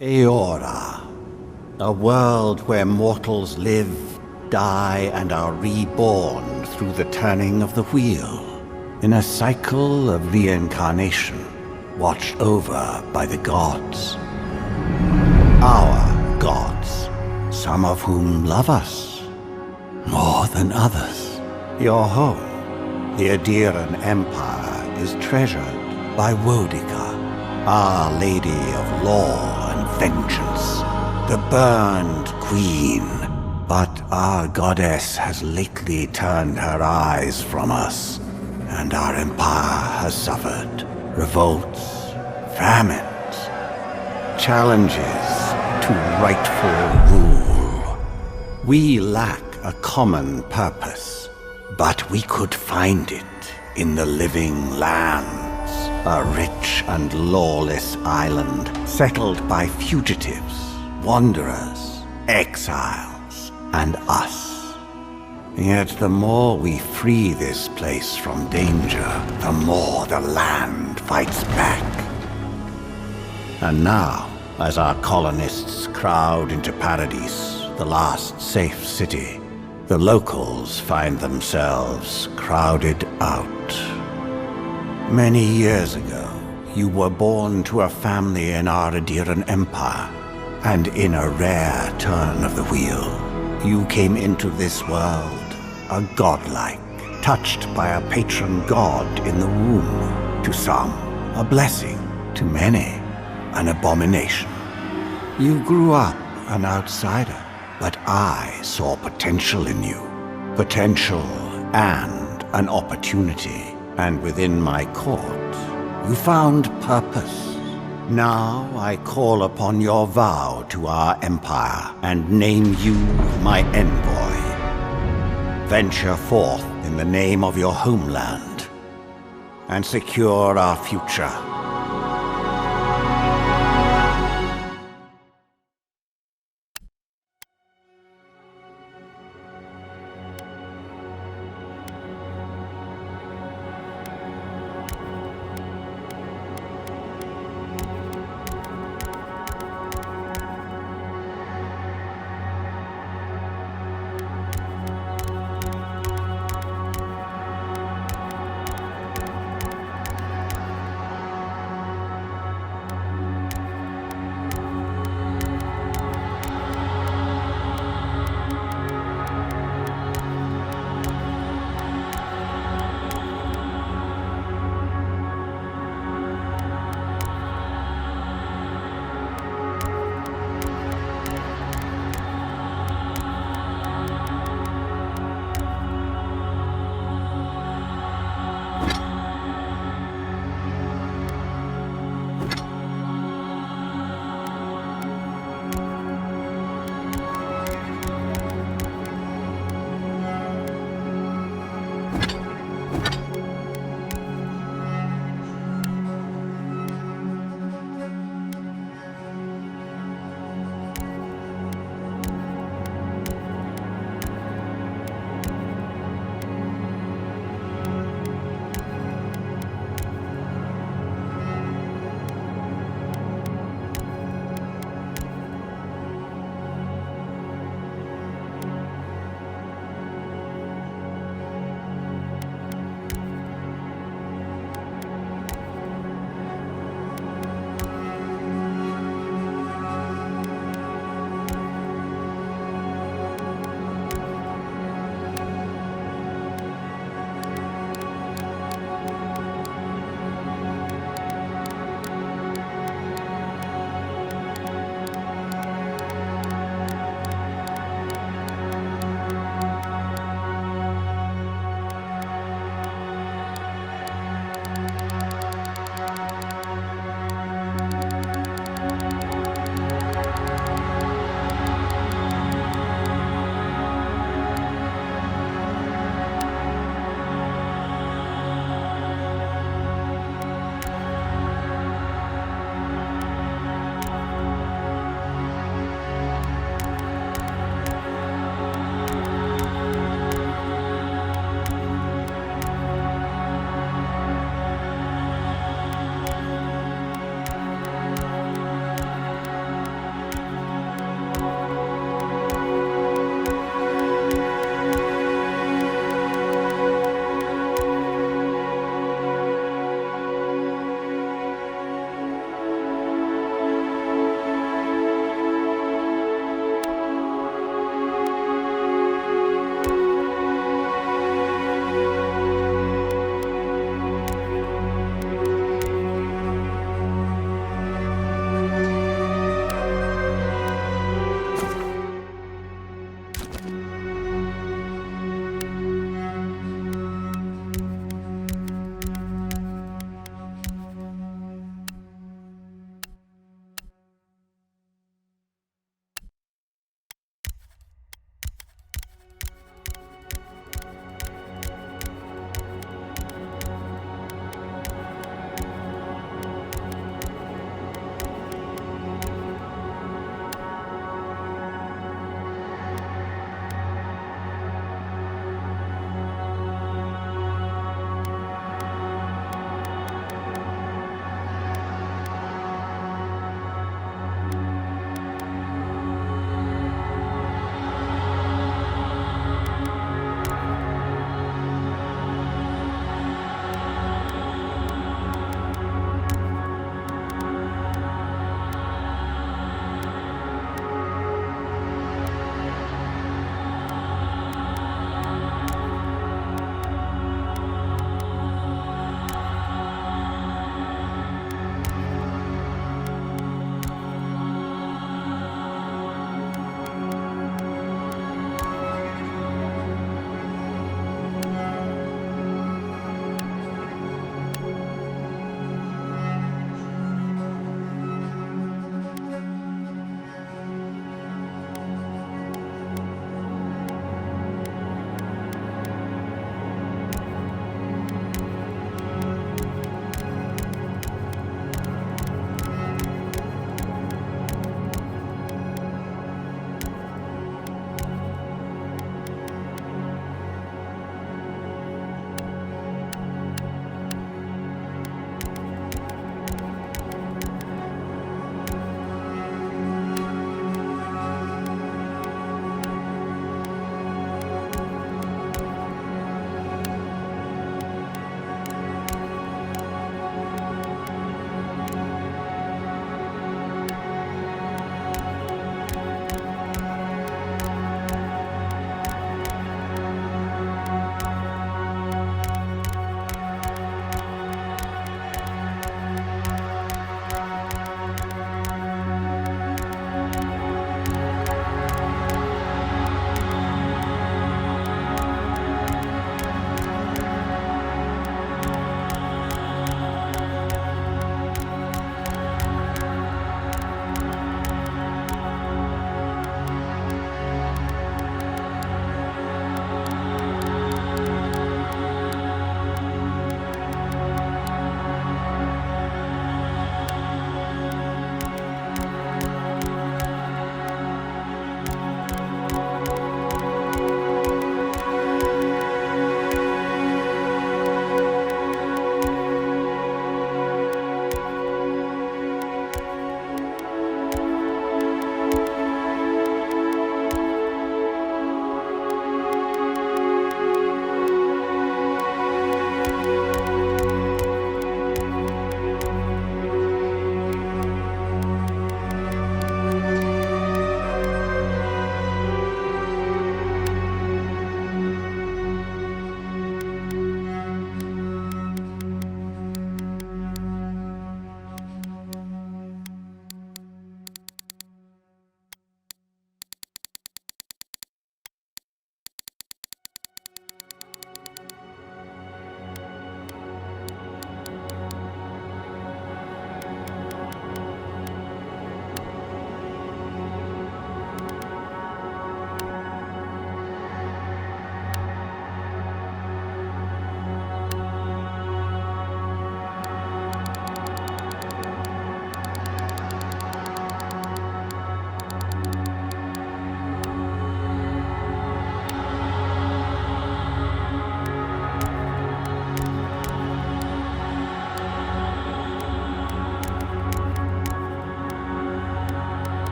Eora, a world where mortals live, die, and are reborn through the turning of the wheel, in a cycle of reincarnation, watched over by the gods. Our gods, some of whom love us more than others. Your home, the Adiran Empire, is treasured by Wodica, Our Lady of Law and Vengeance, the Burned Queen. But our goddess has lately turned her eyes from us, and our empire has suffered revolts, famines, challenges to rightful rule. We lack a common purpose, but we could find it in the living lands, a rich and lawless island settled by fugitives, wanderers, exiles, and us. Yet the more we free this place from danger, the more the land fights back. And now, as our colonists crowd into Paradise, the last safe city, the locals find themselves crowded out. Many years ago, you were born to a family in our Adiran Empire, and in a rare turn of the wheel, you came into this world a godlike, touched by a patron god in the womb. To some, a blessing; to many, an abomination. You grew up an outsider, but I saw potential in you. Potential and an opportunity. And within my court, you found purpose. Now I call upon your vow to our empire and name you my envoy. Venture forth in the name of your homeland and secure our future.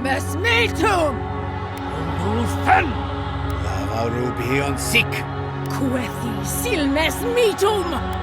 silmes metum! Ulfen! Lavarubi on sick! Quethi silmes metum!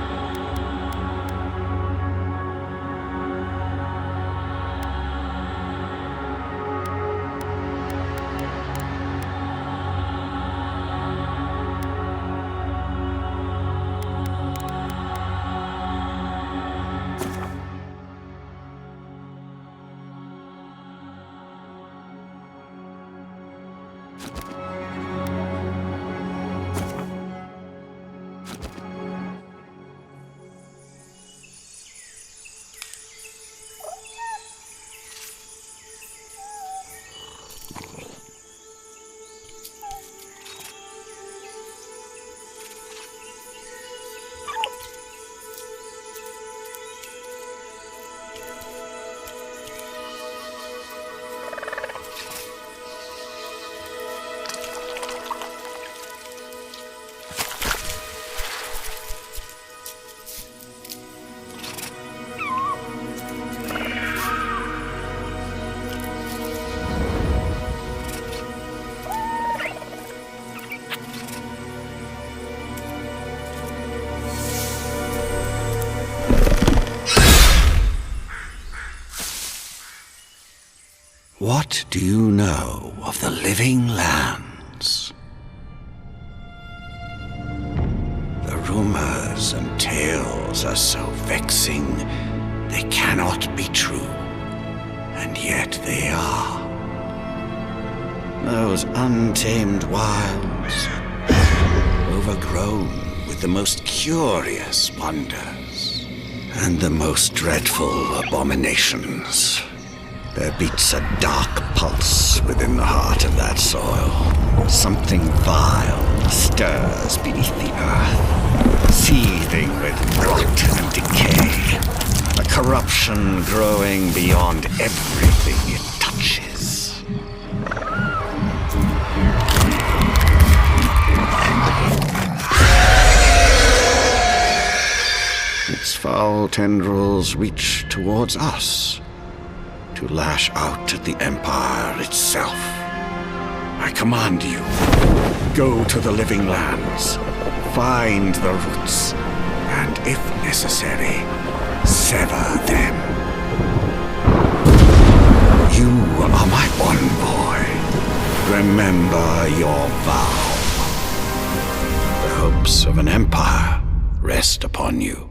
What do you know of the living lands? The rumors and tales are so vexing, they cannot be true, and yet they are. Those untamed wilds, overgrown with the most curious wonders, and the most dreadful abominations. There beats a dark pulse within the heart of that soil. Something vile stirs beneath the earth, seething with rot and decay. A corruption growing beyond everything it touches. Its foul tendrils reach towards us, to lash out at the Empire itself. I command you, go to the living lands, find the roots, and if necessary, sever them. You are my envoy. Remember your vow. The hopes of an empire rest upon you.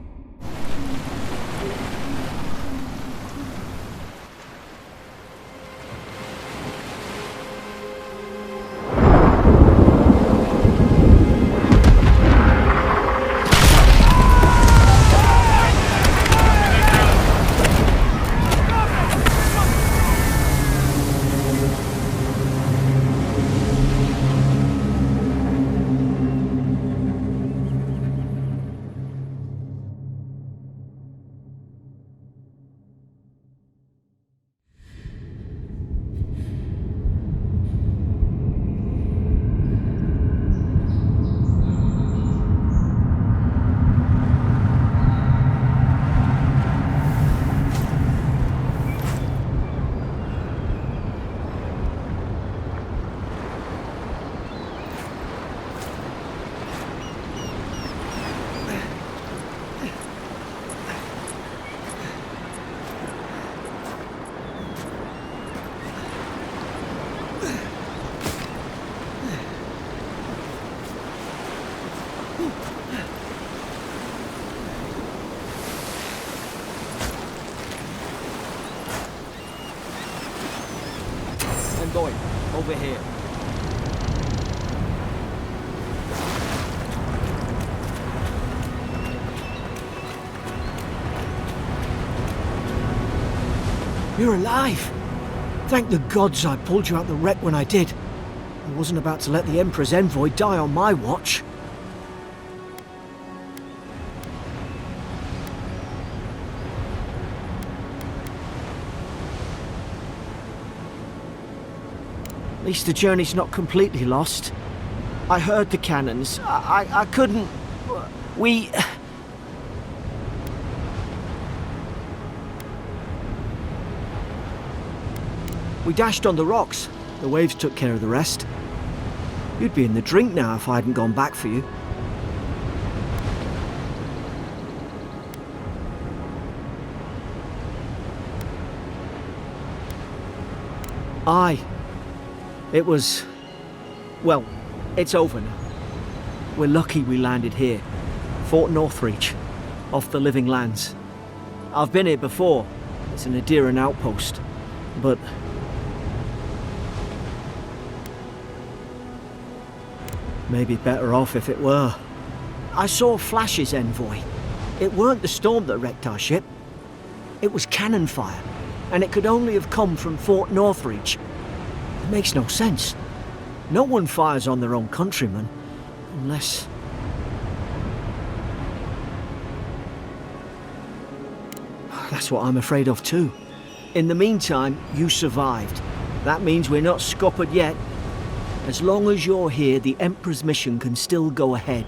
Envoy, over here. You're alive! Thank the gods I pulled you out the wreck when I did. I wasn't about to let the Emperor's envoy die on my watch. At least the journey's not completely lost. I heard the cannons. I couldn't... We... We dashed on the rocks. The waves took care of the rest. You'd be in the drink now if I hadn't gone back for you. Aye. It was... well, it's over now. We're lucky we landed here. Fort Northreach, off the Living Lands. I've been here before. It's an Eora outpost. But... maybe better off if it were. I saw flashes, envoy. It weren't the storm that wrecked our ship. It was cannon fire, and it could only have come from Fort Northreach. It makes no sense. No one fires on their own countrymen, unless... That's what I'm afraid of too. In the meantime, you survived. That means we're not scuppered yet. As long as you're here, the Emperor's mission can still go ahead.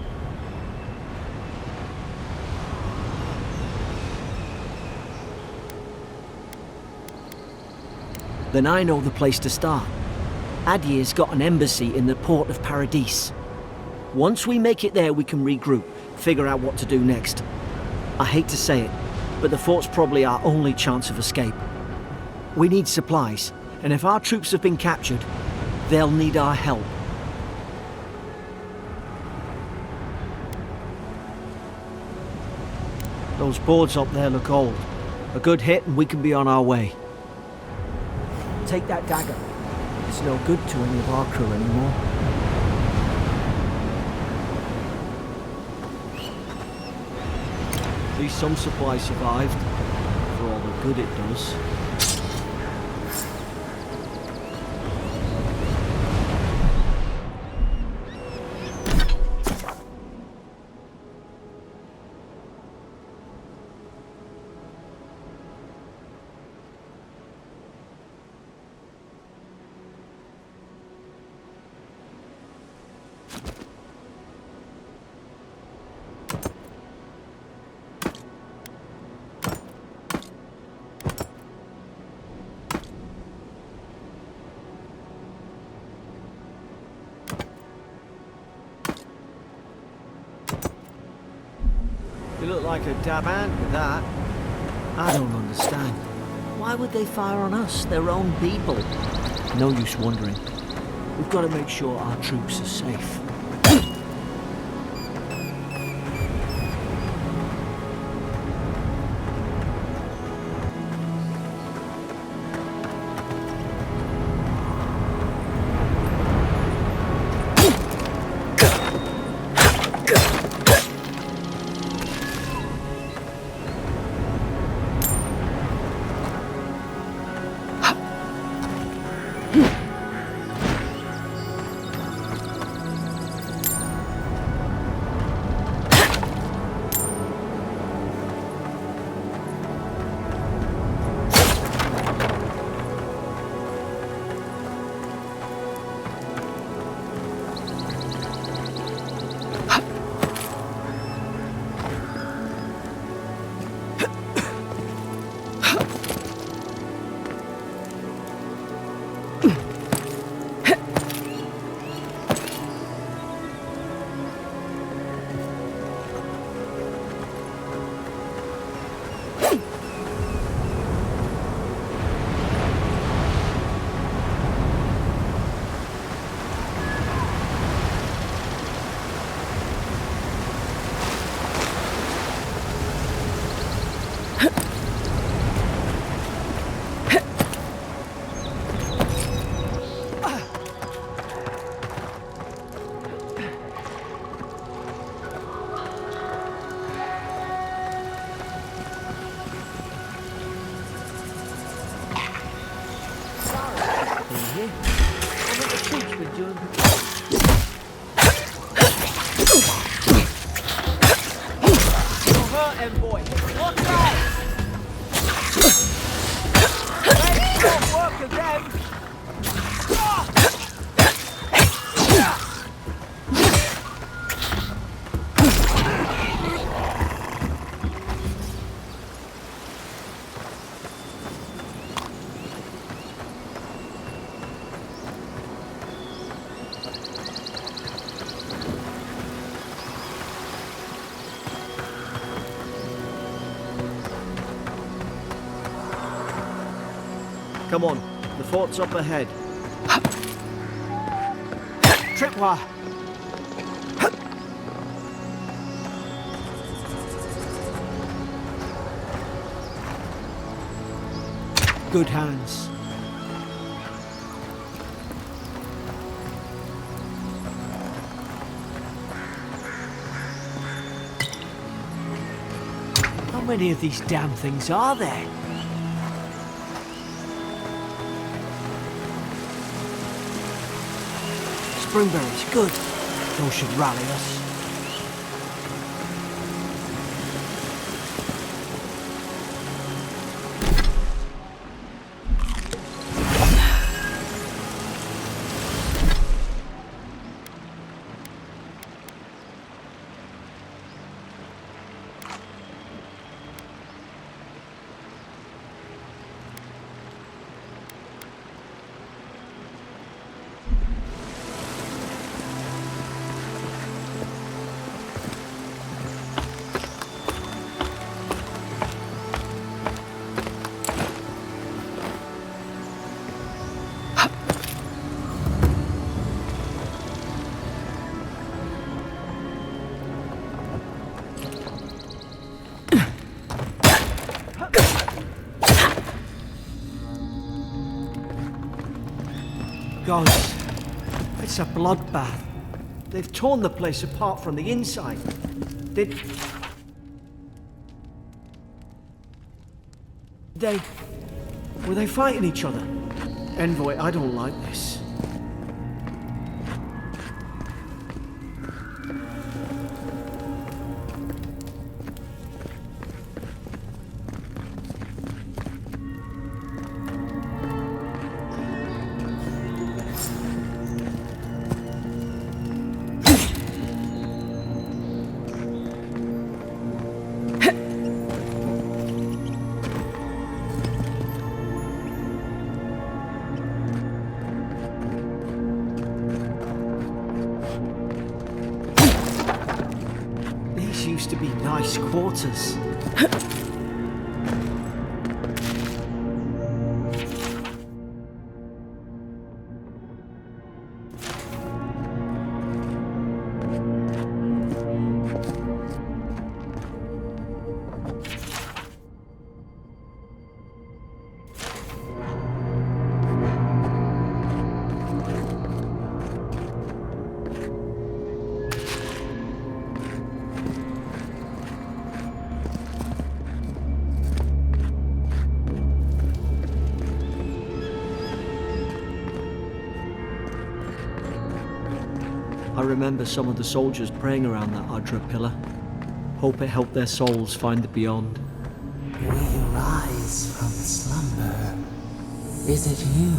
Then I know the place to start. Adier's got an embassy in the port of Paradis. Once we make it there, we can regroup, figure out what to do next. I hate to say it, but the fort's probably our only chance of escape. We need supplies, and if our troops have been captured, they'll need our help. Those boards up there look old. A good hit and we can be on our way. Take that dagger. It's no good to any of our crew anymore. At least some supplies survived, for all the good it does. You look like a dab ant with that. I don't understand. Why would they fire on us, their own people? No use wondering. We've got to make sure our troops are safe. Envoy, look out! That won't work again! Come on, the fort's up ahead. Tripwire! Good hands. How many of these damn things are there? Springberries, good. Those should rally us. Gods, it's a bloodbath. They've torn the place apart from the inside. Were they fighting each other? Envoy, I don't like this. Used to be nice quarters. I remember some of the soldiers praying around that Adra pillar. Hope it helped their souls find the beyond. We rise from slumber. Is it you?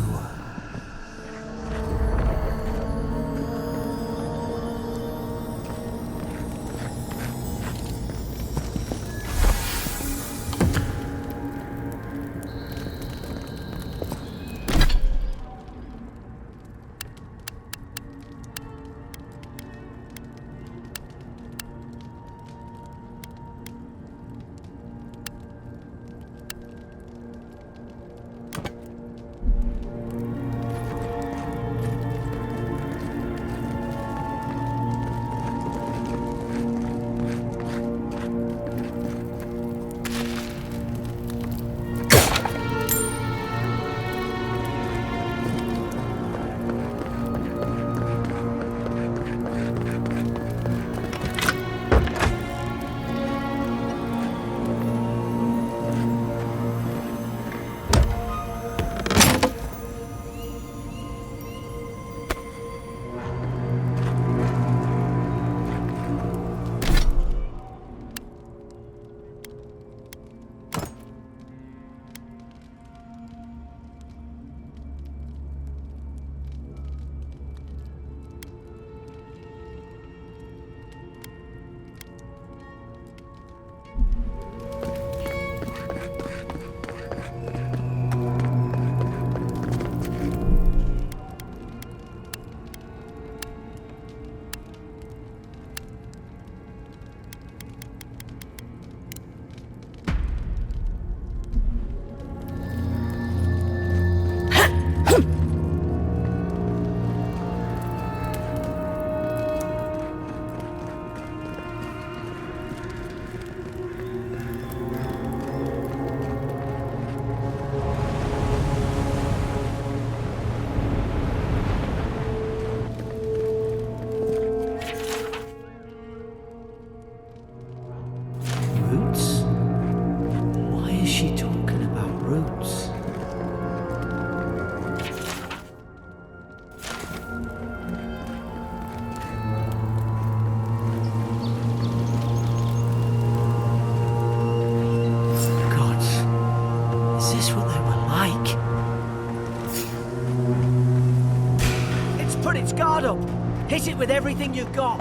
guard up! Hit it with everything you've got!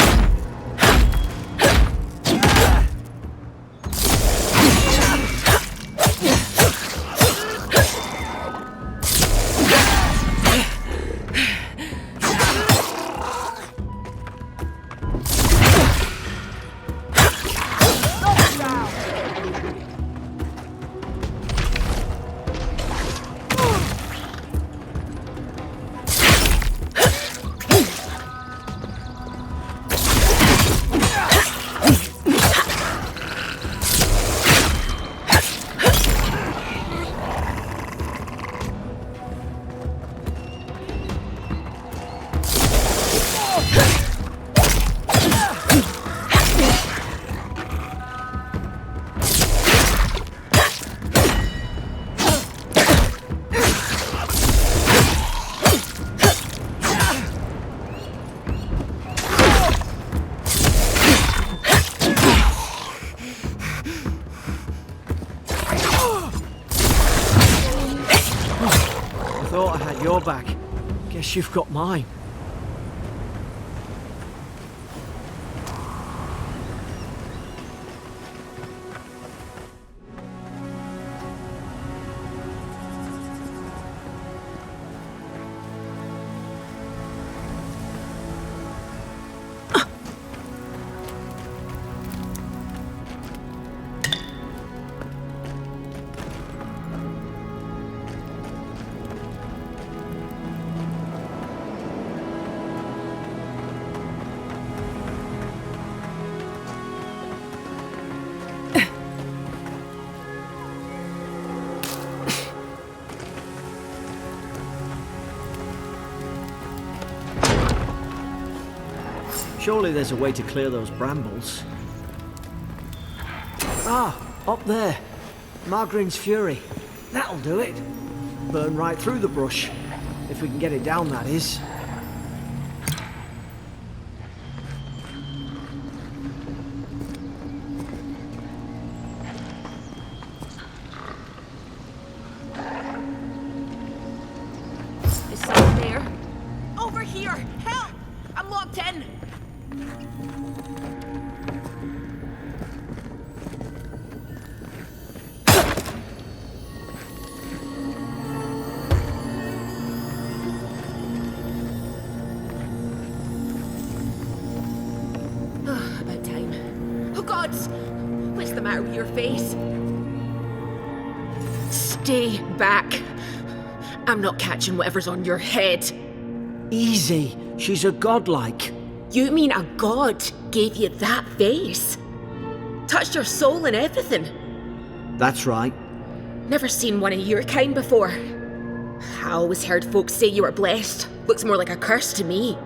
Back. Guess you've got mine. Surely there's a way to clear those brambles. Ah, up there. Margarine's Fury. That'll do it. Burn right through the brush. If we can get it down, that is. Is someone there? Over here! Help! I'm locked in! About time. Oh gods! What's the matter with your face? Stay back. I'm not catching whatever's on your head. Easy. She's a godlike. You mean a god gave you that face? Touched your soul and everything? That's right. Never seen one of your kind before. I always heard folks say you were blessed. Looks more like a curse to me.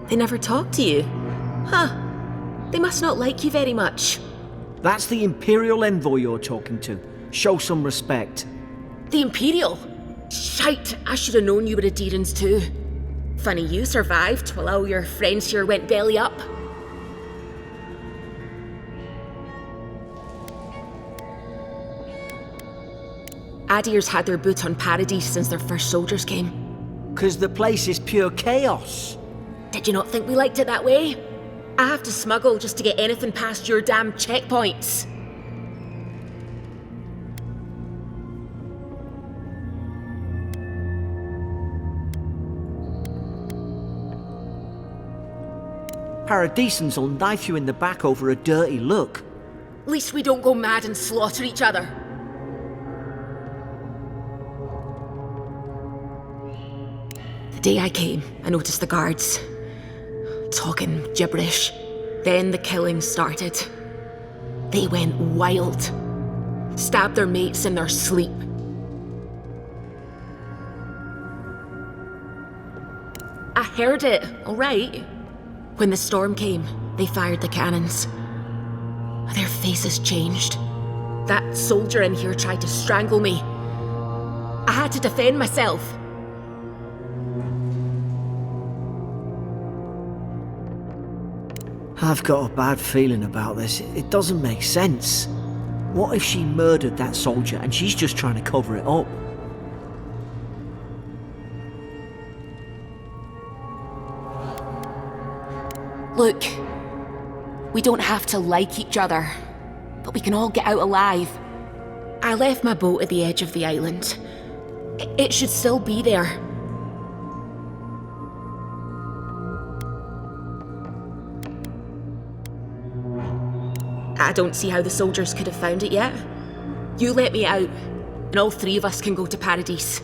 They never talk to you? Huh. They must not like you very much. That's the Imperial envoy you're talking to. Show some respect. The Imperial? Shite, I should have known you were Adherents too. Funny you survived while all your friends here went belly up. Adir's had their boot on Paradise since their first soldiers came. 'Cause the place is pure chaos. Did you not think we liked it that way? I have to smuggle just to get anything past your damn checkpoints. Paradisans will knife you in the back over a dirty look. At least we don't go mad and slaughter each other. The day I came, I noticed the guards talking gibberish. Then the killing started. They went wild. Stabbed their mates in their sleep. I heard it, all right. When the storm came, they fired the cannons. Their faces changed. That soldier in here tried to strangle me. I had to defend myself. I've got a bad feeling about this. It doesn't make sense. What if she murdered that soldier and she's just trying to cover it up? Look, we don't have to like each other, but we can all get out alive. I left my boat at the edge of the island. It should still be there. I don't see how the soldiers could have found it yet. You let me out, and all three of us can go to Paradise.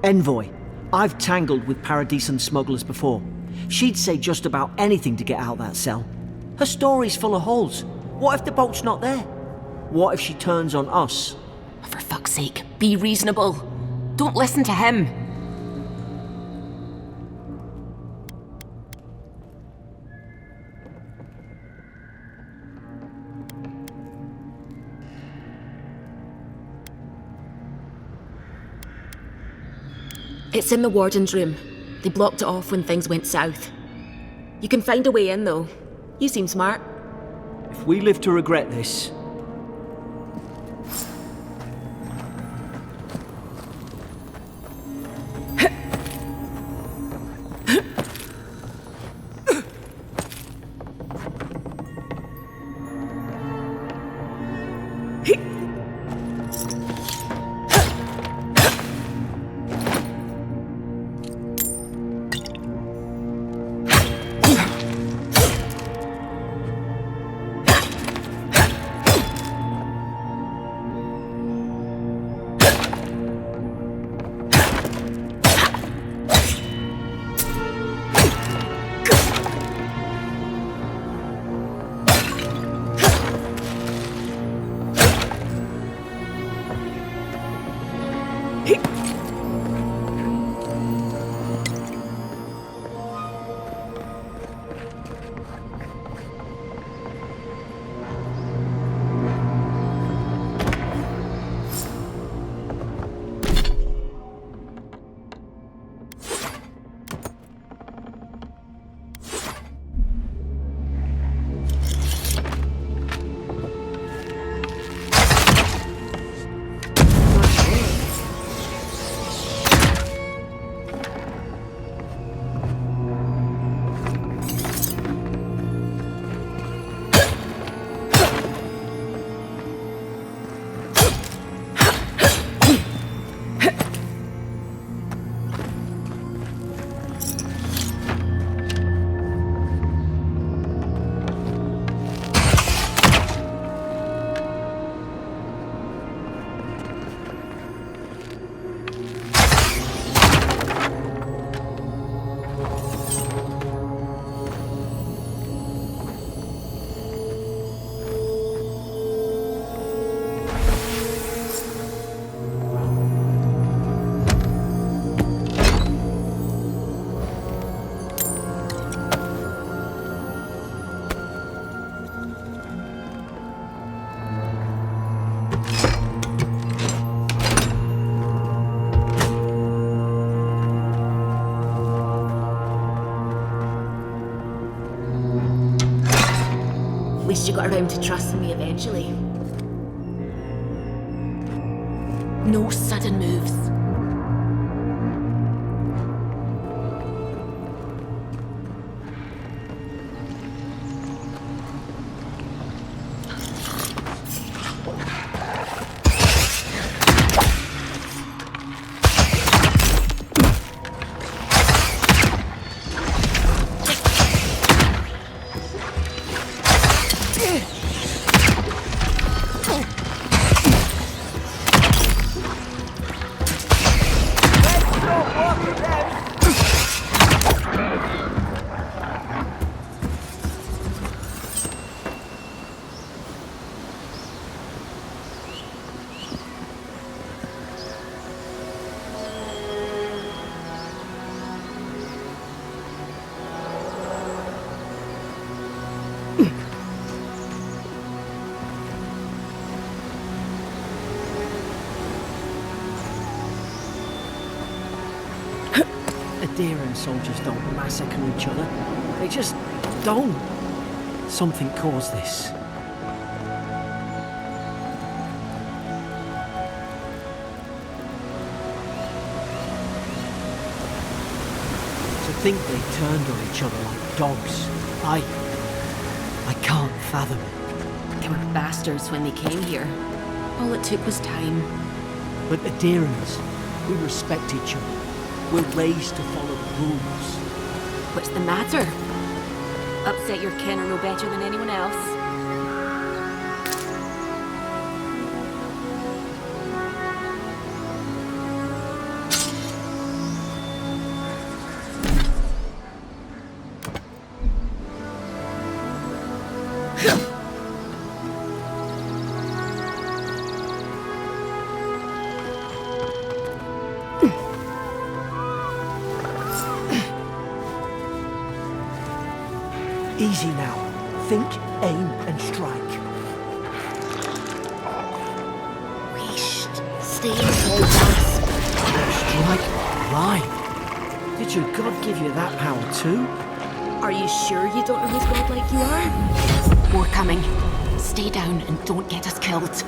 Envoy, I've tangled with Paradise and smugglers before. She'd say just about anything to get out of that cell. Her story's full of holes. What if the boat's not there? What if she turns on us? For fuck's sake, be reasonable. Don't listen to him. It's in the warden's room. They blocked it off when things went south. You can find a way in, though. You seem smart. If we live to regret this... At least you got around to trusting me eventually. No sudden moves. Adherent soldiers don't massacre each other. They just don't. Something caused this. To think they turned on each other like dogs. I can't fathom it. They were bastards when they came here. All it took was time. But adherents, we respect each other. We're raised to follow the rules. What's the matter? Upset your kin are no better than anyone else. Easy now. Think, aim, and strike. Stay hold fast. Strike blind. Did your god give you that power too? Are you sure you don't know who's god like you are? More coming. Stay down and don't get us killed.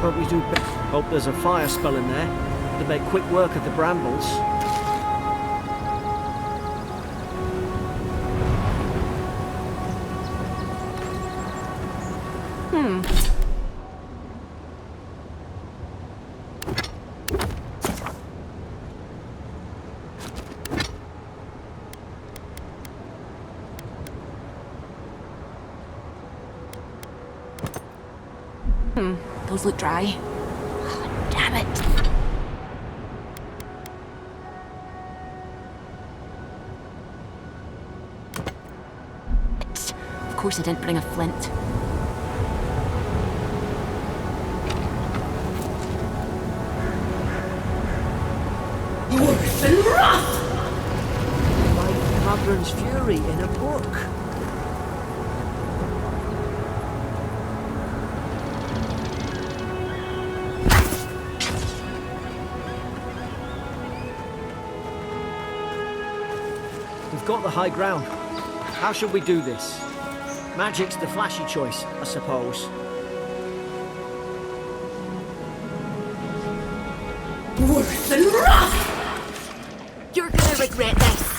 Hope we do. Hope there's a fire spell in there to make quick work of the brambles. Those look dry. Oh, damn it. Of course I didn't bring a flint. Worth and wrath! Like Mavren's fury in a book. We've got the high ground. How should we do this? Magic's the flashy choice, I suppose. Worth and wrath! You're gonna regret this.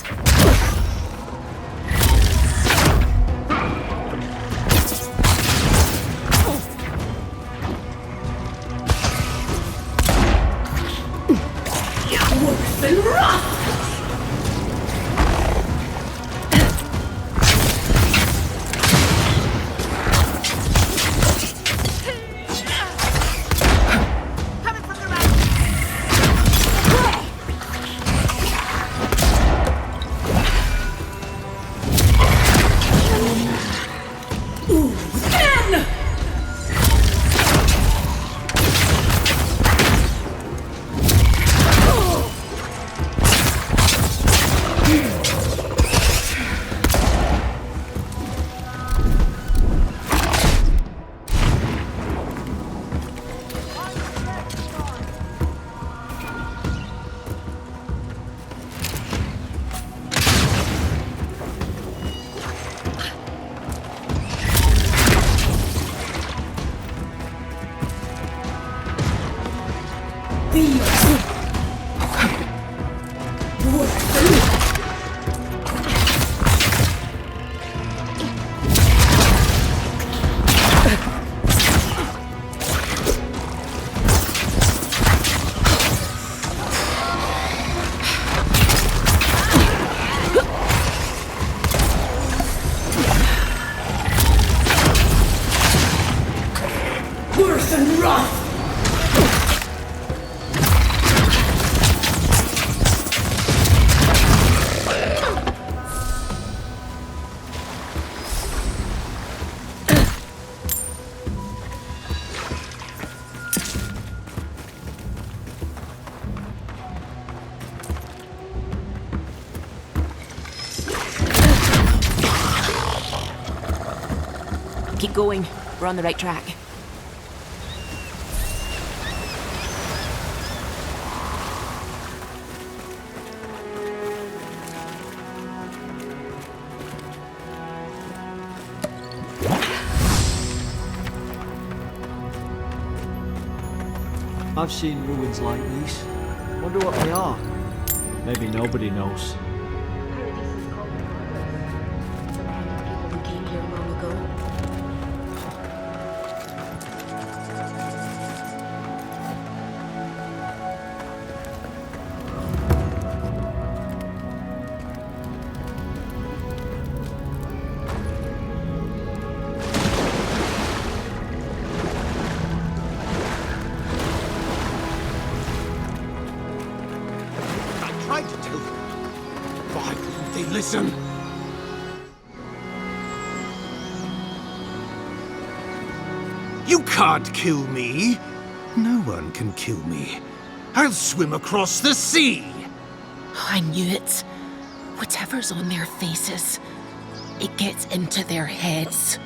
Worth and wrath! Keep going. We're on the right track. I've seen ruins like these. Wonder what they are. Maybe nobody knows. Paradise is called smugglers. Some kind of people who came here long ago. Listen. You can't kill me. No one can kill me. I'll swim across the sea. I knew it. Whatever's on their faces, it gets into their heads.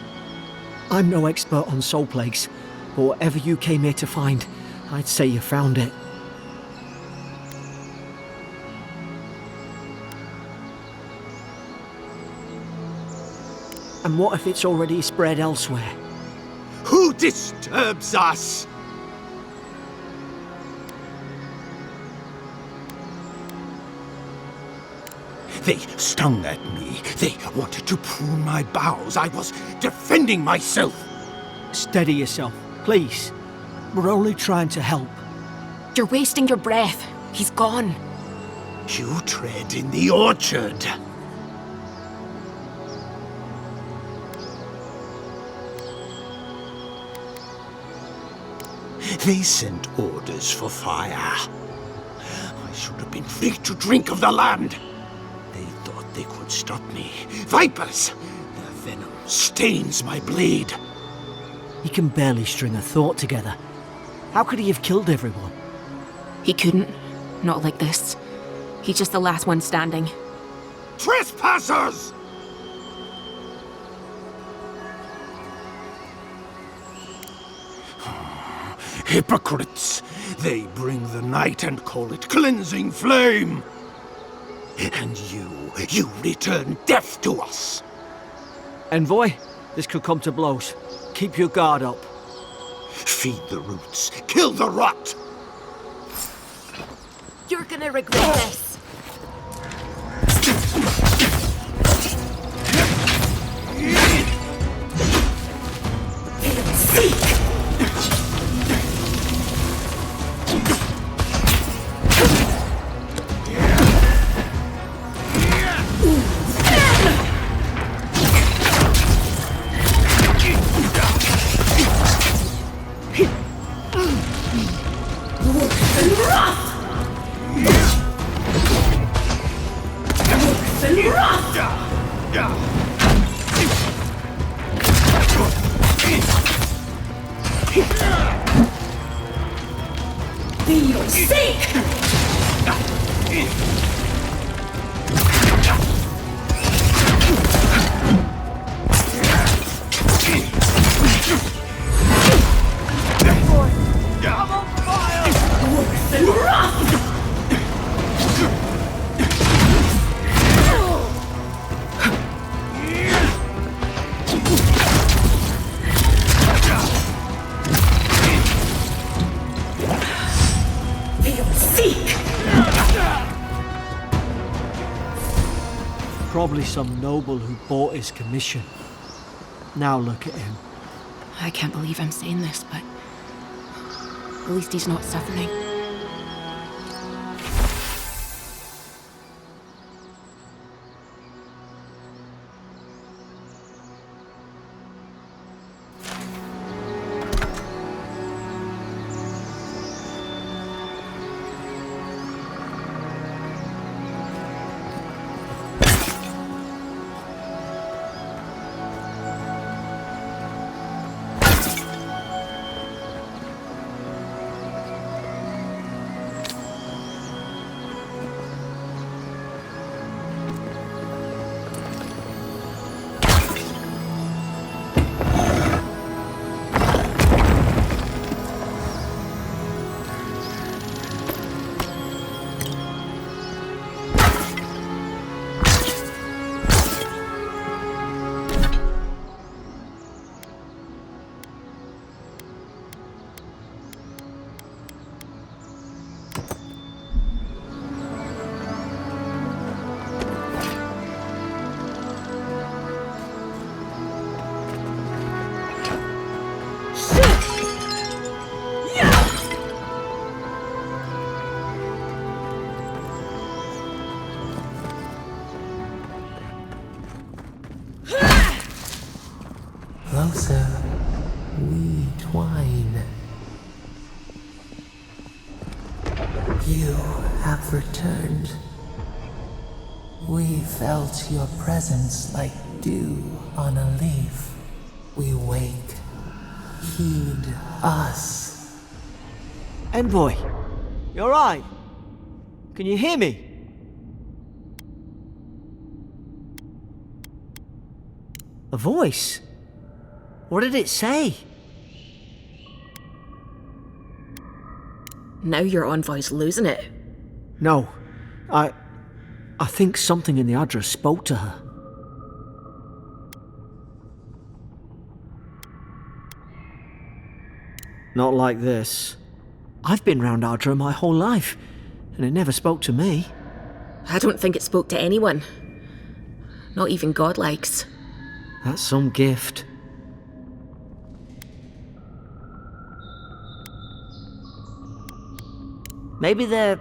I'm no expert on soul plagues, but whatever you came here to find, I'd say you found it. And what if it's already spread elsewhere? Who disturbs us? They stung at me. They wanted to prune my bowels. I was defending myself. Steady yourself, please. We're only trying to help. You're wasting your breath. He's gone. You tread in the orchard. They sent orders for fire. I should have been free to drink of the land. They thought they could stop me. Vipers! Their venom stains my blade. He can barely string a thought together. How could he have killed everyone? He couldn't. Not like this. He's just the last one standing. Trespassers! Hypocrites! They bring the night and call it cleansing flame! And you return death to us! Envoy, this could come to blows. Keep your guard up. Feed the roots, kill the rot! You're gonna regret this. Probably some noble who bought his commission. Now look at him. I can't believe I'm saying this, but at least he's not suffering. Closer, we twine. You have returned. We felt your presence like dew on a leaf. We wake. Heed us. Envoy, you alright? Can you hear me? A voice? What did it say? Now your envoy's losing it. No, I think something in the address spoke to her. Not like this. I've been round Ardra my whole life, and it never spoke to me. I don't think it spoke to anyone. Not even godlikes. That's some gift. Maybe they're...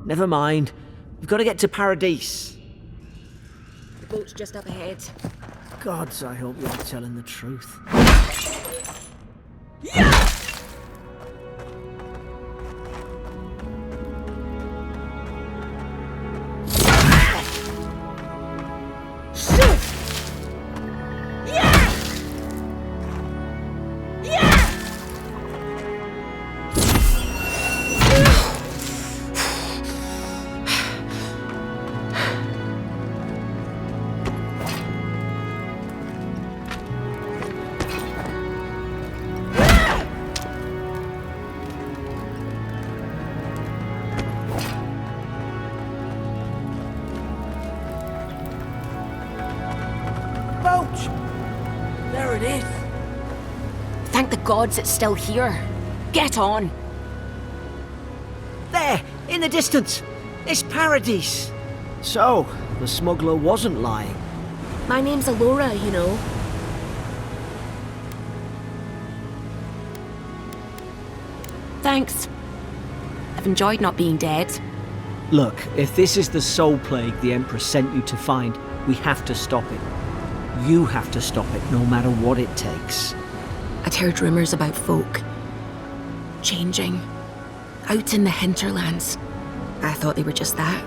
Never mind. We've got to get to Paradise. The boat's just up ahead. Gods, I hope you're telling the truth. Yeah! torch. There it is. Thank the gods it's still here. Get on. There, in the distance. It's Paradise. So, the smuggler wasn't lying. My name's Eora, you know. Thanks. I've enjoyed not being dead. Look, if this is the soul plague the Emperor sent you to find, we have to stop it. You have to stop it, no matter what it takes. I'd heard rumours about folk changing out in the hinterlands. I thought they were just that.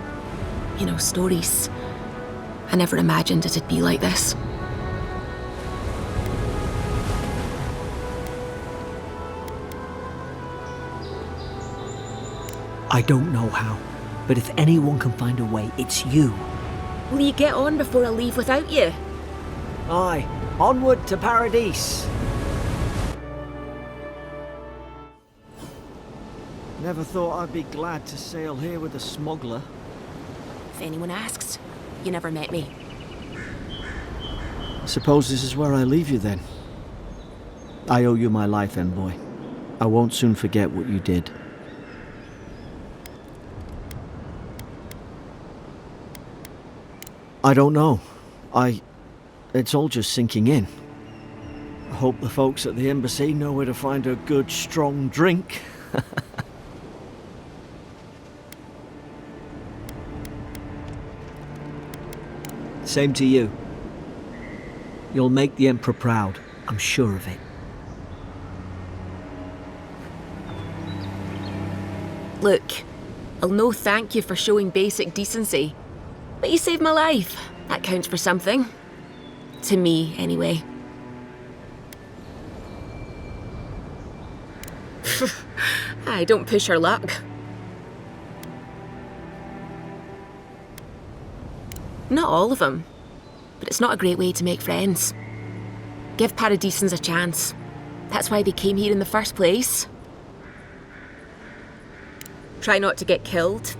You know, stories. I never imagined it'd be like this. I don't know how, but if anyone can find a way, it's you. Will you get on before I leave without you? Aye, onward to Paradise. Never thought I'd be glad to sail here with a smuggler. If anyone asks, you never met me. I suppose this is where I leave you then. I owe you my life, envoy. I won't soon forget what you did. I don't know. It's all just sinking in. I hope the folks at the embassy know where to find a good, strong drink. Same to you. You'll make the Emperor proud, I'm sure of it. Look, I'll no thank you for showing basic decency. But you saved my life. That counts for something. To me, anyway. I don't push her luck. Not all of them. But it's not a great way to make friends. Give Paradisans a chance. That's why they came here in the first place. Try not to get killed.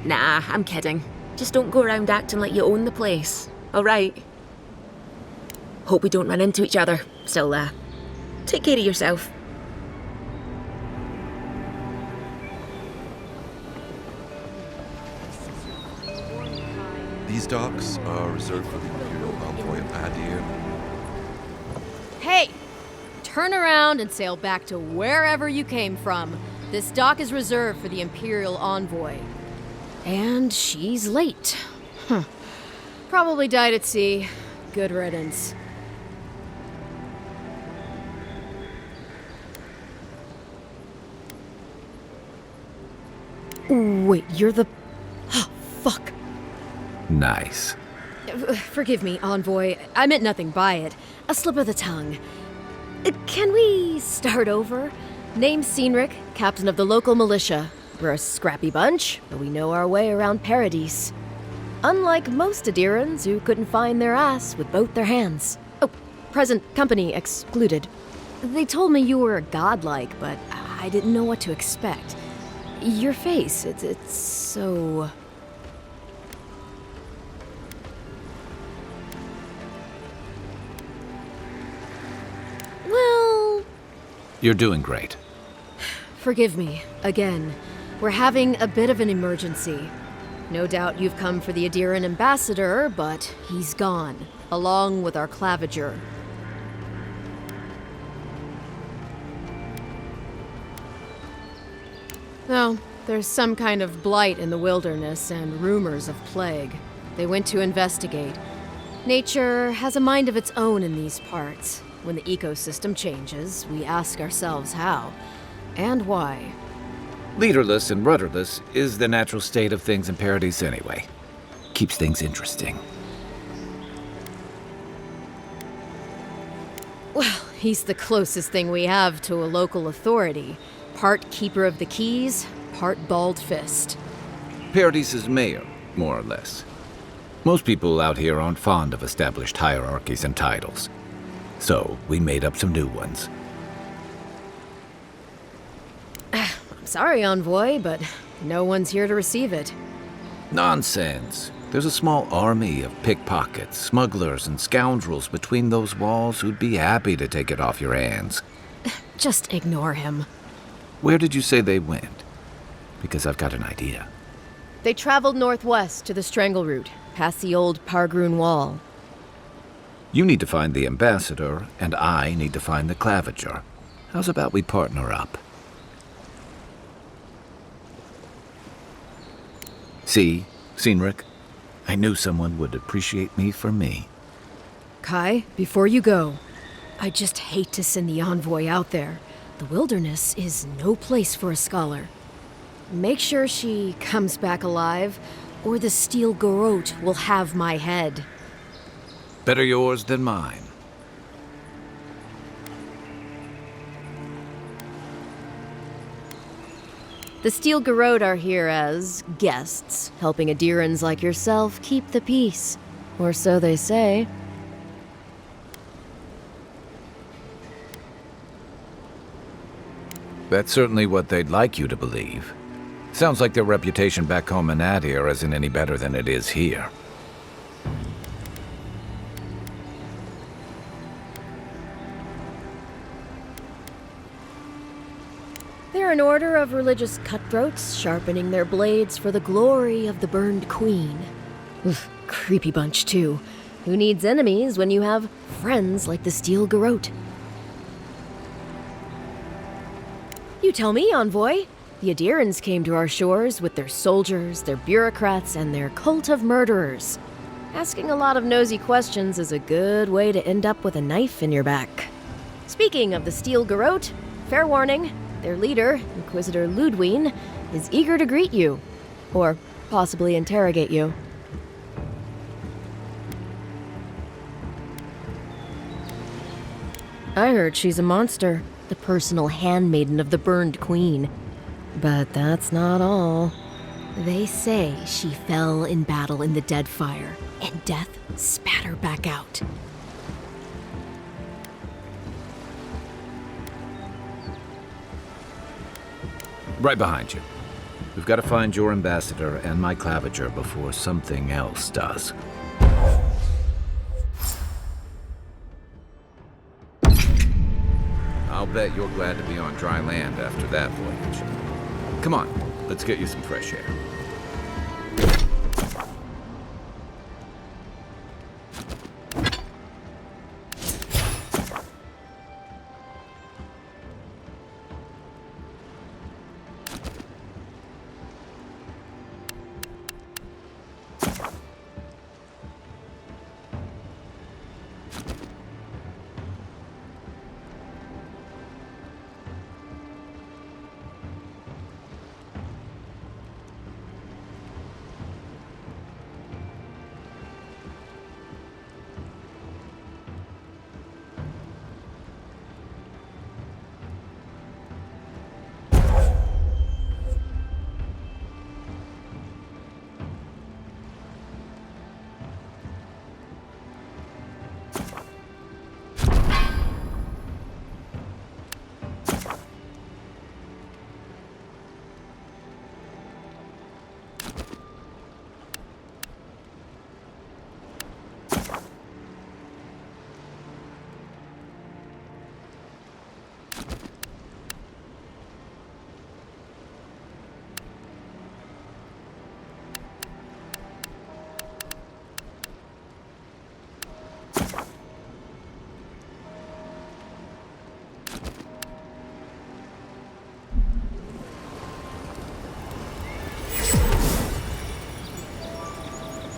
Nah, I'm kidding. Just don't go around acting like you own the place, alright? Hope we don't run into each other. Still, take care of yourself. These docks are reserved for the Imperial envoy Adir. Hey! Turn around and sail back to wherever you came from. This dock is reserved for the Imperial envoy. And she's late. Probably died at sea. Good riddance. Wait, you're the... Fuck. Nice. Forgive me, envoy. I meant nothing by it. A slip of the tongue. Can we start over? Name's Cynric, captain of the local militia. We're a scrappy bunch, but we know our way around Paradise. Unlike most Adirans who couldn't find their ass with both their hands. Oh, present company excluded. They told me you were godlike, but I didn't know what to expect. Your face, it's so... Well... You're doing great. Forgive me, again. We're having a bit of an emergency. No doubt you've come for the Adiran ambassador, but he's gone, along with our claviger. Well, there's some kind of blight in the wilderness and rumors of plague. They went to investigate. Nature has a mind of its own in these parts. When the ecosystem changes, we ask ourselves how and why. Leaderless and rudderless is the natural state of things in Paradise anyway. Keeps things interesting. Well, he's the closest thing we have to a local authority. Part keeper of the keys, part bald fist. Paradise's mayor, more or less. Most people out here aren't fond of established hierarchies and titles. So, we made up some new ones. I'm sorry, envoy, but no one's here to receive it. Nonsense. There's a small army of pickpockets, smugglers, and scoundrels between those walls who'd be happy to take it off your hands. Just ignore him. Where did you say they went? Because I've got an idea. They traveled northwest to the Strangle Route, past the old Pargroon Wall. You need to find the ambassador, and I need to find the claviger. How's about we partner up? See, Cynric? I knew someone would appreciate me for me. Kai, before you go, I just hate to send the envoy out there. The wilderness is no place for a scholar. Make sure she comes back alive, or the steel garot will have my head. Better yours than mine. The steel garot are here as guests, helping Adirans like yourself keep the peace. Or so they say. That's certainly what they'd like you to believe. Sounds like their reputation back home in Adir isn't any better than it is here. They're an order of religious cutthroats, sharpening their blades for the glory of the burned queen. Oof, creepy bunch, too. Who needs enemies when you have friends like the Steel Garot? You tell me, Envoy. The Adirans came to our shores with their soldiers, their bureaucrats, and their cult of murderers. Asking a lot of nosy questions is a good way to end up with a knife in your back. Speaking of the Steel Garot, fair warning, their leader, Inquisitor Ludwe, is eager to greet you. Or possibly interrogate you. I heard she's a monster, the personal handmaiden of the burned queen. But that's not all. They say she fell in battle in the Deadfire, and death spat her back out. Right behind you. We've got to find your ambassador and my claviger before something else does. I'll bet you're glad to be on dry land after that voyage. Come on, let's get you some fresh air.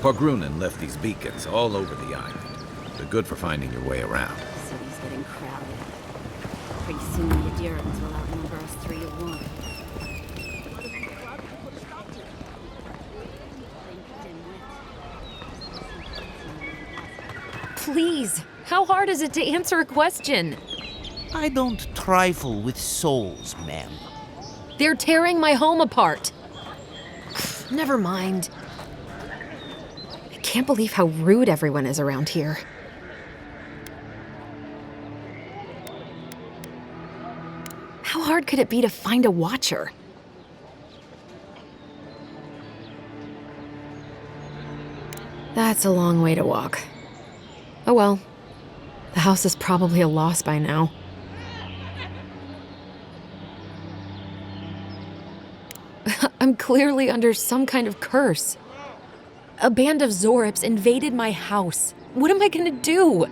Pargrunen left these beacons all over the island. They're good for finding your way around. The city's getting crowded. Pretty soon the Adirans will outnumber us 3-1. Please, how hard is it to answer a question? I don't trifle with souls, ma'am. They're tearing my home apart. Never mind. I can't believe how rude everyone is around here. How hard could it be to find a watcher? That's a long way to walk. Oh well. The house is probably a loss by now. I'm clearly under some kind of curse. A band of Zorips invaded my house. What am I gonna do?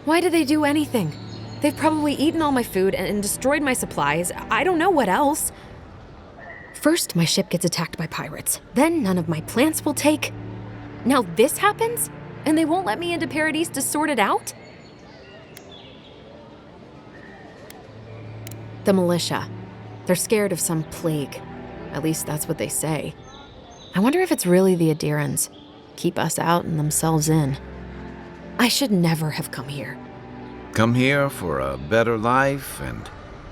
Why did they do anything? They've probably eaten all my food and destroyed my supplies. I don't know what else. First, my ship gets attacked by pirates. Then none of my plants will take. Now this happens? And they won't let me into Paradise to sort it out? The militia. They're scared of some plague. At least that's what they say. I wonder if it's really the Adherans. Keep us out and themselves in. I should never have come here. Come here for a better life and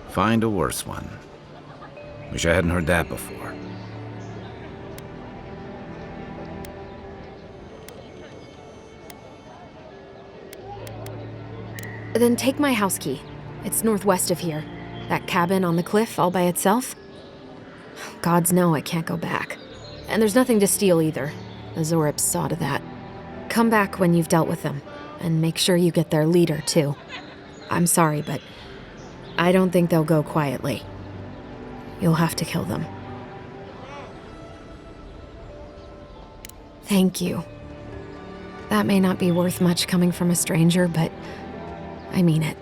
find a worse one. Wish I hadn't heard that before. Then take my house key. It's northwest of here. That cabin on the cliff all by itself. Gods know I can't go back. And there's nothing to steal either. The Zorips saw to that. Come back when you've dealt with them. And make sure you get their leader, too. I'm sorry, but I don't think they'll go quietly. You'll have to kill them. Thank you. That may not be worth much coming from a stranger, but I mean it.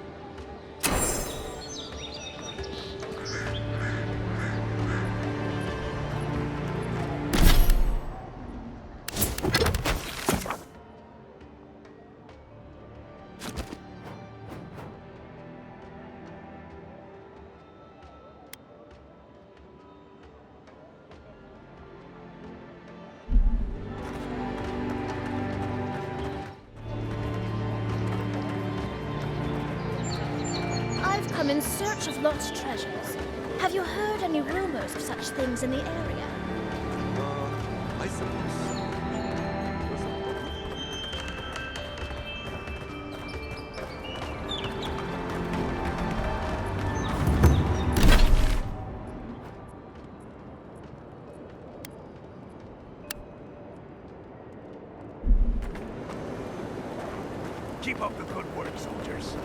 I'm in search of lost treasures. Have you heard any rumors of such things in the area? I suppose. Keep up the good work, soldiers.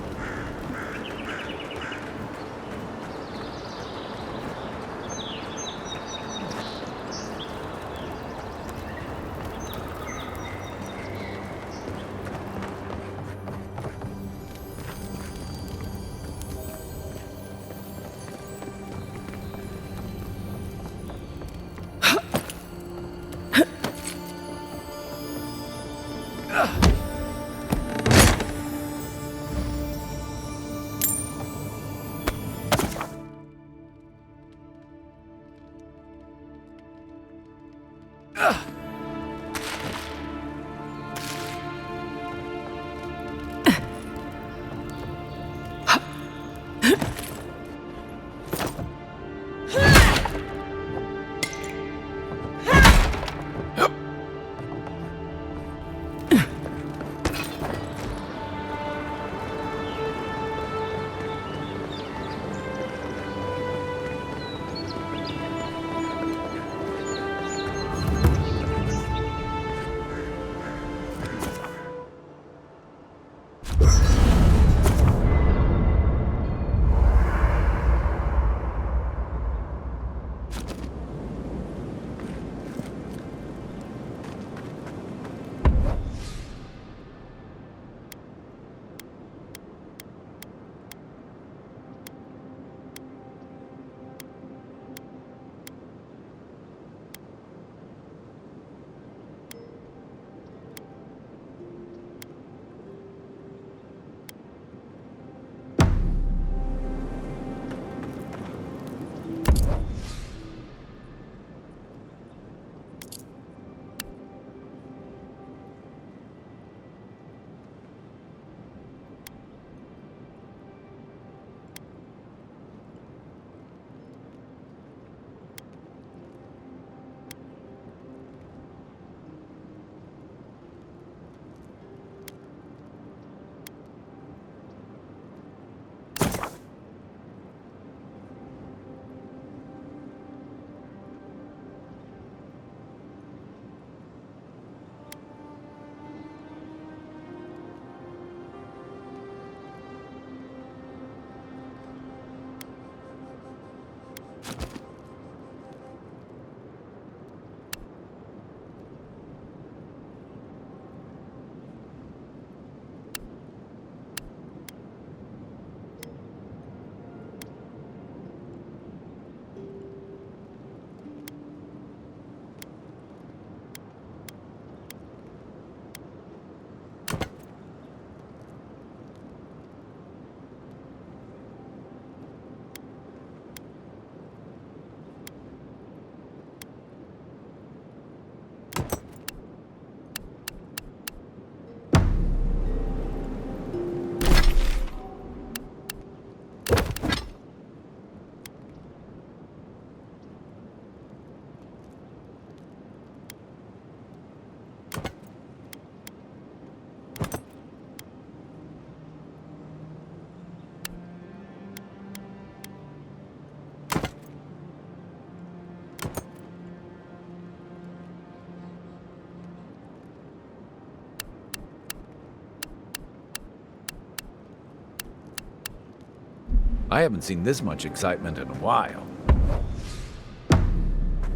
I haven't seen this much excitement in a while.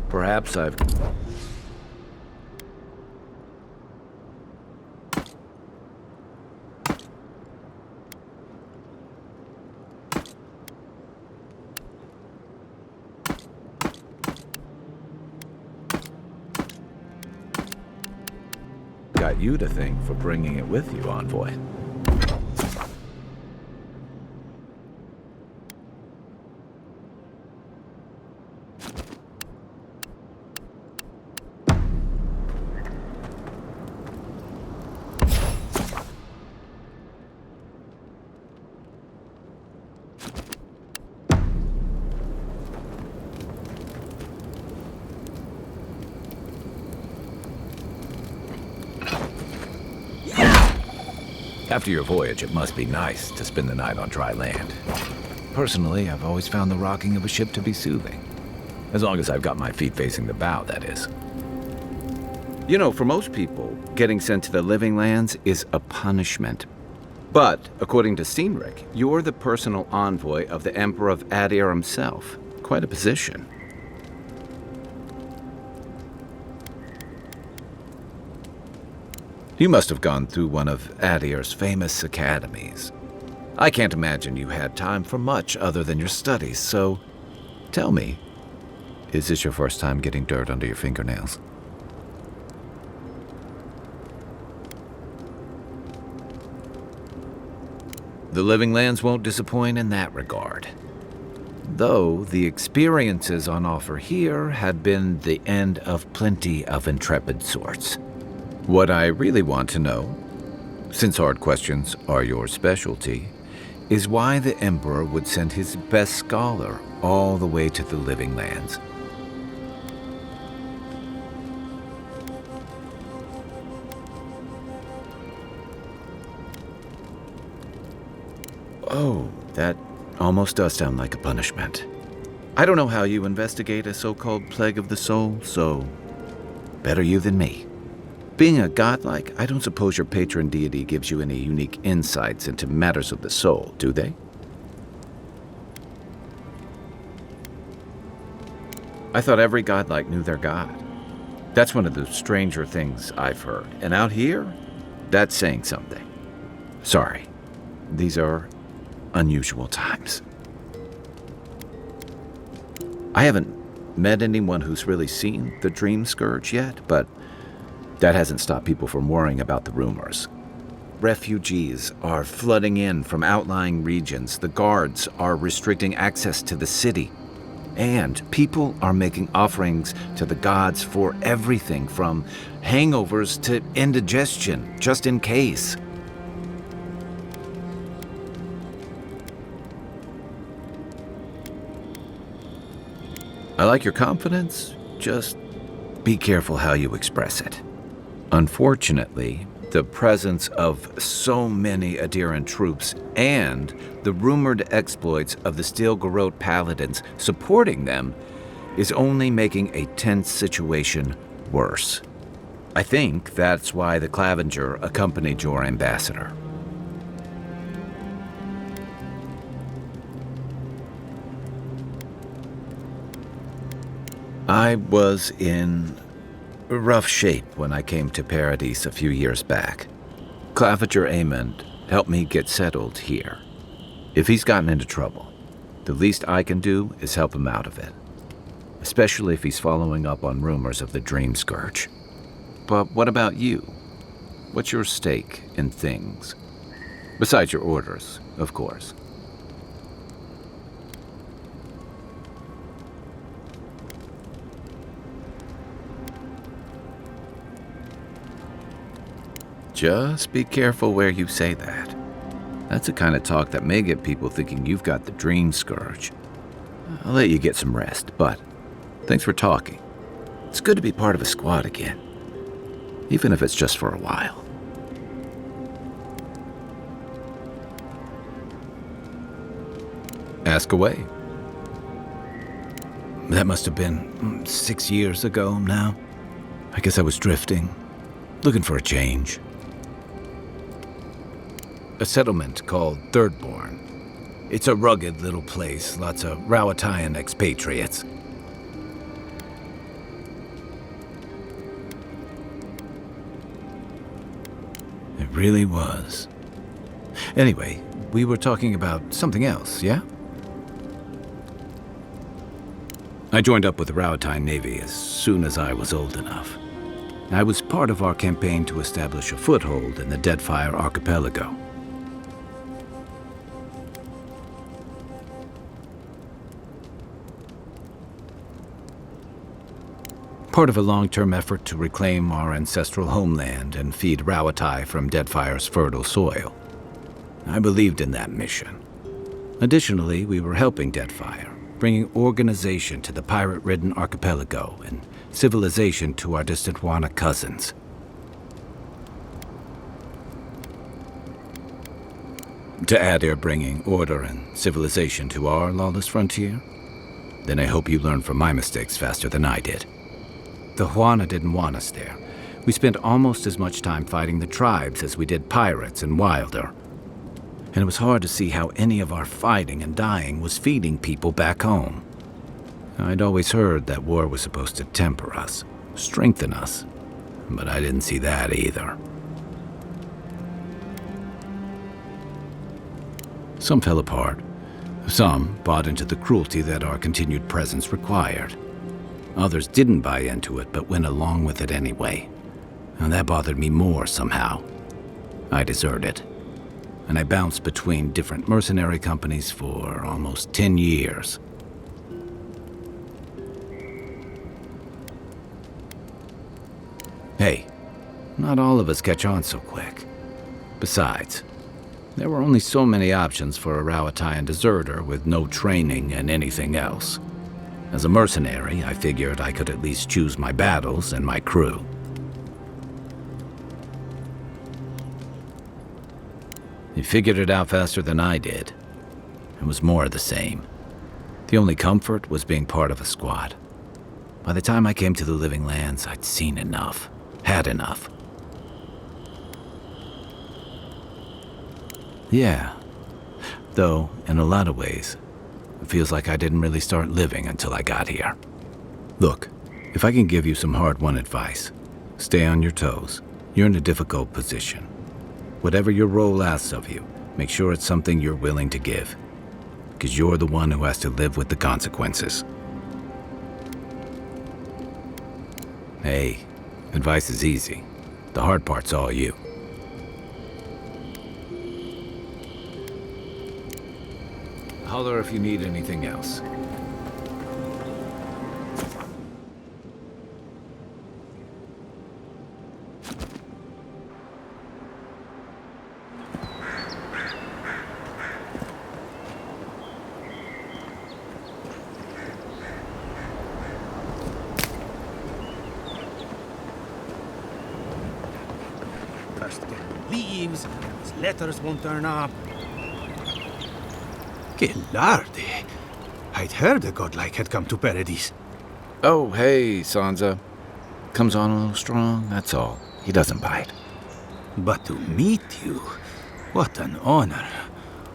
Perhaps I've... got you to thank for bringing it with you, Envoy. After your voyage, it must be nice to spend the night on dry land. Personally, I've always found the rocking of a ship to be soothing. As long as I've got my feet facing the bow, that is. You know, for most people, getting sent to the living lands is a punishment. But, according to Cynric, you're the personal envoy of the Emperor of Adir himself. Quite a position. You must have gone through one of Adir's famous academies. I can't imagine you had time for much other than your studies, so tell me, is this your first time getting dirt under your fingernails? The living lands won't disappoint in that regard. Though the experiences on offer here had been the end of plenty of intrepid sorts. What I really want to know, since hard questions are your specialty, is why the Emperor would send his best scholar all the way to the living lands. Oh, that almost does sound like a punishment. I don't know how you investigate a so-called plague of the soul, so better you than me. Being a godlike, I don't suppose your patron deity gives you any unique insights into matters of the soul, do they? I thought every godlike knew their god. That's one of the stranger things I've heard. And out here, that's saying something. Sorry, these are unusual times. I haven't met anyone who's really seen the Dream Scourge yet, but that hasn't stopped people from worrying about the rumors. Refugees are flooding in from outlying regions. The guards are restricting access to the city. And people are making offerings to the gods for everything from hangovers to indigestion, just in case. I like your confidence, just be careful how you express it. Unfortunately, the presence of so many Adiran troops and the rumored exploits of the Steel Garot paladins supporting them is only making a tense situation worse. I think that's why the Clavenger accompanied your ambassador. I was in rough shape when I came to Paradise a few years back. Clavenger Amond helped me get settled here. If he's gotten into trouble, the least I can do is help him out of it. Especially if he's following up on rumors of the Dream Scourge. But what about you? What's your stake in things? Besides your orders, of course. Just be careful where you say that. That's the kind of talk that may get people thinking you've got the Dream Scourge. I'll let you get some rest, but thanks for talking. It's good to be part of a squad again, even if it's just for a while. Ask away. That must have been 6 years ago now. I guess I was drifting, looking for a change. A settlement called Thirdborn. It's a rugged little place, lots of Rawatayan expatriates. It really was. Anyway, we were talking about something else, yeah? I joined up with the Rawatayan Navy as soon as I was old enough. I was part of our campaign to establish a foothold in the Deadfire Archipelago. Part of a long-term effort to reclaim our ancestral homeland and feed Rawatai from Deadfire's fertile soil. I believed in that mission. Additionally, we were helping Deadfire, bringing organization to the pirate-ridden archipelago and civilization to our distant Wana cousins. To Adir bringing order and civilization to our lawless frontier? Then I hope you learn from my mistakes faster than I did. The Wana didn't want us there. We spent almost as much time fighting the tribes as we did pirates and Wilder. And it was hard to see how any of our fighting and dying was feeding people back home. I'd always heard that war was supposed to temper us, strengthen us, but I didn't see that either. Some fell apart. Some bought into the cruelty that our continued presence required. Others didn't buy into it, but went along with it anyway. And that bothered me more somehow. I deserted. And I bounced between different mercenary companies for almost 10 years. Hey, not all of us catch on so quick. Besides, there were only so many options for a Rawatayan deserter with no training and anything else. As a mercenary, I figured I could at least choose my battles and my crew. He figured it out faster than I did. It was more of the same. The only comfort was being part of a squad. By the time I came to the Living Lands, I'd seen enough, had enough. Yeah, though in a lot of ways, it feels like I didn't really start living until I got here. Look, if I can give you some hard-won advice, stay on your toes. You're in a difficult position. Whatever your role asks of you, make sure it's something you're willing to give. Because you're the one who has to live with the consequences. Hey, advice is easy. The hard part's all you. Holler if you need anything else. First get leaves, his letters won't turn up. Gelardi. I'd heard a godlike had come to Paradise. Oh, hey, Sansa. Comes on a little strong, that's all. He doesn't bite. But to meet you, what an honor.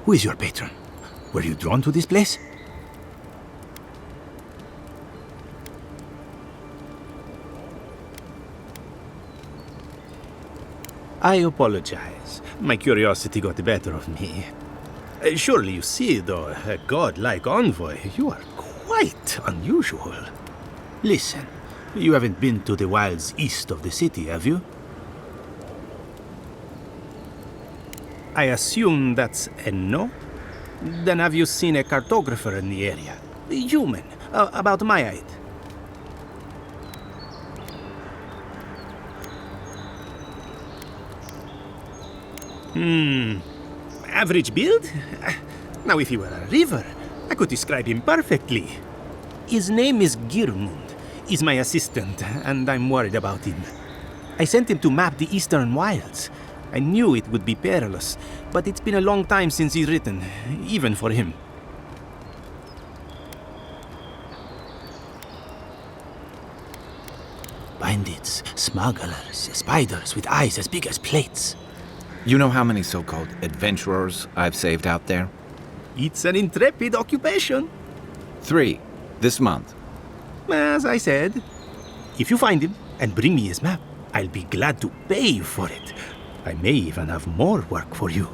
Who is your patron? Were you drawn to this place? I apologize. My curiosity got the better of me. Surely you see, though, a god-like envoy, you are quite unusual. Listen, you haven't been to the wilds east of the city, have you? I assume that's a no? Then have you seen a cartographer in the area? A human, about my height. Average build? Now if he were a river, I could describe him perfectly. His name is Girmund. He's my assistant, and I'm worried about him. I sent him to map the eastern wilds. I knew it would be perilous, but it's been a long time since he's written, even for him. Bandits, smugglers, spiders with eyes as big as plates. You know how many so-called adventurers I've saved out there? It's an intrepid occupation. 3. This month. As I said, if you find him and bring me his map, I'll be glad to pay you for it. I may even have more work for you.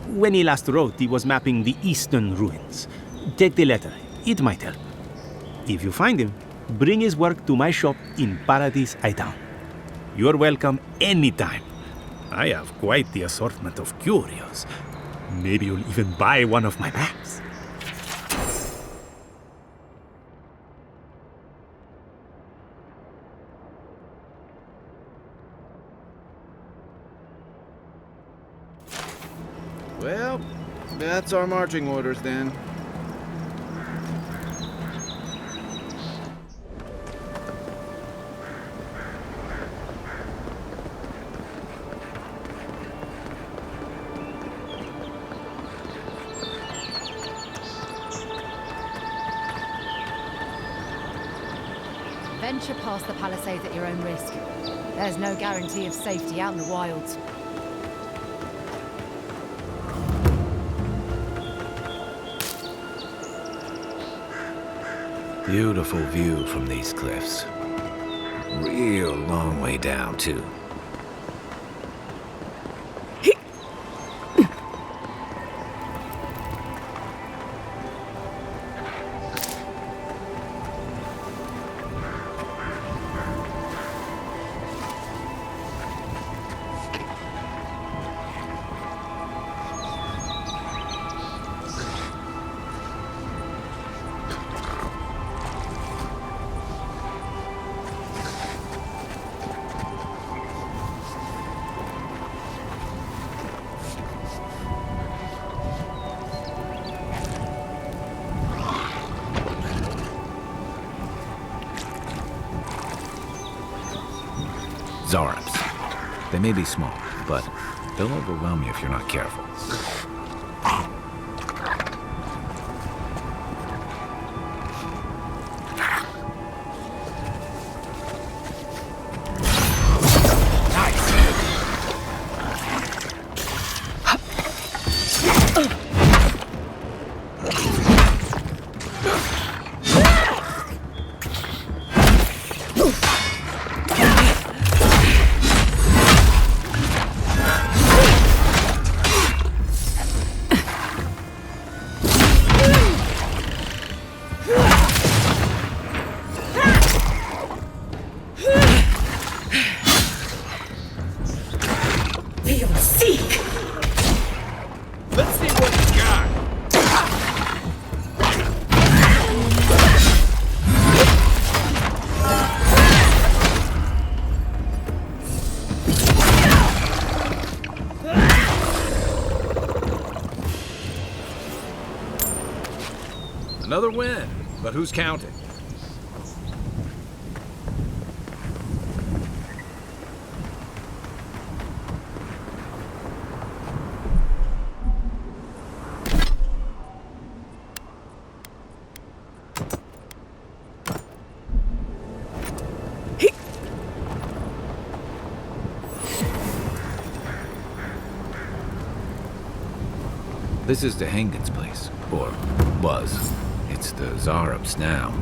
When he last wrote, he was mapping the eastern ruins. Take the letter. It might help. If you find him, bring his work to my shop in Paradise Hideout. You're welcome anytime. I have quite the assortment of curios. Maybe you'll even buy one of my maps. Well, that's our marching orders then. Venture past the palisades at your own risk. There's no guarantee of safety out in the wilds. Beautiful view from these cliffs. Real long way down, too. Zarops. They may be small, but they'll overwhelm you if you're not careful. Another win, but who's counting? This is the Hengen's place, or was. It's the Zarops now.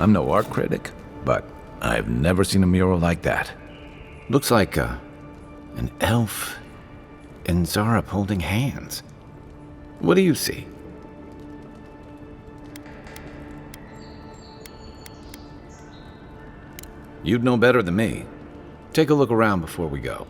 I'm no art critic, but I've never seen a mural like that. Looks like an elf and Zarup holding hands. What do you see? You'd know better than me. Take a look around before we go.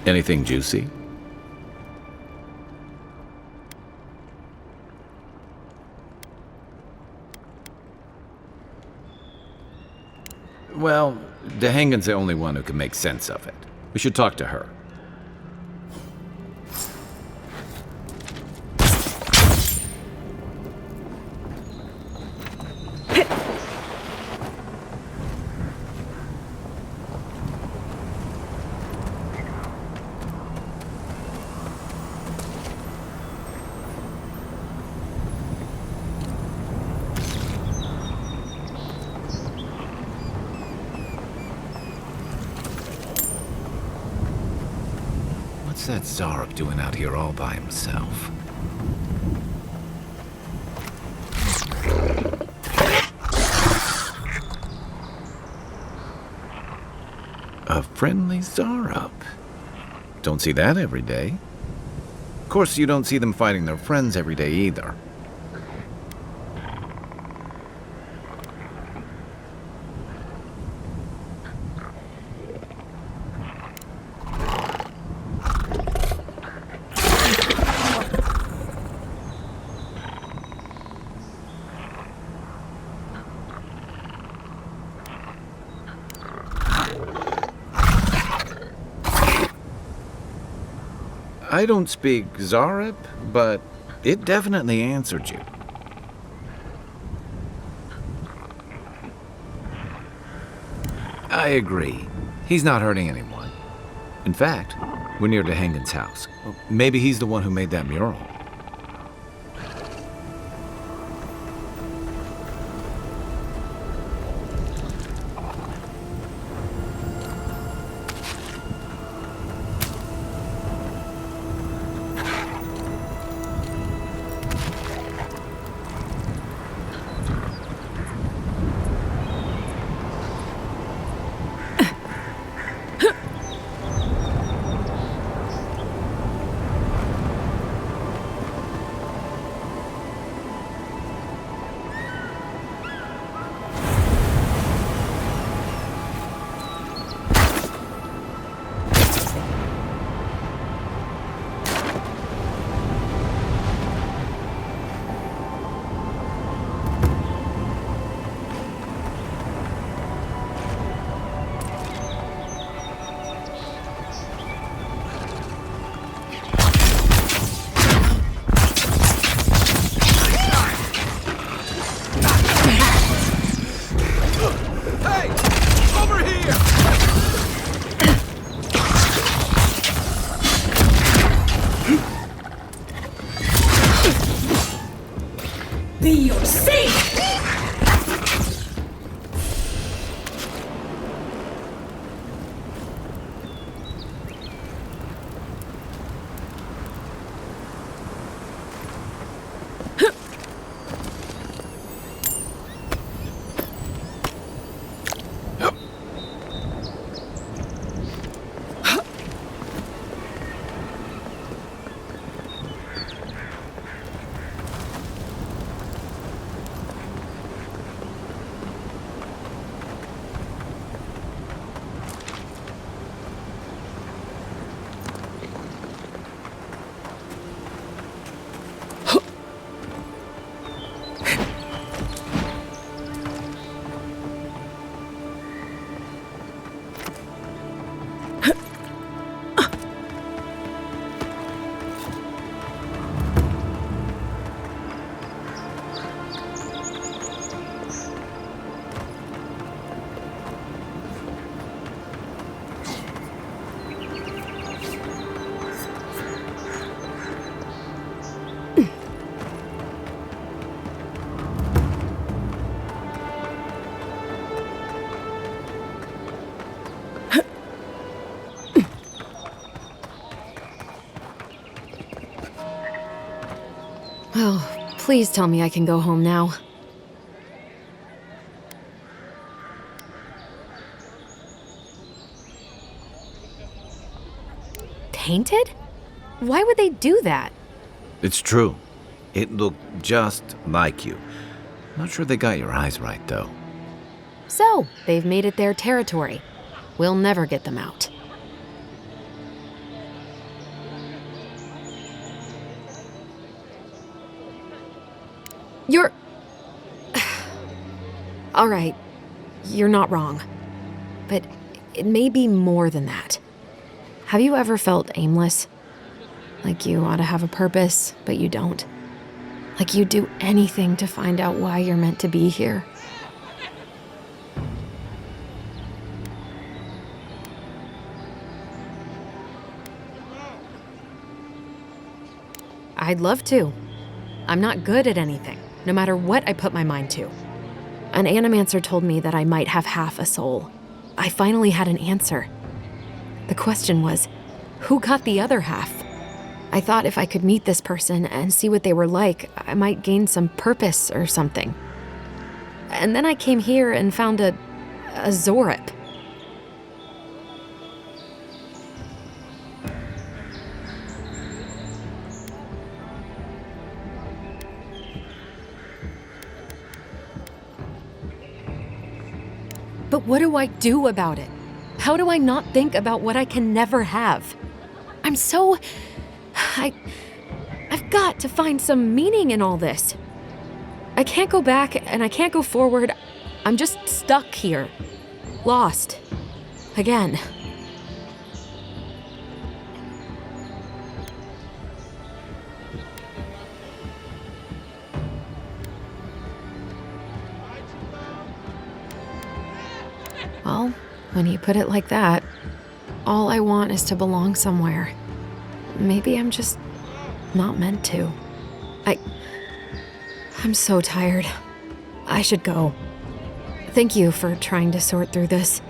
Anything juicy? Well, Dehangan's the only one who can make sense of it. We should talk to her. What's that Zarup doing out here all by himself? A friendly Zarup. Don't see that every day. Of course, you don't see them fighting their friends every day either. I don't speak Zarup, but it definitely answered you. I agree. He's not hurting anyone. In fact, we're near Dehangan's house. Maybe he's the one who made that mural. Oh, please tell me I can go home now. Painted? Why would they do that? It's true. It looked just like you. Not sure they got your eyes right, though. So, they've made it their territory. We'll never get them out. You're... All right, you're not wrong. But it may be more than that. Have you ever felt aimless? Like you ought to have a purpose, but you don't? Like you'd do anything to find out why you're meant to be here? I'd love to. I'm not good at anything, no matter what I put my mind to. An animancer told me that I might have half a soul. I finally had an answer. The question was, who got the other half? I thought if I could meet this person and see what they were like, I might gain some purpose or something. And then I came here and found a Zorip. But what do I do about it? How do I not think about what I can never have? I'm so... I've got to find some meaning in all this. I can't go back and I can't go forward. I'm just stuck here. Lost. Again. Well, when you put it like that, all I want is to belong somewhere. Maybe I'm just not meant to. I'm so tired. I should go. Thank you for trying to sort through this.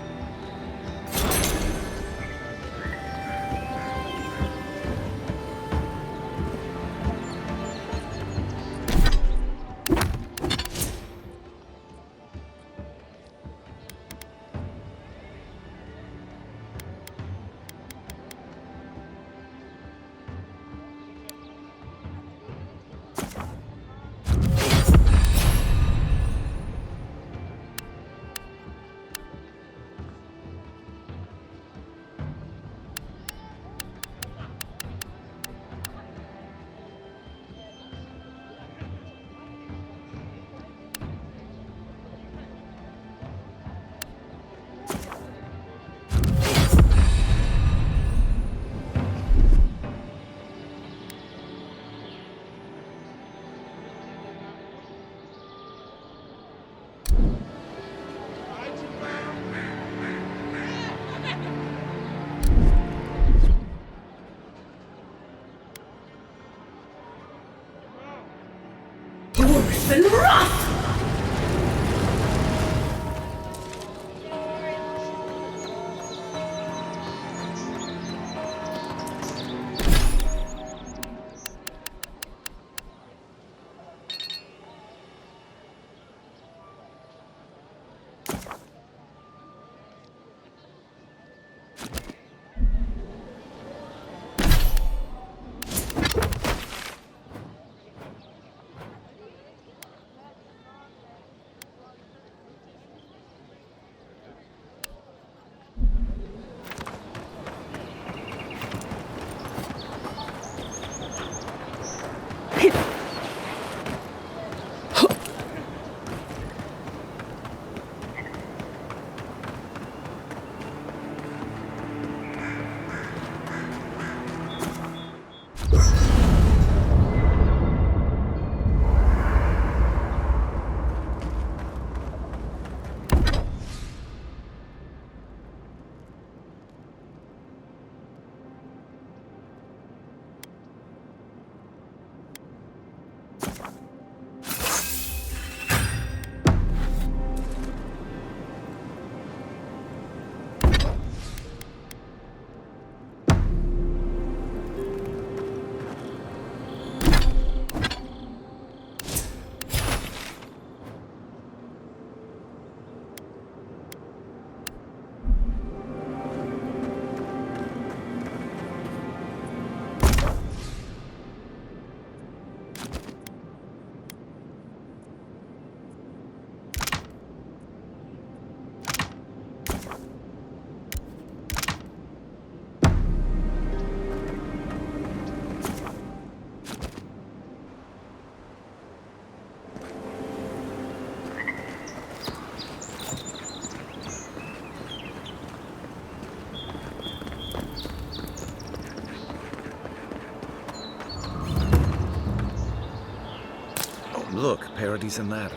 Look, Paradise and ladder.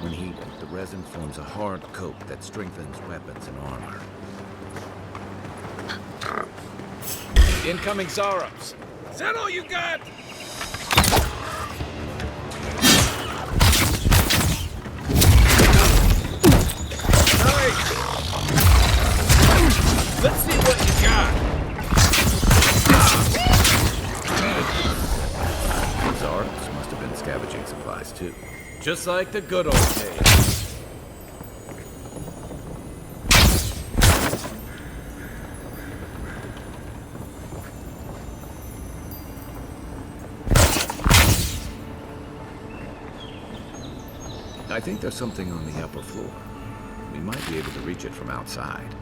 When heated, the resin forms a hard coat that strengthens weapons and armor. Incoming Zarops. Is that all you got? Nice! Let's see what you got. Zarops must have been scavenging supplies too. Just like the good old days. I think there's something on the upper floor. We might be able to reach it from outside.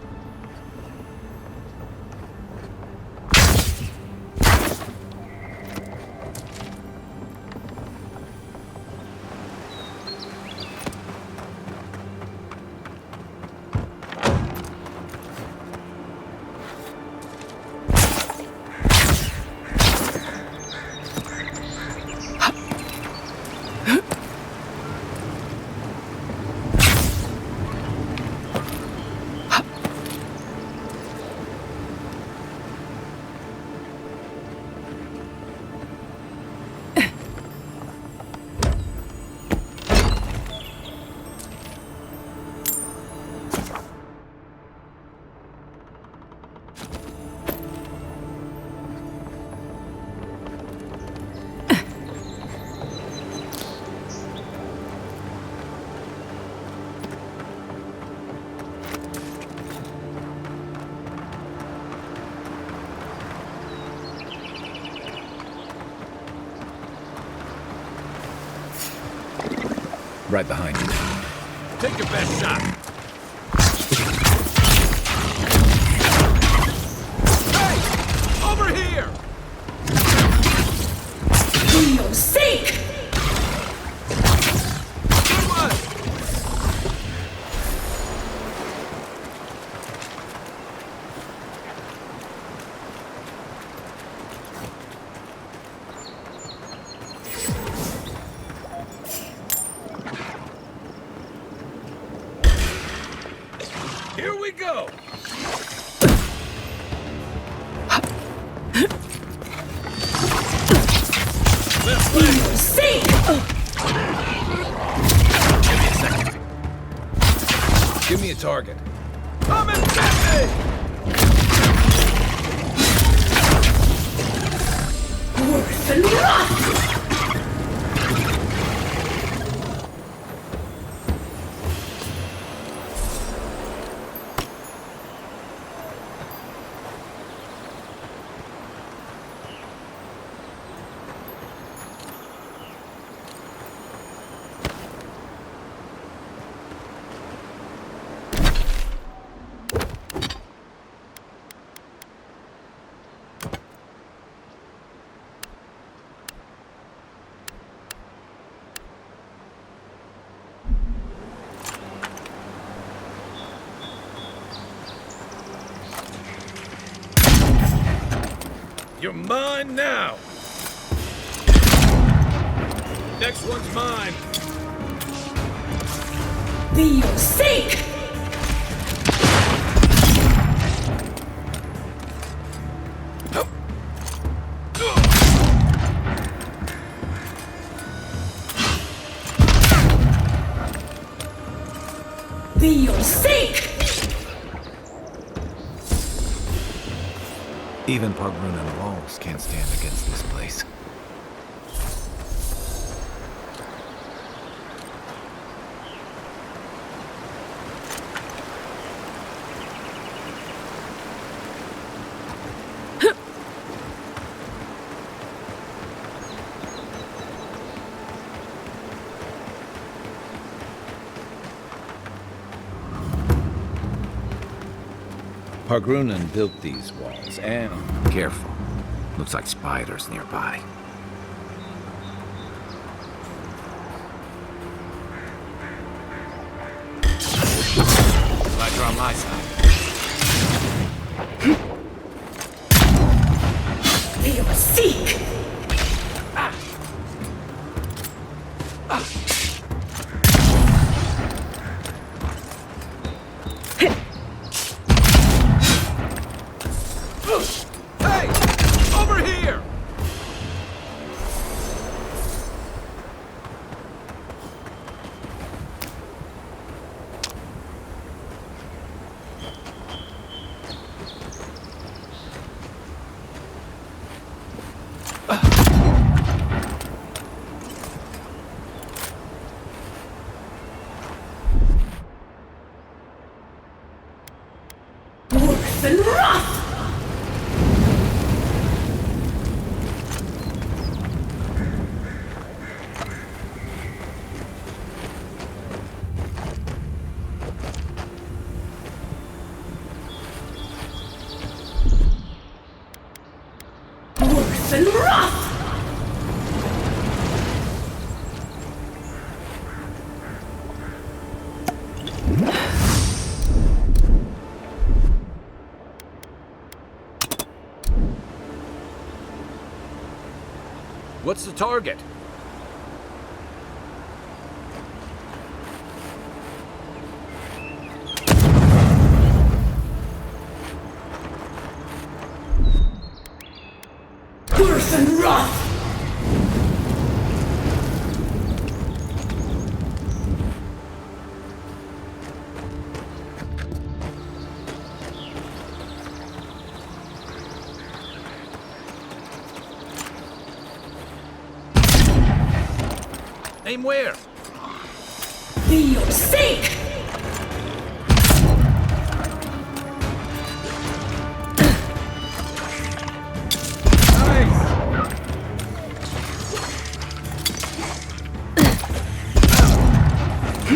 Right behind you. Take your best shot. Hey! Over here! For your sake! Good one! Here we go! Left leg! Sake! Give me a second. Give me a target. Come and get me! Worth and wrath! You're mine now! Next one's mine! For your sake! For your sake! Even Pargrun and walls can't stand against this place. Pargrunen built these walls, and careful. Looks like spiders nearby. Glad you're on my side. For your sake! Ah. What's the target? Aim where? For your sake!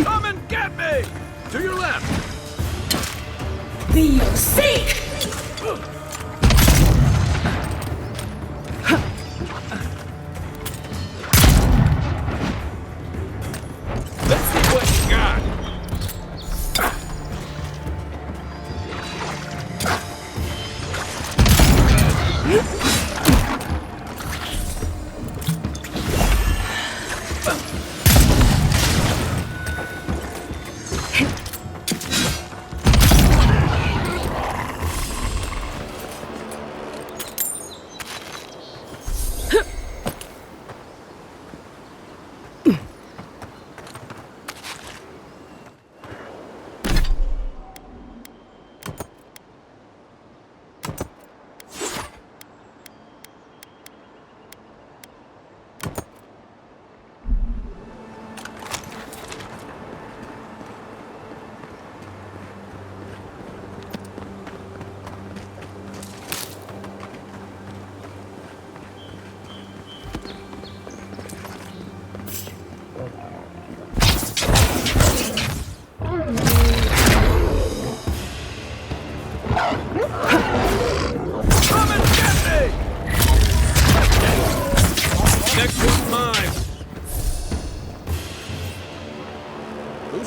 Come and get me! To your left! For your sake! Let's see what you got!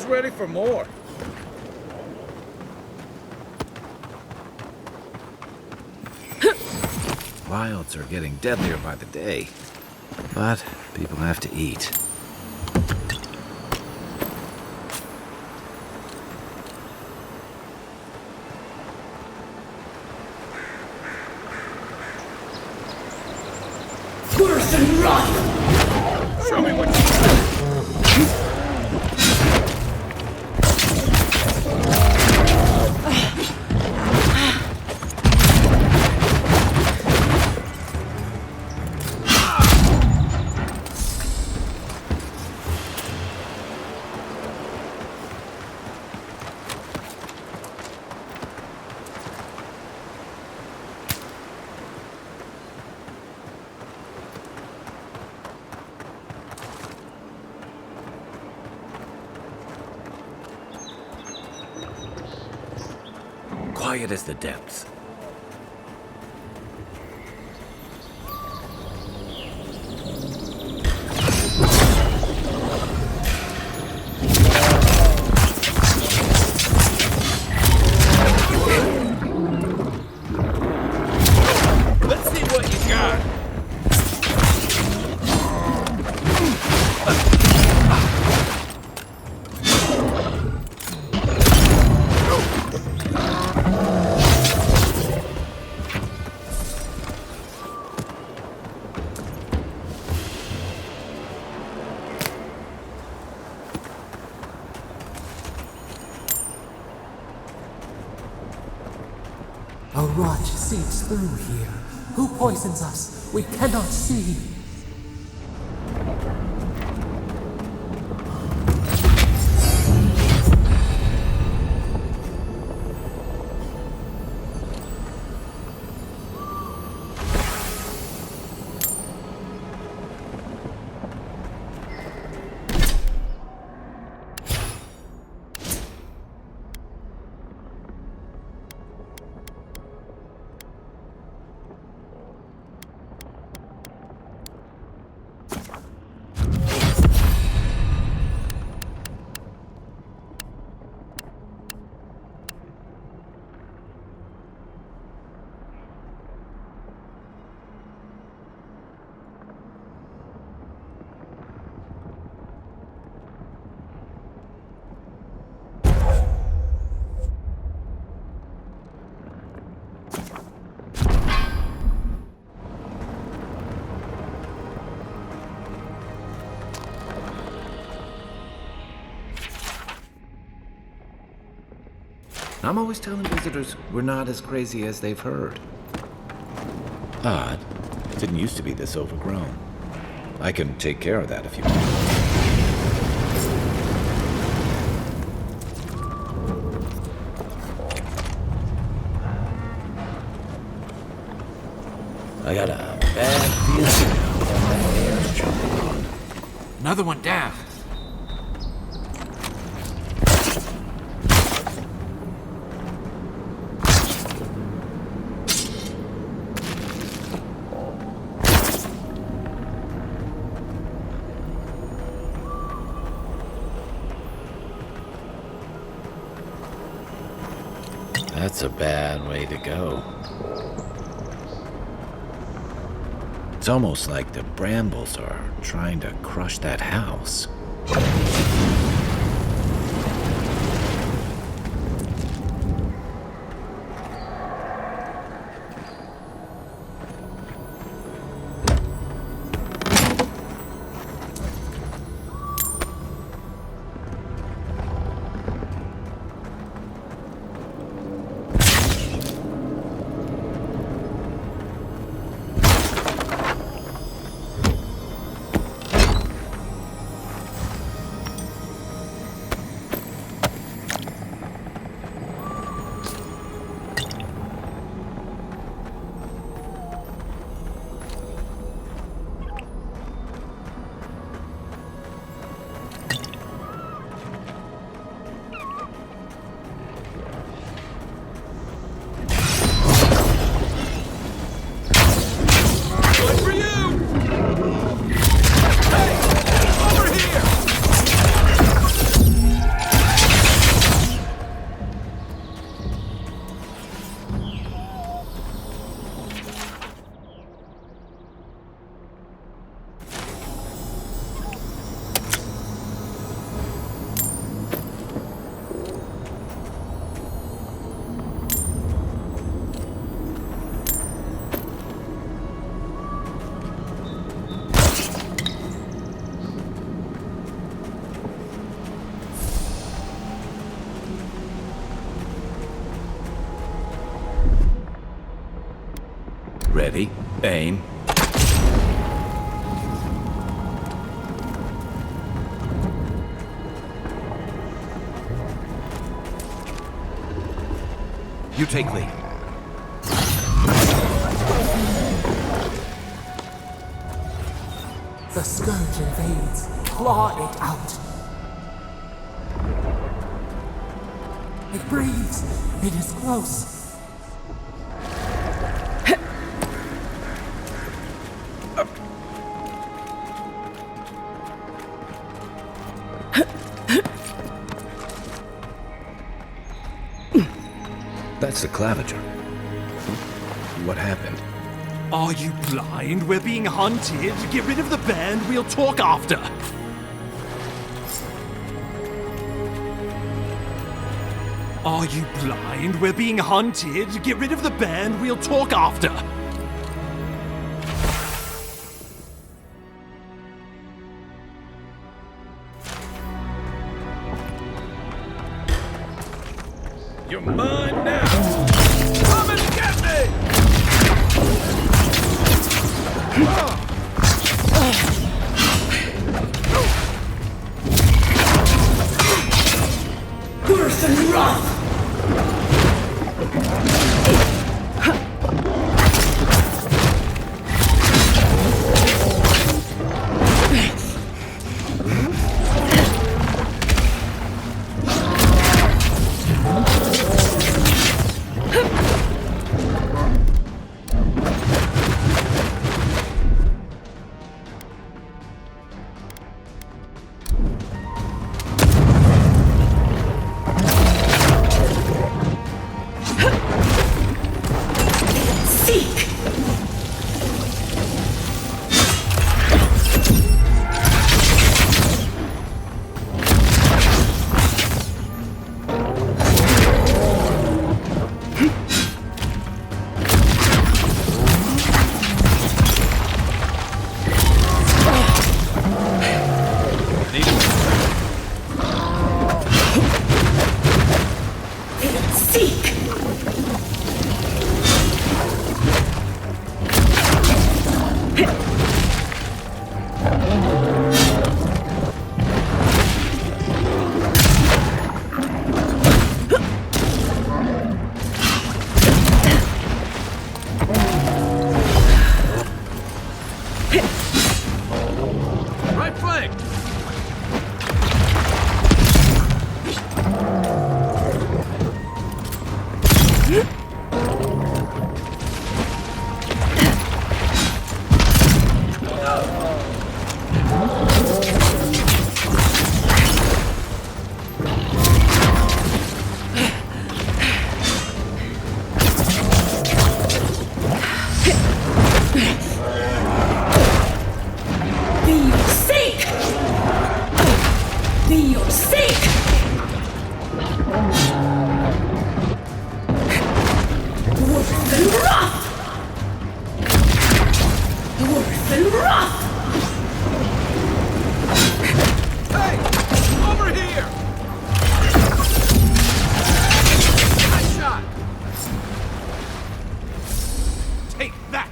Ready for more. Wilds are getting deadlier by the day, but people have to eat. Worse and run! Show me what you got. Quiet as the depths. Let's see what you got. A rot seeps through here. Who poisons us? We cannot see. I'm always telling visitors we're not as crazy as they've heard. Odd. It didn't used to be this overgrown. I can take care of that if you want. I got a bad feeling that air's jumping on. Another one down. That's a bad way to go. It's almost like the brambles are trying to crush that house. Ready, aim. You take lead. The scourge invades. Claw it out. It breathes. It is close. That's the claviger. What happened? Are you blind? We're being hunted. Get rid of the band. We'll talk after. Are you blind? We're being hunted. Get rid of the band. We'll talk after. You're mine now! Come and get me! Worse than rough!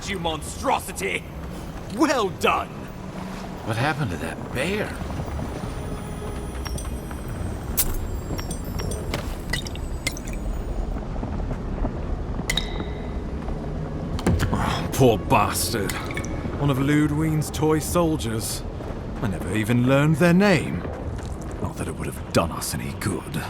you monstrosity! Well done! What happened to that bear? Oh, poor bastard. One of Ludwe's toy soldiers. I never even learned their name. Not that it would have done us any good.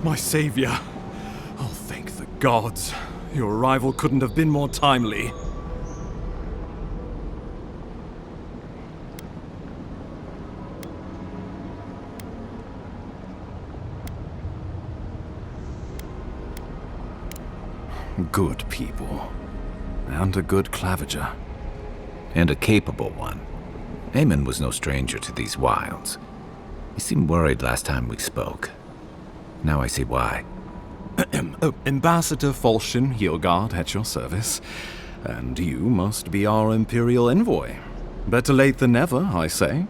My savior. Oh, thank the gods. Your arrival couldn't have been more timely. Good people. And a good claviger. And a capable one. Eamon was no stranger to these wilds. He seemed worried last time we spoke. Now I see why. Ambassador Falchion Hildegard at your service. And you must be our Imperial envoy. Better late than never, I say.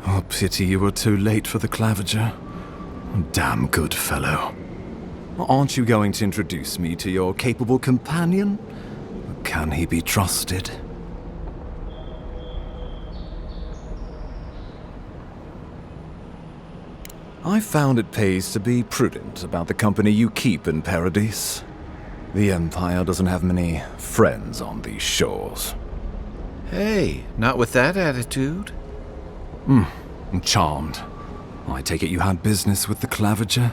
Oh, pity you were too late for the claviger. Damn good fellow. Aren't you going to introduce me to your capable companion? Can he be trusted? I found it pays to be prudent about the company you keep in Paradise. The Empire doesn't have many friends on these shores. Hey, not with that attitude. I'm charmed. I take it you had business with the claviger?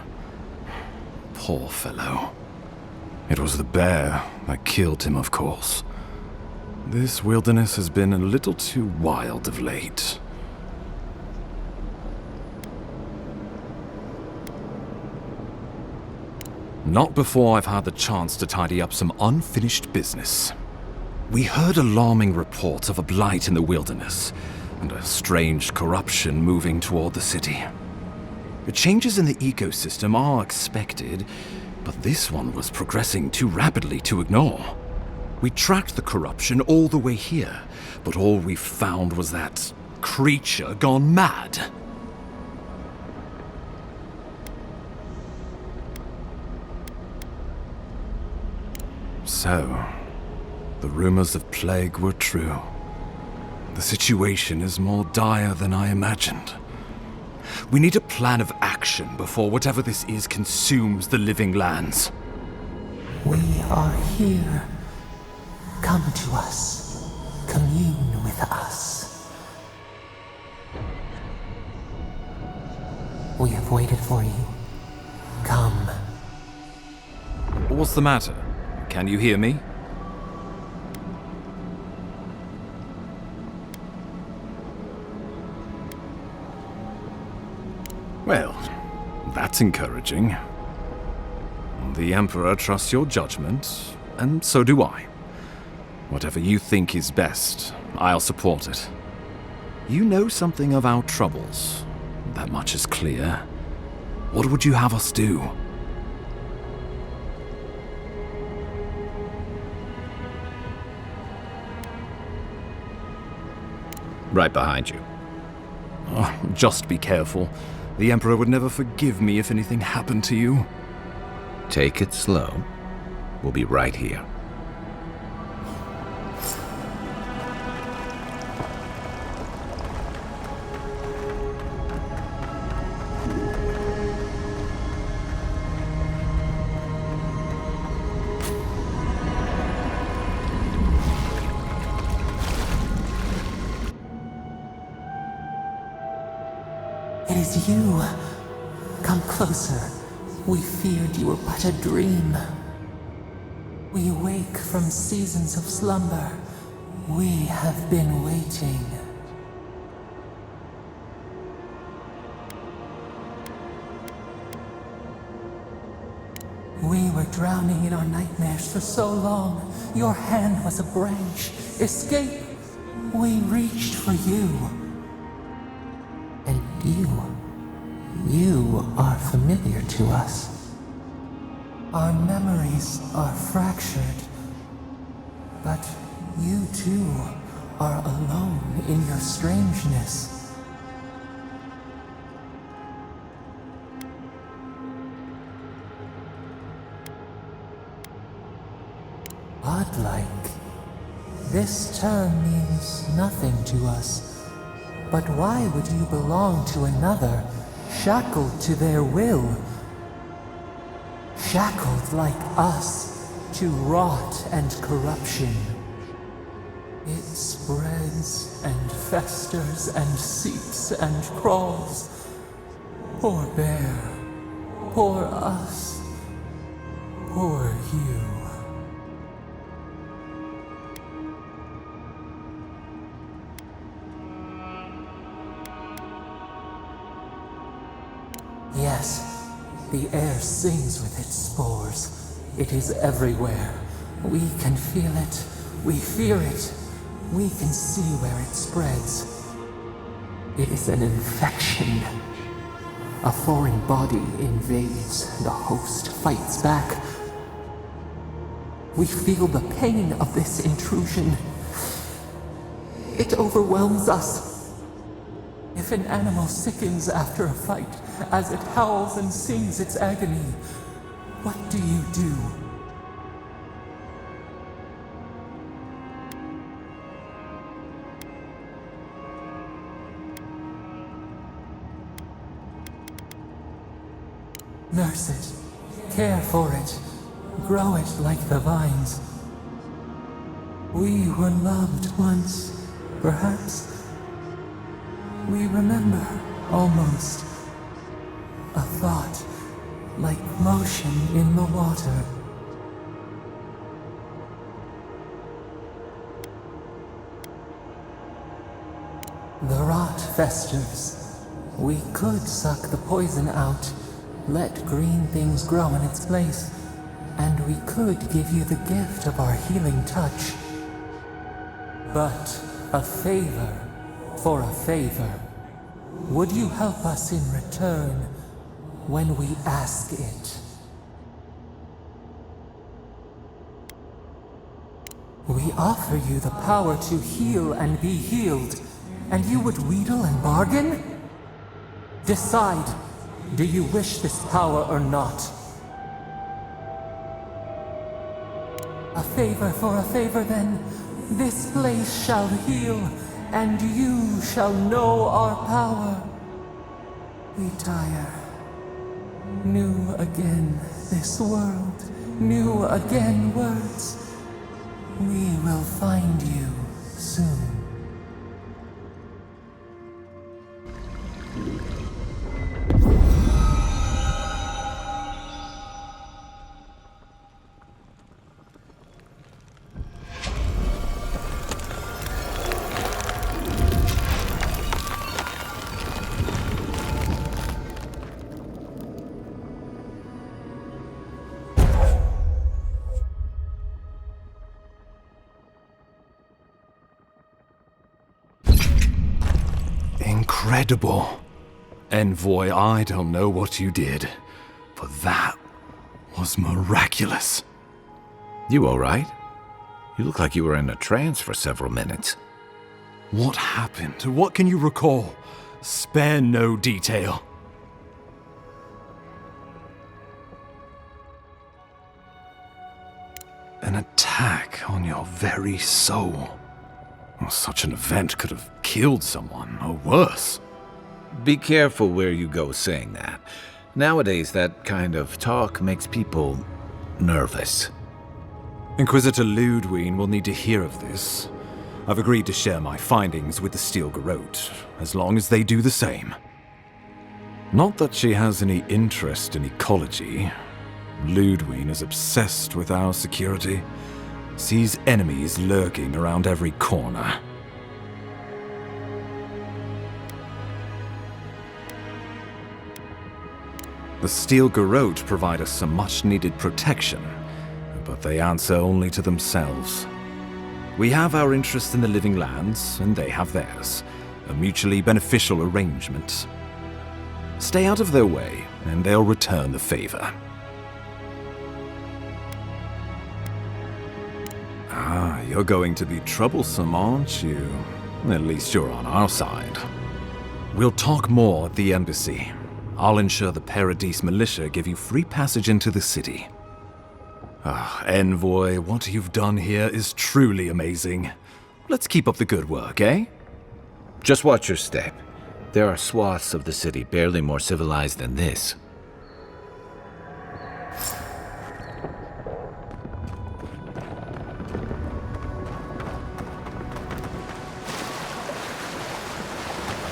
Poor fellow. It was the bear that killed him, of course. This wilderness has been a little too wild of late. Not before I've had the chance to tidy up some unfinished business. We heard alarming reports of a blight in the wilderness, and a strange corruption moving toward the city. The changes in the ecosystem are expected, but this one was progressing too rapidly to ignore. We tracked the corruption all the way here, but all we found was that creature gone mad. So, the rumors of plague were true. The situation is more dire than I imagined. We need a plan of action before whatever this is consumes the living lands. We are here. Come to us. Commune with us. We have waited for you. Come. What's the matter? Can you hear me? Well, that's encouraging. The Emperor trusts your judgment, and so do I. Whatever you think is best, I'll support it. You know something of our troubles. That much is clear. What would you have us do? Right behind you. Oh, just be careful. The Emperor would never forgive me if anything happened to you. Take it slow. We'll be right here. It is you. Come closer. We feared you were but a dream. We awake from seasons of slumber. We have been waiting. We were drowning in our nightmares for so long. Your hand was a branch. Escape! We reached for you. And you are familiar to us. Our memories are fractured. But you too are alone in your strangeness. Godlike. This term means nothing to us. But why would you belong to another, shackled to their will? Shackled like us to rot and corruption. It spreads and festers and seeps and crawls. Poor bear. Poor us. Poor you. Yes, the air sings with its spores. It is everywhere. We can feel it. We fear it. We can see where it spreads. It is an infection. A foreign body invades. The host fights back. We feel the pain of this intrusion. It overwhelms us. If an animal sickens after a fight, as it howls and sings its agony, what do you do? Nurse it, care for it, grow it like the vines. We were loved once, perhaps. We remember, almost. A thought, like motion in the water. The rot festers. We could suck the poison out, let green things grow in its place, and we could give you the gift of our healing touch. But a favor for a favor. Would you help us in return when we ask it? We offer you the power to heal and be healed, and you would wheedle and bargain? Decide, do you wish this power or not? A favor for a favor then. This place shall heal, and you shall know our power. We tire. New again this world, new again words. We will find you soon. Incredible. Envoy, I don't know what you did, but that was miraculous. You all right? You look like you were in a trance for several minutes. What happened? What can you recall? Spare no detail. An attack on your very soul. Well, such an event could have killed someone, or worse. Be careful where you go saying that. Nowadays, that kind of talk makes people nervous. Inquisitor Ludwe will need to hear of this. I've agreed to share my findings with the Steel Garot, as long as they do the same. Not that she has any interest in ecology. Ludwe is obsessed with our security. Sees enemies lurking around every corner. The steel garot provide us some much-needed protection, but they answer only to themselves. We have our interest in the living lands, and they have theirs. A mutually beneficial arrangement. Stay out of their way, and they'll return the favor. Ah, you're going to be troublesome, aren't you? At least you're on our side. We'll talk more at the embassy. I'll ensure the Paradise militia give you free passage into the city. Ah, Envoy, what you've done here is truly amazing. Let's keep up the good work, eh? Just watch your step. There are swaths of the city barely more civilized than this.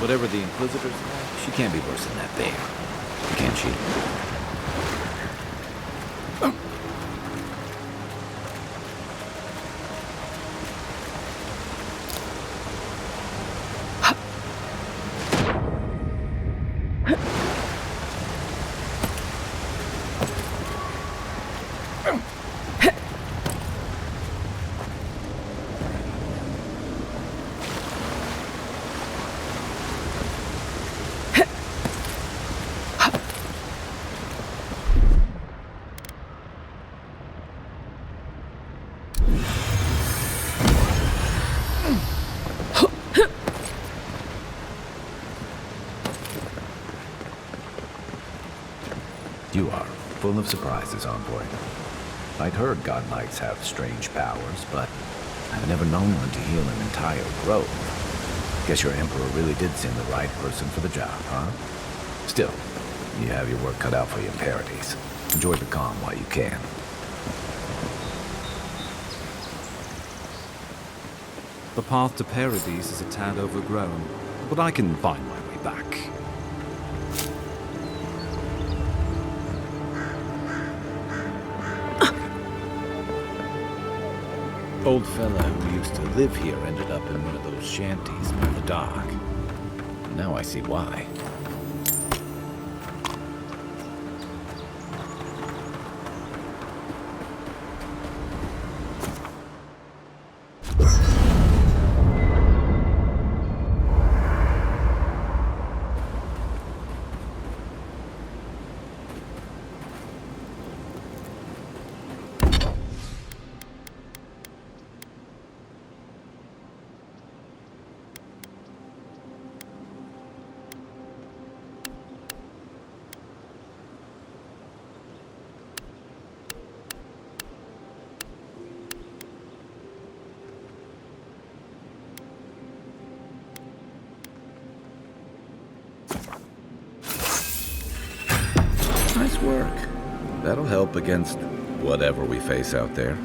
Whatever the Inquisitor's like, she can't be worse than that bear. Can she? You are full of surprises, Envoy. I'd heard God Knights have strange powers, but I've never known one to heal an entire grove. Guess your Emperor really did send the right person for the job, huh? Still, you have your work cut out for you in Paradise. Enjoy the calm while you can. The path to Paradise is a tad overgrown, but I can find my way back. Old fella who used to live here ended up in one of those shanties by the dock. Now I see why. Nice work. That'll help against whatever we face out there.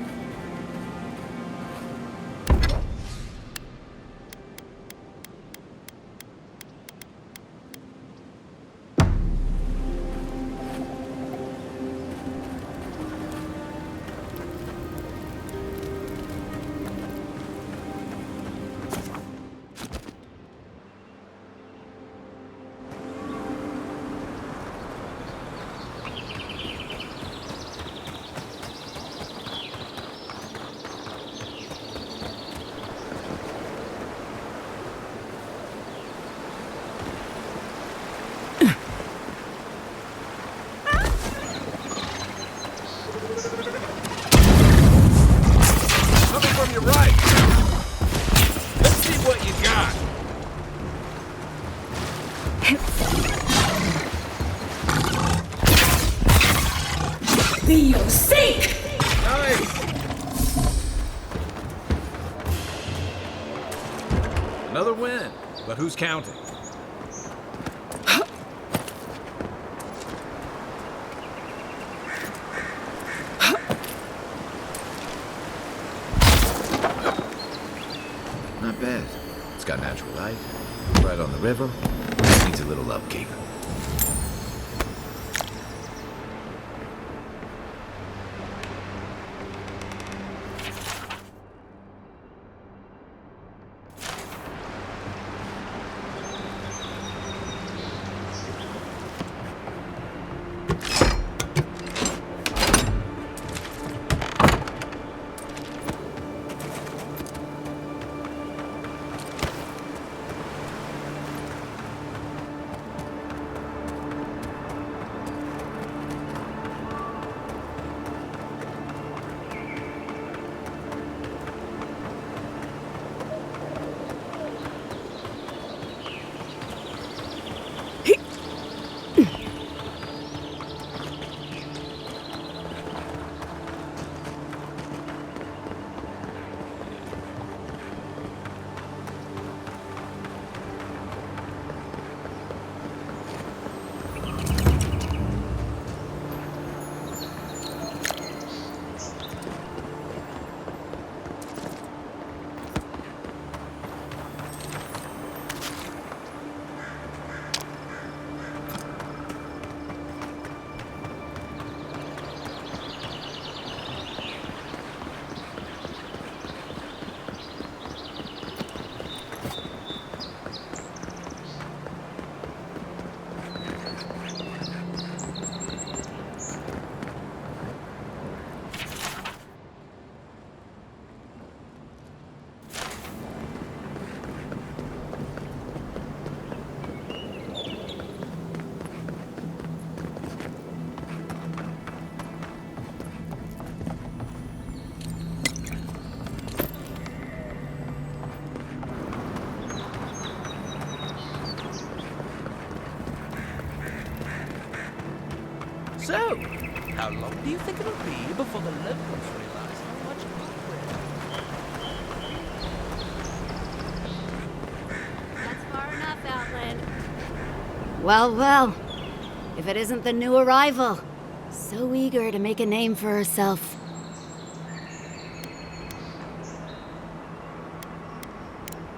Another win, but who's counting? Not bad. It's got natural light, right on the river. Needs a little upkeep. So, how long do you think it'll be before the locals realize how much That's far enough, Outland. Well, well. If it isn't the new arrival. So eager to make a name for herself.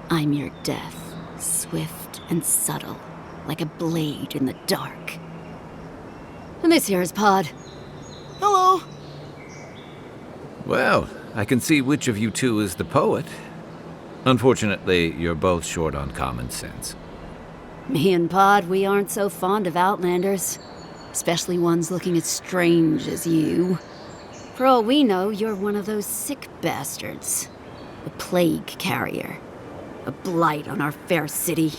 I'm your death, swift and subtle, like a blade in the dark. And this here is Pod. Hello! Well, I can see which of you two is the poet. Unfortunately, you're both short on common sense. Me and Pod, we aren't so fond of Outlanders. Especially ones looking as strange as you. For all we know, you're one of those sick bastards. A plague carrier. A blight on our fair city.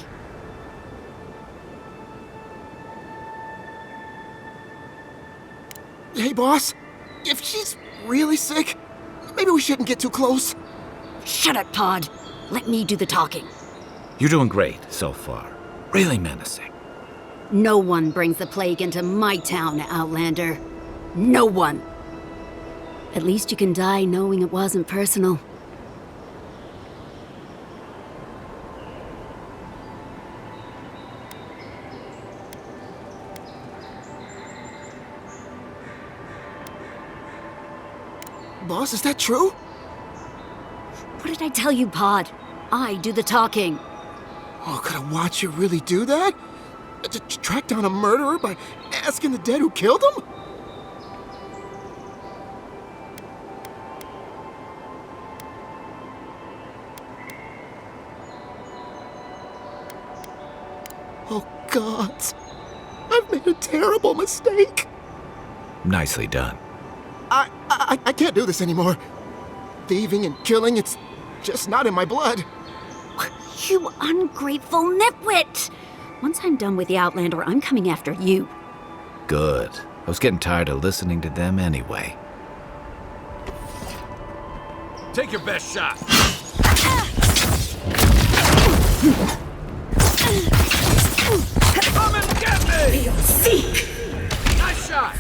Hey, boss. If she's really sick, maybe we shouldn't get too close. Shut it, Pod. Let me do the talking. You're doing great so far. Really menacing. No one brings the plague into my town, Outlander. No one. At least you can die knowing it wasn't personal. Boss, is that true? What did I tell you, Pod? I do the talking. Oh, could I watch you really do that? To track down a murderer by asking the dead who killed him? Oh, God. I've made a terrible mistake. Nicely done. I can't do this anymore. Thieving and killing, it's just not in my blood. You ungrateful nitwit! Once I'm done with the Outlander, I'm coming after you. Good. I was getting tired of listening to them anyway. Take your best shot. Come and get me! Seek! Nice shot!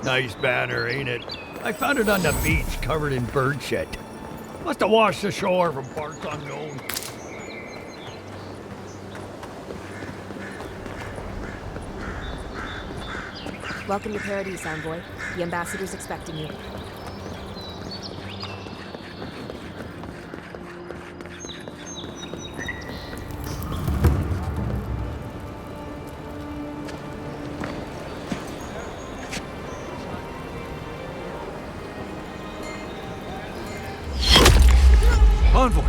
Nice banner, ain't it? I found it on the beach, covered in bird shit. Must have washed ashore from parts unknown. Welcome to Paradise, Envoy. The ambassador's expecting you. Envoy!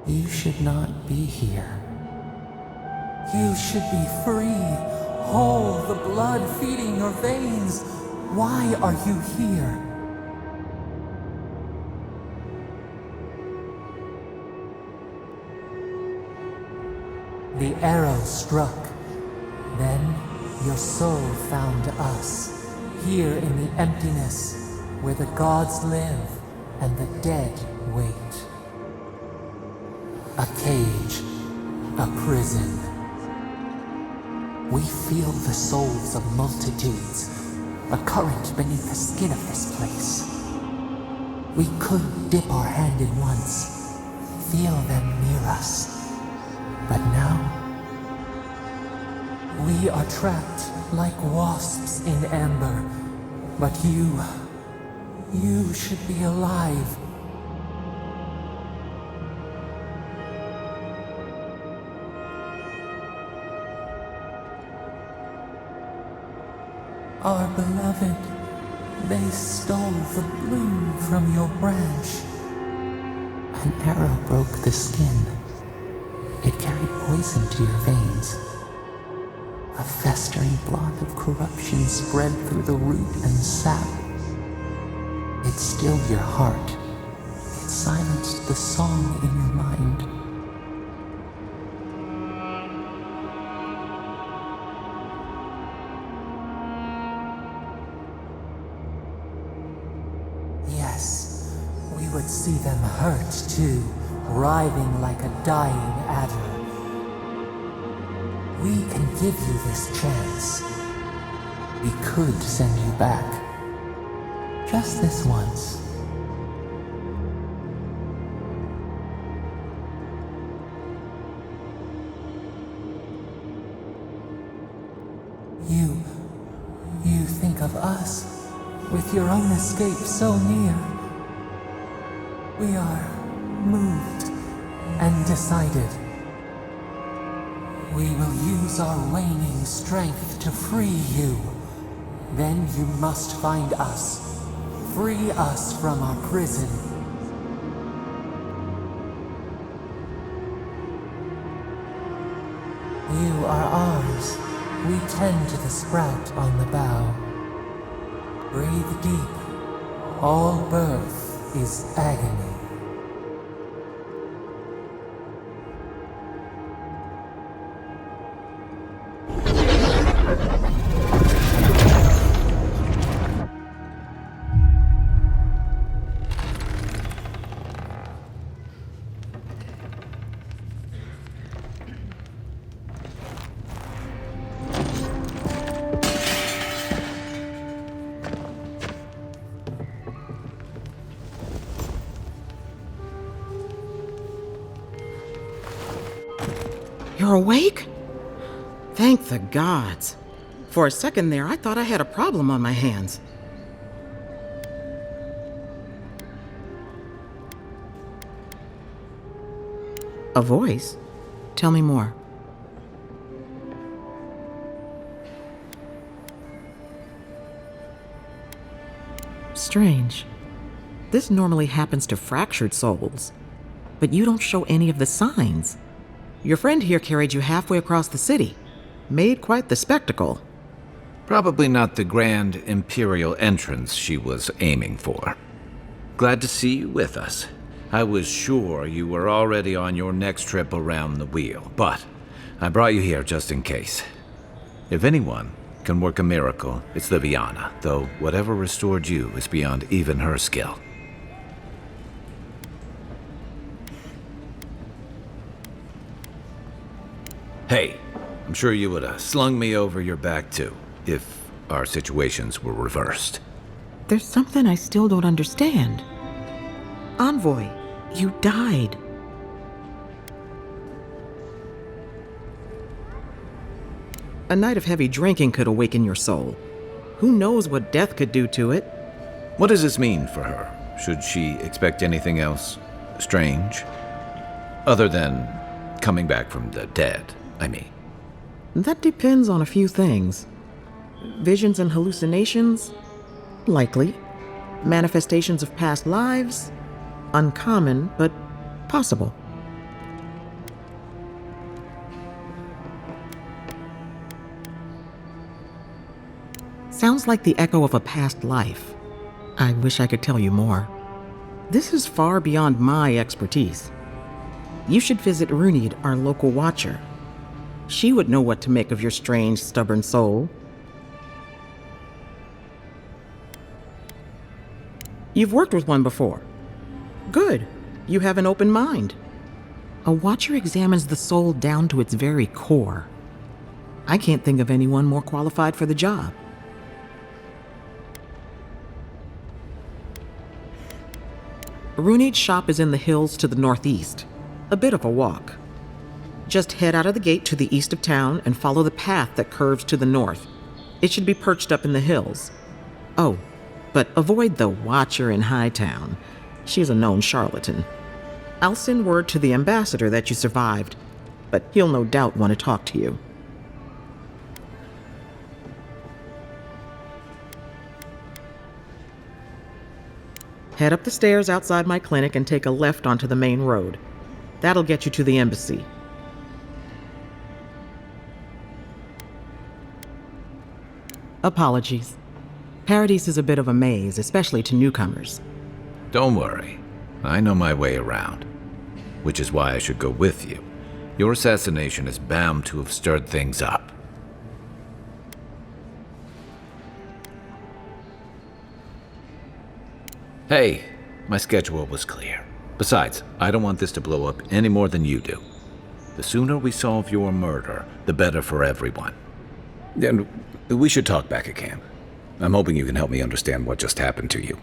You should not be here. You should be free, whole, the blood feeding your veins. Why are you here? The arrow struck. Then your soul found us, here in the emptiness, where the gods live and the dead wait. A cage, a prison. We feel the souls of multitudes, a current beneath the skin of this place. We could dip our hand in once, feel them near us. But now, we are trapped like wasps in amber. But you should be alive. Our beloved, they stole the bloom from your branch. An arrow broke the skin. It carried poison to your veins. A festering blot of corruption spread through the root and sap. It stilled your heart. It silenced the song in your mind. Yes, we would see them hurt too, writhing like a dying adder. We can give you this chance. We could send you back. Just this once. You think of us, with your own escape so near. We are moved and decided. We will use our waning strength to free you. Then you must find us. Free us from our prison. You are ours. We tend to the sprout on the bough. Breathe deep. All birth is agony. You're awake? Thank the gods. For a second there, I thought I had a problem on my hands. A voice? Tell me more. Strange. This normally happens to fractured souls, but you don't show any of the signs. Your friend here carried you halfway across the city. Made quite the spectacle. Probably not the grand imperial entrance she was aiming for. Glad to see you with us. I was sure you were already on your next trip around the wheel, but I brought you here just in case. If anyone can work a miracle, it's Liviana, though whatever restored you is beyond even her skill. Hey, I'm sure you would have slung me over your back too, if our situations were reversed. There's something I still don't understand. Envoy, you died. A night of heavy drinking could awaken your soul. Who knows what death could do to it? What does this mean for her? Should she expect anything else strange? Other than coming back from the dead, I mean. That depends on a few things. Visions and hallucinations? Likely. Manifestations of past lives? Uncommon, but possible. Sounds like the echo of a past life. I wish I could tell you more. This is far beyond my expertise. You should visit Runid, our local watcher. She would know what to make of your strange, stubborn soul. You've worked with one before. Good. You have an open mind. A watcher examines the soul down to its very core. I can't think of anyone more qualified for the job. Runeed's shop is in the hills to the northeast. A bit of a walk. Just head out of the gate to the east of town and follow the path that curves to the north. It should be perched up in the hills. Oh, but avoid the Watcher in Hightown. She's a known charlatan. I'll send word to the ambassador that you survived, but he'll no doubt want to talk to you. Head up the stairs outside my clinic and take a left onto the main road. That'll get you to the embassy. Apologies. Paradise is a bit of a maze, especially to newcomers. Don't worry. I know my way around. Which is why I should go with you. Your assassination is bound to have stirred things up. Hey, my schedule was clear. Besides, I don't want this to blow up any more than you do. The sooner we solve your murder, the better for everyone. And we should talk back at camp. I'm hoping you can help me understand what just happened to you.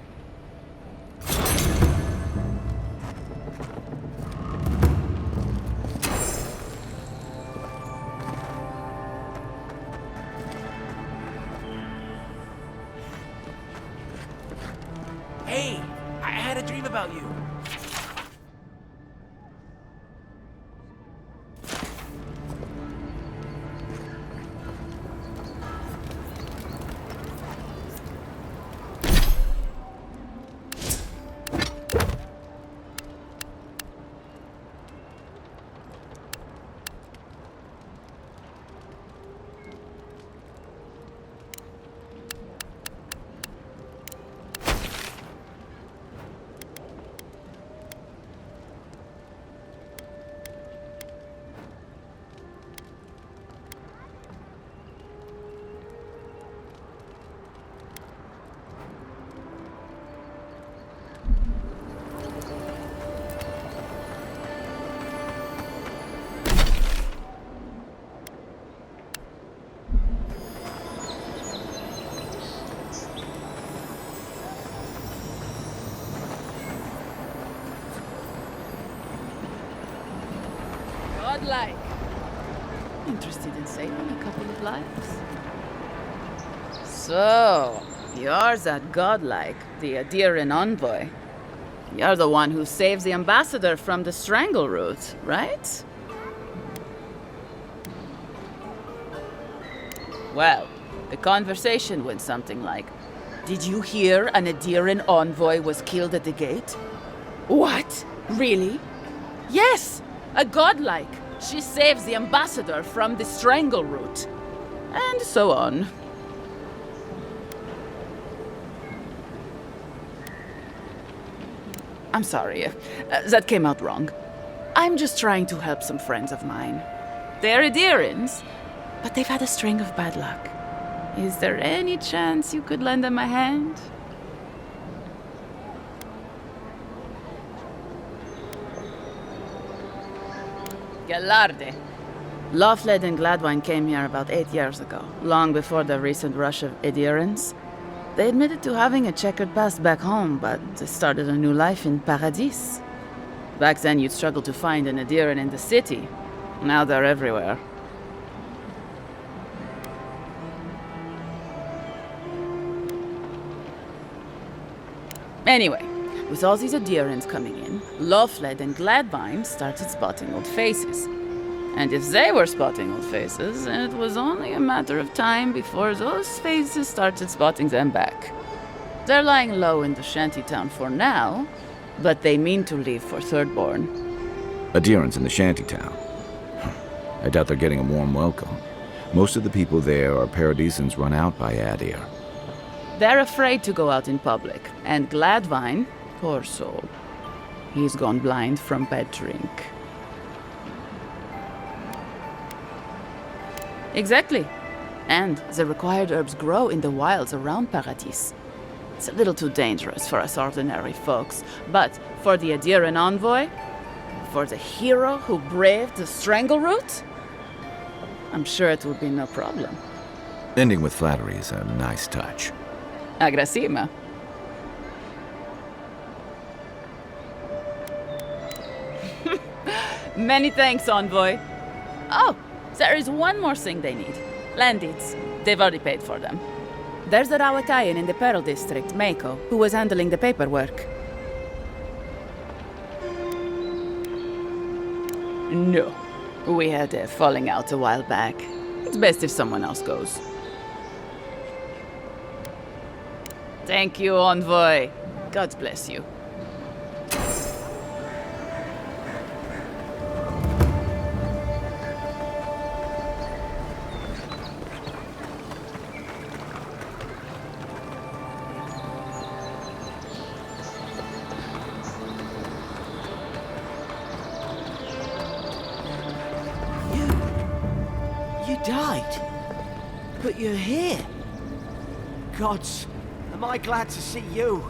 Hey, I had a dream about you. Godlike. Interested in saving a couple of lives? So, you're that godlike, the Adieran envoy. You're the one who saves the ambassador from the strangle route, right? Well, the conversation went something like, "Did you hear an Adieran envoy was killed at the gate?" "What? Really?" "Yes! A godlike! She saves the ambassador from the strangle route." And so on. I'm sorry, that came out wrong. I'm just trying to help some friends of mine. They're Adierans, but they've had a string of bad luck. Is there any chance you could lend them a hand? Galarde. Longplay and Gladwine came here about 8 years ago, long before the recent rush of Adierans. They admitted to having a checkered past back home, but they started a new life in Paradis. Back then, you'd struggle to find an Adieran in the city. Now they're everywhere. Anyway, with all these Adierans coming in, Longplay and Gladwine started spotting old faces. And if they were spotting old faces, it was only a matter of time before those faces started spotting them back. They're lying low in the shantytown for now, but they mean to leave for Thirdborn. Adherents in the shantytown. I doubt they're getting a warm welcome. Most of the people there are Paradisans run out by Adir. They're afraid to go out in public, and Gladwine, poor soul, he's gone blind from bad drink. Exactly. And the required herbs grow in the wilds around Paradis. It's a little too dangerous for us ordinary folks, but for the Adieran envoy, for the hero who braved the strangle route, I'm sure it would be no problem. Ending with flattery is a nice touch. Agrasima. Many thanks, Envoy. Oh, there is one more thing they need. Land deeds. They've already paid for them. There's a Rawatayan in the Pearl District, Mako, who was handling the paperwork. No. We had a falling out a while back. It's best if someone else goes. Thank you, Envoy. God bless you. Died? But you're here. Gods, am I glad to see you.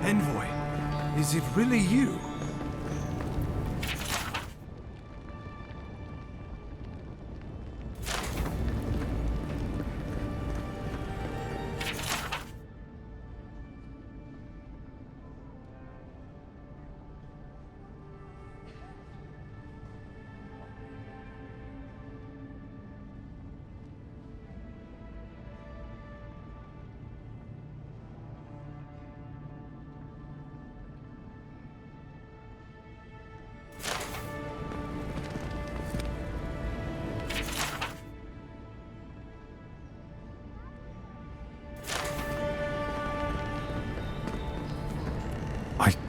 Envoy, is it really you?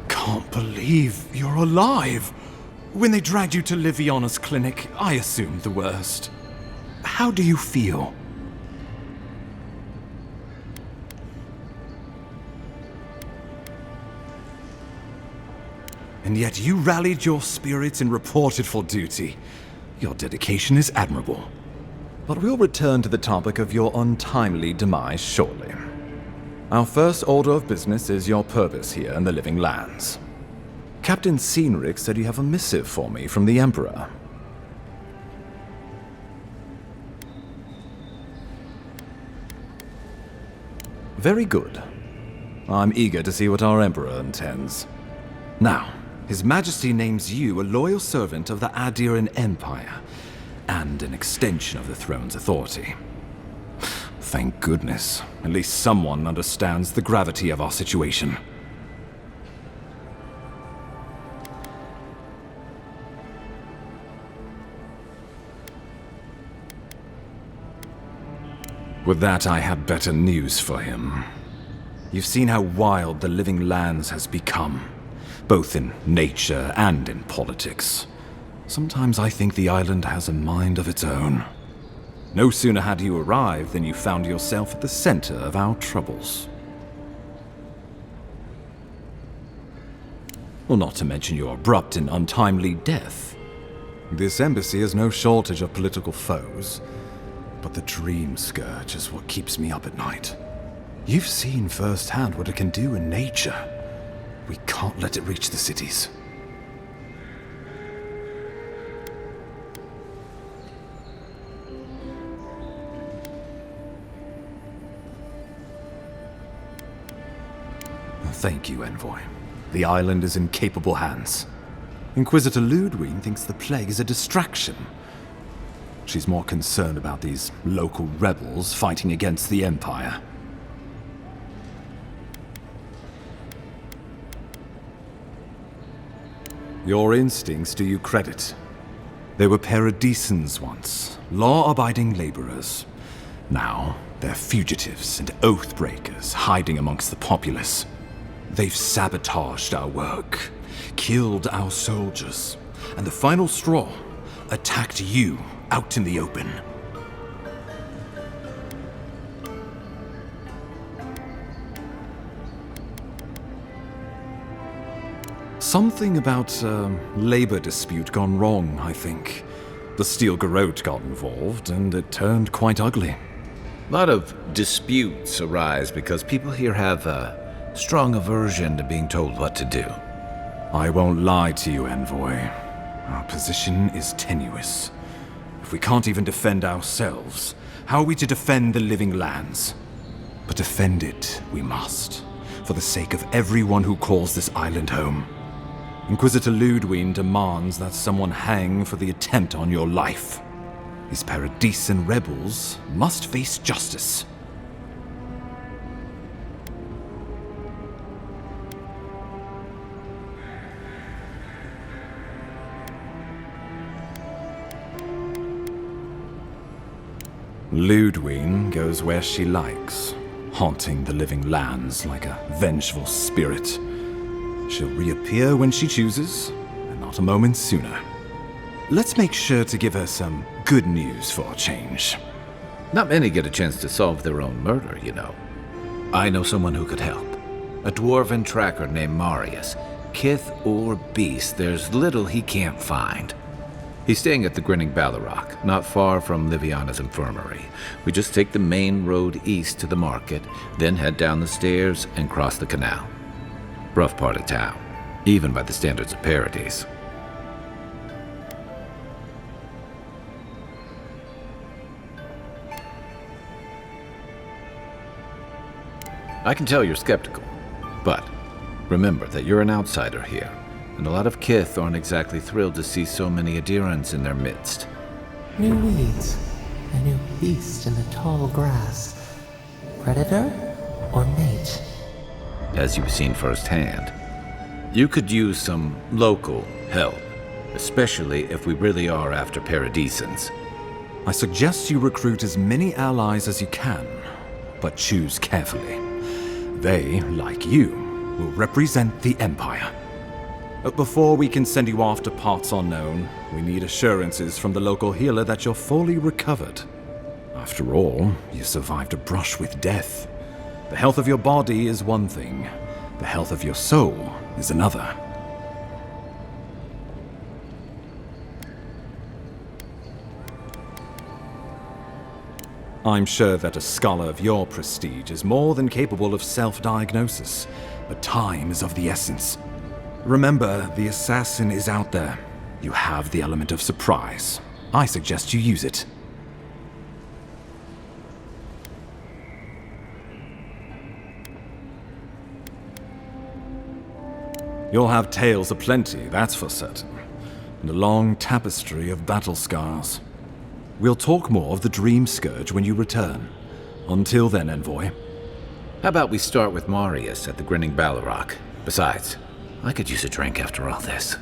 Can't believe you're alive. When they dragged you to Liviana's clinic, I assumed the worst. How do you feel? And yet you rallied your spirits and reported for duty. Your dedication is admirable. But we'll return to the topic of your untimely demise shortly. Our first order of business is your purpose here in the Living Lands. Captain Cynric said you have a missive for me from the Emperor. Very good. I'm eager to see what our Emperor intends. Now, His Majesty names you a loyal servant of the Adiran Empire, and an extension of the throne's authority. Thank goodness. At least someone understands the gravity of our situation. With that, I have better news for him. You've seen how wild the Living Lands has become, both in nature and in politics. Sometimes I think the island has a mind of its own. No sooner had you arrived than you found yourself at the center of our troubles. Well, not to mention your abrupt and untimely death. This embassy has no shortage of political foes, but the dream scourge is what keeps me up at night. You've seen firsthand what it can do in nature. We can't let it reach the cities. Thank you, Envoy. The island is in capable hands. Inquisitor Ludwe thinks the plague is a distraction. She's more concerned about these local rebels fighting against the Empire. Your instincts do you credit. They were paradisans once, law-abiding laborers. Now, they're fugitives and oath-breakers hiding amongst the populace. They've sabotaged our work, killed our soldiers, and the final straw, attacked you out in the open. Something about a labor dispute gone wrong, I think. The steel garot got involved, and it turned quite ugly. A lot of disputes arise because people here have a strong aversion to being told what to do. I won't lie to you, Envoy. Our position is tenuous. If we can't even defend ourselves, how are we to defend the living lands? But defend it we must, for the sake of everyone who calls this island home. Inquisitor Ludwe demands that someone hang for the attempt on your life. These Paradisan rebels must face justice. Ludwe goes where she likes, haunting the living lands like a vengeful spirit. She'll reappear when she chooses, and not a moment sooner. Let's make sure to give her some good news for a change. Not many get a chance to solve their own murder, you know. I know someone who could help. A dwarven tracker named Marius. Kith or beast, there's little he can't find. He's staying at the Grinning Ballarrock, not far from Liviana's infirmary. We just take the main road east to the market, then head down the stairs and cross the canal. Rough part of town, even by the standards of Paradise. I can tell you're skeptical, but remember that you're an outsider here. And a lot of Kith aren't exactly thrilled to see so many adherents in their midst. New weeds, a new beast in the tall grass. Predator or mate? As you've seen firsthand, you could use some local help, especially if we really are after Paradisans. I suggest you recruit as many allies as you can, but choose carefully. They, like you, will represent the Empire. But before we can send you off to parts unknown, we need assurances from the local healer that you're fully recovered. After all, you survived a brush with death. The health of your body is one thing, the health of your soul is another. I'm sure that a scholar of your prestige is more than capable of self-diagnosis, but time is of the essence. Remember, the assassin is out there. You have the element of surprise. I suggest you use it. You'll have tales aplenty, that's for certain, and a long tapestry of battle scars. We'll talk more of the Dream Scourge when you return. Until then, Envoy. How about we start with Marius at the Grinning Ballarrock? Besides, I could use a drink after all this.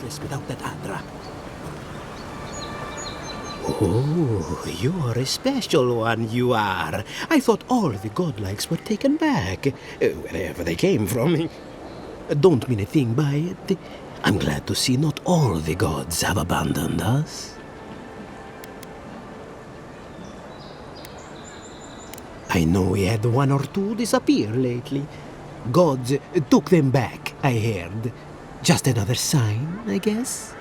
useless without that Adra. Oh, you're a special one, you are. I thought all the godlikes were taken back, wherever they came from. Don't mean a thing by it. I'm glad to see not all the gods have abandoned us. I know we had one or two disappear lately. Gods took them back, I heard. Just another sign, I guess?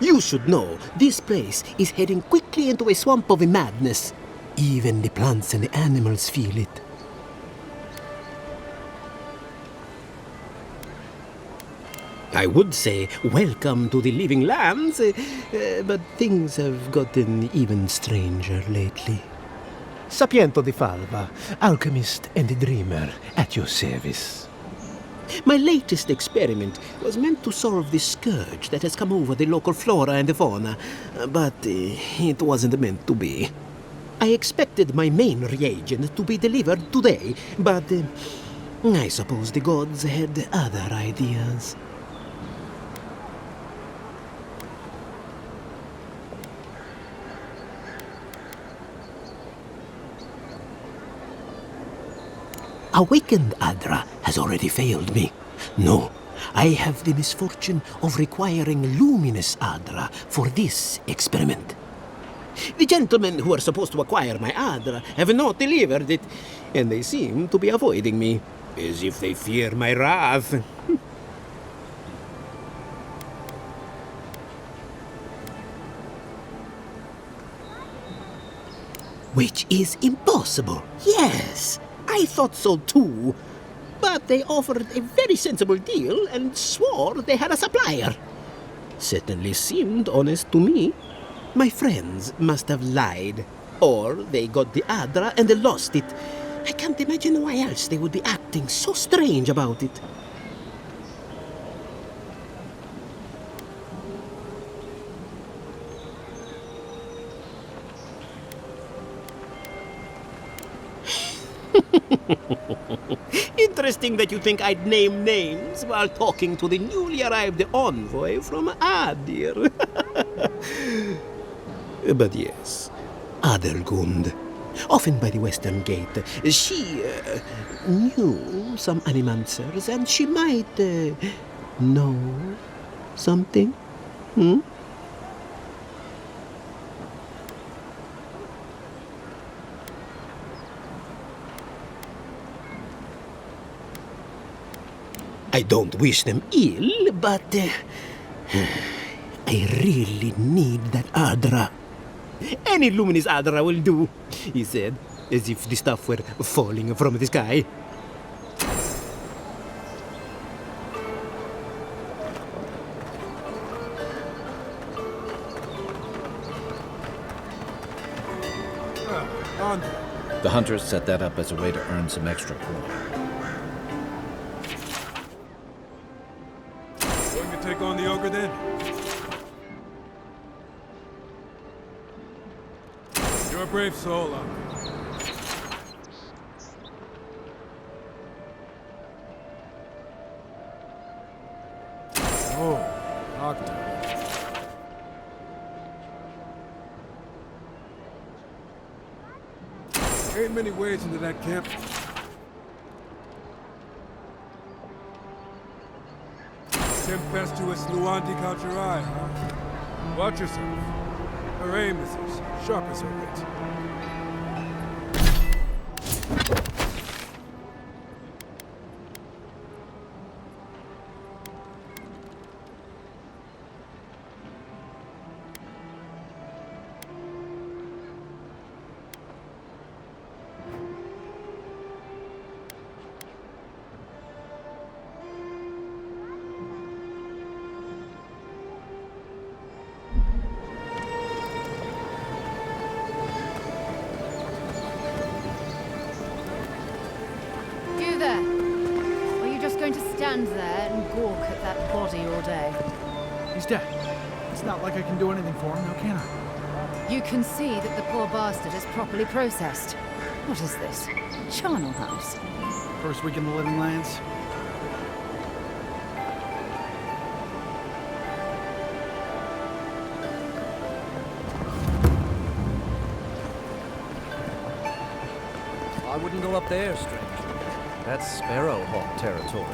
You should know, this place is heading quickly into a swamp of madness. Even the plants and the animals feel it. I would say welcome to the living lands, but things have gotten even stranger lately. Sapiento di Falva, alchemist and dreamer, at your service. My latest experiment was meant to solve the scourge that has come over the local flora and fauna, but it wasn't meant to be. I expected my main reagent to be delivered today, but I suppose the gods had other ideas. Awakened Adra has already failed me. No, I have the misfortune of requiring luminous Adra for this experiment. The gentlemen who are supposed to acquire my Adra have not delivered it, and they seem to be avoiding me, as if they fear my wrath. Which is impossible, yes. I thought so too, but they offered a very sensible deal and swore they had a supplier. Certainly seemed honest to me. My friends must have lied, or they got the Adra and they lost it. I can't imagine why else they would be acting so strange about it. Interesting that you think I'd name names while talking to the newly arrived envoy from Adir. But yes, Adelgund, often by the western gate, she knew some animancers, and she might know something. I don't wish them ill, but I really need that Adra. Any luminous Adra will do, he said, as if the stuff were falling from the sky. The hunters set that up as a way to earn some extra coin. Take on the ogre then? You're a brave soul, Uncle. Oh, Doctor. Ain't many ways into that camp. Tempestuous Luanti Calcerai, huh? Watch yourself. Her aim is as sharp as her wit. Stand there and gawk at that body all day. He's dead. It's not like I can do anything for him, now can I? You can see that the poor bastard is properly processed. What is this? Charnel House? First week in the Living Lands. wouldn't go up there, stranger. That's Sparrowhawk territory.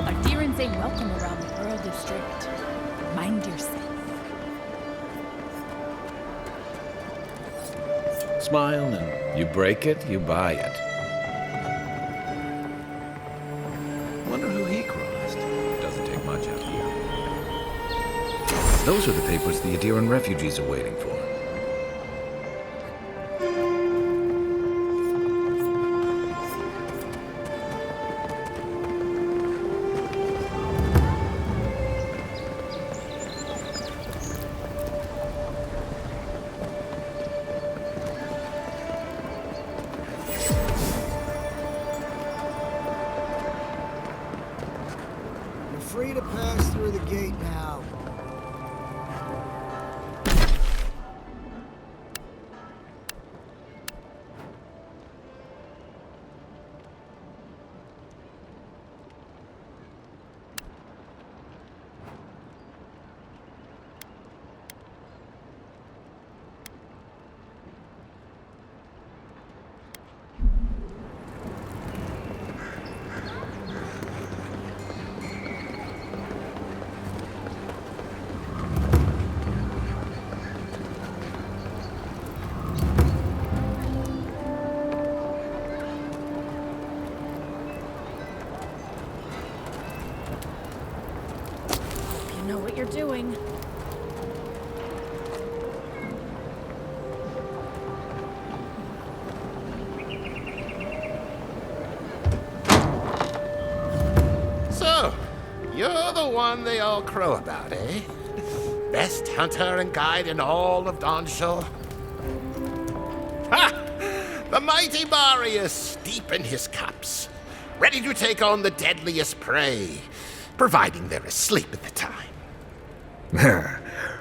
Adherents ain't welcome around the Earl District. Mind yourself. Smile, and you break it, you buy it. Wonder who he crossed. Doesn't take much out here. Those are the papers the Adiran refugees are waiting for. Free to pass through the gate now. You're doing. So, you're the one they all crow about, eh? Best hunter and guide in all of Dawnshore? Ha! The mighty Marius, deep in his cups, ready to take on the deadliest prey, providing they're asleep at the time.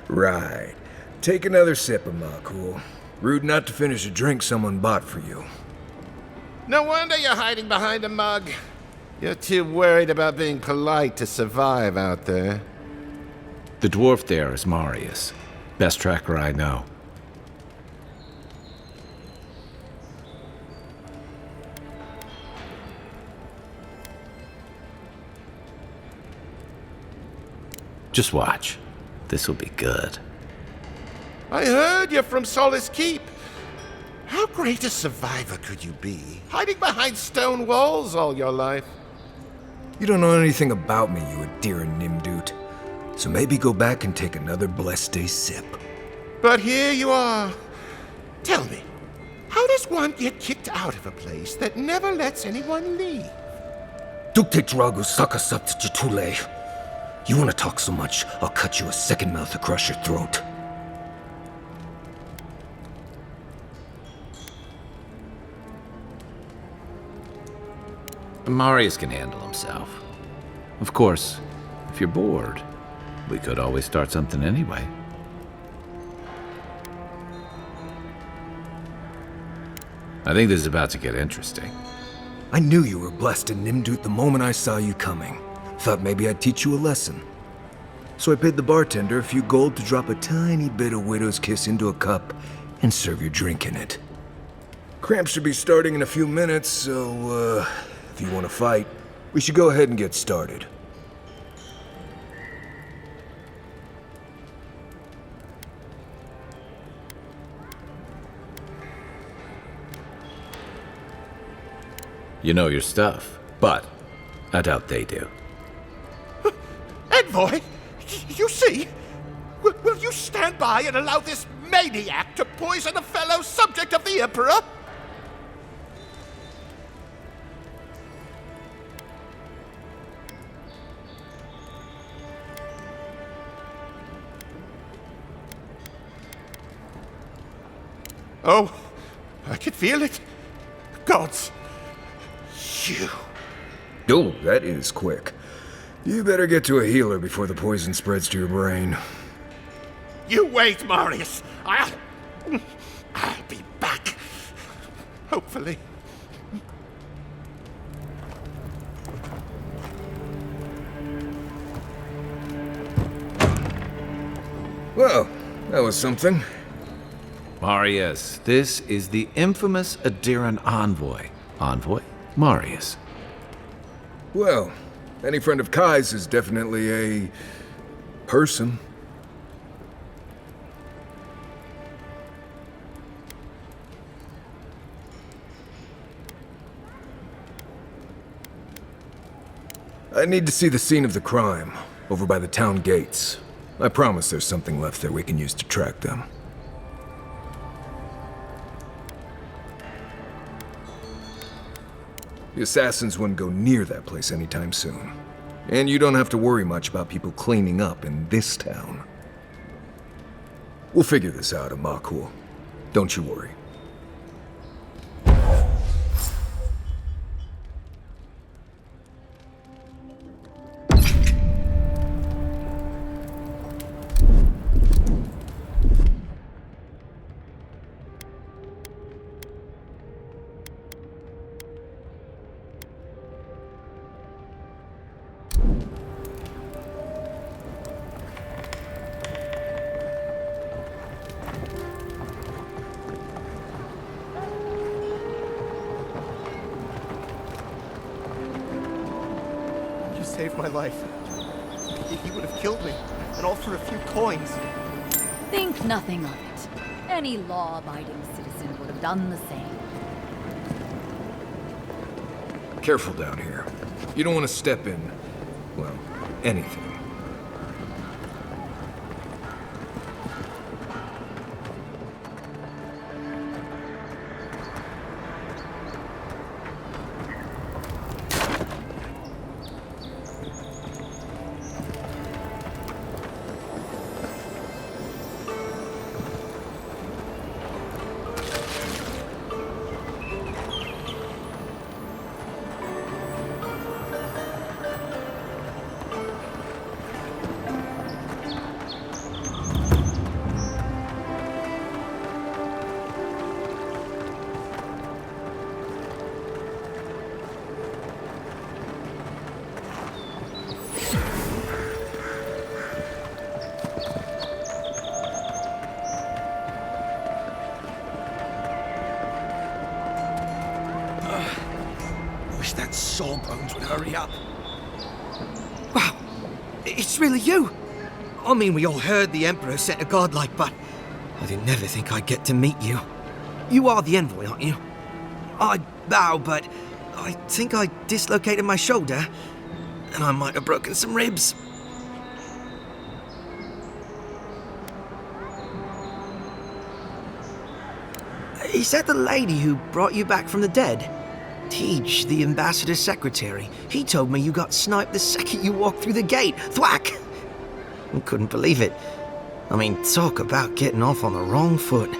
Right. Take another sip of my cool. Rude not to finish a drink someone bought for you. No wonder you're hiding behind a mug. You're too worried about being polite to survive out there. The dwarf there is Marius. Best tracker I know. Just watch. This'll be good. I heard you're from Solace Keep. How great a survivor could you be, hiding behind stone walls all your life? You don't know anything about me, you Adiran Nimdut. So maybe go back and take another blessed day sip. But here you are. Tell me, how does one get kicked out of a place that never lets anyone leave? Dukte Dragu Sakasat Jitule. You want to talk so much, I'll cut you a second mouth across your throat. Marius can handle himself. Of course, if you're bored, we could always start something anyway. I think this is about to get interesting. I knew you were blessed in Nimdut the moment I saw you coming. Thought maybe I'd teach you a lesson. So I paid the bartender a few gold to drop a tiny bit of Widow's Kiss into a cup and serve your drink in it. Cramps should be starting in a few minutes, so, if you want to fight, we should go ahead and get started. You know your stuff, but I doubt they do. Envoy, you see? Will you stand by and allow this maniac to poison a fellow subject of the Emperor? Oh, I can feel it. Gods, you. Oh, that is quick. You better get to a healer before the poison spreads to your brain. You wait, Marius. I'll be back. Hopefully. Well, that was something. Marius, this is the infamous Adiran envoy. Envoy? Marius. Well, any friend of Kai's is definitely a person. I need to see the scene of the crime, over by the town gates. I promise there's something left there we can use to track them. The assassins wouldn't go near that place anytime soon. And you don't have to worry much about people cleaning up in this town. We'll figure this out, Amakul. Don't you worry. Saved my life. He would have killed me, and all for a few coins. Think nothing of it. Any law-abiding citizen would have done the same. Careful down here. You don't want to step in, well, anything. That Sawbones would hurry up. Wow, it's really you! I mean, we all heard the Emperor sent a godlike, but I didn't never think I'd get to meet you. You are the envoy, aren't you? I bow, but I think I dislocated my shoulder, and I might have broken some ribs. Is that the lady who brought you back from the dead? Teach, the ambassador's secretary. He told me you got sniped the second you walked through the gate. Thwack! I couldn't believe it. I mean, talk about getting off on the wrong foot.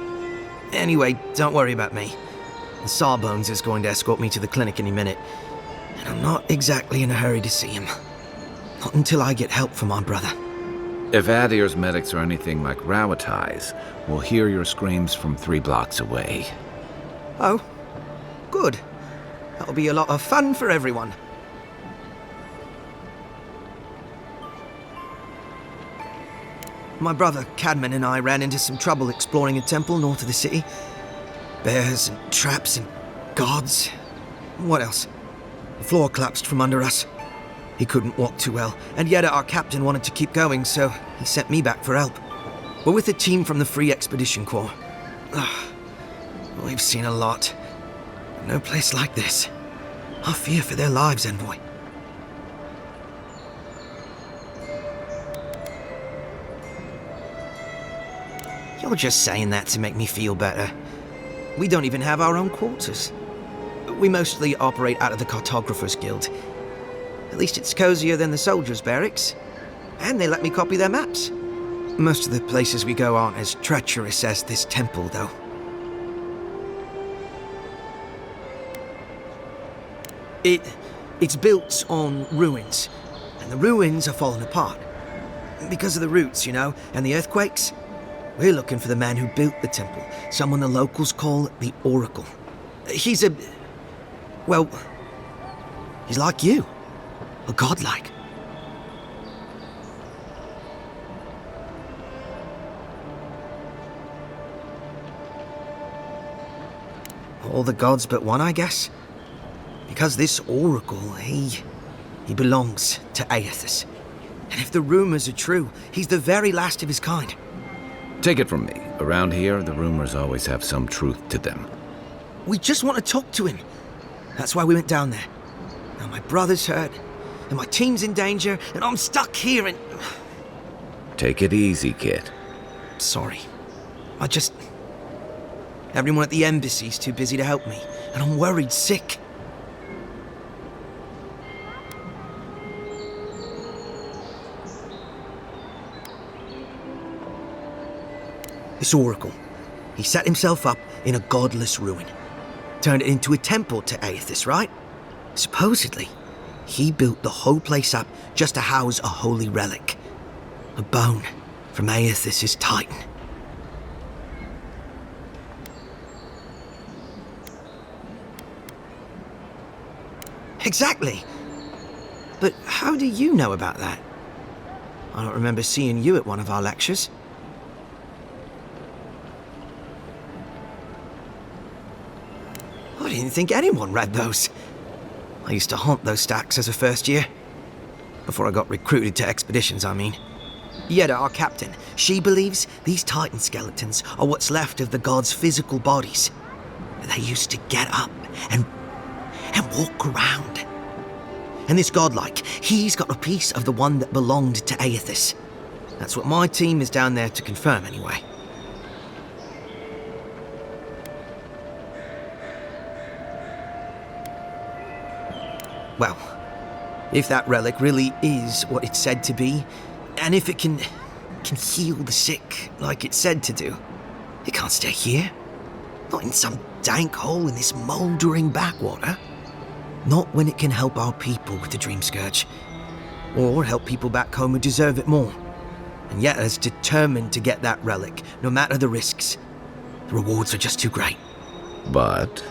Anyway, don't worry about me. The Sawbones is going to escort me to the clinic any minute. And I'm not exactly in a hurry to see him. Not until I get help from my brother. If Adir's medics are anything like Rawatais, we'll hear your screams from 3 blocks away. Oh, good. That'll be a lot of fun for everyone. My brother Cadman and I ran into some trouble exploring a temple north of the city. Bears and traps and guards. What else? The floor collapsed from under us. He couldn't walk too well, and yet our captain wanted to keep going, so he sent me back for help. We're with a team from the Free Expedition Corps. We've seen a lot. No place like this. I fear for their lives, Envoy. You're just saying that to make me feel better. We don't even have our own quarters. We mostly operate out of the Cartographer's Guild. At least it's cozier than the soldiers' barracks. And they let me copy their maps. Most of the places we go aren't as treacherous as this temple, though. It's built on ruins, and the ruins are falling apart. Because of the roots, you know, and the earthquakes. We're looking for the man who built the temple, someone the locals call the Oracle. He's well, he's like you, a godlike. All the gods but one, I guess. Because this oracle, he belongs to Aethys. And if the rumors are true, he's the very last of his kind. Take it from me. Around here, the rumors always have some truth to them. We just want to talk to him. That's why we went down there. Now my brother's hurt, and my team's in danger, and I'm stuck here and... Take it easy, kid. Sorry. Everyone at the embassy's too busy to help me, and I'm worried sick. This oracle, he set himself up in a godless ruin. Turned it into a temple to Aethys, right? Supposedly, he built the whole place up just to house a holy relic. A bone from Aethys' titan. Exactly! But how do you know about that? I don't remember seeing you at one of our lectures. I didn't think anyone read those. I used to haunt those stacks as a first year. Before I got recruited to expeditions, I mean. Yeda, our captain, she believes these titan skeletons are what's left of the gods' physical bodies. They used to get up and walk around. And this godlike, he's got a piece of the one that belonged to Aethys. That's what my team is down there to confirm, anyway. Well, if that relic really is what it's said to be, and if it can heal the sick like it's said to do, it can't stay here. Not in some dank hole in this mouldering backwater. Not when it can help our people with the Dream Scourge. Or help people back home who deserve it more. And yet is determined to get that relic, no matter the risks. The rewards are just too great. But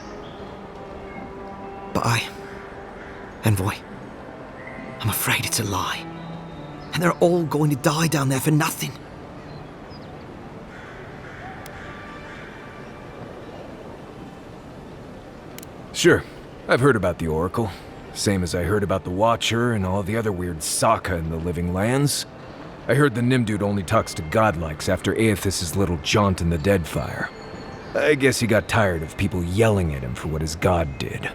Envoy, I'm afraid it's a lie. And they're all going to die down there for nothing. Sure, I've heard about the Oracle. Same as I heard about the Watcher and all the other weird Saka in the Living Lands. I heard the Nimdude only talks to godlikes after Aethys' little jaunt in the Deadfire. I guess he got tired of people yelling at him for what his god did.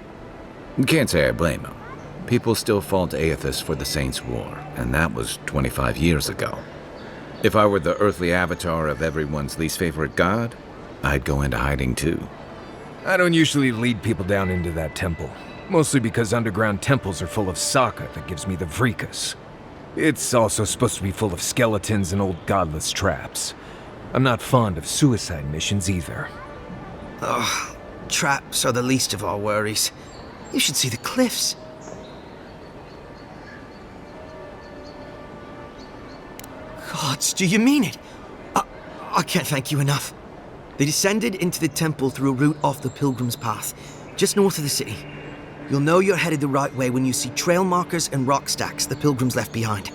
Can't say I blame him. People still fault Aethys for the Saints' War, and that was 25 years ago. If I were the earthly avatar of everyone's least favorite god, I'd go into hiding too. I don't usually lead people down into that temple, mostly because underground temples are full of Saka that gives me the Vrikas. It's also supposed to be full of skeletons and old godless traps. I'm not fond of suicide missions either. Ugh, traps are the least of our worries. You should see the cliffs. Gods, do you mean it? I can't thank you enough. They descended into the temple through a route off the Pilgrim's Path, just north of the city. You'll know you're headed the right way when you see trail markers and rock stacks the Pilgrims left behind.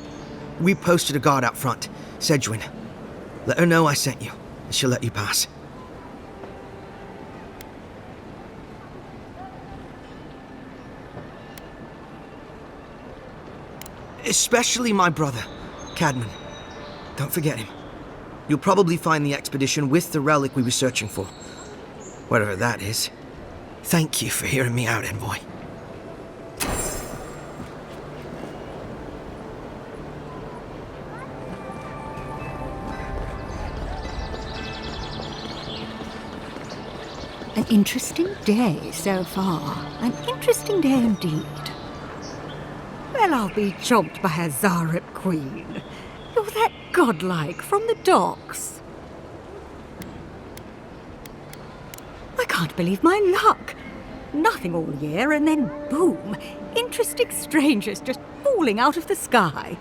We posted a guard out front, Sedgwin. Let her know I sent you, and she'll let you pass. Especially my brother, Cadman. Don't forget him. You'll probably find the expedition with the relic we were searching for. Whatever that is. Thank you for hearing me out, Envoy. An interesting day so far. An interesting day indeed. Well, I'll be chomped by a Zarep queen. You're that godlike from the docks. I can't believe my luck. Nothing all year, and then boom, interesting strangers just falling out of the sky.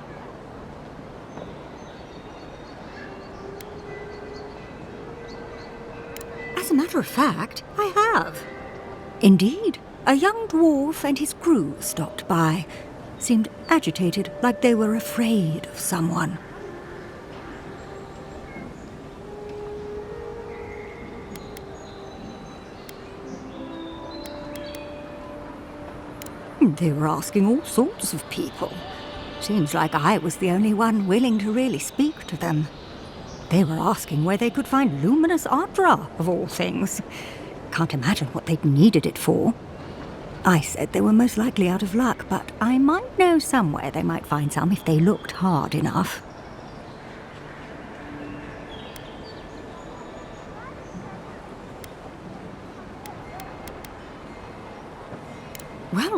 As a matter of fact, I have. Indeed, a young dwarf and his crew stopped by. Seemed agitated, like they were afraid of someone. They were asking all sorts of people. Seems like I was the only one willing to really speak to them. They were asking where they could find luminous Adra, of all things. Can't imagine what they'd needed it for. I said they were most likely out of luck, but I might know somewhere they might find some if they looked hard enough.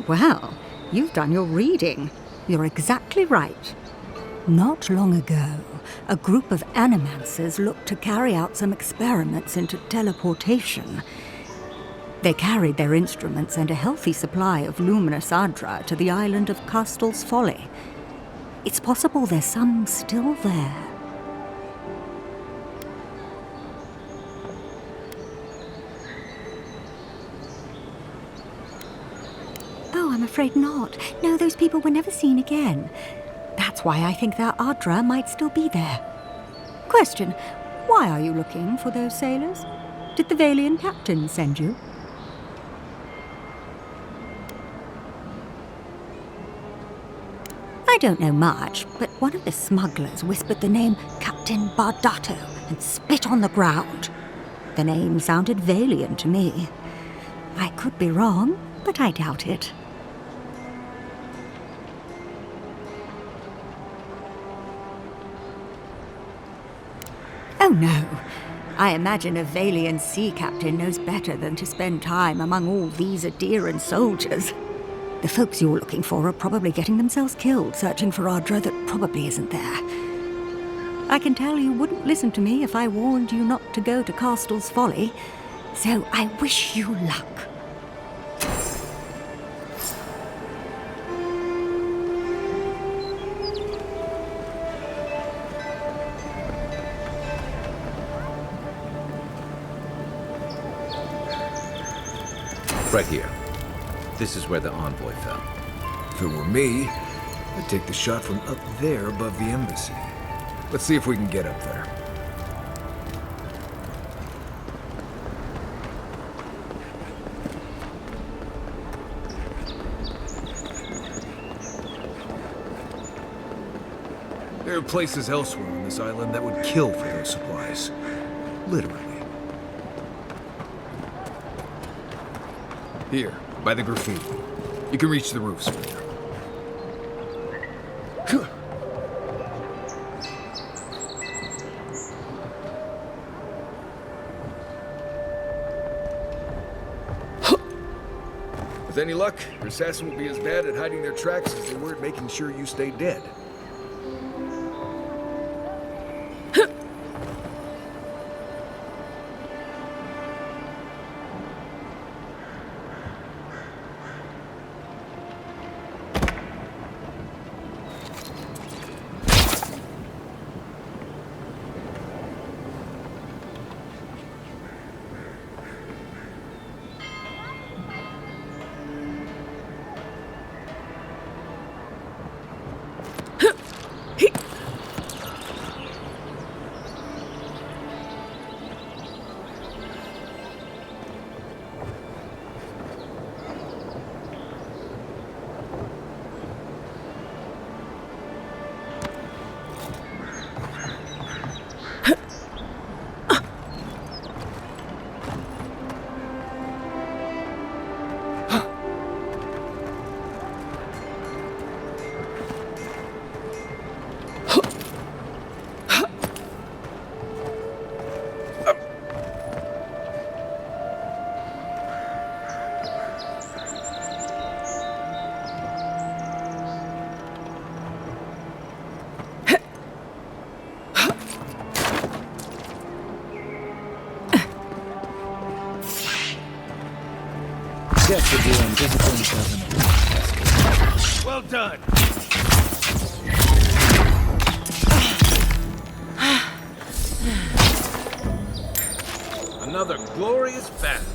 Well, you've done your reading. You're exactly right. Not long ago, a group of animancers looked to carry out some experiments into teleportation. They carried their instruments and a healthy supply of luminous Adra to the island of Castel's Folly. It's possible there's some still there. Oh, I'm afraid not. No, those people were never seen again. That's why I think their Adra might still be there. Question, why are you looking for those sailors? Did the Valian captain send you? I don't know much, but one of the smugglers whispered the name Captain Bardato and spit on the ground. The name sounded Valian to me. I could be wrong, but I doubt it. Oh no. I imagine a Valian sea captain knows better than to spend time among all these Aderan soldiers. The folks you're looking for are probably getting themselves killed searching for Adra that probably isn't there. I can tell you wouldn't listen to me if I warned you not to go to Castel's Folly, so I wish you luck. Right here. This is where the envoy fell. If it were me, I'd take the shot from up there above the embassy. Let's see if we can get up there. There are places elsewhere on this island that would kill for those supplies. Literally. Here, by the graffiti. You can reach the roofs from there. With any luck, your assassin will be as bad at hiding their tracks as they were at making sure you stay dead. Well done. Another glorious battle.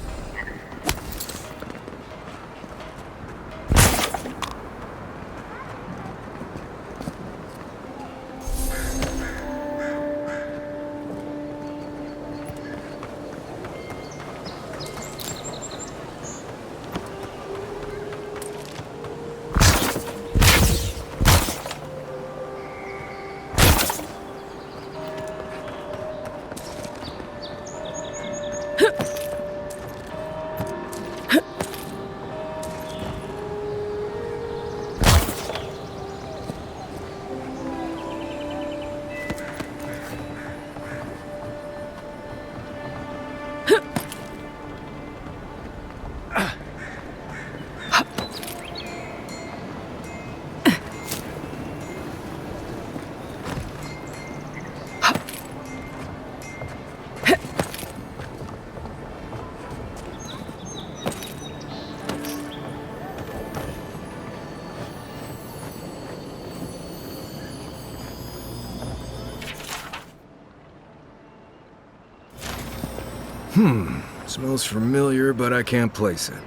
Smells familiar, but I can't place it.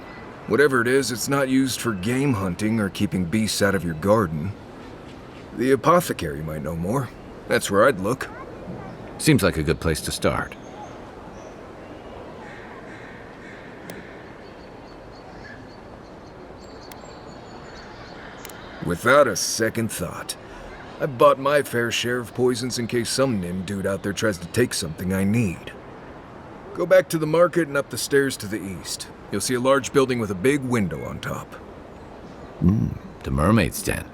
Whatever it is, it's not used for game hunting or keeping beasts out of your garden. The apothecary might know more. That's where I'd look. Seems like a good place to start. Without a second thought. I've bought my fair share of poisons in case some nim dude out there tries to take something I need. Go back to the market and up the stairs to the east. You'll see a large building with a big window on top. The Mermaid's Den.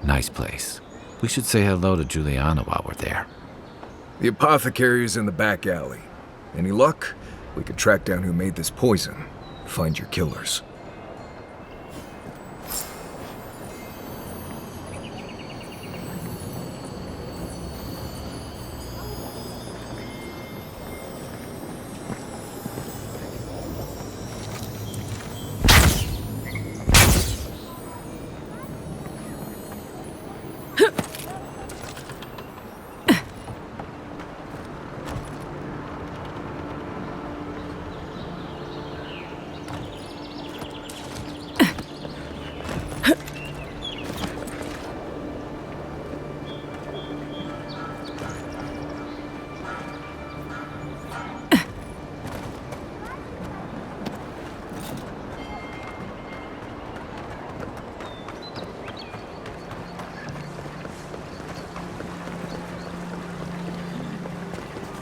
Nice place. We should say hello to Juliana while we're there. The apothecary is in the back alley. Any luck? We could track down who made this poison. Find your killers.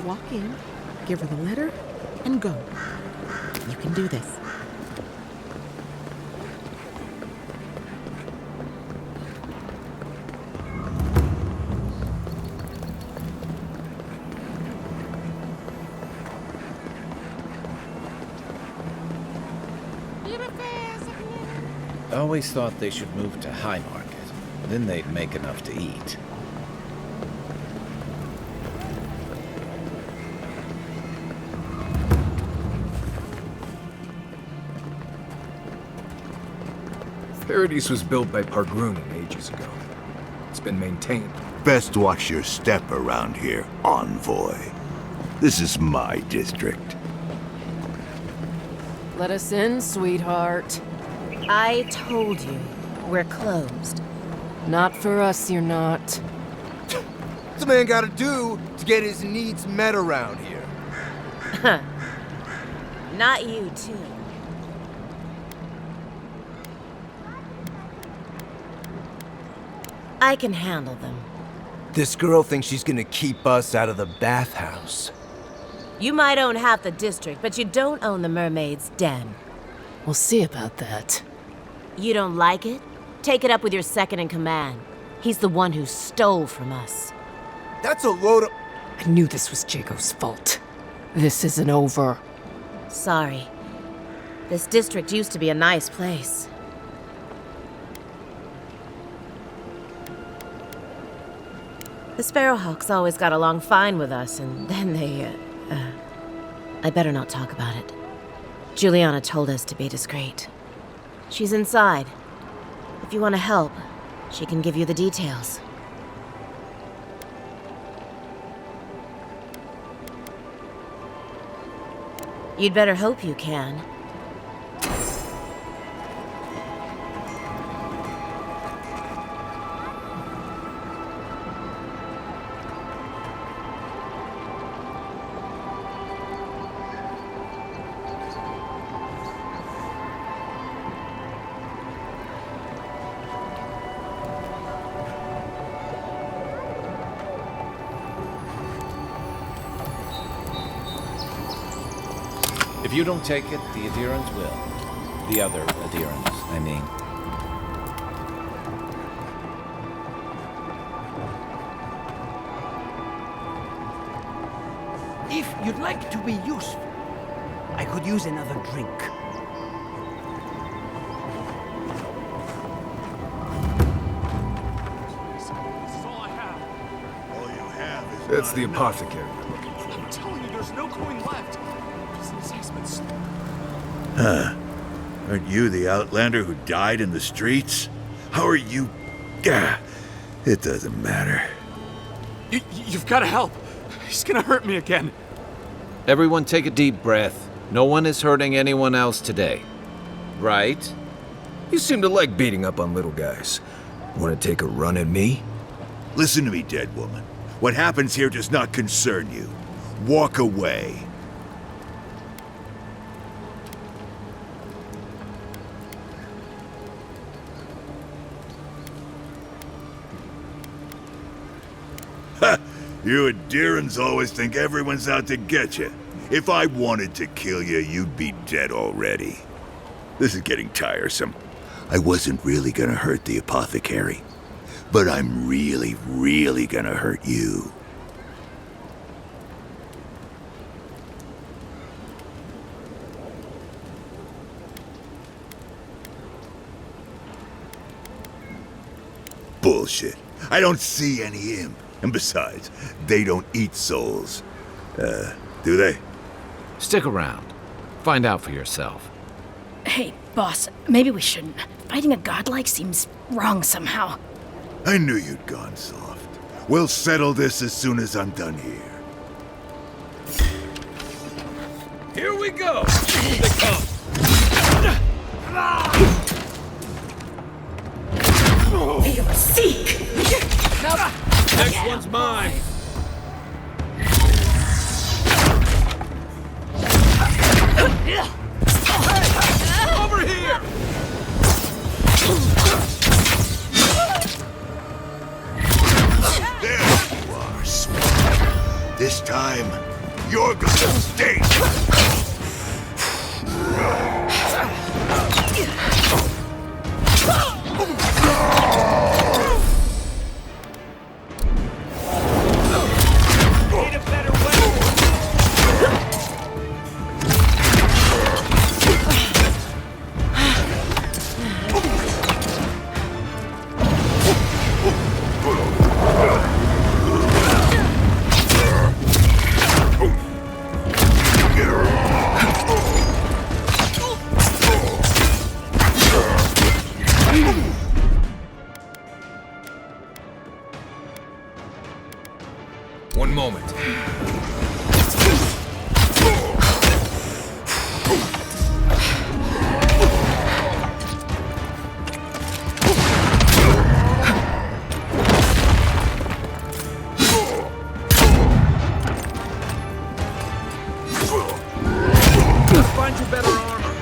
Walk in, give her the letter, and go. You can do this. I always thought they should move to High Market. Then they'd make enough to eat. Paradise was built by Pargrunin ages ago. It's been maintained. Best watch your step around here, envoy. This is my district. Let us in, sweetheart. I told you, we're closed. Not for us, you're not. What's a man gotta do to get his needs met around here? Huh. Not you, too. I can handle them. This girl thinks she's gonna keep us out of the bathhouse. You might own half the district, but you don't own the Mermaid's Den. We'll see about that. You don't like it? Take it up with your second in command. He's the one who stole from us. That's a load of... I knew this was Jago's fault. This isn't over. Sorry. This district used to be a nice place. The Sparrowhawks always got along fine with us, and then they, I better not talk about it. Juliana told us to be discreet. She's inside. If you want to help, she can give you the details. You'd better hope you can. If you don't take it, the adherents will. The other adherents, I mean. If you'd like to be useful, I could use another drink. That's the apothecary. I'm telling you, there's no coin left. Business has been stolen. Huh. Aren't you the outlander who died in the streets? How are you... Gah, it doesn't matter. You've got to help. He's gonna hurt me again. Everyone take a deep breath. No one is hurting anyone else today, right? You seem to like beating up on little guys. Want to take a run at me? Listen to me, dead woman. What happens here does not concern you. Walk away. Ha! You Adirans always think everyone's out to get you. If I wanted to kill you, you'd be dead already. This is getting tiresome. I wasn't really gonna hurt the apothecary, but I'm really, really gonna hurt you. Bullshit. I don't see any imp. And besides, they don't eat souls. Do they? Stick around. Find out for yourself. Hey, boss, maybe we shouldn't. Fighting a godlike seems wrong somehow. I knew you'd gone soft. We'll settle this as soon as I'm done here. Here we go! Here they come! Seek! Next one's mine! Over here! There you are, Smuggler. This time, you're gonna stay. One moment. Find you better armor.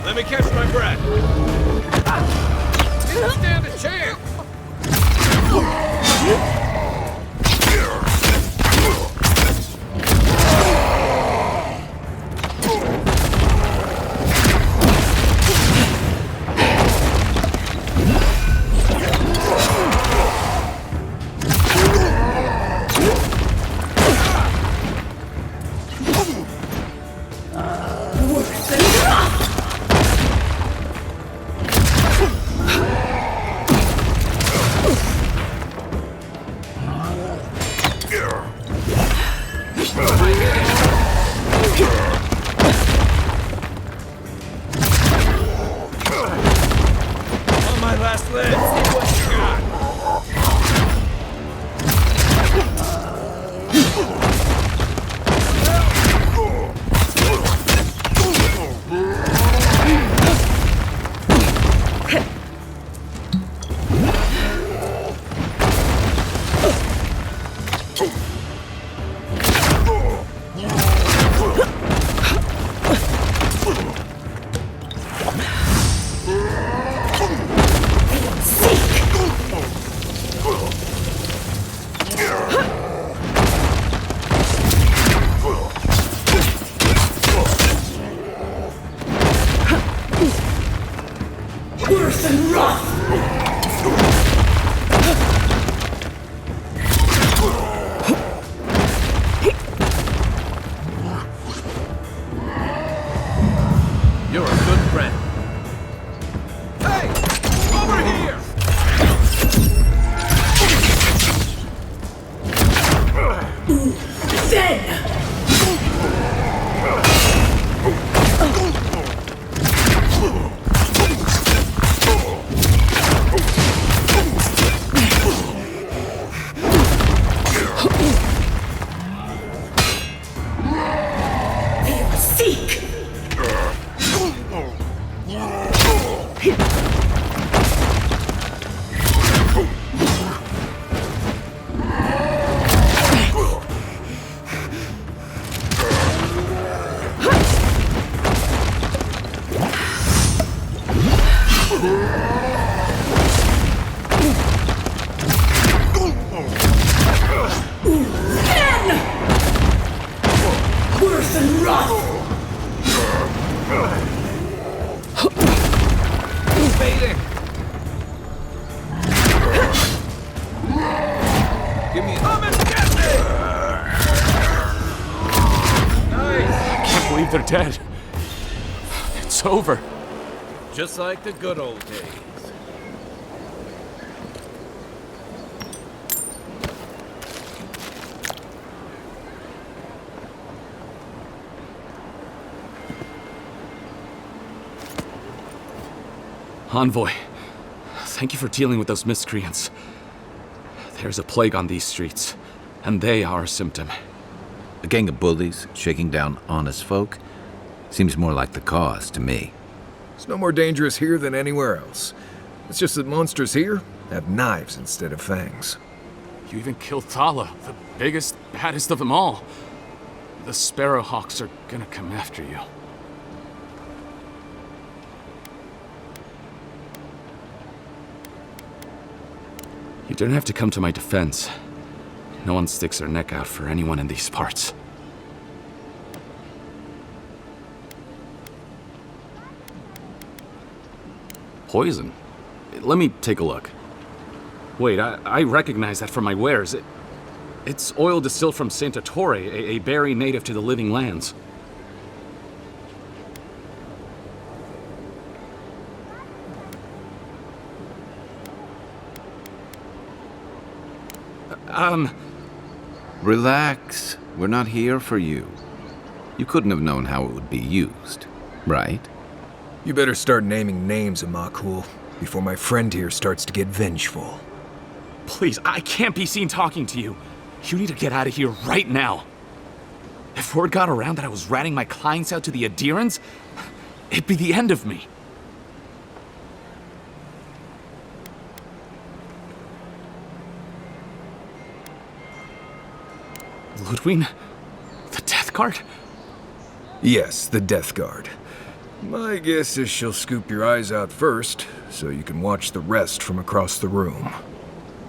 Let me catch my breath. Didn't stand a chance. seek! Worth and rough! Fading! Give me Come and get me! Nice! I can't believe they're dead. It's over. Just like the good old days. Envoy, thank you for dealing with those miscreants. There's a plague on these streets, and they are a symptom. A gang of bullies shaking down honest folk seems more like the cause to me. It's no more dangerous here than anywhere else. It's just that monsters here have knives instead of fangs. You even killed Thala, the biggest, baddest of them all. The Sparrowhawks are gonna come after you. You don't have to come to my defense. No one sticks their neck out for anyone in these parts. Poison? Let me take a look. Wait, I recognize that from my wares. It's oil distilled from Santa Torre, a berry native to the Living Lands. Relax. We're not here for you. You couldn't have known how it would be used, right? You better start naming names, Amakul, before my friend here starts to get vengeful. Please, I can't be seen talking to you. You need to get out of here right now. If word got around that I was ratting my clients out to the adherents, it'd be the end of me. Ludwe? The Death Guard? Yes, the Death Guard. My guess is she'll scoop your eyes out first, so you can watch the rest from across the room.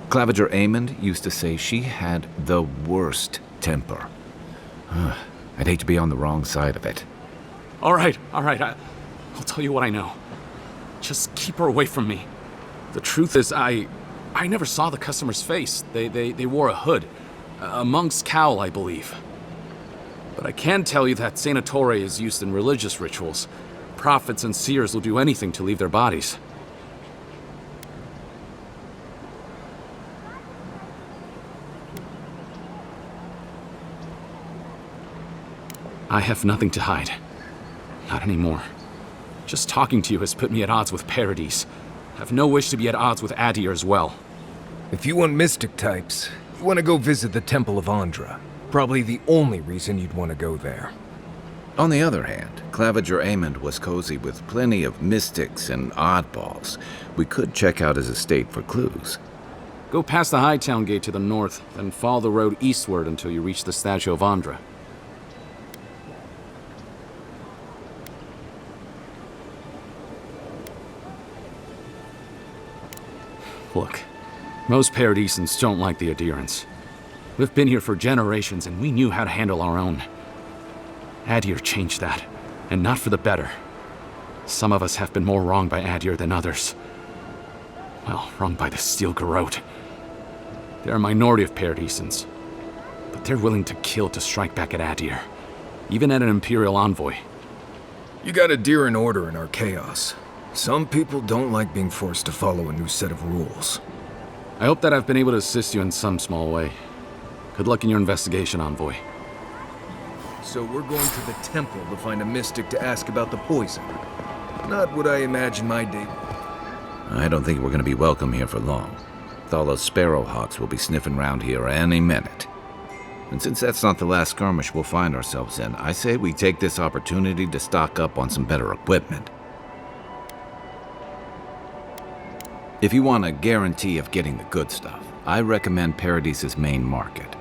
Claviger Amond used to say she had the worst temper. I'd hate to be on the wrong side of it. All right. I'll tell you what I know. Just keep her away from me. The truth is, I never saw the customer's face. They wore a hood. A monk's cowl, I believe. But I can tell you that Santa Torre is used in religious rituals. Prophets and seers will do anything to leave their bodies. I have nothing to hide. Not anymore. Just talking to you has put me at odds with Paradise. I have no wish to be at odds with Adir as well. If you want mystic types, you want to go visit the Temple of Andra. Probably the only reason you'd want to go there. On the other hand, Claviger Amond was cozy with plenty of mystics and oddballs. We could check out his estate for clues. Go past the Hightown Gate to the north, then follow the road eastward until you reach the statue of Andra. Look, most Paradisans don't like the adherents. We've been here for generations, and we knew how to handle our own. Adir changed that, and not for the better. Some of us have been more wronged by Adir than others. Well, wronged by the steel garot. They're a minority of Paradisans, but they're willing to kill to strike back at Adir, even at an Imperial envoy. You got Adir in order in our chaos. Some people don't like being forced to follow a new set of rules. I hope that I've been able to assist you in some small way. Good luck in your investigation, Envoy. So we're going to the temple to find a mystic to ask about the poison. Not what I imagine my day. I don't think we're going to be welcome here for long. Thala's Sparrowhawks will be sniffing around here any minute. And since that's not the last skirmish we'll find ourselves in, I say we take this opportunity to stock up on some better equipment. If you want a guarantee of getting the good stuff, I recommend Paradise's main market.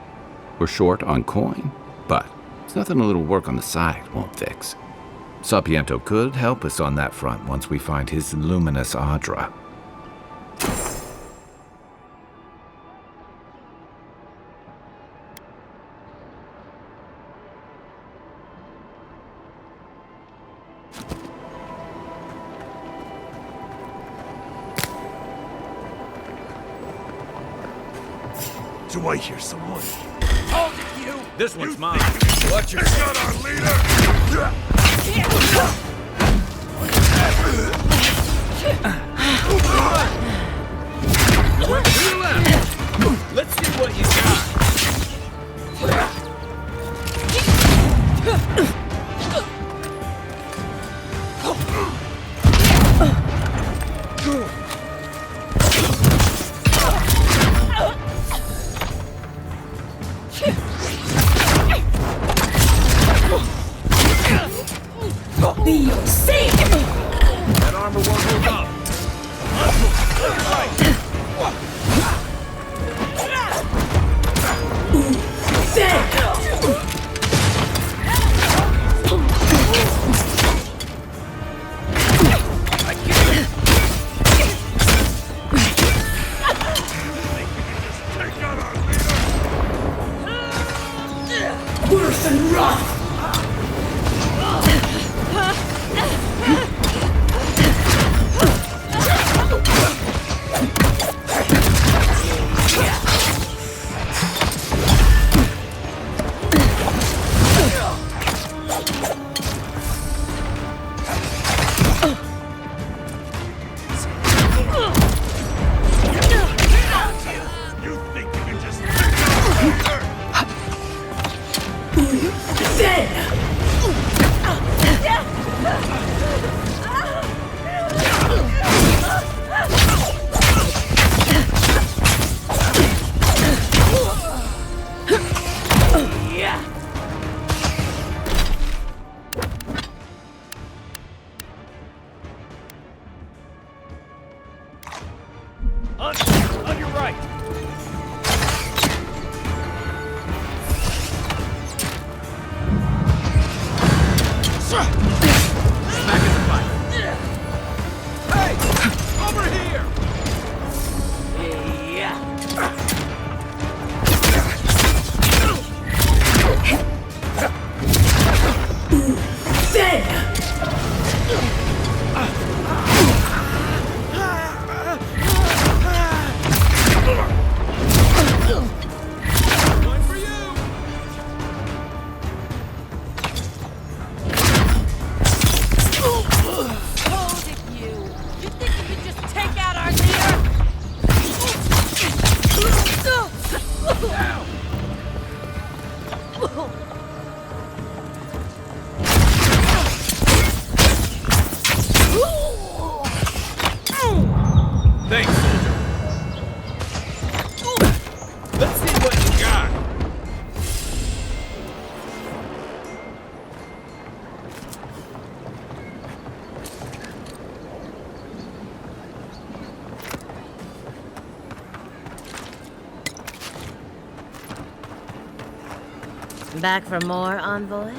We're short on coin, but it's nothing a little work on the side won't fix. Sapiento could help us on that front once we find his luminous Adra. Do I hear someone? Hold it, you! This one's mine. Watch your shot, our leader! Wait, to the left. Let's see what you got. Be safe! That armor won't hold up. Worse than rough! On your right. Back in the fight. Hey! Over here! One for you! Hold it, you! You think you could just take out our leader? Thanks, soldier. Let's see what you got. Back for more, envoy?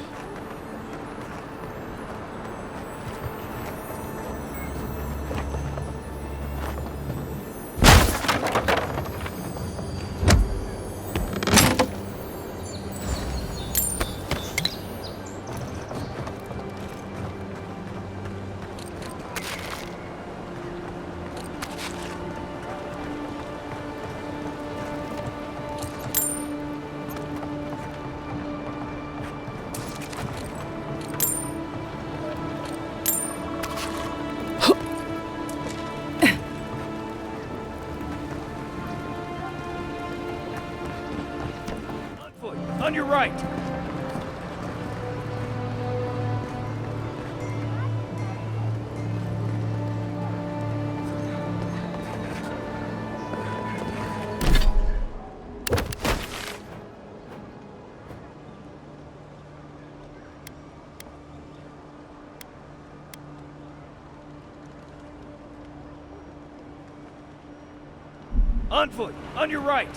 On your right. Envoy, on your right!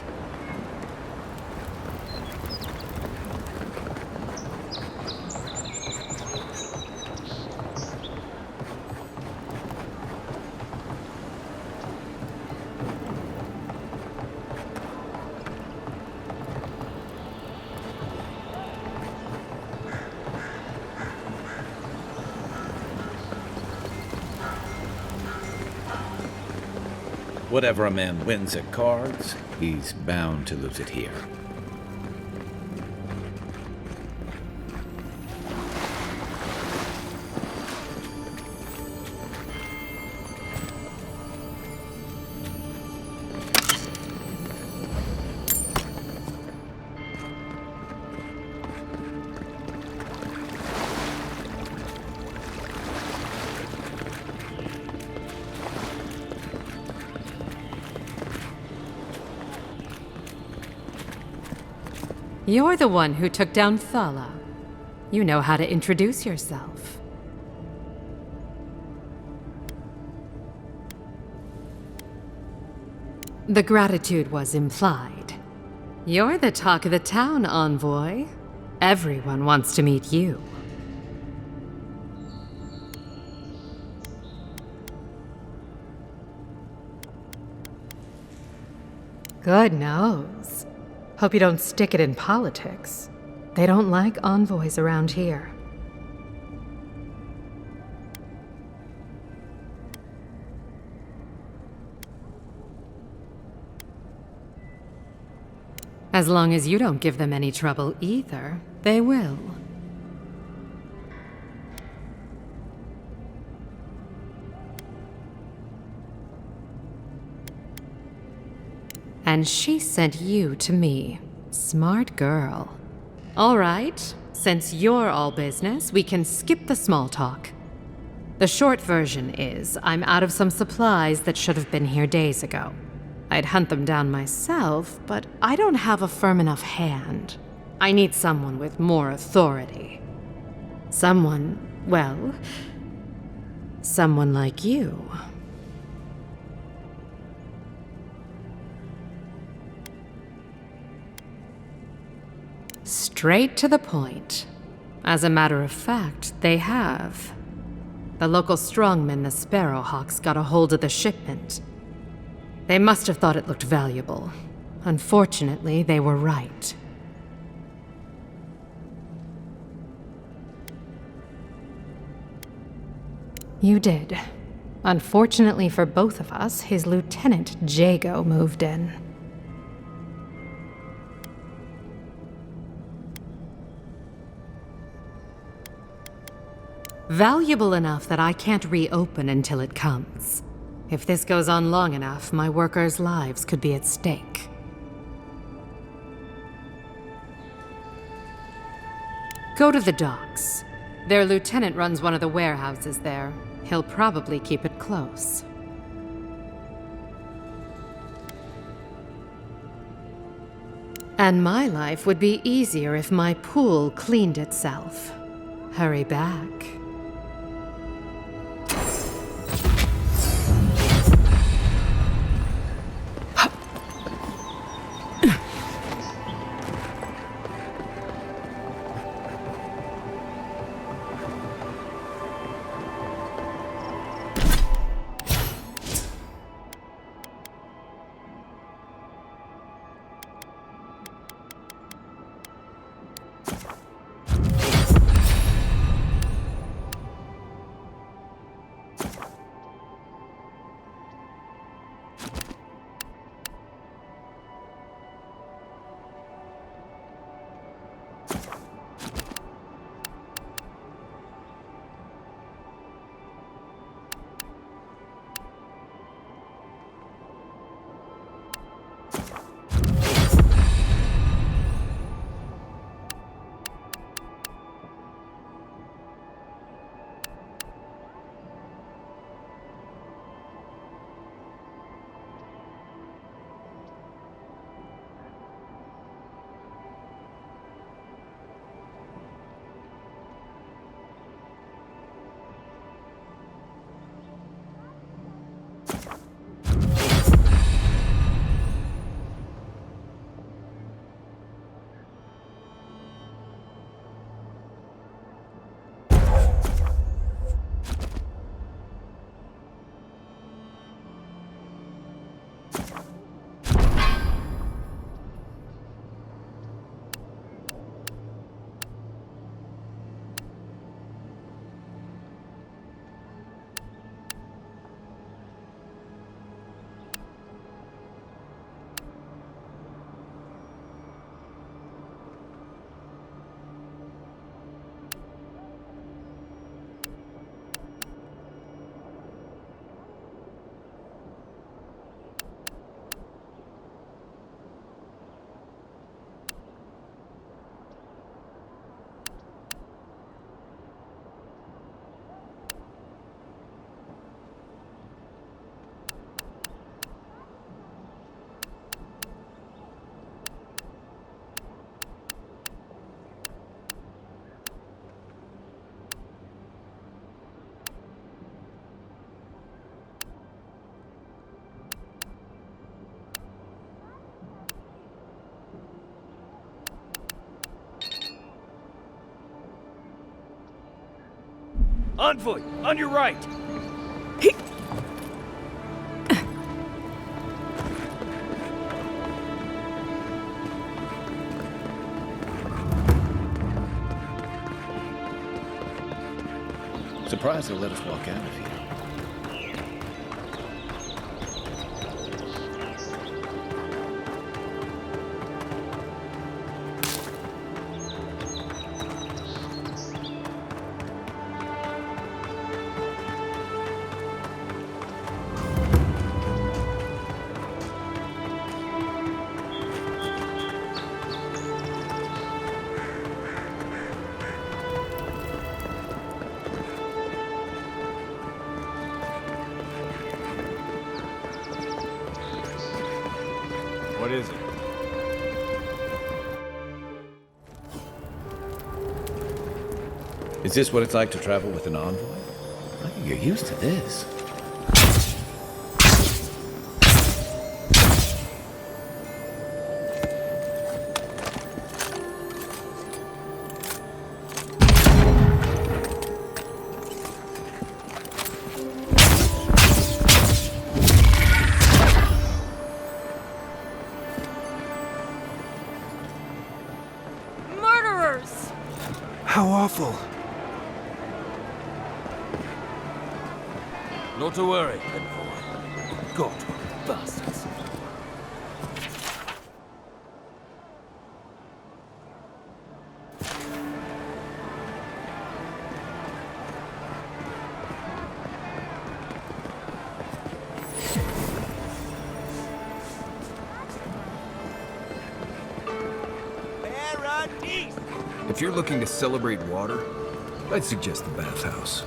Whatever a man wins at cards, he's bound to lose it here. You're the one who took down Thala. You know how to introduce yourself. The gratitude was implied. You're the talk of the town, Envoy. Everyone wants to meet you. Good nose. Hope you don't stick it in politics. They don't like envoys around here. As long as you don't give them any trouble either, they will. And she sent you to me. Smart girl. All right, since you're all business, we can skip the small talk. The short version is, I'm out of some supplies that should have been here days ago. I'd hunt them down myself, but I don't have a firm enough hand. I need someone with more authority. Someone, well, someone like you. Straight to the point. As a matter of fact, they have. The local strongmen, the Sparrowhawks, got a hold of the shipment. They must have thought it looked valuable. Unfortunately, they were right. You did. Unfortunately for both of us, his lieutenant, Jago, moved in. Valuable enough that I can't reopen until it comes. If this goes on long enough, my workers' lives could be at stake. Go to the docks. Their lieutenant runs one of the warehouses there. He'll probably keep it close. And my life would be easier if my pool cleaned itself. Hurry back. Envoy, on your right! Surprised they'll let us walk out of here. What is it? Is this what it's like to travel with an envoy? I can get used to this. How awful. Not to worry, envoy. God, bastards. If you're looking to celebrate water, I'd suggest the bathhouse.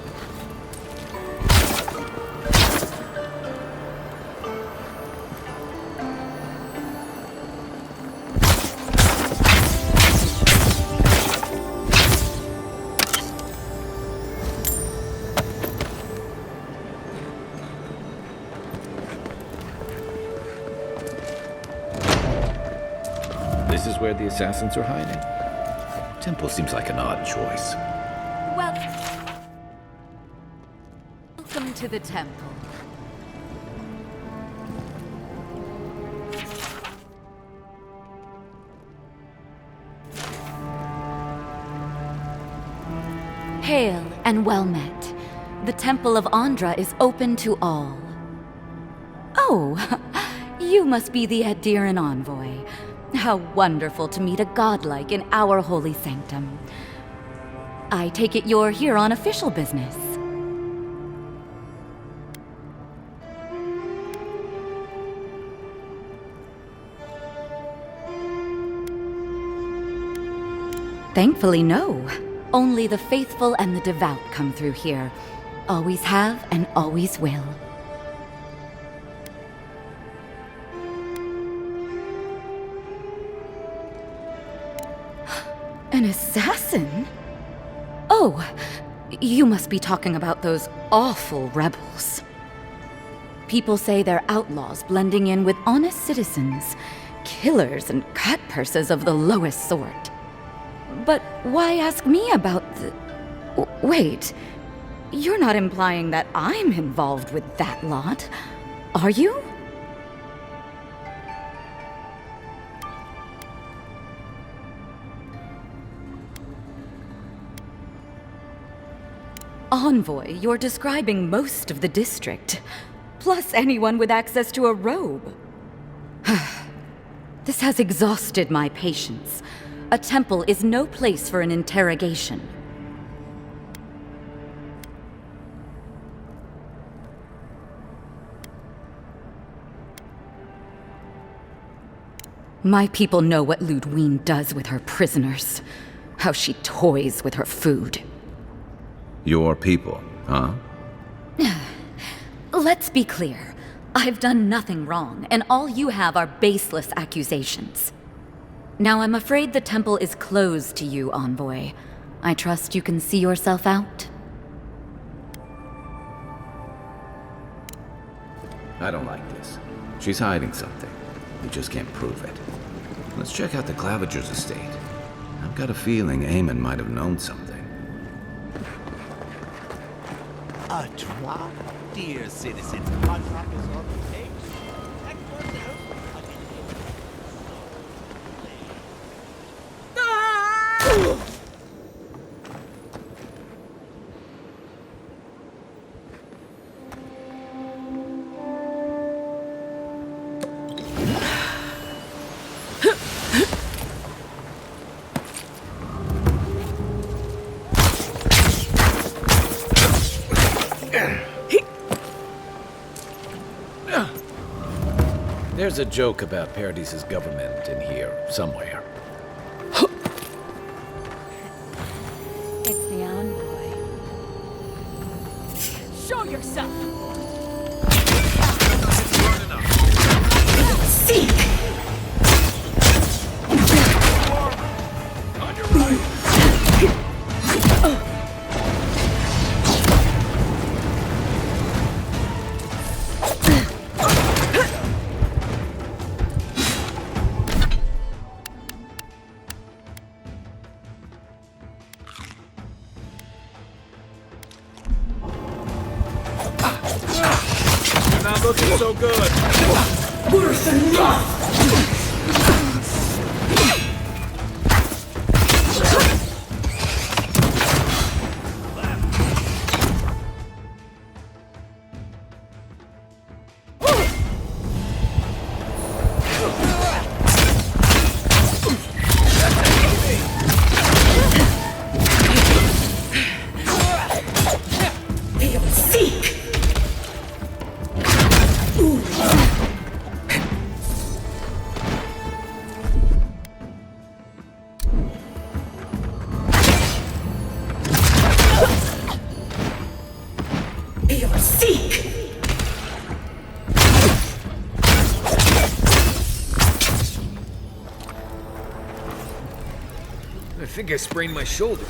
This is where the assassins are hiding? Temple seems like an odd choice. Welcome to the temple. Hail and well met. The Temple of Andra is open to all. Oh, you must be the Adiran envoy. How wonderful to meet a godlike in our holy sanctum. I take it you're here on official business. Thankfully, no. Only the faithful and the devout come through here. Always have and always will. An assassin? Oh, you must be talking about those awful rebels. People say they're outlaws blending in with honest citizens, killers and cutpurses of the lowest sort. But why ask me about the... Wait, you're not implying that I'm involved with that lot, are you? Envoy, you're describing most of the district, plus anyone with access to a robe. This has exhausted my patience. A temple is no place for an interrogation. My people know what Ludwe does with her prisoners, how she toys with her food. Your people, huh? Let's be clear. I've done nothing wrong, and all you have are baseless accusations. Now, I'm afraid the temple is closed to you, Envoy. I trust you can see yourself out? I don't like this. She's hiding something. We just can't prove it. Let's check out the Claviger's estate. I've got a feeling Eamon might have known something. A drop? Dear citizens, a drop is on the page. There's a joke about Paradis's government in here somewhere. It's the envoy. Show yourself! Seek! On your right! Not looking so good. Worse than rough! I think I sprained my shoulder.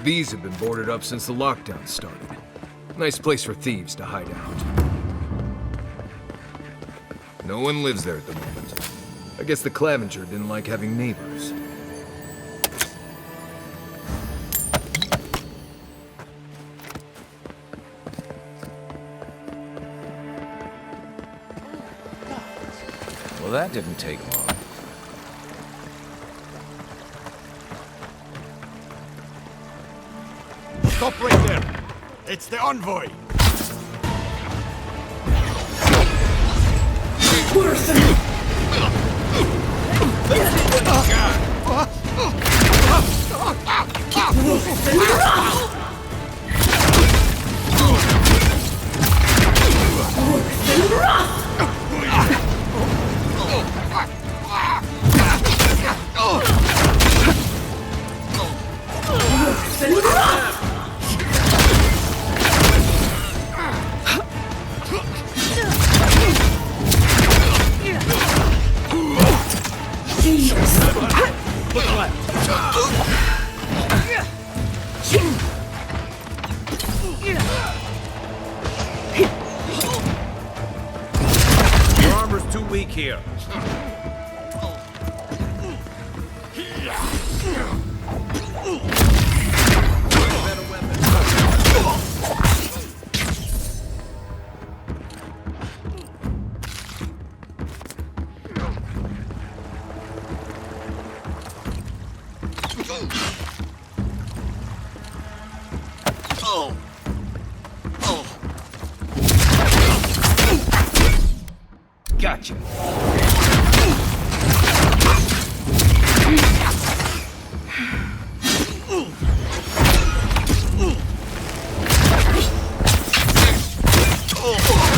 These have been boarded up since the lockdown started. Nice place for thieves to hide out. No one lives there at the moment. I guess the Clavenger didn't like having neighbors. Well, that didn't take long. Stop right there! It's the envoy! Worse than Your armor's too weak here. Gotcha. What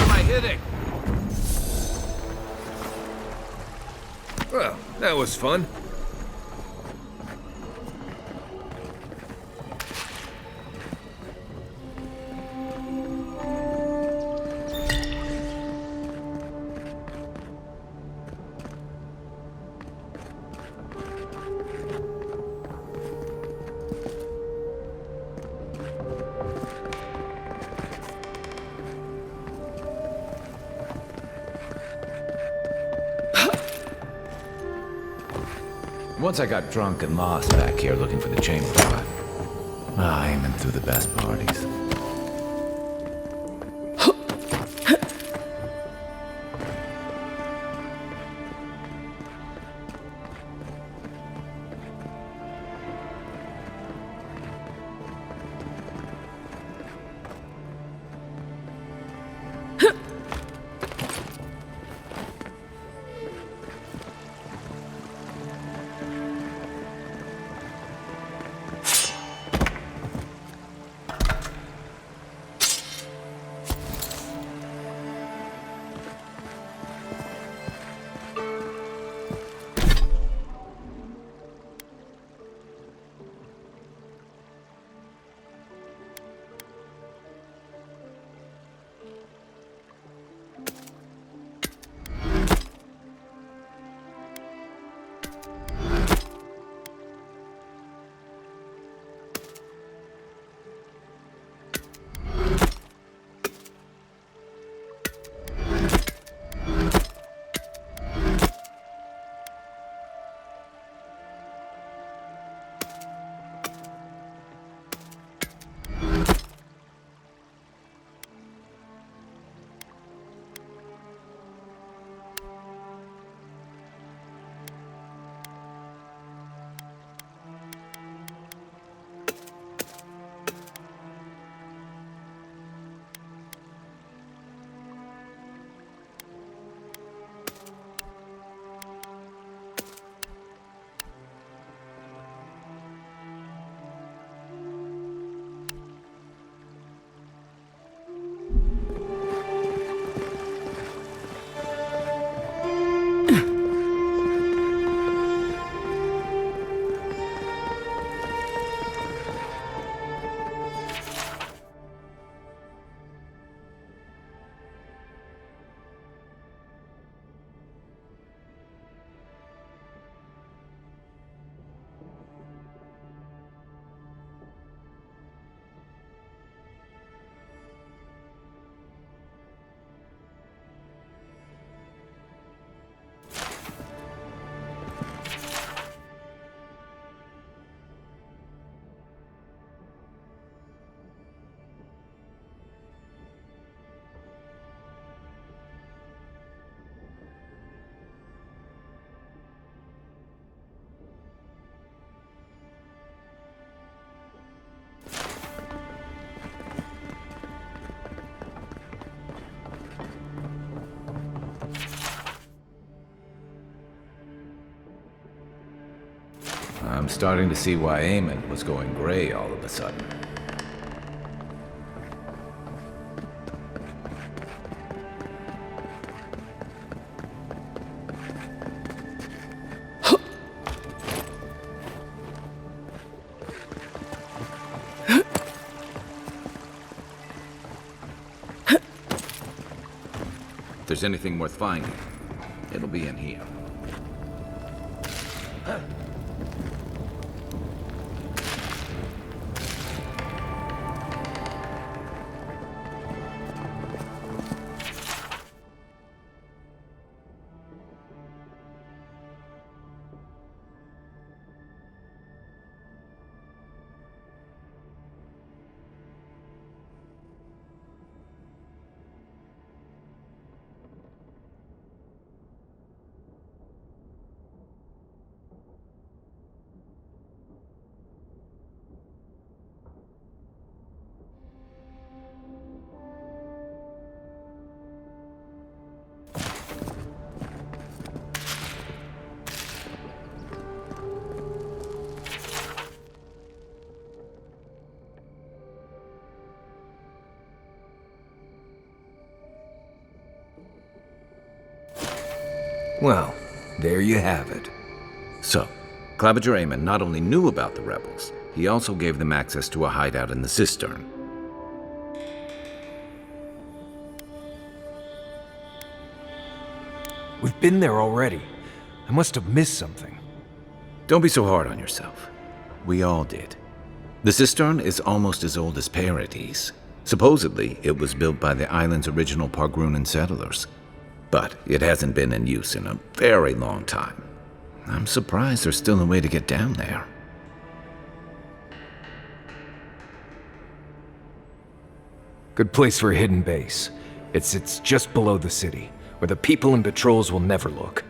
am I hitting? Well, that was fun. Once I got drunk and lost back here looking for the chamber pot. Aiming through the best parties. I'm starting to see why Eamon was going gray all of a sudden. If there's anything worth finding, it'll be in here. Well, There you have it. So, Claviger Amon not only knew about the rebels, he also gave them access to a hideout in the cistern. We've been there already. I must have missed something. Don't be so hard on yourself. We all did. The cistern is almost as old as Paradise. Supposedly, it was built by the island's original Pargrunan settlers. But it hasn't been in use in a very long time. I'm surprised there's still a way to get down there. Good place for a hidden base. It sits just below the city, where the people and patrols will never look.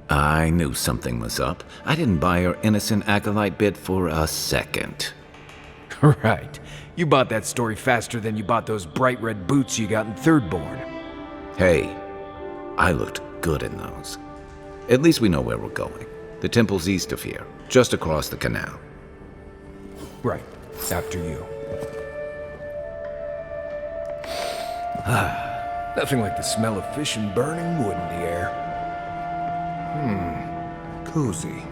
I knew something was up. I didn't buy your innocent acolyte bit for a second. Right. You bought that story faster than you bought those bright red boots you got in Thirdborn. Hey, I looked good in those. At least we know where we're going. The temple's east of here, just across the canal. Right. After you. Nothing like the smell of fish and burning wood in the air. Cozy.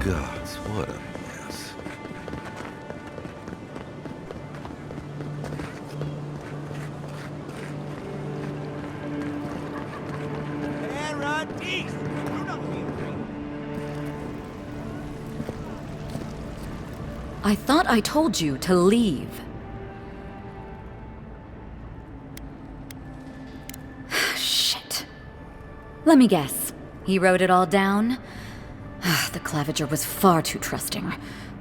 Gods, what a mess. East! Do not be afraid. I thought I told you to leave. Shit. Let me guess. He wrote it all down? The Claviger was far too trusting.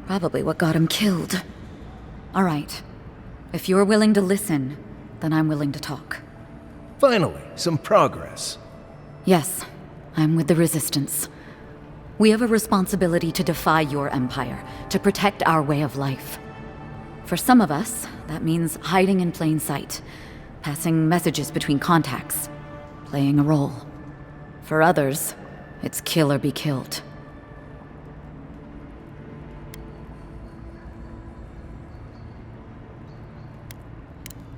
Probably what got him killed. All right. If you're willing to listen, then I'm willing to talk. Finally, some progress. Yes, I'm with the Resistance. We have a responsibility to defy your empire, to protect our way of life. For some of us, that means hiding in plain sight, passing messages between contacts, playing a role. For others, it's kill or be killed.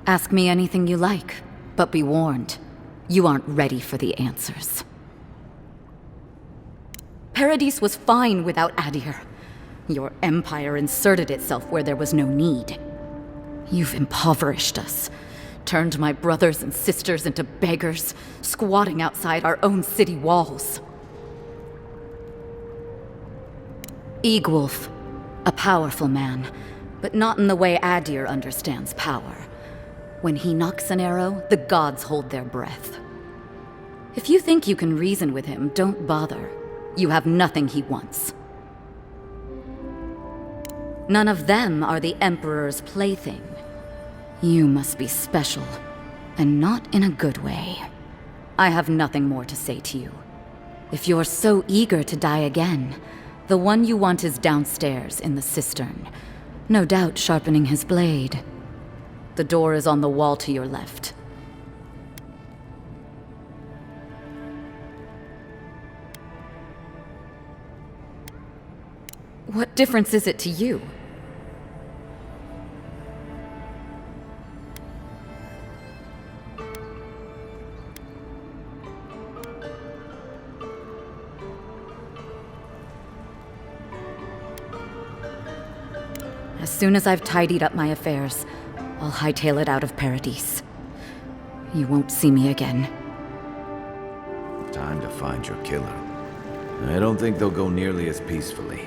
Ask me anything you like, but be warned, you aren't ready for the answers. Paradise was fine without Adir. Your empire inserted itself where there was no need. You've impoverished us, turned my brothers and sisters into beggars, squatting outside our own city walls. Eagwolf, a powerful man, but not in the way Adir understands power. When he knocks an arrow, the gods hold their breath. If you think you can reason with him, don't bother. You have nothing he wants. None of them are the Emperor's plaything. You must be special, and not in a good way. I have nothing more to say to you. If you're so eager to die again, the one you want is downstairs in the cistern, no doubt sharpening his blade. The door is on the wall to your left. What difference is it to you? As soon as I've tidied up my affairs, I'll hightail it out of Paradise. You won't see me again. Time to find your killer. I don't think they'll go nearly as peacefully.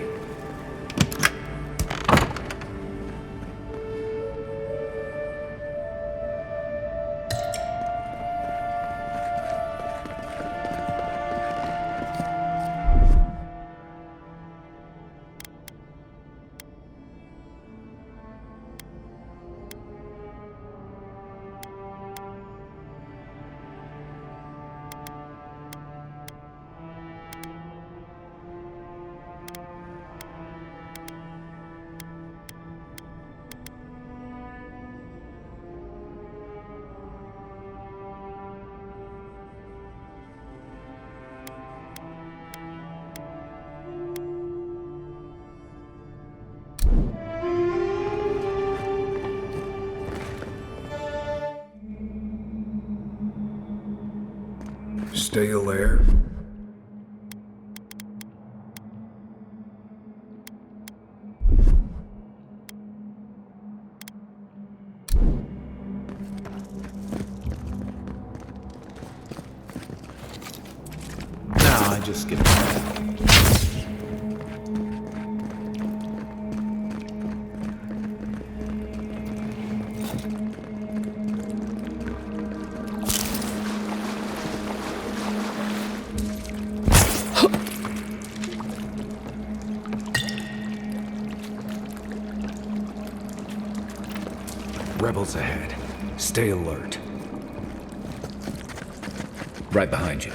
Stale there. No, I just skipped that. Rebels ahead. Stay alert. Right behind you.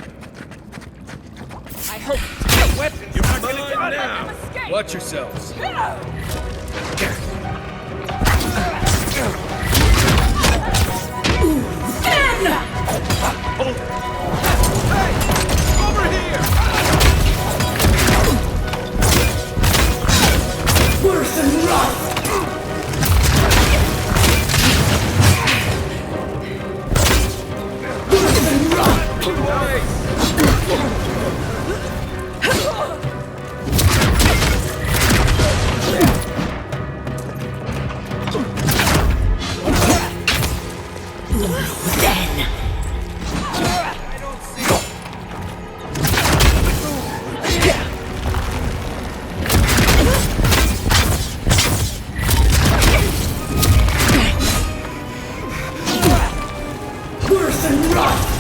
I hope you weapons. You're Not mine gonna get now. an escape. Watch yourselves. Over here! Worse than rust! Worse than rust!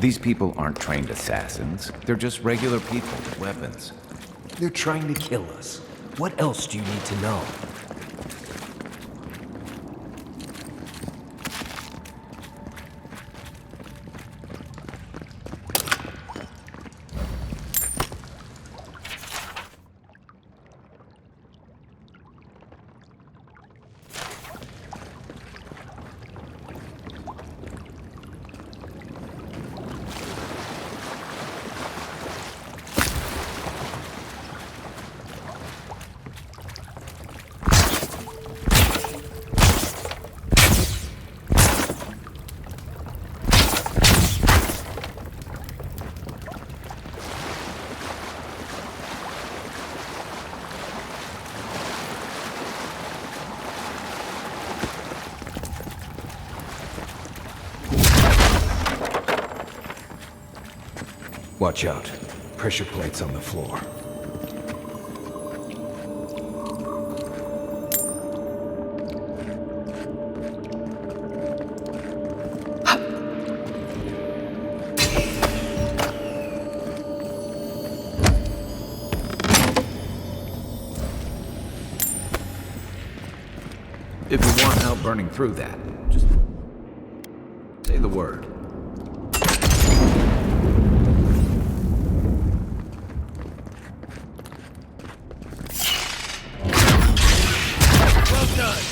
These people aren't trained assassins. They're just regular people with weapons. They're trying to kill us. What else do you need to know? Watch out. Pressure plates on the floor. If you want help burning through that, just Say the word. Well done.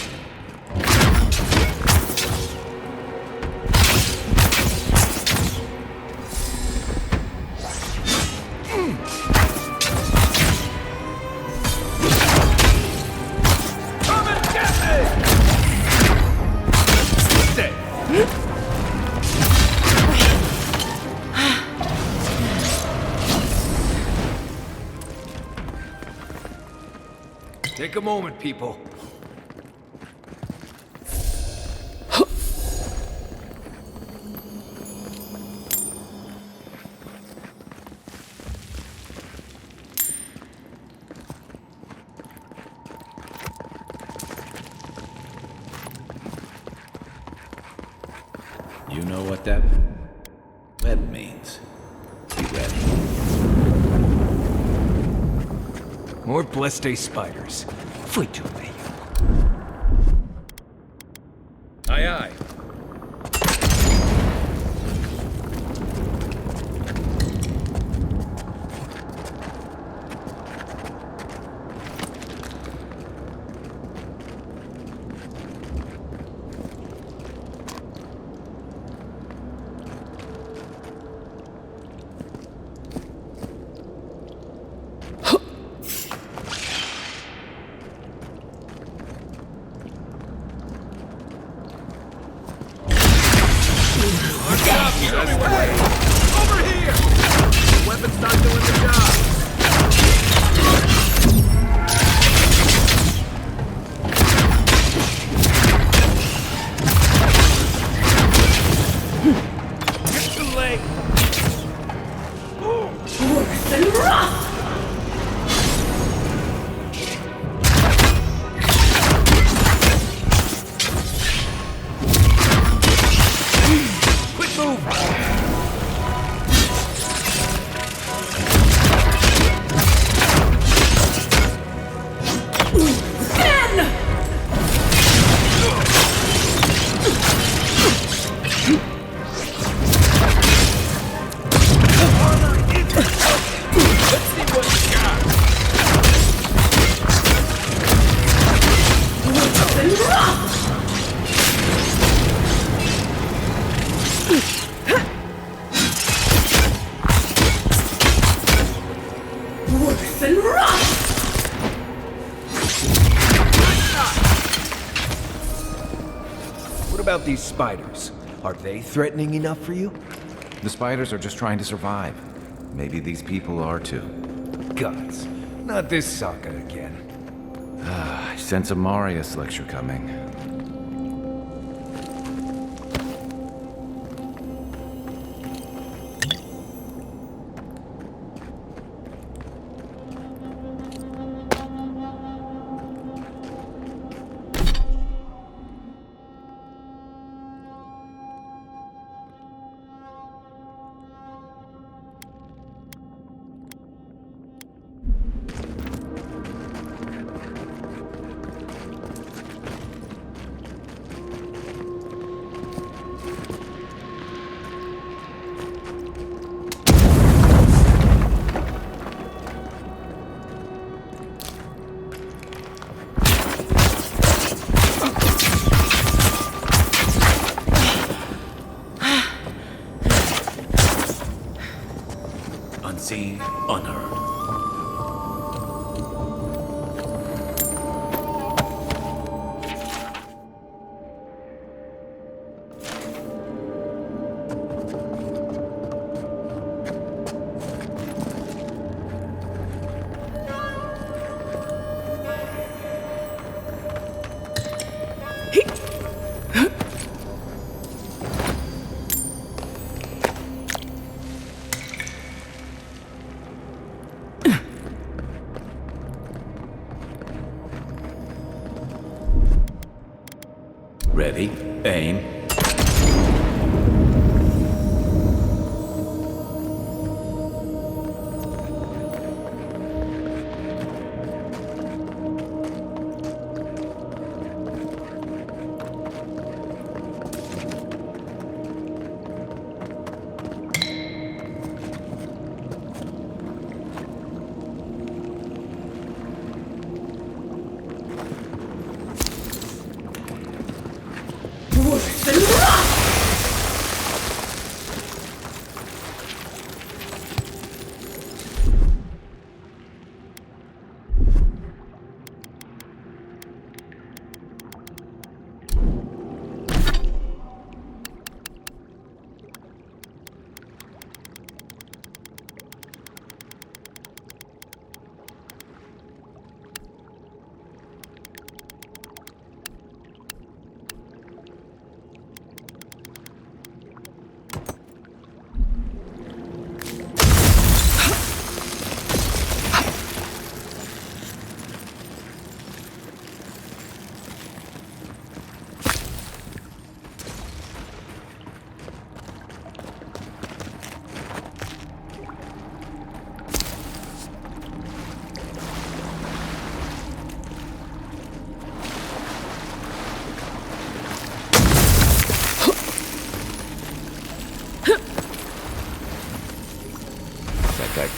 Come and get me! Stay. Take a moment, people. You know what that web means. Be ready. More blessed spiders. Flee to me. Aye, aye. Show me what way! Over here! The weapon's not doing the job! Get the leg! Worse than rough! Quick move! Worse than rough! What about these spiders? Are they threatening enough for you? The spiders are just trying to survive. Maybe these people are too. Gods, not this saga again. I sense a Marius lecture coming. Unseen, unheard. Ready, aim.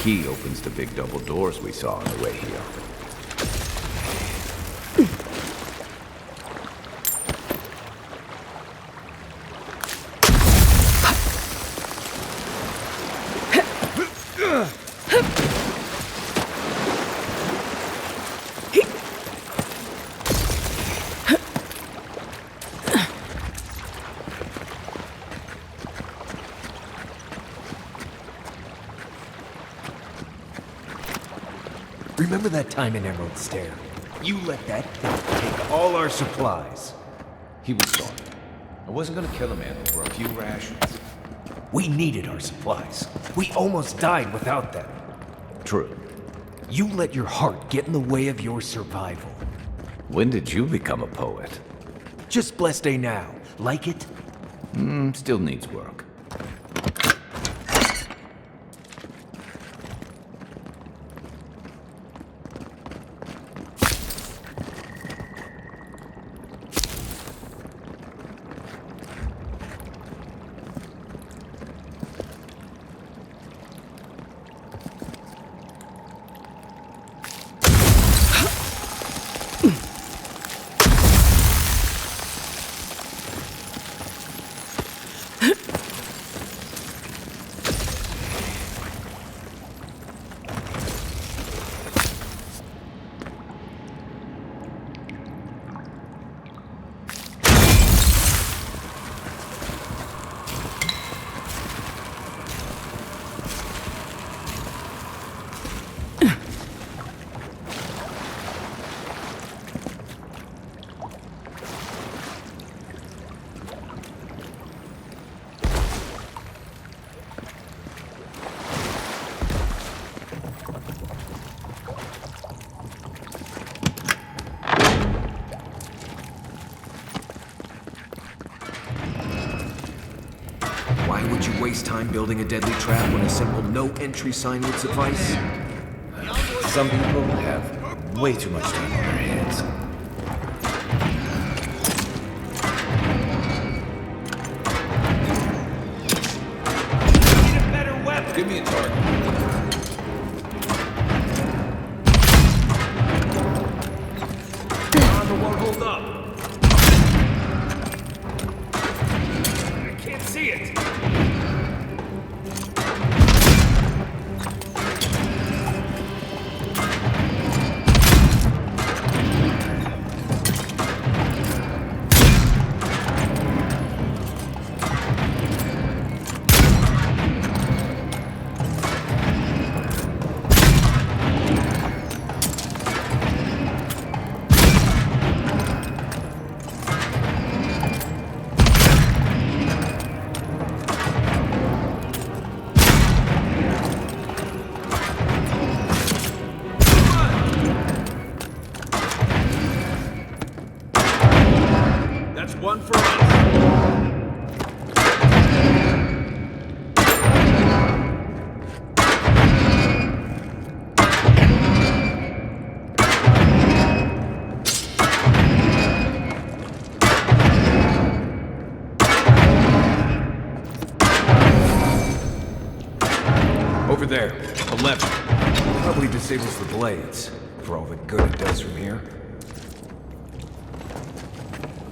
key opens the big double doors we saw on the way here. Remember that time in Emerald Stair? You let that thing take all our supplies. He was sorry. I wasn't gonna kill a man for a few rations. We needed our supplies. We almost died without them. True. You let your heart get in the way of your survival. When did you become a poet? Just blessed day now. Like it? Still needs work. Waste time building a deadly trap when a simple no-entry sign would suffice? Some people have way too much time on their hands. Need a better weapon! Give me a target. On the one, hold up! I can't see it! One for us. Over there, 11. Probably disables the blades, for all the good it does from here.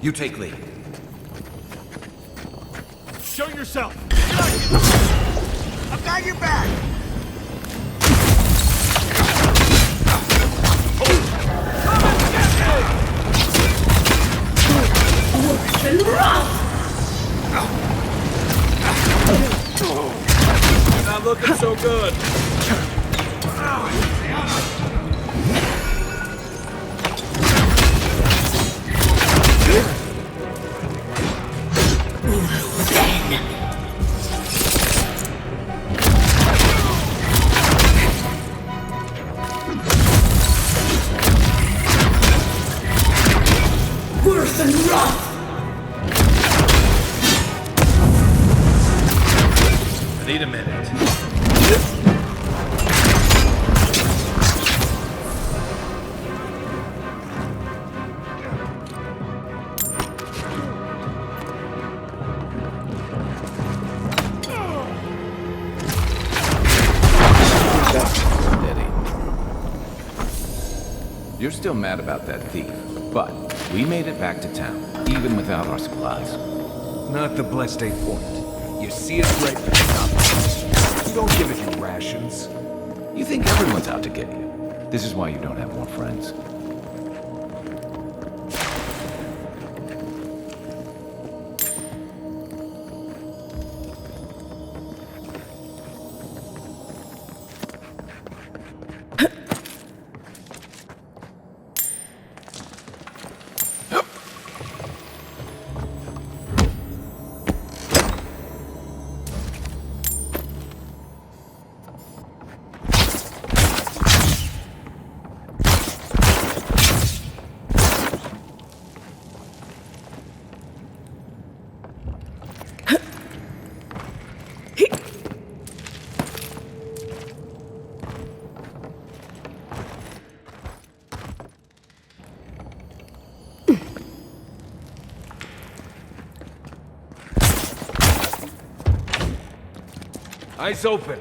You take lead. Show yourself! I've got your back! Worse than rough! You're not looking so good. Worse than rough! I need a minute. still mad about that thief, but we made it back to town, even without our supplies. Not the blessed point. You see it right from the top. You don't give it your rations. You think everyone's out to get you. This is why you don't have more friends. Eyes open.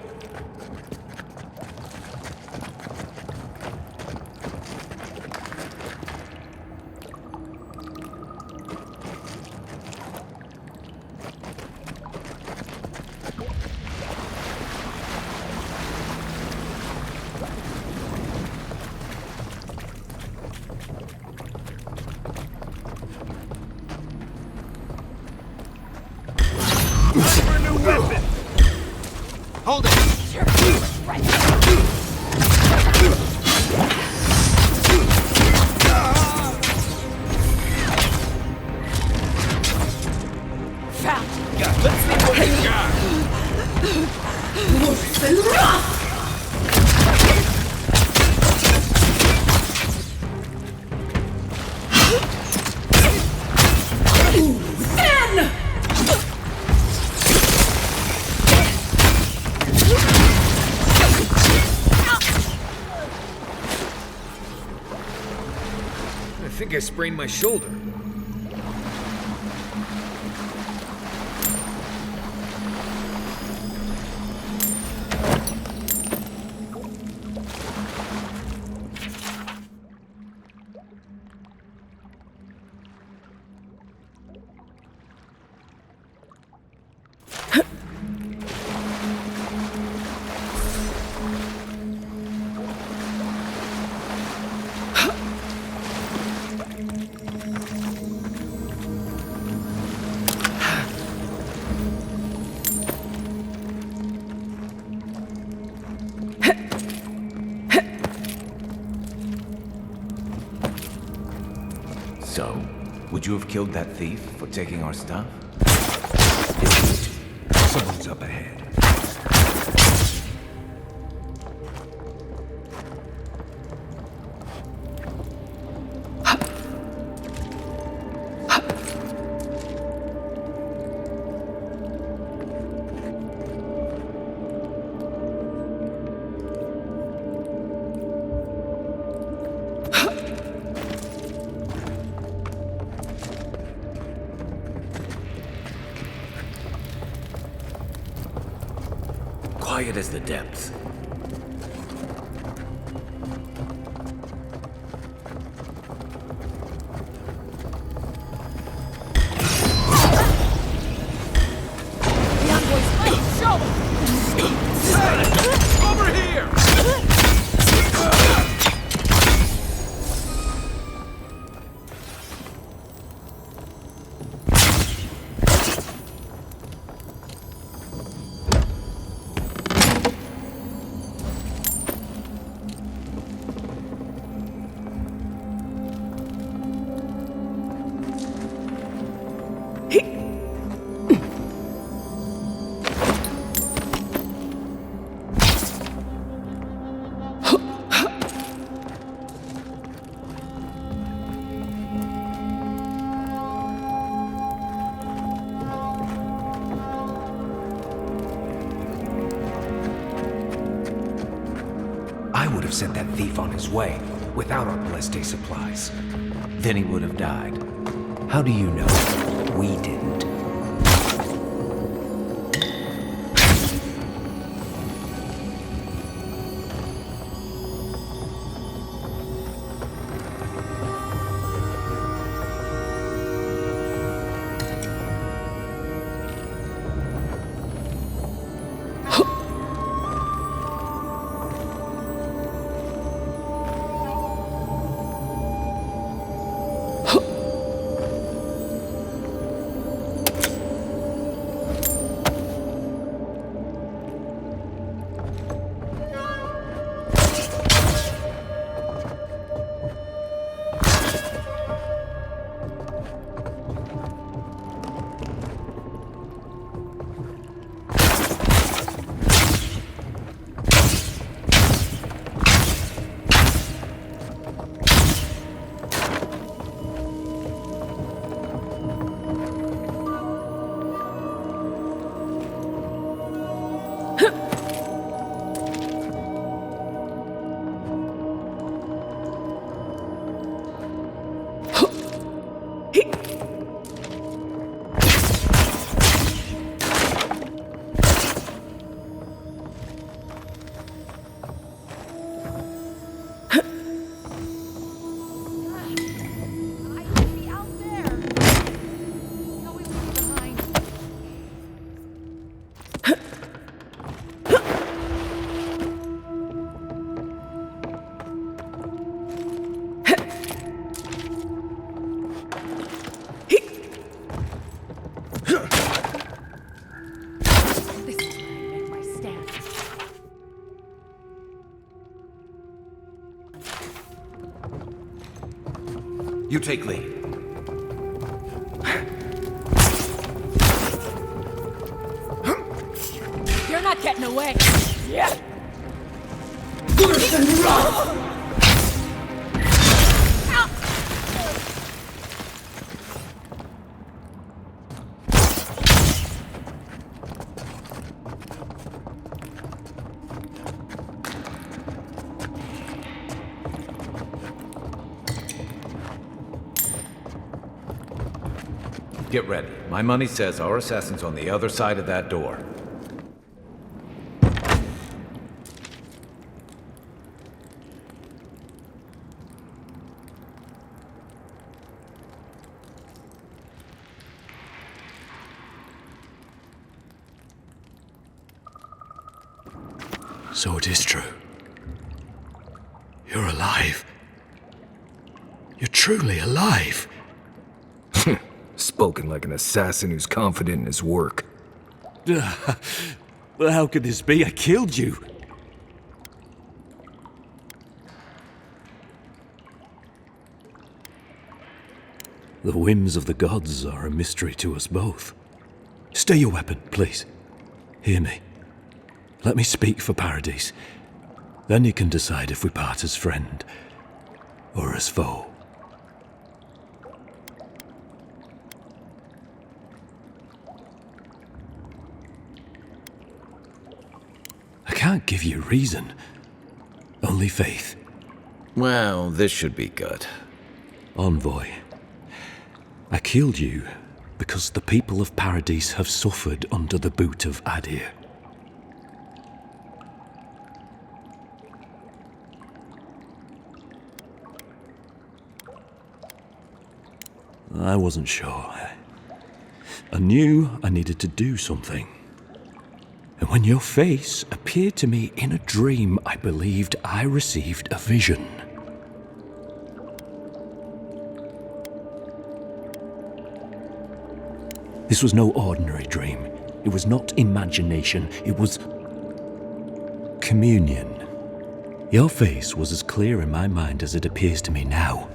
Hold it! Found! Let's see what we got! Wolf and rough! Then! I think I sprained my shoulder. So, would you have killed that thief for taking our stuff? Someone's up ahead. Quiet as the depths. The envoy's late! Show him! Hey! Over here! I would have sent that thief on his way without our blessed day supplies. Then he would have died. How do you know? We didn't. You take lead. You're not getting away. Yeah. Get ready. My money says our assassin's on the other side of that door. So it is true. You're alive. You're truly alive. Spoken like an assassin who's confident in his work. Well, how could this be? I killed you. The whims of the gods are a mystery to us both. Stay your weapon, please. Hear me. Let me speak for Paradise. Then you can decide if we part as friend or as foe. I can't give you reason. Only faith. Well, this should be good. Envoy, I killed you because the people of Paradise have suffered under the boot of Adir. I wasn't sure. I knew I needed to do something. And when your face appeared to me in a dream, I believed I received a vision. This was no ordinary dream. It was not imagination. It was communion. Your face was as clear in my mind as it appears to me now.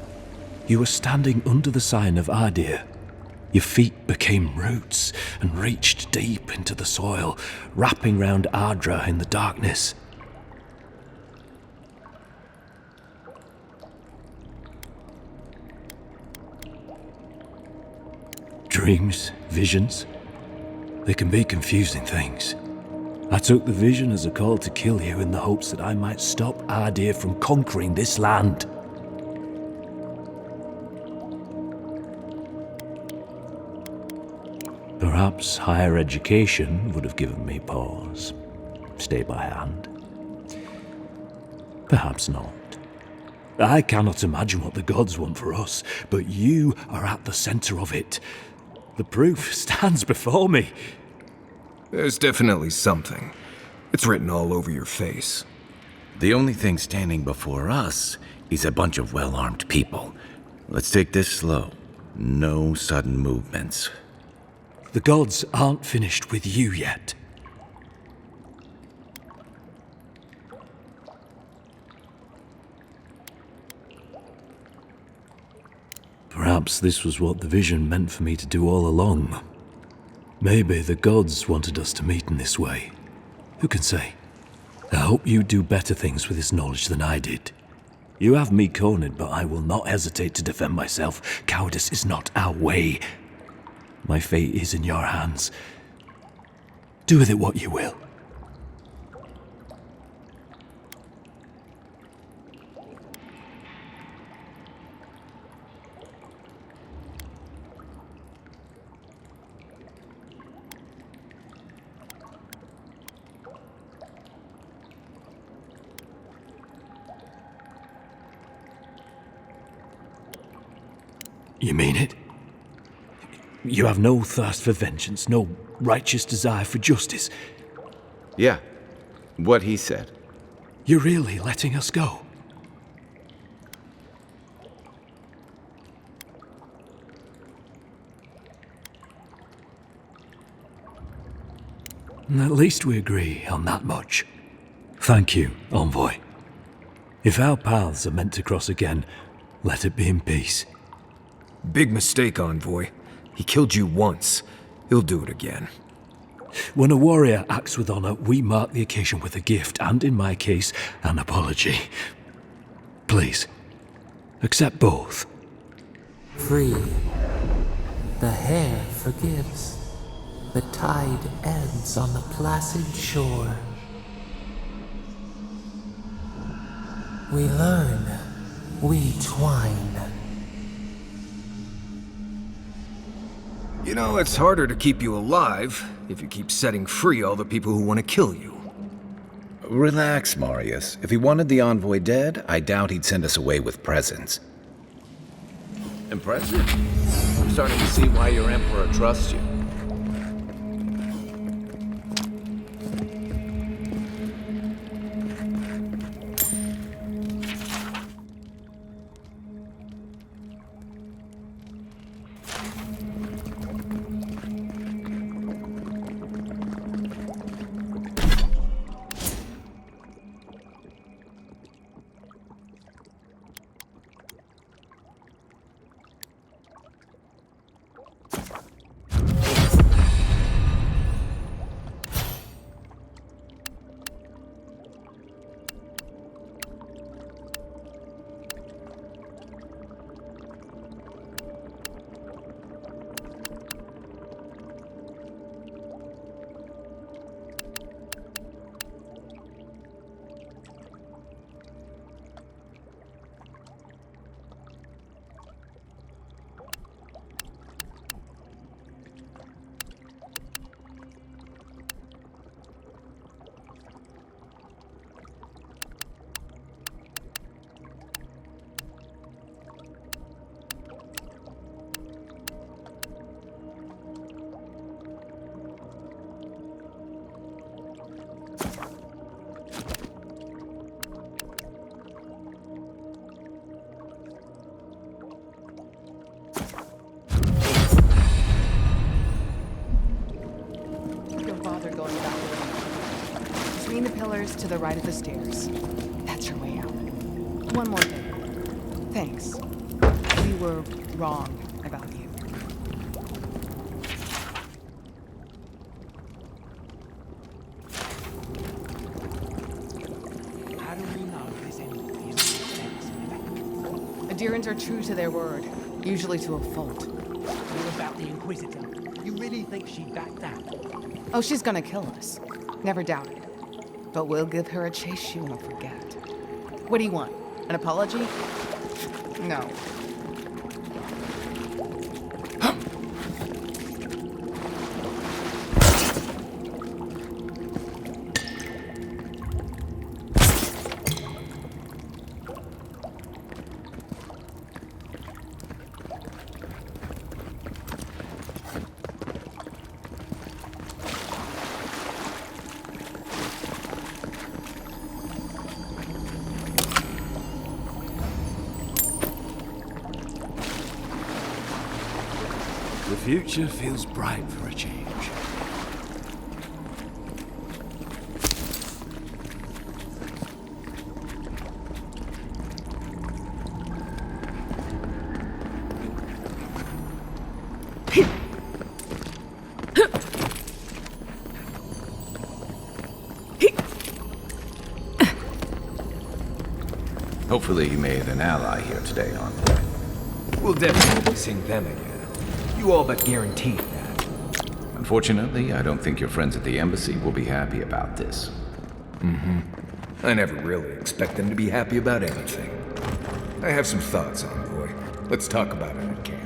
You were standing under the sign of Adir. Your feet became roots and reached deep into the soil, wrapping round Ardra in the darkness. Dreams, visions, they can be confusing things. I took the vision as a call to kill you in the hopes that I might stop Adir from conquering this land. Perhaps higher education would have given me pause. Stay by hand. Perhaps not. I cannot imagine what the gods want for us, but you are at the center of it. The proof stands before me. There's definitely something. It's written all over your face. The only thing standing before us is a bunch of well-armed people. Let's take this slow. No sudden movements. The gods aren't finished with you yet. Perhaps this was what the vision meant for me to do all along. Maybe the gods wanted us to meet in this way. Who can say? I hope you do better things with this knowledge than I did. You have me cornered, but I will not hesitate to defend myself. Cowardice is not our way. My fate is in your hands. Do with it what you will. You mean it? You have no thirst for vengeance, no righteous desire for justice. Yeah, what he said. You're really letting us go? At least we agree on that much. Thank you, Envoy. If our paths are meant to cross again, let it be in peace. Big mistake, Envoy. He killed you once. He'll do it again. When a warrior acts with honor, we mark the occasion with a gift, and in my case, an apology. Please, accept both. Free. The hair forgives. The tide ebbs on the placid shore. We learn. We twine. You know, it's harder to keep you alive if you keep setting free all the people who want to kill you. Relax, Marius. If he wanted the envoy dead, I doubt he'd send us away with presents. Impressive. I'm starting to see why your emperor trusts you. To the right of the stairs. That's your way out. One more thing. Thanks. We were wrong about you. How do we know there's any sense in that? Adherents are true to their word, usually to a fault. What about the Inquisitor? You really think she'd back that? Oh, she's gonna kill us. Never doubt it. But we'll give her a chase she won't forget. What do you want? An apology? No. The future feels bright for a change. Hopefully you made an ally here today, Envoy. We'll definitely be seeing them again. You all but guaranteed that. Unfortunately, I don't think your friends at the embassy will be happy about this. I never really expect them to be happy about anything. I have some thoughts, Envoy. Let's talk about it at camp.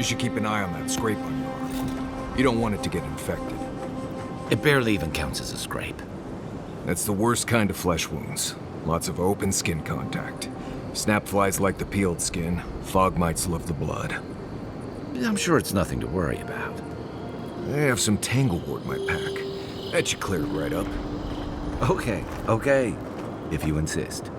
should keep an eye on that scrape on your arm. You don't want it to get infected. It barely even counts as a scrape. That's the worst kind of flesh wounds. Lots of open skin contact. Snapflies like the peeled skin. Fog mites love the blood. I'm sure it's nothing to worry about. I have some tanglewort in my pack. That should clear it right up. Okay. If you insist.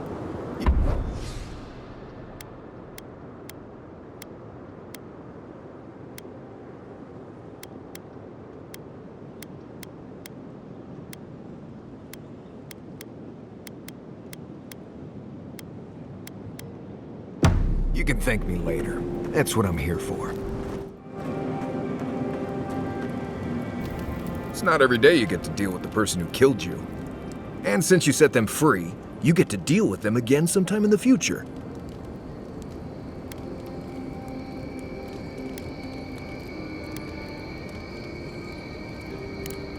You can thank me later. That's what I'm here for. It's not every day you get to deal with the person who killed you. And since you set them free, you get to deal with them again sometime in the future.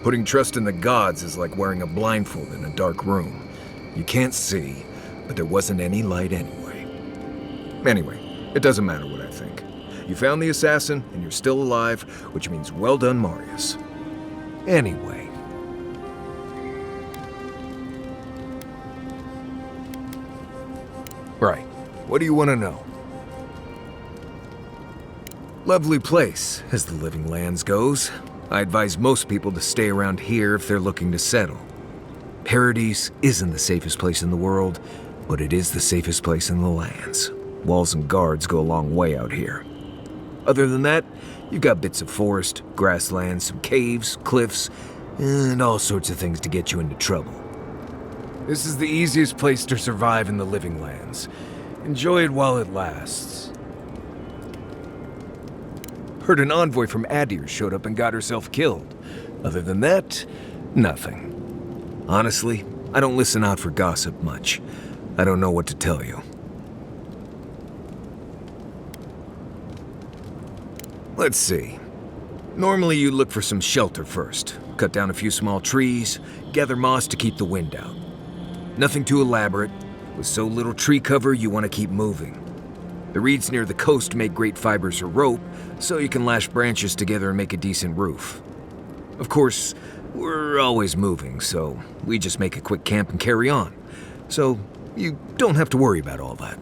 Putting trust in the gods is like wearing a blindfold in a dark room. You can't see, but there wasn't any light anyway. Anyway, it doesn't matter what I think. You found the assassin, and you're still alive, which means well done, Marius. Anyway. Right. What do you want to know? Lovely place, as the Living Lands goes. I advise most people to stay around here if they're looking to settle. Paradise isn't the safest place in the world, but it is the safest place in the lands. Walls and guards go a long way out here. Other than that, you've got bits of forest, grasslands, some caves, cliffs, and all sorts of things to get you into trouble. This is the easiest place to survive in the Living Lands. Enjoy it while it lasts. Heard an envoy from Adir showed up and got herself killed. Other than that, nothing. Honestly, I don't listen out for gossip much. I don't know what to tell you. Let's see. Normally you look for some shelter first. Cut down a few small trees, gather moss to keep the wind out. Nothing too elaborate. With so little tree cover, you want to keep moving. The reeds near the coast make great fibers or rope, so you can lash branches together and make a decent roof. Of course, we're always moving, so we just make a quick camp and carry on. So you don't have to worry about all that.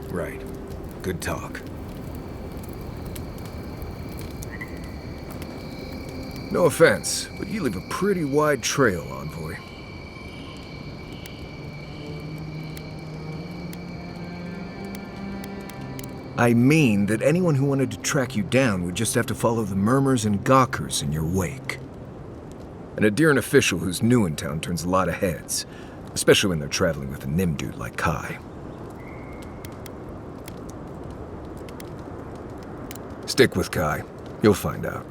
Right. Good talk. No offense, but you leave a pretty wide trail, Envoy. I mean that anyone who wanted to track you down would just have to follow the murmurs and gawkers in your wake. An Adiran official who's new in town turns a lot of heads, especially when they're traveling with a Nim dude like Kai. Stick with Kai. You'll find out.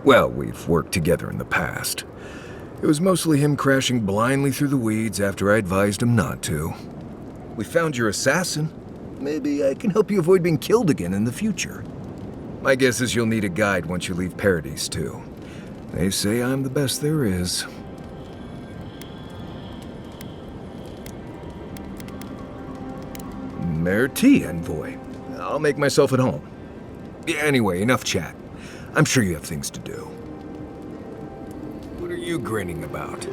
Well, we've worked together in the past. It was mostly him crashing blindly through the weeds after I advised him not to. We found your assassin. Maybe I can help you avoid being killed again in the future. My guess is you'll need a guide once you leave Paradise, too. They say I'm the best there is. Merci, Envoy. I'll make myself at home. Anyway, enough chat. I'm sure you have things to do. What are you grinning about?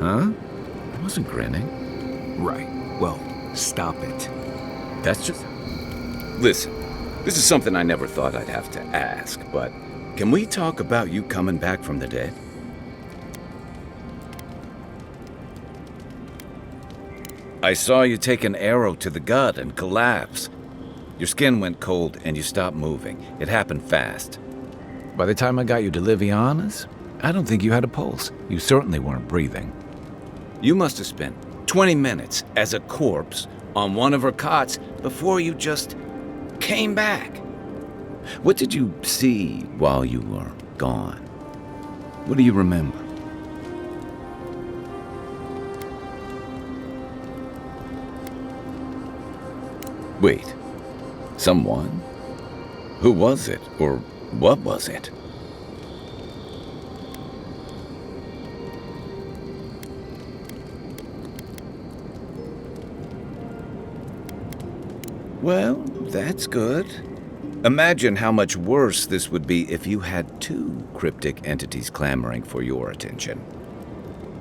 Huh? I wasn't grinning. Right. Well, stop it. That's just... Listen, this is something I never thought I'd have to ask, but can we talk about you coming back from the dead? I saw you take an arrow to the gut and collapse. Your skin went cold and you stopped moving. It happened fast. By the time I got you to Liviana's, I don't think you had a pulse. You certainly weren't breathing. You must have spent 20 minutes as a corpse on one of her cots before you just came back. What did you see while you were gone? What do you remember? Wait. Someone? Who was it? Or what was it? Well, that's good. Imagine how much worse this would be if you had two cryptic entities clamoring for your attention.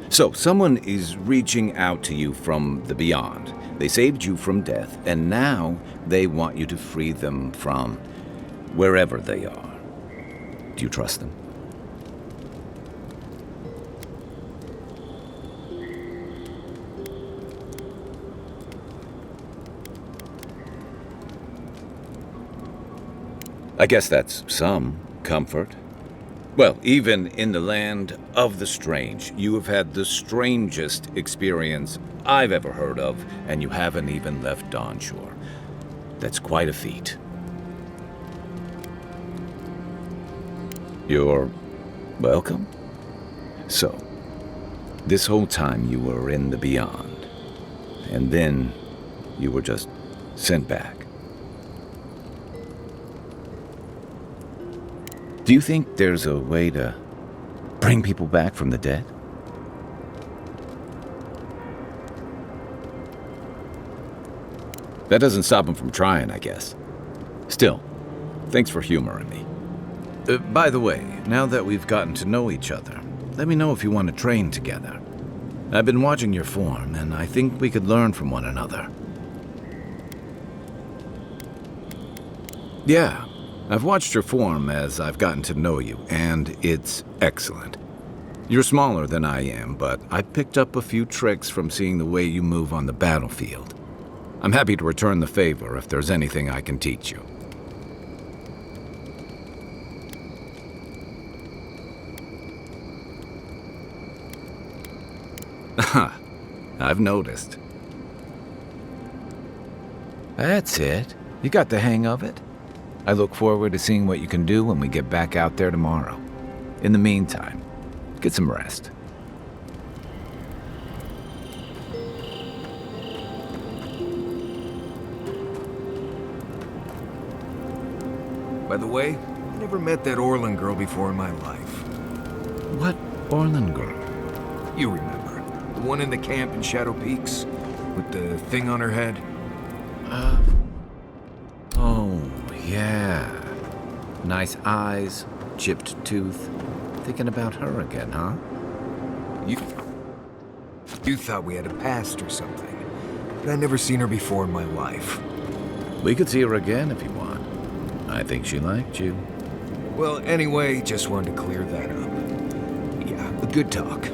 So, someone is reaching out to you from the beyond. They saved you from death, and now they want you to free them from wherever they are. Do you trust them? I guess that's some comfort. Well, even in the land of the strange, you have had the strangest experience I've ever heard of, and you haven't even left Dawnshore. That's quite a feat. You're welcome. So, this whole time you were in the beyond, and then you were just sent back. Do you think there's a way to bring people back from the dead? That doesn't stop them from trying, I guess. Still, thanks for humoring me. By the way, now that we've gotten to know each other, let me know if you want to train together. I've been watching your form, and I think we could learn from one another. Yeah. I've watched your form as I've gotten to know you, and it's excellent. You're smaller than I am, but I picked up a few tricks from seeing the way you move on the battlefield. I'm happy to return the favor if there's anything I can teach you. I've noticed. That's it. You got the hang of it. I look forward to seeing what you can do when we get back out there tomorrow. In the meantime, get some rest. By the way, I never met that Orlan girl before in my life. What Orlan girl? You remember. The one in the camp in Shadow Peaks? With the thing on her head? Oh, yeah. Nice eyes, chipped tooth. Thinking about her again, huh? You thought we had a past or something. But I'd never seen her before in my life. We could see her again if you want. I think she liked you. Well, anyway, just wanted to clear that up. Yeah, a good talk.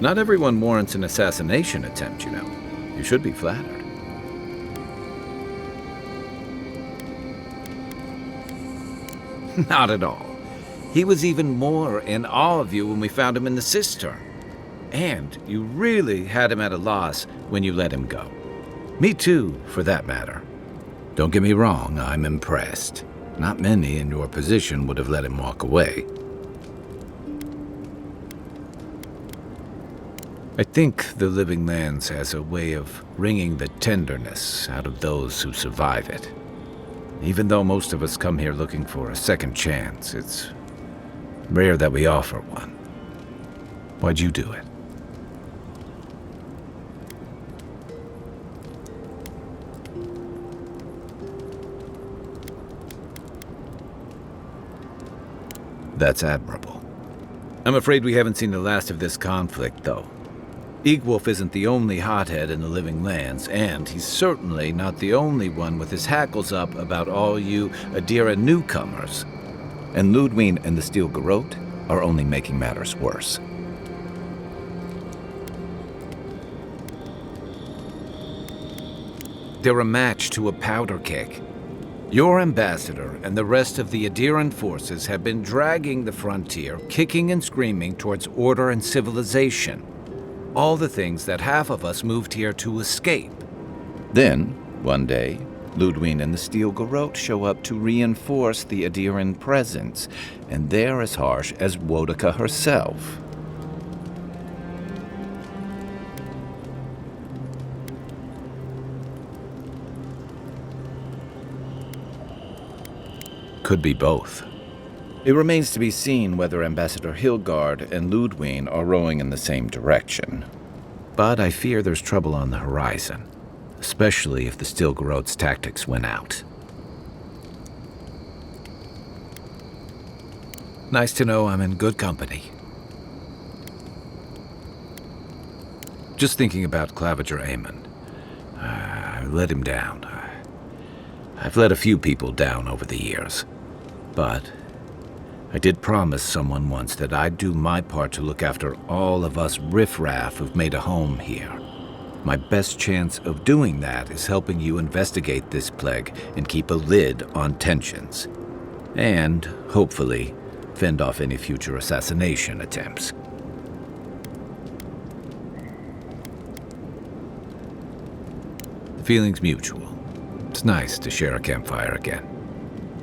Not everyone warrants an assassination attempt, you know. You should be flattered. Not at all. He was even more in awe of you when we found him in the cistern. And you really had him at a loss when you let him go. Me too, for that matter. Don't get me wrong, I'm impressed. Not many in your position would have let him walk away. I think the Living Lands has a way of wringing the tenderness out of those who survive it. Even though most of us come here looking for a second chance, it's rare that we offer one. Why'd you do it? That's admirable. I'm afraid we haven't seen the last of this conflict, though. Eagwolf isn't the only hothead in the Living Lands, and he's certainly not the only one with his hackles up about all you Adira newcomers. And Ludwe and the Steel Garot are only making matters worse. They're a match to a powder keg. Your ambassador and the rest of the Adiran forces have been dragging the frontier, kicking and screaming towards order and civilization. All the things that half of us moved here to escape. Then, one day, Ludwe and the Steel Garot show up to reinforce the Adiran presence, and they're as harsh as Wodaka herself. Could be both. It remains to be seen whether Ambassador Hilgard and Ludwe are rowing in the same direction. But I fear there's trouble on the horizon. especially if the Still Garot's tactics win out. Nice to know I'm in good company. Just thinking about Claviger Amon. I let him down. I've let a few people down over the years. But I did promise someone once that I'd do my part to look after all of us riffraff who've made a home here. My best chance of doing that is helping you investigate this plague and keep a lid on tensions. And, hopefully, fend off any future assassination attempts. The feeling's mutual. It's nice to share a campfire again.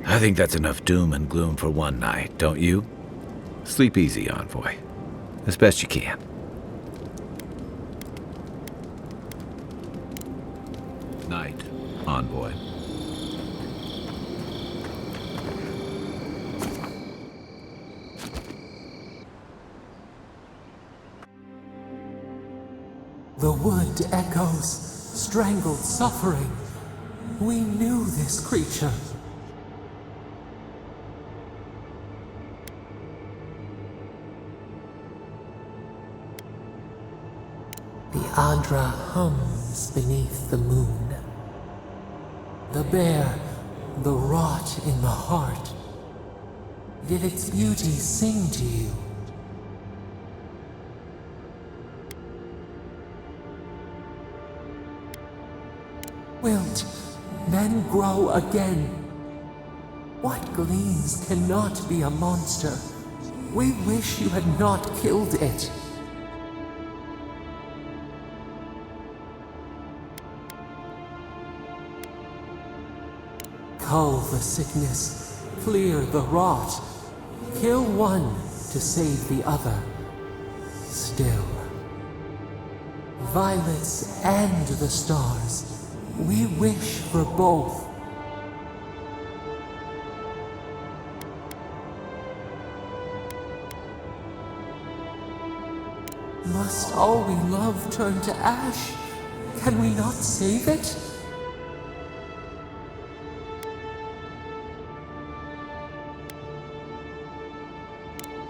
I think that's enough doom and gloom for one night, don't you? Sleep easy, Envoy. As best you can. Night, Envoy. The wood echoes, strangled suffering. We knew this creature. The Adra hums beneath the moon. The bear, the rot in the heart. Did its beauty sing to you? Wilt men grow again? What gleams cannot be a monster? We wish you had not killed it. Cull the sickness, clear the rot. Kill one to save the other. Still. Violets and the stars. We wish for both. Must all we love turn to ash? Can we not save it?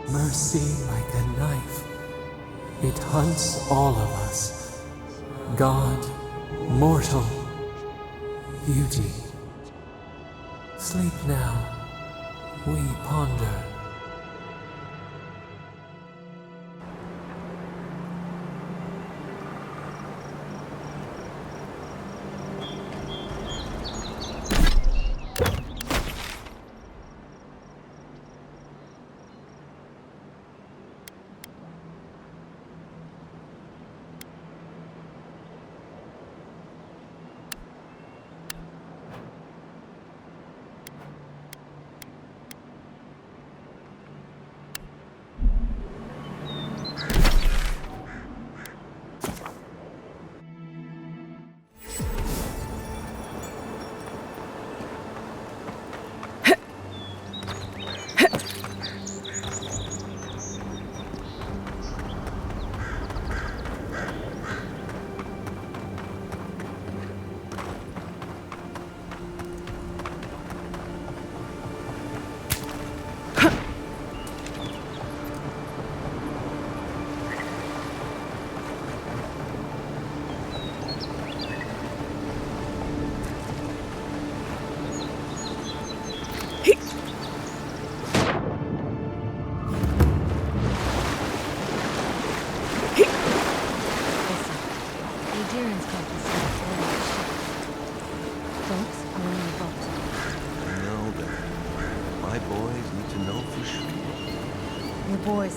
Mercy like a knife. It hunts all of us. God, mortal, beauty. Sleep now. We ponder.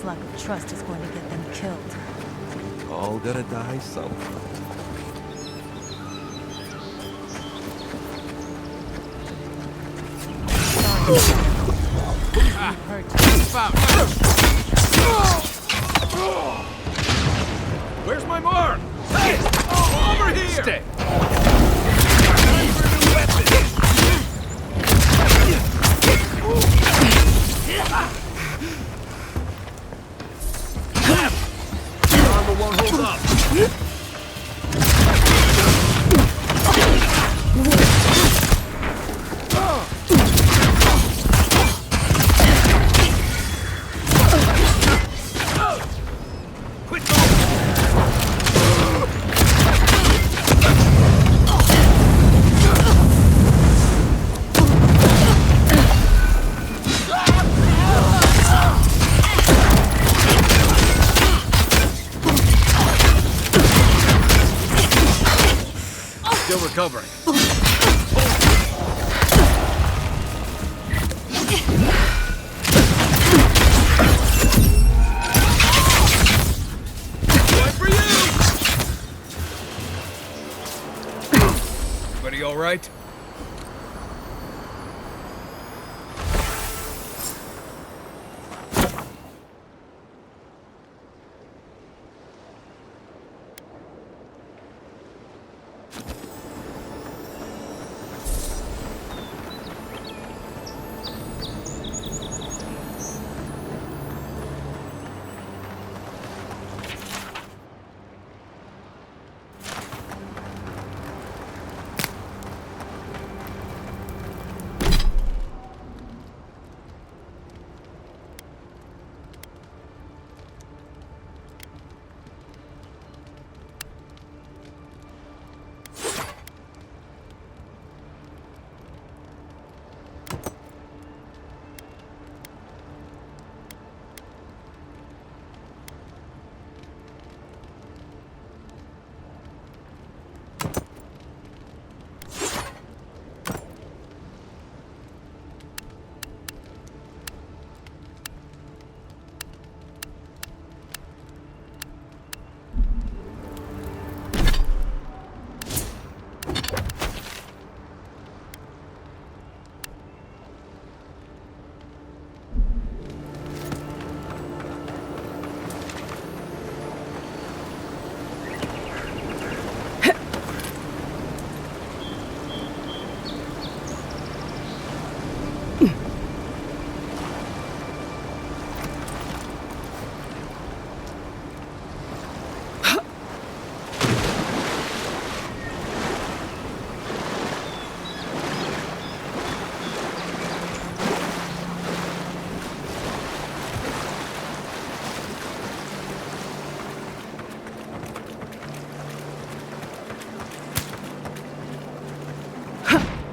Lack of trust is going to get them killed. All gotta die sometime. Where's my mark? Hey! Over here! Stay. Time for a new weapon. Your armor won't hold up. Covering. Everybody all right?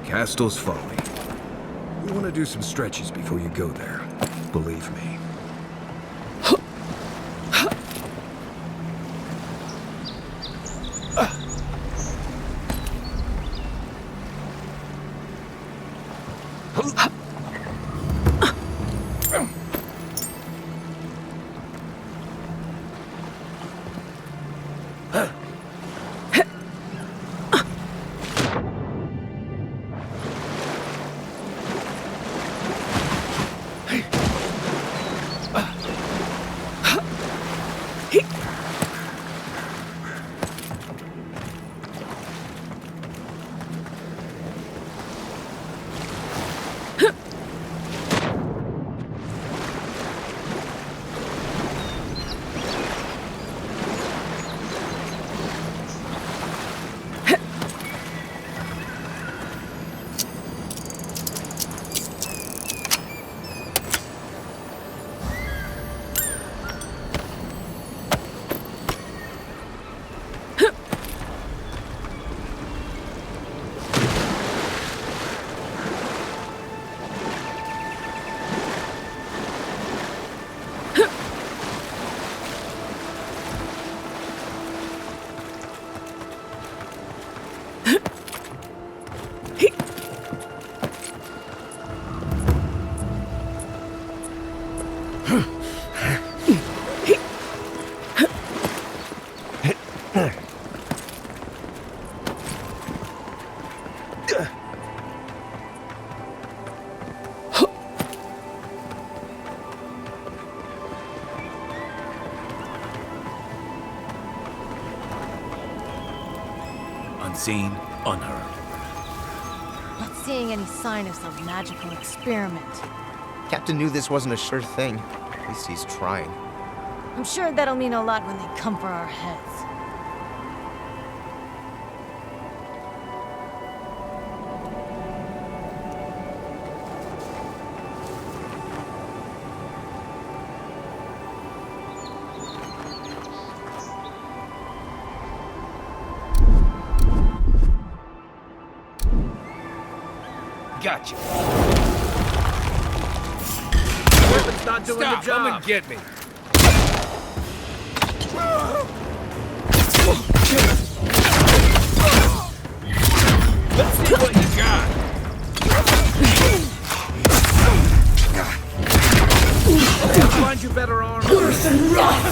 Castel's Folly. You want to do some stretches before you go there. Believe me. Unseen, unheard. Not seeing any sign of some magical experiment. Captain knew this wasn't a sure thing. At least he's trying. I'm sure that'll mean a lot when they come for our heads. Gotcha. Weapon's not doing the job. Come and get me. Let's see what you got. I'll find you better armor. Worse than rough.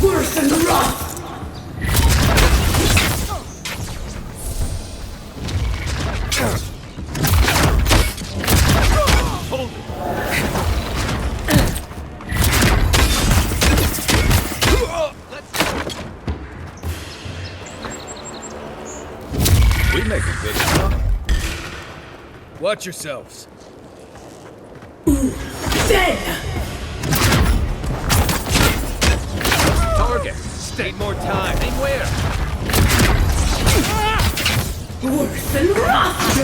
Worse than rough. We make a big shot. Watch yourselves. Dead. Target. Stay more time. Aim where? Worse than rough.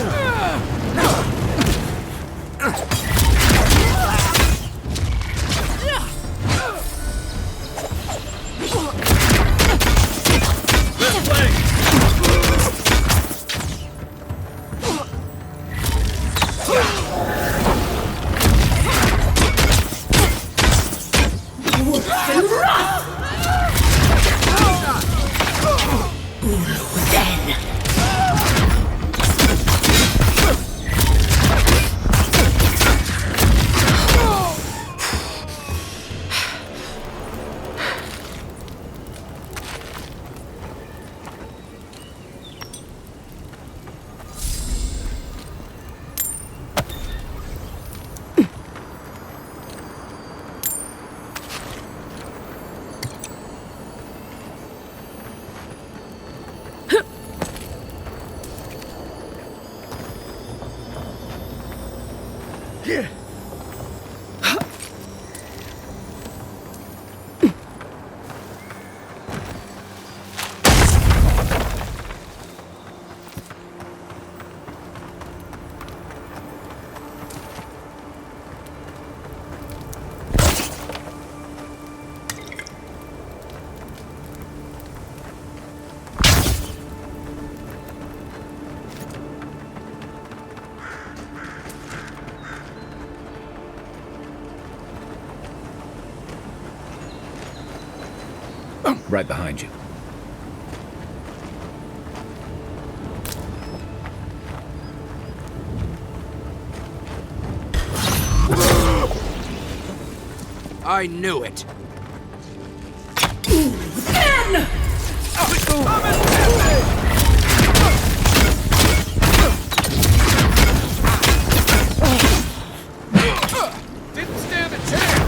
Left flank. Worse than rough. Then. Right behind you. I knew it. Then! Didn't stand a chance.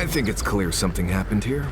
I think it's clear something happened here.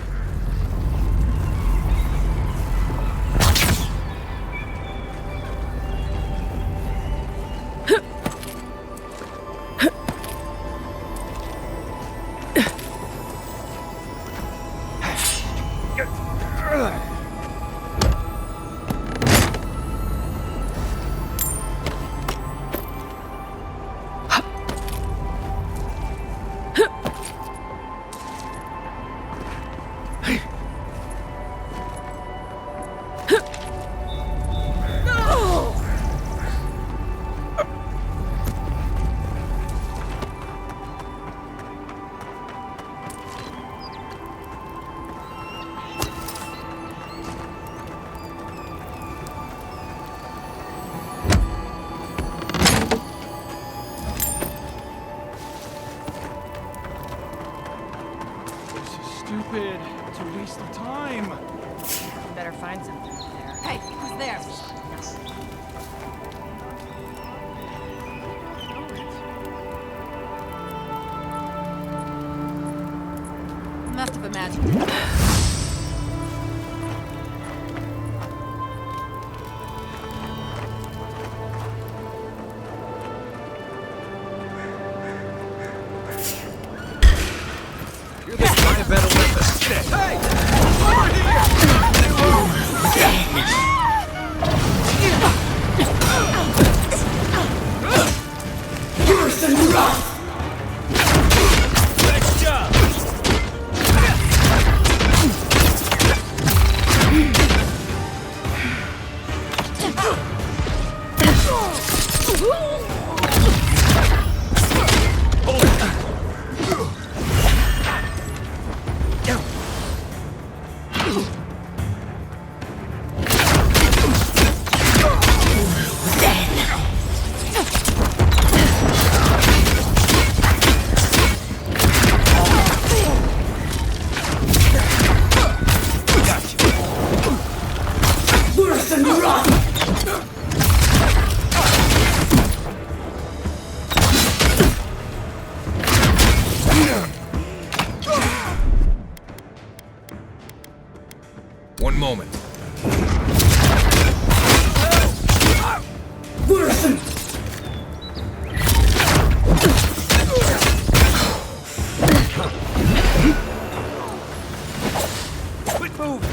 Stupid. It's a waste of time. Better find something there. Hey, who's there? Must have imagined it. One moment. Quit moving.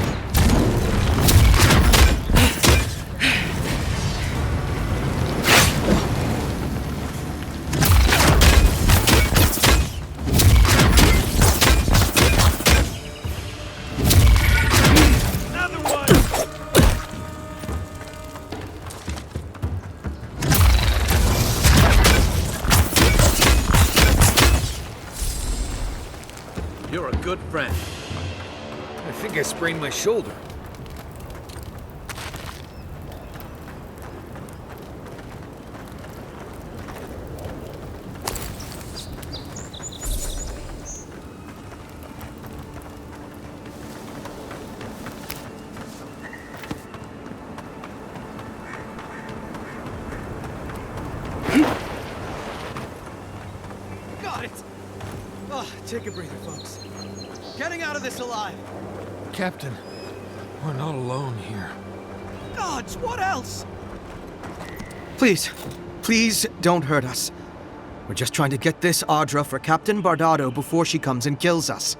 You're a good friend. I think I sprained my shoulder. Got it! Oh, take a breather, folks. Getting out of this alive! Captain, we're not alone here. Gods, what else? Please, please don't hurt us. We're just trying to get this Audra for Captain Bardado before she comes and kills us.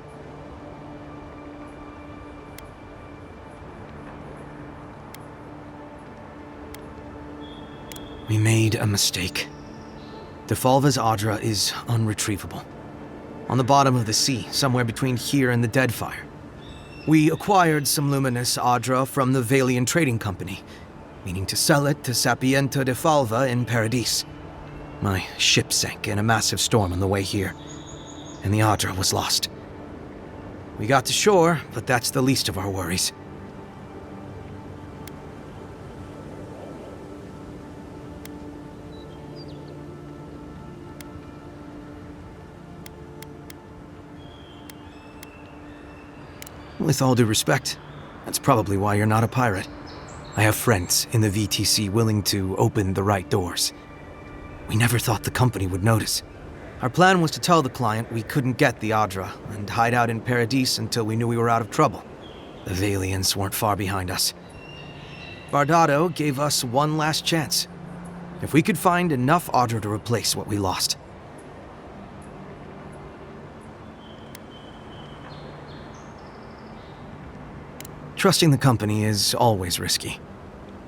We made a mistake. Defalva's Audra is unretrievable. On the bottom of the sea, somewhere between here and the Deadfire. We acquired some luminous Audra from the Valian Trading Company, meaning to sell it to Sapiento Defalva in Paradis. My ship sank in a massive storm on the way here, and the Audra was lost. We got to shore, but that's the least of our worries. With all due respect, that's probably why you're not a pirate. I have friends in the VTC willing to open the right doors. We never thought the company would notice. Our plan was to tell the client we couldn't get the Adra and hide out in Paradis until we knew we were out of trouble. The Valians weren't far behind us. Bardado gave us one last chance. If we could find enough Adra to replace what we lost. Trusting the company is always risky,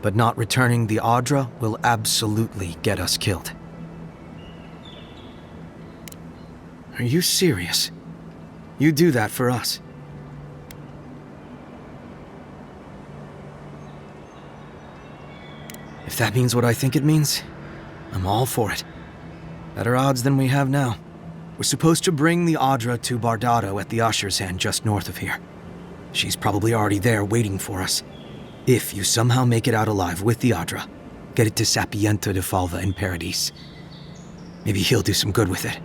but not returning the Adra will absolutely get us killed. Are you serious? You do that for us? If that means what I think it means, I'm all for it. Better odds than we have now. We're supposed to bring the Adra to Bardado at the Usher's Hand just north of here. She's probably already there waiting for us. If you somehow make it out alive with the Adra, get it to Sapiento de Falva in Paradis. Maybe he'll do some good with it.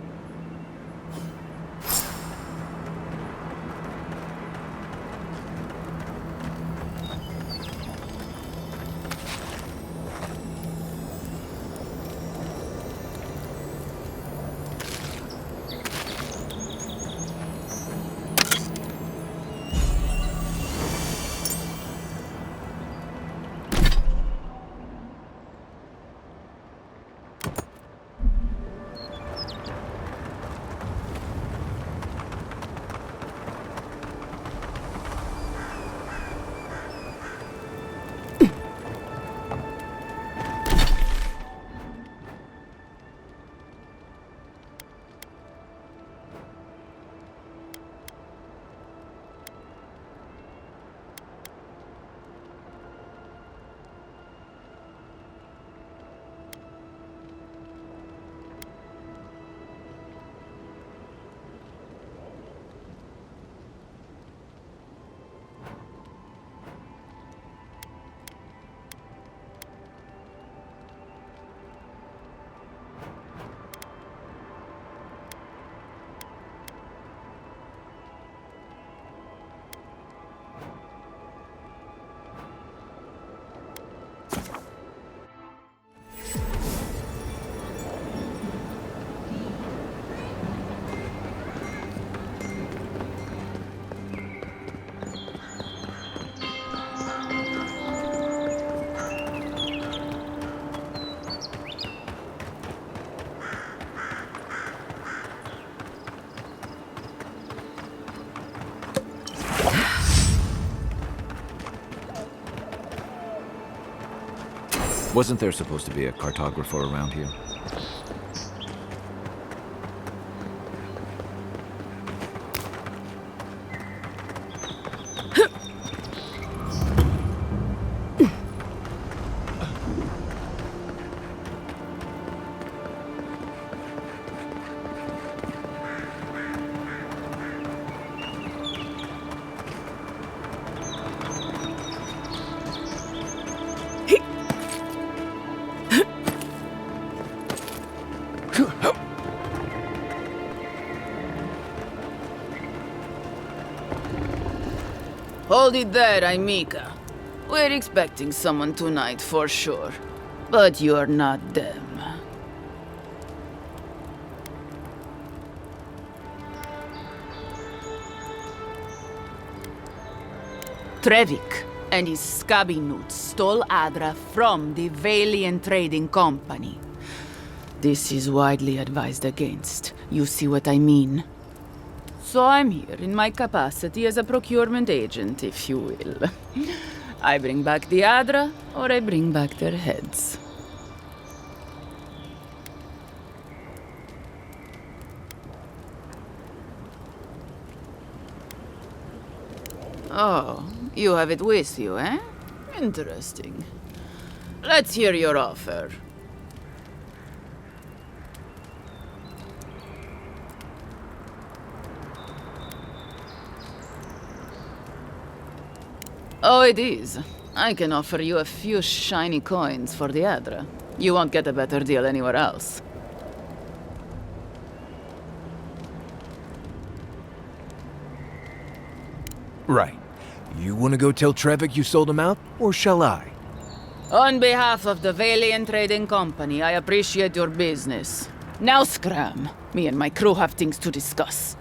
Wasn't there supposed to be a cartographer around here? Hold it there, Aimika. We're expecting someone tonight for sure. But you're not them. Trevik and his scabby newts stole Adra from the Valian Trading Company. This is widely advised against. You see what I mean? So I'm here in my capacity as a procurement agent, if you will. I bring back the Adra, or I bring back their heads. Oh, you have it with you, eh? Interesting. Let's hear your offer. Oh, it is. I can offer you a few shiny coins for the Adra. You won't get a better deal anywhere else. Right. You want to go tell Trevik you sold him out, or shall I? On behalf of the Valian Trading Company, I appreciate your business. Now scram. Me and my crew have things to discuss.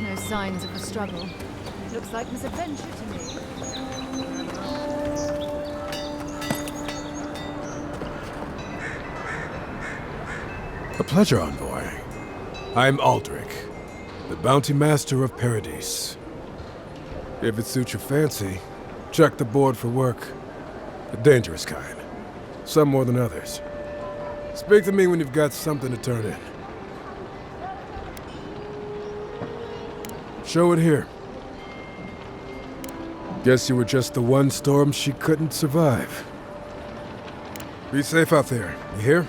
No signs of a struggle. Looks like misadventure to me. A pleasure, envoy. I'm Aldrich, the bounty master of Paradise. If it suits your fancy, check the board for work. A dangerous kind. Some more than others. Speak to me when you've got something to turn in. Show it here. Guess you were just the one storm she couldn't survive. Be safe out there, you hear?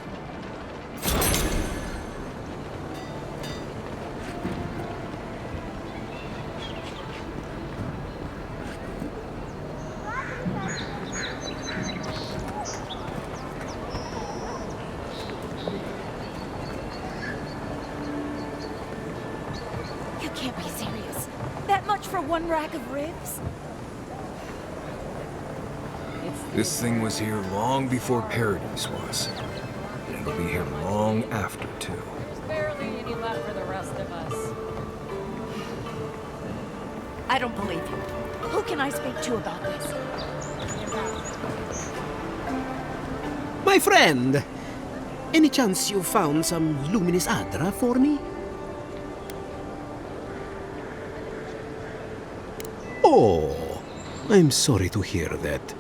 You can't be serious. That much for one rack of ribs? This thing was here long before Paradise was. And it'll be here long after, too. There's barely any left for the rest of us. I don't believe you. Who can I speak to about this? My friend, any chance you found some luminous Adra for me? Oh, I'm sorry to hear that.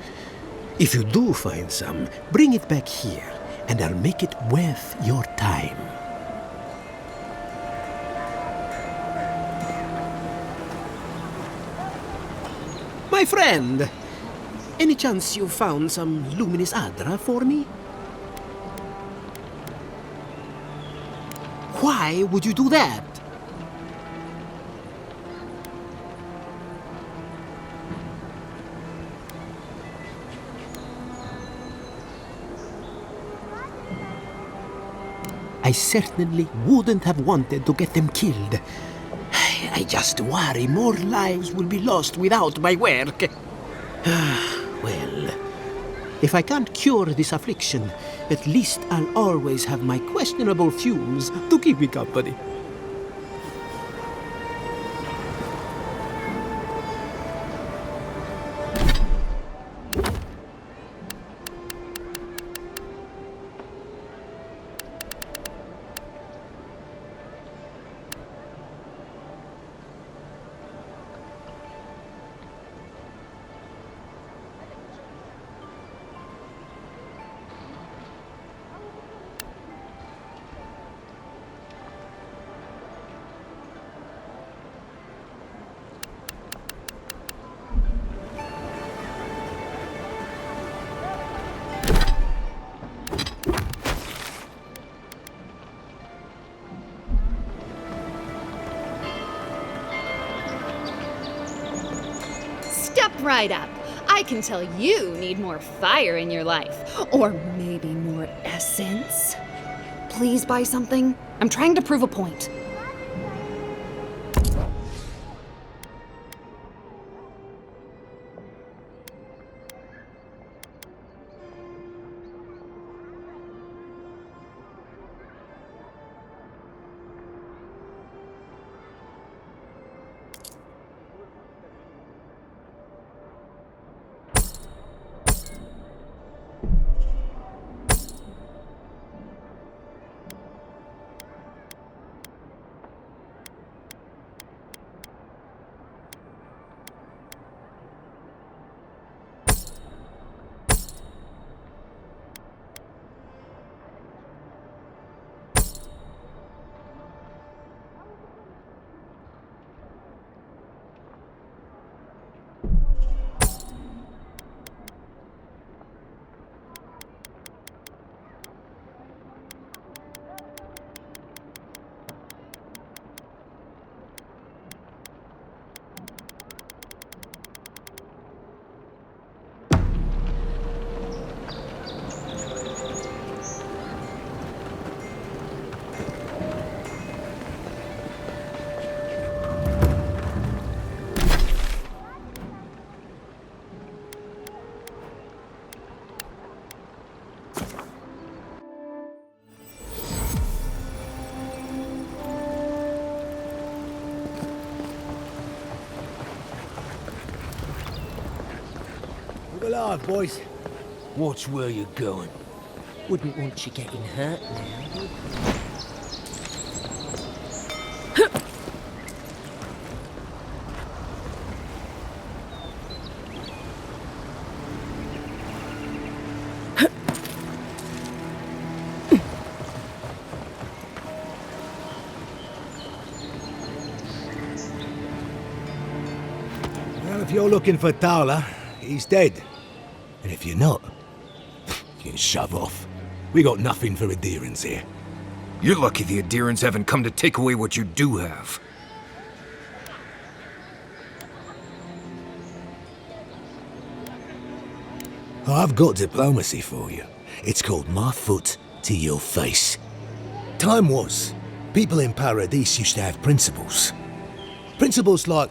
If you do find some, bring it back here, and I'll make it worth your time. My friend, any chance you found some luminous Adra for me? Why would you do that? I certainly wouldn't have wanted to get them killed. I just worry more lives will be lost without my work. Well, if I can't cure this affliction, at least I'll always have my questionable fumes to keep me company. Right up. I can tell you need more fire in your life. Or maybe more essence. Please buy something. I'm trying to prove a point. Keep alive, boys. Watch where you're going. Wouldn't want you getting hurt now. Well, if you're looking for Tala, he's dead. And if you're not, you can shove off. We got nothing for adherents here. You're lucky the adherents haven't come to take away what you do have. I've got diplomacy for you. It's called my foot to your face. Time was, people in Paradise used to have principles. Principles like,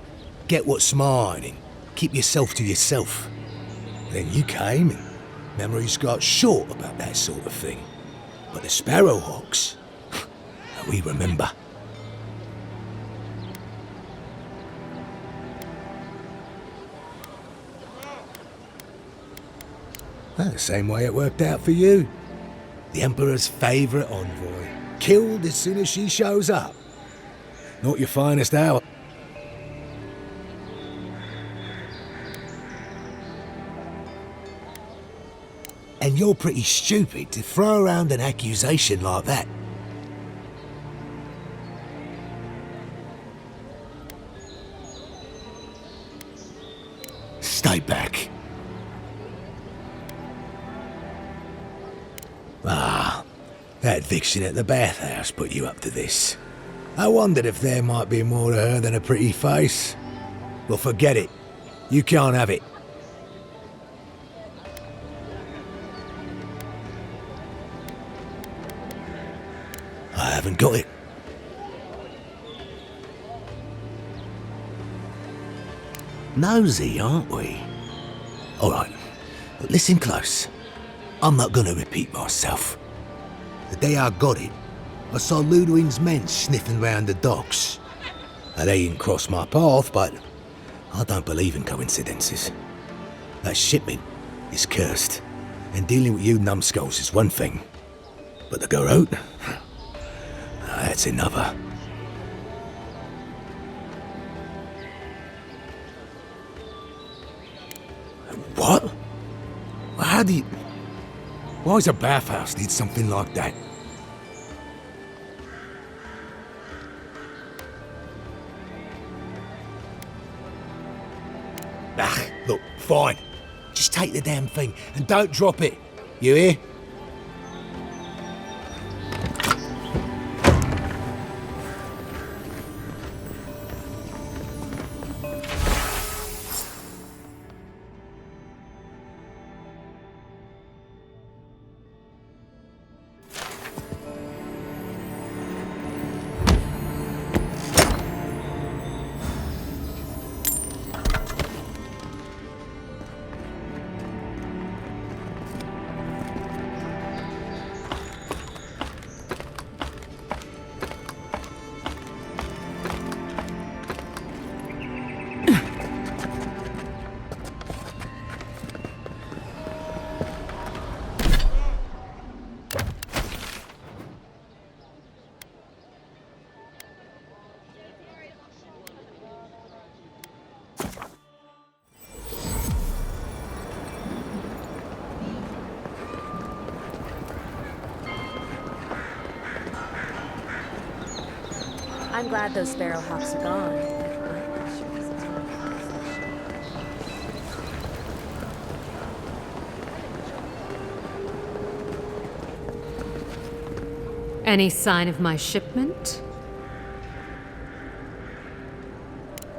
get what's mine and keep yourself to yourself. Then you came and memories got short about that sort of thing. But the Sparrowhawks, we remember. Well, the same way it worked out for you. The Emperor's favourite envoy, killed as soon as she shows up. Not your finest hour. And you're pretty stupid to throw around an accusation like that. Stay back. Ah, that eviction at the bathhouse put you up to this. I wondered if there might be more to her than a pretty face. Well, forget it. You can't have it. I haven't got it. Nosy, aren't we? All right, listen close. I'm not going to repeat myself. The day I got it, I saw Ludwig's men sniffing round the docks. Now, they didn't cross my path, but I don't believe in coincidences. That shipment is cursed, and dealing with you numbskulls is one thing. But the garot? That's another. What? How do you... Why does a bathhouse need something like that? Ah, look, fine. Just take the damn thing and don't drop it. You hear? I'm glad those sparrowhawks are gone. Any sign of my shipment?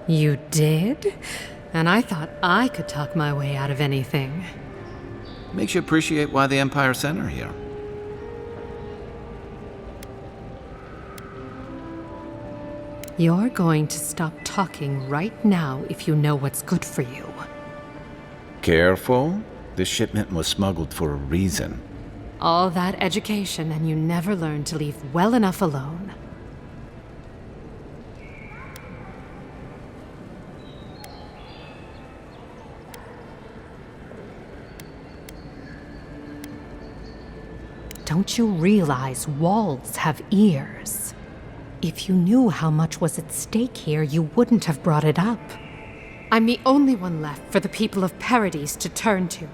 You did? And I thought I could talk my way out of anything. Makes you appreciate why the Empire sent her here. You're going to stop talking right now if you know what's good for you. Careful. This shipment was smuggled for a reason. All that education and you never learned to leave well enough alone. Don't you realize walls have ears? If you knew how much was at stake here, you wouldn't have brought it up. I'm the only one left for the people of Paradise to turn to.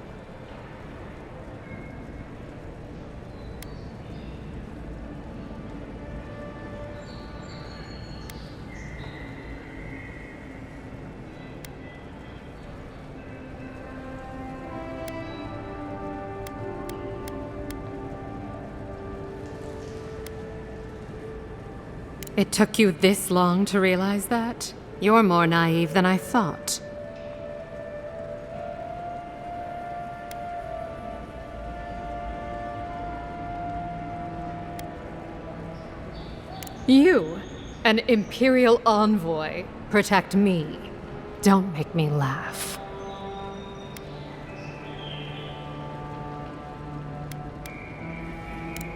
It took you this long to realize that? You're more naive than I thought. You, an Imperial envoy, protect me. Don't make me laugh.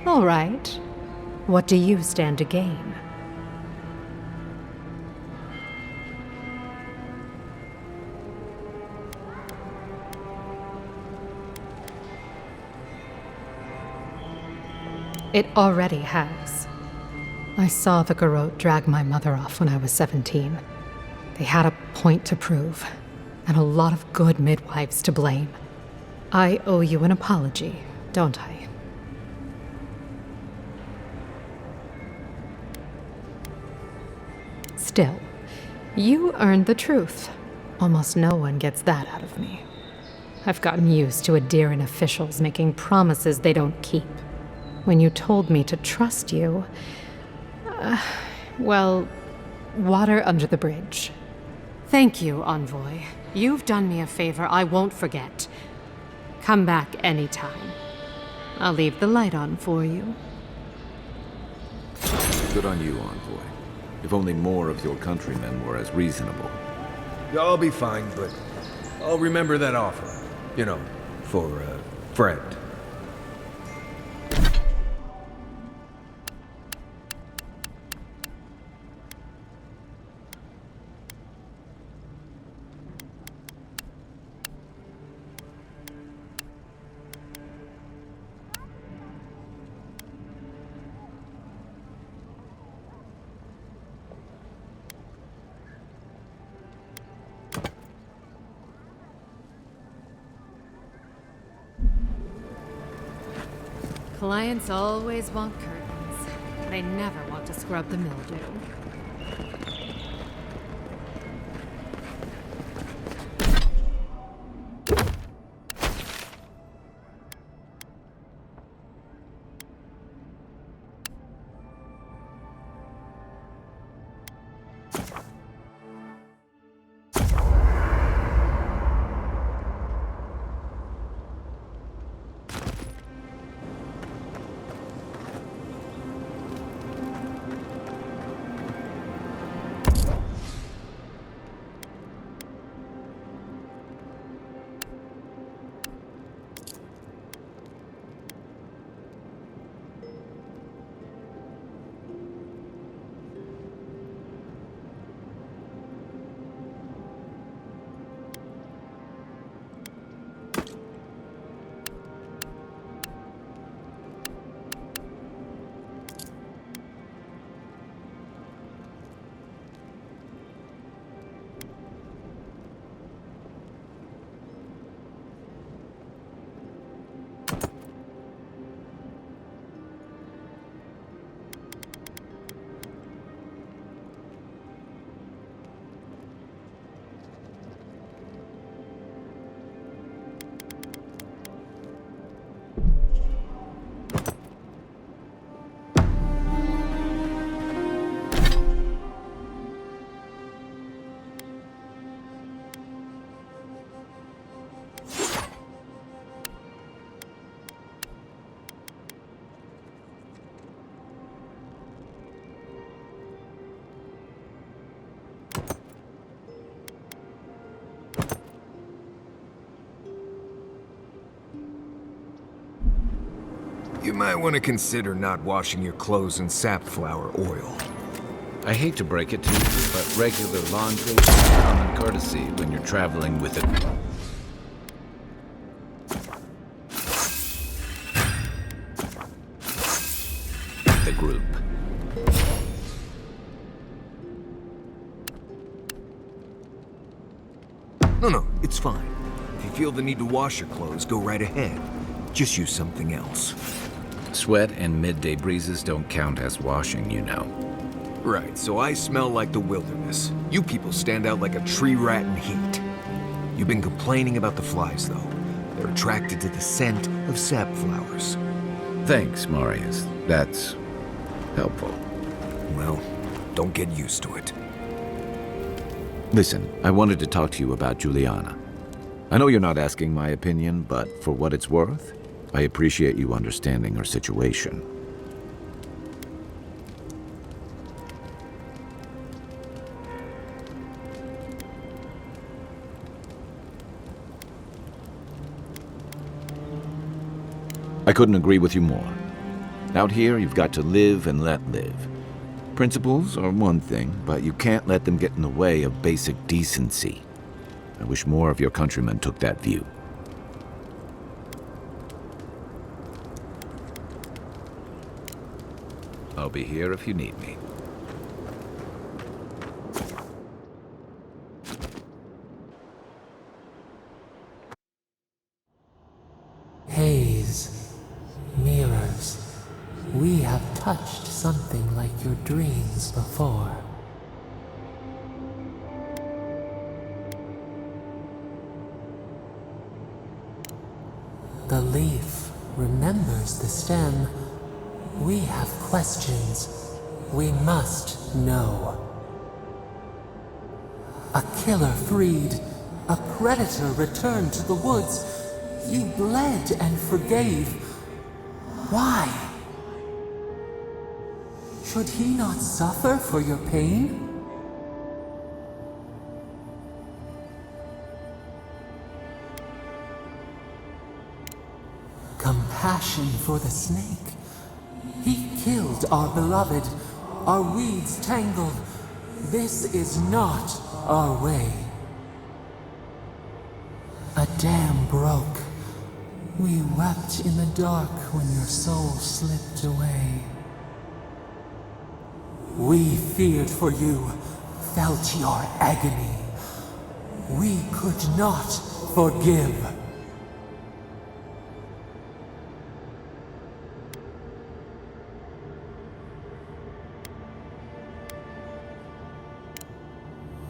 All right. What do you stand to gain? It already has. I saw the garot drag my mother off when I was 17. They had a point to prove, and a lot of good midwives to blame. I owe you an apology, don't I? Still, you earned the truth. Almost no one gets that out of me. I've gotten used to Adairan officials making promises they don't keep. When you told me to trust you, well, water under the bridge. Thank you, Envoy. You've done me a favor I won't forget. Come back anytime. I'll leave the light on for you. Good on you, Envoy. If only more of your countrymen were as reasonable. I'll be fine, but I'll remember that offer. You know, for a friend. Clients always want curtains. They never want to scrub the mildew. You might want to consider not washing your clothes in safflower oil. I hate to break it to you, but regular laundry is common courtesy when you're traveling with it. No, it's fine. If you feel the need to wash your clothes, go right ahead. Just use something else. Sweat and midday breezes don't count as washing, you know. Right, so I smell like the wilderness. You people stand out like a tree rat in heat. You've been complaining about the flies, though. They're attracted to the scent of sap flowers. Thanks, Marius. That's helpful. Well, don't get used to it. Listen, I wanted to talk to you about Juliana. I know you're not asking my opinion, but for what it's worth, I appreciate you understanding her situation. I couldn't agree with you more. Out here, you've got to live and let live. Principles are one thing, but you can't let them get in the way of basic decency. I wish more of your countrymen took that view. I'll be here if you need me. Haze, mirrors, we have touched something like your dreams before. The leaf remembers the stem. We have questions. We must know. A killer freed. A predator returned to the woods. You bled and forgave. Why? Should he not suffer for your pain? Compassion for the snake. He killed our beloved. Our weeds tangled. This is not our way. A dam broke. We wept in the dark when your soul slipped away. We feared for you, felt your agony. We could not forgive.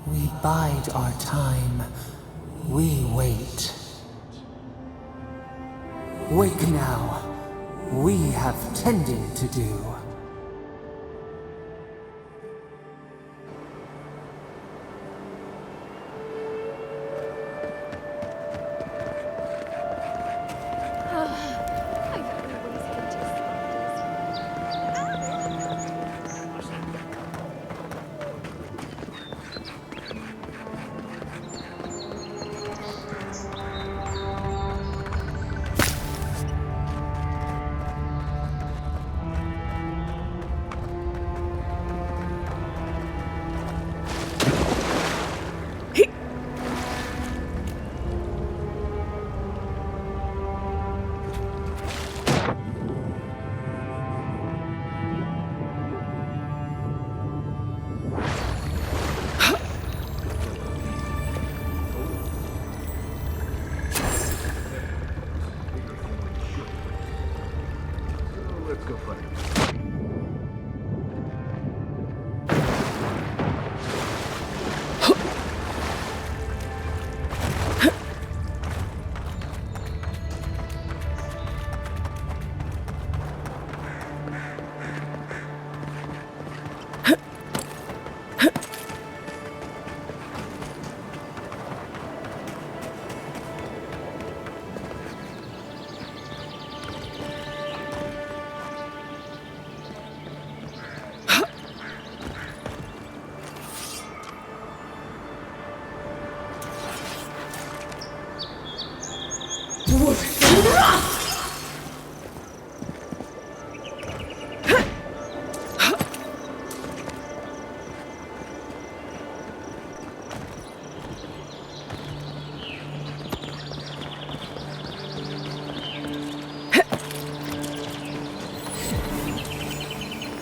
We bide our time. We wait. Wake now. We have tending to do.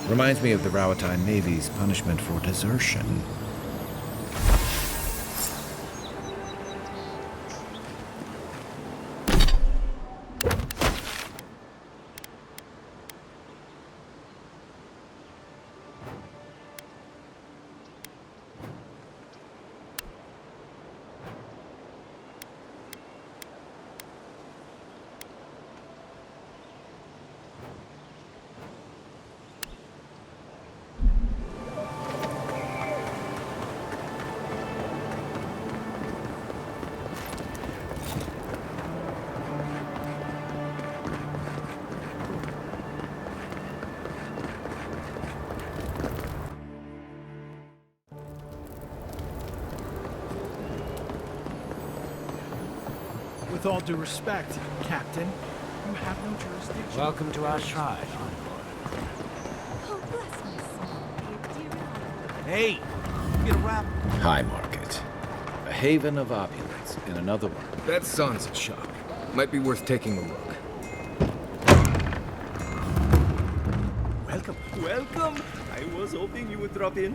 Reminds me of the Rauatine Navy's punishment for desertion. With all due respect, Captain, you have no jurisdiction. Welcome to our shrine, Oh, bless my soul, dear. Hey, get a wrap. High Market. A haven of opulence, in another word. That Sansa shop. Might be worth taking a look. Welcome. Welcome. I was hoping you would drop in.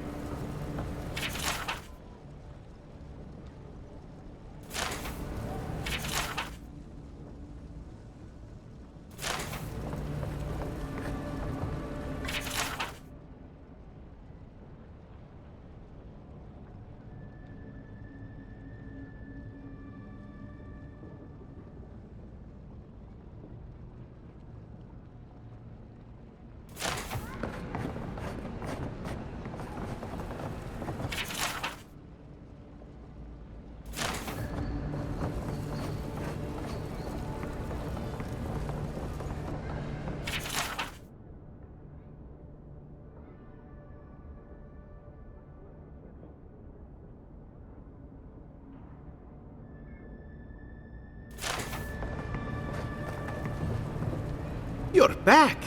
You're back.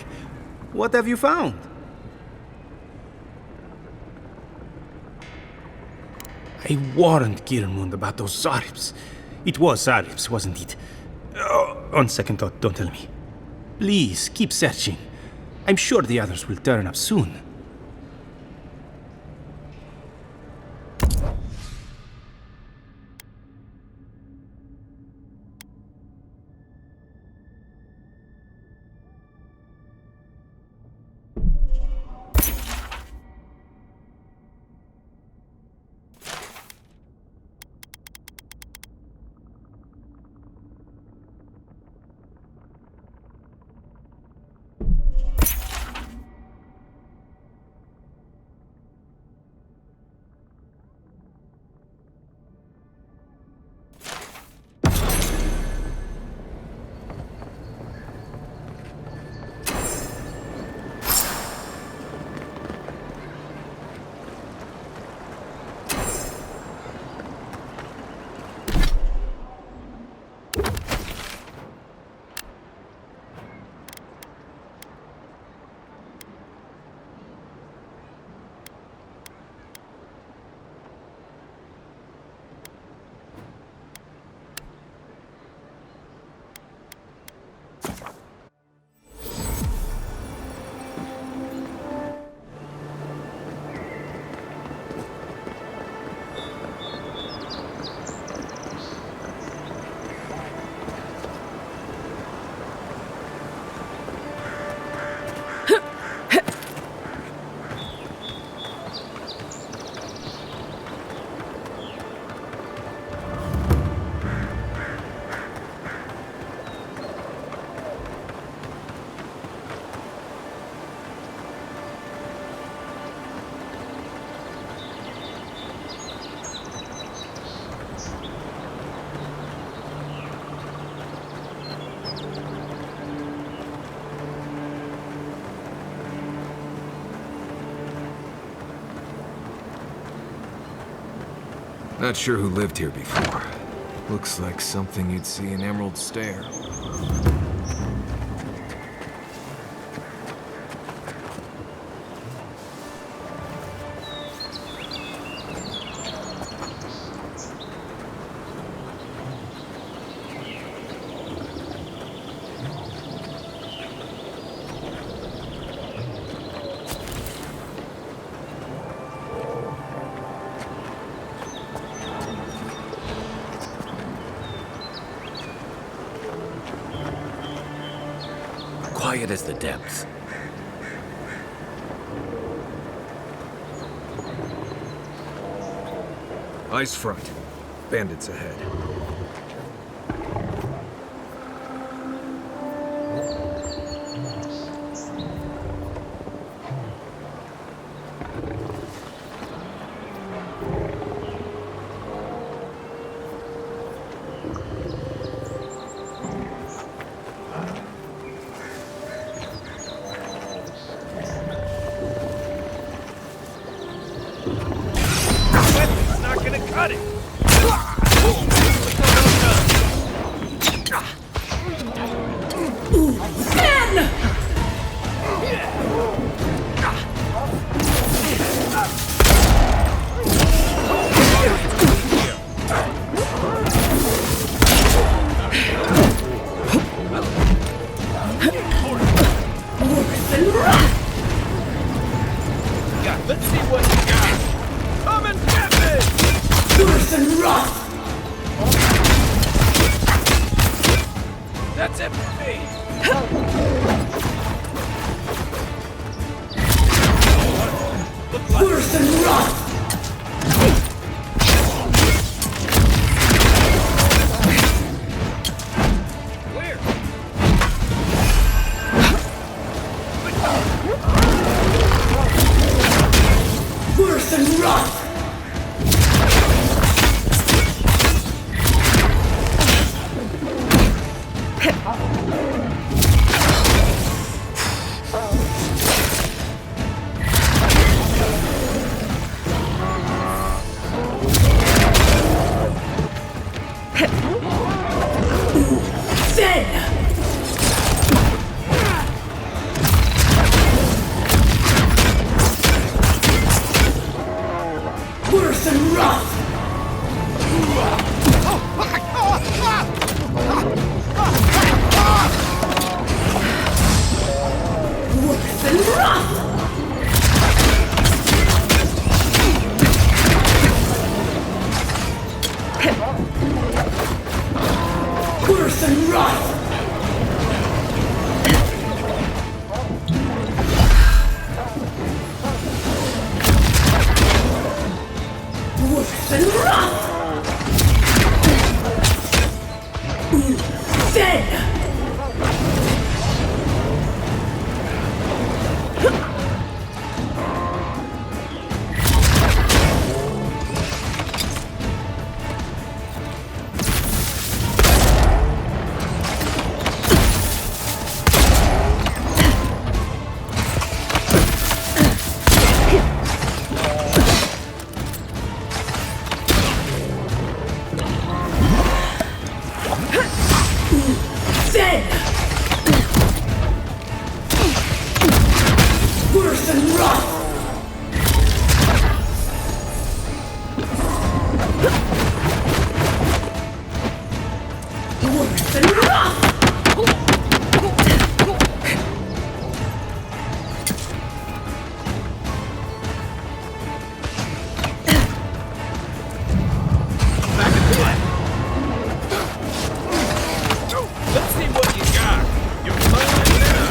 What have you found? I warned Kirmund about those Zaribs. It was Zaribs, wasn't it? On second thought, don't tell me. Please, keep searching. I'm sure the others will turn up soon. Not sure who lived here before. Looks like something you'd see in Emerald Stair. Quiet as the depths. Ice front. Bandits ahead. Not gonna cut it! Worse than rough! Worse than rough! Worse than rough! Worse than rough! Then! Worse than rough! Worse than rough! Let's see what you got. You're mine now.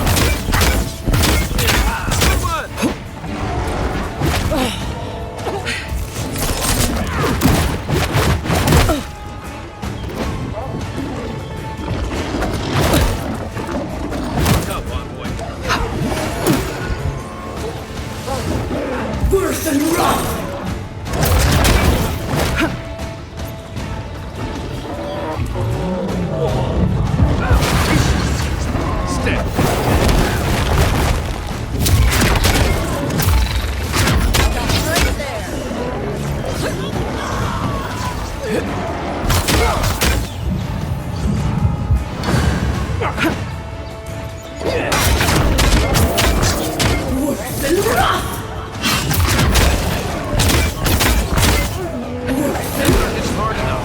Come on, boy. Worse than rough! Worse than rough! It's hard enough.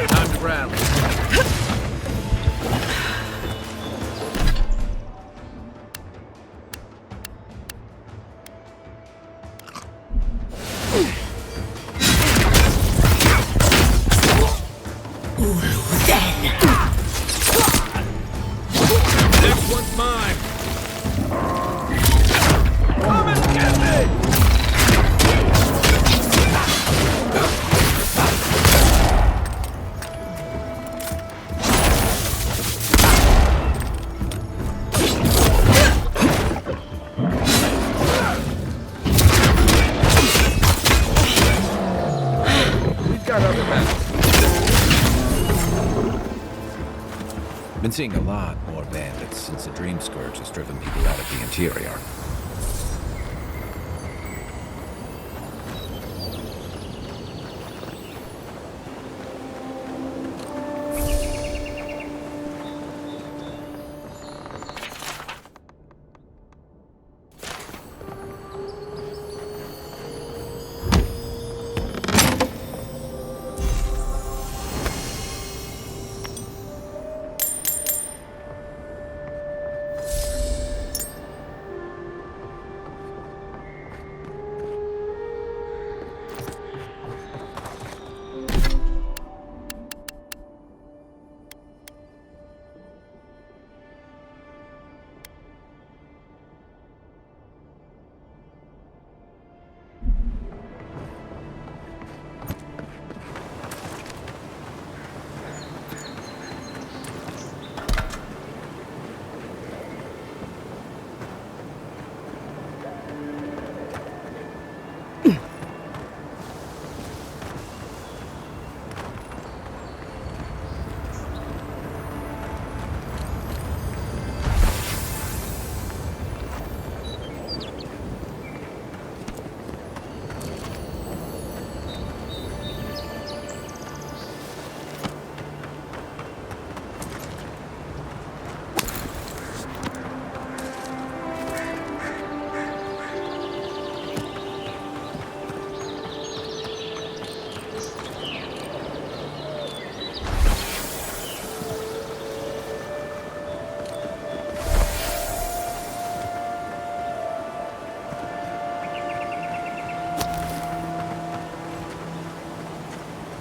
Time to rattle. Next one's mine. Come and get me! We've got other methods. Been seeing a lot more bandits since the Dream Scourge has driven people out of the interior.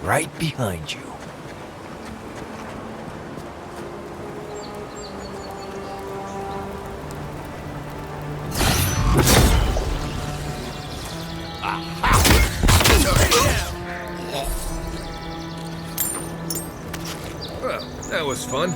right behind you. Well, that was fun.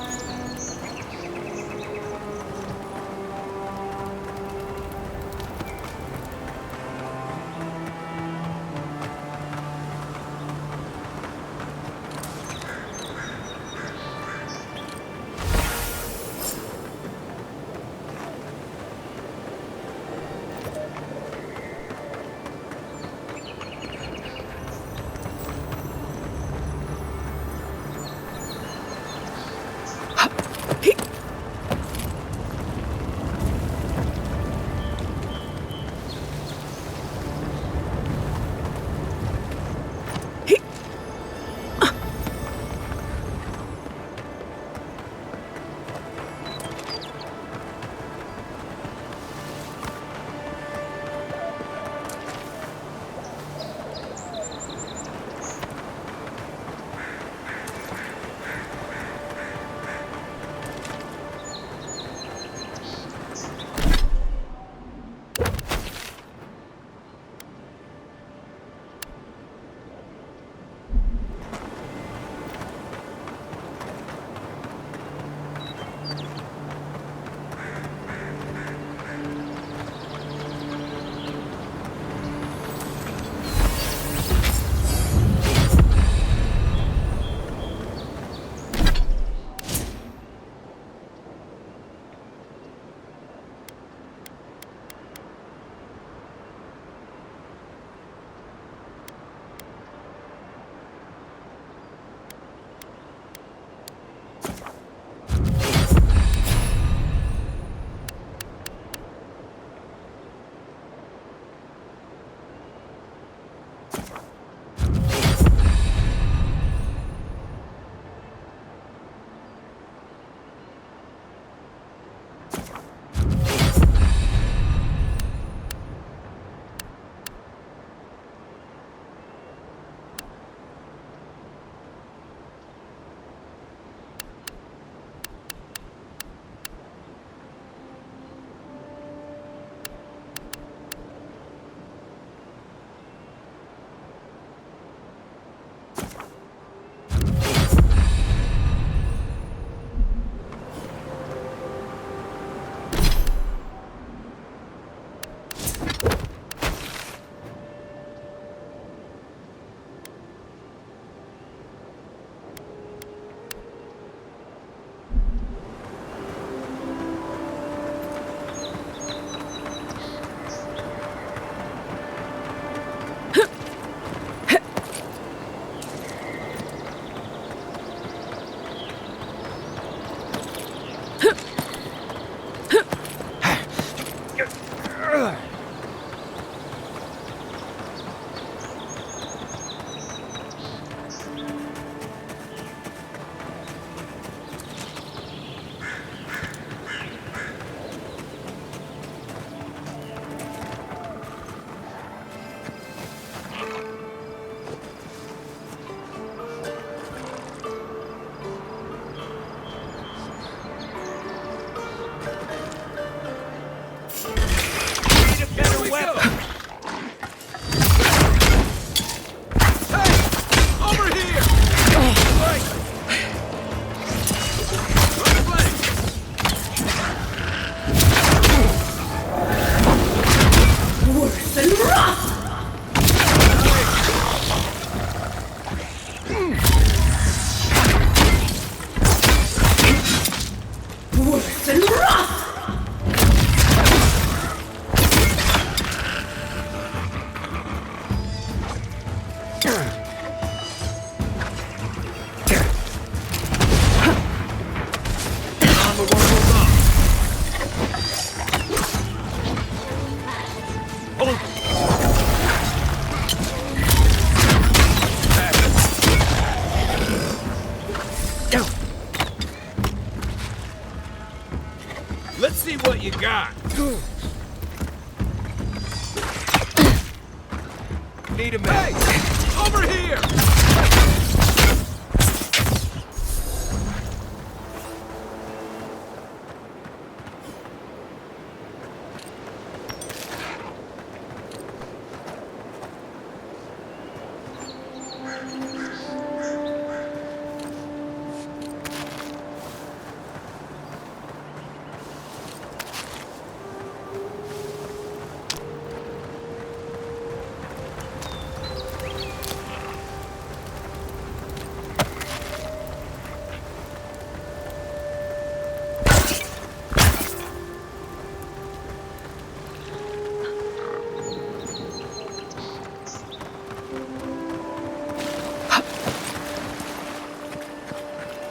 Let's see what you got. Need a man. Hey! Over here!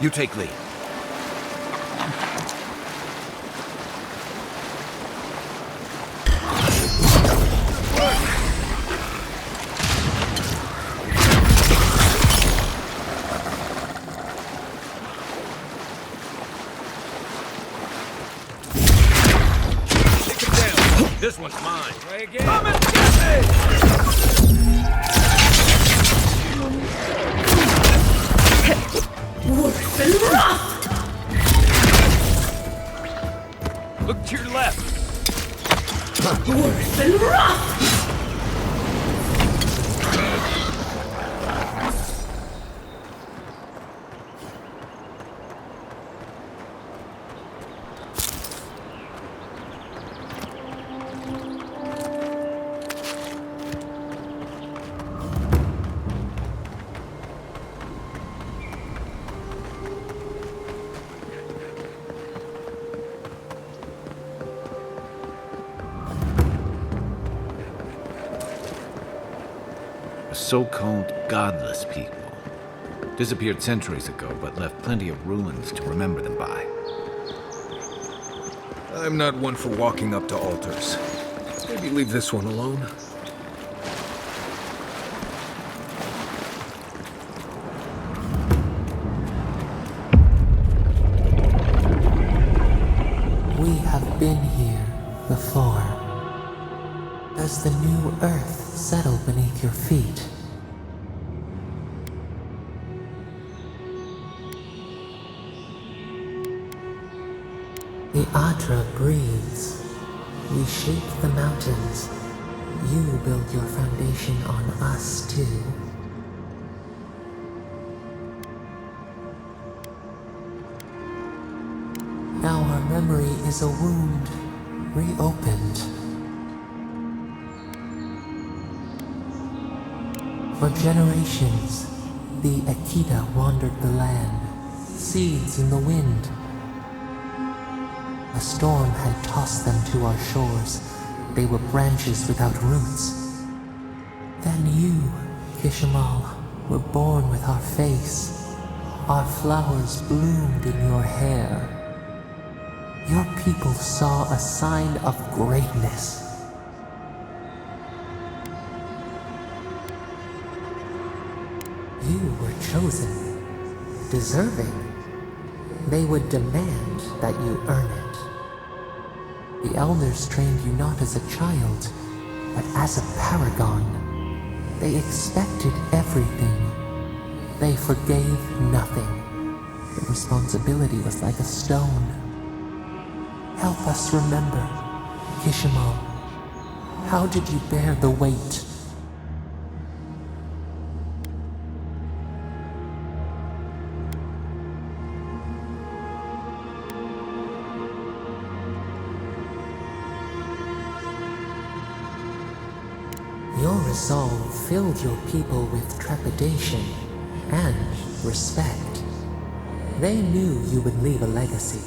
You take lead. Take him down. This one's mine. Try again. Come and get Wolf and rough! Look to your left. Wolf and rough! So-called godless people. Disappeared centuries ago, but left plenty of ruins to remember them by. I'm not one for walking up to altars. Maybe leave this one alone. We have been here before. Does the new earth settle beneath your feet? The Adra breathes. We shape the mountains. You build your foundation on us too. Now our memory is a wound, reopened. For generations, the Akita wandered the land, seeds in the wind. A storm had tossed them to our shores. They were branches without roots. Then you, Kishimal, were born with our face. Our flowers bloomed in your hair. Your people saw a sign of greatness. You were chosen, deserving. They would demand that you earn it. The elders trained you not as a child, but as a paragon. They expected everything. They forgave nothing. The responsibility was like a stone. Help us remember, Kishimal. How did you bear the weight? Your resolve filled your people with trepidation and respect. They knew you would leave a legacy.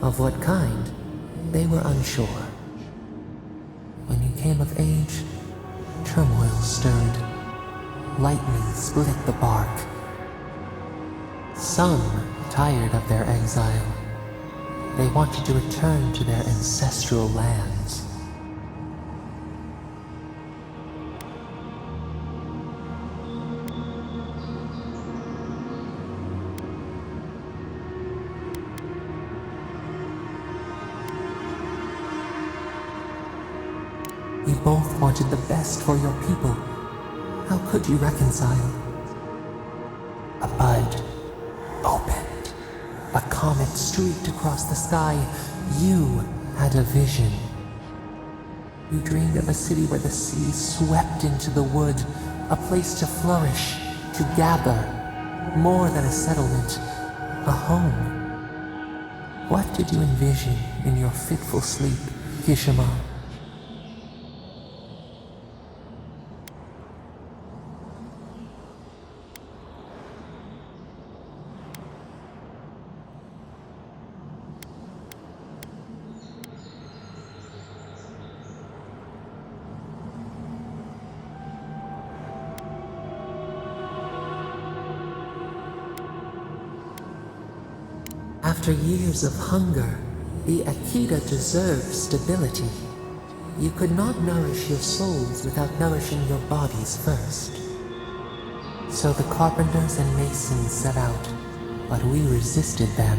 Of what kind, they were unsure. When you came of age, turmoil stirred. Lightning split the bark. Some tired of their exile. They wanted to return to their ancestral lands. You both wanted the best for your people. How could you reconcile? A bud opened. A comet streaked across the sky. You had a vision. You dreamed of a city where the sea swept into the wood, a place to flourish, to gather, more than a settlement, a home. What did you envision in your fitful sleep, Kishima? After years of hunger, the Akita deserves stability. You could not nourish your souls without nourishing your bodies first. So the carpenters and masons set out, but we resisted them.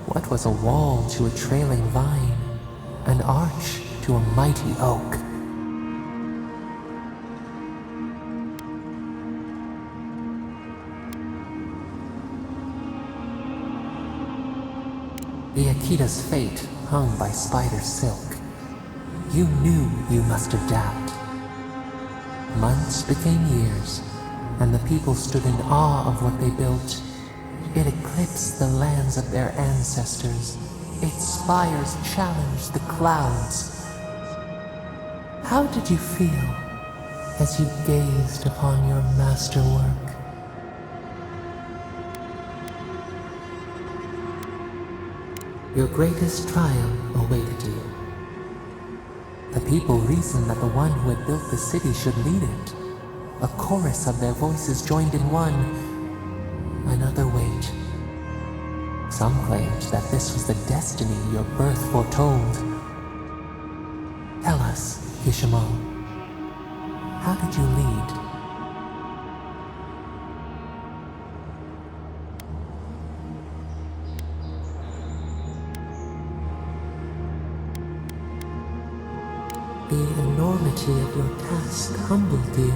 What was a wall to a trailing vine? An arch to a mighty oak? The Akita's fate hung by spider silk. You knew you must adapt. Months became years, and the people stood in awe of what they built. It eclipsed the lands of their ancestors. Its spires challenged the clouds. How did you feel as you gazed upon your masterwork? Your greatest trial awaited you. The people reasoned that the one who had built the city should lead it. A chorus of their voices joined in one. Another wait. Some claimed that this was the destiny your birth foretold. Tell us, Kishimo, how did you lead? The enormity of your task humbled you.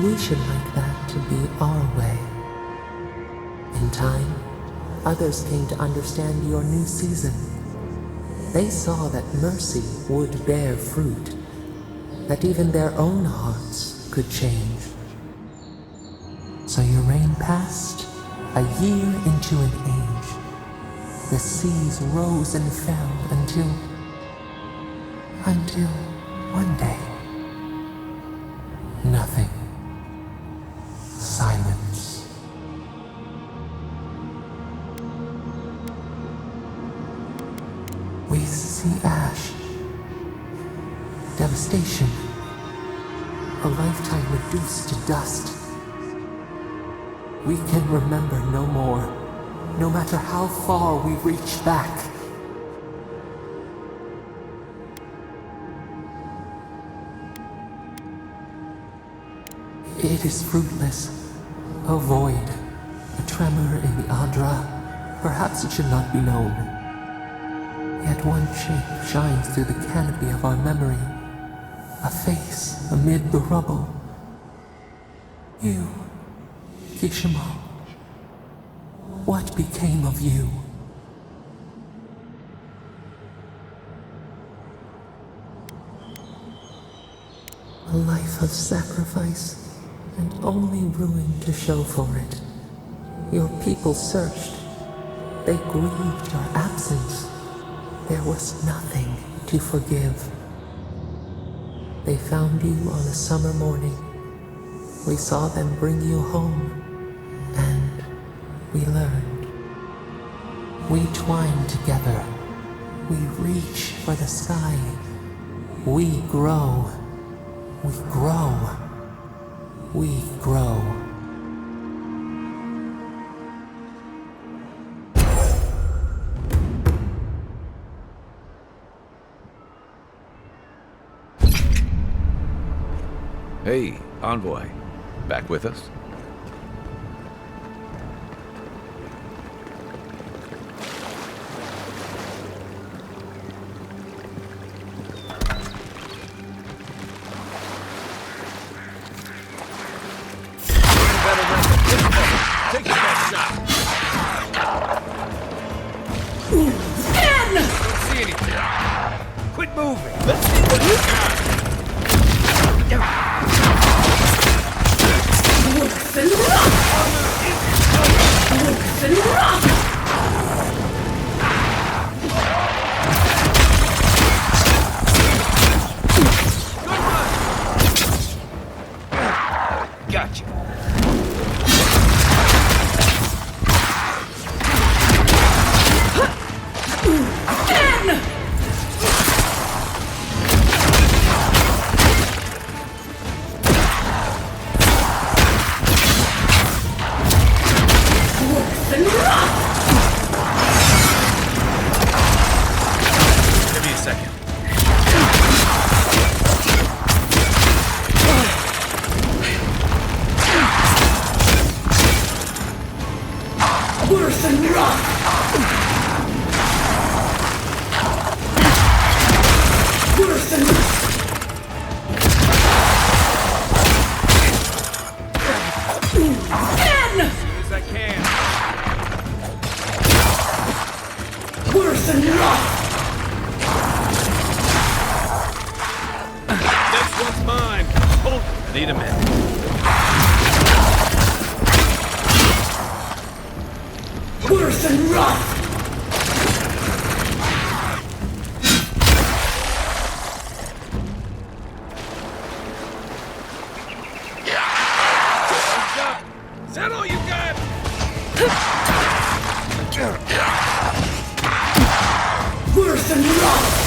We should like that to be our way. In time, others came to understand your new season. They saw that mercy would bear fruit, that even their own hearts could change. So your reign passed, a year into an age. The seas rose and fell until one day, nothing. Silence. We see ash, devastation, a lifetime reduced to dust. We can remember no more, no matter how far we reach back. It is fruitless. A void. A tremor in the Adra. Perhaps it should not be known. Yet one shape shines through the canopy of our memory. A face amid the rubble. You, Kishimo. What became of you? A life of sacrifice. And only ruin to show for it. Your people searched. They grieved your absence. There was nothing to forgive. They found you on a summer morning. We saw them bring you home, and we learned. We twine together. We reach for the sky. We grow. We grow. We grow. Hey, envoy. Back with us? Take your best shot. Ben! Don't see anything. Quit moving. Let's see what you got. Need a minute. Worse than rough! Is that all you got? Worse than rough!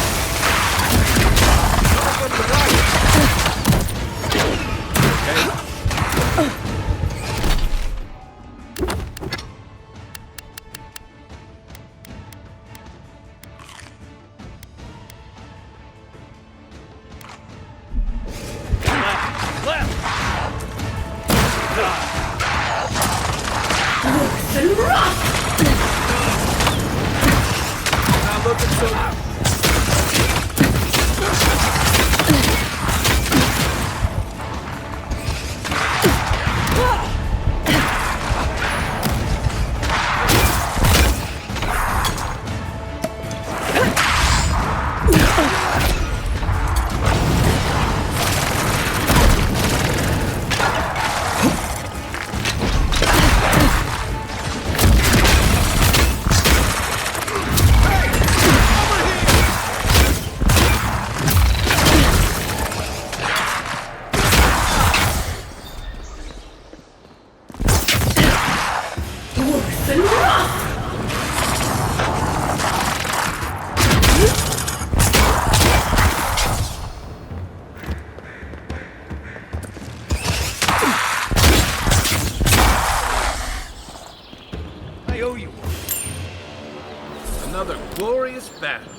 I owe you one. Another glorious battle.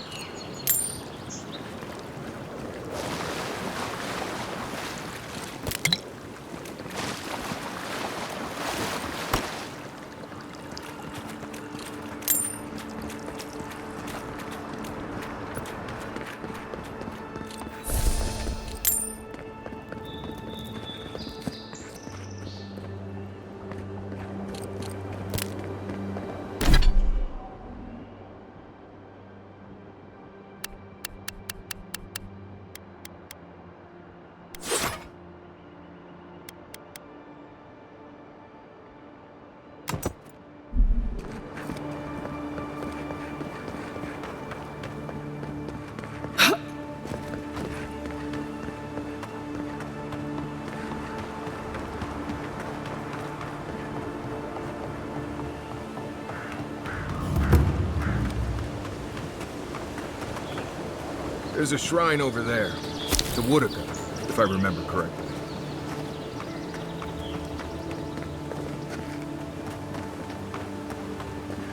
There's a shrine over there. The Woodaka, if I remember correctly.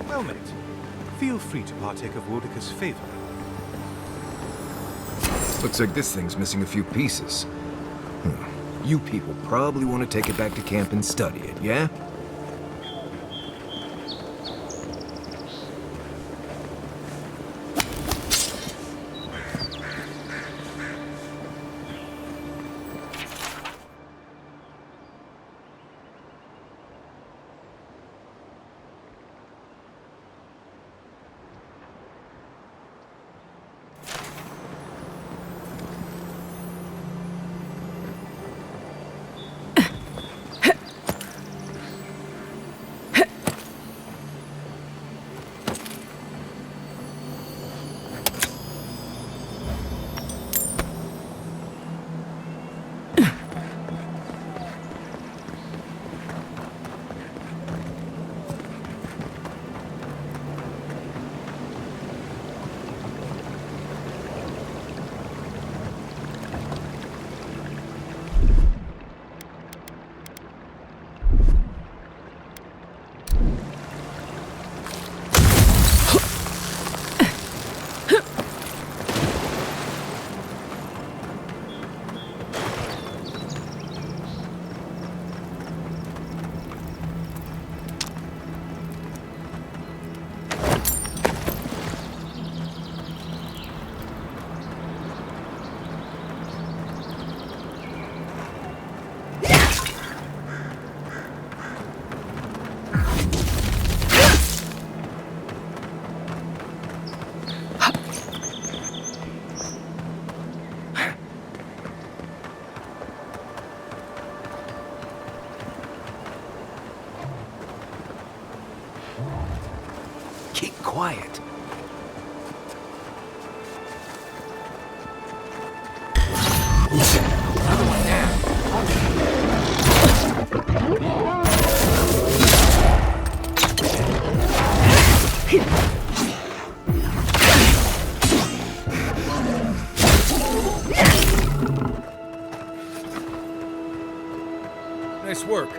Well, mate, feel free to partake of Wodaka's favor. Looks like this thing's missing a few pieces. You people probably want to take it back to camp and study it, yeah? Keep quiet. Nice work.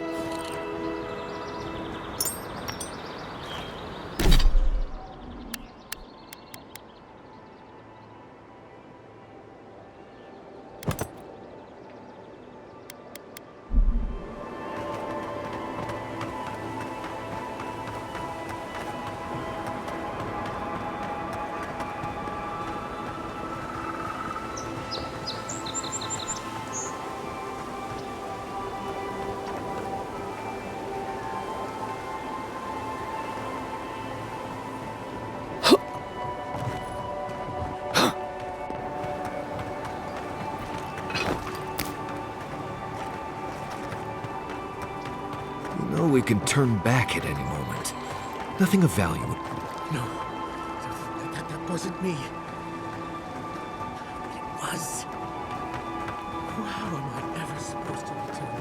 We can turn back at any moment. Nothing of value. No, that wasn't me. It was. How am I ever supposed to return?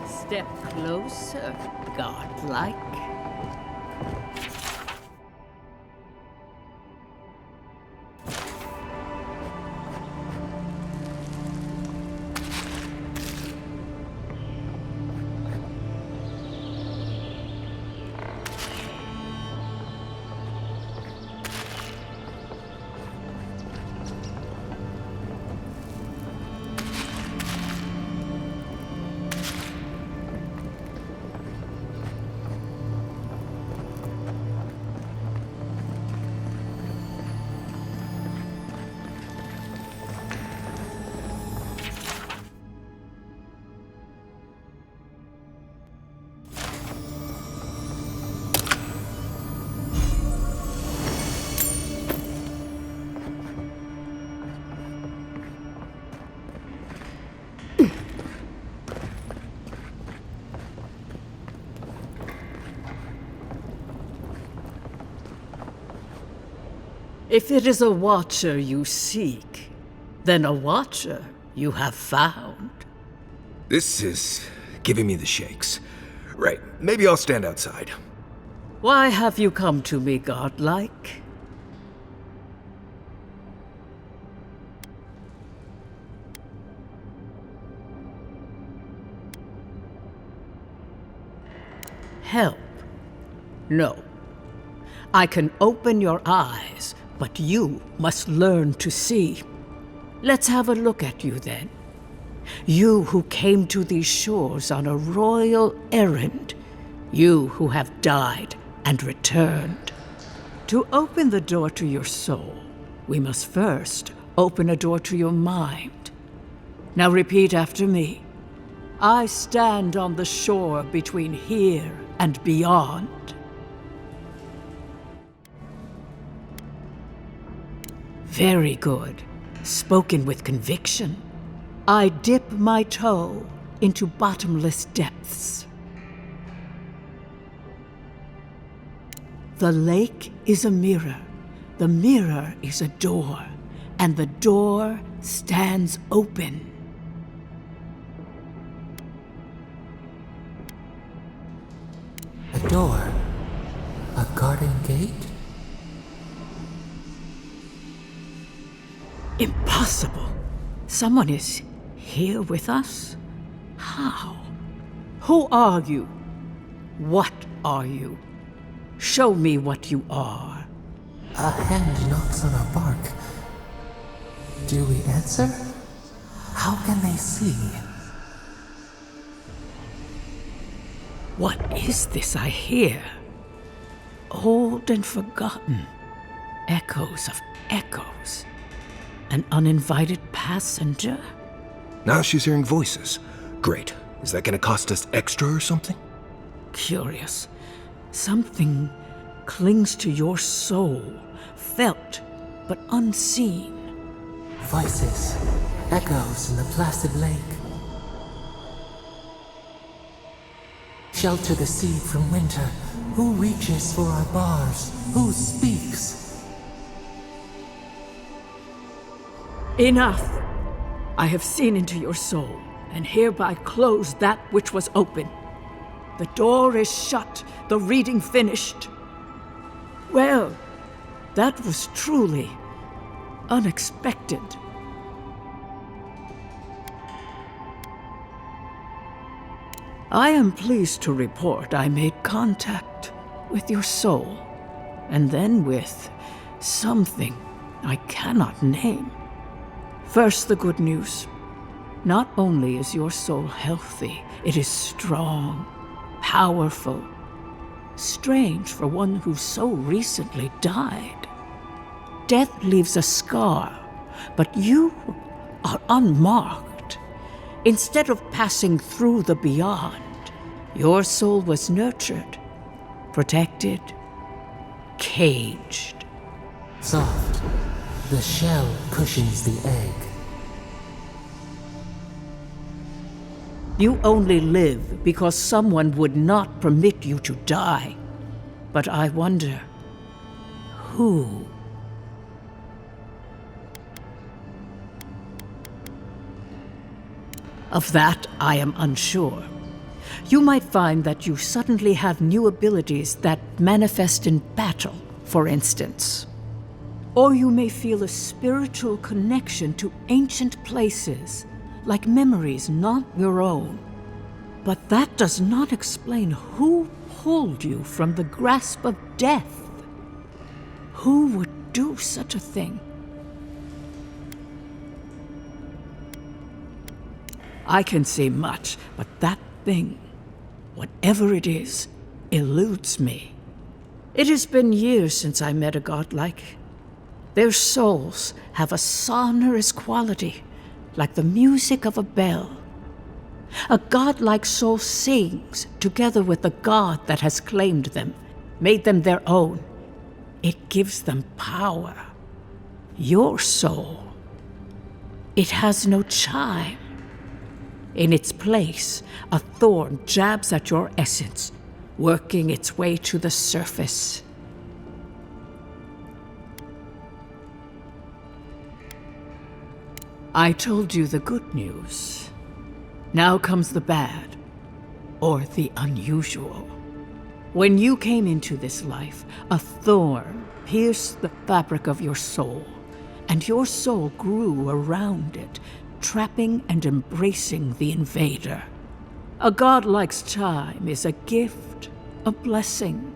Step closer, godlike. If it is a watcher you seek, then a watcher you have found. This is giving me the shakes. Right, maybe I'll stand outside. Why have you come to me, godlike? Help? No. I can open your eyes, but you must learn to see. Let's have a look at you then. You who came to these shores on a royal errand. You who have died and returned. To open the door to your soul, we must first open a door to your mind. Now repeat after me. I stand on the shore between here and beyond. Very good. Spoken with conviction. I dip my toe into bottomless depths. The lake is a mirror. The mirror is a door. And the door stands open. A door? A garden gate? Impossible. Someone is here with us? How? Who are you? What are you? Show me what you are. A hand knocks on our bark. Do we answer? How can they see? What is this I hear? Old and forgotten. Echoes of echoes. An uninvited passenger? Now she's hearing voices. Great. Is that gonna cost us extra or something? Curious. Something clings to your soul, felt but unseen. Voices, echoes in the placid lake. shelter the sea from winter? Who reaches for our bars? Who speaks? Enough! I have seen into your soul, and hereby close that which was open. The door is shut, the reading finished. Well, that was truly unexpected. I am pleased to report I made contact with your soul, and then with something I cannot name. First, the good news. Not only is your soul healthy, it is strong, powerful. Strange for one who so recently died. Death leaves a scar, but you are unmarked. Instead of passing through the beyond, your soul was nurtured, protected, caged. Soft. The shell cushions the egg. You only live because someone would not permit you to die. But I wonder, who? Of that, I am unsure. You might find that you suddenly have new abilities that manifest in battle, for instance. Or you may feel a spiritual connection to ancient places, like memories not your own. But that does not explain who pulled you from the grasp of death. Who would do such a thing? I can say much, but that thing, whatever it is, eludes me. It has been years since I met a godlike. Their souls have a sonorous quality, like the music of a bell. A godlike soul sings together with the god that has claimed them, made them their own. It gives them power. Your soul, it has no chime. In its place, a thorn jabs at your essence, working its way to the surface. I told you the good news. Now comes the bad, or the unusual. When you came into this life, a thorn pierced the fabric of your soul, and your soul grew around it, trapping and embracing the invader. A godlike's chime is a gift, a blessing.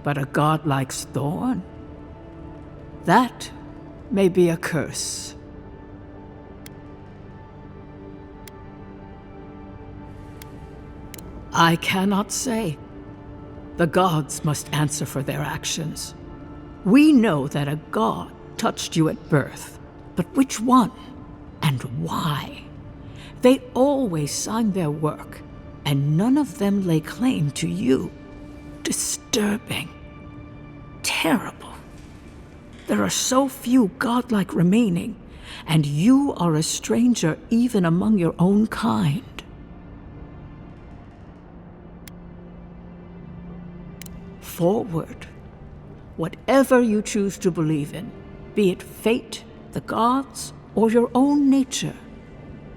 But a godlike's thorn? That may be a curse. I cannot say. The gods must answer for their actions. We know that a god touched you at birth, but which one and why? They always signed their work, and none of them lay claim to you. Disturbing. Terrible. There are so few godlike remaining, and you are a stranger even among your own kind. Forward. Whatever you choose to believe in, be it fate, the gods, or your own nature,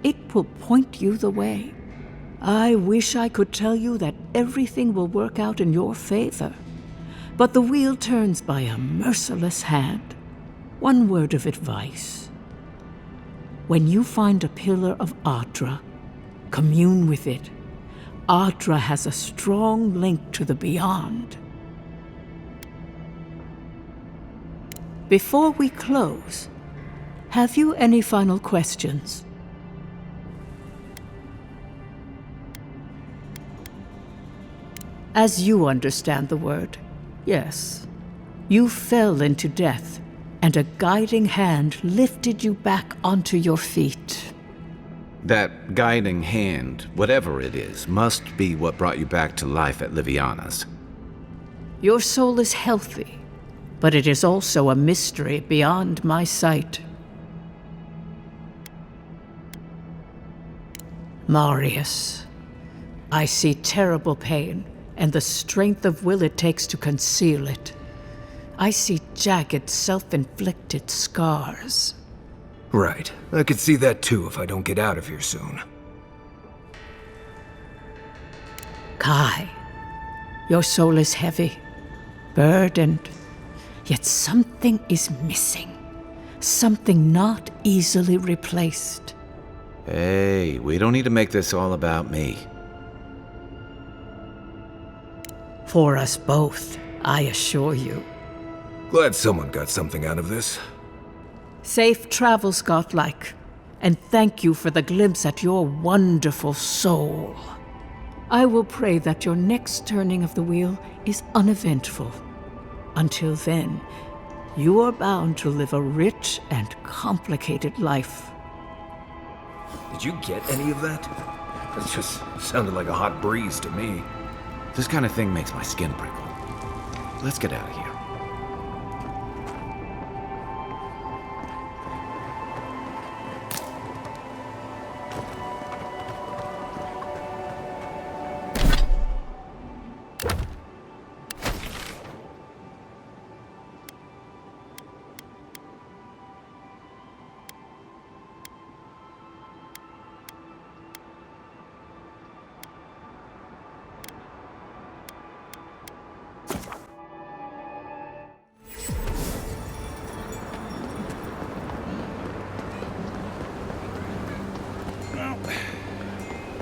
it will point you the way. I wish I could tell you that everything will work out in your favor, but the wheel turns by a merciless hand. One word of advice. When you find a pillar of Adra, commune with it. Adra has a strong link to the beyond. Before we close, have you any final questions? As you understand the word, yes. You fell into death, and a guiding hand lifted you back onto your feet. That guiding hand, whatever it is, must be what brought you back to life at Liviana's. Your soul is healthy, but it is also a mystery beyond my sight. Marius, I see terrible pain and the strength of will it takes to conceal it. I see jagged, self-inflicted scars. Right. I could see that too if I don't get out of here soon. Kai, your soul is heavy, burdened, yet something is missing. Something not easily replaced. Hey, we don't need to make this all about me. For us both, I assure you. Glad someone got something out of this. Safe travels, godlike, and thank you for the glimpse at your wonderful soul. I will pray that your next turning of the wheel is uneventful. Until then, you are bound to live a rich and complicated life. Did you get any of that? It just sounded like a hot breeze to me. This kind of thing makes my skin prickle. Let's get out of here.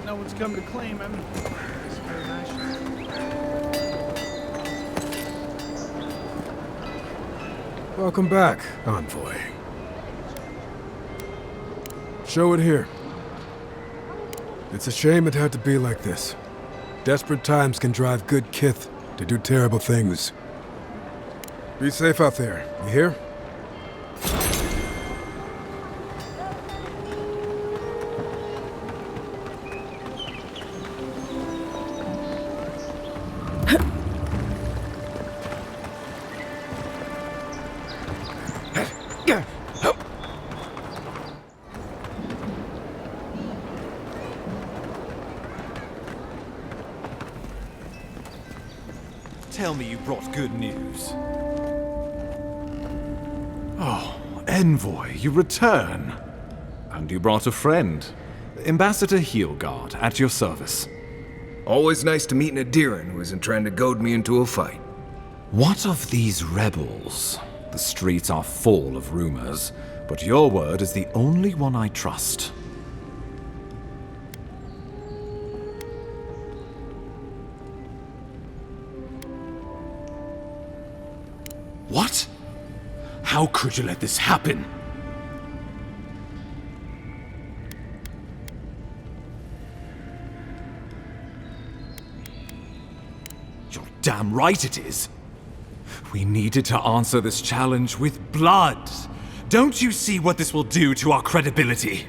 No one's come to claim him. I suppose I should. Welcome back, envoy. Show it here. It's a shame it had to be like this. Desperate times can drive good kith to do terrible things. Be safe out there, you hear? Tell me you brought good news. Oh, envoy, you return. And you brought a friend. Ambassador Heelguard, at your service. Always nice to meet an Adiran who isn't trying to goad me into a fight. What of these rebels? The streets are full of rumors, but your word is the only one I trust. What? How could you let this happen? You're damn right it is. We needed to answer this challenge with blood. Don't you see what this will do to our credibility?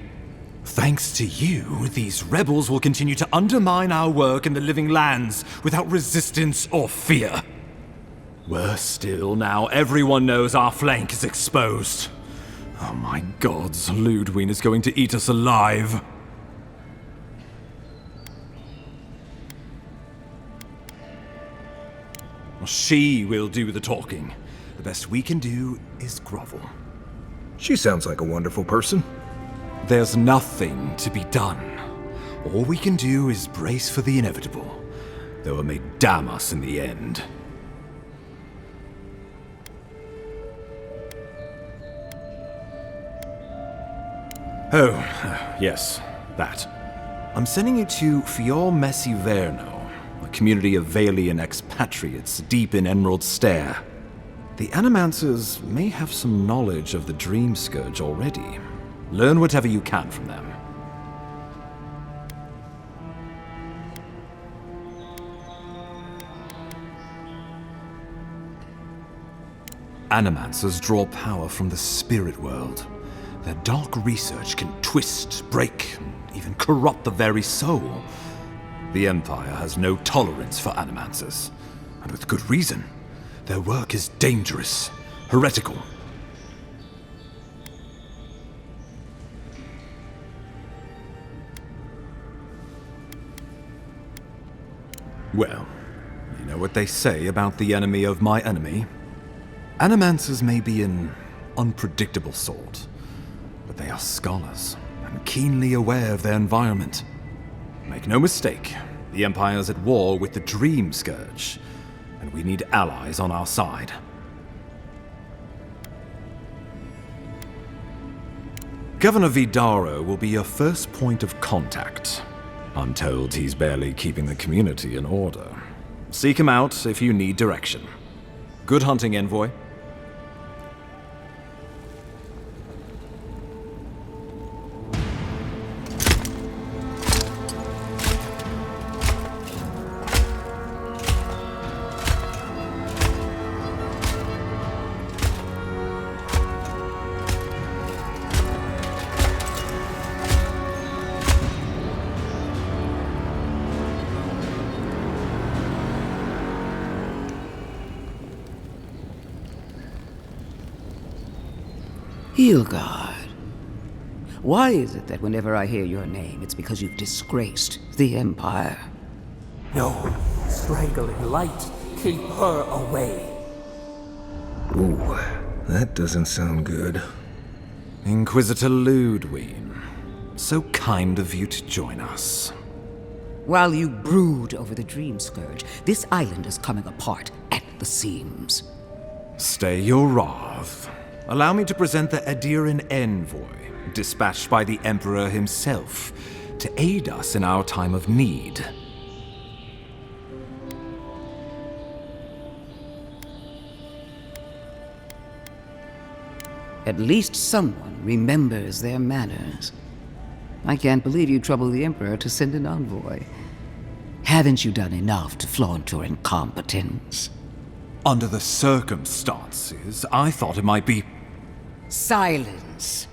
Thanks to you, these rebels will continue to undermine our work in the Living Lands without resistance or fear. Worse still, now everyone knows our flank is exposed. Oh my gods, Ludwe is going to eat us alive. She will do the talking. The best we can do is grovel. She sounds like a wonderful person. There's nothing to be done. All we can do is brace for the inevitable, though it may damn us in the end. Oh, yes, that. I'm sending you to Fior Messi Verno, a community of Valian expatriates deep in Emerald Stair. The Animancers may have some knowledge of the Dream Scourge already. Learn whatever you can from them. Animancers draw power from the spirit world. Their dark research can twist, break, and even corrupt the very soul. The Empire has no tolerance for Animancers, and with good reason. Their work is dangerous, heretical. Well, you know what they say about the enemy of my enemy? Animancers may be an unpredictable sort, but they are scholars and keenly aware of their environment. Make no mistake, the Empire's at war with the Dream Scourge, and we need allies on our side. Governor Vidaro will be your first point of contact. I'm told he's barely keeping the community in order. Seek him out if you need direction. Good hunting, envoy. Hilgard. Why is it that whenever I hear your name, it's because you've disgraced the Empire? No, strangling light. Keep her away. Ooh, that doesn't sound good. Inquisitor Ludwe. So kind of you to join us. While you brood over the Dream Scourge, this island is coming apart at the seams. Stay your wrath. Allow me to present the Adiran envoy, dispatched by the Emperor himself, to aid us in our time of need. At least someone remembers their manners. I can't believe you troubled the Emperor to send an envoy. Haven't you done enough to flaunt your incompetence? Under the circumstances, I thought it might be... Silence!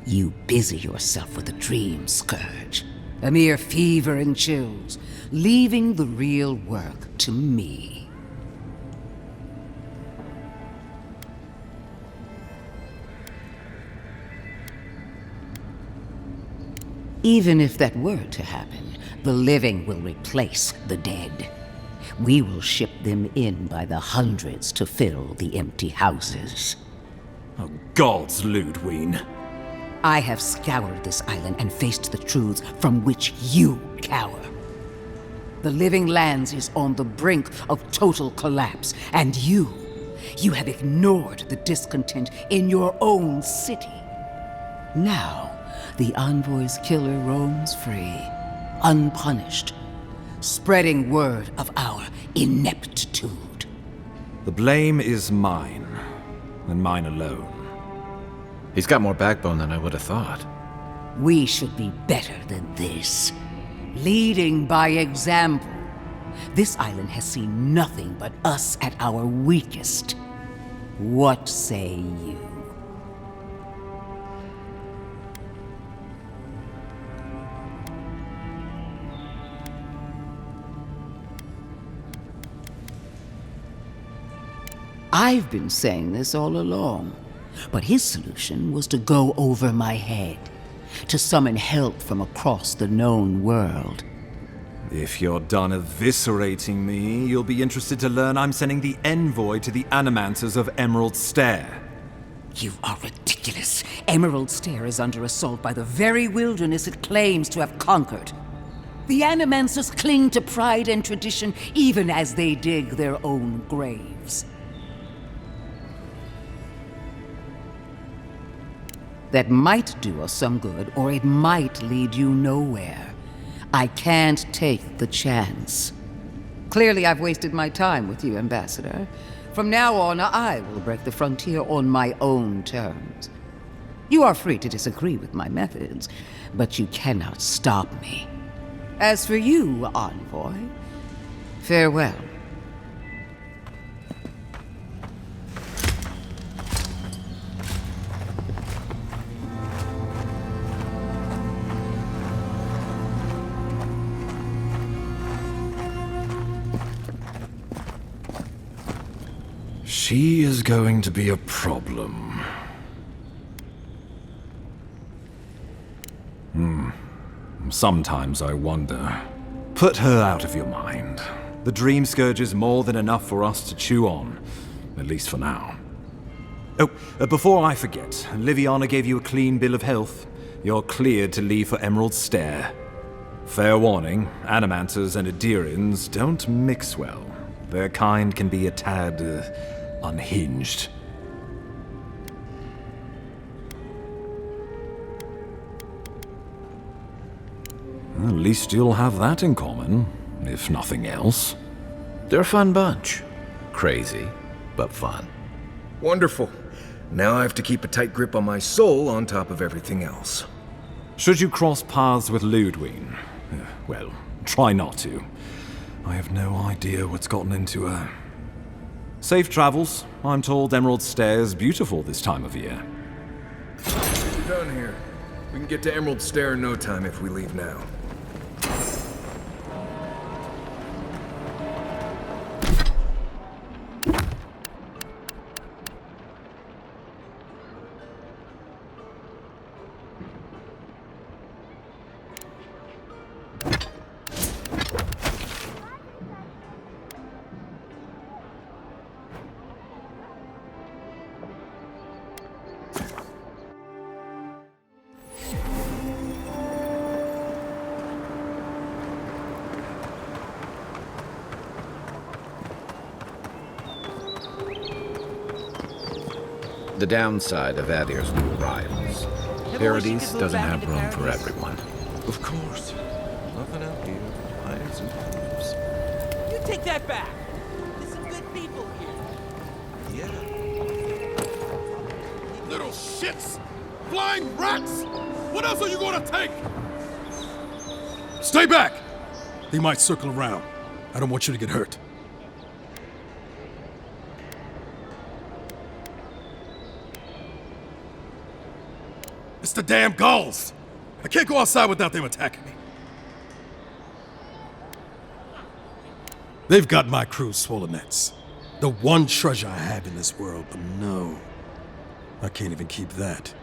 You busy yourself with the Dream Scourge. A mere fever and chills, leaving the real work to me. Even if that were to happen, the living will replace the dead. We will ship them in by the hundreds to fill the empty houses. Oh, gods, Ludwe. I have scoured this island and faced the truths from which you cower. The Living Lands is on the brink of total collapse, and you have ignored the discontent in your own city. Now, the Envoy's killer roams free, unpunished, spreading word of our ineptitude. The blame is mine, and mine alone. He's got more backbone than I would have thought. We should be better than this. Leading by example. This island has seen nothing but us at our weakest. What say you? I've been saying this all along, but his solution was to go over my head, to summon help from across the known world. If you're done eviscerating me, you'll be interested to learn I'm sending the envoy to the Animancers of Emerald Stair. You are ridiculous. Emerald Stair is under assault by the very wilderness it claims to have conquered. The Animancers cling to pride and tradition even as they dig their own graves. That might do us some good, or it might lead you nowhere. I can't take the chance. Clearly, I've wasted my time with you, Ambassador. From now on, I will break the frontier on my own terms. You are free to disagree with my methods, but you cannot stop me. As for you, Envoy, farewell. She is going to be a problem. Sometimes I wonder. Put her out of your mind. The Dream Scourge is more than enough for us to chew on, at least for now. Oh, before I forget, Liviana gave you a clean bill of health. You're cleared to leave for Emerald Stair. Fair warning, Animanters and Adirians don't mix well. Their kind can be a tad, unhinged. At least you'll have that in common, if nothing else. They're a fun bunch. Crazy, but fun. Wonderful. Now I have to keep a tight grip on my soul on top of everything else. Should you cross paths with Ludwe, well, try not to. I have no idea what's gotten into her. Safe travels. I'm told Emerald Stair is beautiful this time of year. We're done here. We can get to Emerald Stair in no time if we leave now. The downside of Adir's new arrivals. Paradise doesn't have room for everyone. Of course. Nothing out here but lions and wolves. You take that back. There's some good people here. Yeah. Little shits! Flying rats! What else are you gonna take? Stay back! They might circle around. I don't want you to get hurt. It's the damn gulls! I can't go outside without them attacking me. They've got my crew's swollen nets. The one treasure I have in this world, but no. I can't even keep that.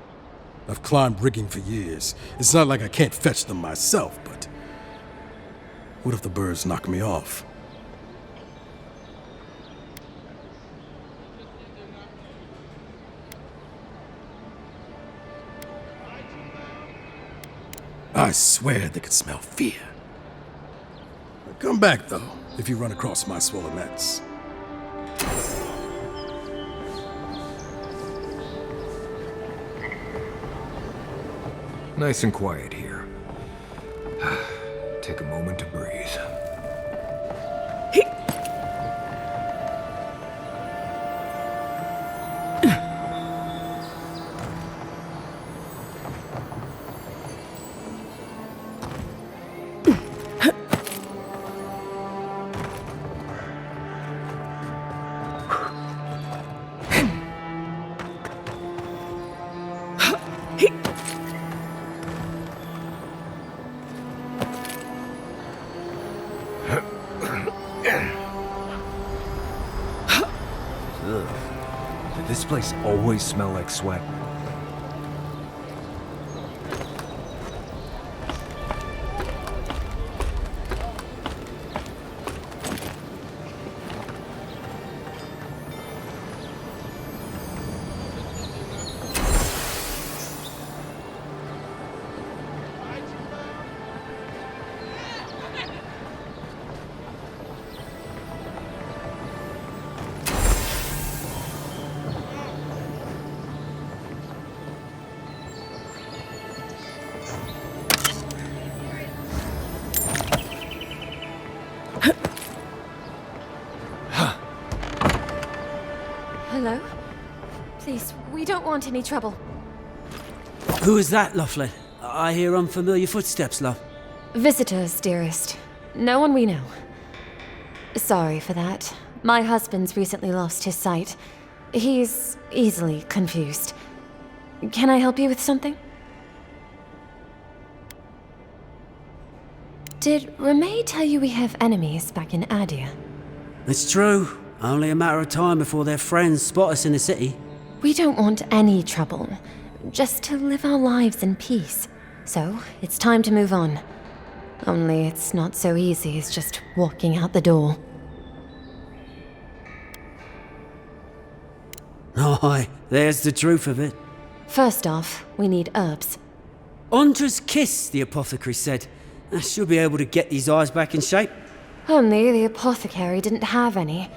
I've climbed rigging for years. It's not like I can't fetch them myself, but... what if the birds knock me off? I swear they could smell fear. Come back, though, if you run across my swollen nets. Nice and quiet here. Take a moment to breathe. Did this place always smell like sweat? Hello? Please, we don't want any trouble. Who is that, Lovely? I hear unfamiliar footsteps, love. Visitors, dearest. No one we know. Sorry for that. My husband's recently lost his sight. He's easily confused. Can I help you with something? Did Remay tell you we have enemies back in Adir? It's true. Only a matter of time before their friends spot us in the city. We don't want any trouble. Just to live our lives in peace. So, it's time to move on. Only it's not so easy as just walking out the door. Aye, there's the truth of it. First off, we need herbs. Ondra's kiss, the apothecary said. I should be able to get these eyes back in shape. Only the apothecary didn't have any.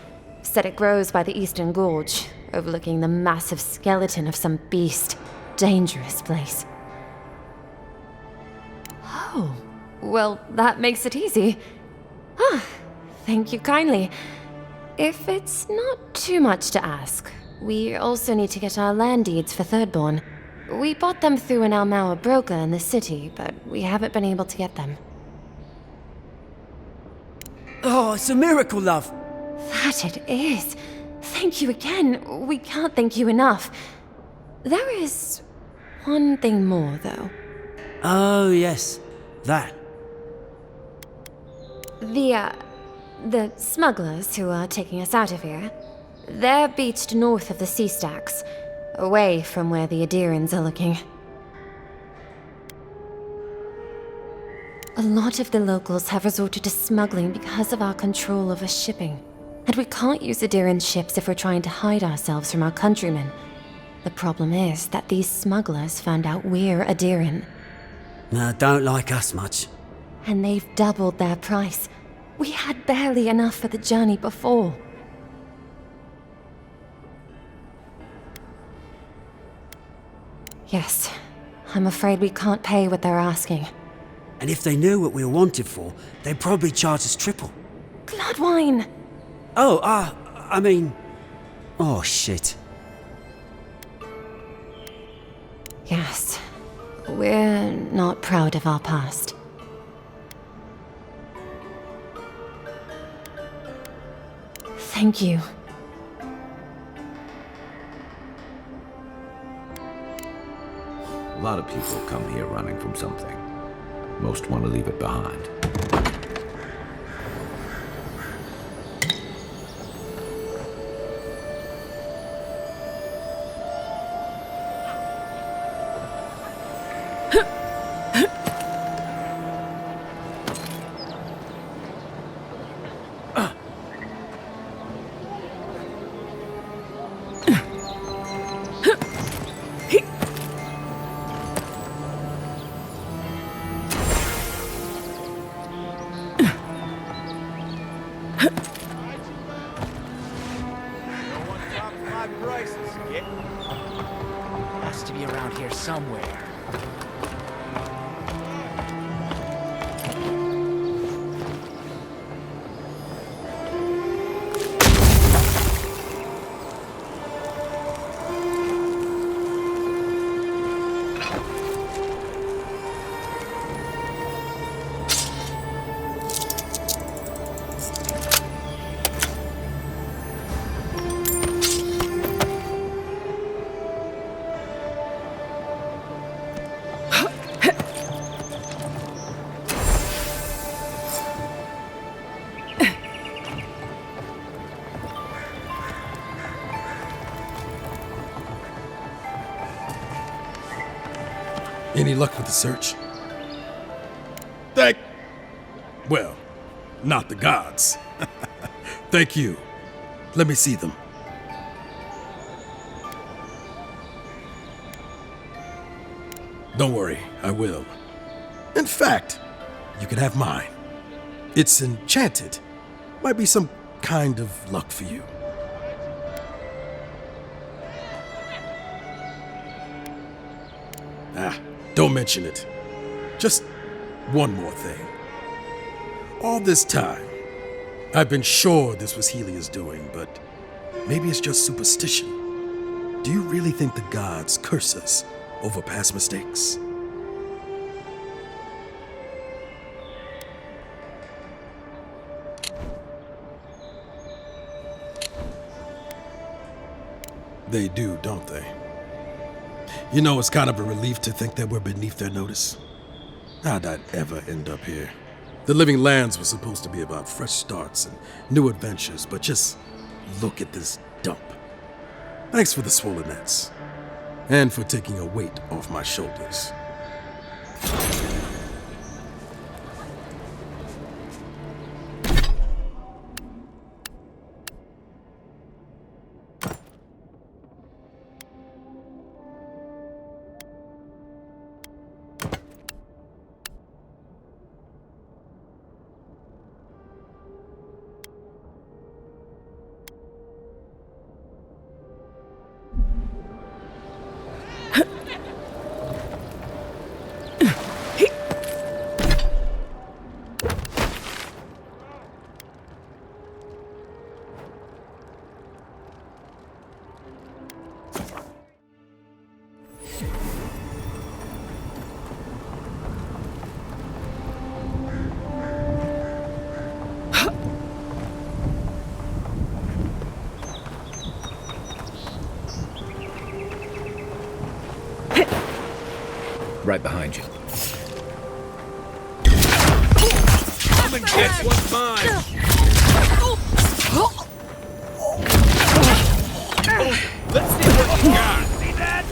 Said it grows by the Eastern Gorge, overlooking the massive skeleton of some beast. Dangerous place. Oh, well, that makes it easy. Ah, thank you kindly. If it's not too much to ask, we also need to get our land deeds for Thirdborn. We bought them through an Almauer broker in the city, but we haven't been able to get them. Oh, it's a miracle, love. That it is. Thank you again. We can't thank you enough. There is one thing more, though. Oh, yes. That. The smugglers who are taking us out of here, they're beached north of the sea stacks, away from where the Adirans are looking. A lot of the locals have resorted to smuggling because of our control over shipping. And we can't use Adiran ships if we're trying to hide ourselves from our countrymen. The problem is that these smugglers found out we're Adiran. No, don't like us much. And they've doubled their price. We had barely enough for the journey before. Yes, I'm afraid we can't pay what they're asking. And if they knew what we were wanted for, they'd probably charge us triple. Bloodwine! Oh, I mean... Oh, shit. Yes, we're not proud of our past. Thank you. A lot of people come here running from something. Most want to leave it behind. Has to be around here somewhere. Any luck with the search? Well, not the gods. Thank you. Let me see them. Don't worry, I will. In fact, you can have mine. It's enchanted. Might be some kind of luck for you. Don't mention it. Just one more thing. All this time, I've been sure this was Helia's doing, but maybe it's just superstition. Do you really think the gods curse us over past mistakes? They do, don't they? You know, it's kind of a relief to think that we're beneath their notice. How'd I ever end up here? The Living Lands was supposed to be about fresh starts and new adventures, but just look at this dump. Thanks for the swollen nets, and for taking a weight off my shoulders. right behind you. Come and get what's mine! Let's see what you got! See that?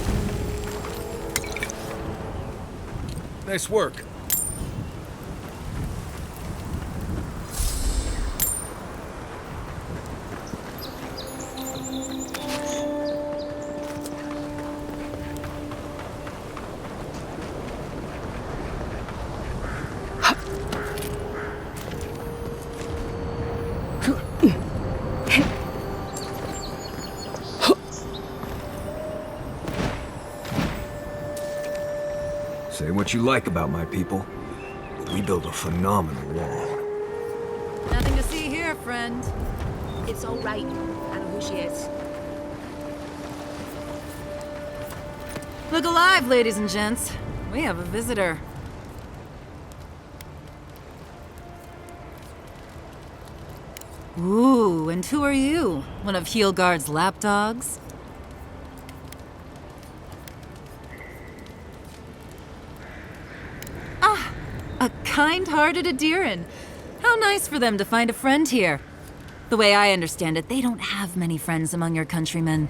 Nice work. Say what you like about my people, but we built a phenomenal wall. Nothing to see here, friend. It's all right. I know who she is. Look alive, ladies and gents. We have a visitor. Ooh, and who are you? One of Heelguard's lapdogs? Ah, a kind-hearted Adiran. How nice for them to find a friend here. The way I understand it, they don't have many friends among your countrymen.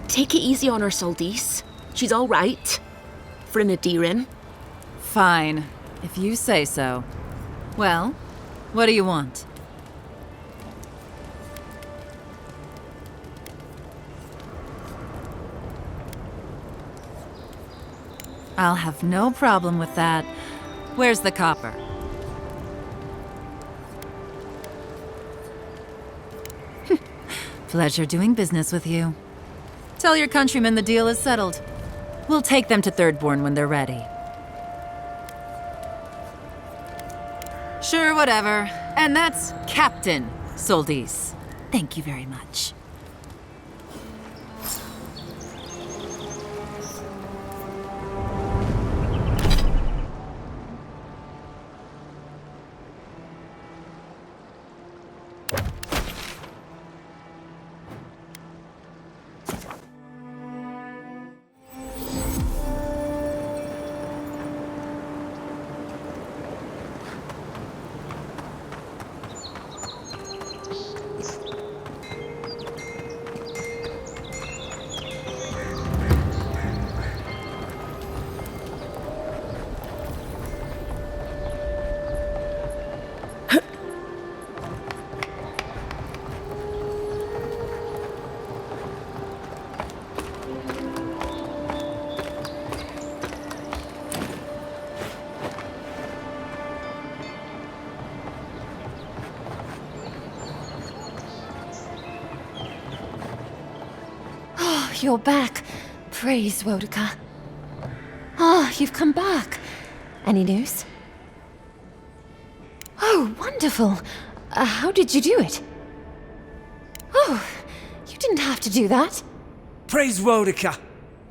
Take it easy on her, Soldis. She's all right. For an Adiran. Fine, if you say so. Well, what do you want? I'll have no problem with that. Where's the copper? Pleasure doing business with you. Tell your countrymen the deal is settled. We'll take them to Thirdborn when they're ready. Sure, whatever. And that's Captain Soldis. Thank you very much. You're back. Praise Wodika. Ah, you've come back. Any news? Oh, wonderful. How did you do it? Oh, you didn't have to do that. Praise Wodika.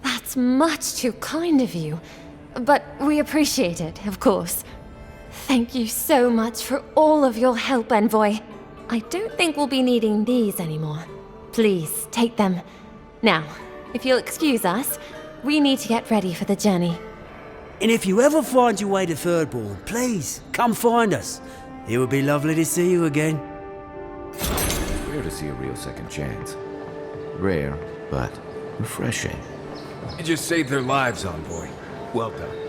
That's much too kind of you. But we appreciate it, of course. Thank you so much for all of your help, Envoy. I don't think we'll be needing these anymore. Please, take them. Now, if you'll excuse us, we need to get ready for the journey. And if you ever find your way to Thirdborn, please, come find us. It would be lovely to see you again. It's rare to see a real second chance. Rare, but refreshing. You just saved their lives, Envoy. Well done.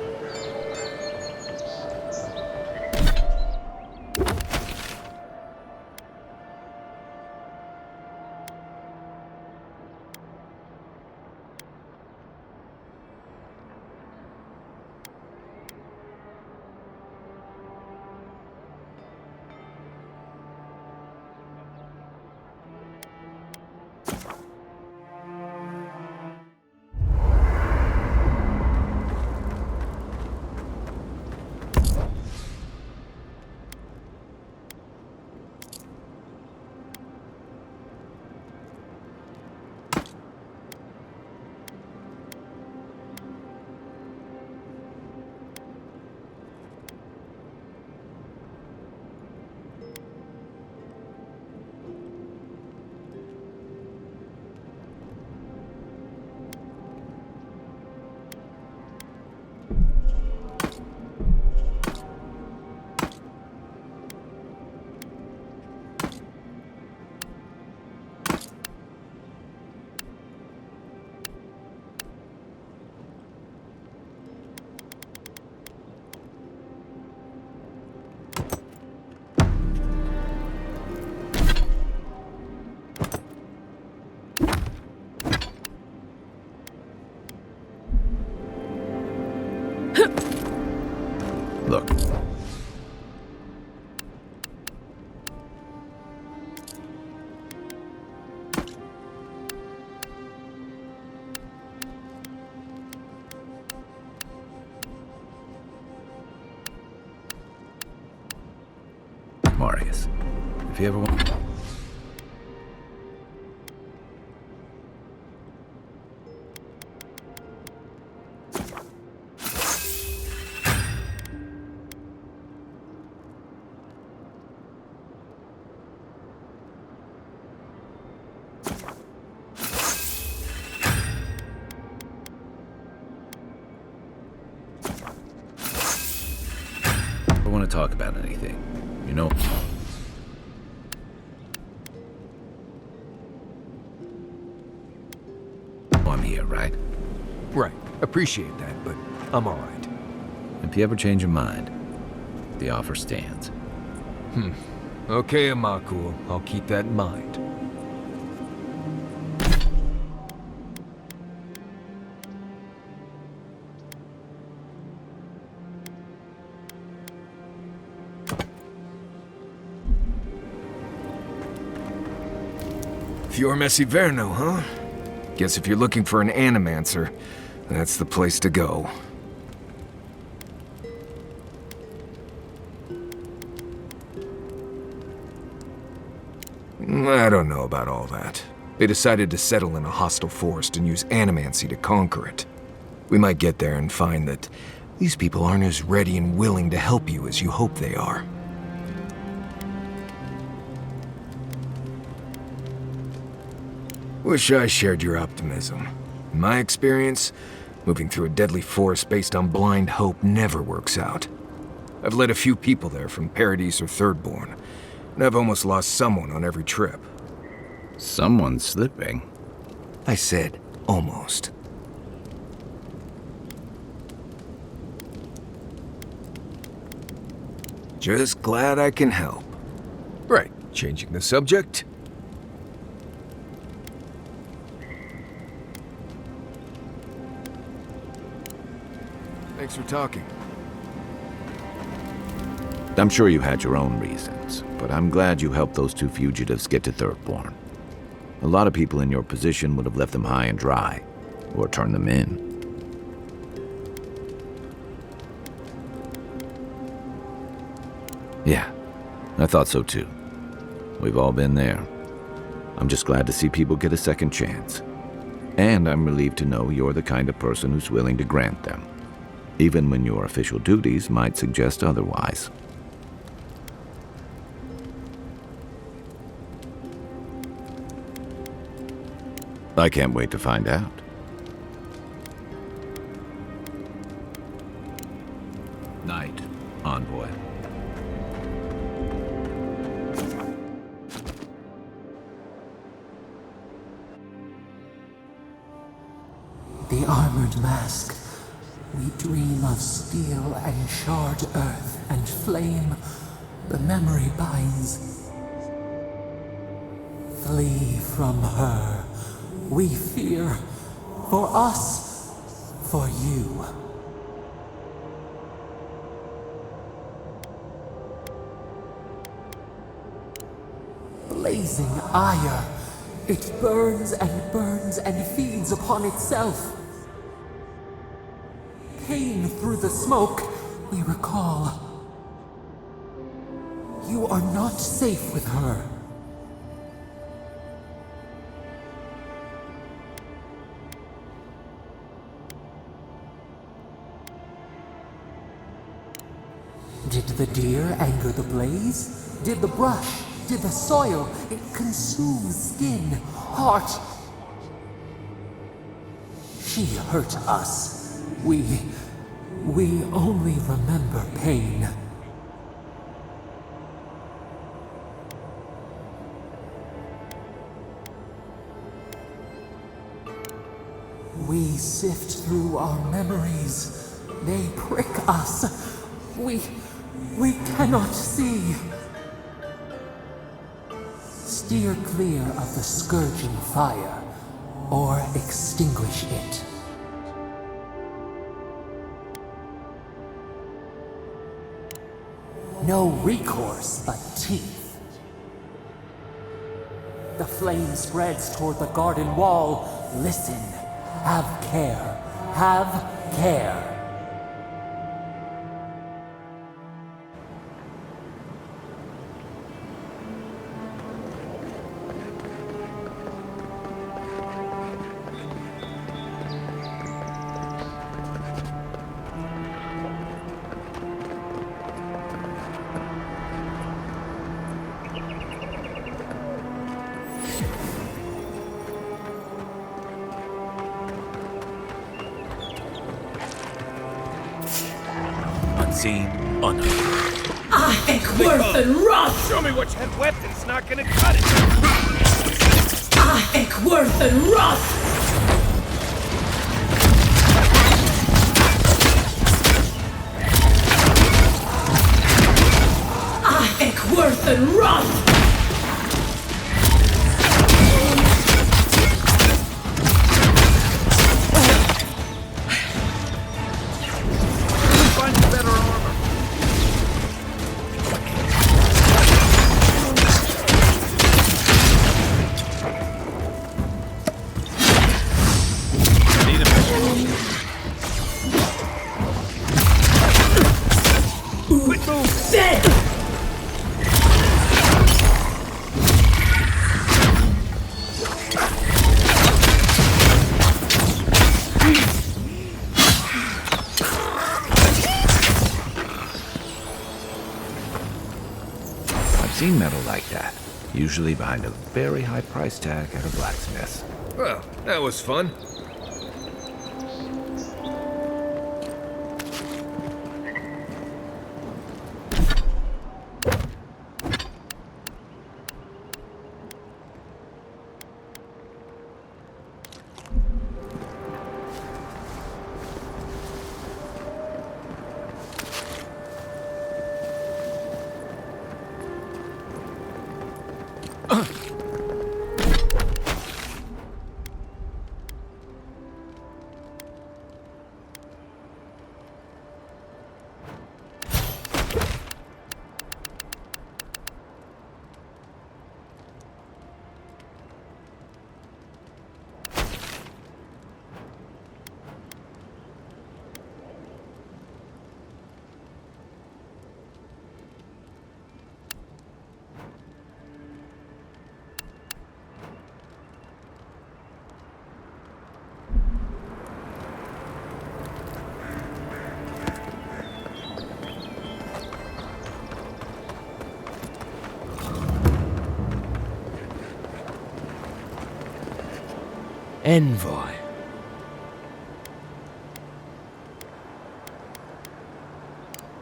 Look. Marius, if you ever want... I want to talk about anything, you know. I'm here, right? Right. Appreciate that, but I'm alright. If you ever change your mind, the offer stands. Okay, Amakul. I'll keep that in mind. Fior Messiverno, huh? Guess if you're looking for an animancer, that's the place to go. I don't know about all that. They decided to settle in a hostile forest and use animancy to conquer it. We might get there and find that these people aren't as ready and willing to help you as you hope they are. Wish I shared your optimism. In my experience, moving through a deadly forest based on blind hope never works out. I've led a few people there from Paradise or Thirdborn, and I've almost lost someone on every trip. Someone's slipping. I said almost. Just glad I can help. Right, changing the subject. Thanks for talking. I'm sure you had your own reasons, but I'm glad you helped those two fugitives get to Thirdborn. A lot of people in your position would have left them high and dry, or turned them in. Yeah, I thought so too. We've all been there. I'm just glad to see people get a second chance. And I'm relieved to know you're the kind of person who's willing to grant them, even when your official duties might suggest otherwise. I can't wait to find out. Night, envoy. The armored mask. We dream of steel and shard earth and flame. The memory binds. Flee from her. We fear. For us. For you. Blazing ire. It burns and feeds upon itself. Pain through the smoke, we recall. You are not safe with her. Did the deer anger the blaze? Did the brush? Did the soil? It consumes skin, heart. She hurt us. We only remember pain. We sift through our memories. They prick us. We cannot see. Steer clear of the scourging fire, or extinguish it. No recourse but teeth. The flame spreads toward the garden wall. Listen. Have care. Have care. Unseen, unknown. I think worth and wrath! Show me what you have weapons not gonna cut it! I think worth and wrath! I think worth and wrath! Find better armor. Need a minute. Quick move! Dead! I've seen metal like that, usually behind a very high price tag at a blacksmith. Well, that was fun. Envoy.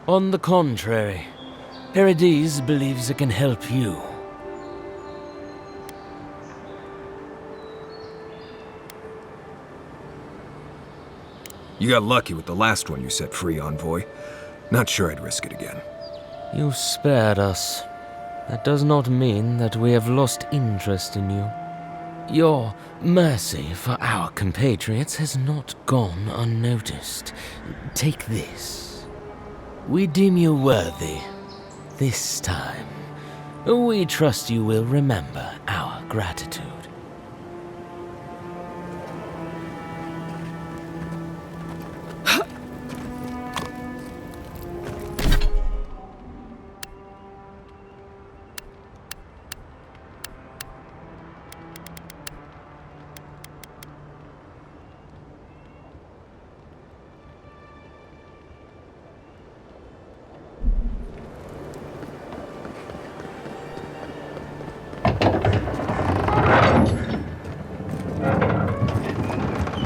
On the contrary, Paradise believes it can help you. You got lucky with the last one you set free, Envoy. Not sure I'd risk it again. You spared us. That does not mean that we have lost interest in you. Your mercy for our compatriots has not gone unnoticed. Take this. We deem you worthy. This time, we trust you will remember our gratitude.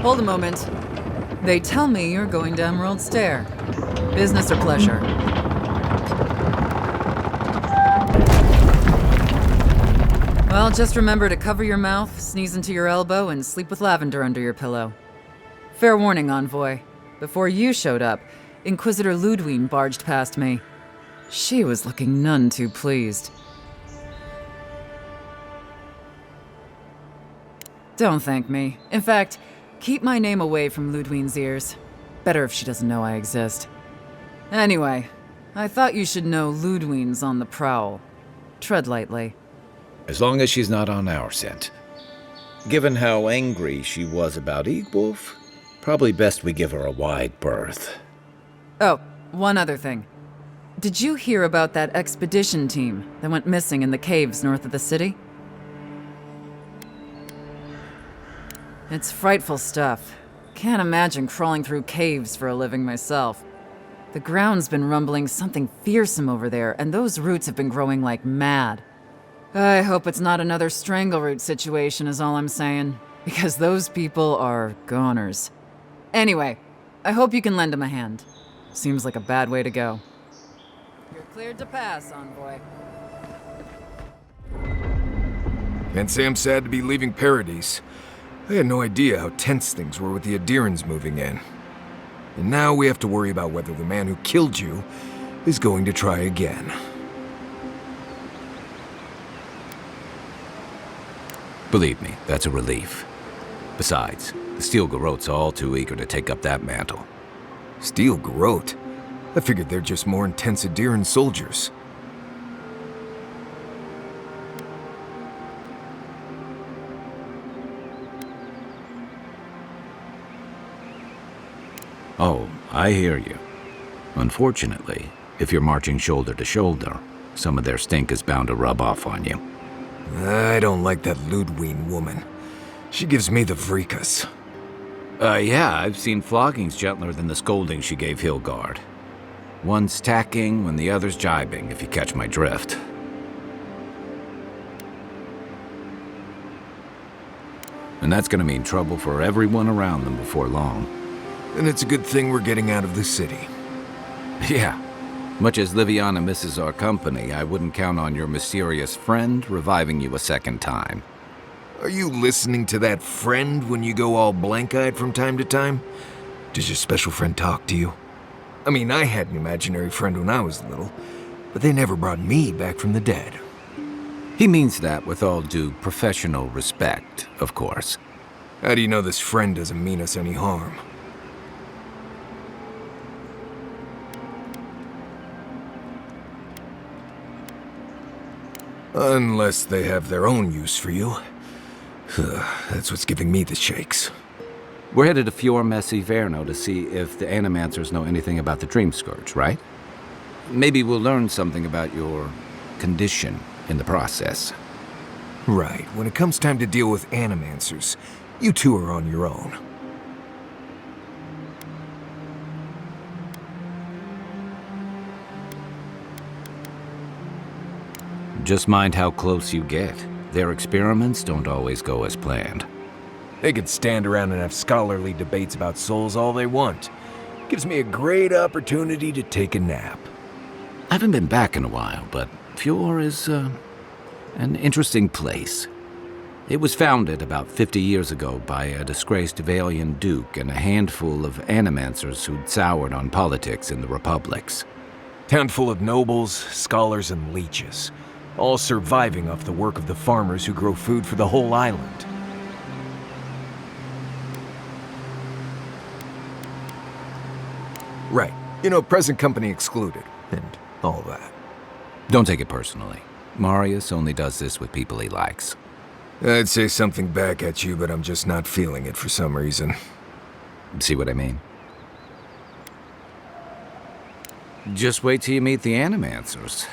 Hold a moment. They tell me you're going to Emerald Stair. Business or pleasure? Well, just remember to cover your mouth, sneeze into your elbow, and sleep with lavender under your pillow. Fair warning, Envoy. Before you showed up, Inquisitor Ludwe barged past me. She was looking none too pleased. Don't thank me. In fact, keep my name away from Ludwe's ears. Better if she doesn't know I exist. Anyway, I thought you should know Ludwe's on the prowl. Tread lightly. As long as she's not on our scent. Given how angry she was about Eagwolf, probably best we give her a wide berth. Oh, one other thing. Did you hear about that expedition team that went missing in the caves north of the city? It's frightful stuff. Can't imagine crawling through caves for a living myself. The ground's been rumbling something fearsome over there, and those roots have been growing like mad. I hope it's not another strangleroot situation is all I'm saying, because those people are goners. Anyway, I hope you can lend him a hand. Seems like a bad way to go. You're cleared to pass, Envoy. Can't say I'm sad to be leaving Paradise. I had no idea how tense things were with the Adirans moving in. And now we have to worry about whether the man who killed you is going to try again. Believe me, that's a relief. Besides, the Steel Garot's all too eager to take up that mantle. Steel Garot? I figured they're just more intense Adiran soldiers. Oh, I hear you. Unfortunately, if you're marching shoulder to shoulder, some of their stink is bound to rub off on you. I don't like that Ludwe woman. She gives me the vrikas. Yeah, I've seen floggings gentler than the scolding she gave Hilgard. One's tacking when the other's jibing, if you catch my drift. And that's gonna mean trouble for everyone around them before long. And it's a good thing we're getting out of the city. Yeah. Much as Liviana misses our company, I wouldn't count on your mysterious friend reviving you a second time. Are you listening to that friend when you go all blank-eyed from time to time? Does your special friend talk to you? I mean, I had an imaginary friend when I was little, but they never brought me back from the dead. He means that with all due professional respect, of course. How do you know this friend doesn't mean us any harm? Unless they have their own use for you. That's what's giving me the shakes. We're headed to Fior Messi Verno to see if the Animancers know anything about the Dream Scourge, right? Maybe we'll learn something about your condition in the process. Right. When it comes time to deal with Animancers, you two are on your own. Just mind how close you get. Their experiments don't always go as planned. They can stand around and have scholarly debates about souls all they want. Gives me a great opportunity to take a nap. I haven't been back in a while, but Fior is, an interesting place. It was founded about 50 years ago by a disgraced Valian duke and a handful of animancers who'd soured on politics in the republics. Town full of nobles, scholars, and leeches. All surviving off the work of the farmers who grow food for the whole island. Right. You know, present company excluded, and all that. Don't take it personally. Marius only does this with people he likes. I'd say something back at you, but I'm just not feeling it for some reason. See what I mean? Just wait till you meet the Animancers.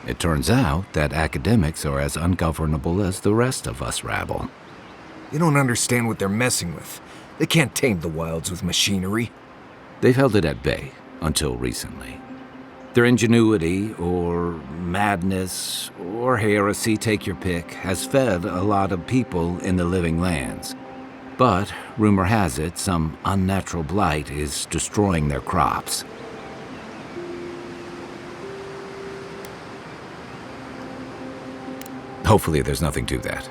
It turns out that academics are as ungovernable as the rest of us rabble. You don't understand what they're messing with. They can't tame the wilds with machinery. They've held it at bay, until recently. Their ingenuity, or madness, or heresy, take your pick, has fed a lot of people in the living lands. But, rumor has it, some unnatural blight is destroying their crops. Hopefully there's nothing to that.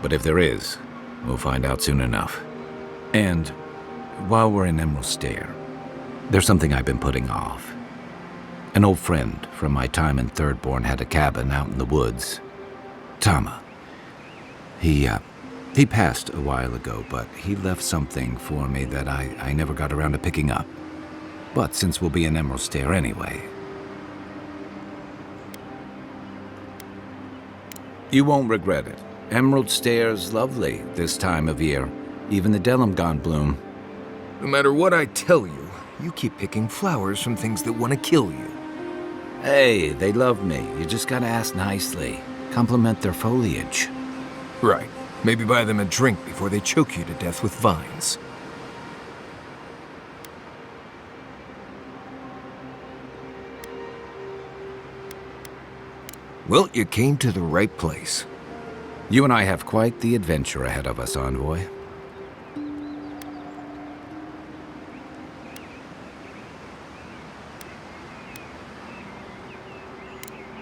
But if there is, we'll find out soon enough. And while we're in Emerald Stair, there's something I've been putting off. An old friend from my time in Thirdborn had a cabin out in the woods. Tama. He passed a while ago, but he left something for me that I never got around to picking up. But since we'll be in Emerald Stair anyway, You won't regret it. Emerald Stairs lovely this time of year. Even the Delum gone bloom. No matter what I tell you, you keep picking flowers from things that want to kill you. Hey, they love me. You just gotta ask nicely. Compliment their foliage. Right. Maybe buy them a drink before they choke you to death with vines. Well, you came to the right place. You and I have quite the adventure ahead of us, Envoy.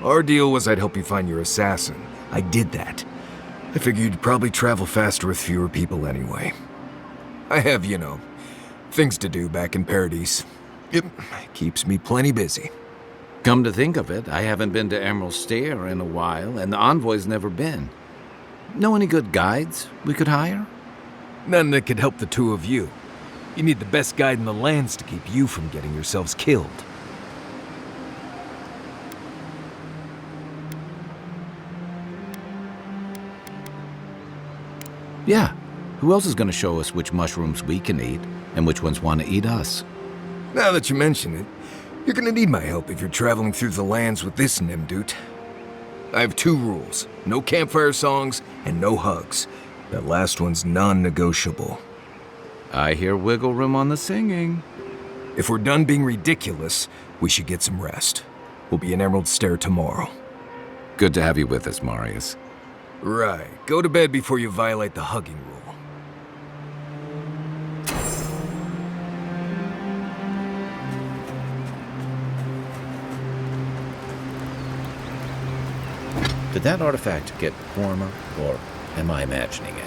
Our deal was I'd help you find your assassin. I did that. I figured you'd probably travel faster with fewer people anyway. I have, you know, things to do back in Paradise. It keeps me plenty busy. Come to think of it, I haven't been to Emerald Stair in a while, and the Envoy's never been. Know any good guides we could hire? None that could help the two of you. You need the best guide in the lands to keep you from getting yourselves killed. Yeah. Who else is gonna show us which mushrooms we can eat, and which ones want to eat us? Now that you mention it, you're gonna need my help if you're traveling through the lands with this Nimdut. I have 2 rules. No campfire songs, and no hugs. That last one's non-negotiable. I hear wiggle room on the singing. If we're done being ridiculous, we should get some rest. We'll be in Emerald Stair tomorrow. Good to have you with us, Marius. Right. Go to bed before you violate the hugging rule. Did that artifact get warmer, or am I imagining it?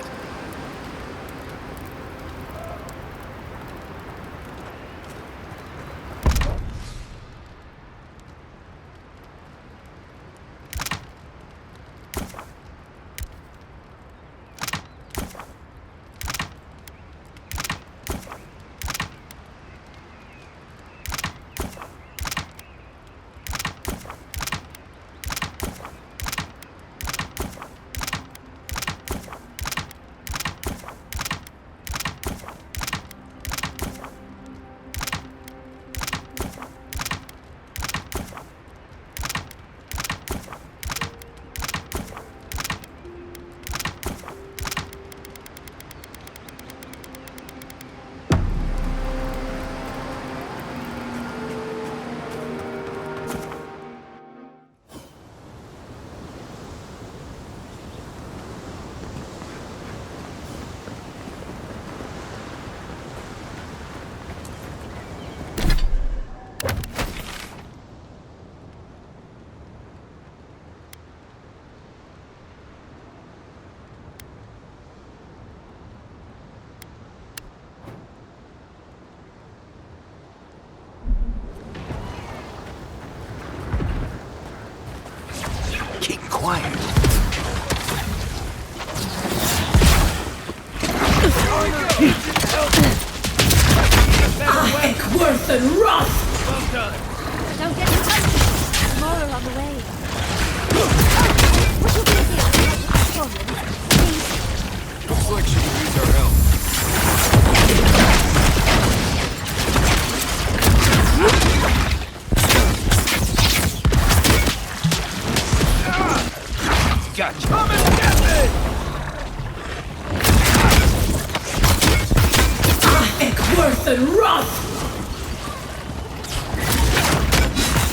Keep quiet. Worth and wrath! Well done. Don't get too close. Tomorrow on the way. Would you be here to help with the problem? Please. Looks like she could use our help. Gotcha. Come and get me! Worth and wrath!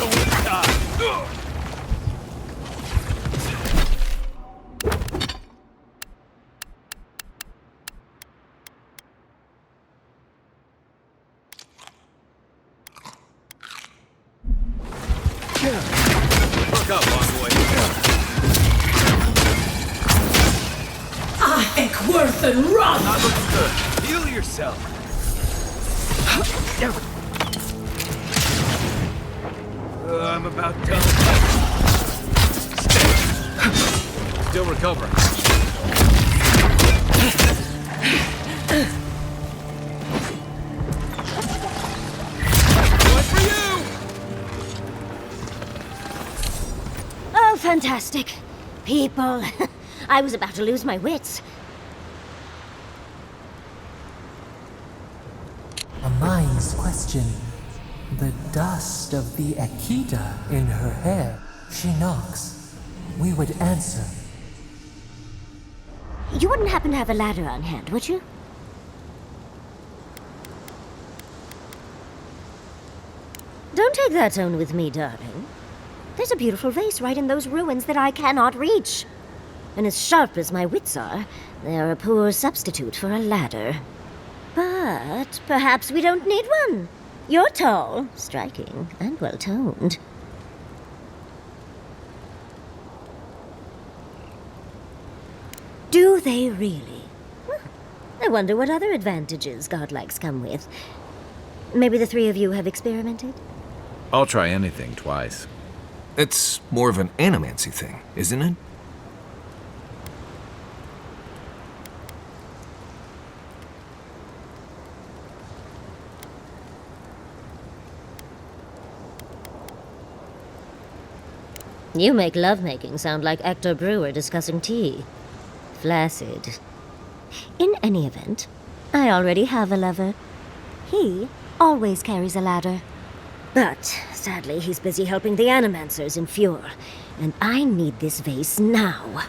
Don't die. Look up, Envoy. Worth and wrath! Not looking good. Heal yourself. I'm about done. Still recovering. One for you! Oh, fantastic. people. I was about to lose my wits. A mind's question. The dust of the Akita in her hair. She knocks. We would answer. You wouldn't happen to have a ladder on hand, would you? Don't take that tone with me, darling. There's a beautiful vase right in those ruins that I cannot reach. And as sharp as my wits are, they are a poor substitute for a ladder. But perhaps we don't need one. You're tall, striking, and well-toned. Do they really? I wonder what other advantages godlikes come with. Maybe the three of you have experimented? I'll try anything twice. It's more of an animancy thing, isn't it? You make lovemaking sound like Hector Brewer discussing tea. Flaccid. In any event, I already have a lover. He always carries a ladder. But, sadly, he's busy helping the animancers in Fjord, and I need this vase now.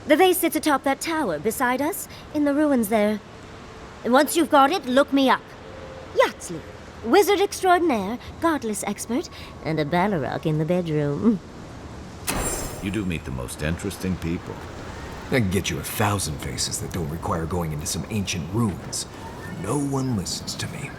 The vase sits atop that tower beside us, in the ruins there. And once you've got it, look me up. Yatsley, wizard extraordinaire, godless expert, and a Balrog in the bedroom. You do meet the most interesting people. I can get you 1,000 faces that don't require going into some ancient ruins. No one listens to me.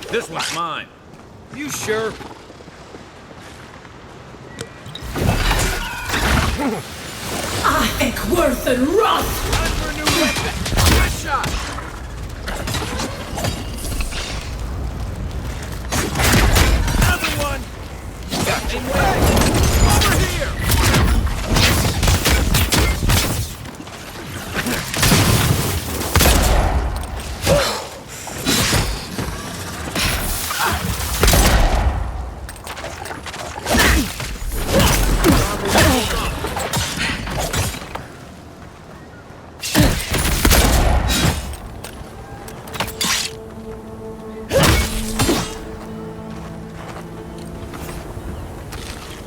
This one's mine. You sure? Ekworth and Roth! Time for a new weapon! Good shot! Another one! Same way! Over here!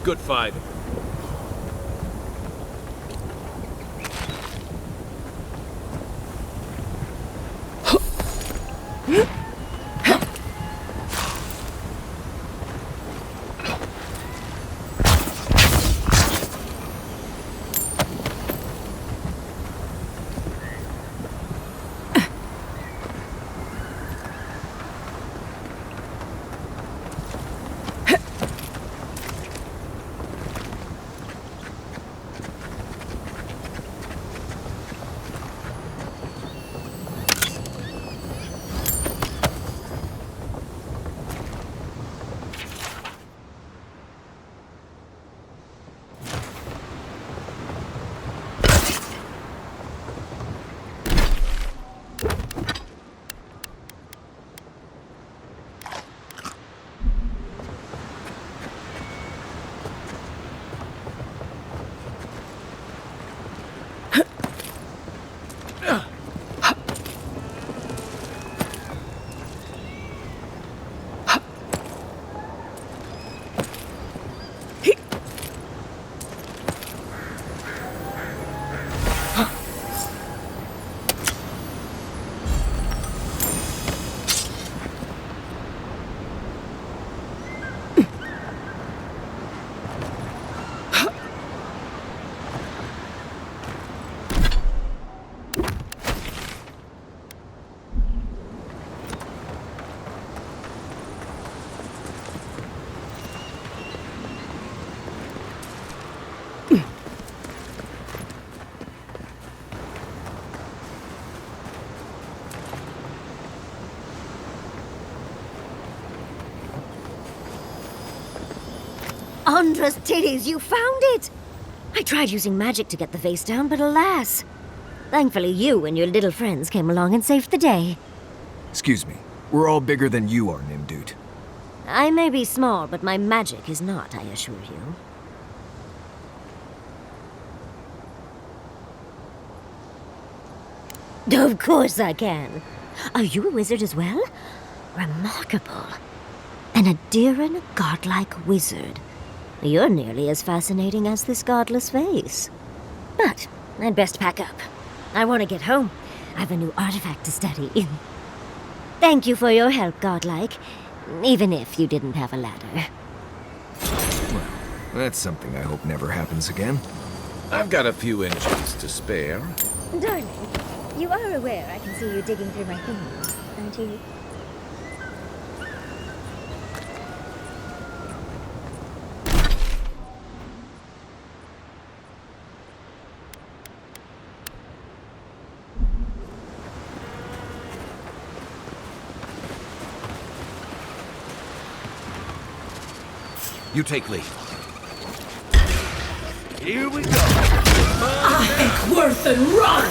Good fight. Thunderous titties, you found it! I tried using magic to get the vase down, but alas. Thankfully you and your little friends came along and saved the day. Excuse me. We're all bigger than you are, Nimdude. I may be small, but my magic is not, I assure you. Of course I can. Are you a wizard as well? Remarkable. An Adiran godlike wizard. You're nearly as fascinating as this godless vase. But I'd best pack up. I want to get home. I have a new artifact to study. Thank you for your help, godlike. Even if you didn't have a ladder. Well, that's something I hope never happens again. I've got a few inches to spare. Darling, you are aware I can see you digging through my things, aren't you? You take lead. Here we go. Worth and run!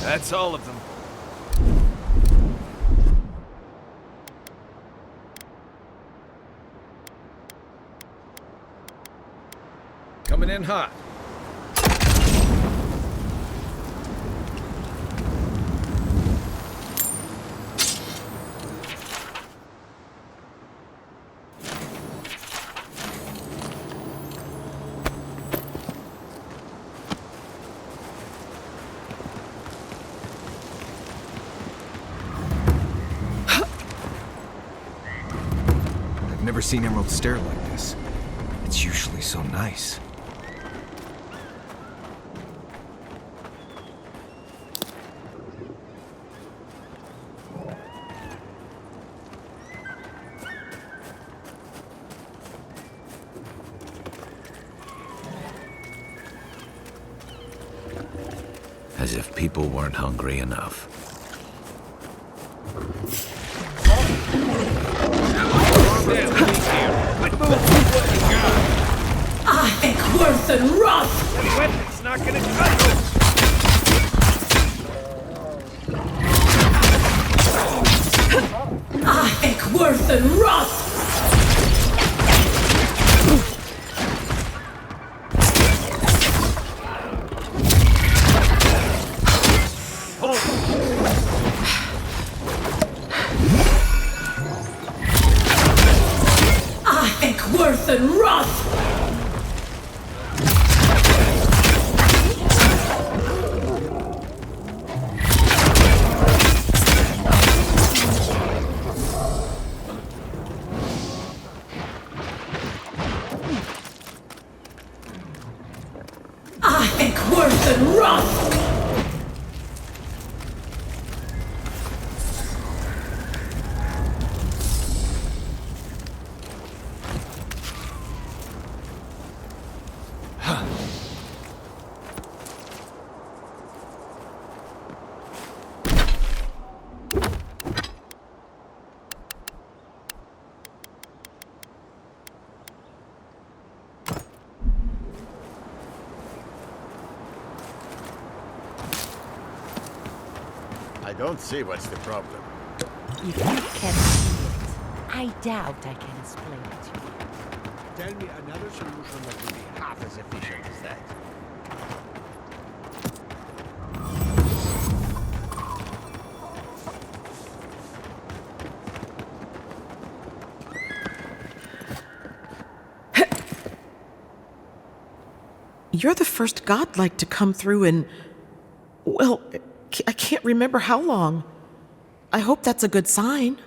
That's all of them. Coming in hot. I've never seen Emerald stare like this. It's usually so nice. As if people weren't hungry enough. Worth and run! Weapon's not gonna cut. Worth and run! Worth and run! Worth and run! I don't see what's the problem. If you can see it, I doubt I can explain it to you. Tell me another solution that will be half as efficient as that. You're the first godlike to come through in, well, I can't remember how long. I hope that's a good sign.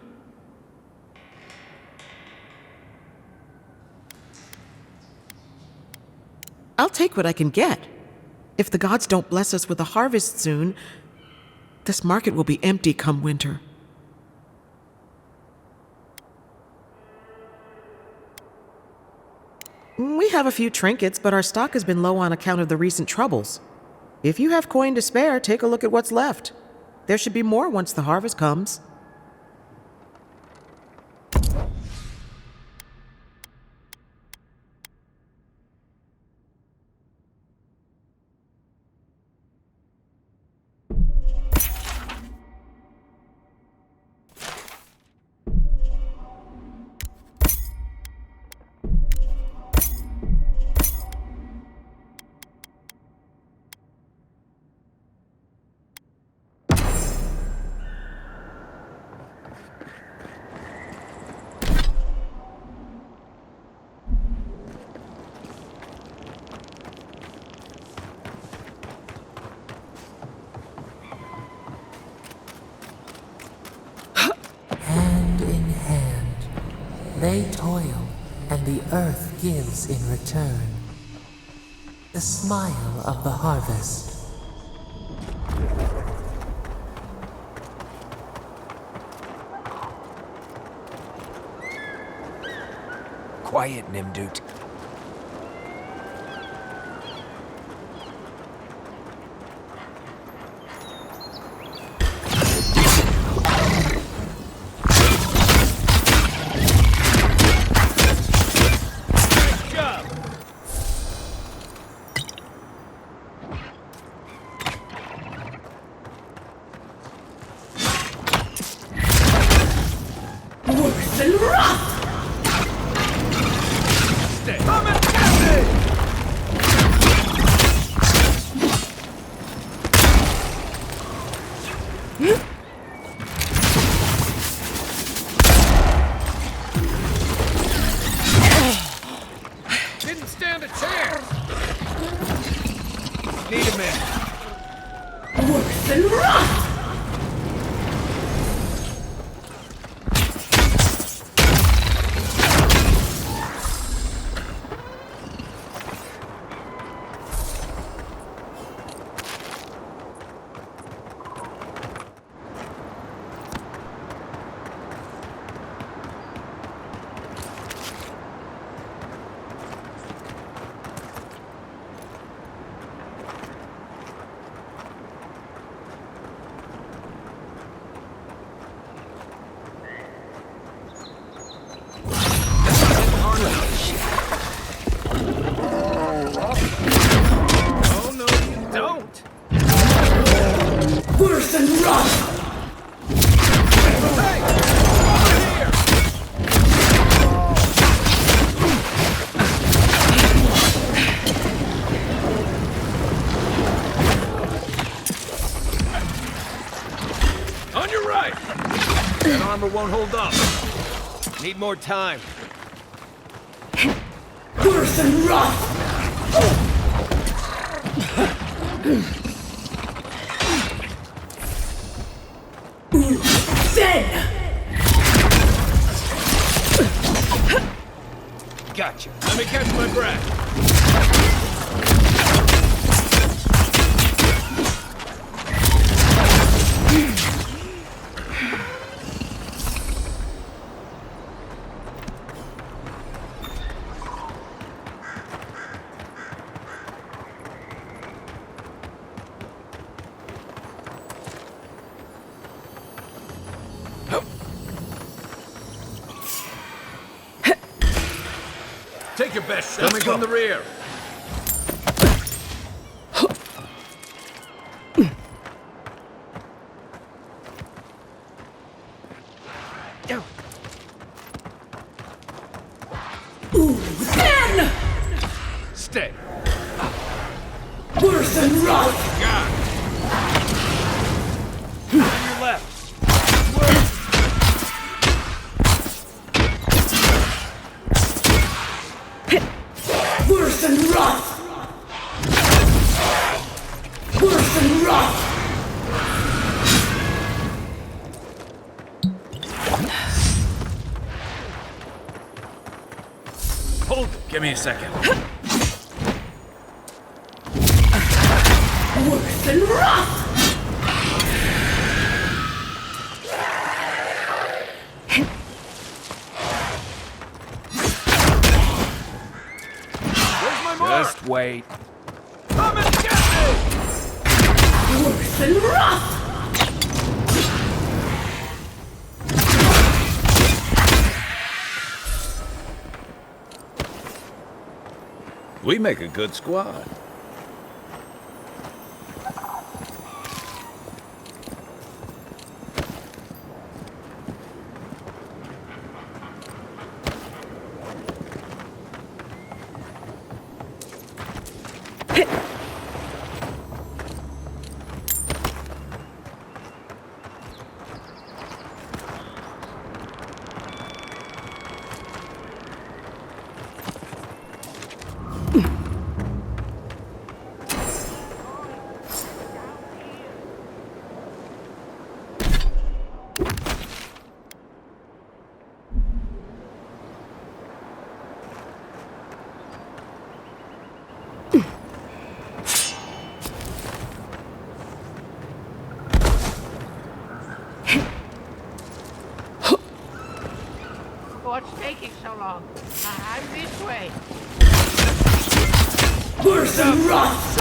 I'll take what I can get. If the gods don't bless us with a harvest soon, this market will be empty come winter. We have a few trinkets, but our stock has been low on account of the recent troubles. If you have coin to spare, take a look at what's left. There should be more once the harvest comes. They toil, and the earth gives in return. The smile of the harvest. Quiet, Nimdut. Won't hold up. Need more time. Worse and rough! Then! Gotcha. Let me catch my breath. Take your best shot. Coming from the rear. Then! Stay. Worse and rough! God. On your left. Worse and rough! Worse and rough! Hold it. Give me a second. Worse and rough! wait. Come and get me! Worse than rough! We make a good squad. What's taking so long? I'm this way. Worse than rough!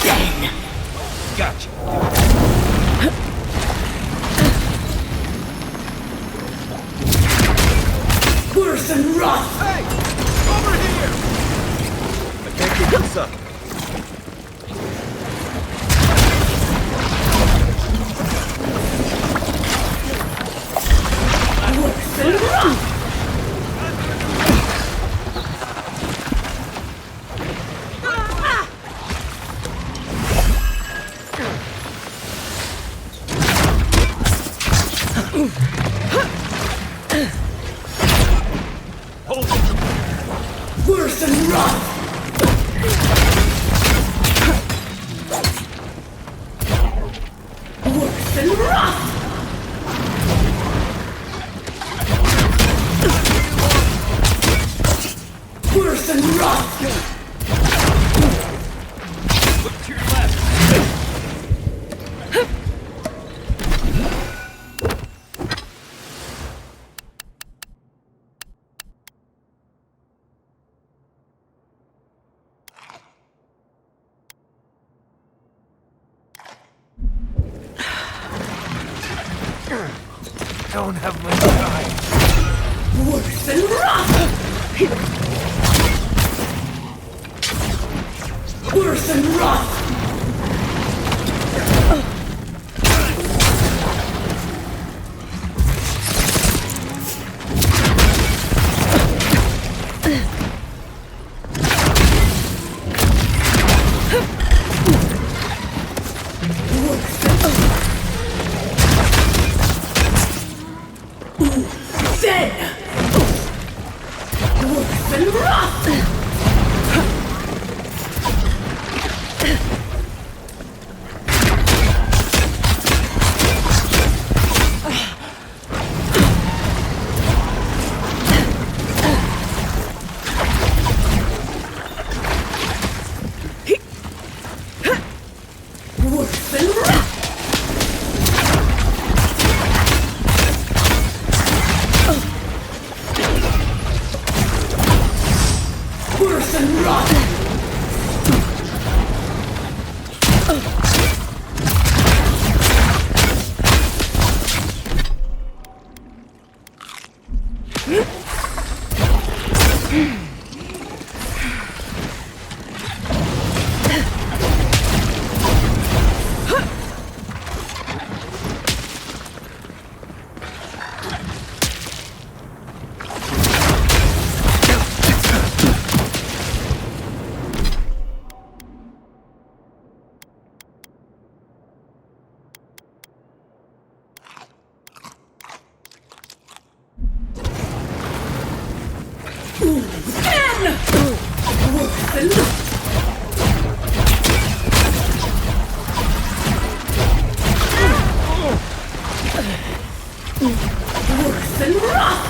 Then. Gotcha. Worse than rough! Hey! Over here! I can't keep this up. Worse than rough! Worse than rough! Worse than rough! Worse than rough! Look to your left. Don't have much time. Worse than rough! Worse than rough! Then! Worse than rough! Worse than rough! Worse than rough! Worse than rough!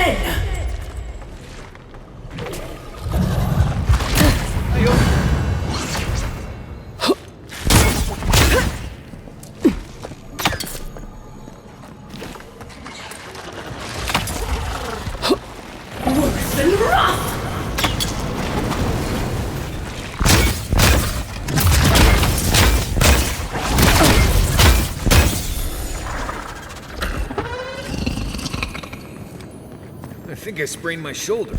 again! Worse than wrath! I think I sprained my shoulder.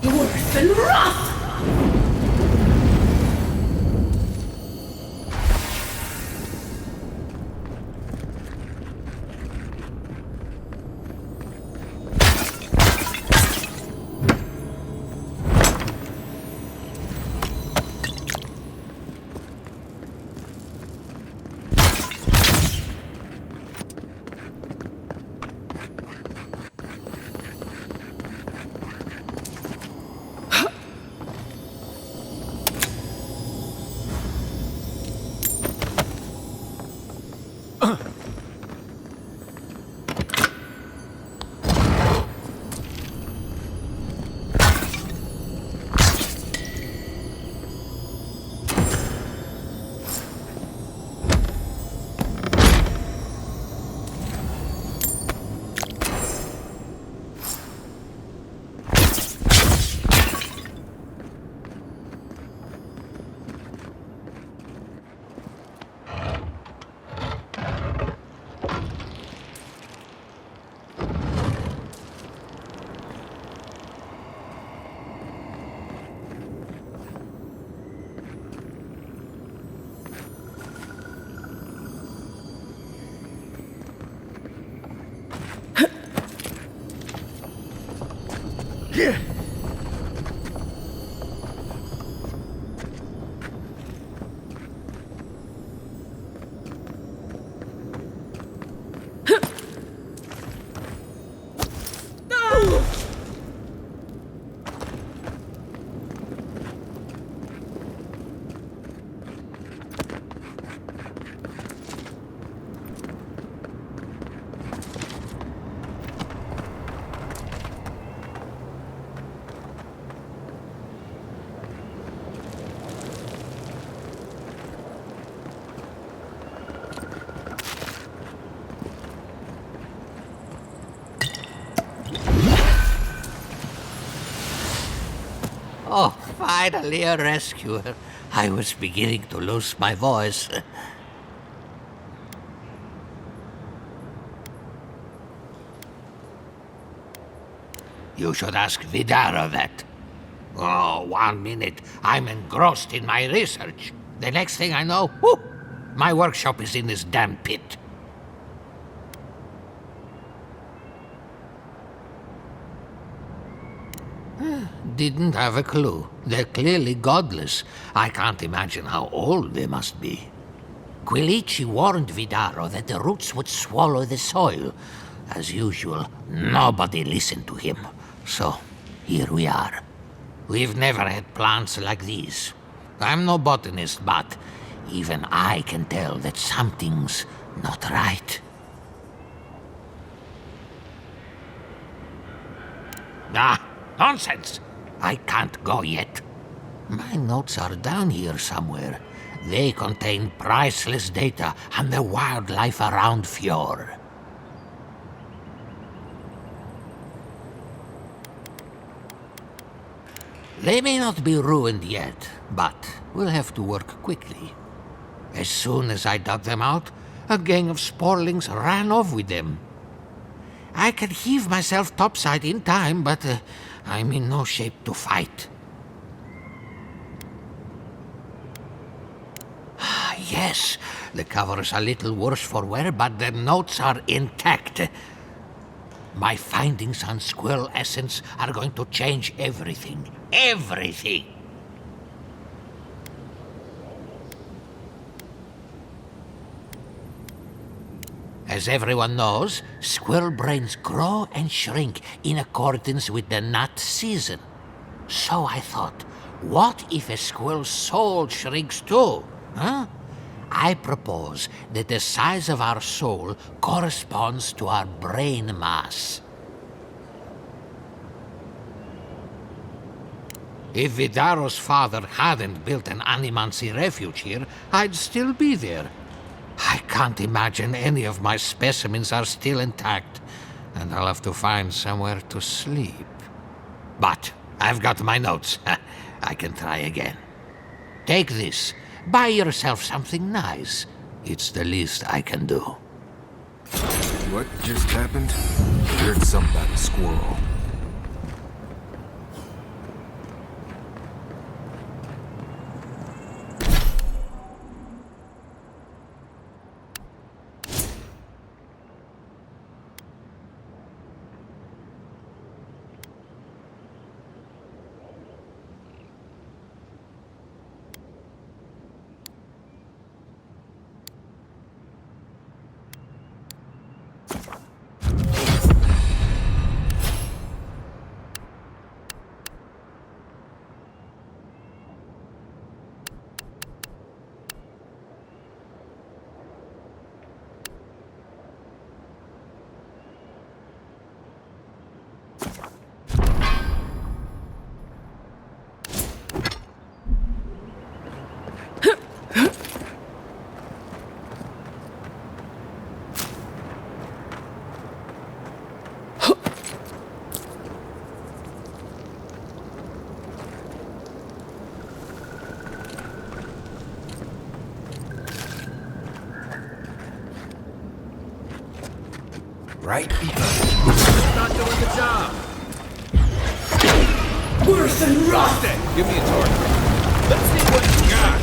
Worse than wrath! Oh, finally a rescuer. I was beginning to lose my voice. You should ask Vidar of that. Oh, 1 minute. I'm engrossed in my research. The next thing I know, whoop, my workshop is in this damn pit. Didn't have a clue. They're clearly godless. I can't imagine how old they must be. Quilici warned Vidaro that the roots would swallow the soil. As usual, nobody listened to him. So, here we are. We've never had plants like these. I'm no botanist, but even I can tell that something's not right. Ah, nonsense! I can't go yet. My notes are down here somewhere. They contain priceless data on the wildlife around Fjord. They may not be ruined yet, but we'll have to work quickly. As soon as I dug them out, a gang of sporlings ran off with them. I can heave myself topside in time, but I'm in no shape to fight. Yes, the cover's a little worse for wear, but the notes are intact. My findings on squirrel essence are going to change everything. Everything! As everyone knows, squirrel brains grow and shrink in accordance with the nut season. So I thought, what if a squirrel's soul shrinks too? Huh? I propose that the size of our soul corresponds to our brain mass. If Vidaro's father hadn't built an animancy refuge here, I'd still be there. I can't imagine any of my specimens are still intact, and I'll have to find somewhere to sleep. But I've got my notes. I can try again. Take this. Buy yourself something nice. It's the least I can do. What just happened? Heard something about a squirrel. Right? Not doing the job. Worse than rotten. Give me a target. Let's see what you got.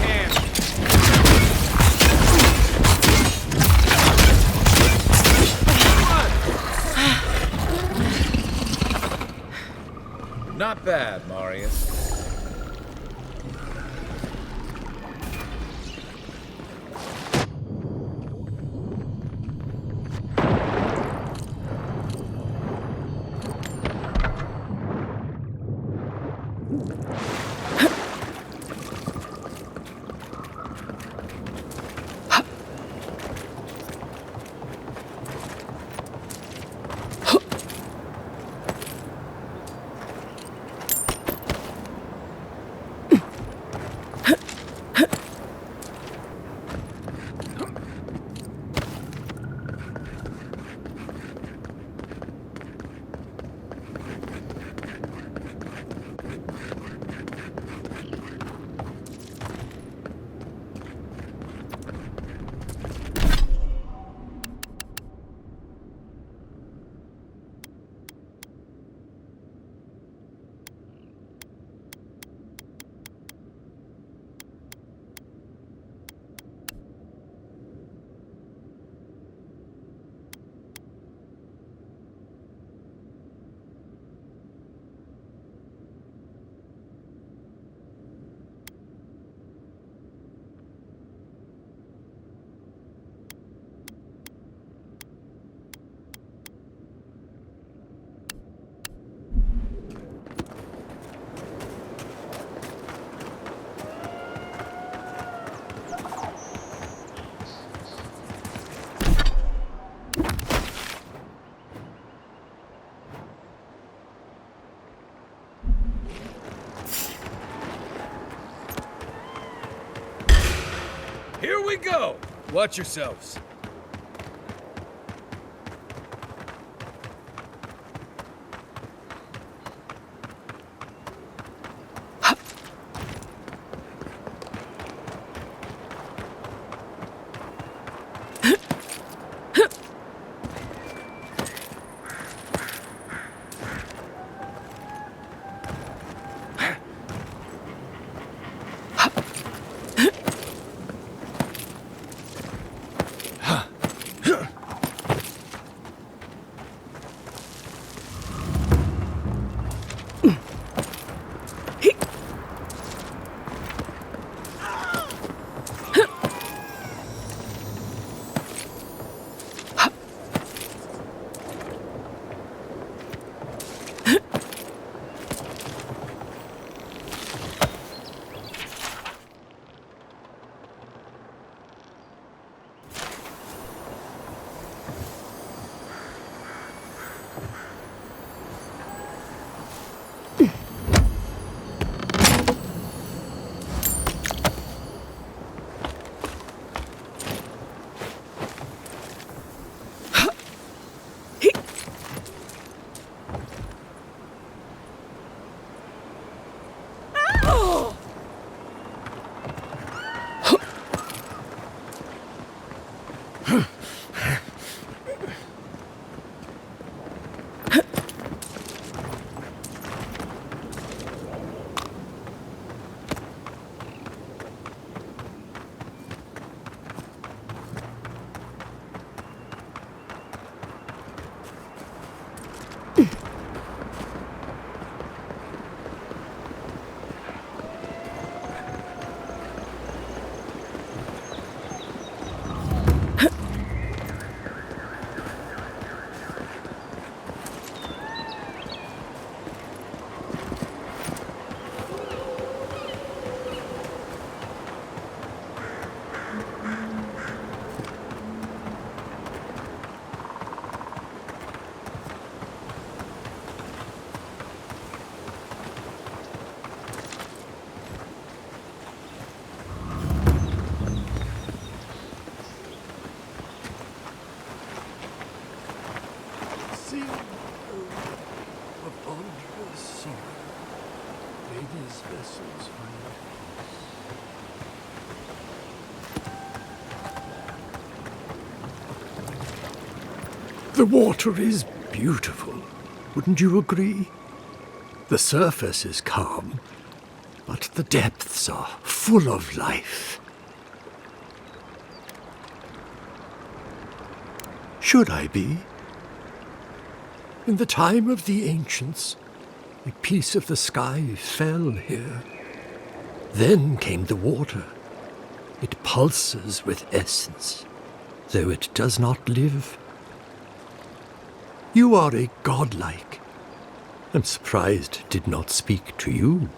Not bad, Marius. Here we go! Watch yourselves. of Andre's sea. May these vessels find peace. The water is beautiful, wouldn't you agree? The surface is calm, but the depths are full of life. Should I be? In the time of the ancients, a piece of the sky fell here. Then came the water. It pulses with essence, though it does not live. You are a godlike. I'm surprised it did not speak to you.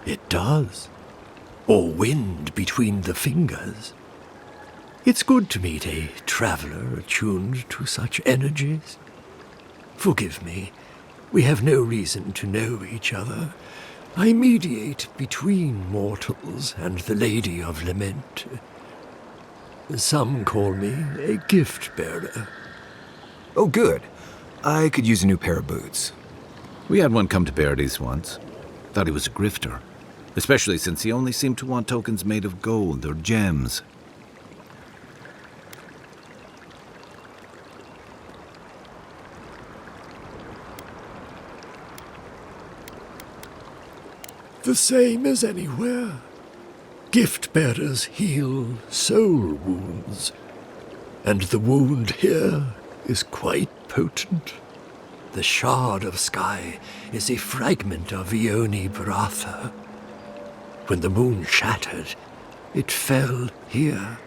It does. Or wind between the fingers. It's good to meet a traveler attuned to such energies. Forgive me, we have no reason to know each other. I mediate between mortals and the Lady of Lament. Some call me a gift-bearer. Oh, good. I could use a new pair of boots. We had one come to Paradise once. Thought he was a grifter. Especially since he only seemed to want tokens made of gold or gems. The same as anywhere. Gift-bearers heal soul wounds, and the wound here is quite potent. The shard of sky is a fragment of Ione Bratha. When the moon shattered, it fell here.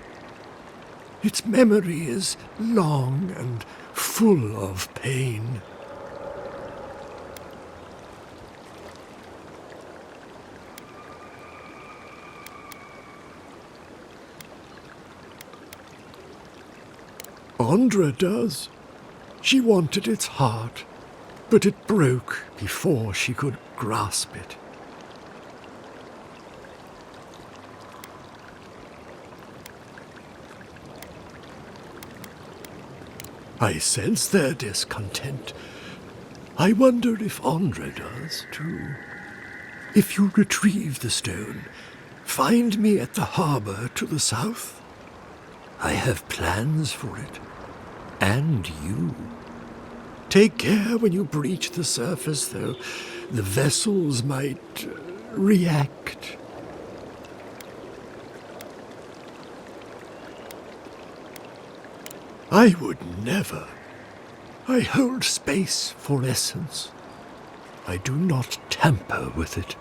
Its memory is long and full of pain. Andra does. She wanted its heart, but it broke before she could grasp it. I sense their discontent. I wonder if Andra does, too. If you retrieve the stone, find me at the harbor to the south. I have plans for it. And you. Take care when you breach the surface, though. The vessels might react. I would never. I hold space for essence. I do not tamper with it.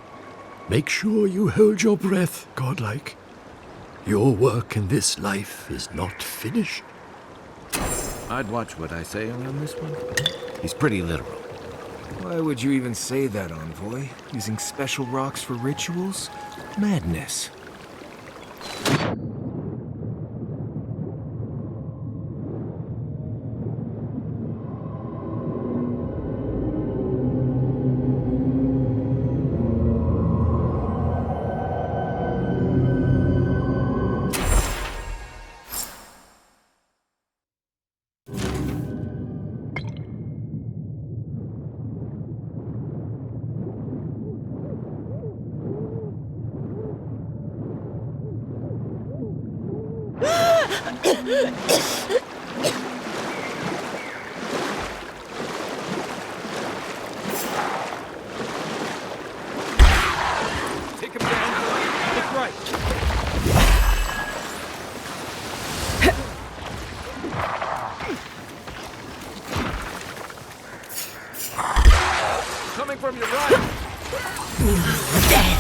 Make sure you hold your breath, godlike. Your work in this life is not finished. I'd watch what I say around this one. He's pretty literal. Why would you even say that, Envoy? Using special rocks for rituals? Madness. Take him down. Look right. Coming from your right. Dead.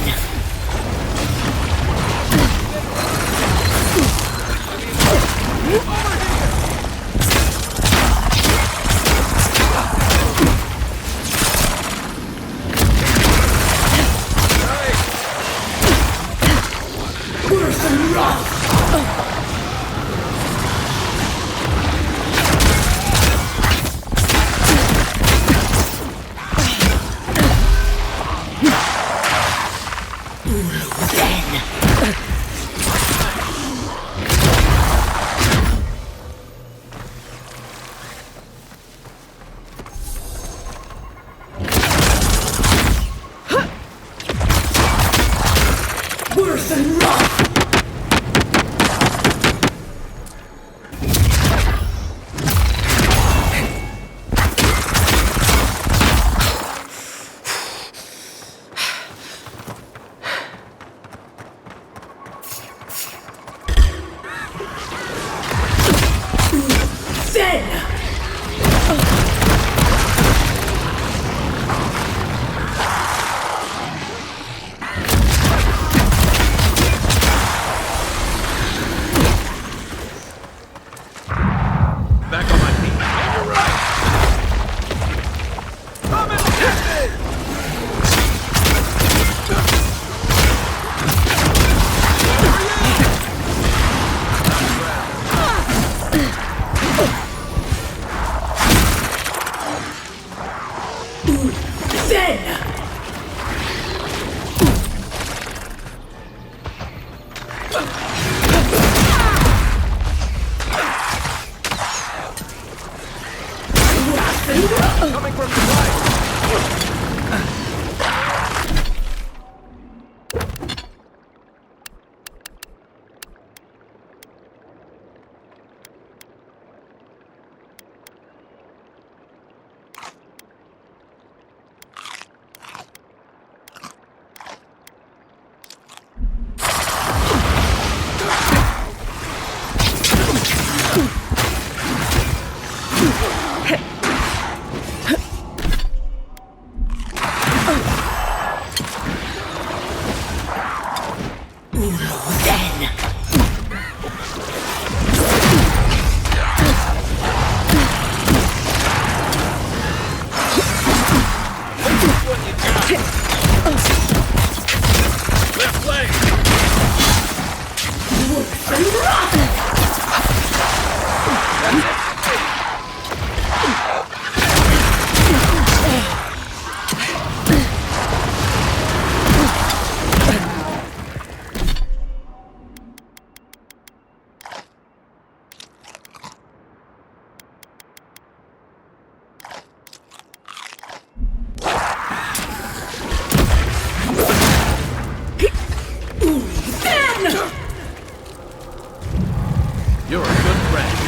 You're a good friend.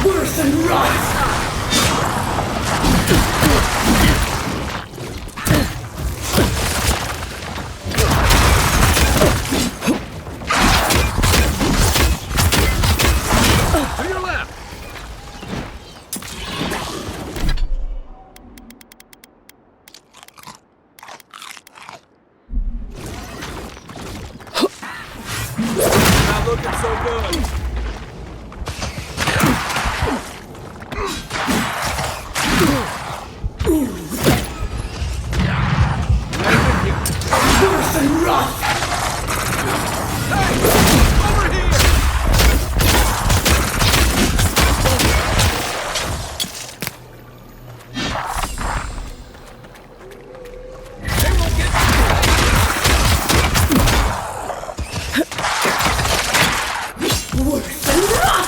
Worse than rot! To your left. Not looking so good. Worse than rot! Worse than rot!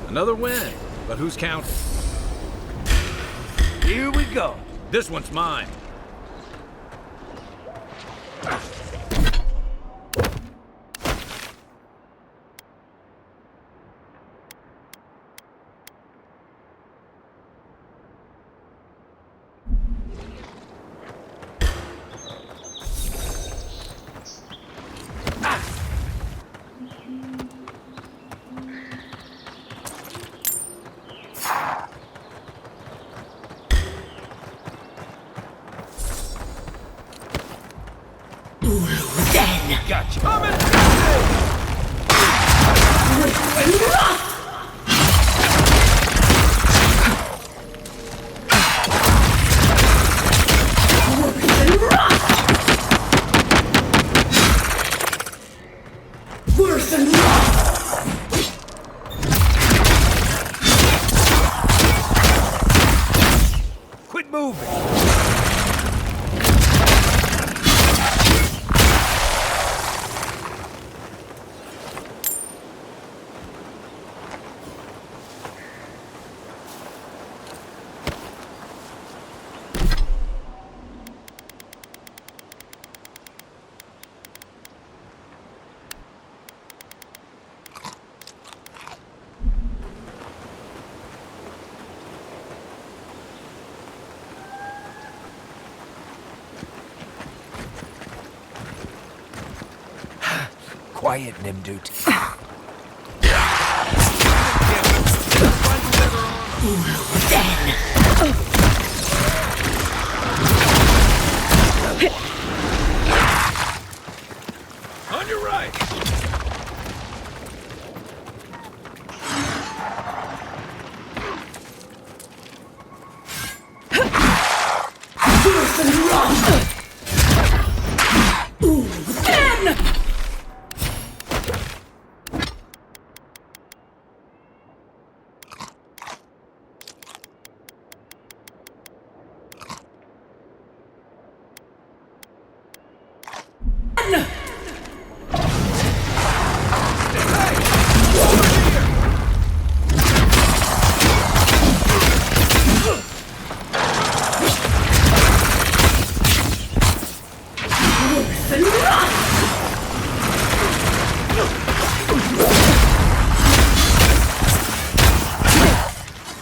Another win. But who's counting? Here we go. This one's mine. Gotcha. Worse than rot! Quit moving. Quiet, Nimdut. On your right. Worse than rot! Then!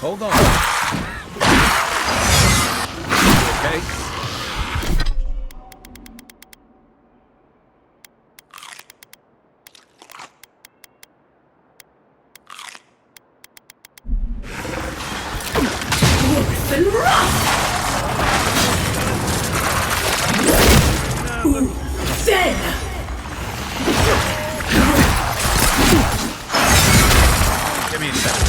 Hold on. Okay. Worse than rot! Then! Give me a second.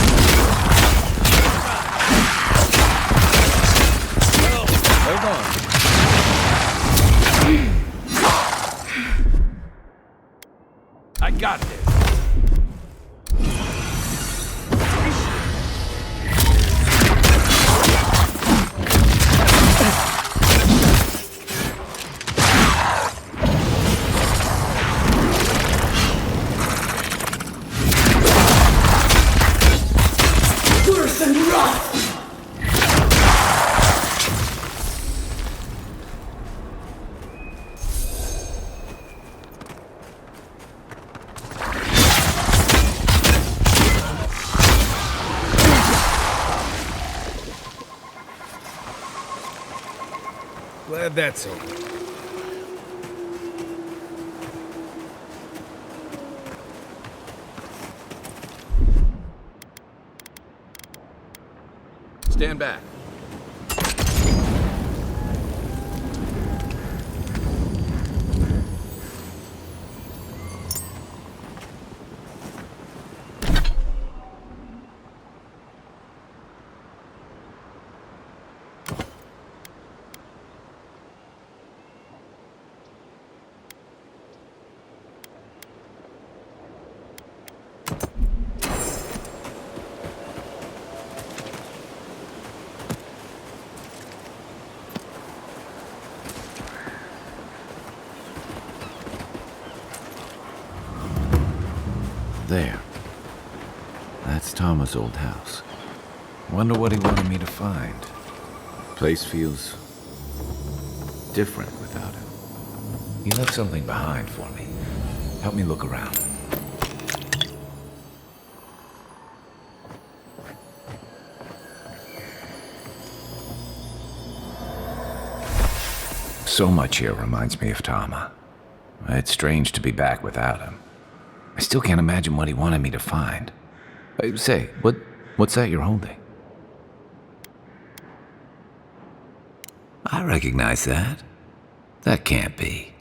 Glad that's over. Stand back. There. That's Thomas' old house. Wonder what he wanted me to find. Place feels different without him. He left something behind for me. Help me look around. So much here reminds me of Tama. It's strange to be back without him. I still can't imagine what he wanted me to find. Say, what's that you're holding? I recognize that. That can't be.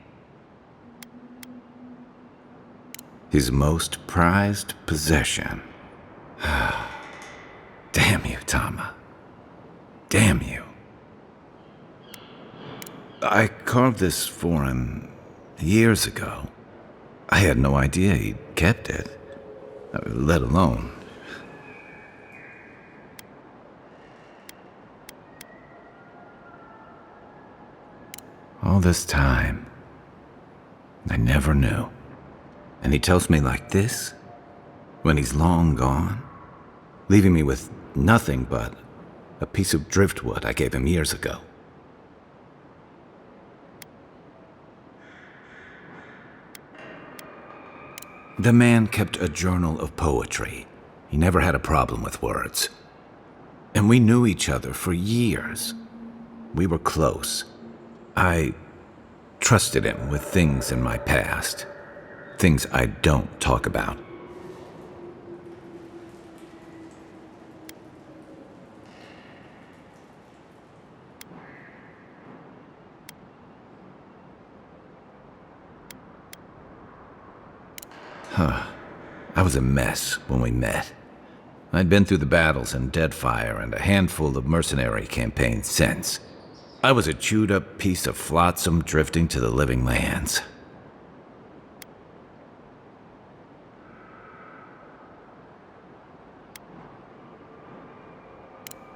His most prized possession. Damn you, Tama. Damn you. I carved this for him years ago. I had no idea he'd kept it, let alone. All this time, I never knew. And he tells me like this, when he's long gone, leaving me with nothing but a piece of driftwood I gave him years ago. The man kept a journal of poetry. He never had a problem with words. And we knew each other for years. We were close. I trusted him with things in my past. Things I don't talk about. I was a mess when we met. I'd been through the battles in Deadfire and a handful of mercenary campaigns since. I was a chewed-up piece of flotsam drifting to the living lands.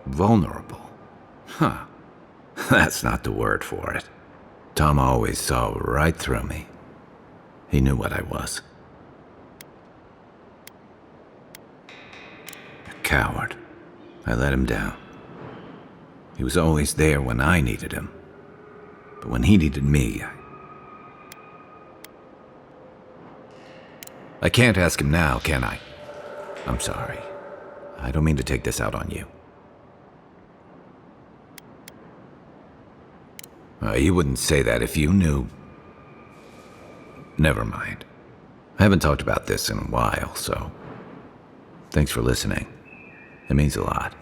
Vulnerable? Huh. That's not the word for it. Tom always saw right through me. He knew what I was. Coward. I let him down. He was always there when I needed him. But when he needed me, I can't ask him now, can I? I'm sorry. I don't mean to take this out on you. You wouldn't say that if you knew. Never mind. I haven't talked about this in a while, so thanks for listening. It means a lot.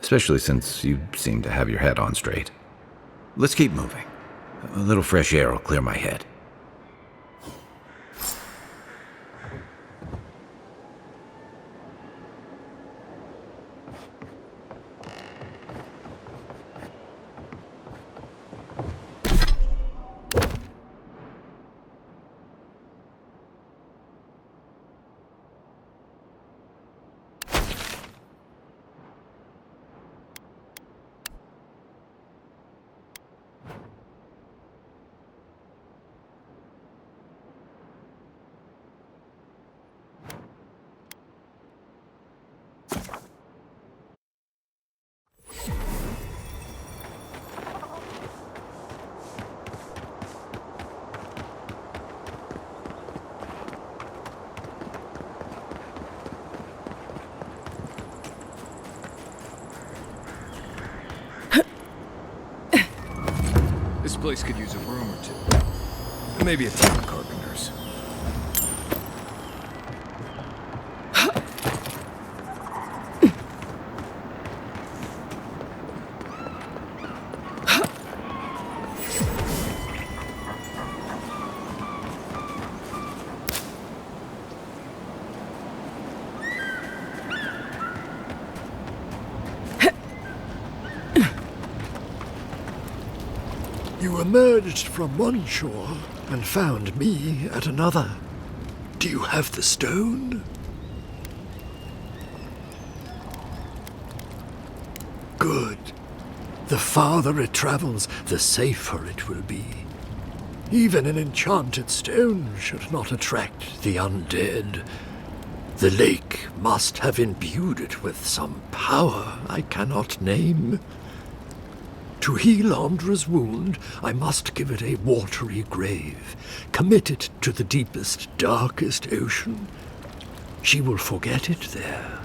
Especially since you seem to have your head on straight. Let's keep moving. A little fresh air will clear my head. place could use a room or two. Maybe a team of carpenters. You emerged from one shore and found me at another. Do you have the stone? Good. The farther it travels, the safer it will be. Even an enchanted stone should not attract the undead. The lake must have imbued it with some power I cannot name. To heal Andra's wound, I must give it a watery grave, commit it to the deepest, darkest ocean. She will forget it there.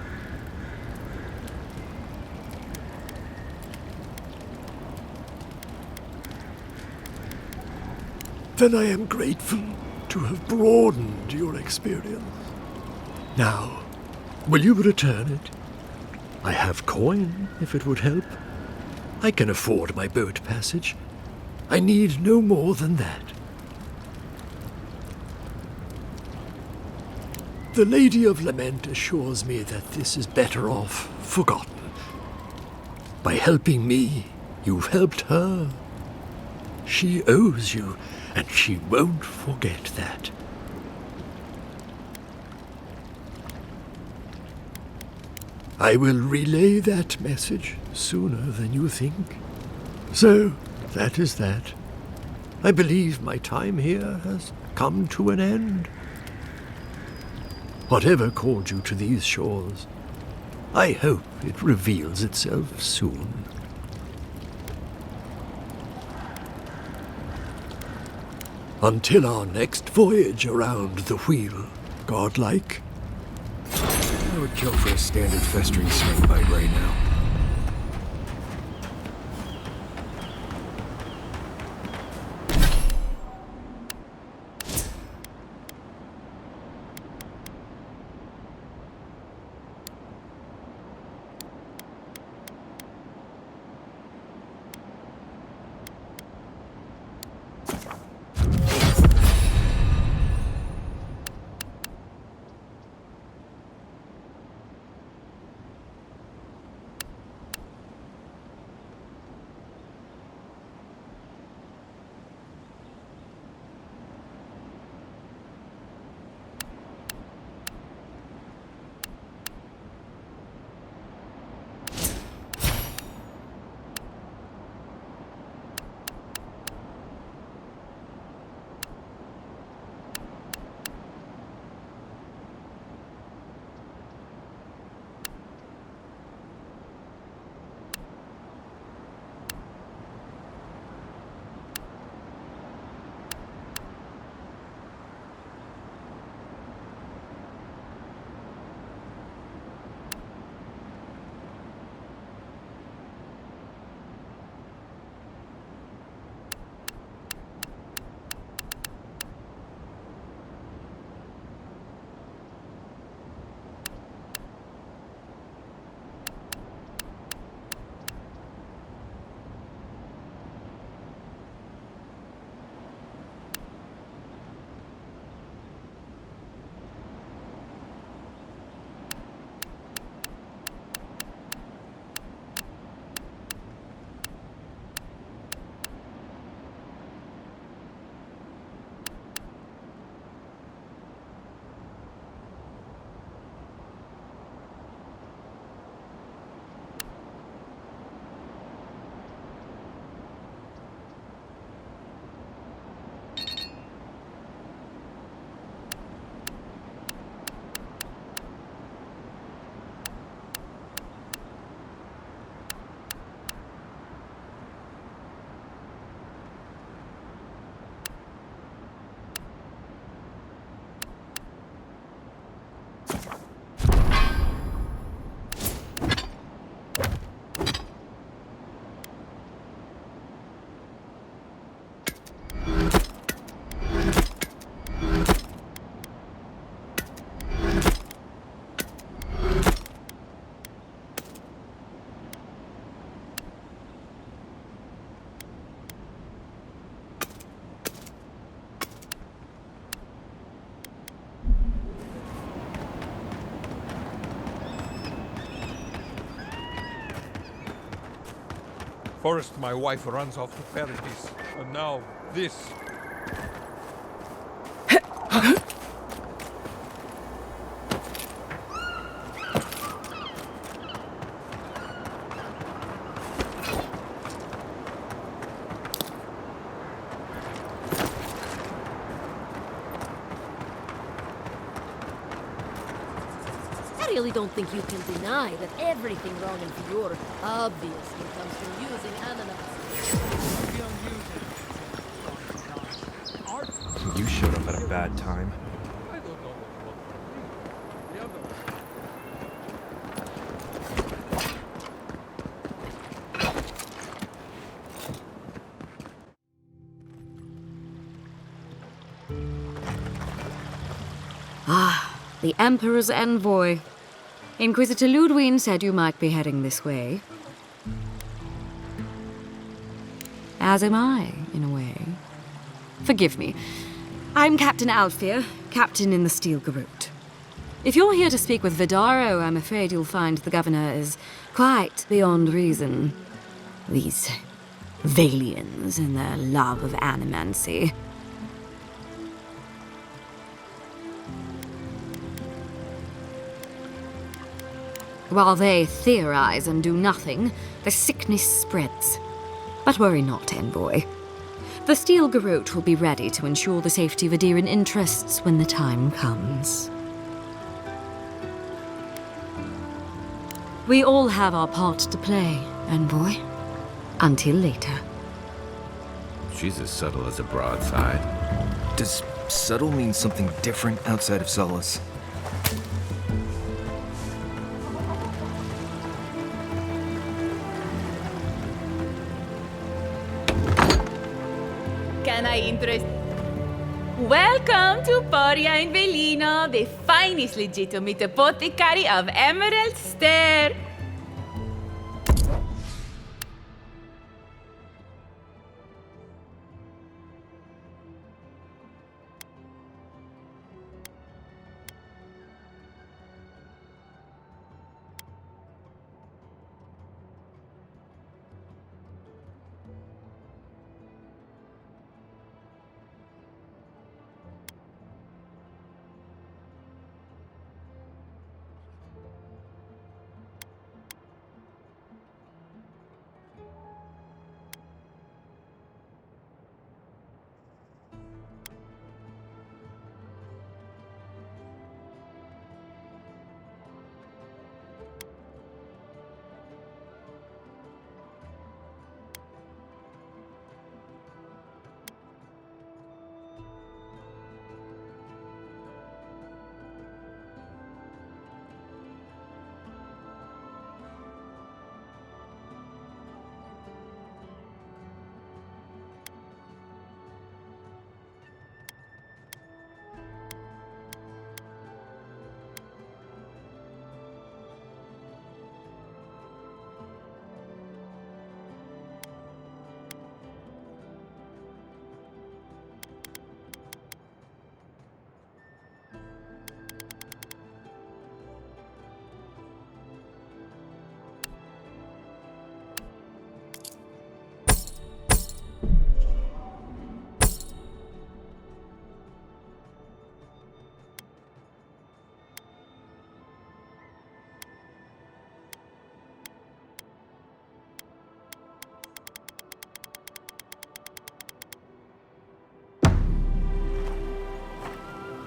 Then I am grateful to have broadened your experience. Now, will you return it? I have coin, if it would help. I can afford my boat passage. I need no more than that. The Lady of Lament assures me that this is better off forgotten. By helping me, you've helped her. She owes you, and she won't forget that. I will relay that message sooner than you think. So, that is that. I believe my time here has come to an end. Whatever called you to these shores, I hope it reveals itself soon. Until our next voyage around the wheel, godlike. I would kill for a standard festering snake bite right now. First, my wife runs off to Paradise, and now this. I really don't think you can deny that everything wrong in Eora obviously comes from using ananas. You showed up at a bad time. Ah, the Emperor's envoy. Inquisitor Ludwe said you might be heading this way. As am I, in a way. Forgive me. I'm Captain Alfia, captain in the Steel Garot. If you're here to speak with Vidaro, I'm afraid you'll find the governor is quite beyond reason. These Valians and their love of animancy. While they theorize and do nothing, the sickness spreads. But worry not, envoy. The Steel Garot will be ready to ensure the safety of Adirian interests when the time comes. We all have our part to play, envoy. Until later. She's as subtle as a broadside. Does subtle mean something different outside of Solace? Can I interest? Welcome to Poria in Velino, the finest legitimate apothecary of Emerald Stair.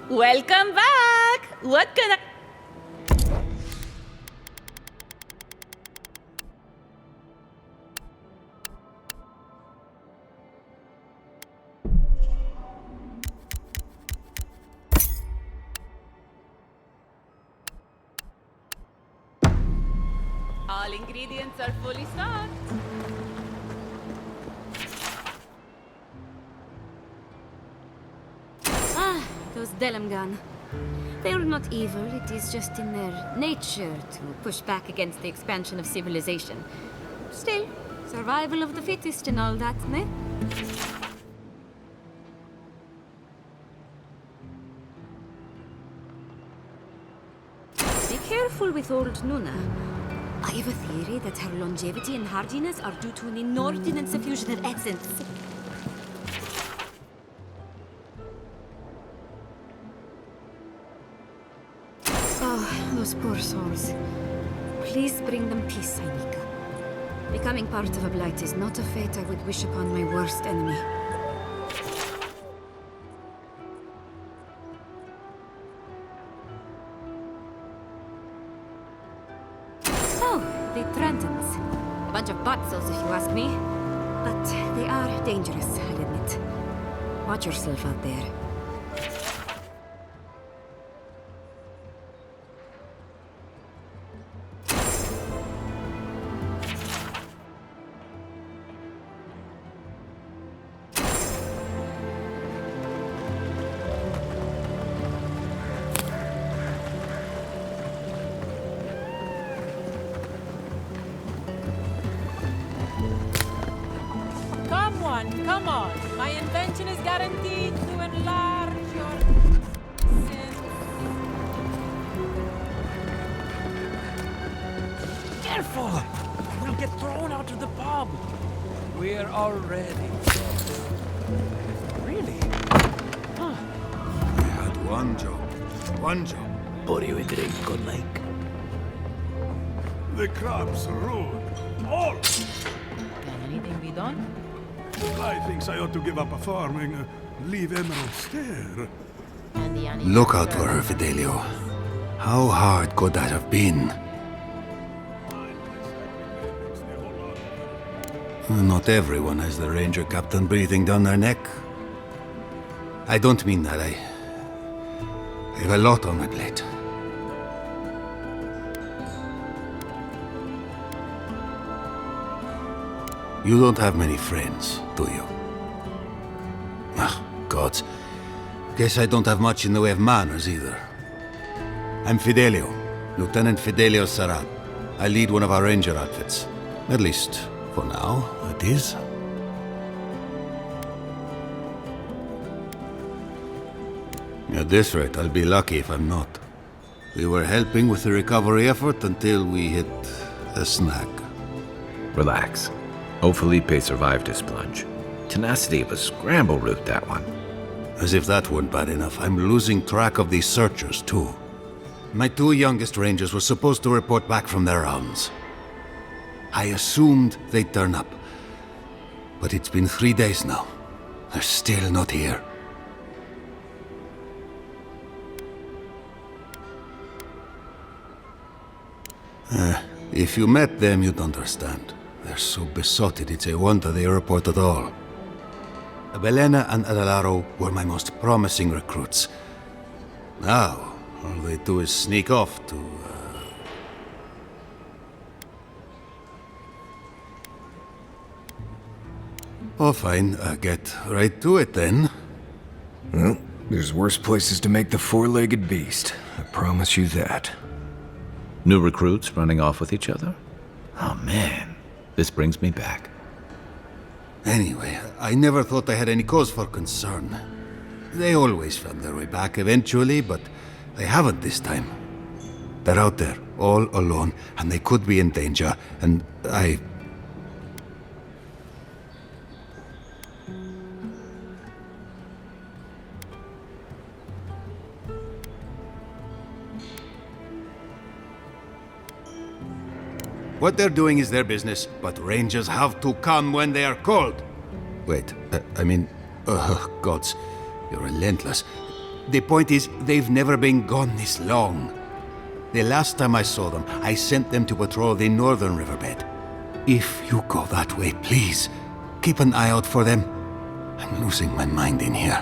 Welcome back! What can I... All ingredients are fully stocked. Ah, those Delamgan. They are not evil, it is just in their nature to push back against the expansion of civilization. Still, survival of the fittest and all that, ne? Be careful with old Nuna. I have a theory that her longevity and hardiness are due to an inordinate suffusion of essence. Oh, those poor souls. Please bring them peace, Sainika. Becoming part of a blight is not a fate I would wish upon my worst enemy. The Trantons. A bunch of buttsels, if you ask me. But they are dangerous, I'll admit. Watch yourself out there. Come on. My invention is guaranteed to enlarge your sins. Careful! We'll get thrown out of the pub. We're already. Really? Huh. I had one job. Pour you a drink, good like. The crabs rude. All! Can anything be done? I think I ought to give up farming, leave Emerald Stair. Look out for her, Fidelio. How hard could that have been? Not everyone has the ranger captain breathing down their neck. I don't mean that. I have a lot on my plate. You don't have many friends, do you? Ah, gods. Guess I don't have much in the way of manners either. I'm Fidelio, Lieutenant Fidelio Sarat. I lead one of our ranger outfits. At least, for now, it is. At this rate, I'll be lucky if I'm not. We were helping with the recovery effort until we hit a snag. Relax. O Felipe survived his plunge. Tenacity of a scramble route, that one. As if that weren't bad enough, I'm losing track of these searchers, too. My two youngest rangers were supposed to report back from their rounds. I assumed they'd turn up. But it's been 3 days now. They're still not here. If you met them, you'd understand. They're so besotted, it's a wonder they report at all. Belena and Adelaro were my most promising recruits. Now, all they do is sneak off to... Oh, fine. Get right to it, then. Well, there's worse places to make the four-legged beast. I promise you that. New recruits running off with each other? Oh, man. This brings me back. Anyway, I never thought I had any cause for concern. They always found their way back eventually, but they haven't this time. They're out there, all alone, and they could be in danger, and I... What they're doing is their business, but rangers have to come when they are called. Wait, gods, you're relentless. The point is, they've never been gone this long. The last time I saw them, I sent them to patrol the northern riverbed. If you go that way, please, keep an eye out for them. I'm losing my mind in here.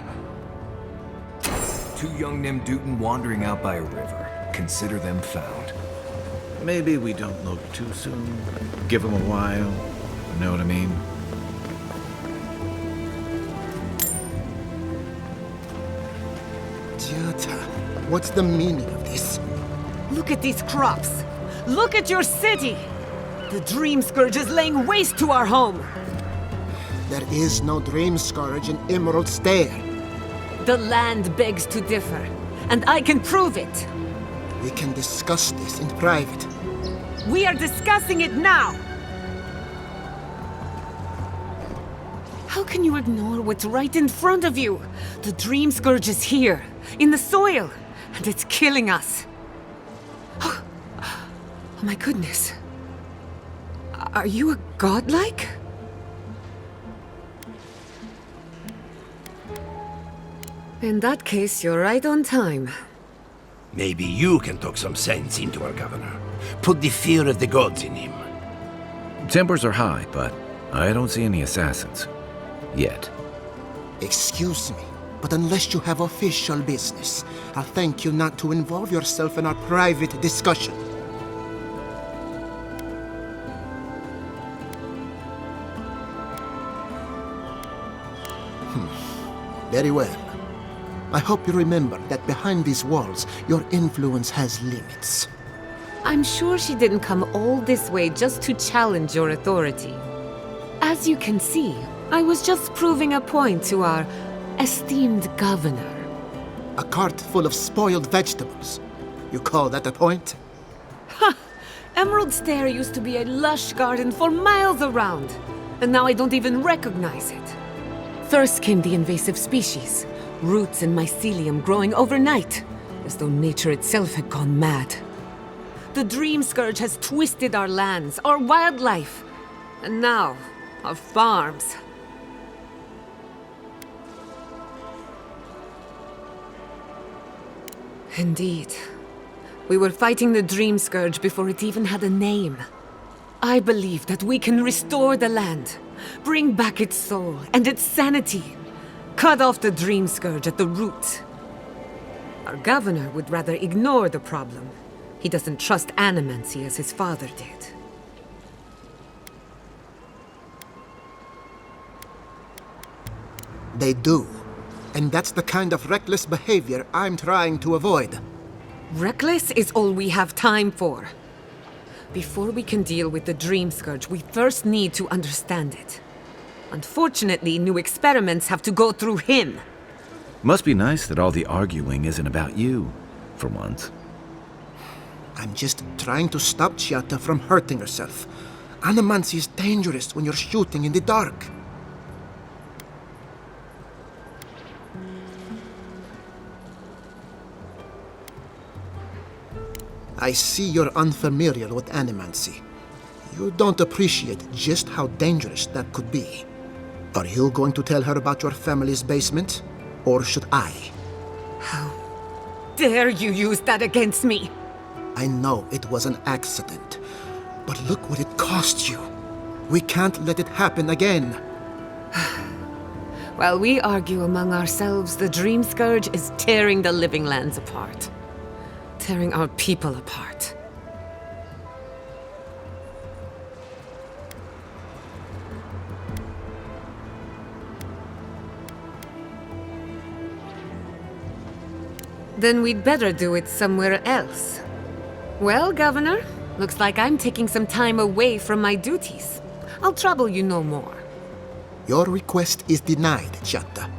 Two young Nemdutin wandering out by a river. Consider them found. Maybe we don't look too soon. Give them a while. You know what I mean? Jota, what's the meaning of this? Look at these crops. Look at your city. The Dream Scourge is laying waste to our home. There is no Dream Scourge in Emerald Stair. The land begs to differ, and I can prove it. We can discuss this in private. We are discussing it now! How can you ignore what's right in front of you? The Dream Scourge is here, in the soil, and it's killing us. Oh my goodness. Are you a godlike? In that case, you're right on time. Maybe you can talk some sense into our governor. Put the fear of the gods in him. Tempers are high, but I don't see any assassins. Yet. Excuse me, but unless you have official business, I'll thank you not to involve yourself in our private discussion. Very well. I hope you remember that behind these walls, your influence has limits. I'm sure she didn't come all this way just to challenge your authority. As you can see, I was just proving a point to our esteemed governor. A cart full of spoiled vegetables. You call that a point? Ha! Emerald Stair used to be a lush garden for miles around, and now I don't even recognize it. First came the invasive species, roots and mycelium growing overnight, as though nature itself had gone mad. The Dream Scourge has twisted our lands, our wildlife, and now our farms. Indeed. We were fighting the Dream Scourge before it even had a name. I believe that we can restore the land, bring back its soul and its sanity, cut off the Dream Scourge at the root. Our governor would rather ignore the problem. He doesn't trust animancy as his father did. They do. And that's the kind of reckless behavior I'm trying to avoid. Reckless is all we have time for. Before we can deal with the Dream Scourge, we first need to understand it. Unfortunately, new experiments have to go through him. Must be nice that all the arguing isn't about you, for once. I'm just trying to stop Chiata from hurting herself. Animancy is dangerous when you're shooting in the dark. I see you're unfamiliar with animancy. You don't appreciate just how dangerous that could be. Are you going to tell her about your family's basement? Or should I? How dare you use that against me? I know it was an accident, but look what it cost you. We can't let it happen again. While we argue among ourselves, the Dream Scourge is tearing the living lands apart. Tearing our people apart. Then we'd better do it somewhere else. Well, Governor, looks like I'm taking some time away from my duties. I'll trouble you no more. Your request is denied, Chiata.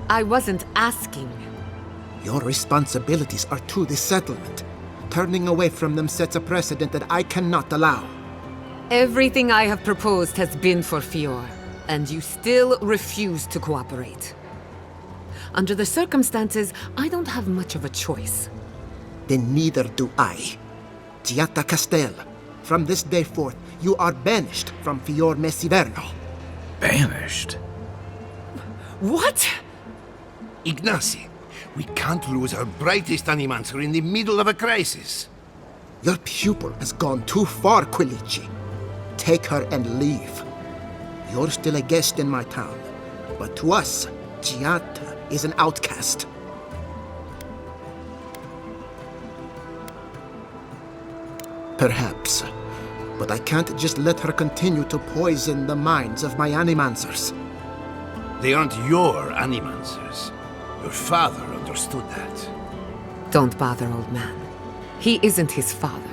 I wasn't asking. Your responsibilities are to the settlement. Turning away from them sets a precedent that I cannot allow. Everything I have proposed has been for Fior, and you still refuse to cooperate. Under the circumstances, I don't have much of a choice. Then neither do I. Chiata Castel, from this day forth, you are banished from Fior Messiverno. Banished? What? Ignacy, we can't lose our brightest animancer in the middle of a crisis. Your pupil has gone too far, Quilici. Take her and leave. You're still a guest in my town, but to us, Chiata is an outcast. Perhaps, but I can't just let her continue to poison the minds of my animancers. They aren't your animancers. Your father understood that. Don't bother, old man. He isn't his father.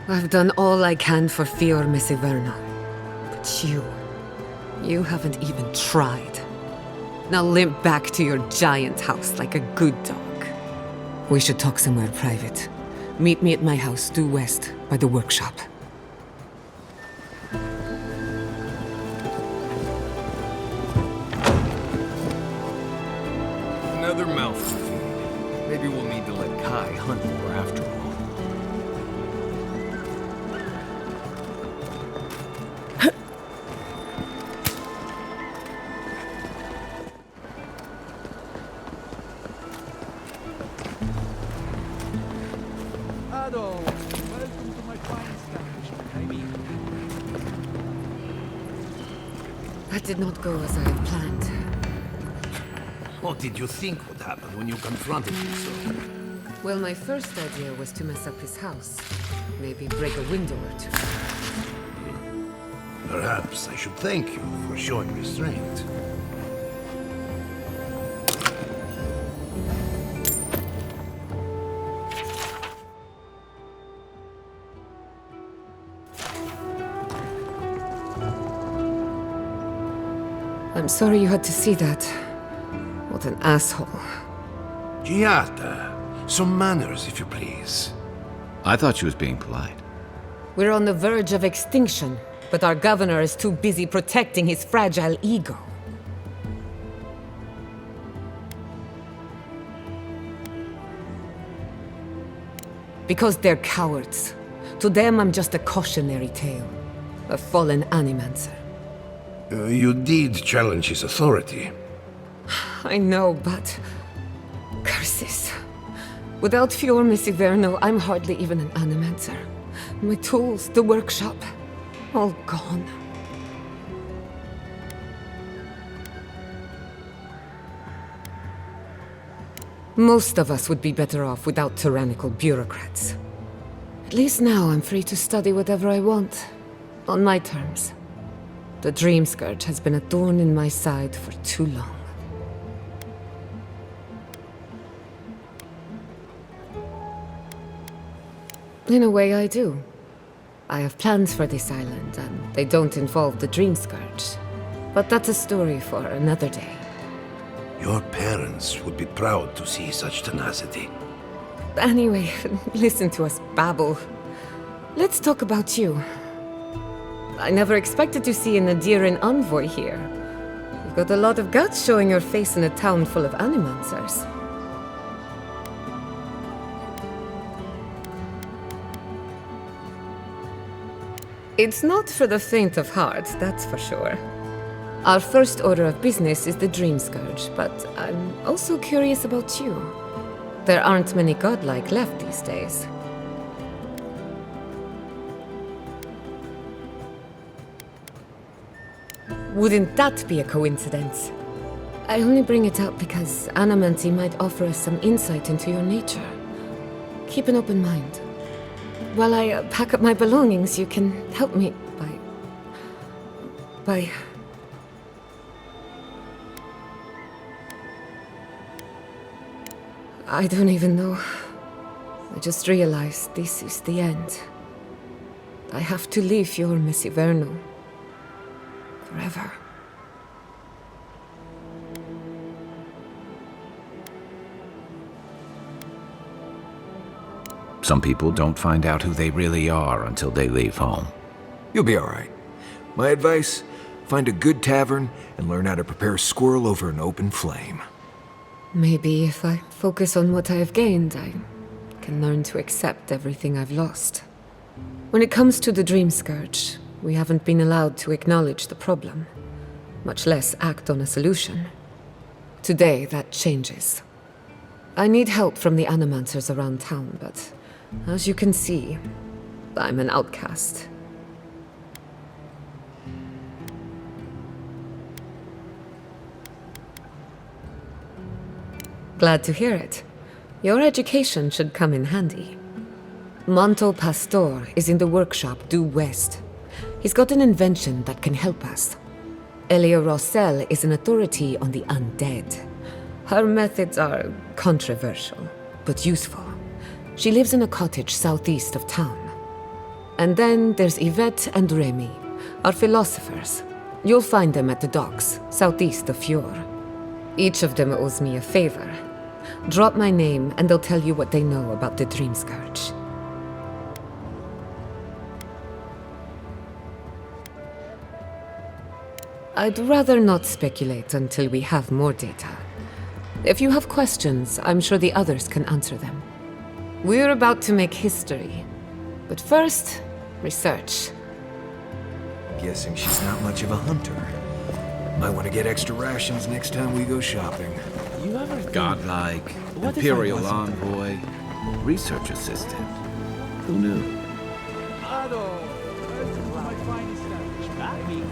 I've done all I can for Fior Messiverno. But you haven't even tried. Now limp back to your giant house like a good dog. We should talk somewhere private. Meet me at my house due west by the workshop. another mouth to feed. Maybe we'll need to let Kai hunt more after all. Ado, welcome to my fine establishment. I mean, That did not go as I had planned. What did you think would happen when you confronted him so? Well, my first idea was to mess up his house. Maybe break a window or two. Perhaps I should thank you for showing restraint. I'm sorry you had to see that. What an asshole. Giata, some manners, if you please. I thought she was being polite. We're on the verge of extinction, but our governor is too busy protecting his fragile ego. Because they're cowards. To them, I'm just a cautionary tale. A fallen animancer. You did challenge his authority. I know, but... curses. Without Fior Messiverno, I'm hardly even an animancer. My tools, the workshop, all gone. Most of us would be better off without tyrannical bureaucrats. At least now I'm free to study whatever I want. On my terms. The Dream Scourge has been a thorn in my side for too long. In a way, I do. I have plans for this island, and they don't involve the Dream Scourge. But that's a story for another day. Your parents would be proud to see such tenacity. Anyway, listen to us babble. Let's talk about you. I never expected to see an Adirian envoy here. You've got a lot of guts showing your face in a town full of animancers. It's not for the faint of heart, that's for sure. Our first order of business is the Dream Scourge, but I'm also curious about you. There aren't many godlike left these days. Wouldn't that be a coincidence? I only bring it up because Anamanti might offer us some insight into your nature. Keep an open mind. While I pack up my belongings, you can help me by... I don't even know. I just realized this is the end. I have to leave Fior Messiverno. Forever. Some people don't find out who they really are until they leave home. You'll be alright. My advice, find a good tavern and learn how to prepare squirrel over an open flame. Maybe if I focus on what I have gained, I can learn to accept everything I've lost. When it comes to the Dream Scourge, we haven't been allowed to acknowledge the problem, much less act on a solution. Today, that changes. I need help from the animancers around town, but as you can see, I'm an outcast. Glad to hear it. Your education should come in handy. Manto Pastor is in the workshop due west. He's got an invention that can help us. Elia Rossell is an authority on the undead. Her methods are controversial, but useful. She lives in a cottage southeast of town. And then there's Yvette and Remy, our philosophers. You'll find them at the docks, southeast of Fior. Each of them owes me a favor. Drop my name and they'll tell you what they know about the Dream Scourge. I'd rather not speculate until we have more data. If you have questions, I'm sure the others can answer them. We're about to make history. But first, research. Guessing she's not much of a hunter. Might want to get extra rations next time we go shopping. You ever think, Godlike, what if I Imperial wasn't- envoy, research assistant. Who knew? Ado, welcome to my fine establishment.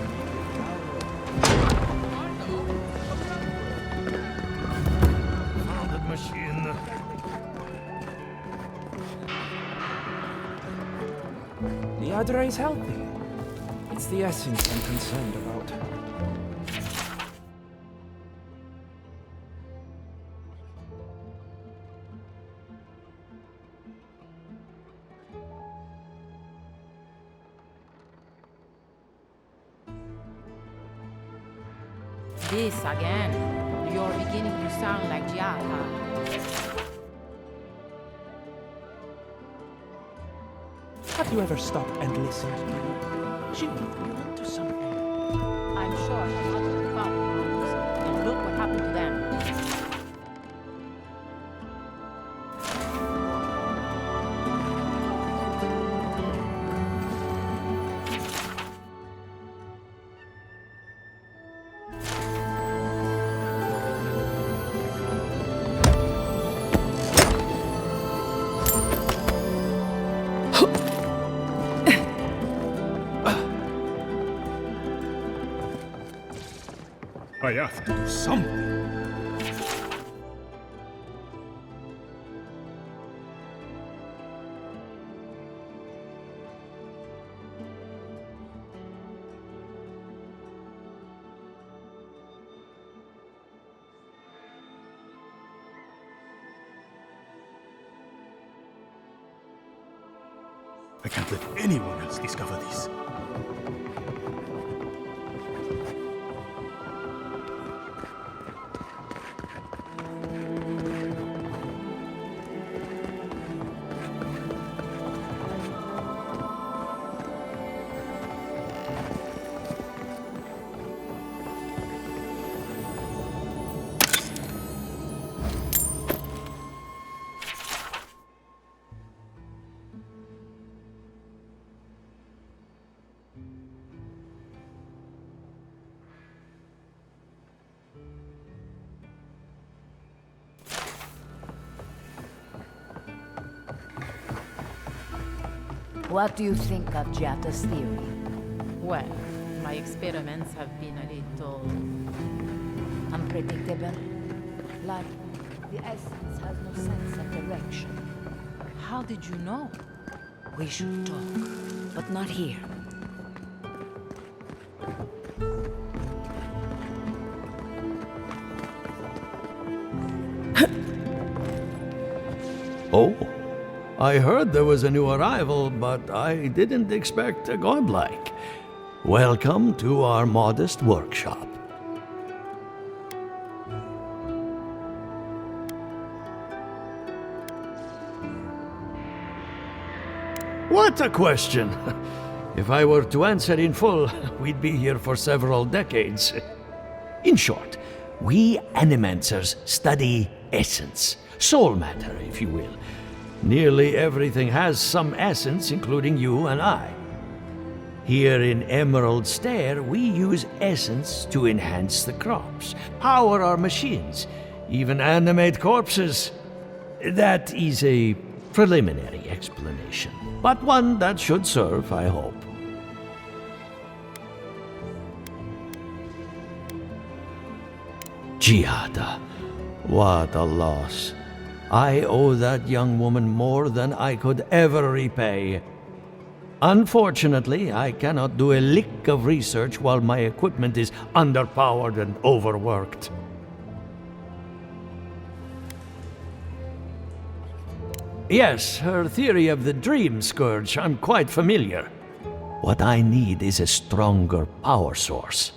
Founded machine. The Adra is healthy. It's the essence I'm concerned about. This again. You're beginning to sound like Giata. Have you ever stopped and listened to her? She might be onto something. I'm sure her mother found rooms, and look what happened to them. I have to do something. I can't let anyone else discover this. What do you think of Giata's theory? Well, my experiments have been a little Unpredictable? Like, the essence has no sense of direction. How did you know? We should talk, but not here. Oh, I heard there was a new arrival, but I didn't expect a godlike. Welcome to our modest workshop. What a question! If I were to answer in full, we'd be here for several decades. In short, we animancers study essence, soul matter, if you will. Nearly everything has some essence, including you and I. Here in Emerald Stair, we use essence to enhance the crops, power our machines, even animate corpses. That is a preliminary explanation, but one that should serve, I hope. Giada, what a loss. I owe that young woman more than I could ever repay. Unfortunately, I cannot do a lick of research while my equipment is underpowered and overworked. Yes, her theory of the dream scourge, I'm quite familiar. What I need is a stronger power source.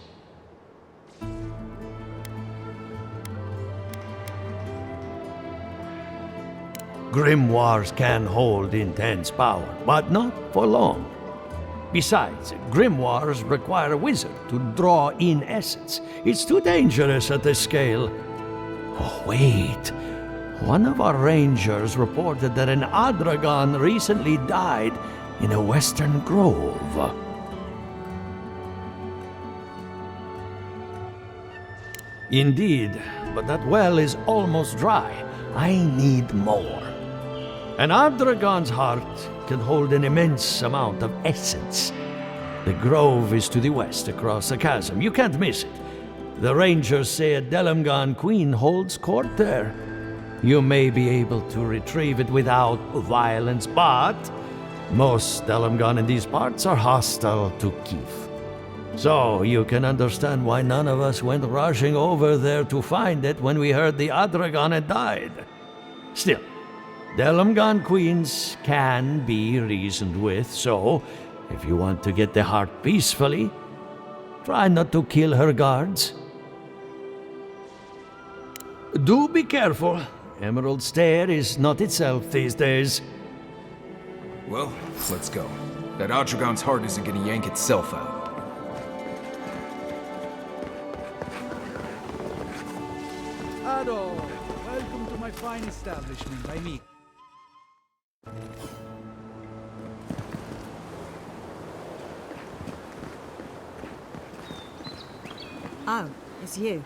Grimoires can hold intense power, but not for long. Besides, grimoires require a wizard to draw in essence. It's too dangerous at this scale. Oh, wait. One of our rangers reported that an Adragon recently died in a western grove. Indeed, but that well is almost dry. I need more. An Adragon's heart can hold an immense amount of essence. The grove is to the west across the chasm. You can't miss it. The rangers say a Delamgan queen holds court there. You may be able to retrieve it without violence, but most Delamgan in these parts are hostile to Keith. So you can understand why none of us went rushing over there to find it when we heard the Adragon had died. Still, Delamgan queens can be reasoned with, so if you want to get the heart peacefully, try not to kill her guards. Do be careful. Emerald Stair is not itself these days. Well, let's go. That Adragon's heart isn't gonna yank itself out. Ado, welcome to my fine establishment. I'm Meek. Oh, it's you.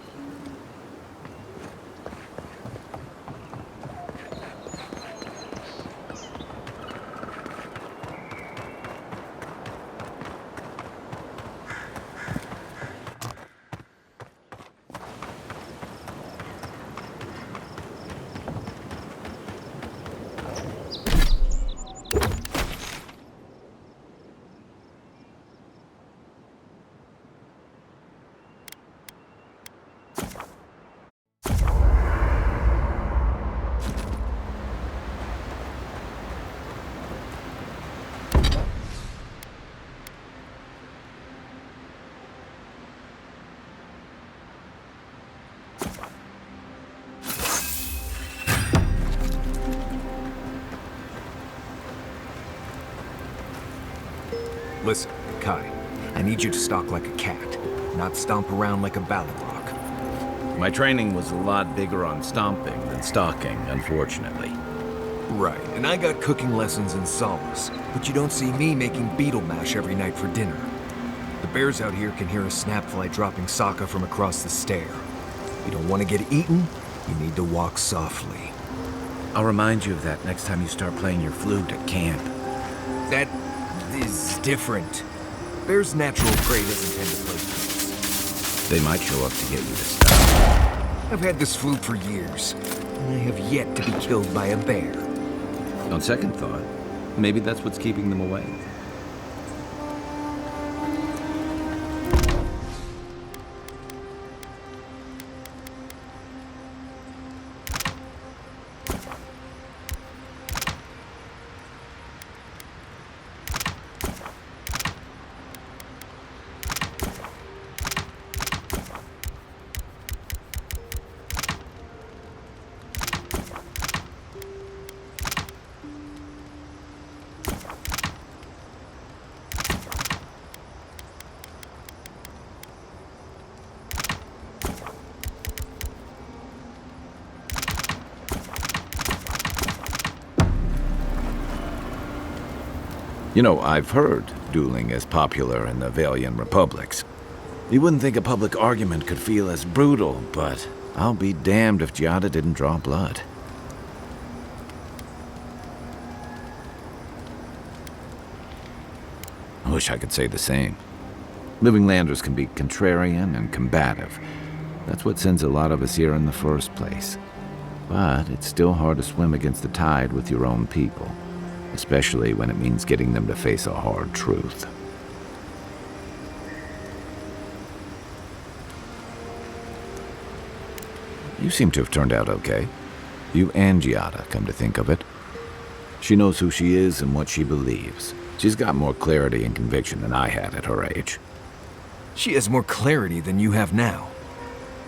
Listen, Kai, I need you to stalk like a cat, not stomp around like a Balrog. My training was a lot bigger on stomping than stalking, unfortunately. Right, and I got cooking lessons in Solace, but you don't see me making beetle mash every night for dinner. The bears out here can hear a snapfly dropping Sokka from across the stair. You don't want to get eaten, you need to walk softly. I'll remind you of that next time you start playing your flute at camp. That is different. Bear's natural prey doesn't tend to play flutes. They might show up to get you to stop. I've had this flute for years, and I have yet to be killed by a bear. On second thought, maybe that's what's keeping them away. You know, I've heard dueling is popular in the Valian republics. You wouldn't think a public argument could feel as brutal, but I'll be damned if Giada didn't draw blood. I wish I could say the same. Living Landers can be contrarian and combative. That's what sends a lot of us here in the first place. But it's still hard to swim against the tide with your own people. Especially when it means getting them to face a hard truth. You seem to have turned out okay. You and Giada, come to think of it. She knows who she is and what she believes. She's got more clarity and conviction than I had at her age. She has more clarity than you have now.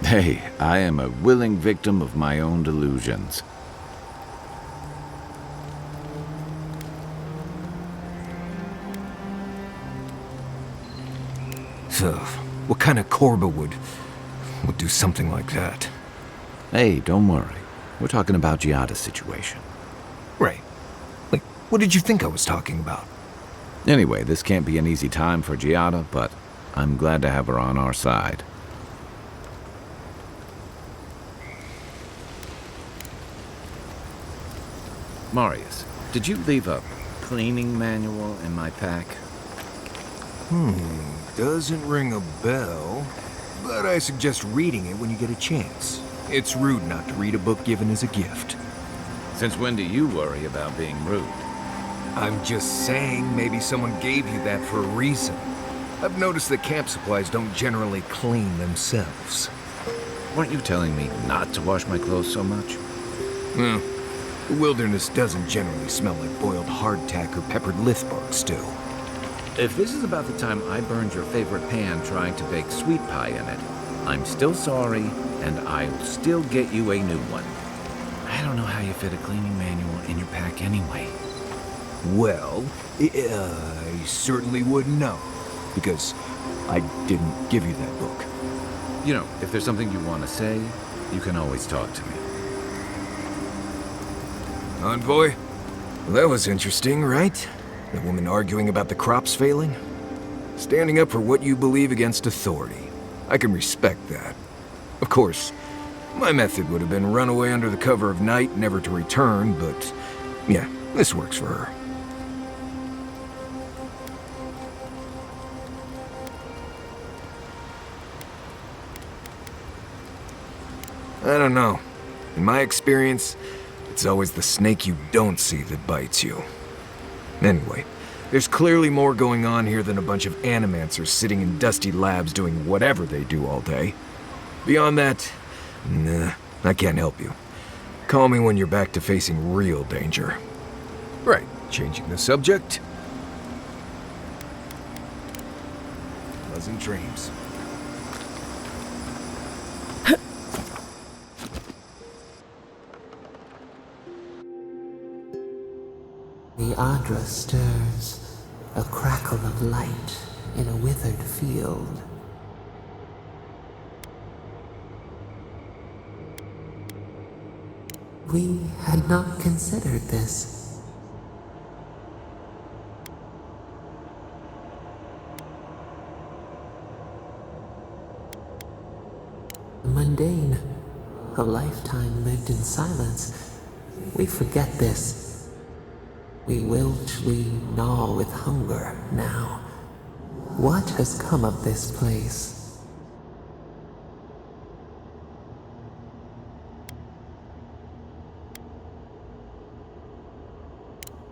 Hey, I am a willing victim of my own delusions. So, what kind of Korba would do something like that? Hey, don't worry. We're talking about Giada's situation. Right. Like, what did you think I was talking about? Anyway, this can't be an easy time for Giada, but I'm glad to have her on our side. Marius, did you leave a cleaning manual in my pack? Doesn't ring a bell, but I suggest reading it when you get a chance. It's rude not to read a book given as a gift. Since when do you worry about being rude? I'm just saying maybe someone gave you that for a reason. I've noticed that camp supplies don't generally clean themselves. Weren't you telling me not to wash my clothes so much? Well, the wilderness doesn't generally smell like boiled hardtack or peppered lithbark stew. If this is about the time I burned your favorite pan trying to bake sweet pie in it, I'm still sorry, and I'll still get you a new one. I don't know how you fit a cleaning manual in your pack anyway. Well, I certainly wouldn't know, because I didn't give you that book. You know, if there's something you want to say, you can always talk to me. Envoy? Well, that was interesting, right? The woman arguing about the crops failing? Standing up for what you believe against authority. I can respect that. Of course, my method would have been run away under the cover of night, never to return, but yeah, this works for her. I don't know. In my experience, it's always the snake you don't see that bites you. Anyway, there's clearly more going on here than a bunch of animancers sitting in dusty labs doing whatever they do all day. Beyond that, nah, I can't help you. Call me when you're back to facing real danger. Right, changing the subject. Pleasant dreams. The Adra stirs, a crackle of light in a withered field. We had not considered this. Mundane, a lifetime lived in silence. We forget this. We wilch, we gnaw with hunger now. What has come of this place?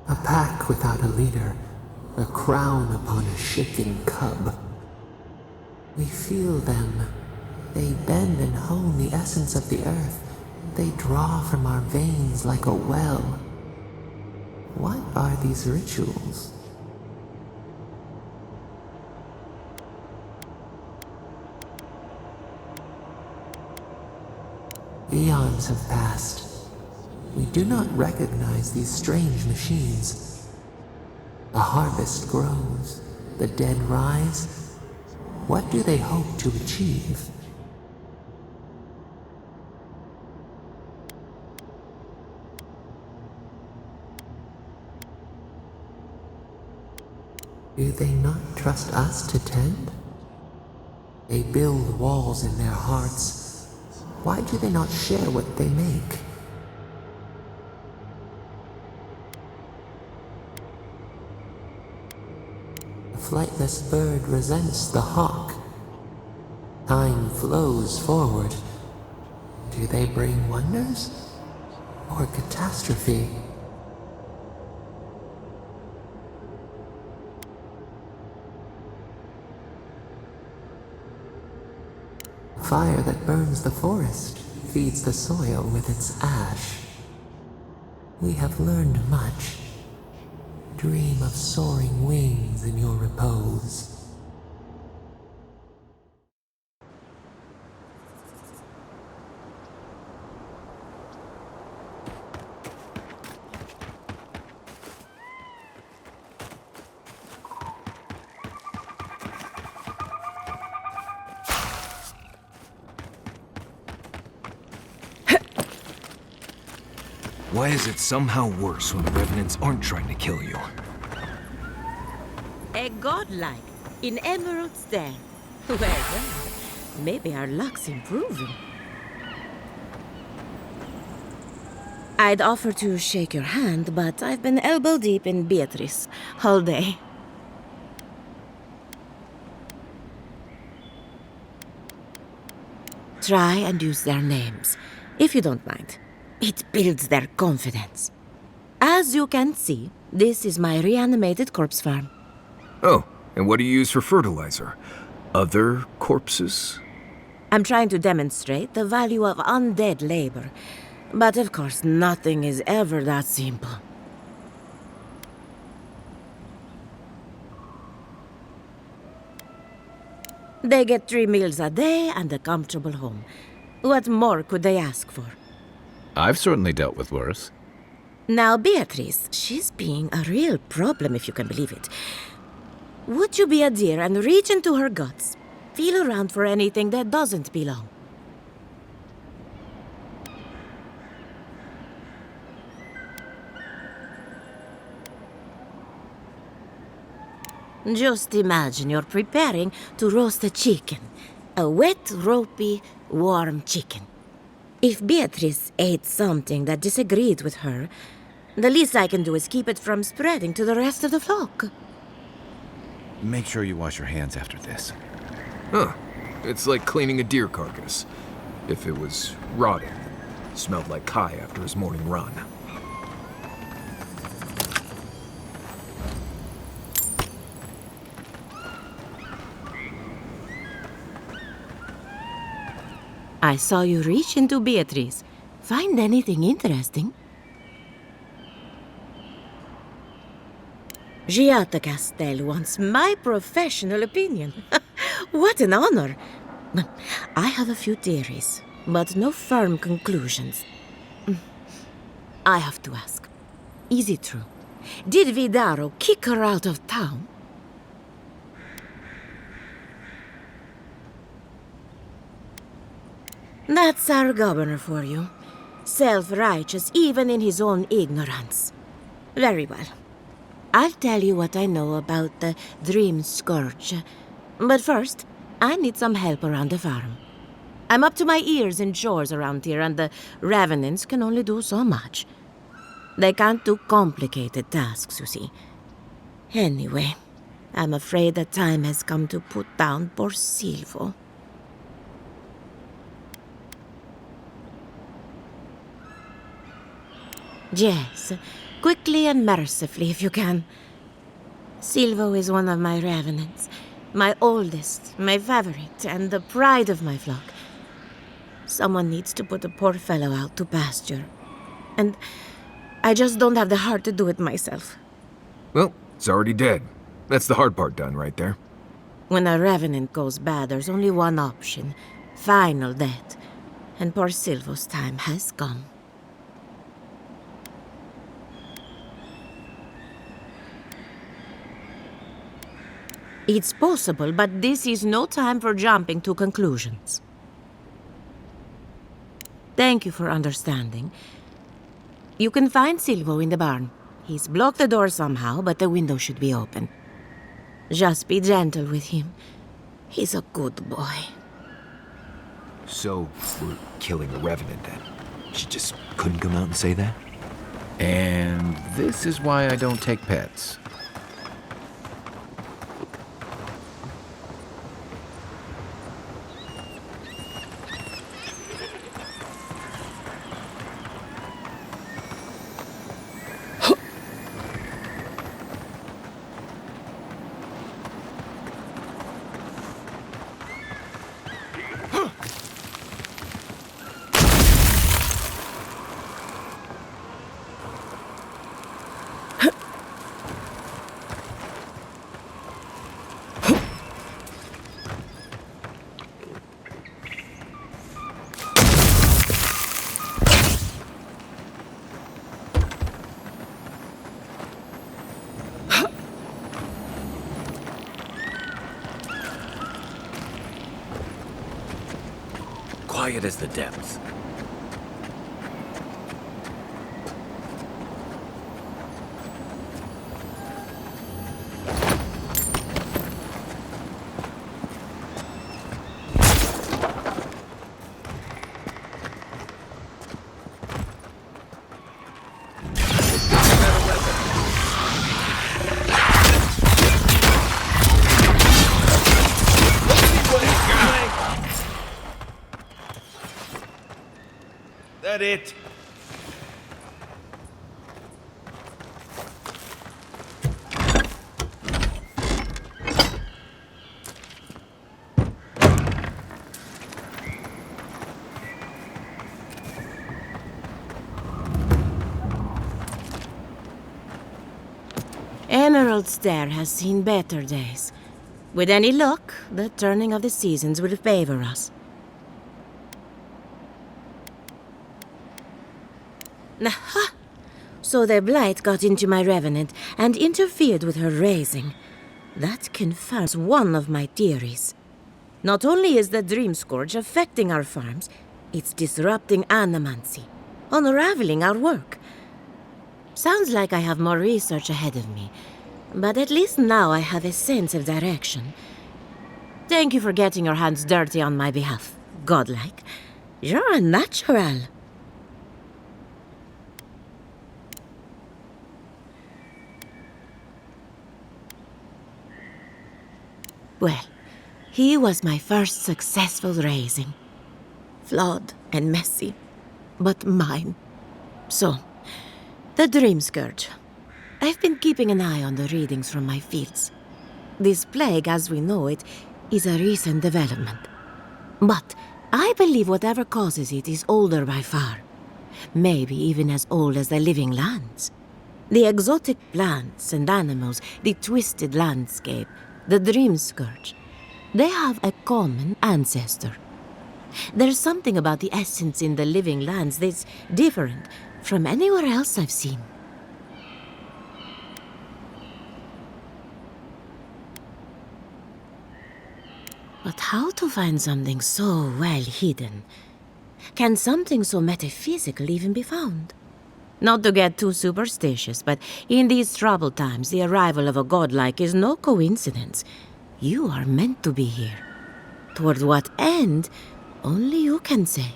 A pack without a leader, a crown upon a shaking cub. We feel them. They bend and hone the essence of the earth. They draw from our veins like a well. What are these rituals? Eons have passed. We do not recognize these strange machines. The harvest grows, the dead rise. What do they hope to achieve? Do they not trust us to tend? They build walls in their hearts. Why do they not share what they make? The flightless bird resents the hawk. Time flows forward. Do they bring wonders or catastrophe? Fire that burns the forest feeds the soil with its ash. We have learned much. Dream of soaring wings in your repose. Why is it somehow worse when the Revenants aren't trying to kill you? A godlike in Emerald Stair. Well, maybe our luck's improving. I'd offer to shake your hand, but I've been elbow deep in Beatrice all day. Try and use their names, if you don't mind. It builds their confidence. As you can see, this is my reanimated corpse farm. Oh, and what do you use for fertilizer? Other corpses? I'm trying to demonstrate the value of undead labor. But of course, nothing is ever that simple. They get 3 meals a day and a comfortable home. What more could they ask for? I've certainly dealt with worse. Now, Beatrice, she's being a real problem, if you can believe it. Would you be a dear and reach into her guts? Feel around for anything that doesn't belong. Just imagine you're preparing to roast a chicken. A wet, ropey, warm chicken. If Beatrice ate something that disagreed with her, the least I can do is keep it from spreading to the rest of the flock. Make sure you wash your hands after this. Huh. It's like cleaning a deer carcass. If it was rotting, smelled like Kai after his morning run. I saw you reach into Beatrice. Find anything interesting? Giata Castel wants my professional opinion. What an honor! I have a few theories, but no firm conclusions. I have to ask, is it true? Did Vidaro kick her out of town? That's our governor for you. Self-righteous even in his own ignorance. Very well. I'll tell you what I know about the Dream Scourge. But first, I need some help around the farm. I'm up to my ears in chores around here, and the Revenants can only do so much. They can't do complicated tasks, you see. Anyway, I'm afraid the time has come to put down poor Silvo. Yes, quickly and mercifully if you can. Silvo is one of my Revenants. My oldest, my favorite, and the pride of my flock. Someone needs to put the poor fellow out to pasture. And I just don't have the heart to do it myself. Well, it's already dead. That's the hard part done right there. When a Revenant goes bad, there's only one option. Final death. And poor Silvo's time has come. It's possible, but this is no time for jumping to conclusions. Thank you for understanding. You can find Silvo in the barn. He's blocked the door somehow, but the window should be open. Just be gentle with him. He's a good boy. So, we're killing a Revenant then? She just couldn't come out and say that? And this is why I don't take pets. Quiet as the depths. That it? Emerald Stair has seen better days. With any luck, the turning of the seasons will favor us. Aha! So the Blight got into my Revenant and interfered with her raising. That confirms one of my theories. Not only is the Dream Scourge affecting our farms, it's disrupting animancy, unraveling our work. Sounds like I have more research ahead of me, but at least now I have a sense of direction. Thank you for getting your hands dirty on my behalf, godlike. You're a natural. Well, he was my first successful raising. Flawed and messy, but mine. So, the Dream Scourge. I've been keeping an eye on the readings from my fields. This plague, as we know it, is a recent development. But I believe whatever causes it is older by far. Maybe even as old as the living lands. The exotic plants and animals, the twisted landscape, the Dream Scourge. They have a common ancestor. There's something about the essence in the living lands that's different from anywhere else I've seen. But how to find something so well hidden? Can something so metaphysical even be found? Not to get too superstitious, but in these troubled times, the arrival of a godlike is no coincidence. You are meant to be here. Toward what end, only you can say.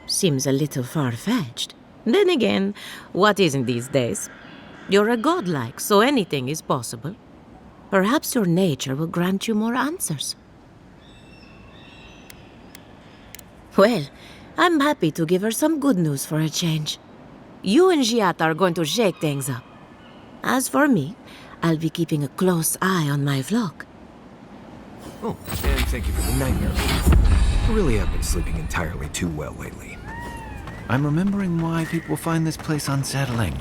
Seems a little far-fetched. Then again, what isn't these days? You're a godlike, so anything is possible. Perhaps your nature will grant you more answers. Well, I'm happy to give her some good news for a change. You and Giat are going to shake things up. As for me, I'll be keeping a close eye on my flock. Oh, and thank you for the nightmare. I really have been sleeping entirely too well lately. I'm remembering why people find this place unsettling.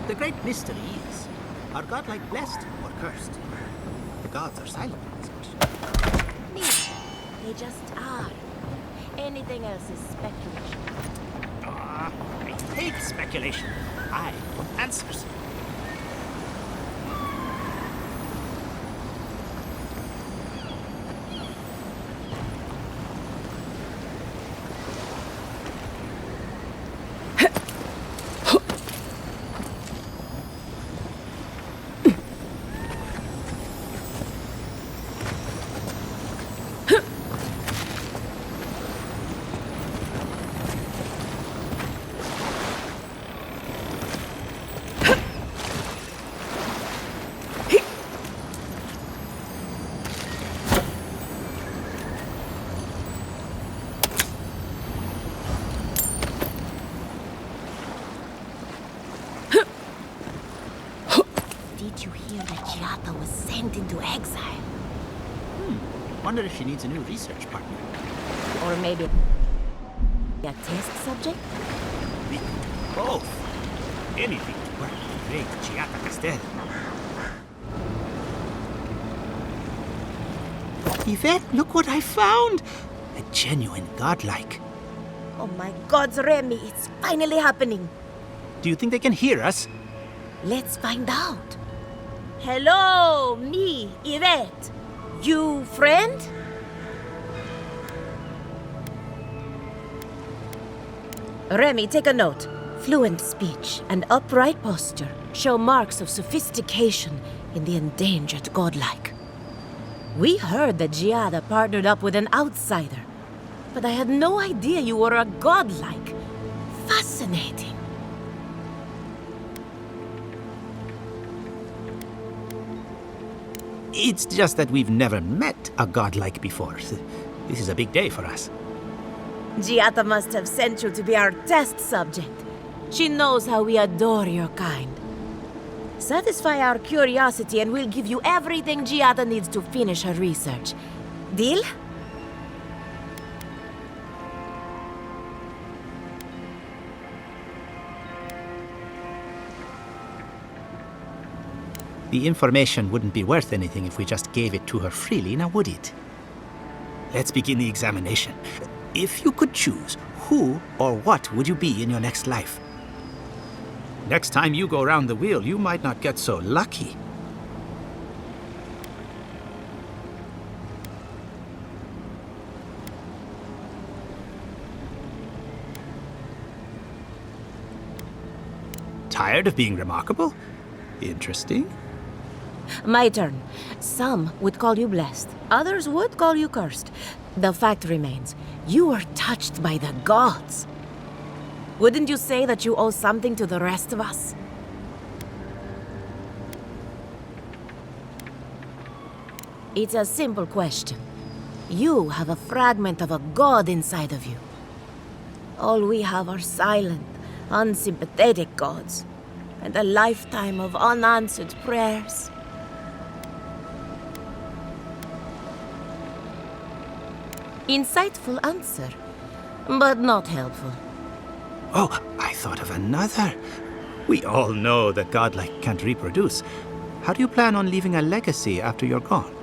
The great mystery is, are godlike blessed or cursed? The gods are silent on this question. Neither. They just are. Anything else is speculation. I hate speculation. I want answers. Giata was sent into exile. Wonder if she needs a new research partner. Or maybe a test subject? Both. Anything to work with the great Giata Castel. Yvette, look what I found! A genuine godlike. Oh my gods, Remy, it's finally happening. Do you think they can hear us? Let's find out. Hello, me, Yvette. You friend? Remy, take a note. Fluent speech and upright posture show marks of sophistication in the endangered godlike. We heard that Giada partnered up with an outsider, but I had no idea you were a godlike. Fascinating. It's just that we've never met a godlike before. This is a big day for us. Giata must have sent you to be our test subject. She knows how we adore your kind. Satisfy our curiosity and we'll give you everything Giata needs to finish her research. Deal? The information wouldn't be worth anything if we just gave it to her freely, now would it? Let's begin the examination. If you could choose, who or what would you be in your next life? Next time you go round the wheel, you might not get so lucky. Tired of being remarkable? Interesting. My turn. Some would call you blessed. Others would call you cursed. The fact remains, you were touched by the gods. Wouldn't you say that you owe something to the rest of us? It's a simple question. You have a fragment of a god inside of you. All we have are silent, unsympathetic gods, and a lifetime of unanswered prayers. Insightful answer, but not helpful. Oh, I thought of another. We all know that godlike can't reproduce. How do you plan on leaving a legacy after you're gone?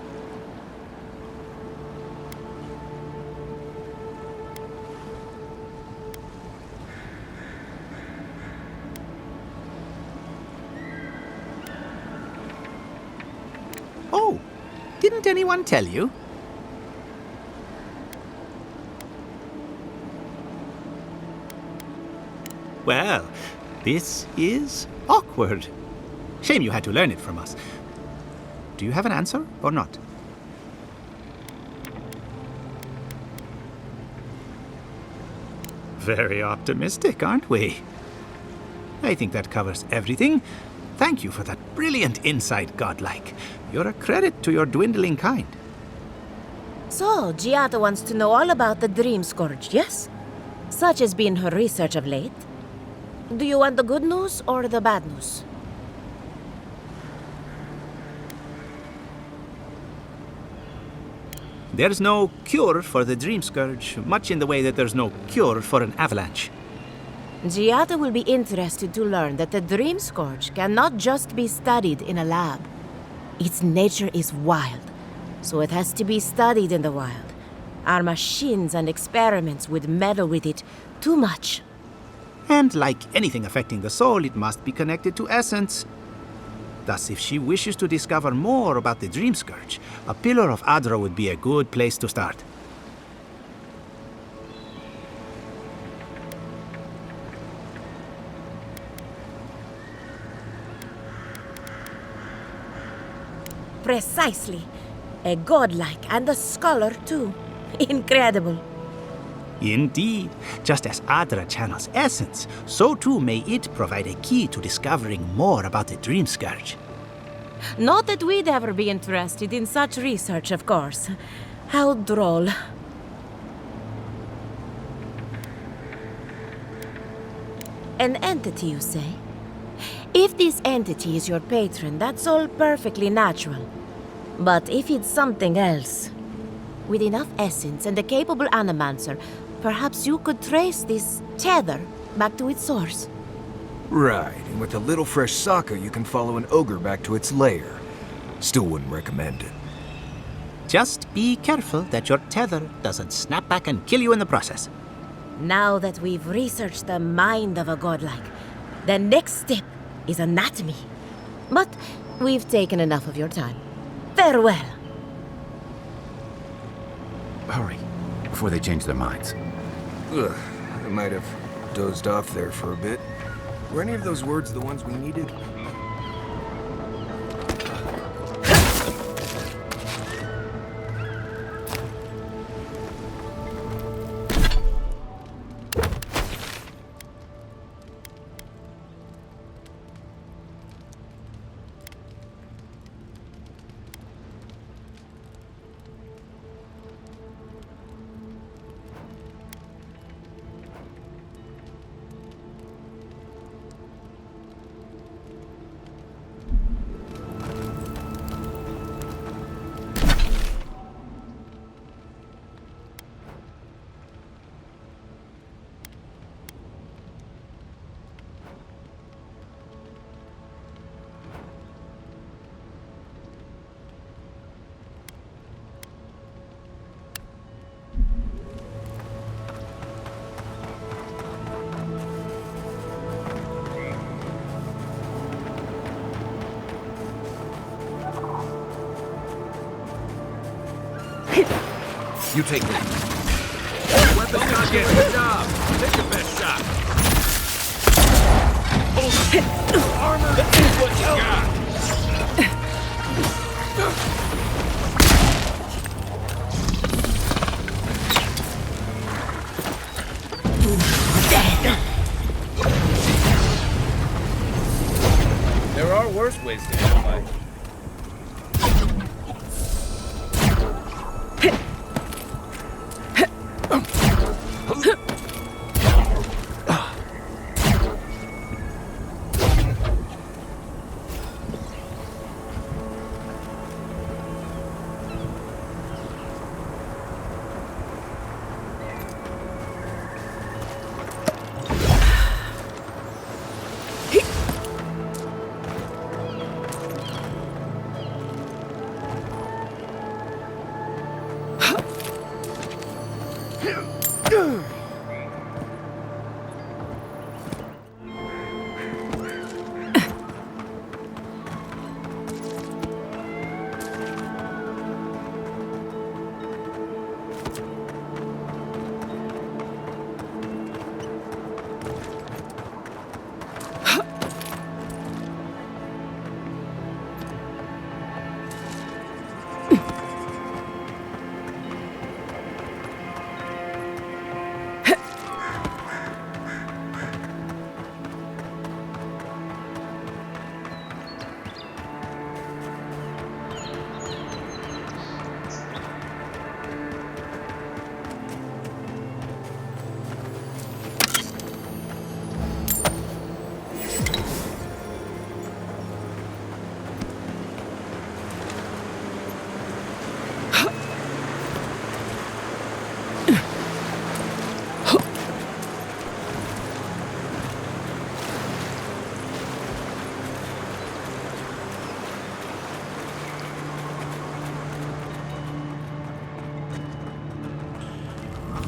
Oh, didn't anyone tell you? Well, this is awkward. Shame you had to learn it from us. Do you have an answer or not? Very optimistic, aren't we? I think that covers everything. Thank you for that brilliant insight, godlike. You're a credit to your dwindling kind. So, Giata wants to know all about the Dream Scourge, yes? Such has been her research of late. Do you want the good news or the bad news? There's no cure for the Dream Scourge, much in the way that there's no cure for an avalanche. Giata will be interested to learn that the Dream Scourge cannot just be studied in a lab. Its nature is wild, so it has to be studied in the wild. Our machines and experiments would meddle with it too much. And like anything affecting the soul, it must be connected to essence. Thus, if she wishes to discover more about the Dream Scourge, a Pillar of Adra would be a good place to start. Precisely. A godlike and a scholar, too. Incredible. Indeed. Just as Adra channels essence, so too may it provide a key to discovering more about the Dream Scourge. Not that we'd ever be interested in such research, of course. How droll. An entity, you say? If this entity is your patron, that's all perfectly natural. But if it's something else, with enough essence and a capable animancer, perhaps you could trace this tether back to its source. Right, and with a little fresh sake, you can follow an ogre back to its lair. Still wouldn't recommend it. Just be careful that your tether doesn't snap back and kill you in the process. Now that we've researched the mind of a godlike, the next step is anatomy. But we've taken enough of your time. Farewell. Hurry, before they change their minds. Ugh, I might have dozed off there for a bit. Were any of those words the ones we needed? You take that. Weapons not getting the job. Take your best shot. Armor is what you got. There are worse ways to end a fight.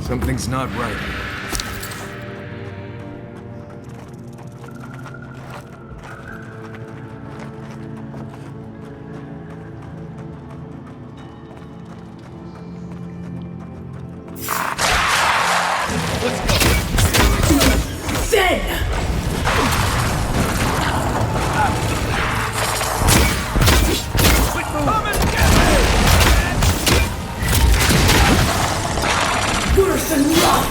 Something's not right here. Worse than love!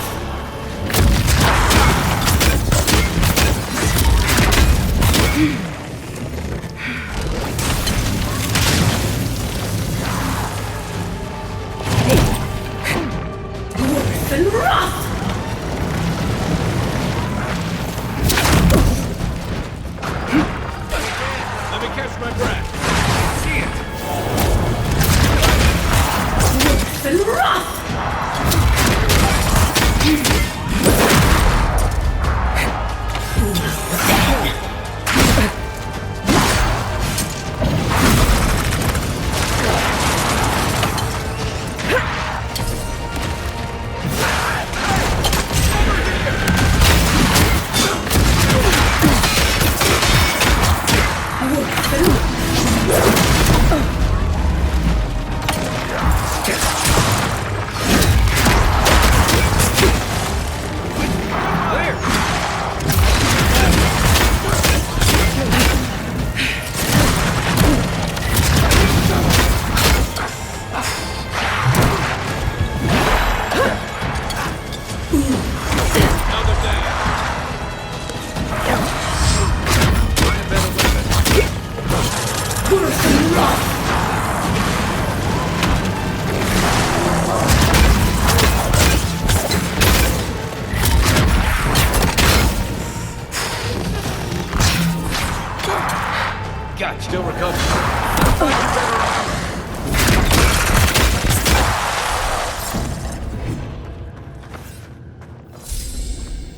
still recovering.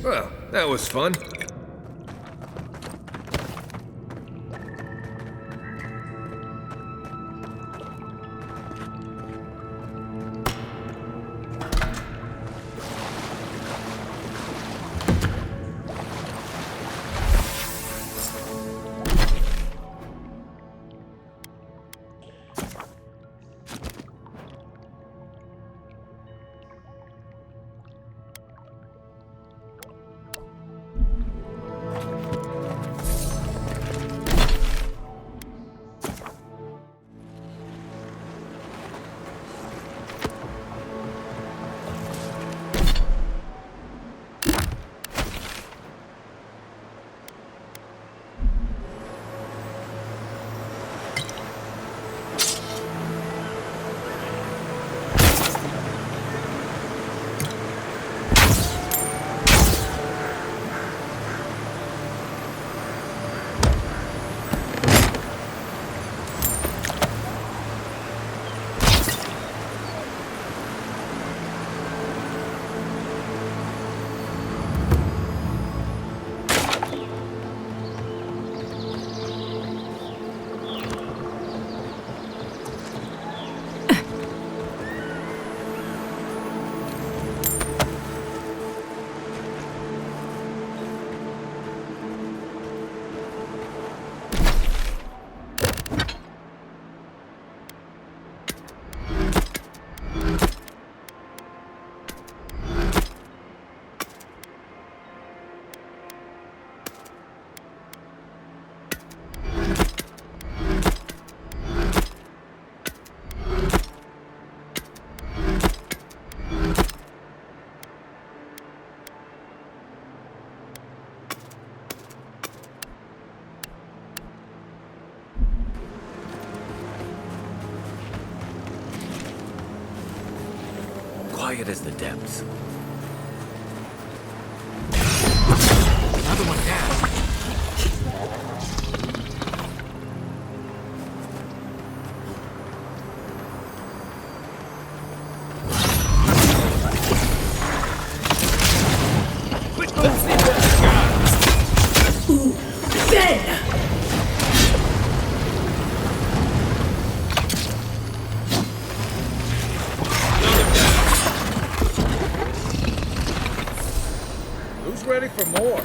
Well, that was fun. Quiet as the depths. Another one down. Ready for more.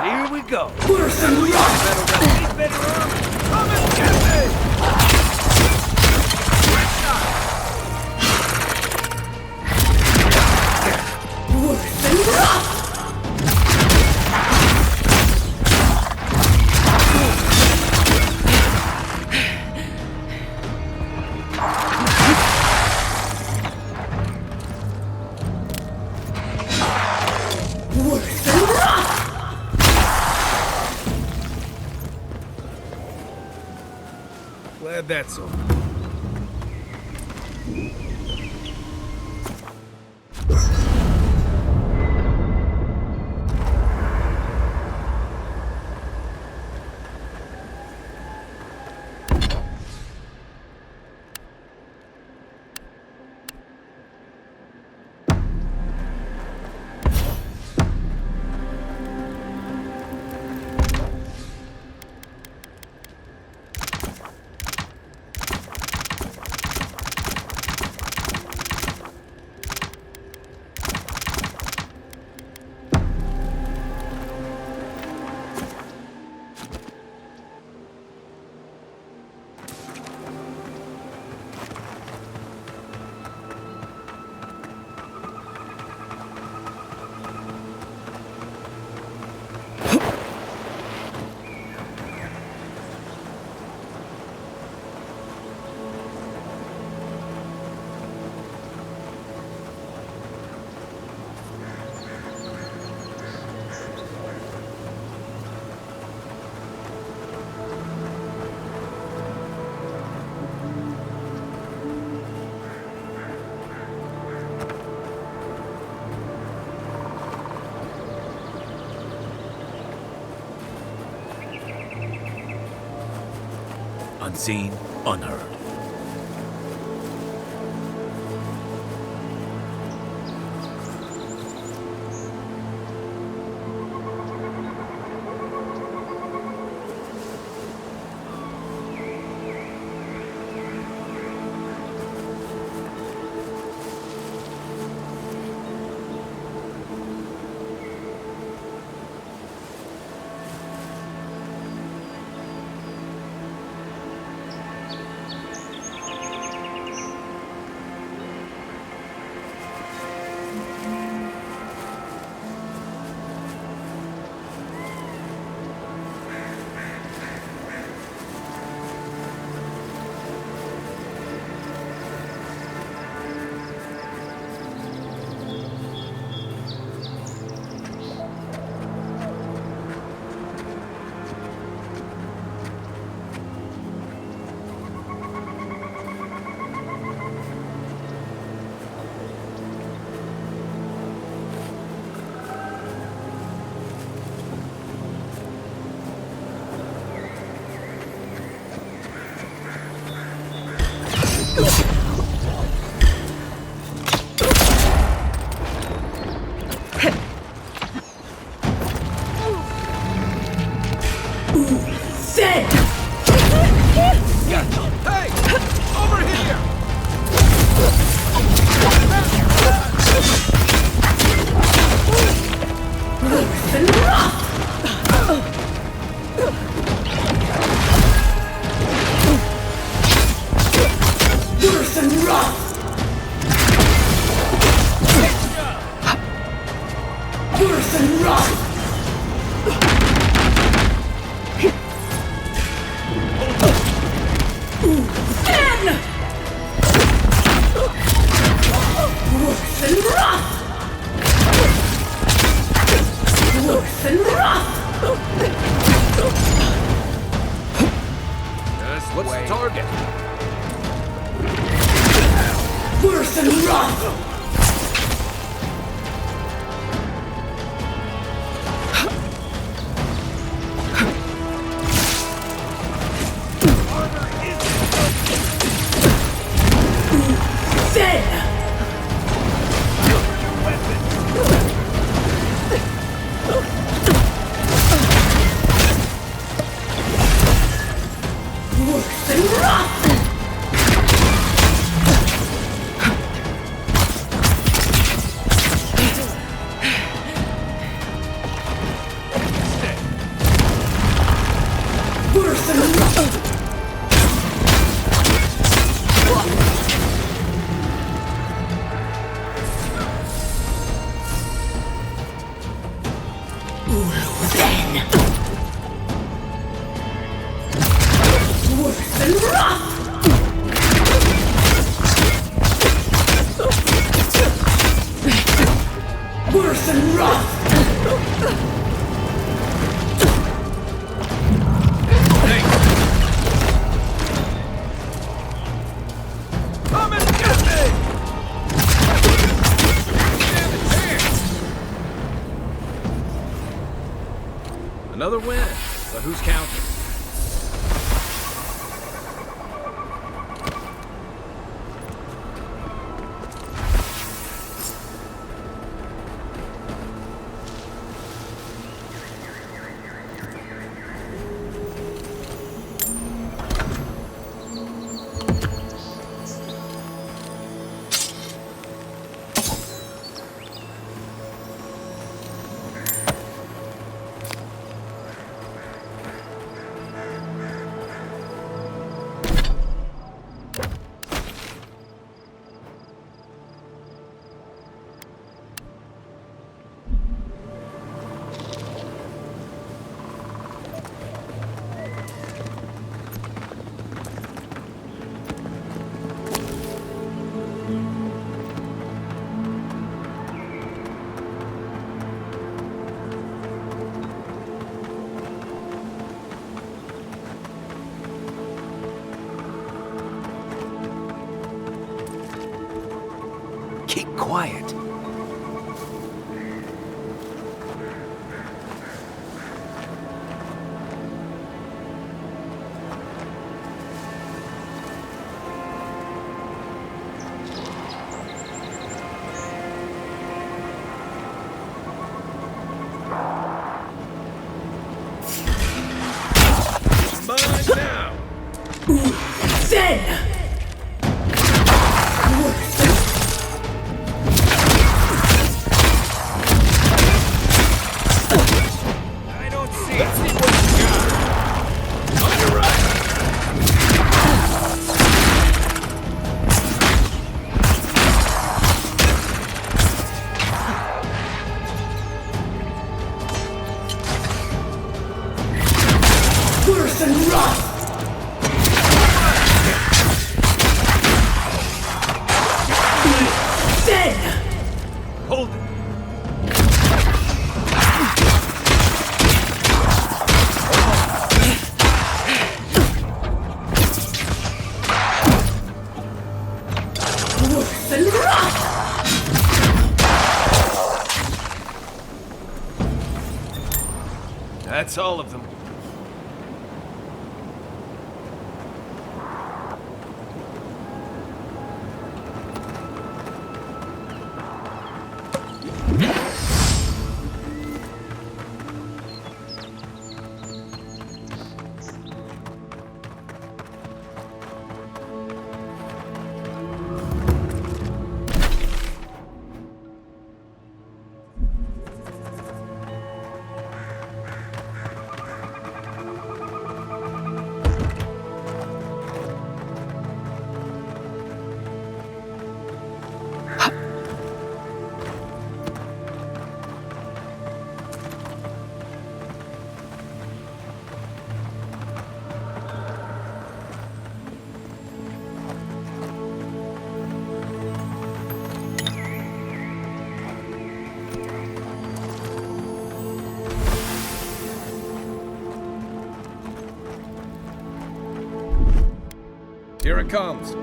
Here we go. Worse than rock! Better armor. Come and get me! Worse than rock! Glad that's over. Unseen, unheard. What's the target? Worse than rough! Another win, but who's counting? Keep quiet. Hold it! That's all of them. Here it comes.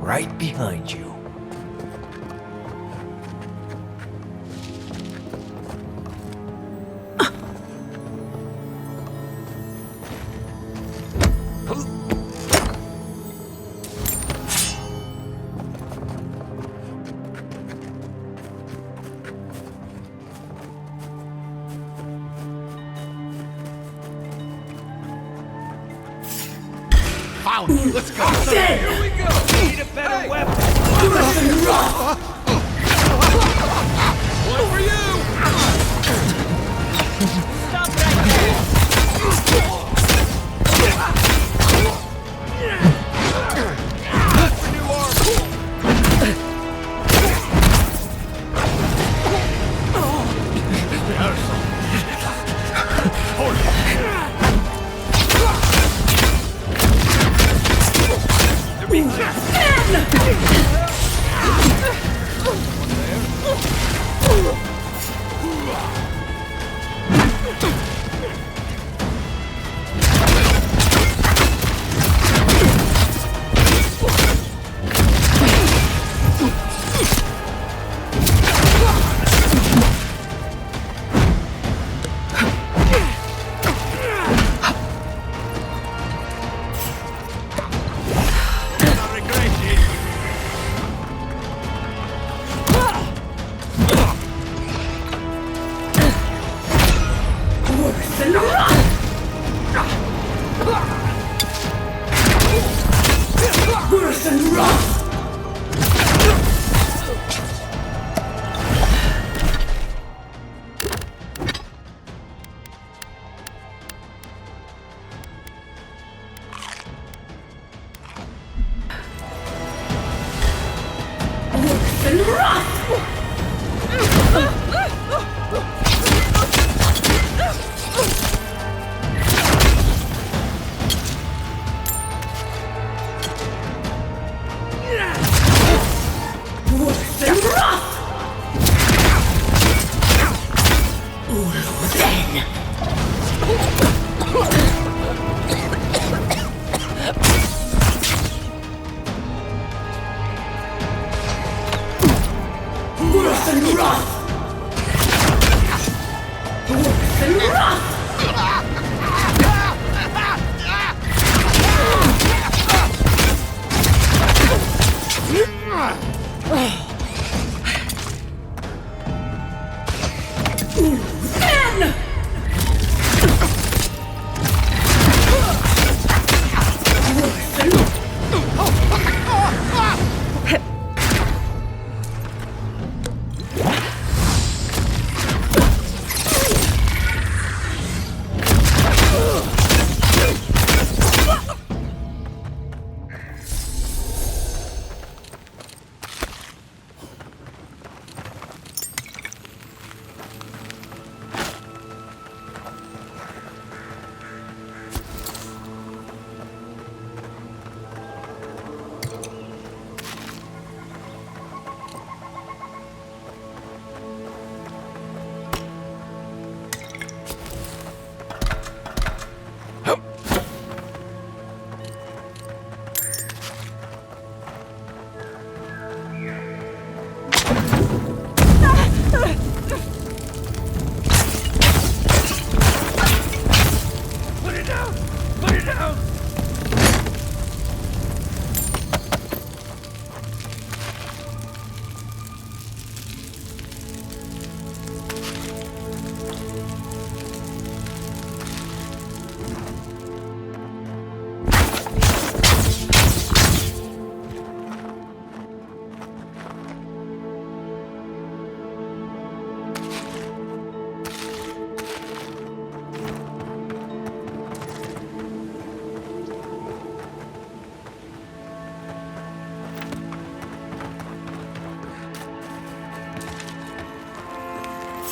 Right behind you. Found it. Let's go. Here we go. Need a better weapon. One for you. Stop right there. New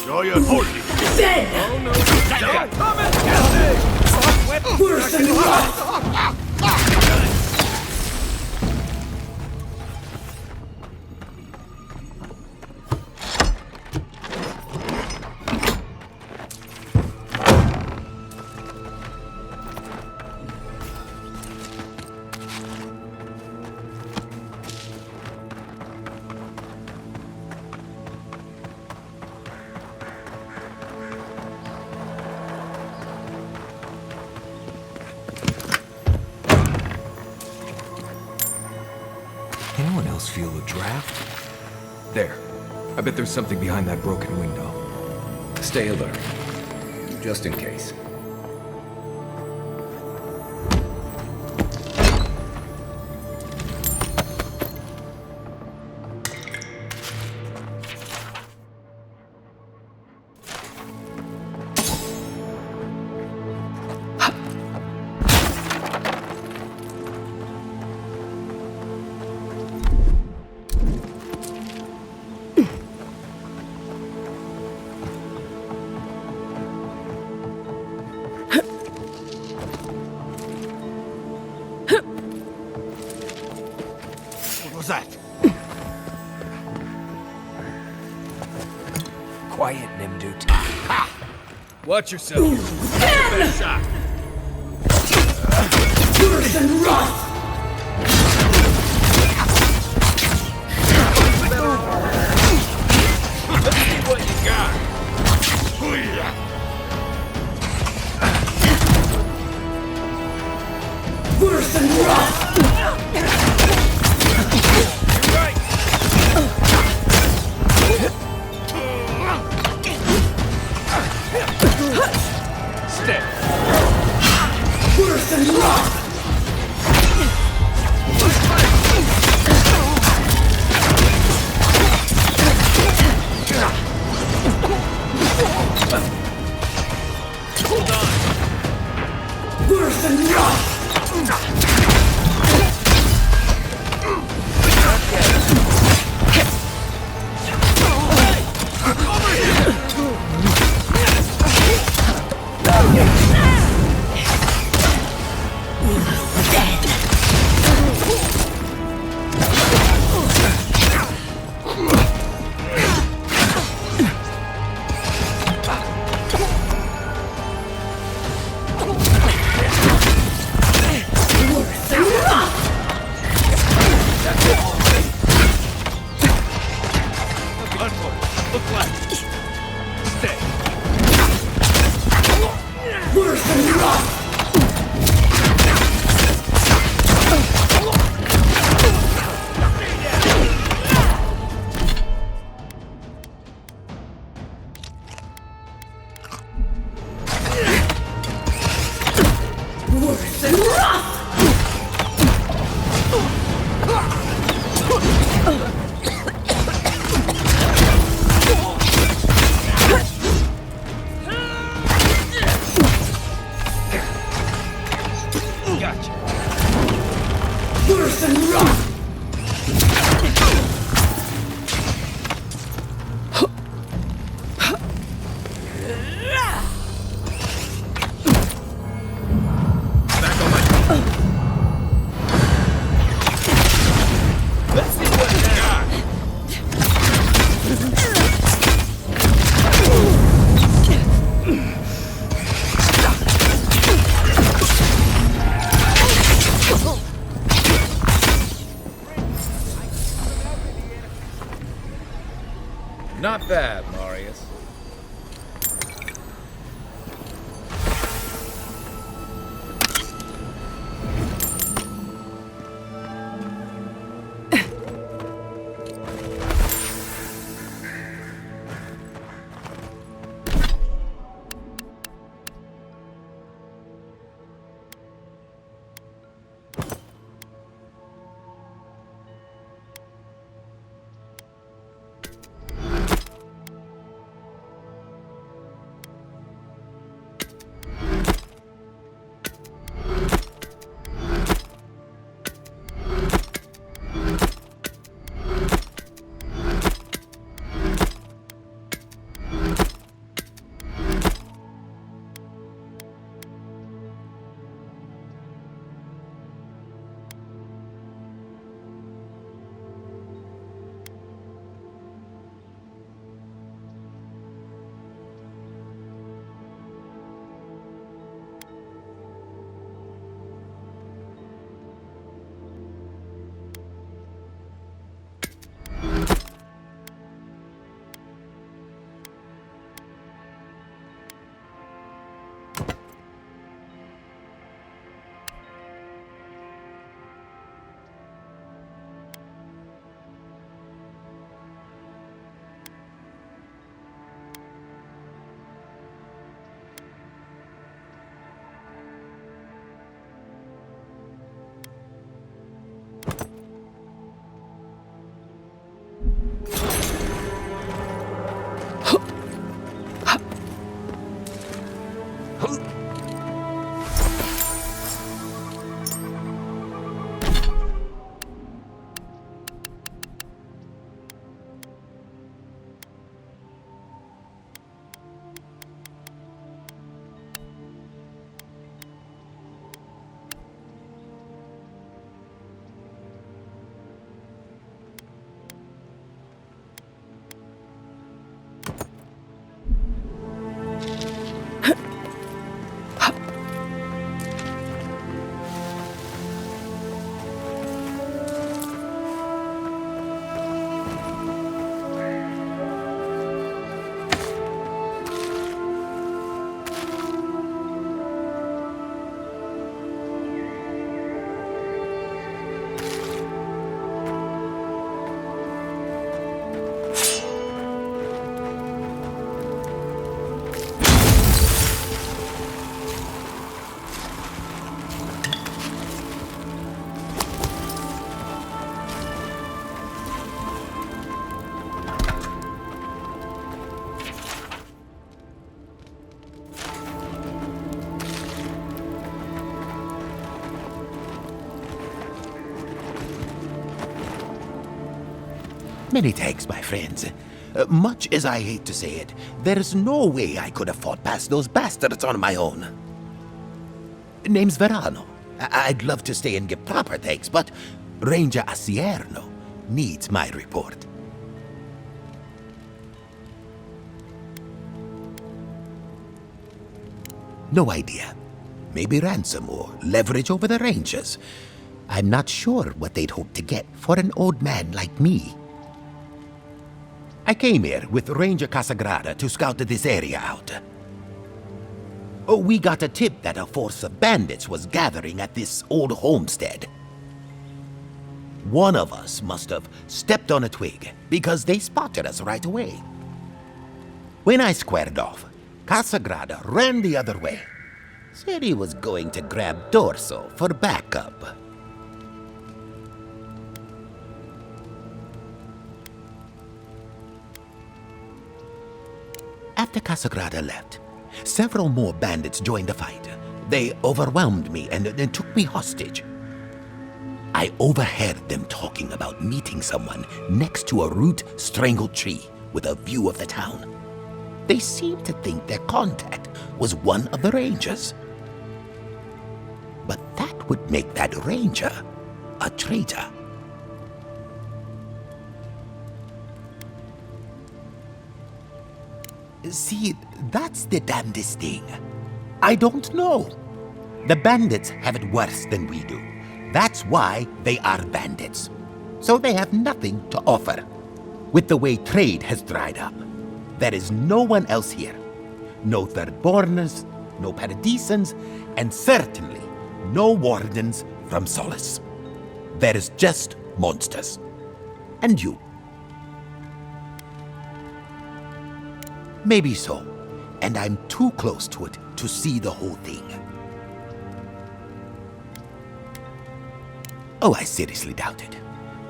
Show your holy. Dead! Oh no! Come and get me! Worse than rot! Anyone else feel a draft? There. I bet there's something behind that broken window. Stay alert, just in case. Quiet, Nimdut. Watch yourself. Worse than rot! Let's see what you got. Worse than rot! You're right. Stay. Worse than rot! Hold on. Worse than rot! Not bad, Marius. Many thanks, my friends. Much as I hate to say it, there's no way I could have fought past those bastards on my own. Name's Verano. I'd love to stay and give proper thanks, but Ranger Asierno needs my report. No idea. Maybe ransom or leverage over the Rangers. I'm not sure what they'd hope to get for an old man like me. I came here with Ranger Casagrada to scout this area out. We got a tip that a force of bandits was gathering at this old homestead. One of us must have stepped on a twig because they spotted us right away. When I squared off, Casagrada ran the other way. Said he was going to grab Dorso for backup. After Casagrada left, several more bandits joined the fight. They overwhelmed me and took me hostage. I overheard them talking about meeting someone next to a root-strangled tree with a view of the town. They seemed to think their contact was one of the Rangers. But that would make that Ranger a traitor. See, that's the damnedest thing. I don't know. The bandits have it worse than we do. That's why they are bandits. So they have nothing to offer. With the way trade has dried up, there is no one else here. No Third-borners, no Paradisans, and certainly no wardens from Solace. There is just monsters. And you. Maybe so, and I'm too close to it to see the whole thing. Oh, I seriously doubt it.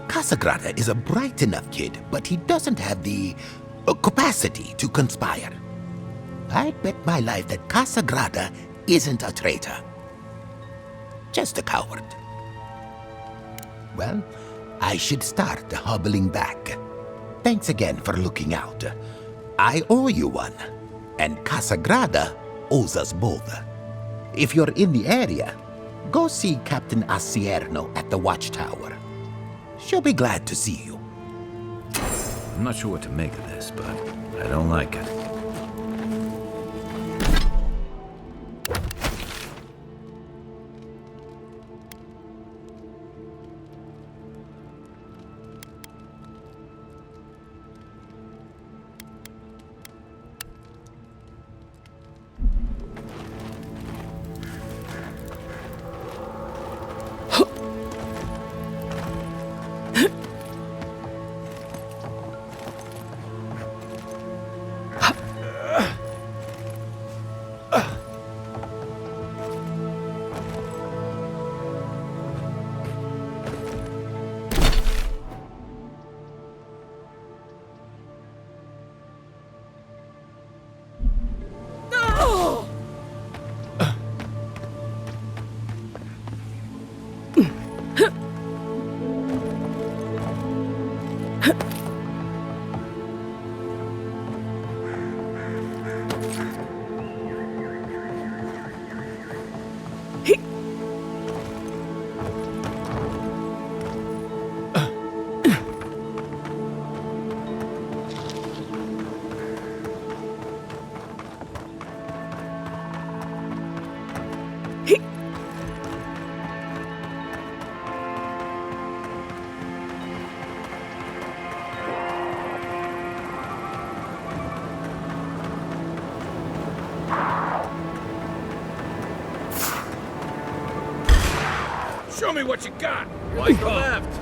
Casagrada is a bright enough kid, but he doesn't have the capacity to conspire. I'd bet my life that Casagrada isn't a traitor. Just a coward. Well, I should start hobbling back. Thanks again for looking out. I owe you one, and Casagrada owes us both. If you're in the area, go see Captain Asierno at the watchtower. She'll be glad to see you. I'm not sure what to make of this, but I don't like it. Show me what you got! Wipe left!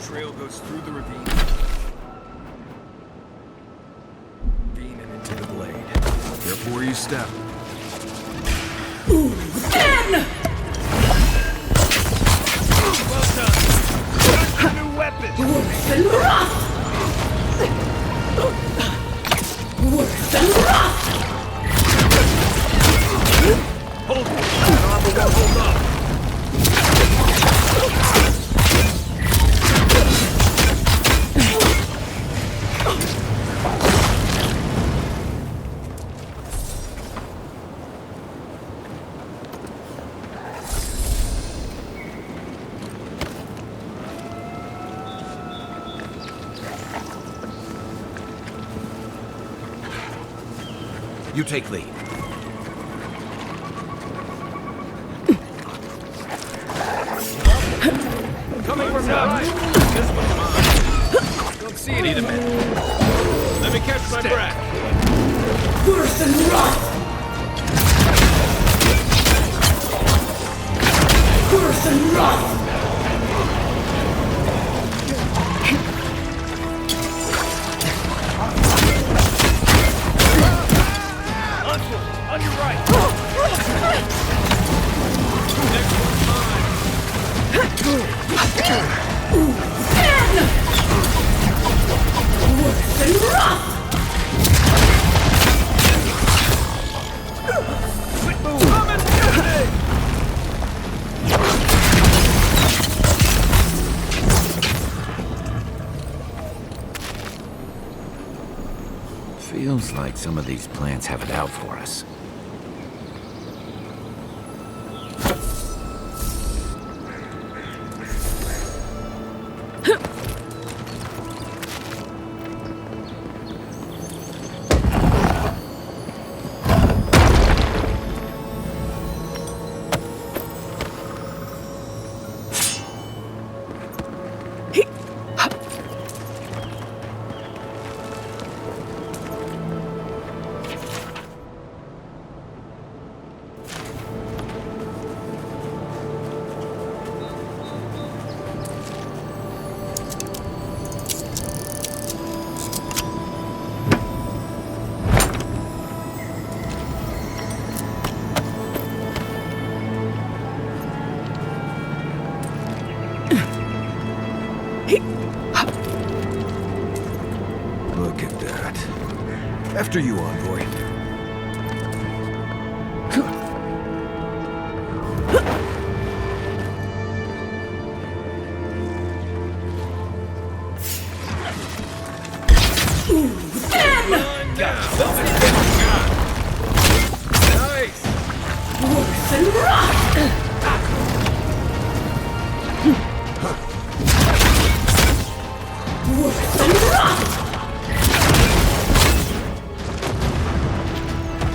Trail goes through the ravine. And into the blade. Careful where you step. Ooh. Well done. Got your new weapon. Worse than rough! Worse than rough! Hold it. Hold up. You take lead. Coming from left. This one's mine. Don't see it either, man. Let me catch my breath. Worse than rough! Worse than rough! On your right. Next one's mine. Worse than rough! Come and get me! Feels like some of these plans have it out for us. Look at that. After you, envoy. Nice. Worse than rough! Worse than rough!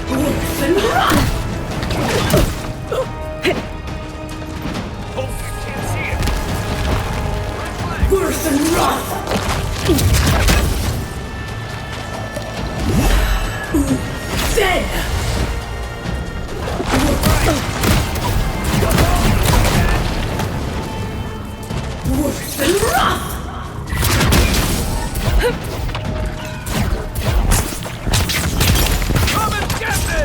Worse than rough! Oh, I can't see it. Worse than rough! Dead! Worse than rough! Come and get me!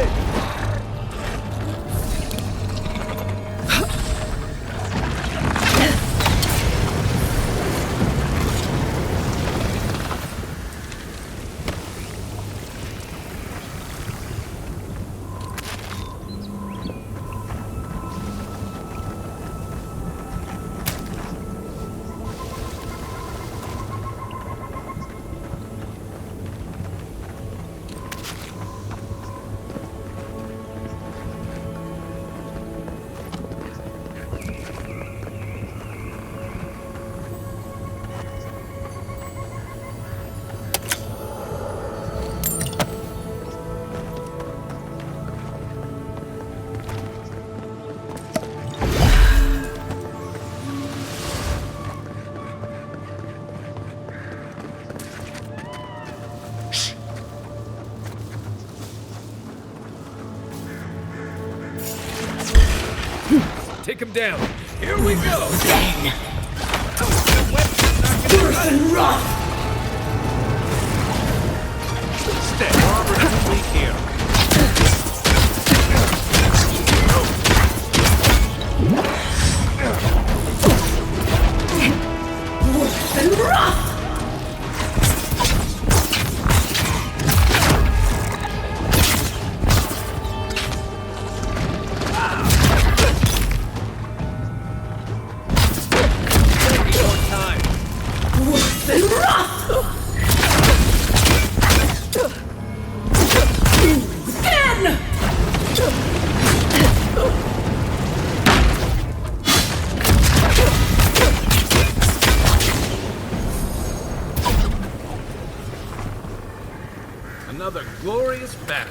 Take him down. Here we go. Worse than rough! Stay. Robert, weak here. back.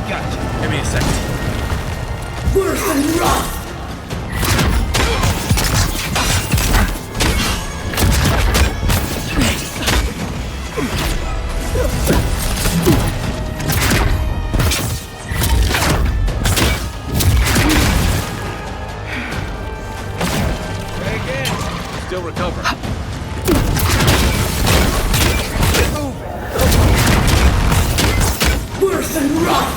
Gotcha. Give me a second. Worse than rough! Still recovering. Worse than rough!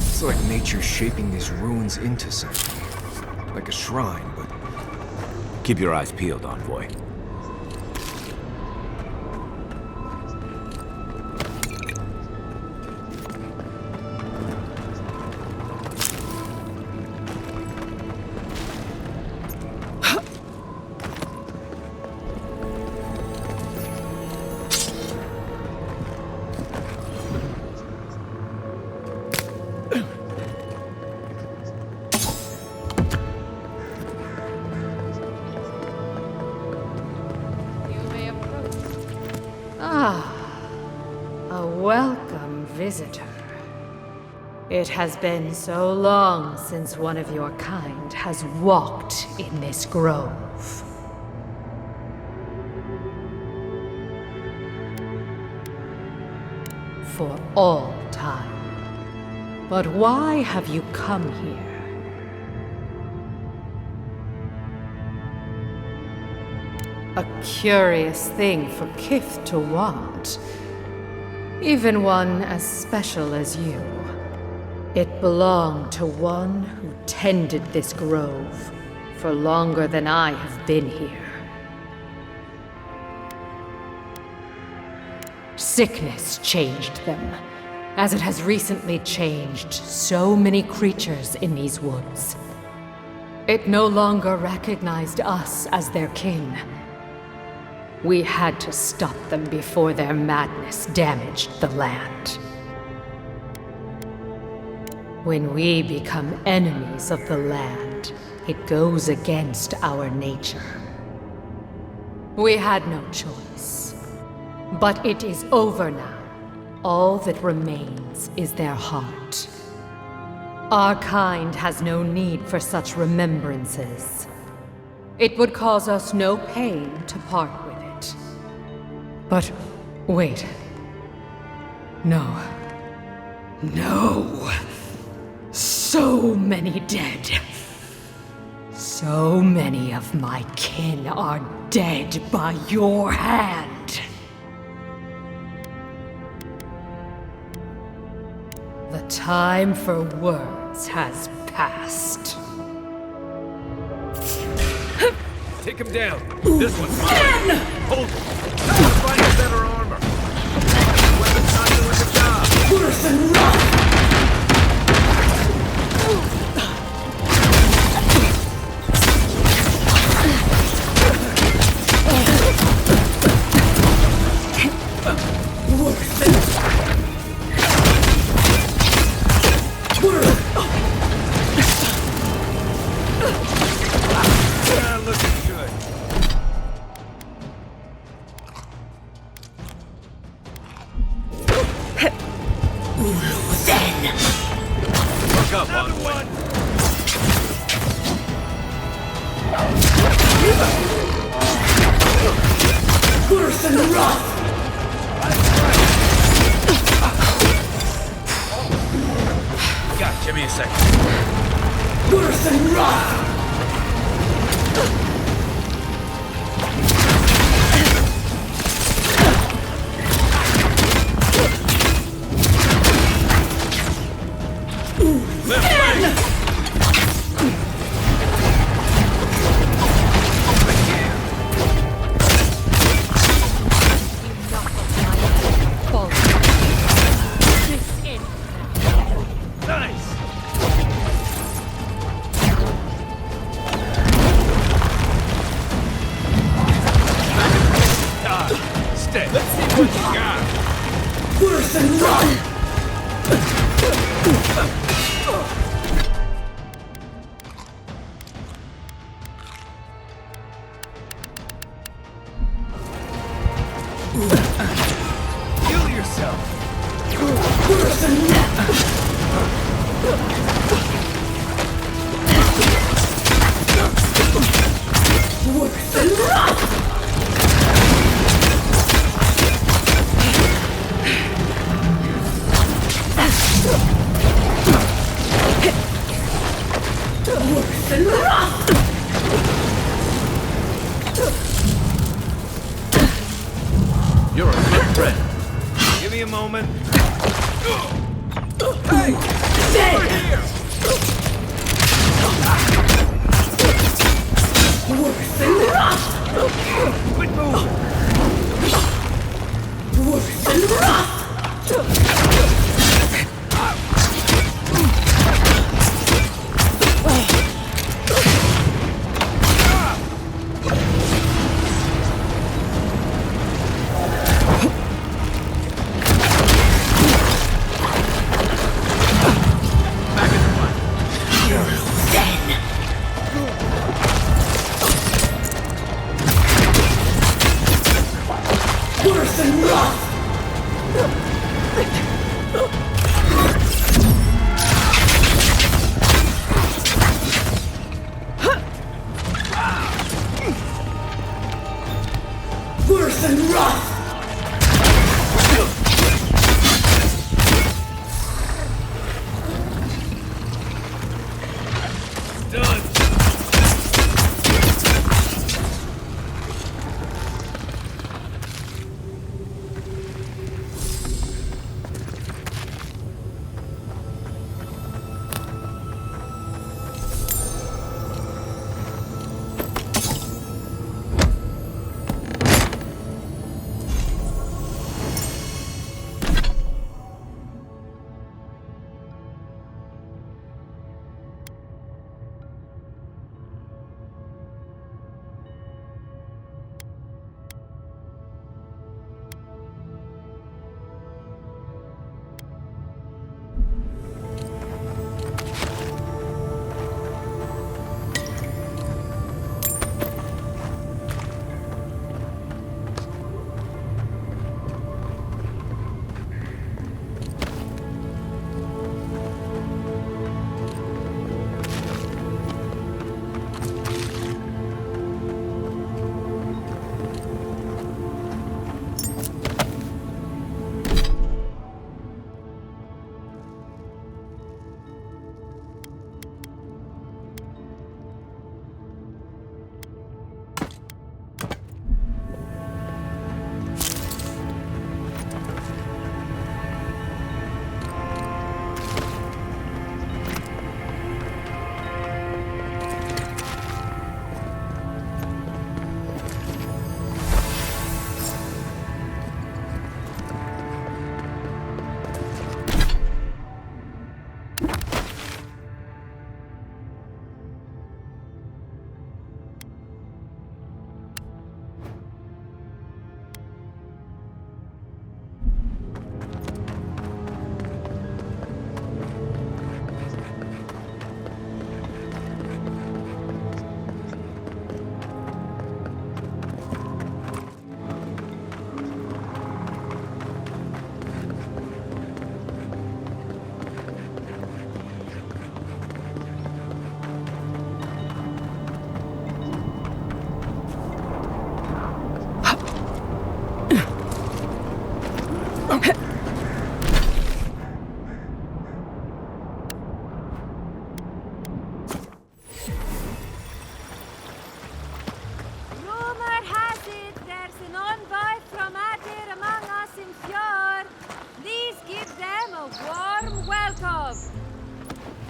It's like nature shaping these ruins into something. Like a shrine, but... Keep your eyes peeled, Envoy. A welcome visitor. It has been so long since one of your kind has walked in this grove. For all time. But why have you come here? A curious thing for Kith to want. Even one as special as you. It belonged to one who tended this grove for longer than I have been here. Sickness changed them, as it has recently changed so many creatures in these woods. It no longer recognized us as their kin. We had to stop them before their madness damaged the land. When we become enemies of the land, it goes against our nature. We had no choice. But it is over now. All that remains is their heart. Our kind has no need for such remembrances. It would cause us no pain to part with it. But wait. No. No. So many dead. So many of my kin are dead by your hand. The time for words has passed. Take him down. This one's mine. Hold him. Find a better armor. Weapon's not doing the job. Worse than rough! Give me a second. Worse than rough! Heal yourself. You're a good friend. Give me a moment. Hey! Over here! Worse than rough! Quit moving! Worse than rough! Worse than rough! Done.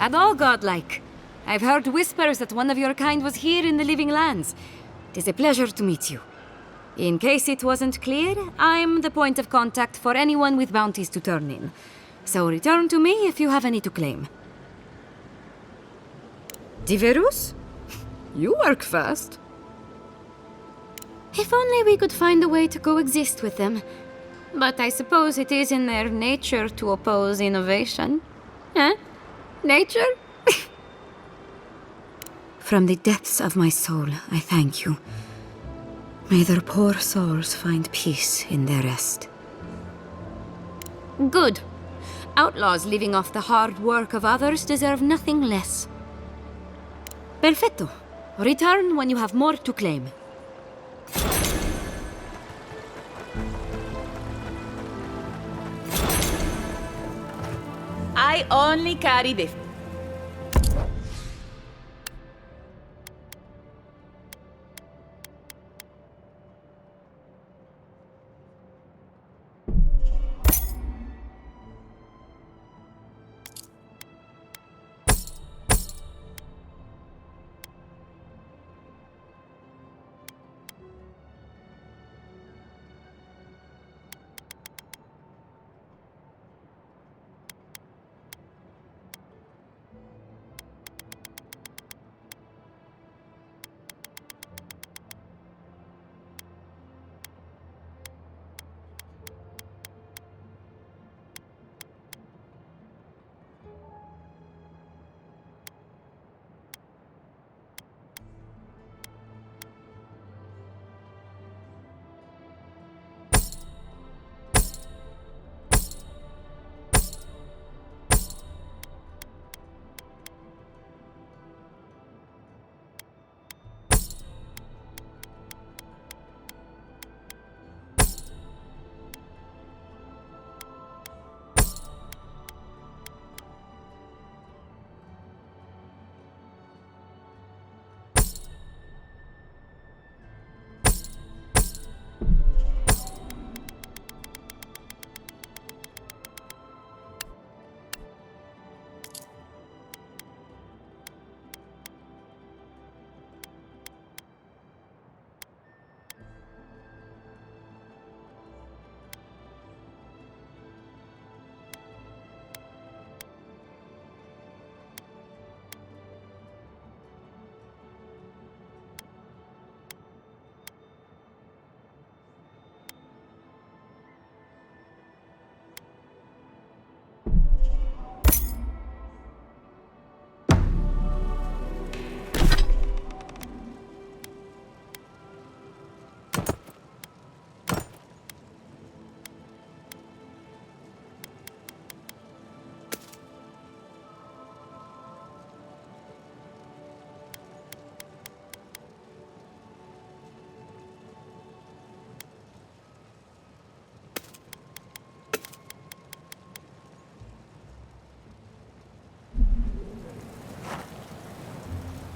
at all godlike. I've heard whispers that one of your kind was here in the living lands. It is a pleasure to meet you. In case it wasn't clear, I'm the point of contact for anyone with bounties to turn in. So return to me if you have any to claim. Diverus? You work fast. If only we could find a way to coexist with them. But I suppose it is in their nature to oppose innovation. Huh? Nature? From the depths of my soul, I thank you. May their poor souls find peace in their rest. Good. Outlaws living off the hard work of others deserve nothing less. Perfecto. Return when you have more to claim. I only carry the...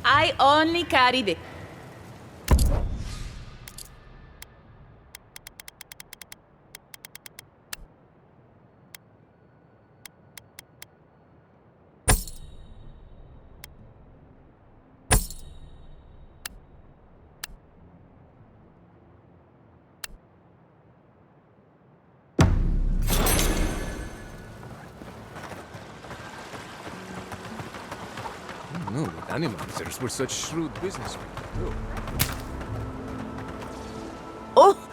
I only carry the... No, the animancers were such shrewd businessmen, too. Oh,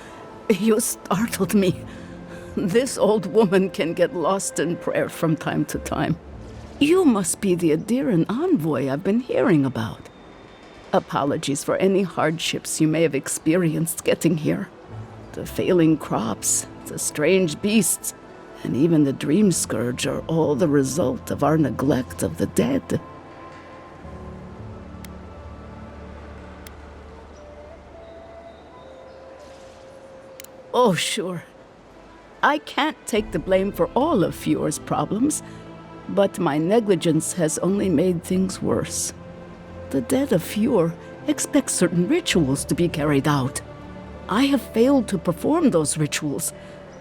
you startled me. This old woman can get lost in prayer from time to time. You must be the Adiran envoy I've been hearing about. Apologies for any hardships you may have experienced getting here. The failing crops, the strange beasts, and even the dream scourge are all the result of our neglect of the dead. Oh, sure. I can't take the blame for all of Fiore's problems, but my negligence has only made things worse. The dead of Fiore expect certain rituals to be carried out. I have failed to perform those rituals,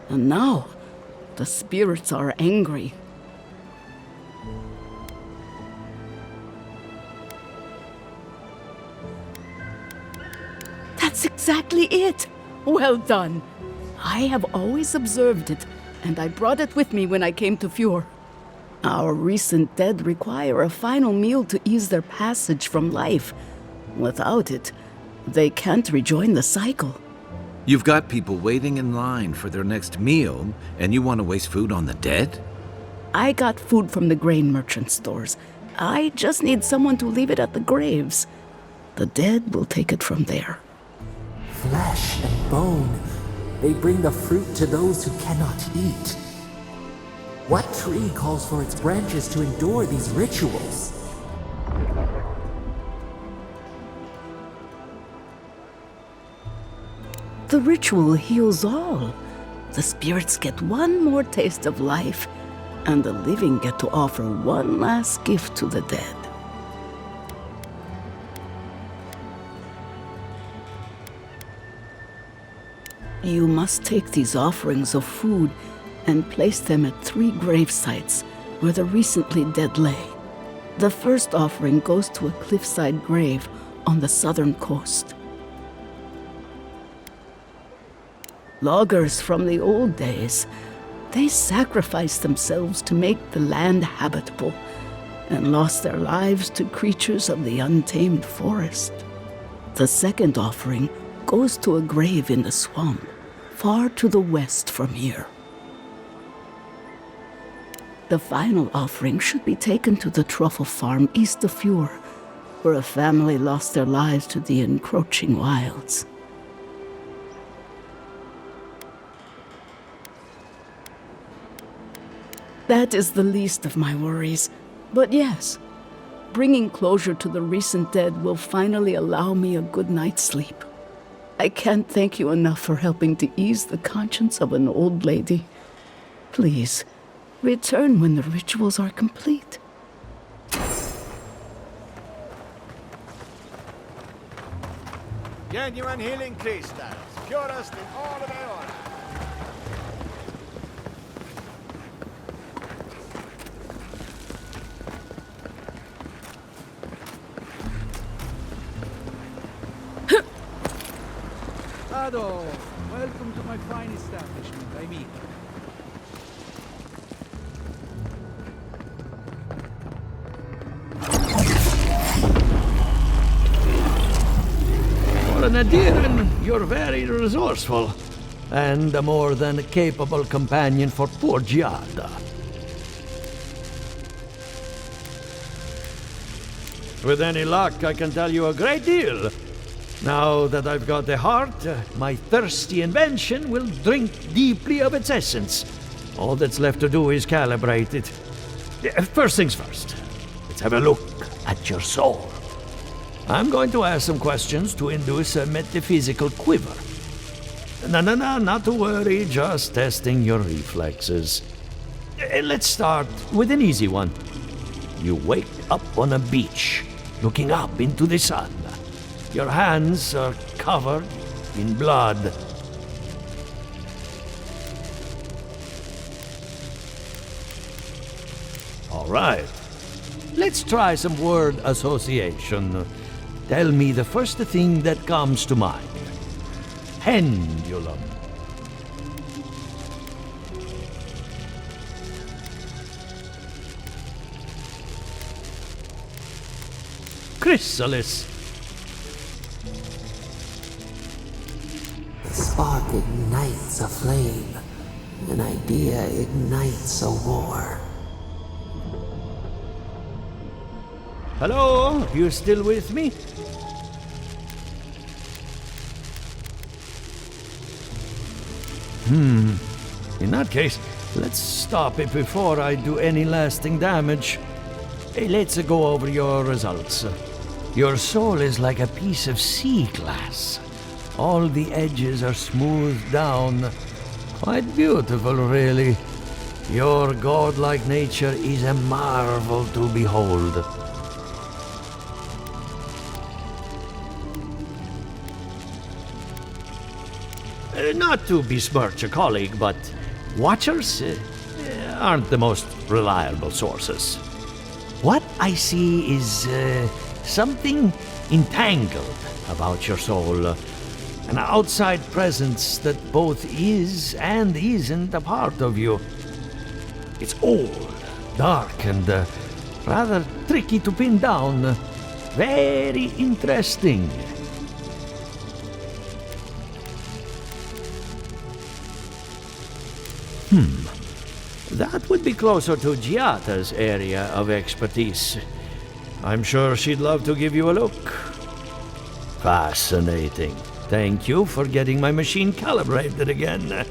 and now the spirits are angry. exactly it. Well done. I have always observed it, and I brought it with me when I came to Fjord. Our recent dead require a final meal to ease their passage from life. Without it, they can't rejoin the cycle. You've got people waiting in line for their next meal, and you want to waste food on the dead? I got food from the grain merchant stores. I just need someone to leave it at the graves. The dead will take it from there. Flesh and bone. They bring the fruit to those who cannot eat. What tree calls for its branches to endure these rituals? The ritual heals all. The spirits get one more taste of life, and the living get to offer one last gift to the dead. You must take these offerings of food and place them at 3 grave sites where the recently dead lay. The first offering goes to a cliffside grave on the southern coast. Loggers from the old days, they sacrificed themselves to make the land habitable and lost their lives to creatures of the untamed forest. The second offering goes to a grave in the swamp, far to the west from here. The final offering should be taken to the truffle farm east of Fjord, where a family lost their lives to the encroaching wilds. That is the least of my worries. But yes, bringing closure to the recent dead will finally allow me a good night's sleep. I can't thank you enough for helping to ease the conscience of an old lady. Please, return when the rituals are complete. Genuine healing crystals, purest in all of Eora. Ado, welcome to my fine establishment, I mean. For an Adiran, you're very resourceful, and a more than capable companion for poor Giada. With any luck, I can tell you a great deal. Now that I've got the heart, my thirsty invention will drink deeply of its essence. All that's left to do is calibrate it. First things first, let's have a look at your soul. I'm going to ask some questions to induce a metaphysical quiver. No, not to worry, just testing your reflexes. Let's start with an easy one. You wake up on a beach, looking up into the sun. Your hands are covered in blood. All right. Let's try some word association. Tell me the first thing that comes to mind. Pendulum. Chrysalis. The spark ignites a flame. An idea ignites a war. Hello? You still with me? In that case, let's stop it before I do any lasting damage. Hey, let's go over your results. Your soul is like a piece of sea glass. All the edges are smoothed down. Quite beautiful, really. Your godlike nature is a marvel to behold. Not to besmirch a colleague, but watchers aren't the most reliable sources. What I see is something entangled about your soul. An outside presence that both is and isn't a part of you. It's old, dark, and rather tricky to pin down. Very interesting. That would be closer to Giata's area of expertise. I'm sure she'd love to give you a look. Fascinating. Thank you for getting my machine calibrated again.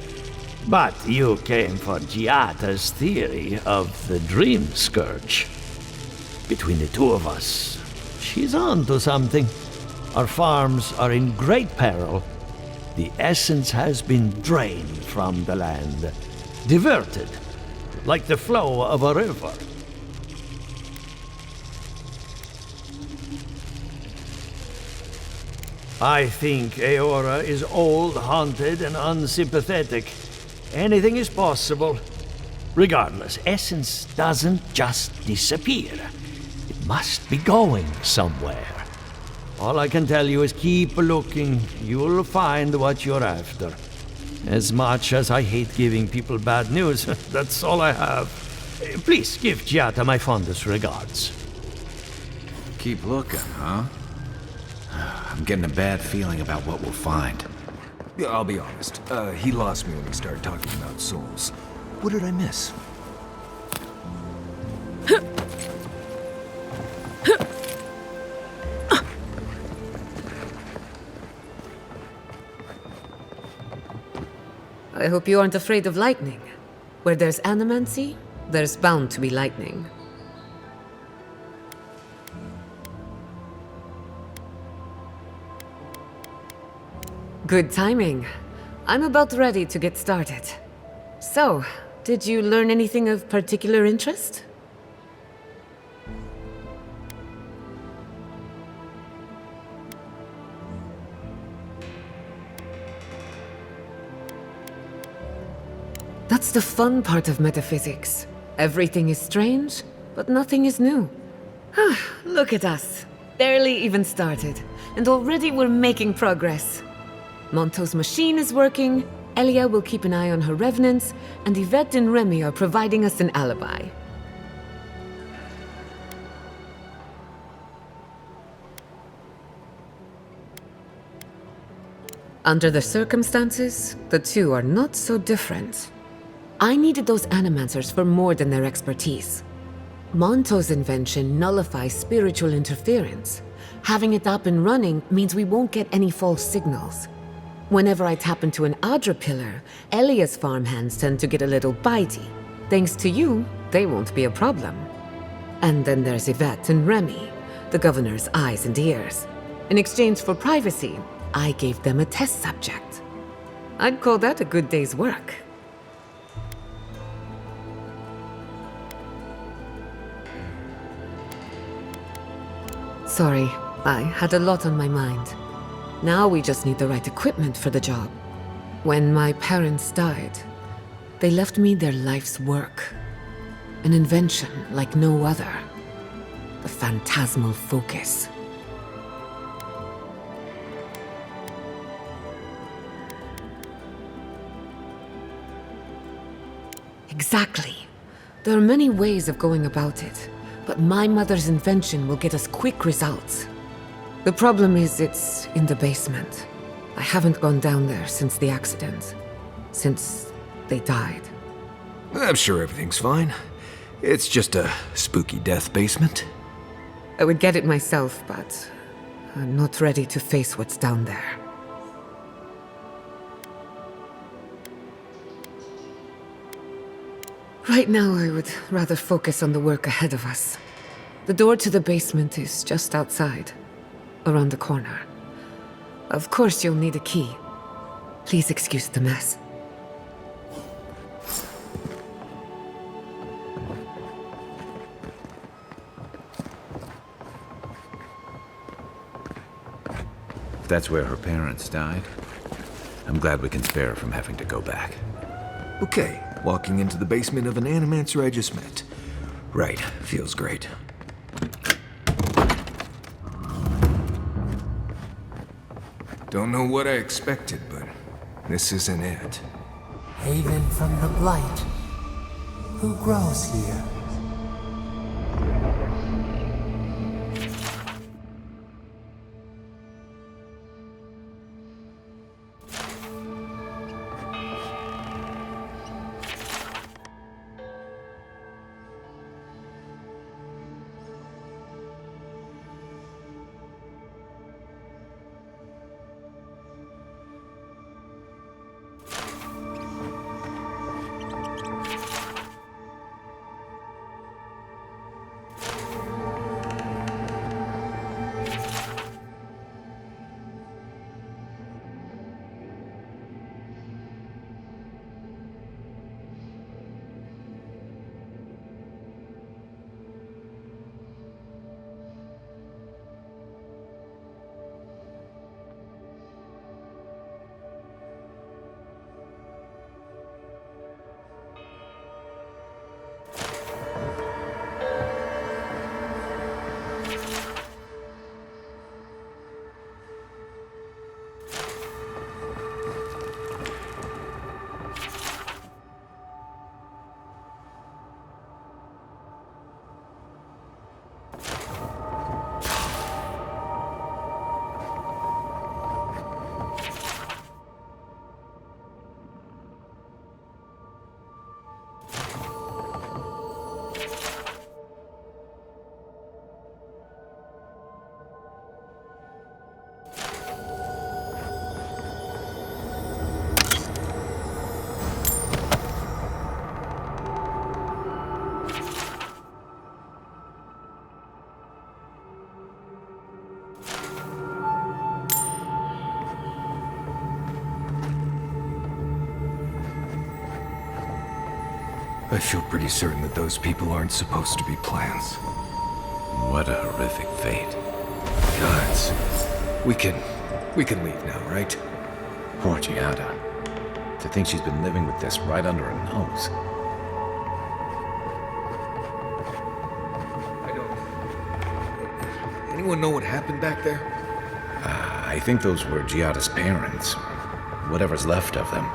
But you came for Giata's theory of the Dream Scourge. Between the two of us, she's on to something. Our farms are in great peril. The essence has been drained from the land, diverted, like the flow of a river. I think Eora is old, haunted, and unsympathetic. Anything is possible. Regardless, essence doesn't just disappear. It must be going somewhere. All I can tell you is keep looking. You'll find what you're after. As much as I hate giving people bad news, that's all I have. Please give Giata my fondest regards. Keep looking, huh? I'm getting a bad feeling about what we'll find. Yeah, I'll be honest. He lost me when he started talking about souls. What did I miss? I hope you aren't afraid of lightning. Where there's animancy, there's bound to be lightning. Good timing. I'm about ready to get started. So, did you learn anything of particular interest? That's the fun part of metaphysics. Everything is strange, but nothing is new. Look at us. Barely even started, and already we're making progress. Monto's machine is working, Elia will keep an eye on her revenants, and Yvette and Remy are providing us an alibi. Under the circumstances, the two are not so different. I needed those animancers for more than their expertise. Monto's invention nullifies spiritual interference. Having it up and running means we won't get any false signals. Whenever I tap into an Adra pillar, Elia's farmhands tend to get a little bitey. Thanks to you, they won't be a problem. And then there's Yvette and Remy, the governor's eyes and ears. In exchange for privacy, I gave them a test subject. I'd call that a good day's work. Sorry, I had a lot on my mind. Now we just need the right equipment for the job. When my parents died, they left me their life's work. An invention like no other. The phantasmal focus. Exactly. There are many ways of going about it, but my mother's invention will get us quick results. The problem is it's in the basement. I haven't gone down there since the accident. Since they died. I'm sure everything's fine. It's just a spooky death basement. I would get it myself, but I'm not ready to face what's down there. Right now, I would rather focus on the work ahead of us. The door to the basement is just outside, around the corner. Of course, you'll need a key. Please excuse the mess. If that's where her parents died, I'm glad we can spare her from having to go back. Okay, walking into the basement of an animancer I just met. Right, feels great. Don't know what I expected, but this isn't it. Haven from the blight. Who grows here? I feel pretty certain that those people aren't supposed to be plants. What a horrific fate. Gods. We can leave now, right? Poor Giada. To think she's been living with this right under her nose. Anyone know what happened back there? I think those were Giada's parents. Whatever's left of them.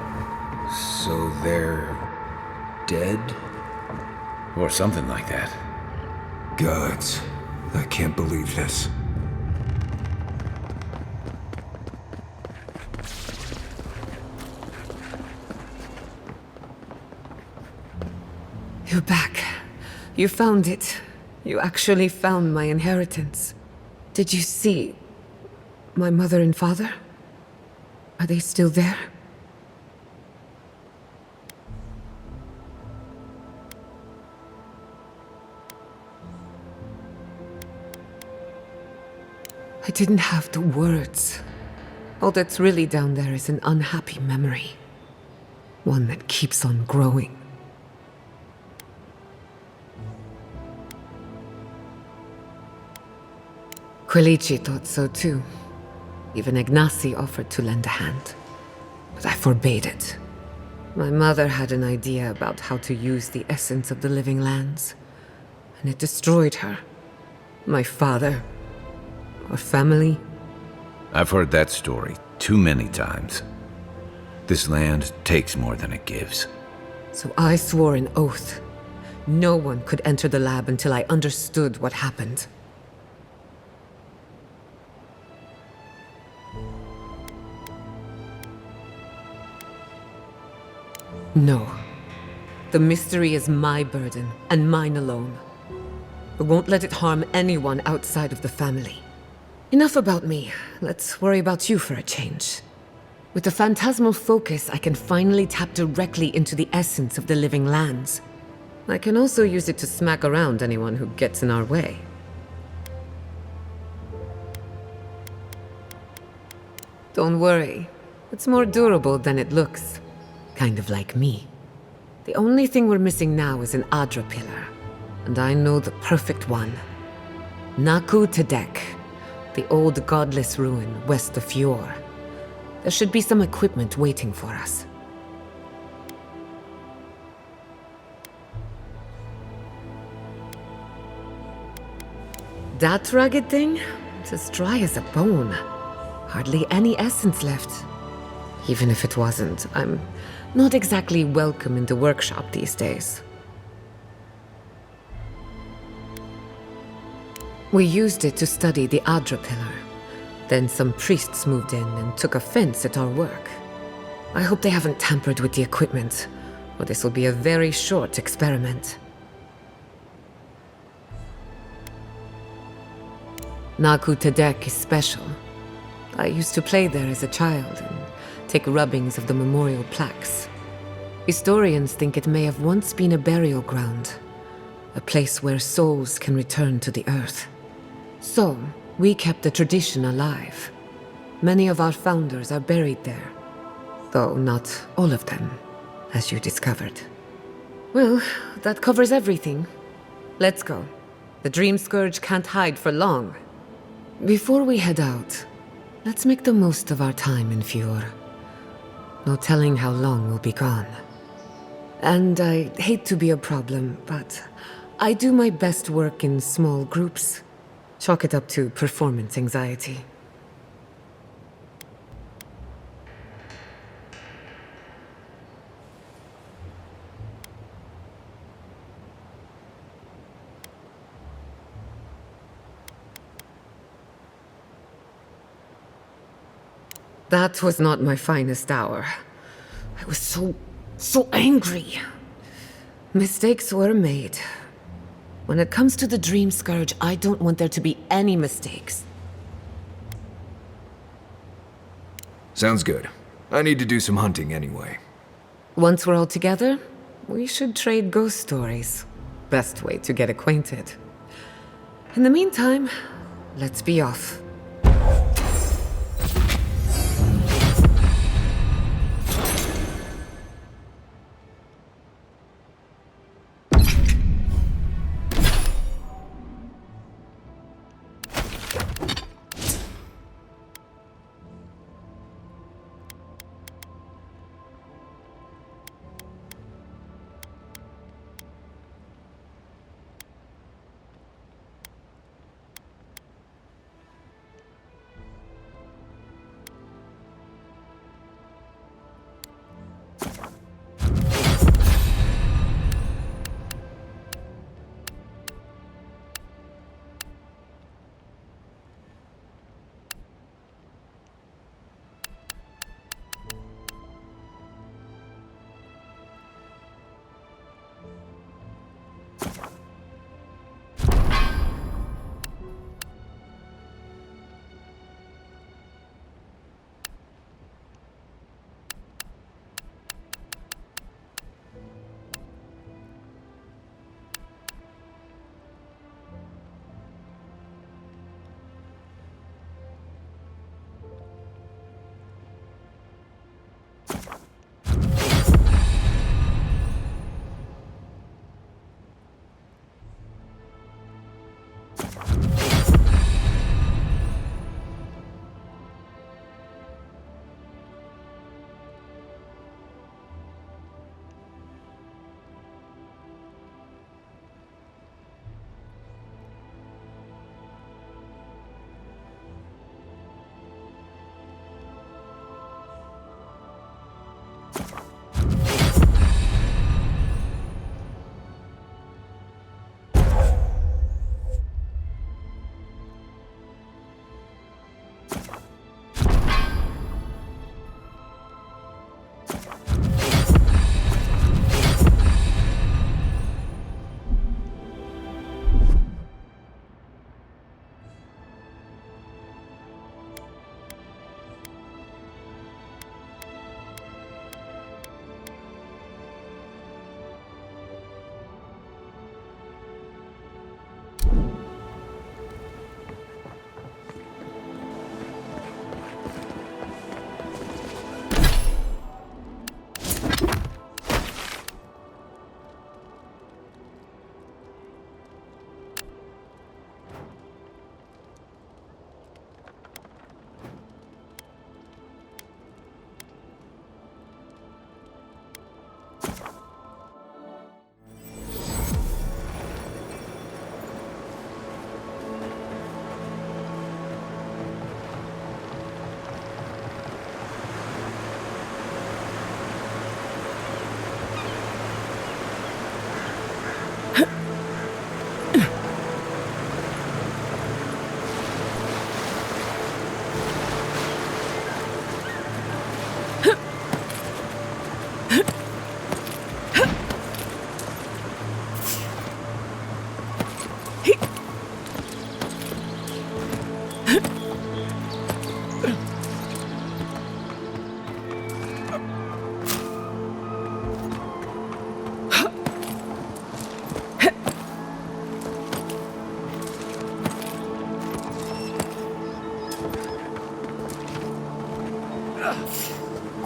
So they're dead? Or something like that. Gods. I can't believe this. You're back. You found it. You actually found my inheritance. Did you see my mother and father? Are they still there? I didn't have the words. All that's really down there is an unhappy memory. One that keeps on growing. Quilici thought so too. Even Ignasi offered to lend a hand. But I forbade it. My mother had an idea about how to use the essence of the living lands. And it destroyed her. My father. Our family. I've heard that story too many times. This land takes more than it gives. So I swore an oath. No one could enter the lab until I understood what happened. No. The mystery is my burden, and mine alone. I won't let it harm anyone outside of the family. Enough about me. Let's worry about you for a change. With the phantasmal focus, I can finally tap directly into the essence of the living lands. I can also use it to smack around anyone who gets in our way. Don't worry. It's more durable than it looks. Kind of like me. The only thing we're missing now is an Adra pillar. And I know the perfect one. Naku Tedek, the old godless ruin west of Eora. There should be some equipment waiting for us. That rugged thing? It's as dry as a bone. Hardly any essence left. Even if it wasn't, I'm not exactly welcome in the workshop these days. We used it to study the Adra pillar. Then some priests moved in and took offense at our work. I hope they haven't tampered with the equipment, or this will be a very short experiment. Naku Tedek is special. I used to play there as a child and take rubbings of the memorial plaques. Historians think it may have once been a burial ground, a place where souls can return to the earth. So, we kept the tradition alive. Many of our founders are buried there, though not all of them, as you discovered. Well, that covers everything. Let's go. The Dream Scourge can't hide for long. Before we head out, let's make the most of our time in Fjord. No telling how long we'll be gone. And I hate to be a problem, but I do my best work in small groups. Chalk it up to performance anxiety. That was not my finest hour. I was so angry. Mistakes were made. When it comes to the Dream Scourge, I don't want there to be any mistakes. Sounds good. I need to do some hunting anyway. Once we're all together, we should trade ghost stories. Best way to get acquainted. In the meantime, let's be off.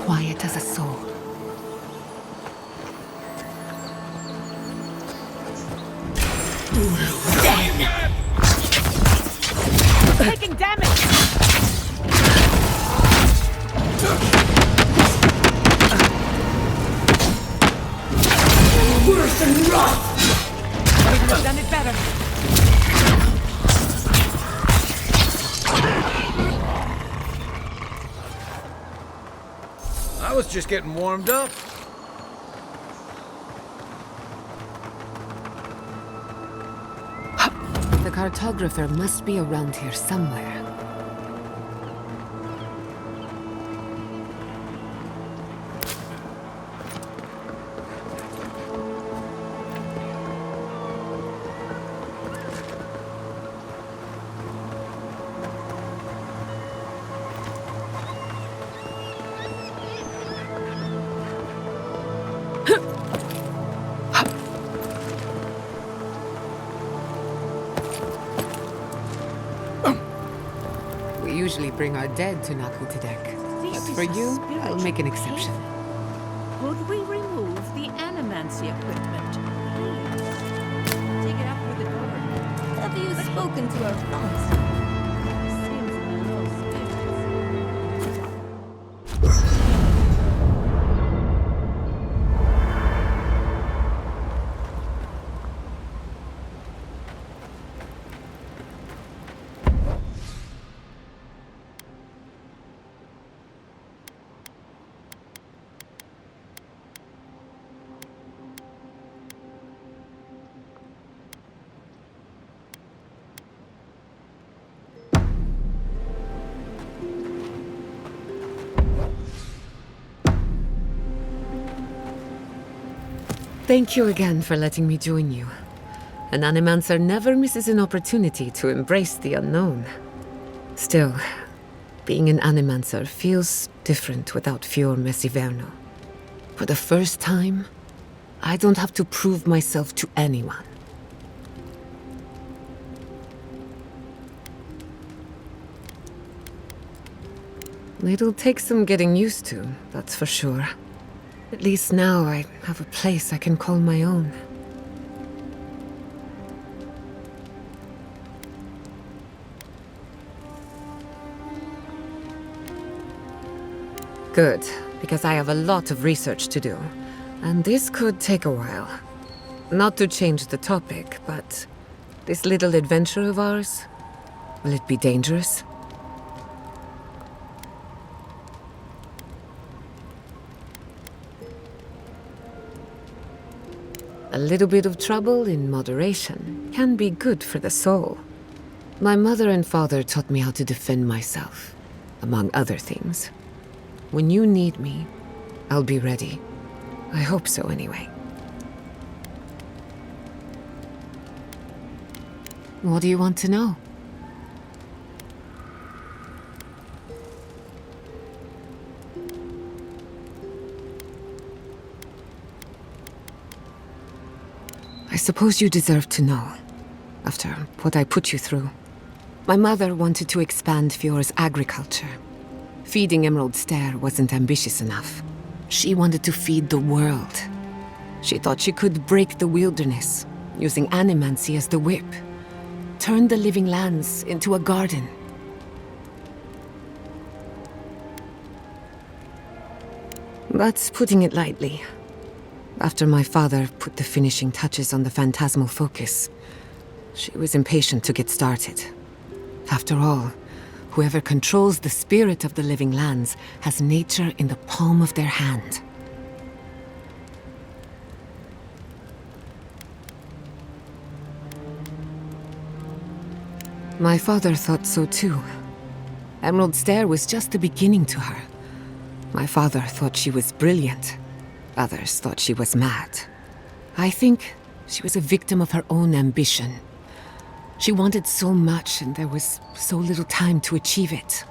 quiet as a soul. Taking damage! Worse than rot! We could have done it better. I was just getting warmed up. The cartographer must be around here somewhere. We usually bring our dead to Nakutadek. But for you, I'll make an exception. Could we remove the animancy equipment? Please. Take it up with the guard. Have you spoken to our friends? Seems in a low spirits. Thank you again for letting me join you. An animancer never misses an opportunity to embrace the unknown. Still, being an animancer feels different without Fior Messiverno. For the first time, I don't have to prove myself to anyone. It'll take some getting used to, that's for sure. At least now I have a place I can call my own. Good, because I have a lot of research to do, and this could take a while. Not to change the topic, but this little adventure of ours, will it be dangerous? A little bit of trouble in moderation can be good for the soul. My mother and father taught me how to defend myself, among other things. When you need me, I'll be ready. I hope so, anyway. What do you want to know? I suppose you deserve to know, after what I put you through. My mother wanted to expand Fior's agriculture. Feeding Emerald Stair wasn't ambitious enough. She wanted to feed the world. She thought she could break the wilderness, using animancy as the whip. Turn the living lands into a garden. That's putting it lightly. After my father put the finishing touches on the phantasmal focus, she was impatient to get started. After all, whoever controls the spirit of the living lands has nature in the palm of their hand. My father thought so too. Emerald Stair was just the beginning to her. My father thought she was brilliant. Others thought she was mad. I think she was a victim of her own ambition. She wanted so much, and there was so little time to achieve it.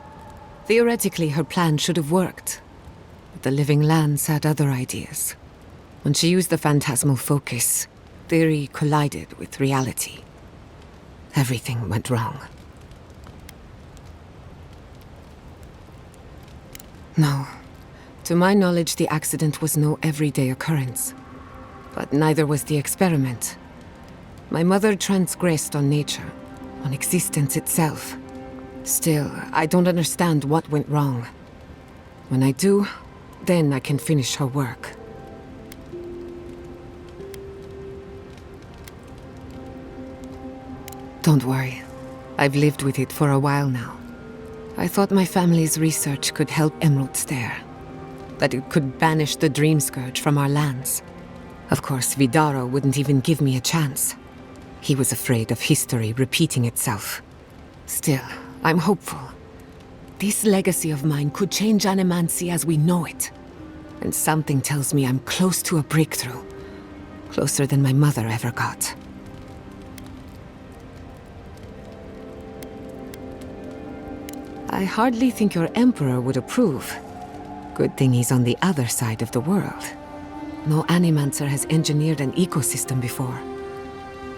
Theoretically, her plan should have worked. But the living lands had other ideas. When she used the phantasmal focus, theory collided with reality. Everything went wrong. No. To my knowledge, the accident was no everyday occurrence. But neither was the experiment. My mother transgressed on nature, on existence itself. Still, I don't understand what went wrong. When I do, then I can finish her work. Don't worry. I've lived with it for a while now. I thought my family's research could help Emerald Stare. That it could banish the Dream Scourge from our lands. Of course, Vidaro wouldn't even give me a chance. He was afraid of history repeating itself. Still, I'm hopeful. This legacy of mine could change Animancy as we know it. And something tells me I'm close to a breakthrough. Closer than my mother ever got. I hardly think your Emperor would approve. Good thing he's on the other side of the world. No Animancer has engineered an ecosystem before.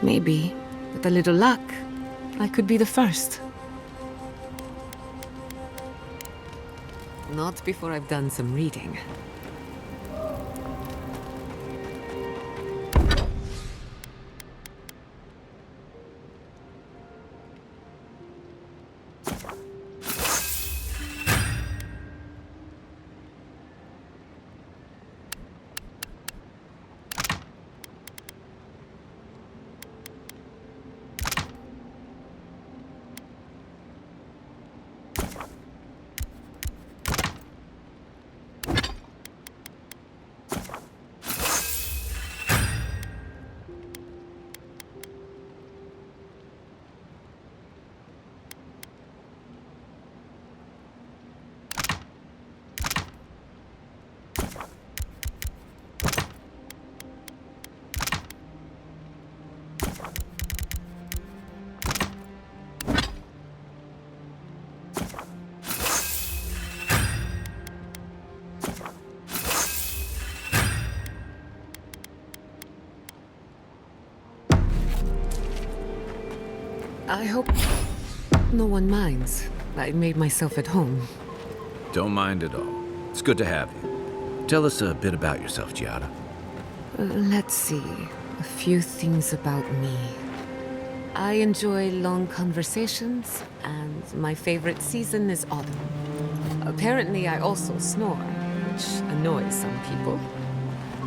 Maybe, with a little luck, I could be the first. Not before I've done some reading. I hope no one minds. I made myself at home. Don't mind at all. It's good to have you. Tell us a bit about yourself, Giada. Let's see. A few things about me. I enjoy long conversations, and my favorite season is autumn. Apparently, I also snore, which annoys some people.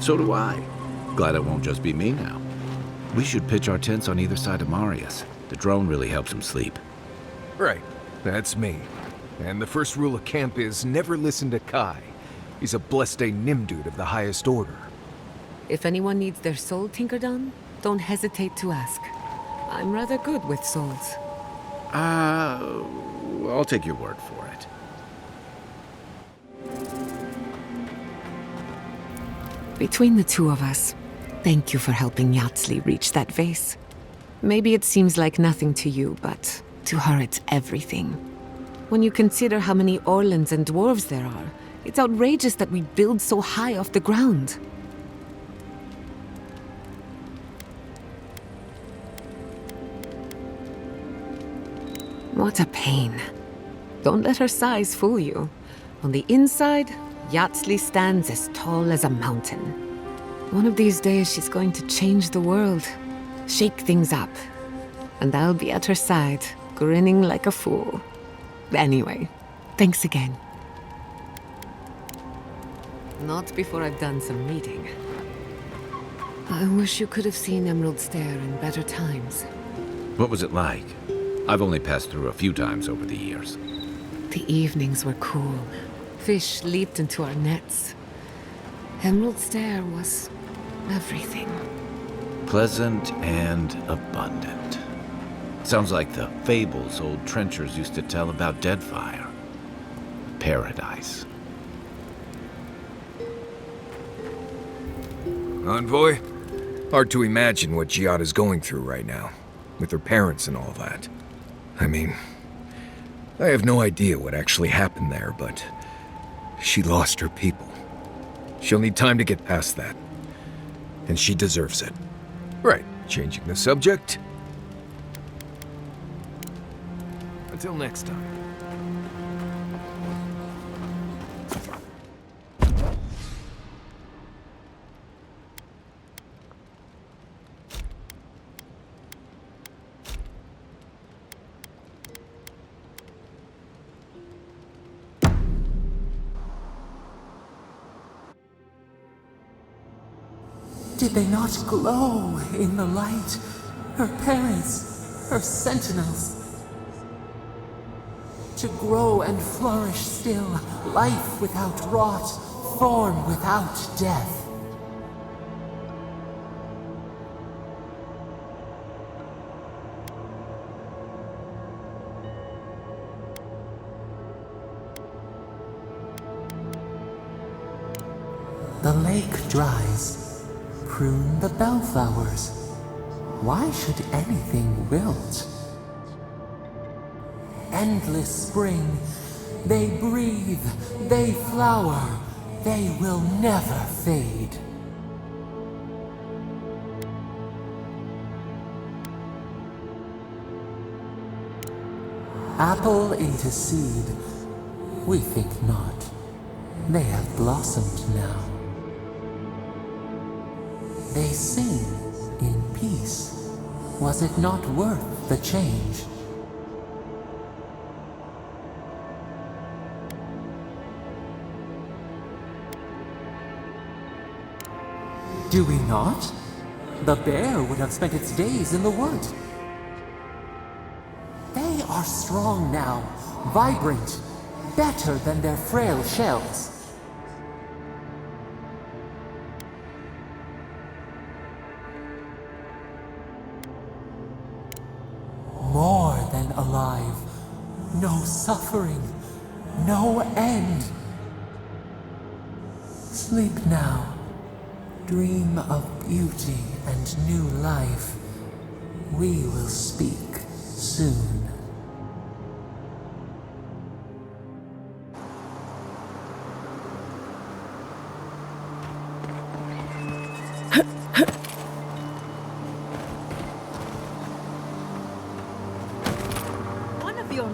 So do I. Glad it won't just be me now. We should pitch our tents on either side of Marius. The drone really helps him sleep. Right, that's me. And the first rule of camp is never listen to Kai. He's a blessed Nimdude of the highest order. If anyone needs their soul tinkered on, don't hesitate to ask. I'm rather good with souls. I'll take your word for it. Between the two of us, thank you for helping Yatsli reach that vase. Maybe it seems like nothing to you, but to her it's everything. When you consider how many Orlans and dwarves there are, it's outrageous that we build so high off the ground. What a pain. Don't let her size fool you. On the inside, Yatsli stands as tall as a mountain. One of these days she's going to change the world. Shake things up. And I'll be at her side, grinning like a fool. Anyway, thanks again. Not before I've done some reading. I wish you could have seen Emerald Stare in better times. What was it like? I've only passed through a few times over the years. The evenings were cool. Fish leaped into our nets. Emerald Stare was everything. Pleasant and abundant. Sounds like the fables old trenchers used to tell about Deadfire. Paradise. Envoy? Hard to imagine what Giada's going through right now, with her parents and all that. I mean, I have no idea what actually happened there, but she lost her people. She'll need time to get past that. And she deserves it. Right, changing the subject. Until next time. Did they not glow in the light? Her parents, her sentinels. To grow and flourish still, life without rot, form without death. The lake dries. Prune the bellflowers. Why should anything wilt? Endless spring. They breathe. They flower. They will never fade. Apple into seed. We think not. They have blossomed now. They sing in peace. Was it not worth the change? Do we not? The bear would have spent its days in the wood. They are strong now, vibrant, better than their frail shells. More than alive. No suffering. No end. Sleep now. Dream of beauty and new life. We will speak soon.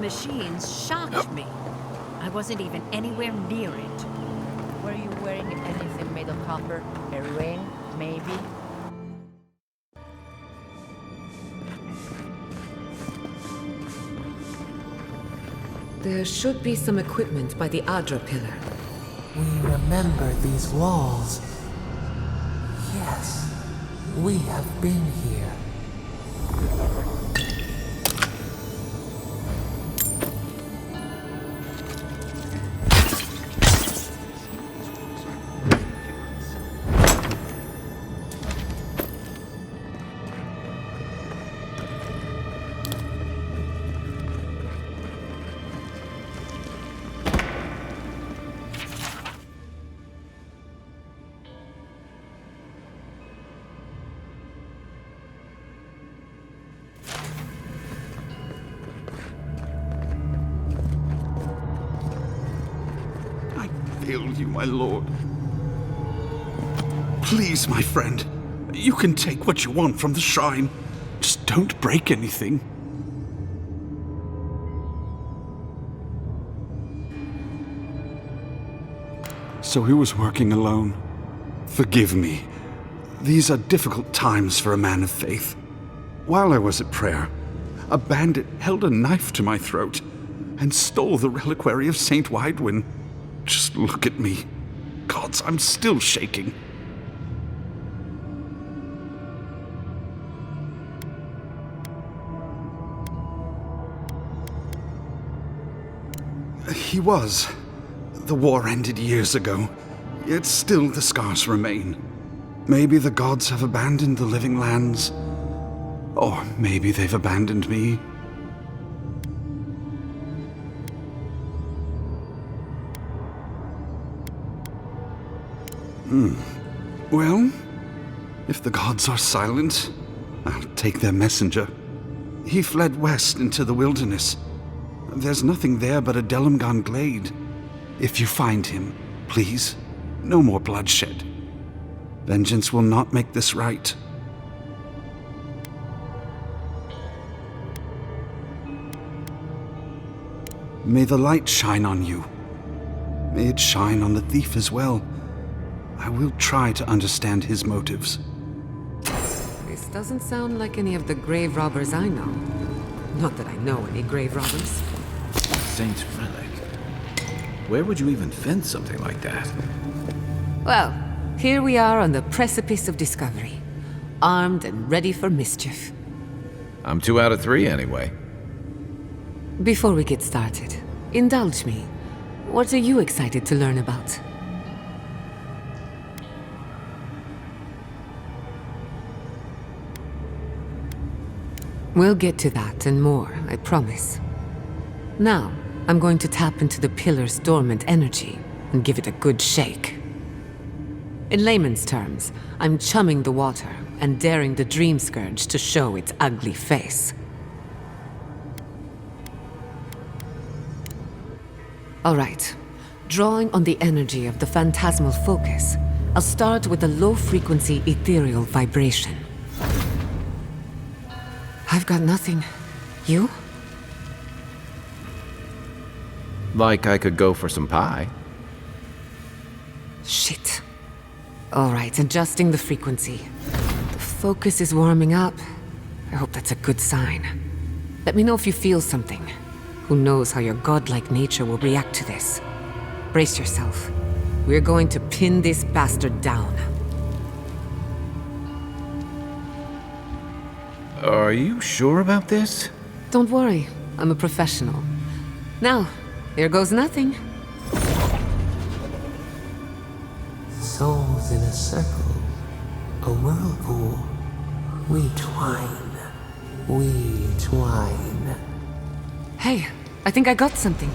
Machines shocked me. I wasn't even anywhere near it. Were you wearing anything made of copper? A ring, maybe? There should be some equipment by the Adra pillar. We remember these walls. Yes, we have been here. You, my lord. Please, my friend, you can take what you want from the shrine. Just don't break anything. So he was working alone. Forgive me. These are difficult times for a man of faith. While I was at prayer, a bandit held a knife to my throat and stole the reliquary of Saint Widwin. Just look at me. Gods, I'm still shaking. He was. The war ended years ago, yet still the scars remain. Maybe the gods have abandoned the living lands, or maybe they've abandoned me. Well, if the gods are silent, I'll take their messenger. He fled west into the wilderness. There's nothing there but a Delimgon glade. If you find him, please, no more bloodshed. Vengeance will not make this right. May the light shine on you. May it shine on the thief as well. I will try to understand his motives. This doesn't sound like any of the grave robbers I know. Not that I know any grave robbers. Saint's relic. Where would you even find something like that? Well, here we are on the precipice of discovery, armed and ready for mischief. I'm 2 out of 3 anyway. Before we get started, indulge me. What are you excited to learn about? We'll get to that and more, I promise. Now, I'm going to tap into the pillar's dormant energy and give it a good shake. In layman's terms, I'm chumming the water and daring the dream scourge to show its ugly face. All right. Drawing on the energy of the phantasmal focus, I'll start with a low-frequency ethereal vibration. I've got nothing. You? Like I could go for some pie. Shit. All right, adjusting the frequency. The focus is warming up. I hope that's a good sign. Let me know if you feel something. Who knows how your godlike nature will react to this. Brace yourself. We're going to pin this bastard down. Are you sure about this? Don't worry, I'm a professional. Now, here goes nothing. Souls in a circle, a whirlpool. We twine, we twine. Hey, I think I got something.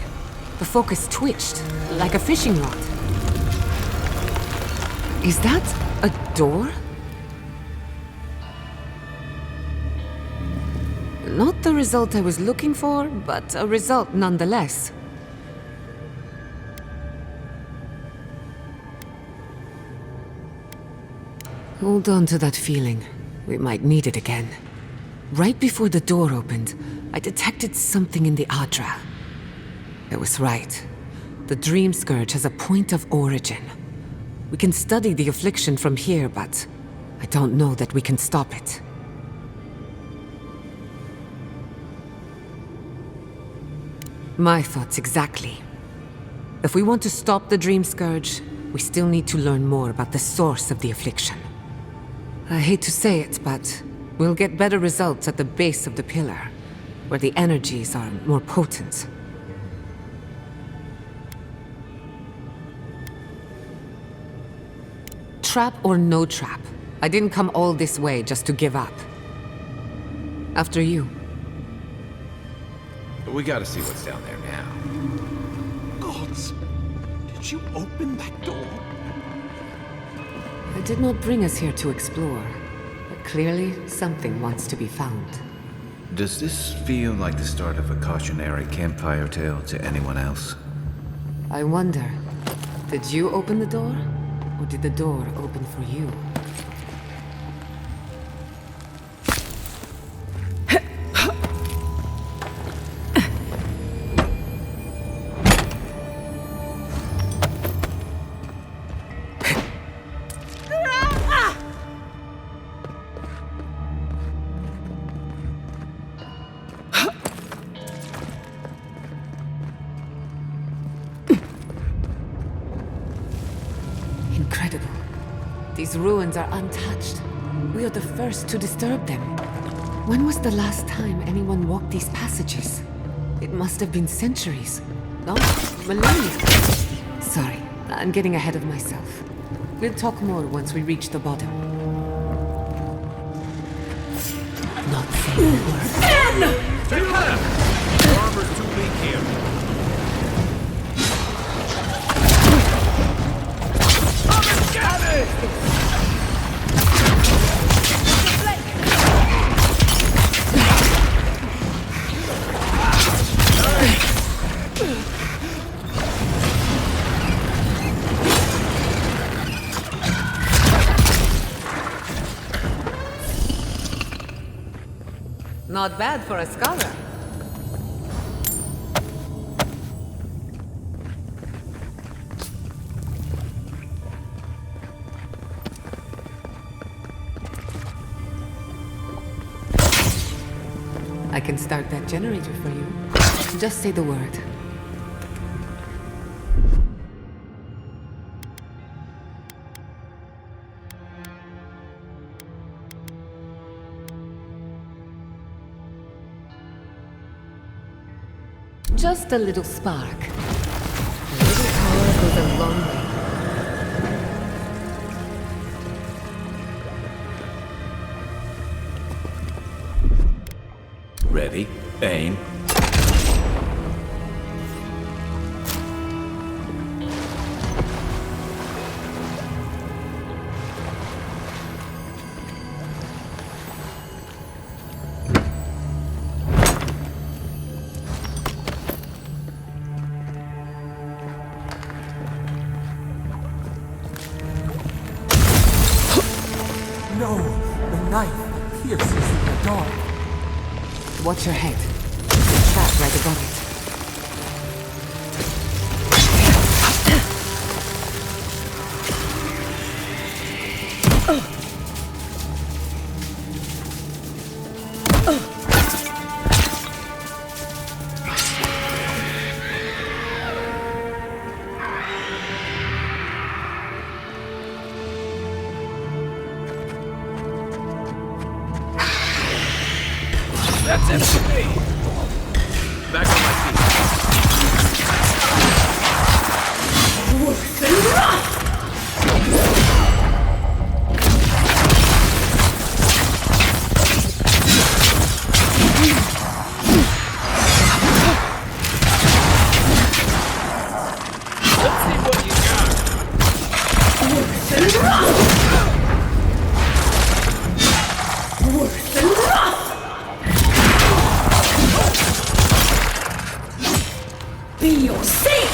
The focus twitched, like a fishing rod. Is that a door? Not the result I was looking for, but a result nonetheless. Hold on to that feeling. We might need it again. Right before the door opened, I detected something in the Adra. I was right. The Dream Scourge has a point of origin. We can study the affliction from here, but I don't know that we can stop it. My thoughts exactly. If we want to stop the Dream Scourge, we still need to learn more about the source of the affliction. I hate to say it, but we'll get better results at the base of the pillar, where the energies are more potent. Trap or no trap, I didn't come all this way just to give up. After you. We gotta see what's down there now. Gods! Did you open that door? It did not bring us here to explore, but clearly something wants to be found. Does this feel like the start of a cautionary campfire tale to anyone else? I wonder, did you open the door? Or did the door open for you? Incredible. These ruins are untouched. We are the first to disturb them. When was the last time anyone walked these passages? It must have been centuries. No, millennia. Sorry, I'm getting ahead of myself. We'll talk more once we reach the bottom. Not saying a word. To your left! The armor's too weak here. Come and get it! Not bad for a scholar. I can start that generator for you. Just say the word. Just a little spark. A little power goes a long way. Ready, aim. No! The knife pierces in the dark. Watch your head. Trap right above it. That's it for me. Back on my feet. Let's see what you got. Be your sake!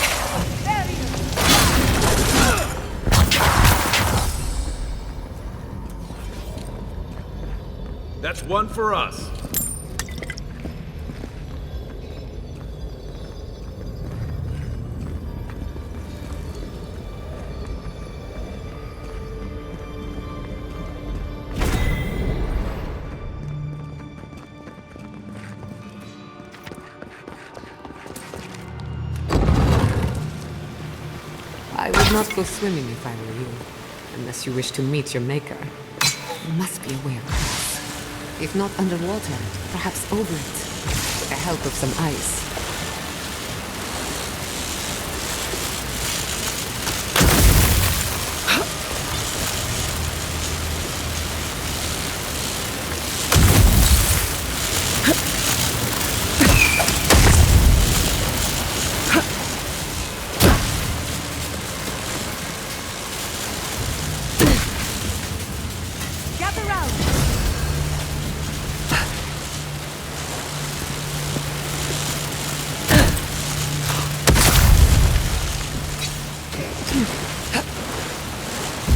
That's one for us. I would not go swimming if I were you, unless you wish to meet your maker. You must be aware of this. If not underwater, perhaps over it, with the help of some ice.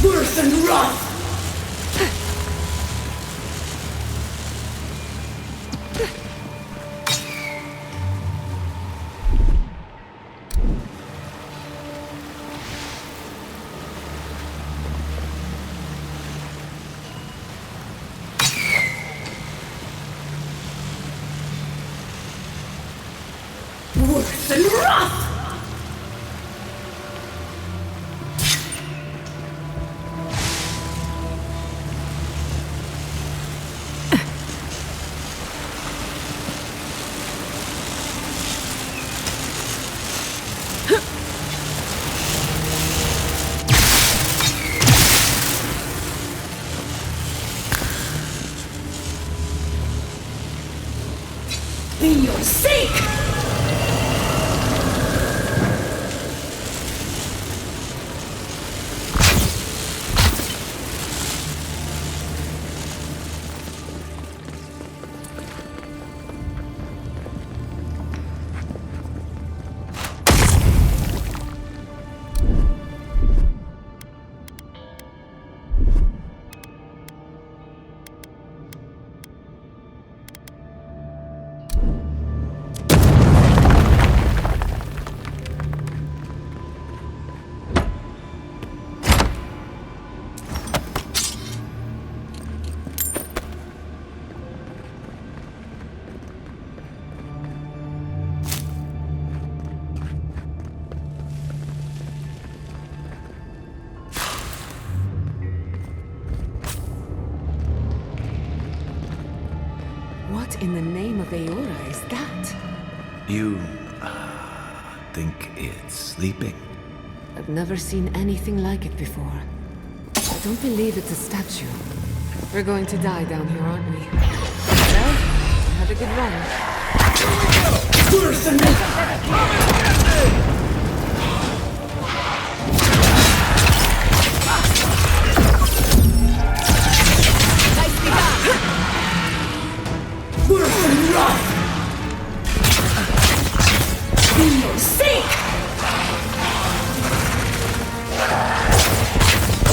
Worse and rough! Worse and rough! Be your sake! What in the name of Eora is that? You think it's sleeping? I've never seen anything like it before. I don't believe it's a statue. We're going to die down here, aren't we? Well, have a good run. Worse than Nicely done! Worse than rough! You'll sink!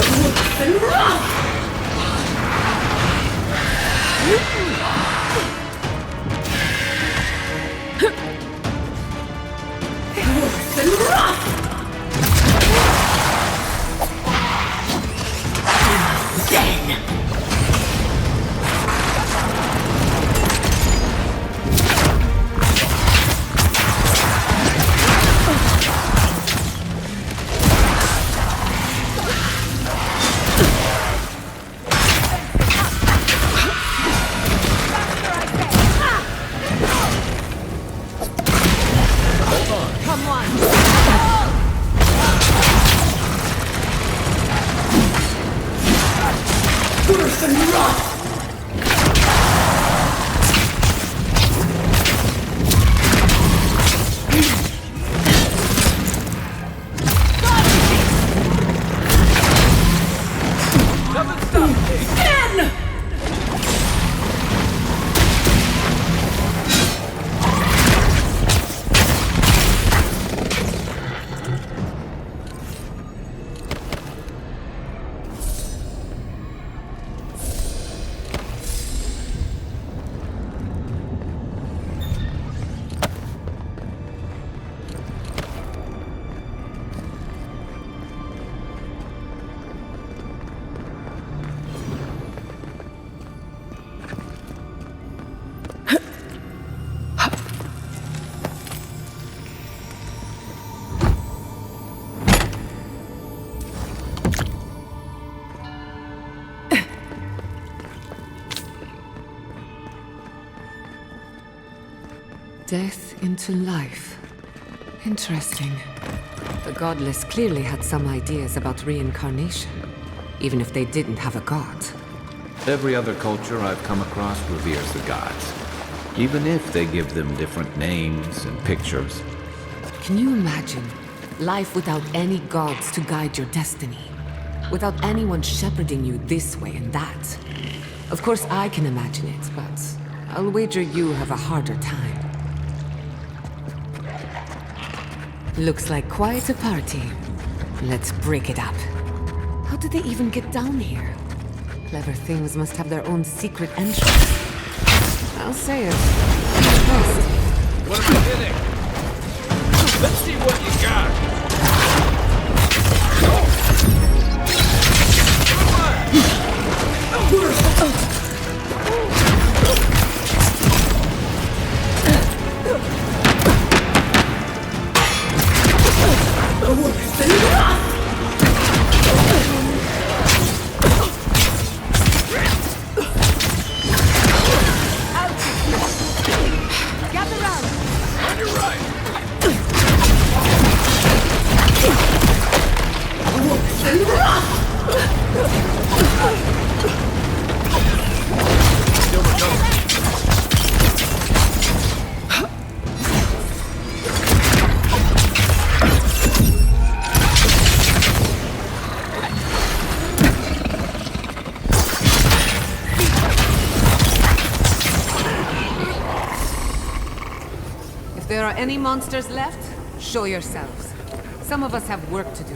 Worse than rough! Worse than rough! Then! Worse than rough! Nothing stops me! Then! Death into life. Interesting. The godless clearly had some ideas about reincarnation, even if they didn't have a god. Every other culture I've come across reveres the gods, even if they give them different names and pictures. Can you imagine life without any gods to guide your destiny? Without anyone shepherding you this way and that? Of course I can imagine it, but I'll wager you have a harder time. Looks like quite a party. Let's break it up. How did they even get down here? Clever things must have their own secret entrance. I'll say it. First. What am I hitting? Let's see what you got. Gather round! On your right! Still recovering. If there are any monsters left, show yourselves. Some of us have work to do.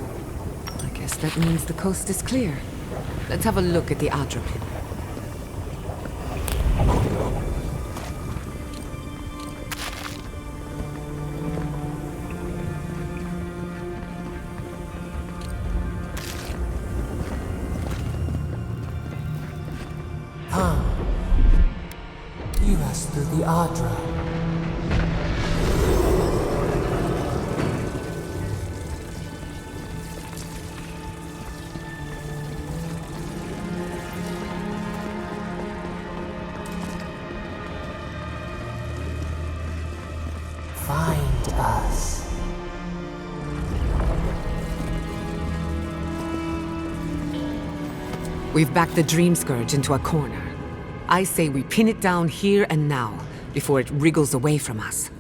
I guess that means the coast is clear. Let's have a look at the Adra pit. View us through the Adra. Find us. We've backed the Dream Scourge into a corner. I say we pin it down here and now, before it wriggles away from us.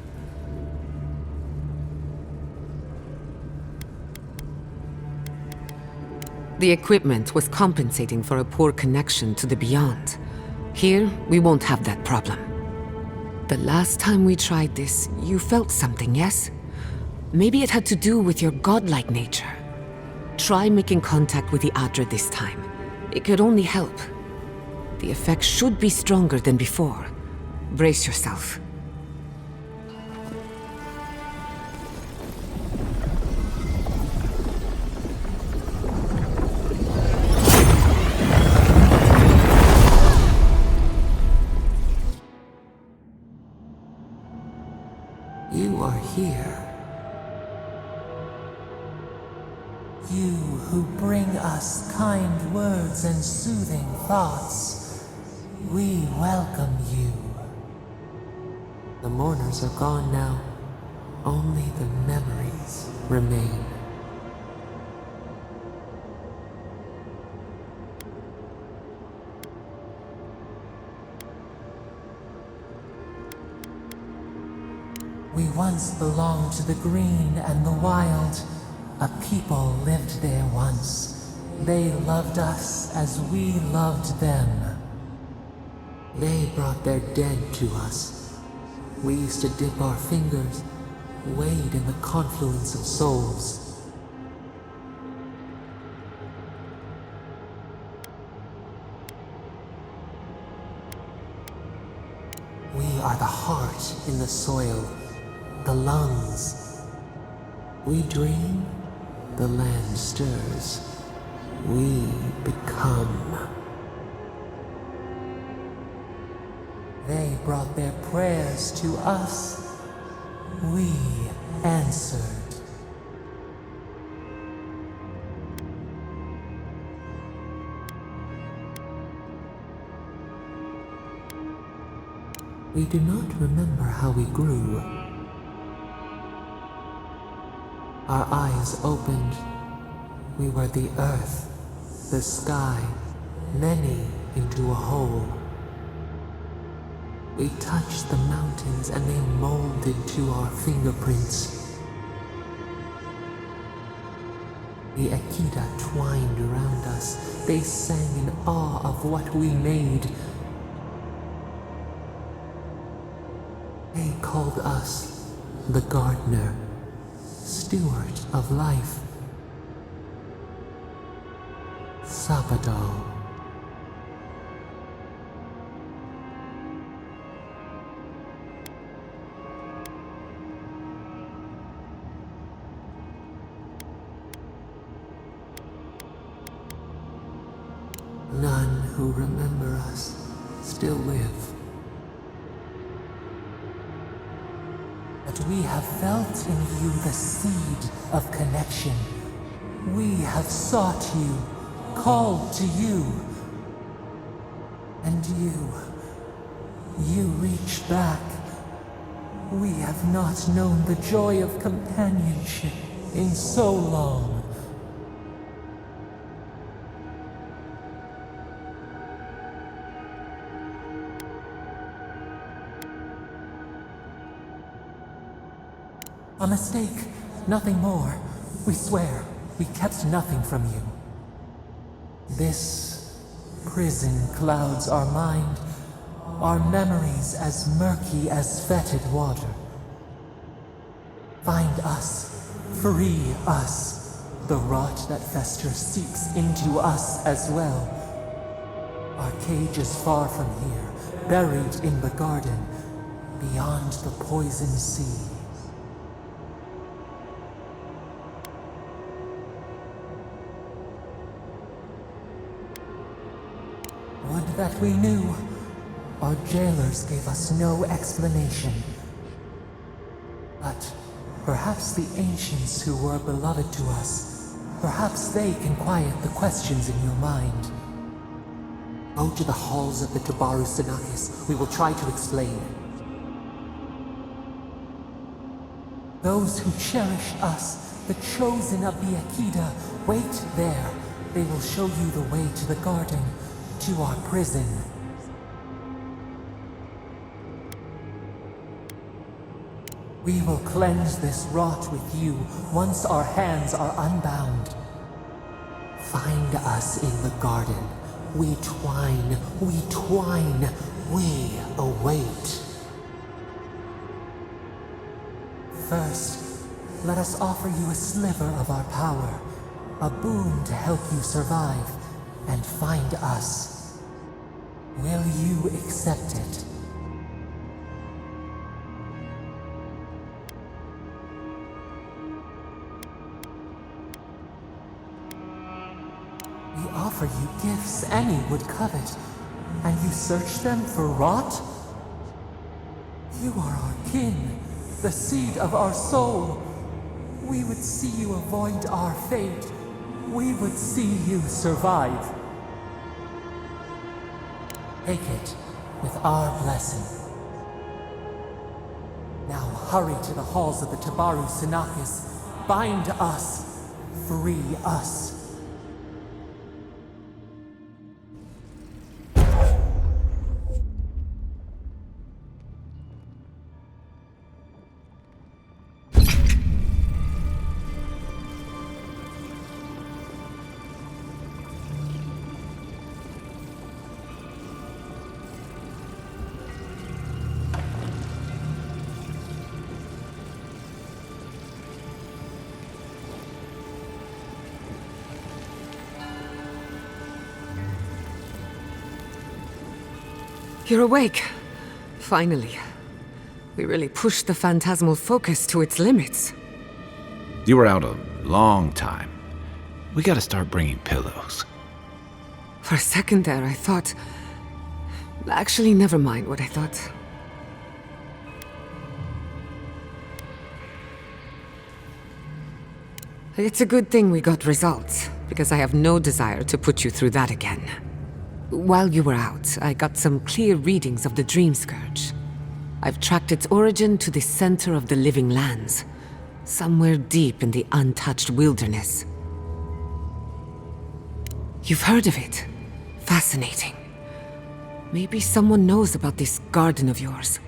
The equipment was compensating for a poor connection to the Beyond. Here, we won't have that problem. The last time we tried this, you felt something, yes? Maybe it had to do with your godlike nature. Try making contact with the Adra this time. It could only help. The effect should be stronger than before. Brace yourself. You are here. You who bring us kind words and soothing thoughts, we welcome you. The mourners are gone now. Only the memories remain. We once belonged to the green and the wild. A people lived there once. They loved us as we loved them. They brought their dead to us. We used to dip our fingers, wade in the confluence of souls. We are the heart in the soil, the lungs. We dream, the land stirs. We become. They brought their prayers to us. We answered. We do not remember how we grew. Our eyes opened. We were the earth, the sky, many into a whole. We touched the mountains and they molded to our fingerprints. The Akita twined around us. They sang in awe of what we made. They called us the gardener, steward of life. Sabado. None who remember us still live. But we have felt in you the seed of connection. We have sought you, called to you. And you reach back. We have not known the joy of companionship in so long. A mistake, nothing more. We swear, we kept nothing from you. This prison clouds our mind, our memories as murky as fetid water. Find us, free us. The rot that festers seeps into us as well. Our cage is far from here, buried in the garden, beyond the poison sea. Would that we knew. Our jailers gave us no explanation. But perhaps the ancients who were beloved to us, perhaps they can quiet the questions in your mind. Go to the halls of the Tabaru Sinakis. We will try to explain. Those who cherish us, the chosen of the Akita, wait there. They will show you the way to the garden, to our prison. We will cleanse this rot with you once our hands are unbound. Find us in the garden. We twine, we await. First, let us offer you a sliver of our power, a boon to help you survive and find us. Will you accept it? We offer you gifts any would covet, and you search them for rot? You are our kin, the seed of our soul. We would see you avoid our fate. We would see you survive. Take it with our blessing. Now hurry to the halls of the Tabaru Sinakis. Bind us. Free us. You're awake. Finally. We really pushed the phantasmal focus to its limits. You were out a long time. We gotta start bringing pillows. For a second there, I thought... Actually, never mind what I thought. It's a good thing we got results, because I have no desire to put you through that again. While you were out, I got some clear readings of the Dream Scourge. I've tracked its origin to the center of the living lands, somewhere deep in the untouched wilderness. You've heard of it. Fascinating. Maybe someone knows about this garden of yours.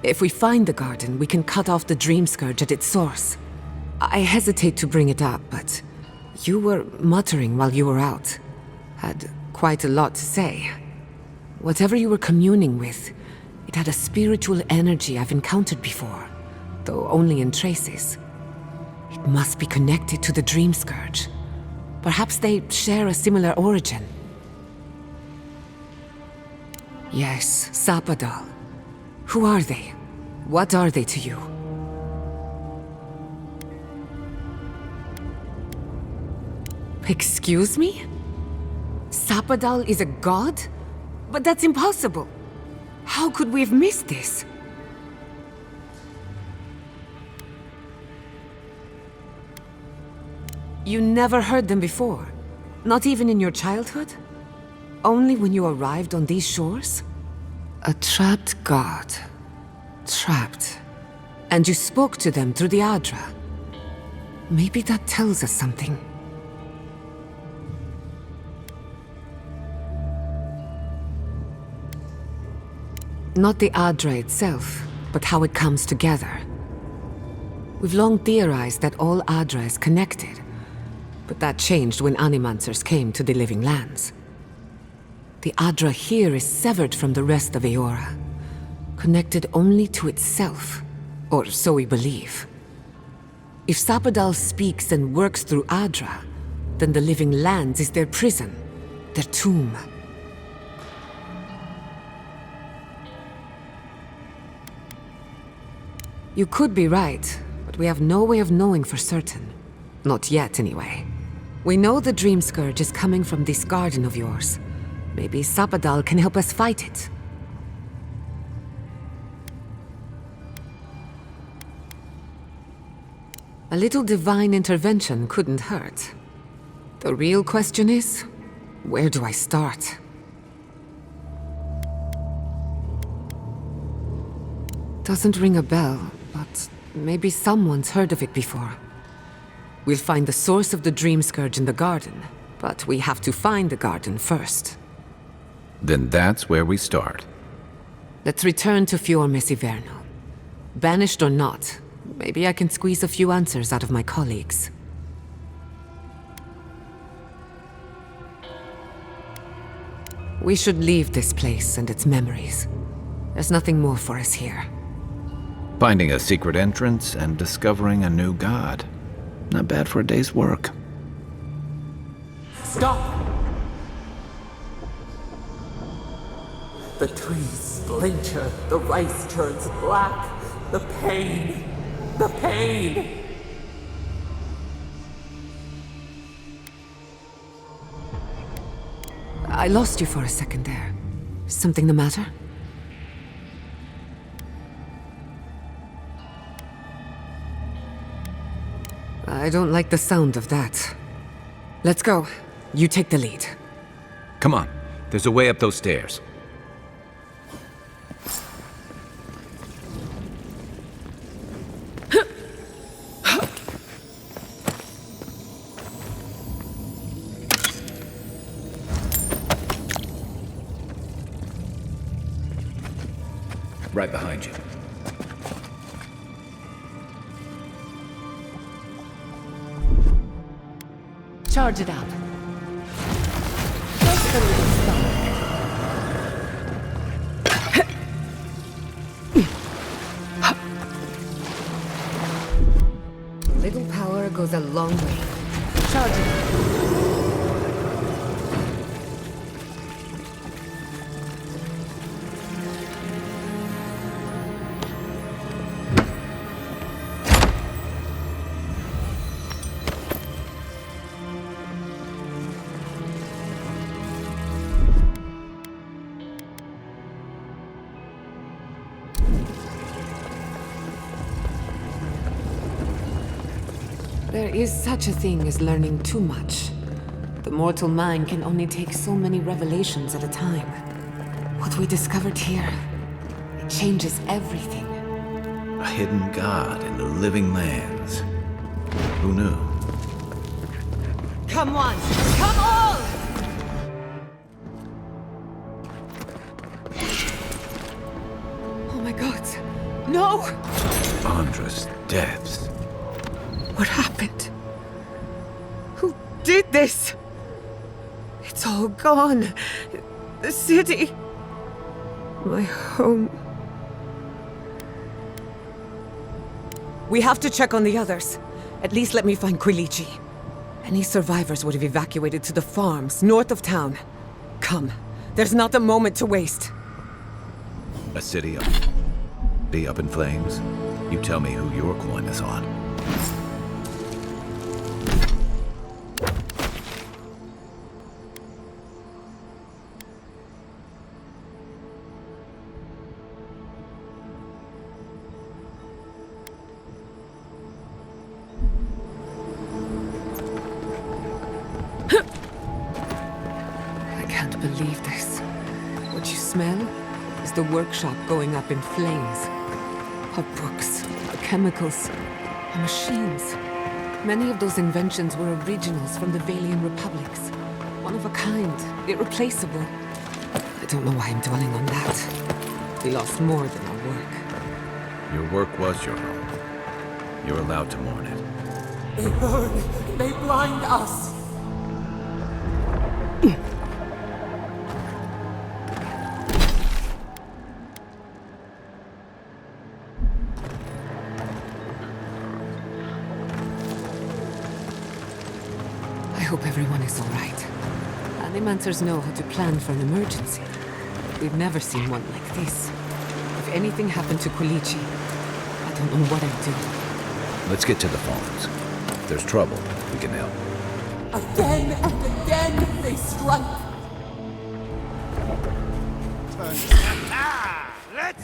If we find the garden, we can cut off the Dream Scourge at its source. I hesitate to bring it up, but you were muttering while you were out. Had quite a lot to say. Whatever you were communing with, it had a spiritual energy I've encountered before, though only in traces. It must be connected to the Dream Scourge. Perhaps they share a similar origin. Yes, Sapadal. Who are they? What are they to you? Excuse me? Sapadal is a god? But that's impossible. How could we have missed this? You never heard them before? Not even in your childhood? Only when you arrived on these shores? A trapped god. Trapped. And you spoke to them through the Adra. Maybe that tells us something. Not the Adra itself, but how it comes together. We've long theorized that all Adra is connected, but that changed when Animancers came to the Living Lands. The Adra here is severed from the rest of Eora, connected only to itself, or so we believe. If Sapadal speaks and works through Adra, then the Living Lands is their prison, their tomb. You could be right, but we have no way of knowing for certain. Not yet, anyway. We know the Dream Scourge is coming from this garden of yours. Maybe Sapadal can help us fight it. A little divine intervention couldn't hurt. The real question is, where do I start? Doesn't ring a bell, but maybe someone's heard of it before. We'll find the source of the Dream Scourge in the garden, But we have to find the garden first. Then that's where we start. Let's return to Fior Messiverno. Banished or not, maybe I can squeeze a few answers out of my colleagues. We should leave this place and its memories. There's nothing more for us here. Finding a secret entrance and discovering a new god. Not bad for a day's work. Stop! The trees splinter, the rice turns black. The pain! The pain! I lost you for a second there. Something the matter? I don't like the sound of that. Let's go. You take the lead. Come on, there's a way up those stairs. Right behind you. Charge it out. Just a little spark. Little power goes a long way. Charge it out. There is such a thing as learning too much. The mortal mind can only take so many revelations at a time. What we discovered here, it changes everything. A hidden god in the living lands. Who knew? Come on! Come on! Oh my god! No! Andra's depths. What happened? Who did this? It's all gone. The city. My home. We have to check on the others. At least let me find Quilici. Any survivors would have evacuated to the farms north of town. Come. There's not a moment to waste. A city up in flames? You tell me who your coin is on. Believe this. What you smell is the workshop going up in flames. Our books, our chemicals, our machines. Many of those inventions were originals from the Valian republics. One of a kind, irreplaceable. I don't know why I'm dwelling on that. We lost more than our work. Your work was your home. You're allowed to mourn it. They burn! They blind us! I hope everyone is all right. Animancers know how to plan for an emergency. We've never seen one like this. If anything happened to Quilici, I don't know what I'd do. Let's get to the farms. If there's trouble, we can help. Again and again they strike. Let's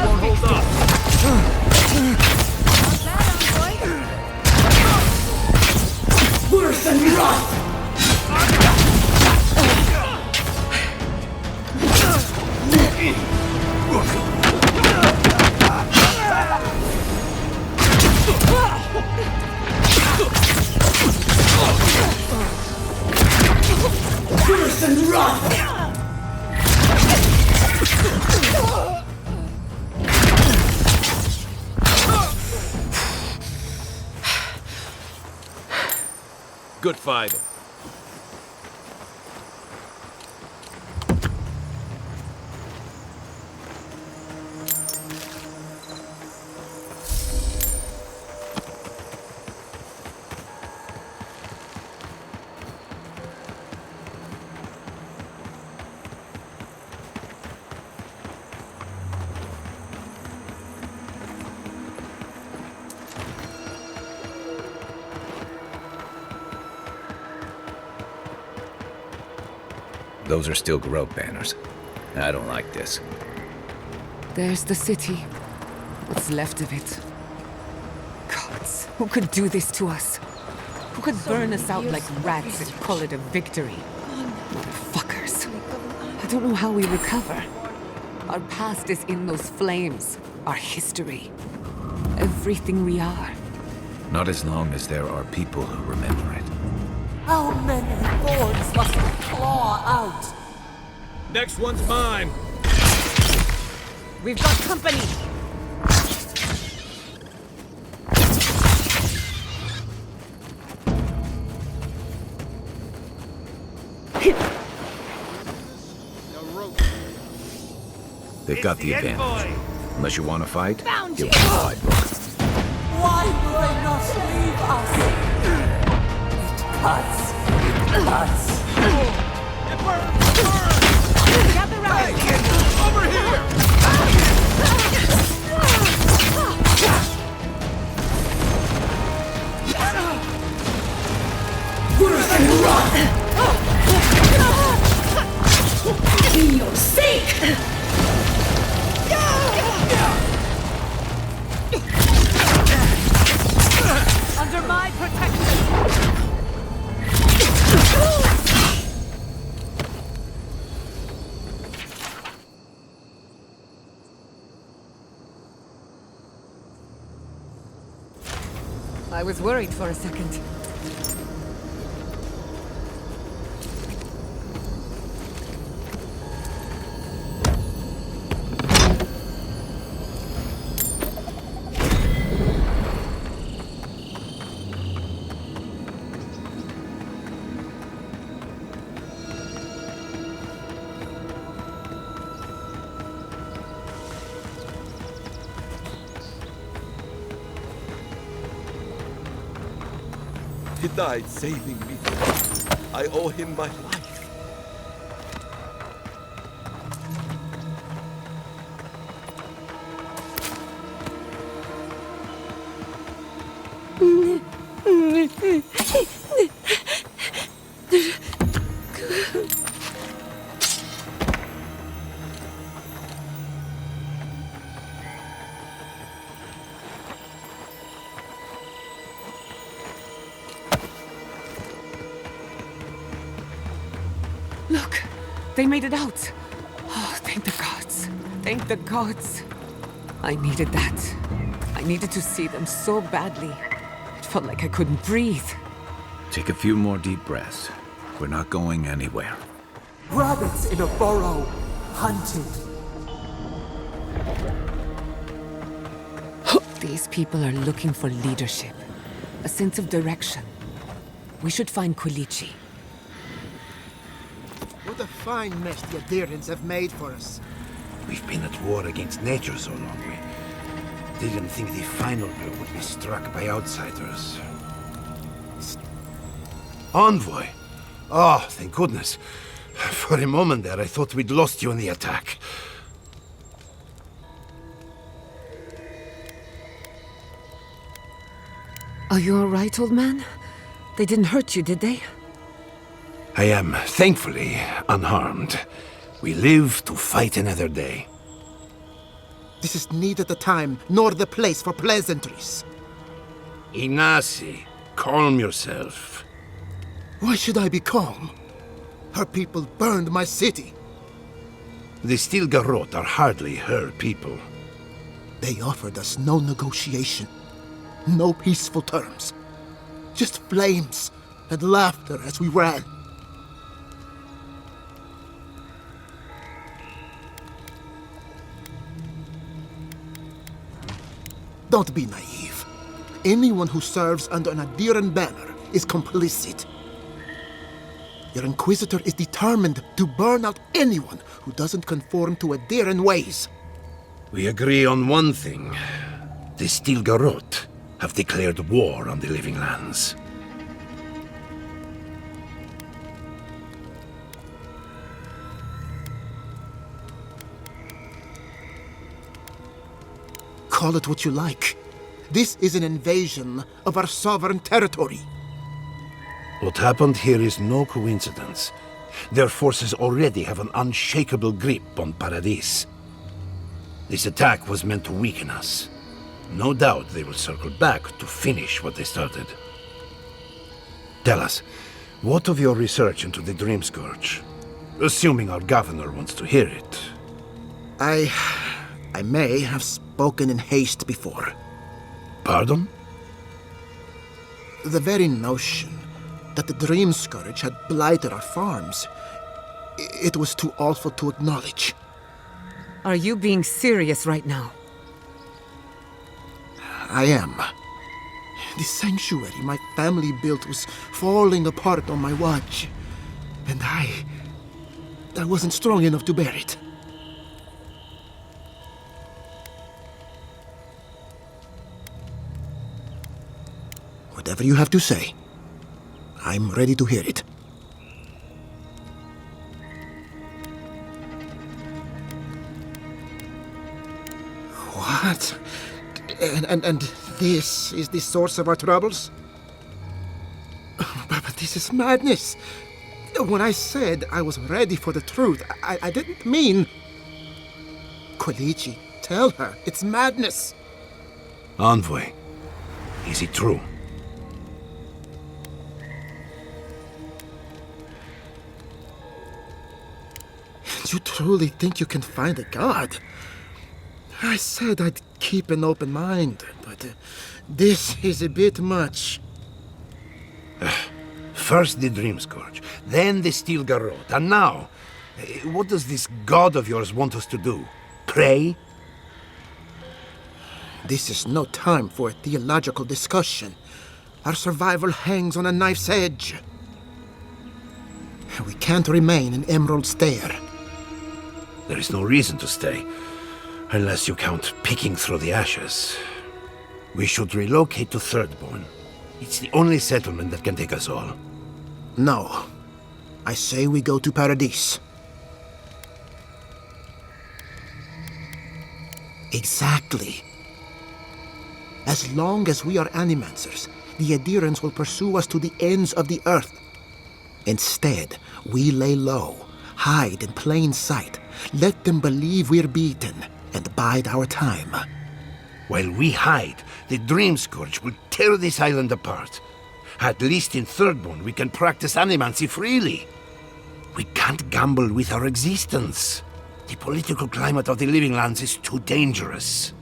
won't hold up. Worse than rot! and run! Good fighting. Those are still garot banners. I don't like this. There's the city. What's left of it. Gods, who could do this to us? Who could burn us out like rats and call it a victory? Motherfuckers. I don't know how we recover. Our past is in those flames. Our history. Everything we are. Not as long as there are people who remember it. How many thorns must we claw out? Next one's mine. We've got company. They've got the advantage. Unless you want to fight, Found give you. them a fight, look. Why will they not leave us? It cuts. It burns! Gather round! Hey, over here! Work and run! In your sake! Under my protection! I was worried for a second. He died saving me. I owe him my life. Look, they made it out. Oh, thank the gods. Thank the gods. I needed that. I needed to see them so badly. It felt like I couldn't breathe. Take a few more deep breaths. We're not going anywhere. Rabbits in a burrow, hunted. These people are looking for leadership, a sense of direction. We should find Quilici. What a fine mess the Adherents have made for us. We've been at war against nature so long, we didn't think the final blow would be struck by outsiders. Envoy! Oh, thank goodness. For a moment there, I thought we'd lost you in the attack. Are you all right, old man? They didn't hurt you, did they? I am, thankfully, unharmed. We live to fight another day. This is neither the time nor the place for pleasantries. Ignacy, calm yourself. Why should I be calm? Her people burned my city. The Steel Garot are hardly her people. They offered us no negotiation, no peaceful terms. Just flames and laughter as we ran. Don't be naive. Anyone who serves under an Adiran banner is complicit. Your Inquisitor is determined to burn out anyone who doesn't conform to Adiran ways. We agree on one thing. The Steel Garot have declared war on the Living Lands. Call it what you like. This is an invasion of our sovereign territory. What happened here is no coincidence. Their forces already have an unshakable grip on Paradis. This attack was meant to weaken us. No doubt they will circle back to finish what they started. Tell us, what of your research into the Dream Scourge? Assuming our governor wants to hear it. I may have spoken in haste before. Pardon? The very notion that the Dream Scourge had blighted our farms, it was too awful to acknowledge. Are you being serious right now? I am. The sanctuary my family built was falling apart on my watch. And I wasn't strong enough to bear it. Whatever you have to say, I'm ready to hear it. What? And this is the source of our troubles? But this is madness. When I said I was ready for the truth, I didn't mean... Quilici, tell her, it's madness. Envoy, is it true? You truly think you can find a god? I said I'd keep an open mind, but this is a bit much. First the Dream Scourge, then the Steel Garot, and now, what does this god of yours want us to do? Pray? This is no time for a theological discussion. Our survival hangs on a knife's edge. We can't remain in Emerald Stair. There is no reason to stay, unless you count picking through the ashes. We should relocate to Thirdborn. It's the only settlement that can take us all. No. I say we go to Paradis. Exactly. As long as we are Animancers, the Adirans will pursue us to the ends of the earth. Instead, we lay low, hide in plain sight, let them believe we're beaten, and bide our time. While we hide, the Dream Scourge will tear this island apart. At least in Thirdborn, we can practice animancy freely. We can't gamble with our existence. The political climate of the Living Lands is too dangerous.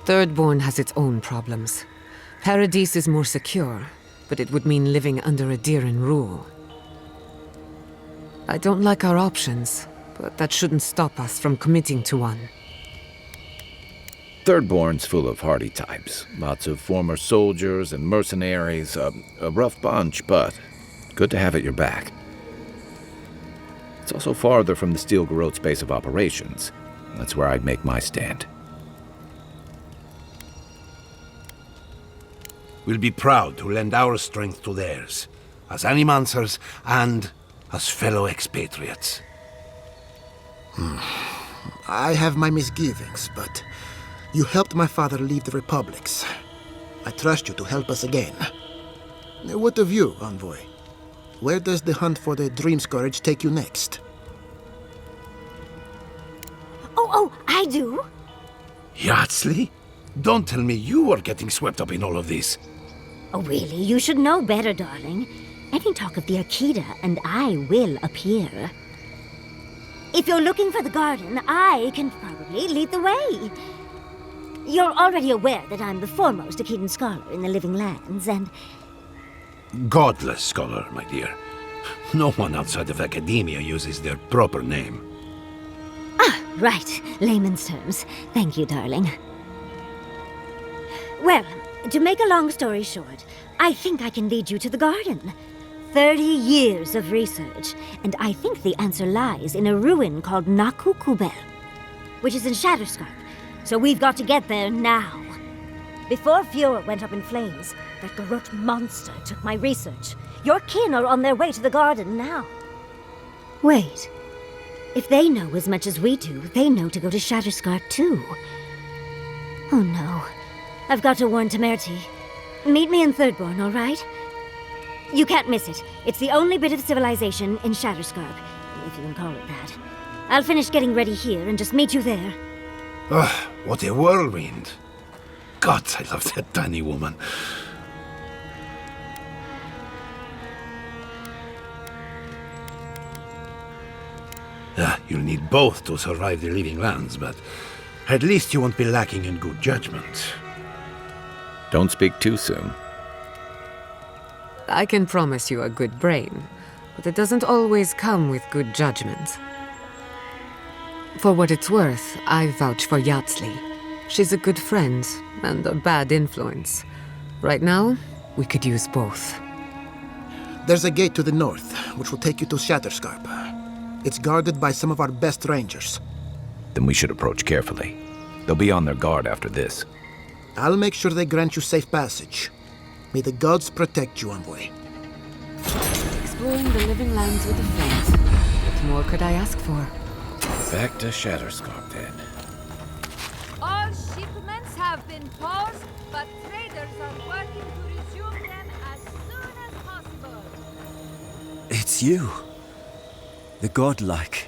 Thirdborn has its own problems. Paradis is more secure, but it would mean living under Adiran rule. I don't like our options, but that shouldn't stop us from committing to one. Thirdborn's full of hardy types. Lots of former soldiers and mercenaries. A rough bunch, but good to have at your back. It's also farther from the Steel Garot's base of operations. That's where I'd make my stand. We'll be proud to lend our strength to theirs, as Animancers and as fellow expatriates. I have my misgivings, but you helped my father leave the Republics. I trust you to help us again. What of you, Envoy? Where does the hunt for the Dream Scourge take you next? Oh, I do. Yardsley? Don't tell me you are getting swept up in all of this. Oh, really? You should know better, darling. Any talk of the Akita, and I will appear. If you're looking for the garden, I can probably lead the way. You're already aware that I'm the foremost Akitan scholar in the Living Lands, and... Godless scholar, my dear. No one outside of academia uses their proper name. Ah, right. Layman's terms. Thank you, darling. Well, to make a long story short, I think I can lead you to the garden. 30 years of research, and I think the answer lies in a ruin called Naku Kubel, which is in Shatterscarp. So we've got to get there now. Before Eora went up in flames, that garot monster took my research. Your kin are on their way to the garden now. Wait. If they know as much as we do, they know to go to Shatterscarp too. Oh no. I've got to warn Temerity. Meet me in Thirdborn, all right? You can't miss it. It's the only bit of civilization in Shatterscarp, if you can call it that. I'll finish getting ready here and just meet you there. Ah, what a whirlwind. God, I love that tiny woman. You'll need both to survive the Living Lands, but at least you won't be lacking in good judgment. Don't speak too soon. I can promise you a good brain, but it doesn't always come with good judgment. For what it's worth, I vouch for Yatsley. She's a good friend and a bad influence. Right now, we could use both. There's a gate to the north, which will take you to Shatterscarp. It's guarded by some of our best rangers. Then we should approach carefully. They'll be on their guard after this. I'll make sure they grant you safe passage. May the gods protect you, envoy. Exploring the Living Lands with a friend. What more could I ask for? Back to Shatterscarp, then. All shipments have been paused, but traders are working to resume them as soon as possible. It's you. The godlike.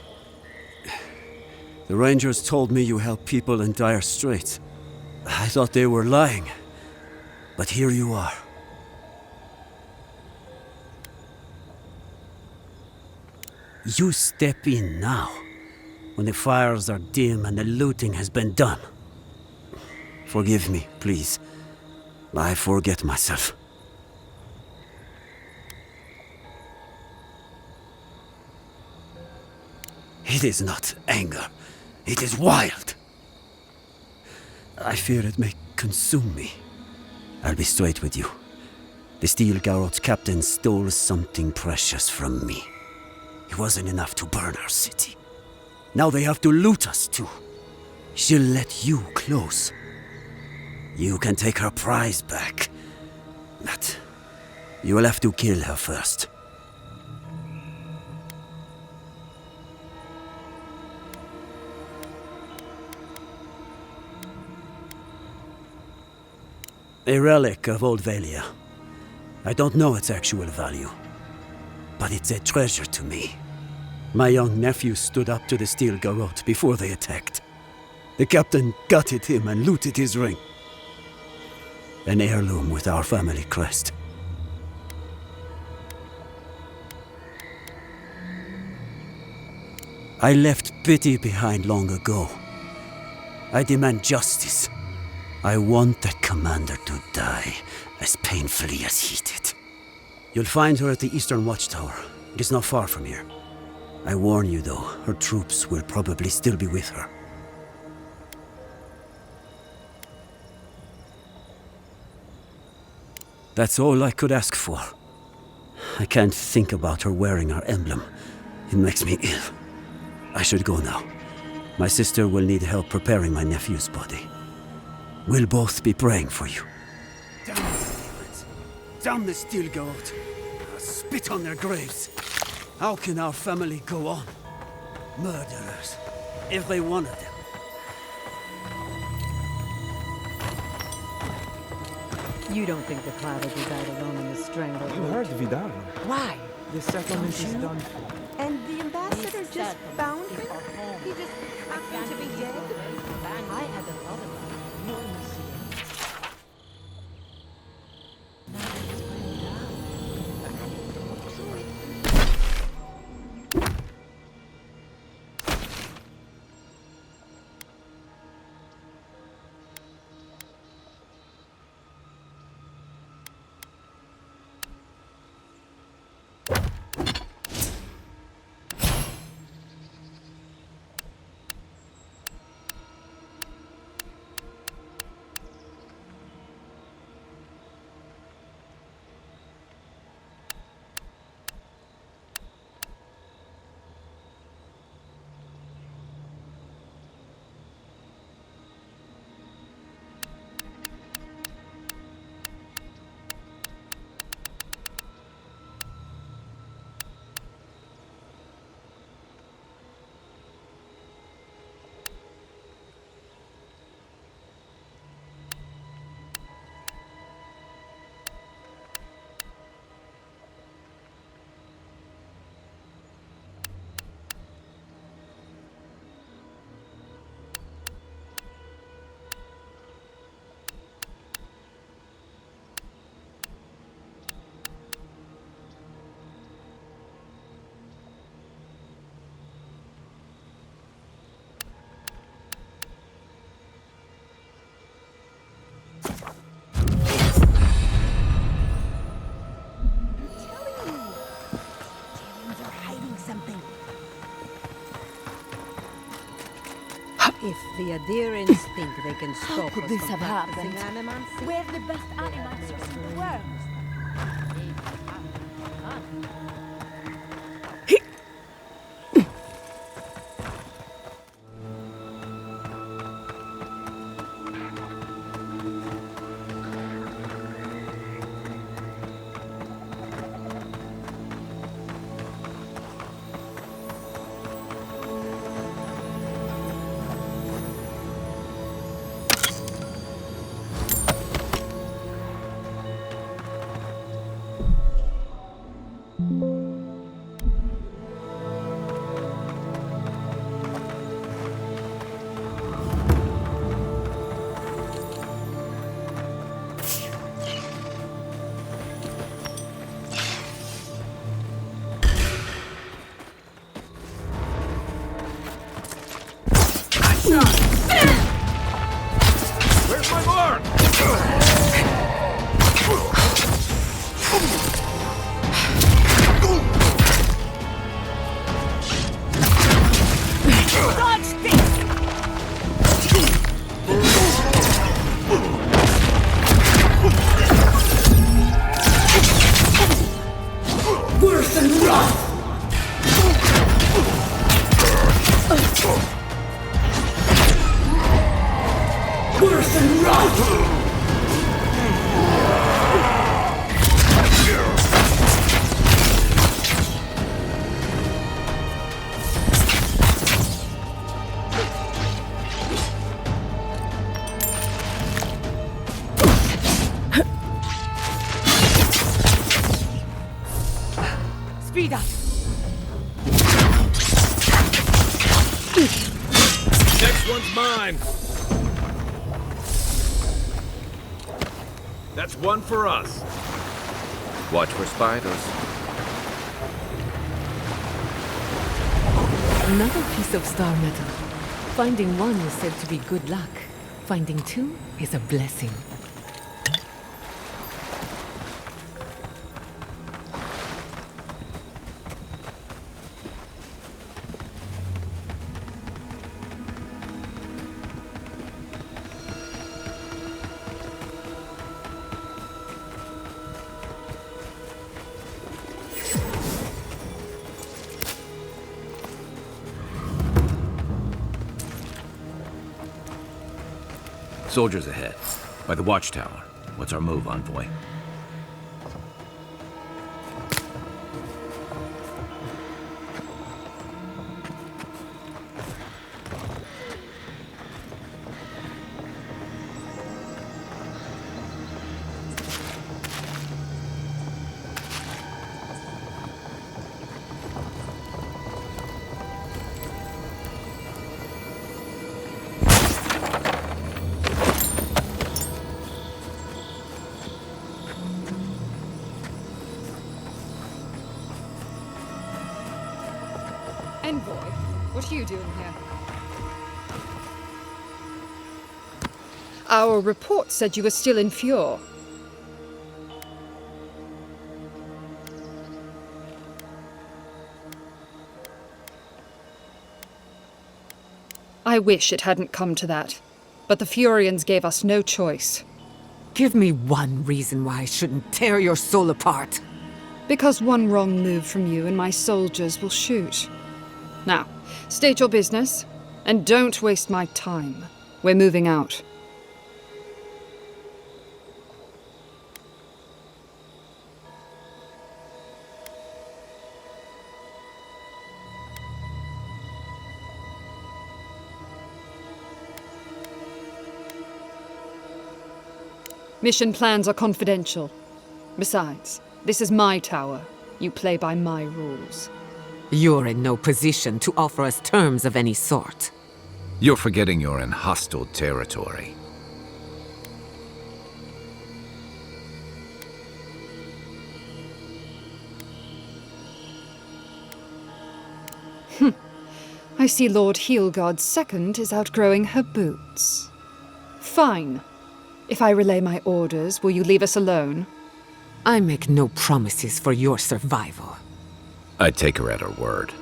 The Rangers told me you help people in dire straits. I thought they were lying. But here you are. You step in now, when the fires are dim and the looting has been done. Forgive me, please. I forget myself. It is not anger. It is wild. I fear it may consume me. I'll be straight with you. The Steel Garot's captain stole something precious from me. It wasn't enough to burn our city. Now they have to loot us too. She'll let you close. You can take her prize back. But you will have to kill her first. A relic of Old Valia. I don't know its actual value, but it's a treasure to me. My young nephew stood up to the Steel Garot before they attacked. The captain gutted him and looted his ring. An heirloom with our family crest. I left pity behind long ago. I demand justice. I want that commander to die as painfully as he did. You'll find her at the Eastern Watchtower. It is not far from here. I warn you though, her troops will probably still be with her. That's all I could ask for. I can't think about her wearing our emblem. It makes me ill. I should go now. My sister will need help preparing my nephew's body. We'll both be praying for you. Damn the demons! Damn the Steel Garot! I'll spit on their graves! How can our family go on? Murderers. Every one of them. You don't think the Clouders died alone in the strangle? You heard Vidal. Why? The settlement is done for. And the ambassador just found him? He just happened to be dead? I had a thought about it. You only see him. If the adherents think they can stop us could this from have practicing happened? animals, We're the best animancers in the world. Where's my mark? Dodge this! Worse than rot! Worse than rot! Speed up! Next one's mine. That's one for us. Watch for spiders. Another piece of star metal. Finding one is said to be good luck. Finding two is a blessing. Soldiers ahead, by the watchtower. What's our move, envoy? Envoy, what are you doing here? Our report said you were still in Fjord. I wish it hadn't come to that, but the Furians gave us no choice. Give me one reason why I shouldn't tear your soul apart. Because one wrong move from you and my soldiers will shoot. Now, state your business, and don't waste my time. We're moving out. Mission plans are confidential. Besides, this is my tower. You play by my rules. You're in no position to offer us terms of any sort. You're forgetting you're in hostile territory. I see Lord Heelguard's II is outgrowing her boots. Fine. If I relay my orders, will you leave us alone? I make no promises for your survival. I'd take her at her word.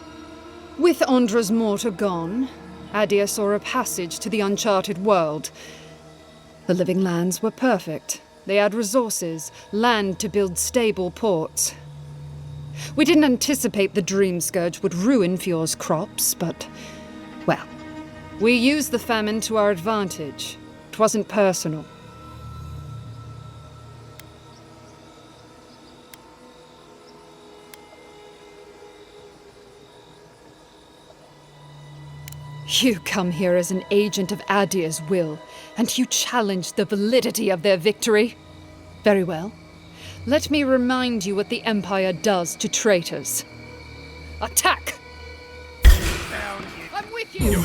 With Andra's mortar gone, Adia saw a passage to the uncharted world. The living lands were perfect. They had resources, land to build stable ports. We didn't anticipate the Dream Scourge would ruin Fjord's crops, but, well, we used the famine to our advantage. It wasn't personal. You come here as an agent of Adia's will, and you challenge the validity of their victory. Very well. Let me remind you what the Empire does to traitors. Attack! I'm with you!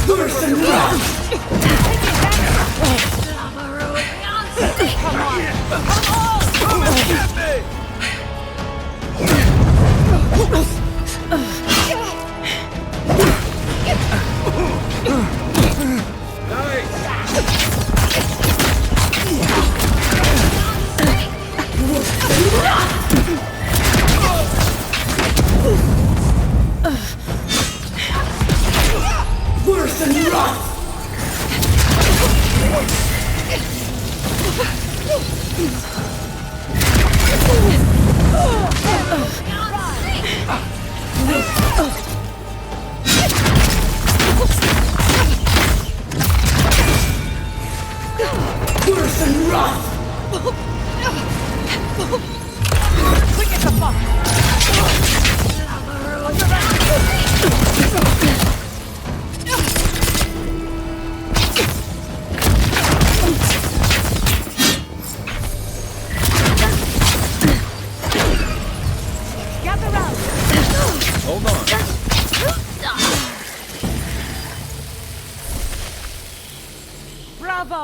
Worse than wrong! Come on! Come on! Get me! Worse than rough! Worse than rough! Quick as a fuck! Gather round! Hold on. Bravo!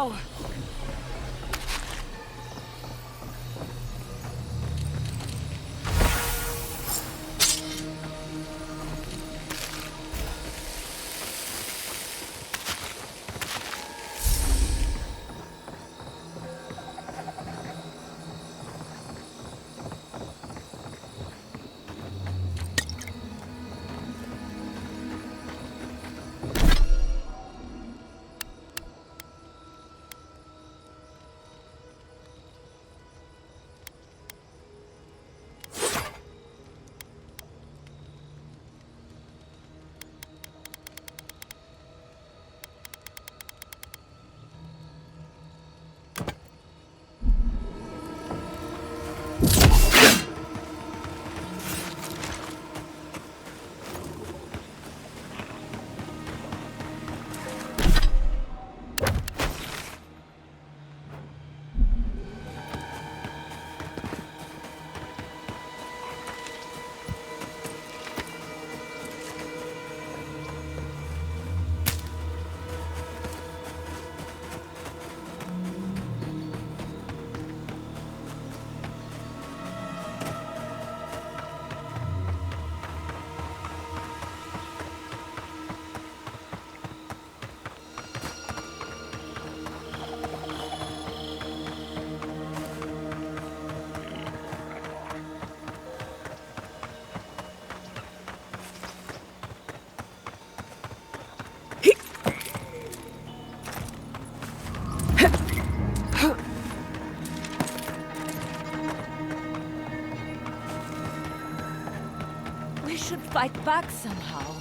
We should fight back somehow.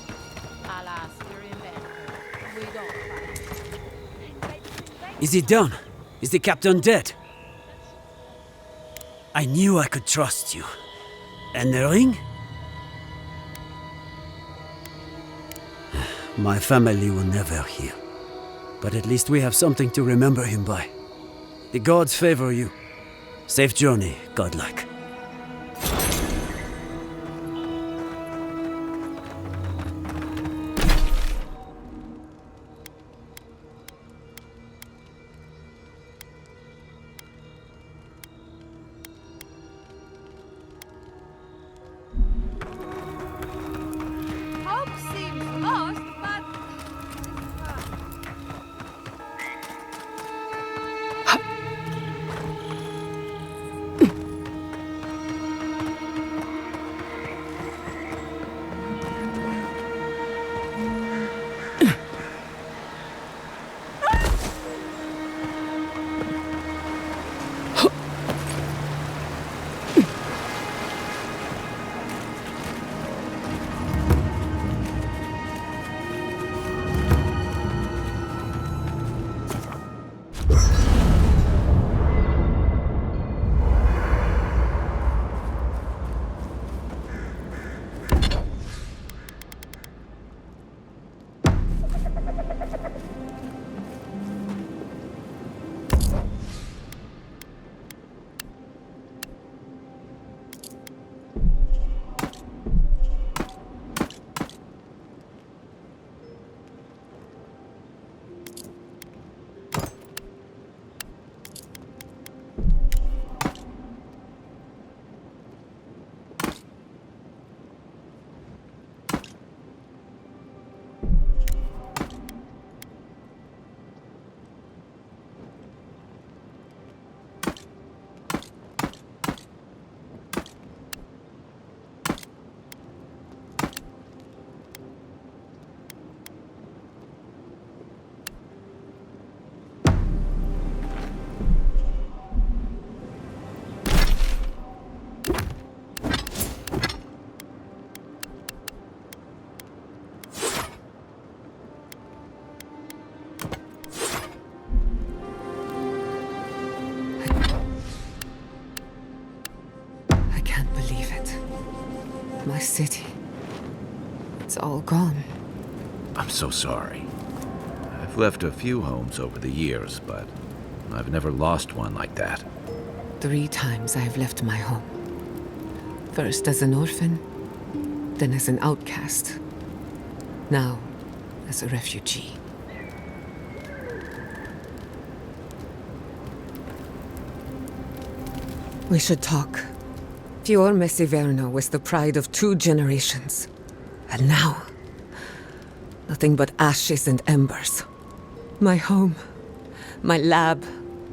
Alas, we're in bed. We don't fight. Is he done? Is the captain dead? I knew I could trust you. And the ring? My family will never hear. But at least we have something to remember him by. The gods favor you. Safe journey, godlike. Hope seems lost, but... city. It's all gone. I'm so sorry. I've left a few homes over the years, but I've never lost one like that. 3 times I've left my home. First as an orphan, then as an outcast. Now, as a refugee. We should talk. Fior Messiverno was the pride of 2 generations. And now, nothing but ashes and embers. My home, my lab,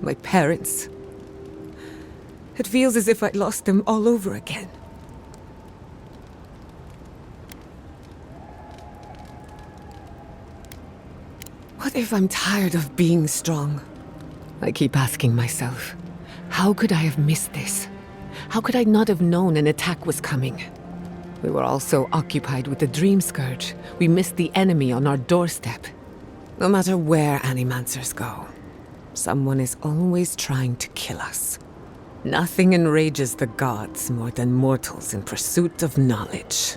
my parents. It feels as if I lost them all over again. What if I'm tired of being strong? I keep asking myself, how could I have missed this? How could I not have known an attack was coming? We were all so occupied with the Dream Scourge, we missed the enemy on our doorstep. No matter where Animancers go, someone is always trying to kill us. Nothing enrages the gods more than mortals in pursuit of knowledge.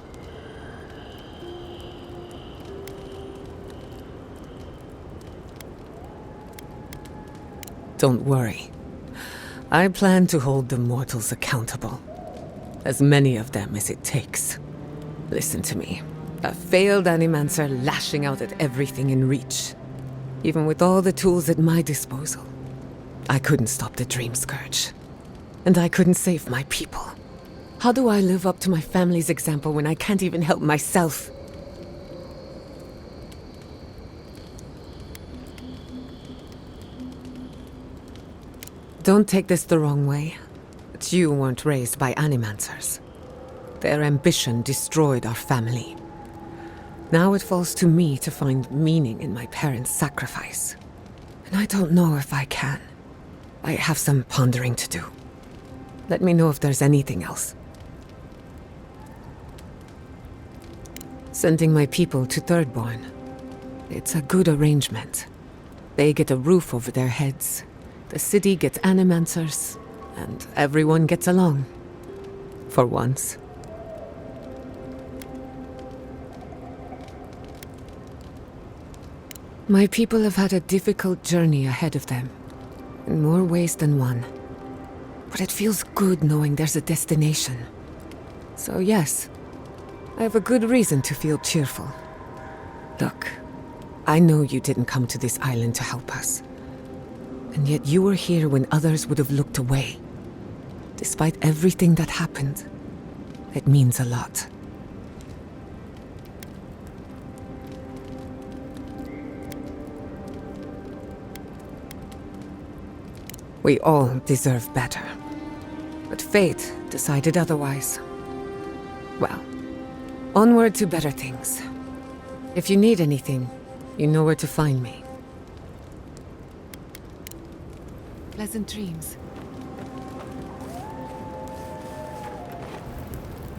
Don't worry. I plan to hold the mortals accountable. As many of them as it takes. Listen to me. A failed Animancer lashing out at everything in reach. Even with all the tools at my disposal, I couldn't stop the Dream Scourge. And I couldn't save my people. How do I live up to my family's example when I can't even help myself? Don't take this the wrong way, but you weren't raised by Animancers. Their ambition destroyed our family. Now it falls to me to find meaning in my parents' sacrifice. And I don't know if I can. I have some pondering to do. Let me know if there's anything else. Sending my people to Thirdborn. It's a good arrangement. They get a roof over their heads. The city gets Animancers, and everyone gets along. For once. My people have had a difficult journey ahead of them, in more ways than one. But it feels good knowing there's a destination. So yes, I have a good reason to feel cheerful. Look, I know you didn't come to this island to help us. And yet you were here when others would have looked away. Despite everything that happened, it means a lot. We all deserve better. But fate decided otherwise. Well, onward to better things. If you need anything, you know where to find me. Pleasant dreams.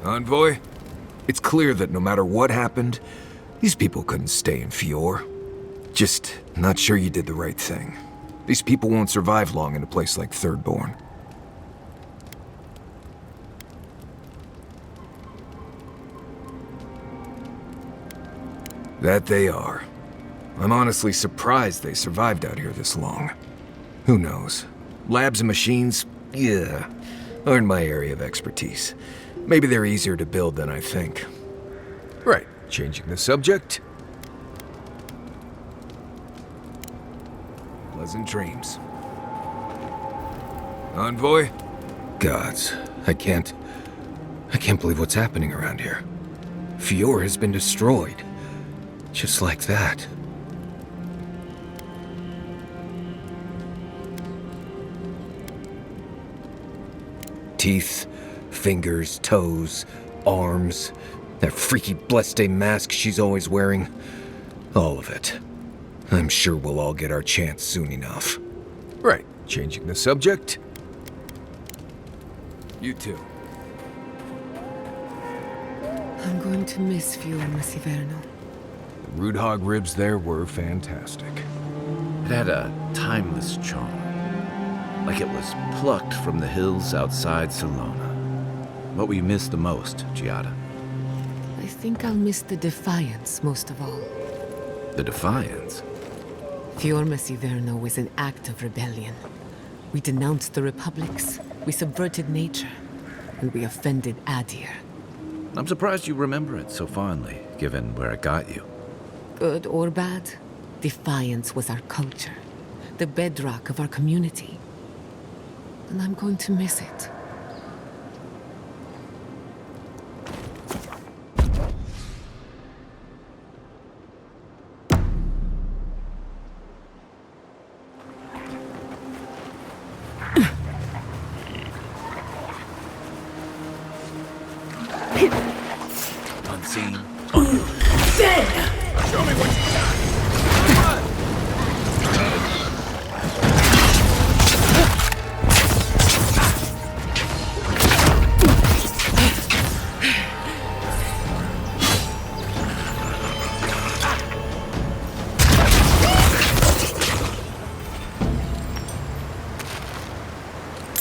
Envoy, it's clear that no matter what happened, these people couldn't stay in Fior. Just not sure you did the right thing. These people won't survive long in a place like Thirdborn. That they are. I'm honestly surprised they survived out here this long. Who knows? Labs and machines, yeah, aren't my area of expertise. Maybe they're easier to build than I think. Right, changing the subject. Pleasant dreams. Envoy? Gods, I can't believe what's happening around here. Fior has been destroyed. Just like that. Teeth, fingers, toes, arms, that freaky Bleste mask she's always wearing. All of it. I'm sure we'll all get our chance soon enough. Right, changing the subject. You too. I'm going to miss Fior Messiverno. The root hog ribs there were fantastic. It had a timeless charm. Like it was plucked from the hills outside Salona. What will you miss the most, Giada? I think I'll miss the Defiance most of all. The Defiance? Fiorma Siverno was an act of rebellion. We denounced the Republics, we subverted nature, and we offended Adir. I'm surprised you remember it so fondly, given where it got you. Good or bad, Defiance was our culture, the bedrock of our community. And I'm going to miss it. Unseen. Then! Show me what you got!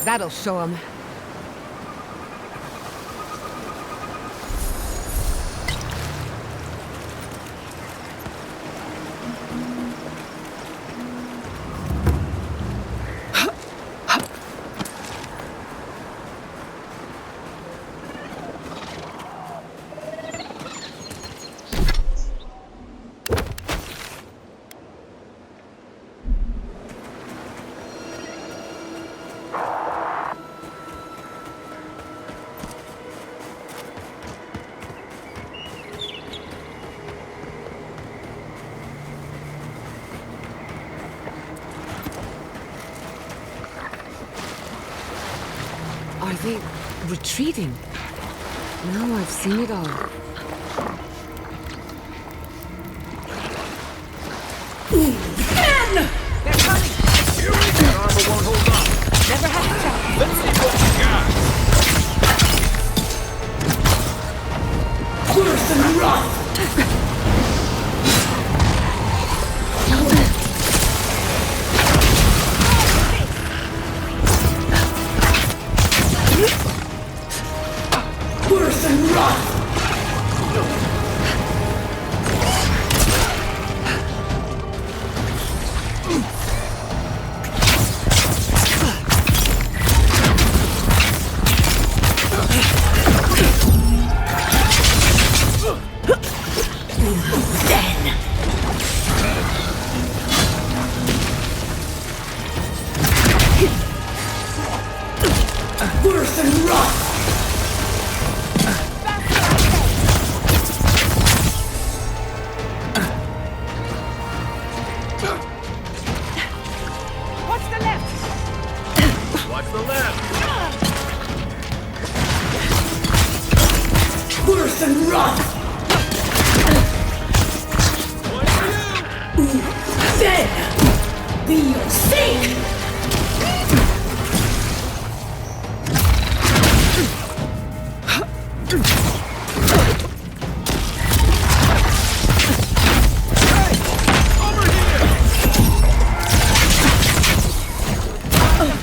That'll show him. Are they retreating? Now I've seen it all. Then! They're coming! That armor won't hold on! Never have to tell. Let's see what you got! Worse than rough! Worse than rough! Worse than rough! What's the left? Watch the left! Worse than rough! One for you! Then! We'll sink!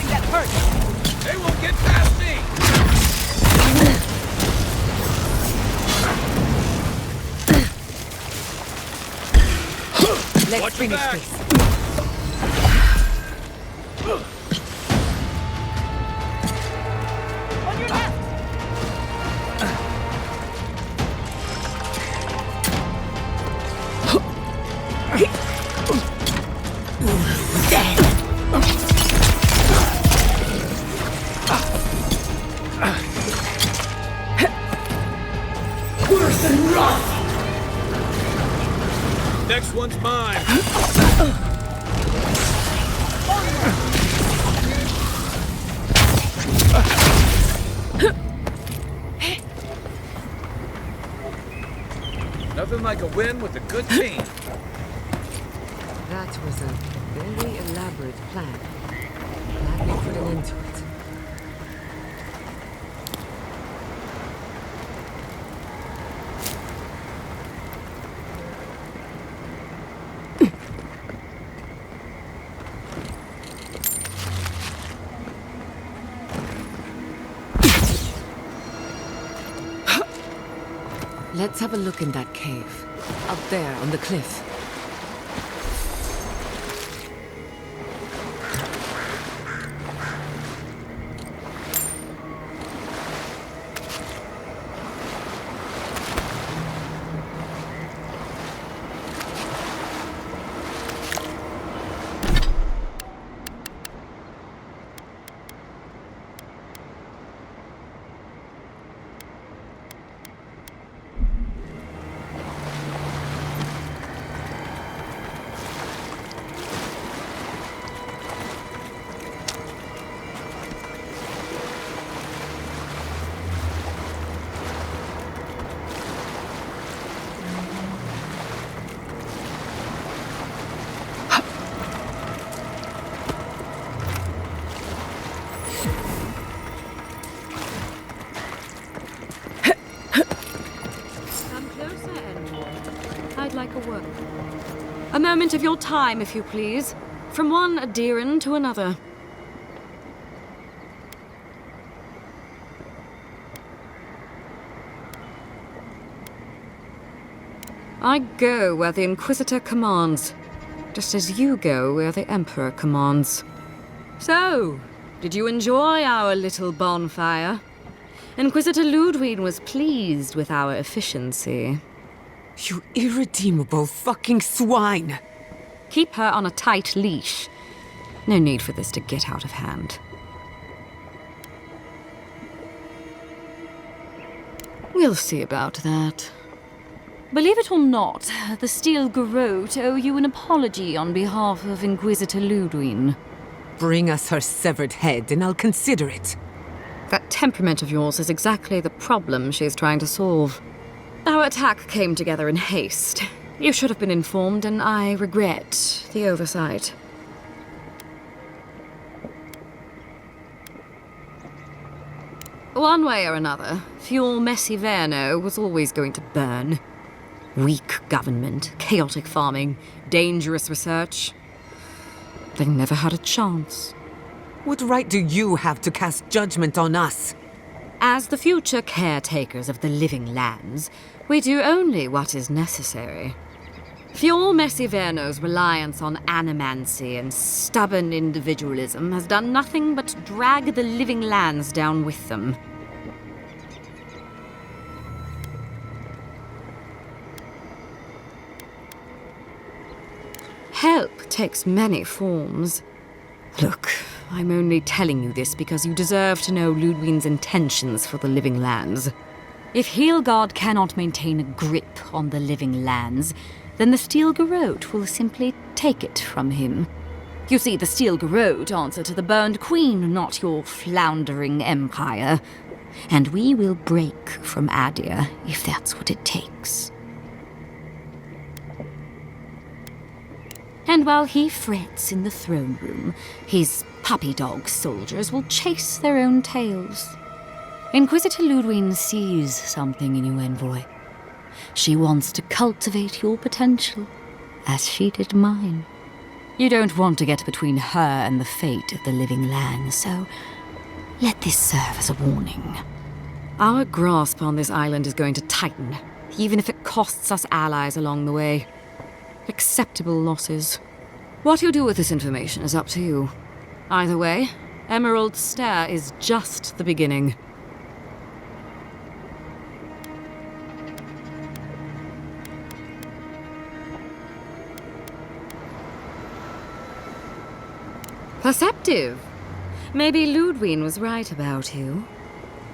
That hurts. They won't get past me! Let's Watch your finish back. this. On your left. Worse than rough! Next one's mine! Nothing like a win with a good team. That was a very elaborate plan. Glad we put an end to it. Let's have a look in that cave. Up there on the cliff. A moment of your time, if you please. From one adherent to another. I go where the Inquisitor commands, just as you go where the Emperor commands. So, did you enjoy our little bonfire? Inquisitor Ludwe was pleased with our efficiency. You irredeemable fucking swine! Keep her on a tight leash. No need for this to get out of hand. We'll see about that. Believe it or not, the Steel Garot owe you an apology on behalf of Inquisitor Ludwe. Bring us her severed head and I'll consider it. That temperament of yours is exactly the problem she's trying to solve. Our attack came together in haste. You should have been informed, and I regret the oversight. One way or another, Fuel Messiverno was always going to burn. Weak government, chaotic farming, dangerous research. They never had a chance. What right do you have to cast judgment on us? As the future caretakers of the living lands, we do only what is necessary. Fuel Messiverno's reliance on animancy and stubborn individualism has done nothing but drag the living lands down with them. Help takes many forms. Look, I'm only telling you this because you deserve to know Ludwig's intentions for the living lands. If Heelgard cannot maintain a grip on the living lands, then the Steel Garot will simply take it from him. You see, the Steel Garot answer to the Burned Queen, not your floundering empire. And we will break from Adir if that's what it takes. And while he frets in the throne room, his puppy dog soldiers will chase their own tails. Inquisitor Ludwe sees something in you, envoy. She wants to cultivate your potential, as she did mine. You don't want to get between her and the fate of the living land, so let this serve as a warning. Our grasp on this island is going to tighten, even if it costs us allies along the way. Acceptable losses. What you do with this information is up to you. Either way, Emerald Stair is just the beginning. Perceptive. Maybe Ludwe was right about you.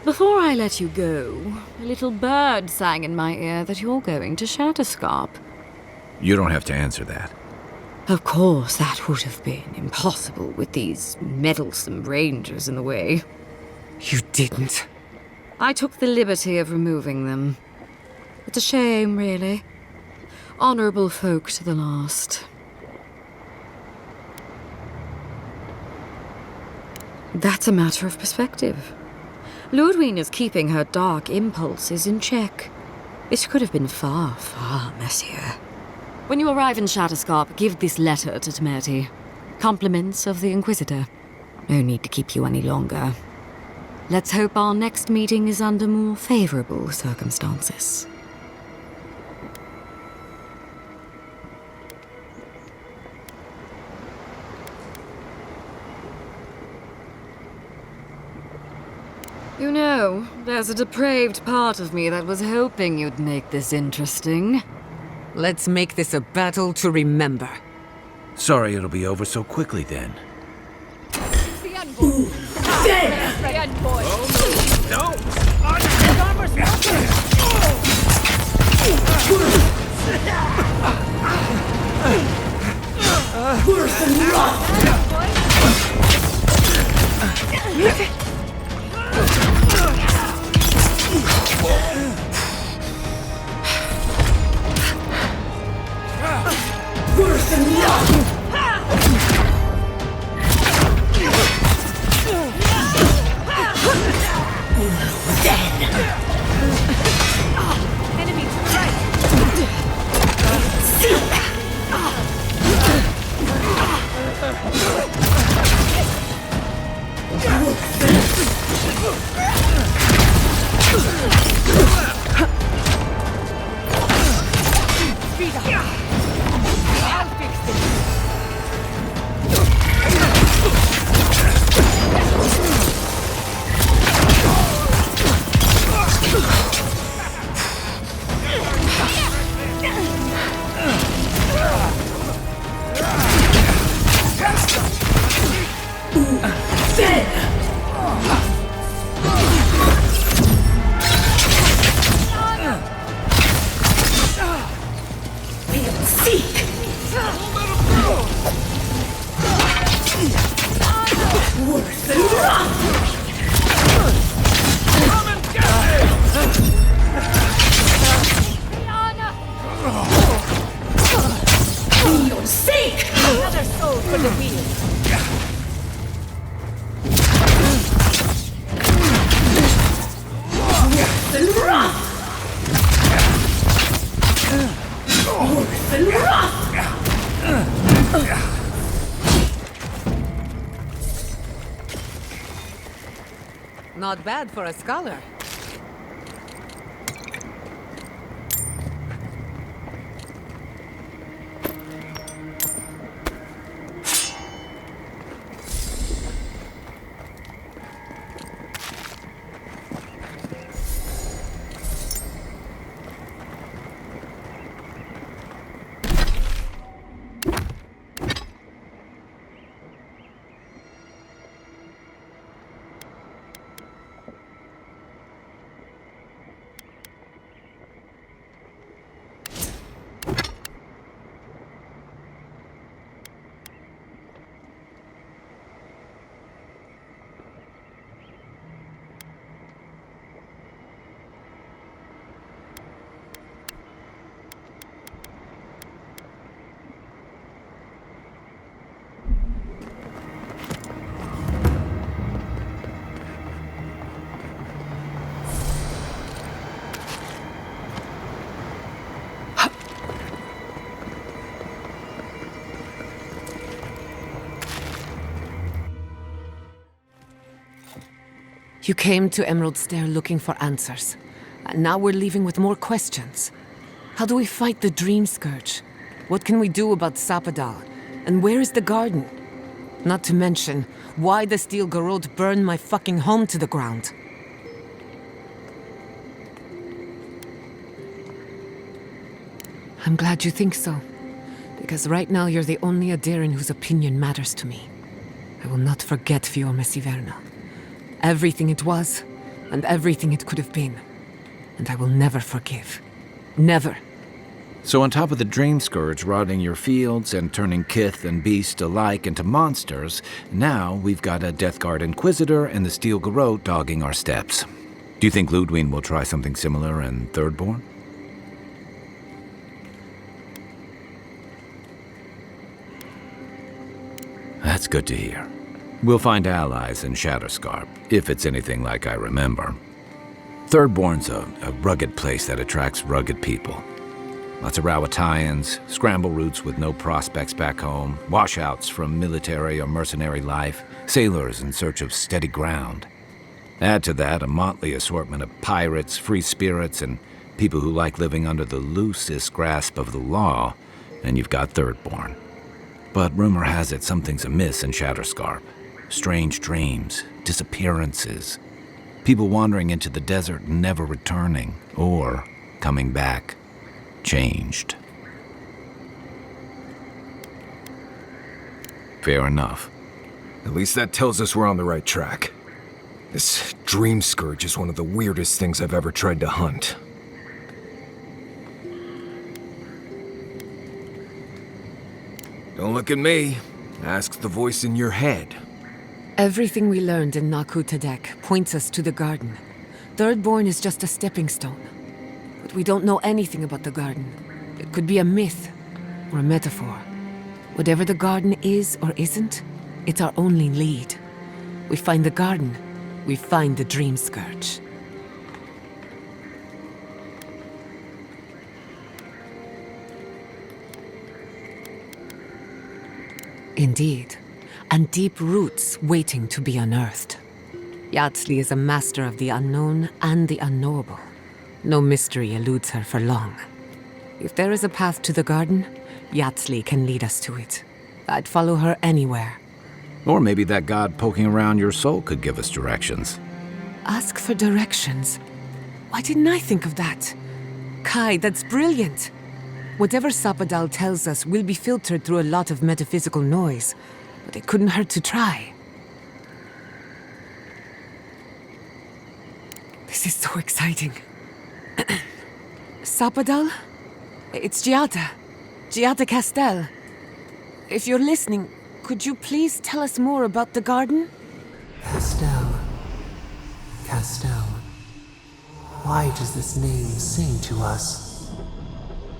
Before I let you go, a little bird sang in my ear that you're going to Shatterscarp. You don't have to answer that. Of course, that would have been impossible with these meddlesome rangers in the way. You didn't. I took the liberty of removing them. It's a shame, really. Honorable folk to the last. That's a matter of perspective. Ludwe is keeping her dark impulses in check. This could have been far, far messier. When you arrive in Shatterscarp, give this letter to Temerity. Compliments of the Inquisitor. No need to keep you any longer. Let's hope our next meeting is under more favorable circumstances. You know, there's a depraved part of me that was hoping you'd make this interesting. Let's make this a battle to remember. Sorry it'll be over so quickly then. The envoy! The envoy! No! Worse than Worse than Enemy to the right! I'll fix this! Another soul for the wheel! Not bad for a scholar. You came to Emerald Stair looking for answers. And now we're leaving with more questions. How do we fight the Dream Scourge? What can we do about Sapadal? And where is the garden? Not to mention, why the steel garot burned my fucking home to the ground. I'm glad you think so. Because right now you're the only Adiran whose opinion matters to me. I will not forget Fiorme Siverna. Everything it was, and everything it could have been. And I will never forgive. Never. So on top of the Dream Scourge rotting your fields and turning kith and beast alike into monsters, now we've got a Death Guard Inquisitor and the Steel Garot dogging our steps. Do you think Ludwe will try something similar in Thirdborn? That's good to hear. We'll find allies in Shatterscarp, if it's anything like I remember. Thirdborn's a rugged place that attracts rugged people. Lots of Rawatayans, scramble routes with no prospects back home, washouts from military or mercenary life, sailors in search of steady ground. Add to that a motley assortment of pirates, free spirits, and people who like living under the loosest grasp of the law, and you've got Thirdborn. But rumor has it something's amiss in Shatterscarp. Strange dreams, disappearances. People wandering into the desert and never returning, or coming back, changed. Fair enough. At least that tells us we're on the right track. This dream scourge is one of the weirdest things I've ever tried to hunt. Don't look at me. Ask the voice in your head. Everything we learned in Naku Tadek points us to the garden. Thirdborn is just a stepping stone. But we don't know anything about the garden. It could be a myth or a metaphor. Whatever the garden is or isn't, it's our only lead. We find the garden, we find the dream scourge. Indeed, and deep roots waiting to be unearthed. Yatsley is a master of the unknown and the unknowable. No mystery eludes her for long. If there is a path to the garden, Yatsley can lead us to it. I'd follow her anywhere. Or maybe that god poking around your soul could give us directions. Ask for directions. Why didn't I think of that? Kai, that's brilliant. Whatever Sapadal tells us will be filtered through a lot of metaphysical noise, but it couldn't hurt to try. This is so exciting. Sapadal? It's Giada. Giada Castel. If you're listening, could you please tell us more about the garden? Castel. Castel. Why does this name sing to us?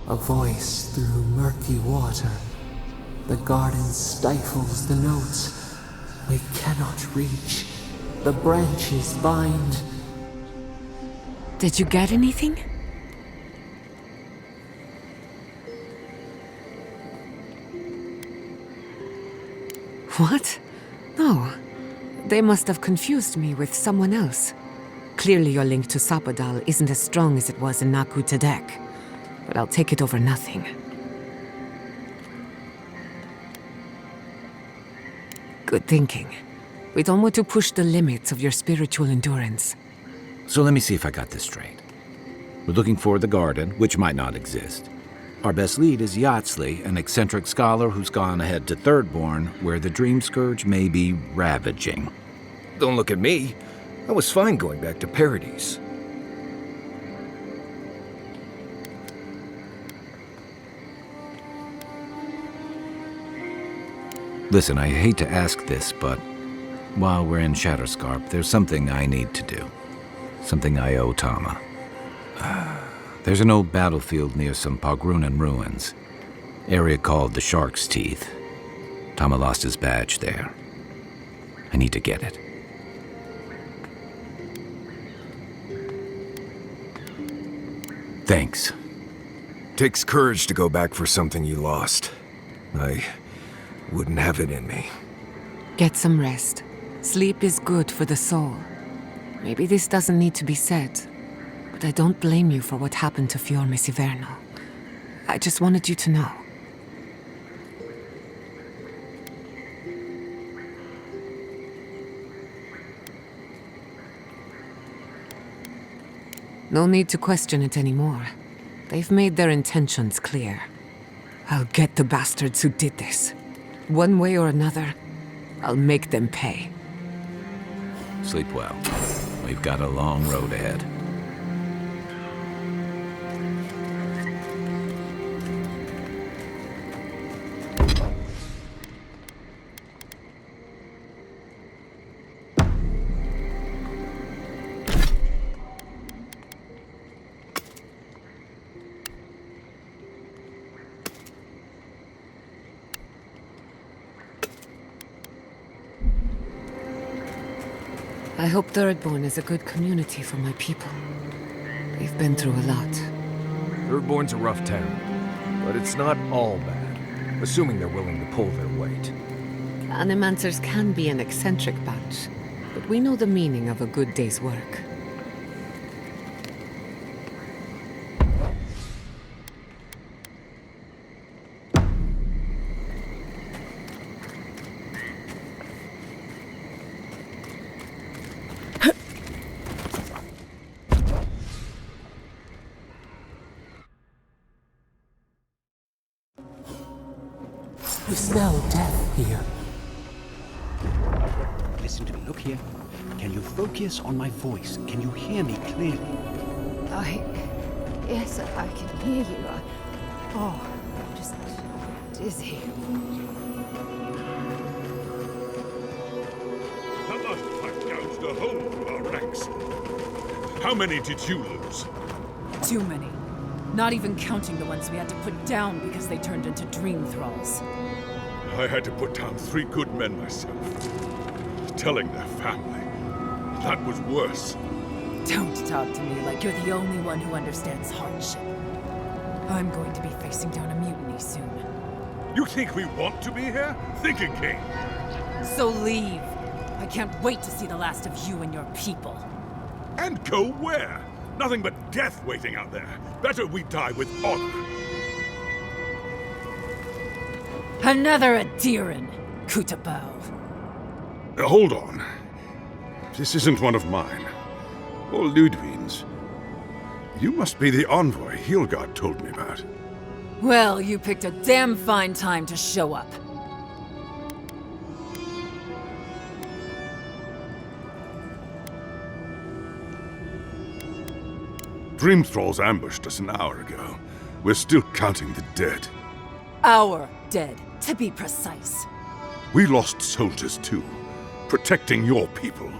A voice through murky water. The garden stifles the notes. We cannot reach. The branches bind. Did you get anything? What? No. They must have confused me with someone else. Clearly your link to Sapadal isn't as strong as it was in Naku Tadek. But I'll take it over nothing. Good thinking. We don't want to push the limits of your spiritual endurance. So let me see if I got this straight. We're looking for the garden, which might not exist. Our best lead is Yatsley, an eccentric scholar who's gone ahead to Thirdborn, where the Dream Scourge may be ravaging. Don't look at me. I was fine going back to Paradise. Listen, I hate to ask this, but while we're in Shatterscarp, there's something I need to do. Something I owe Tama. There's an old battlefield near some Pogrunan ruins. Area called the Shark's Teeth. Tama lost his badge there. I need to get it. Thanks. Takes courage to go back for something you lost. I wouldn't have it in me. Get some rest. Sleep is good for the soul. Maybe this doesn't need to be said, but I don't blame you for what happened to Fior Messiverno. I just wanted you to know. No need to question it anymore. They've made their intentions clear. I'll get the bastards who did this. One way or another, I'll make them pay. Sleep well. We've got a long road ahead. I hope Thirdborn is a good community for my people. They've been through a lot. Thirdborn's a rough town, but it's not all bad, assuming they're willing to pull their weight. Animancers can be an eccentric bunch, but we know the meaning of a good day's work. You smell death here. Listen to me, look here. Can you focus on my voice? Can you hear me clearly? Yes, I can hear you. I'm just dizzy. That last fight gouged a hole through our ranks. How many did you lose? Too many. Not even counting the ones we had to put down because they turned into dream thralls. I had to put down 3 good men myself. Telling their family. That was worse. Don't talk to me like you're the only one who understands hardship. I'm going to be facing down a mutiny soon. You think we want to be here? Think again. So leave. I can't wait to see the last of you and your people. And go where? Nothing but death waiting out there. Better we die with honor. Another Adiran, Kutabao. Hold on. This isn't one of mine. Or Ludwe's. You must be the envoy Hilgard told me about. Well, you picked a damn fine time to show up. Dream Thralls ambushed us an hour ago. We're still counting the dead. Our dead, to be precise. We lost soldiers too, protecting your people.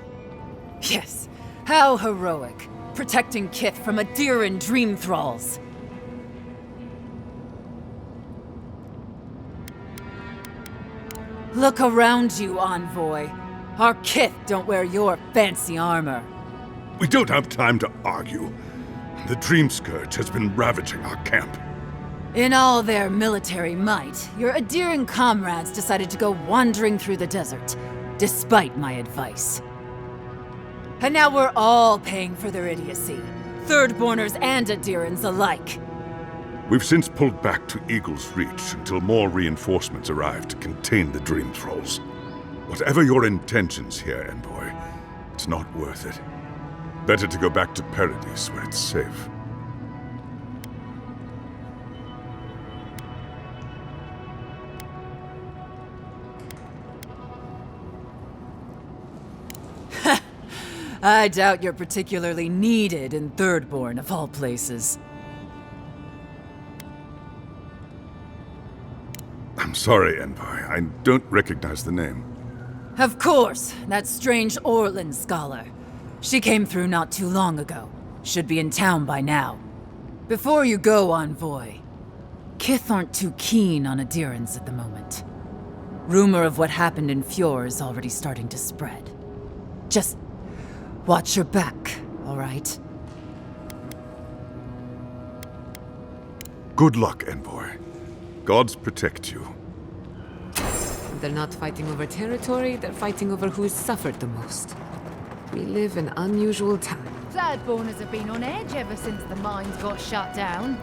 Yes, how heroic. Protecting Kith from Adiran dream thralls. Look around you, envoy. Our Kith don't wear your fancy armor. We don't have time to argue. The Dream Scourge has been ravaging our camp. In all their military might, your Adiran comrades decided to go wandering through the desert, despite my advice. And now we're all paying for their idiocy. Thirdborners and Adirans alike. We've since pulled back to Eagle's Reach until more reinforcements arrive to contain the Dream Thralls. Whatever your intentions here, Envoy, it's not worth it. Better to go back to Paradise where it's safe. I doubt you're particularly needed in Thirdborn, of all places. I'm sorry, Envoy. I don't recognize the name. Of course, that strange Orlin scholar. She came through not too long ago. Should be in town by now. Before you go, envoy, Kith aren't too keen on Adirans at the moment. Rumor of what happened in Fjord is already starting to spread. Just watch your back, all right? Good luck, Envoy. Gods protect you. They're not fighting over territory, they're fighting over who's suffered the most. We live in unusual times. Thirdborners have been on edge ever since the mines got shut down.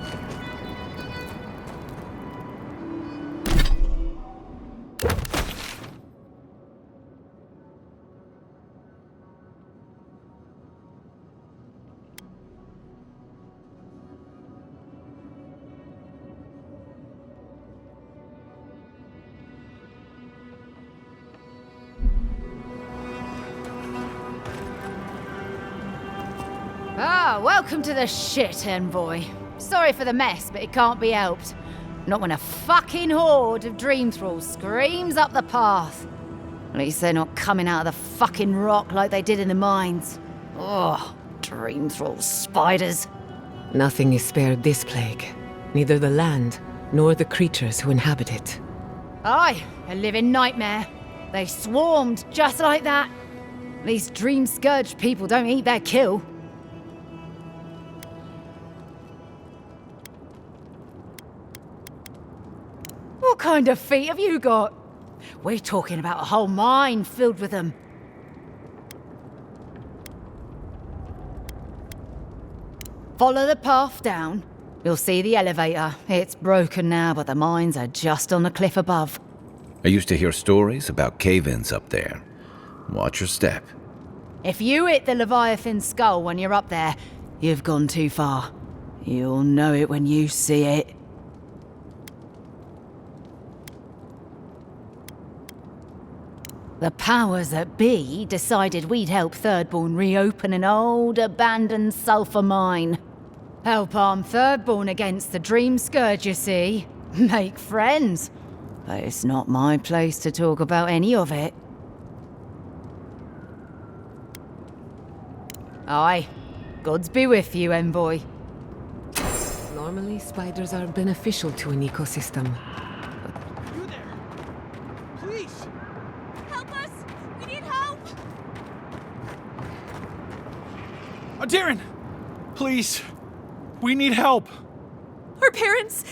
Welcome to the shit, Envoy. Sorry for the mess, but it can't be helped. Not when a fucking horde of Dream Thralls screams up the path. At least they're not coming out of the fucking rock like they did in the mines. Oh, Dream Thrall spiders. Nothing is spared this plague. Neither the land, nor the creatures who inhabit it. Aye, a living nightmare. They swarmed just like that. These Dream Scourge people don't eat their kill. What kind of feet have you got? We're talking about a whole mine filled with them. Follow the path down. You'll see the elevator. It's broken now, but the mines are just on the cliff above. I used to hear stories about cave-ins up there. Watch your step. If you hit the Leviathan skull when you're up there, you've gone too far. You'll know it when you see it. The powers that be decided we'd help Thirdborn reopen an old, abandoned sulfur mine. Help arm Thirdborn against the Dream Scourge, you see. Make friends. But it's not my place to talk about any of it. Aye. Gods be with you, envoy. Normally, spiders are beneficial to an ecosystem. You there? Please! Help us! We need help! Darren! Please! We need help! Our parents,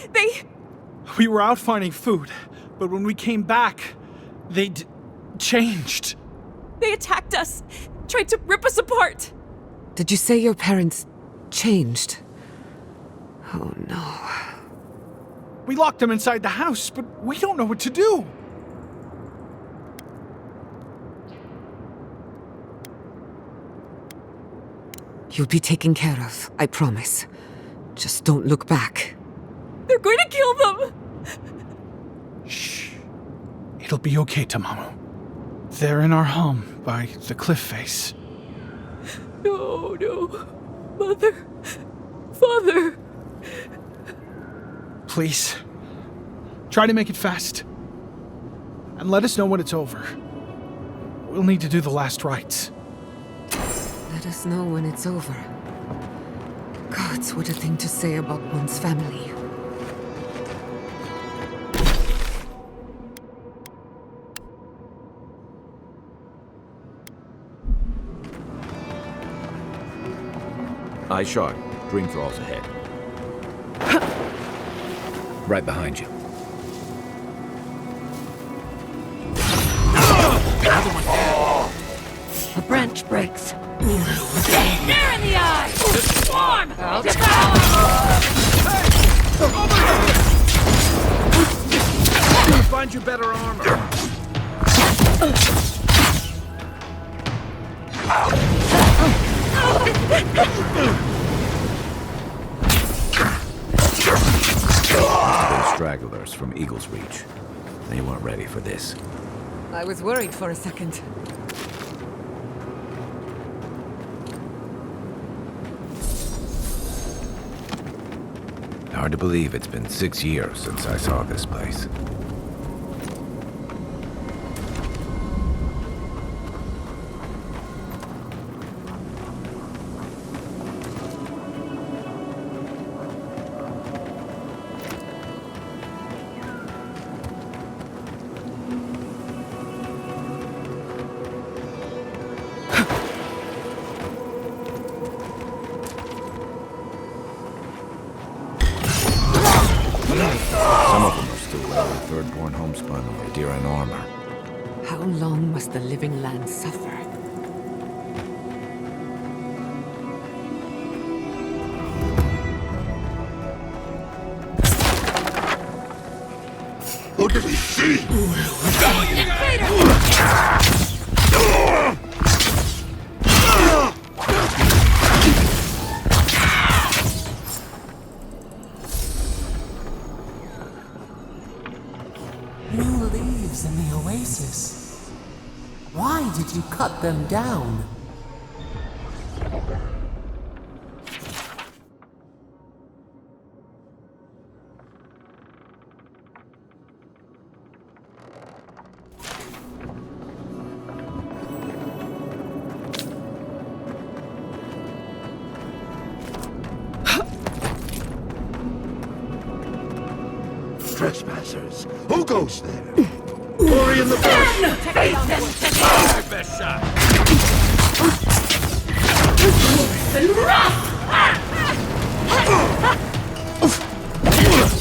We were out finding food, but when we came back, they'd changed. They attacked us! Tried to rip us apart! Did you say your parents changed? Oh no. We locked them inside the house, but we don't know what to do. You'll be taken care of, I promise. Just don't look back. They're going to kill them! Shh. It'll be okay, Tamamu. They're in our home by the cliff face. No, no. Mother. Father. Please. Try to make it fast. And let us know when it's over. We'll need to do the last rites. Let us know when it's over. Gods, what a thing to say about one's family. Eye sharp. Dream thralls ahead. Right behind you. A branch breaks. There in the eye! Swarm! Find you better armor. Stragglers from Eagle's Reach. They weren't ready for this. I was worried for a second. Hard to believe it's been 6 years since I saw this place. Some of them are still wearing Thirdborn homespun or Eora armor. How long must the living land suffer? What did he see? New leaves in the oasis. Why did you cut them down? Trespassers. Who goes there? Glory in the bush! My best shot.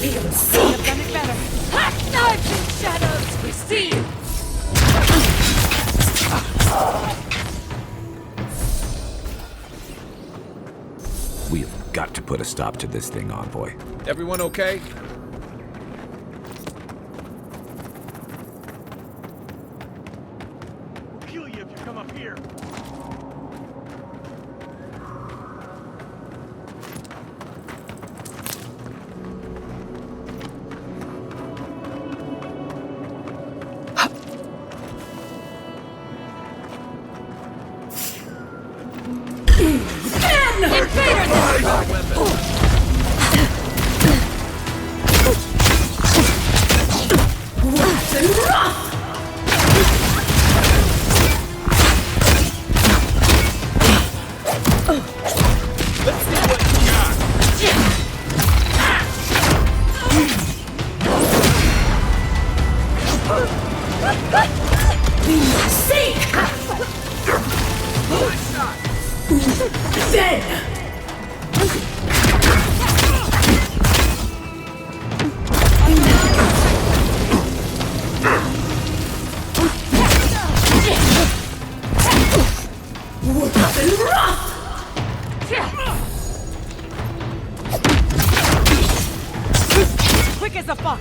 We have done it better. Knives and shadows, we see you! We've got to put a stop to this thing, Envoy. Everyone okay? Kill you if you come up here. Quick as a fox!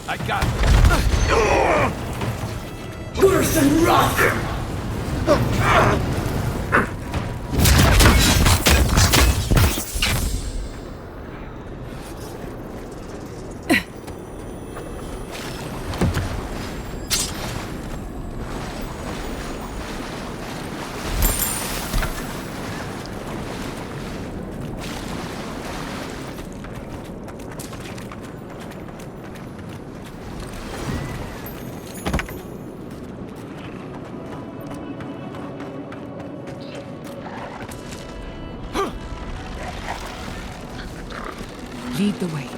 I got it. Worse than rock! Lead the way.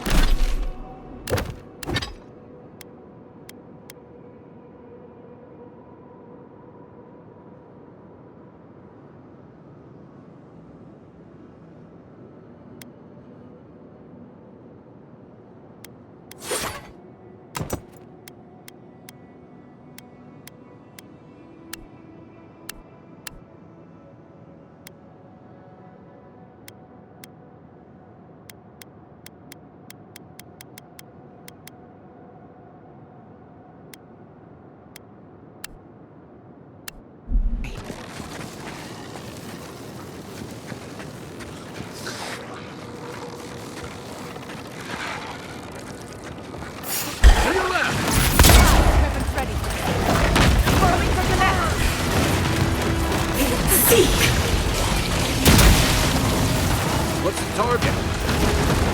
What's the target?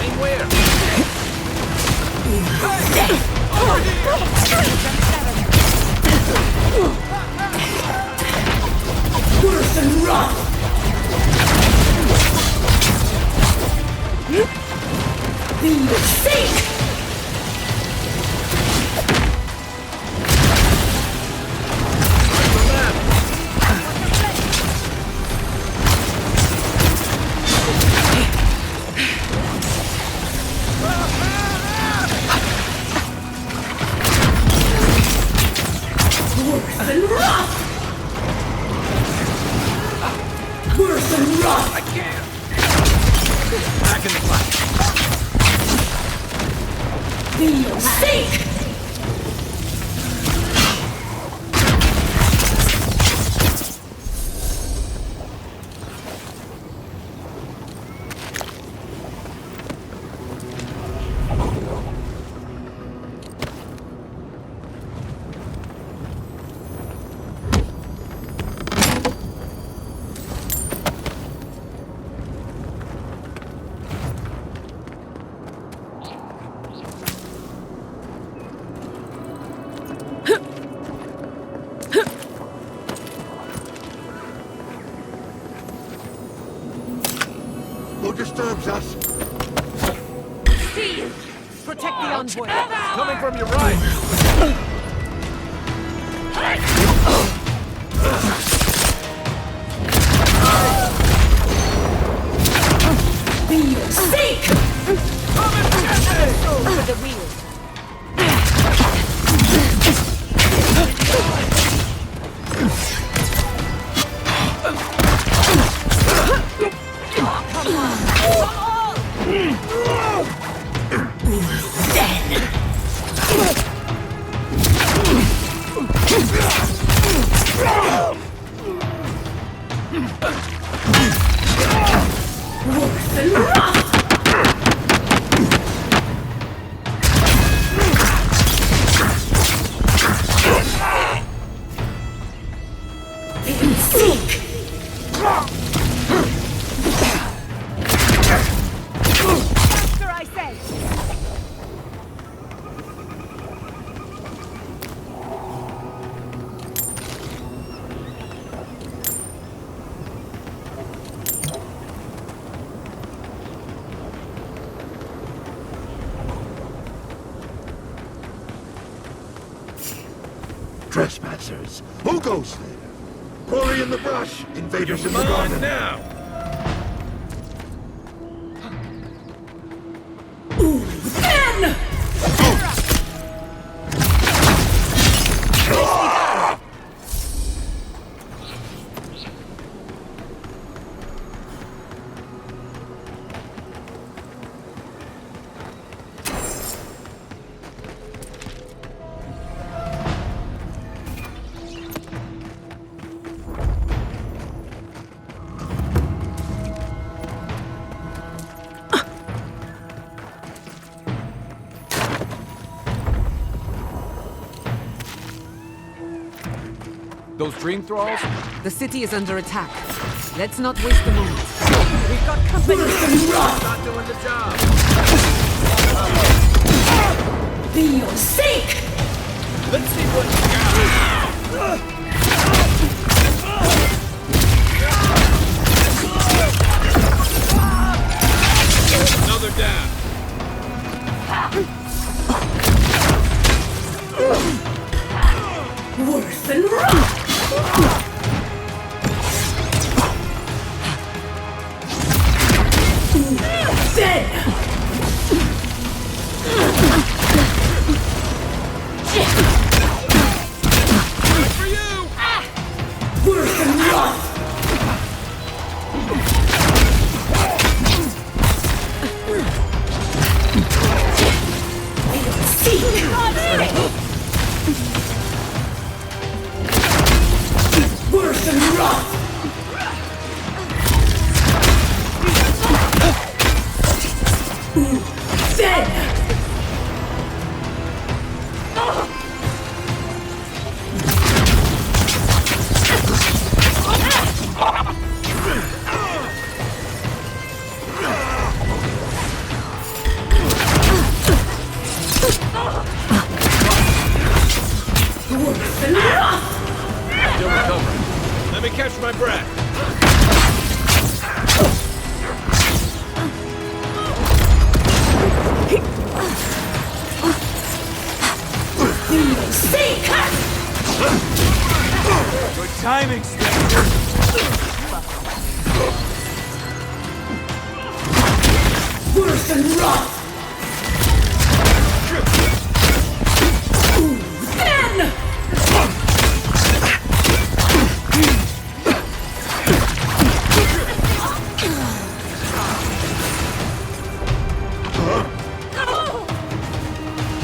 Aim where? Worse than rock! Be safe! I can't! Back in the fight! Be safe! Who disturbs us? See you! Protect the envoy! Coming from your right! Be safe! Come and get me! For the wield! Animancers! Who goes there? Quarry in the brush! Invaders in the garden! Now! Then! Those dream thralls? The city is under attack. Let's not waste a moment. We've got company! Not doing the job! Be your sake! Let's see what you got! Another down! Worse than rock! Dead! For you! Worse than rock! Worse than rock! Dead! Worse than rock! Still recovering. Let me catch my breath. Good timing, stranger. Worse than rock! Then!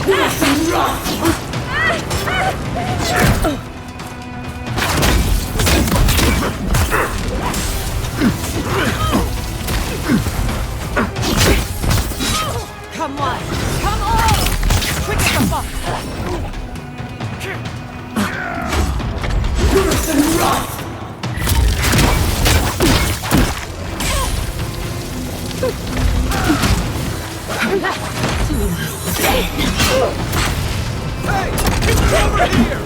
Worse than rock! Come on! Come on! Quick as a fox! Worse than rock! Hey! It's over here!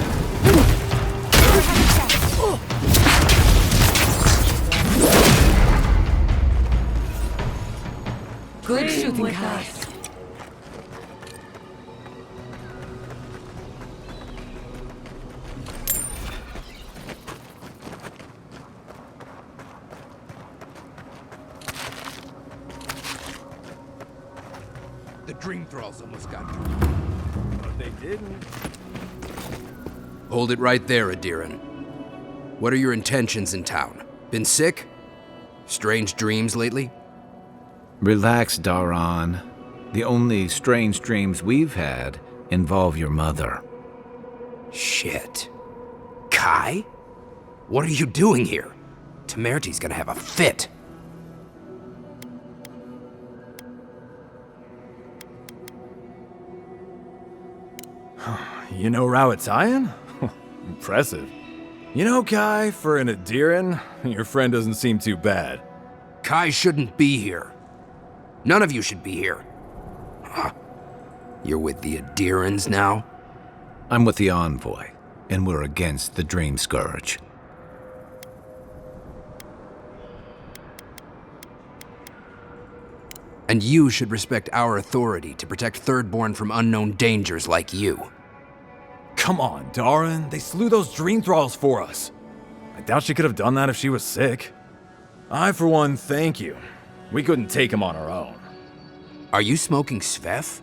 Good shooting, Kai. The dream thralls almost got through. But they didn't. Hold it right there, Adiran. What are your intentions in town? Been sick? Strange dreams lately? Relax, Daran. The only strange dreams we've had involve your mother. Shit. Kai? What are you doing here? Temerty's gonna have a fit. You know Rowet's Iron? Impressive. You know, Kai, for an Adiran, your friend doesn't seem too bad. Kai shouldn't be here. None of you should be here. Huh. You're with the Adirans now? I'm with the envoy, and we're against the Dream Scourge. And you should respect our authority to protect Thirdborn from unknown dangers like you. Come on, Darren. They slew those dream thralls for us. I doubt she could have done that if she was sick. I, for one, thank you. We couldn't take him on our own. Are you smoking Svef?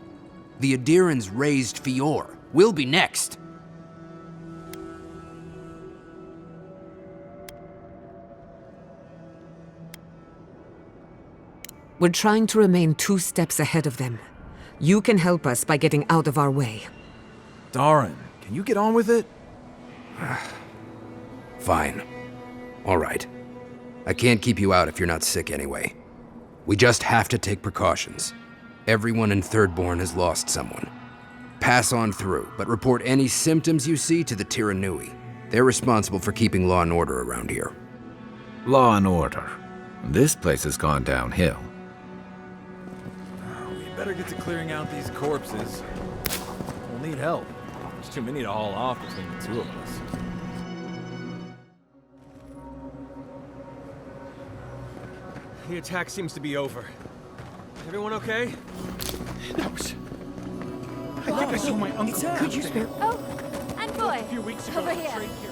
The Adirans raised Fior. We'll be next. We're trying to remain 2 steps ahead of them. You can help us by getting out of our way. Darren, can you get on with it? Fine. All right. I can't keep you out if you're not sick anyway. We just have to take precautions. Everyone in Thirdborn has lost someone. Pass on through, but report any symptoms you see to the Tiranui. They're responsible for keeping law and order around here. Law and order. This place has gone downhill. We better get to clearing out these corpses. We'll need help. There's too many to haul off between the 2 of us. The attack seems to be over. Everyone okay? That was... I think I saw my uncle. Could you spare... Oh, envoy! A few weeks ago, Over here. trade here.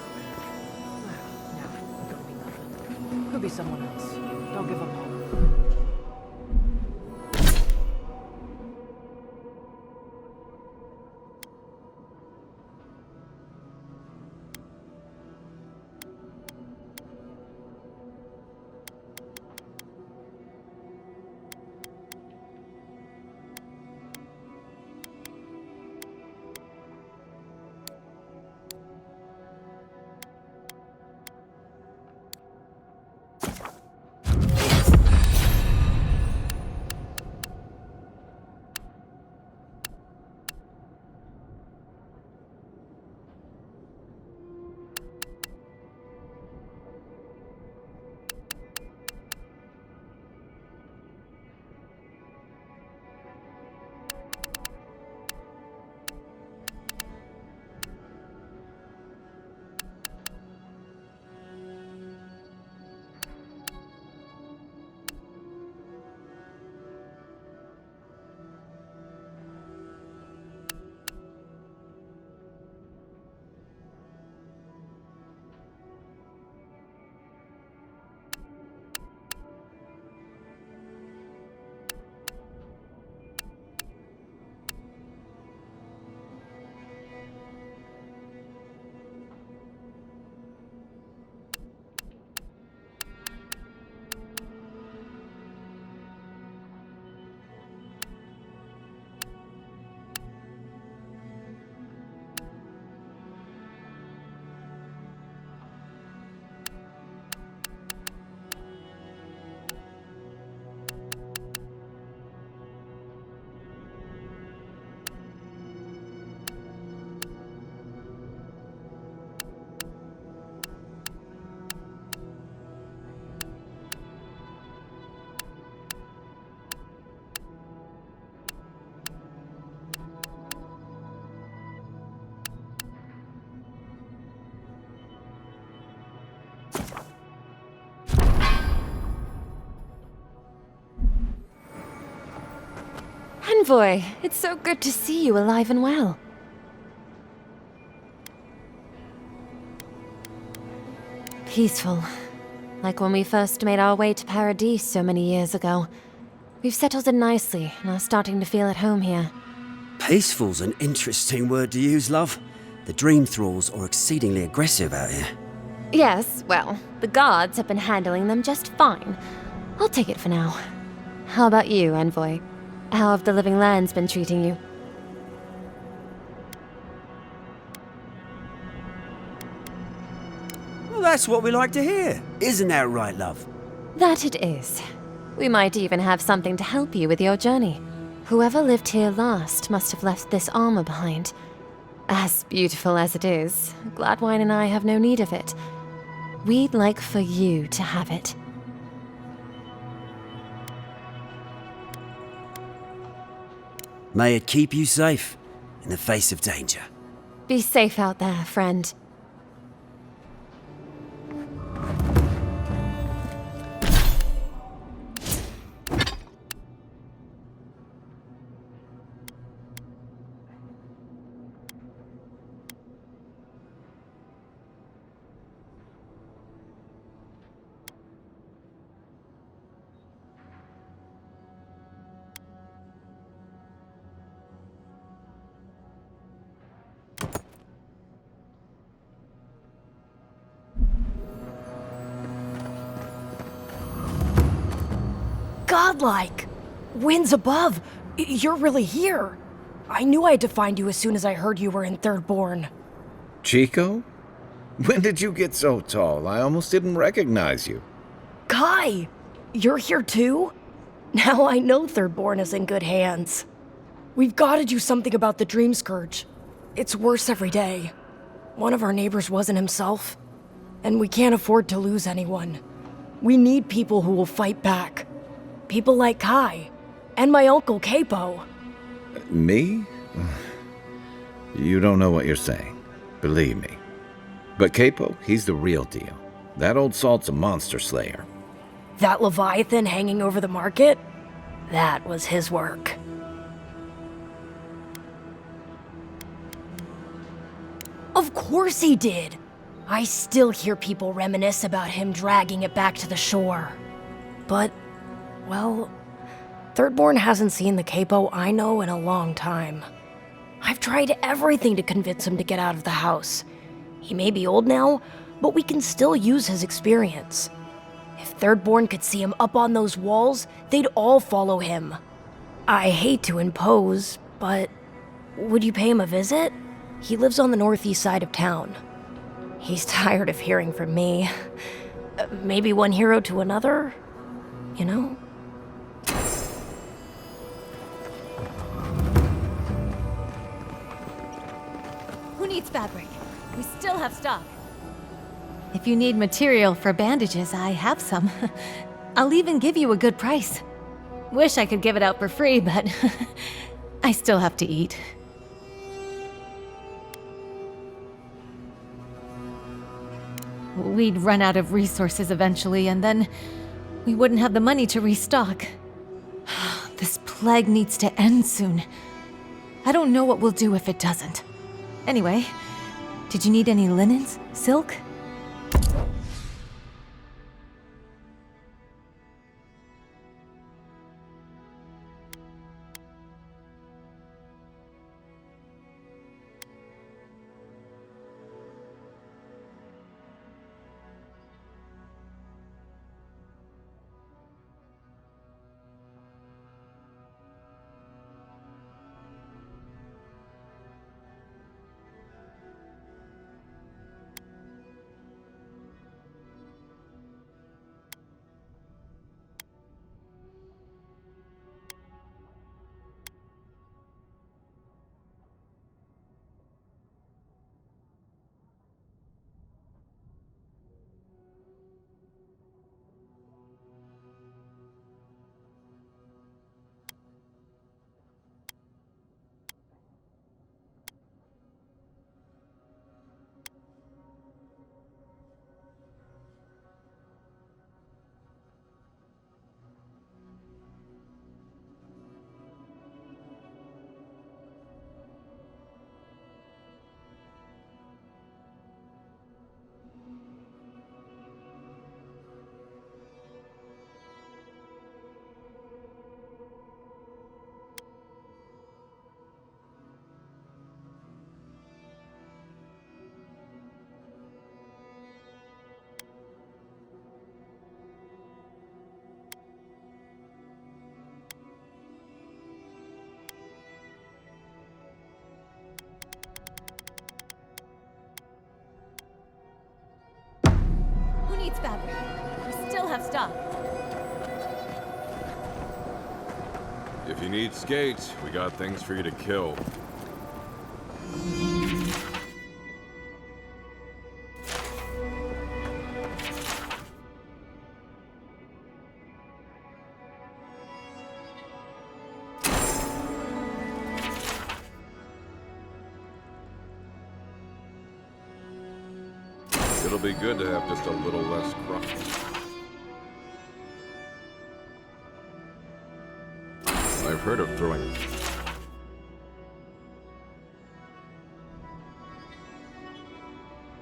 No, could be nothing. Could be someone else. Don't give up hope. Envoy, it's so good to see you alive and well. Peaceful. Like when we first made our way to Paradise so many years ago. We've settled in nicely and are starting to feel at home here. Peaceful's an interesting word to use, love. The dream thralls are exceedingly aggressive out here. Yes, well, the guards have been handling them just fine. I'll take it for now. How about you, Envoy? How have the living lands been treating you? Well, that's what we like to hear. Isn't that right, love? That it is. We might even have something to help you with your journey. Whoever lived here last must have left this armor behind. As beautiful as it is, Gladwine and I have no need of it. We'd like for you to have it. May it keep you safe in the face of danger. Be safe out there, friend. godlike. Winds above. You're really here. I knew I had to find you as soon as I heard you were in Thirdborn. Chico? When did you get so tall? I almost didn't recognize you. Kai! You're here too? Now I know Thirdborn is in good hands. We've got to do something about the Dream Scourge. It's worse every day. One of our neighbors wasn't himself, and we can't afford to lose anyone. We need people who will fight back. People like Kai, and my uncle Capo. Me? You don't know what you're saying. Believe me. But Capo, he's the real deal. That old salt's a monster slayer. That Leviathan hanging over the market? That was his work. Of course he did! I still hear people reminisce about him dragging it back to the shore. But, well, Thirdborn hasn't seen the Capo I know in a long time. I've tried everything to convince him to get out of the house. He may be old now, but we can still use his experience. If Thirdborn could see him up on those walls, they'd all follow him. I hate to impose, but would you pay him a visit? He lives on the northeast side of town. He's tired of hearing from me. Maybe one hero to another, you know? Who needs fabric? We still have stock. If you need material for bandages, I have some. I'll even give you a good price. Wish I could give it out for free, but I still have to eat. We'd run out of resources eventually, and then we wouldn't have the money to restock. This plague needs to end soon. I don't know what we'll do if it doesn't. Anyway, did you need any linens? Silk? Needs fabric. We still have stock. If you need skates, we got things for you to kill. It'll be good to have just a little less crunch. I've heard of throwing...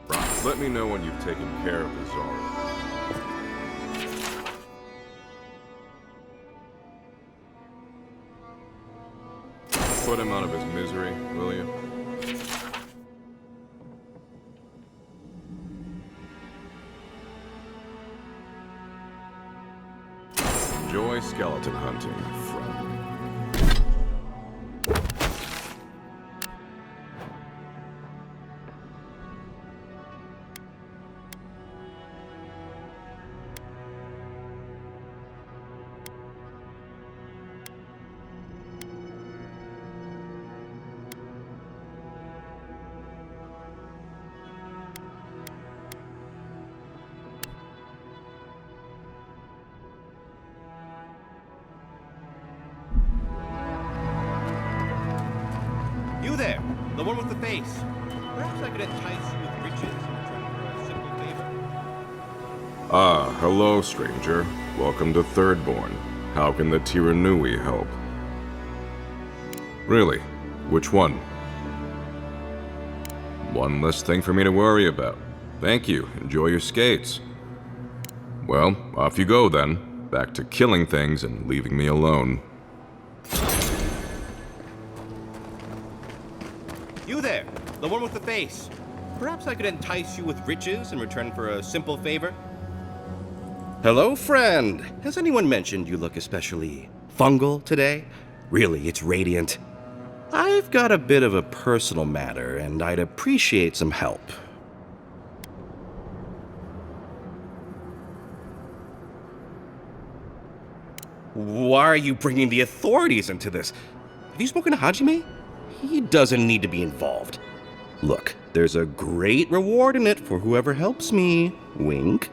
Right, let me know when you've taken care of the Czar. Put him out of his misery, will you? Enjoy skeleton hunting, friend. You there, the one with the face. Perhaps I could entice you with riches in return for a simple favor. Ah, hello, stranger. Welcome to Thirdborn. How can the Tiranui help? Really? Which one? One less thing for me to worry about. Thank you. Enjoy your skates. Well, off you go then. Back to killing things and leaving me alone. You there, the one with the face. Perhaps I could entice you with riches in return for a simple favor? Hello, friend. Has anyone mentioned you look especially fungal today? Really, it's radiant. I've got a bit of a personal matter, and I'd appreciate some help. Why are you bringing the authorities into this? Have you spoken to Hajime? He doesn't need to be involved. Look, there's a great reward in it for whoever helps me. Wink.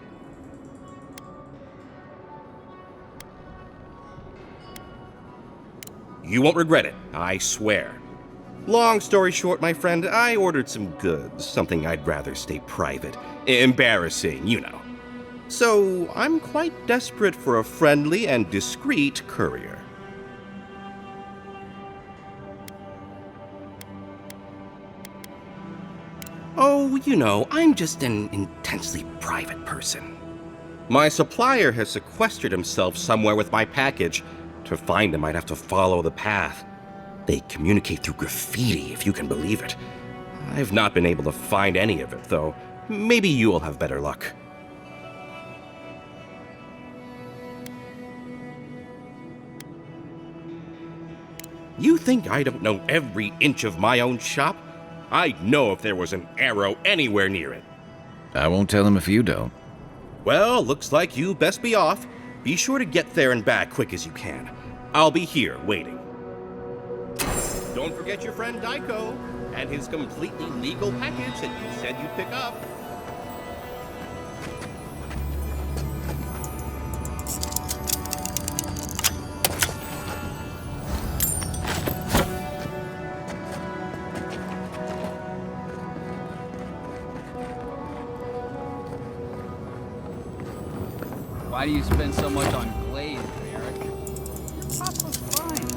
You won't regret it, I swear. Long story short, my friend, I ordered some goods, something I'd rather stay private. Embarrassing, you know. So, I'm quite desperate for a friendly and discreet courier. Oh, you know, I'm just an intensely private person. My supplier has sequestered himself somewhere with my package. To find him, I'd have to follow the path. They communicate through graffiti, if you can believe it. I've not been able to find any of it, though. Maybe you'll have better luck. You think I don't know every inch of my own shop? I'd know if there was an arrow anywhere near it. I won't tell him if you don't. Well, looks like you best be off. Be sure to get there and back quick as you can. I'll be here waiting. Don't forget your friend Daiko and his completely legal package that you said you'd pick up. Why do you spend so much on glaze, Eric? Your pop was fine.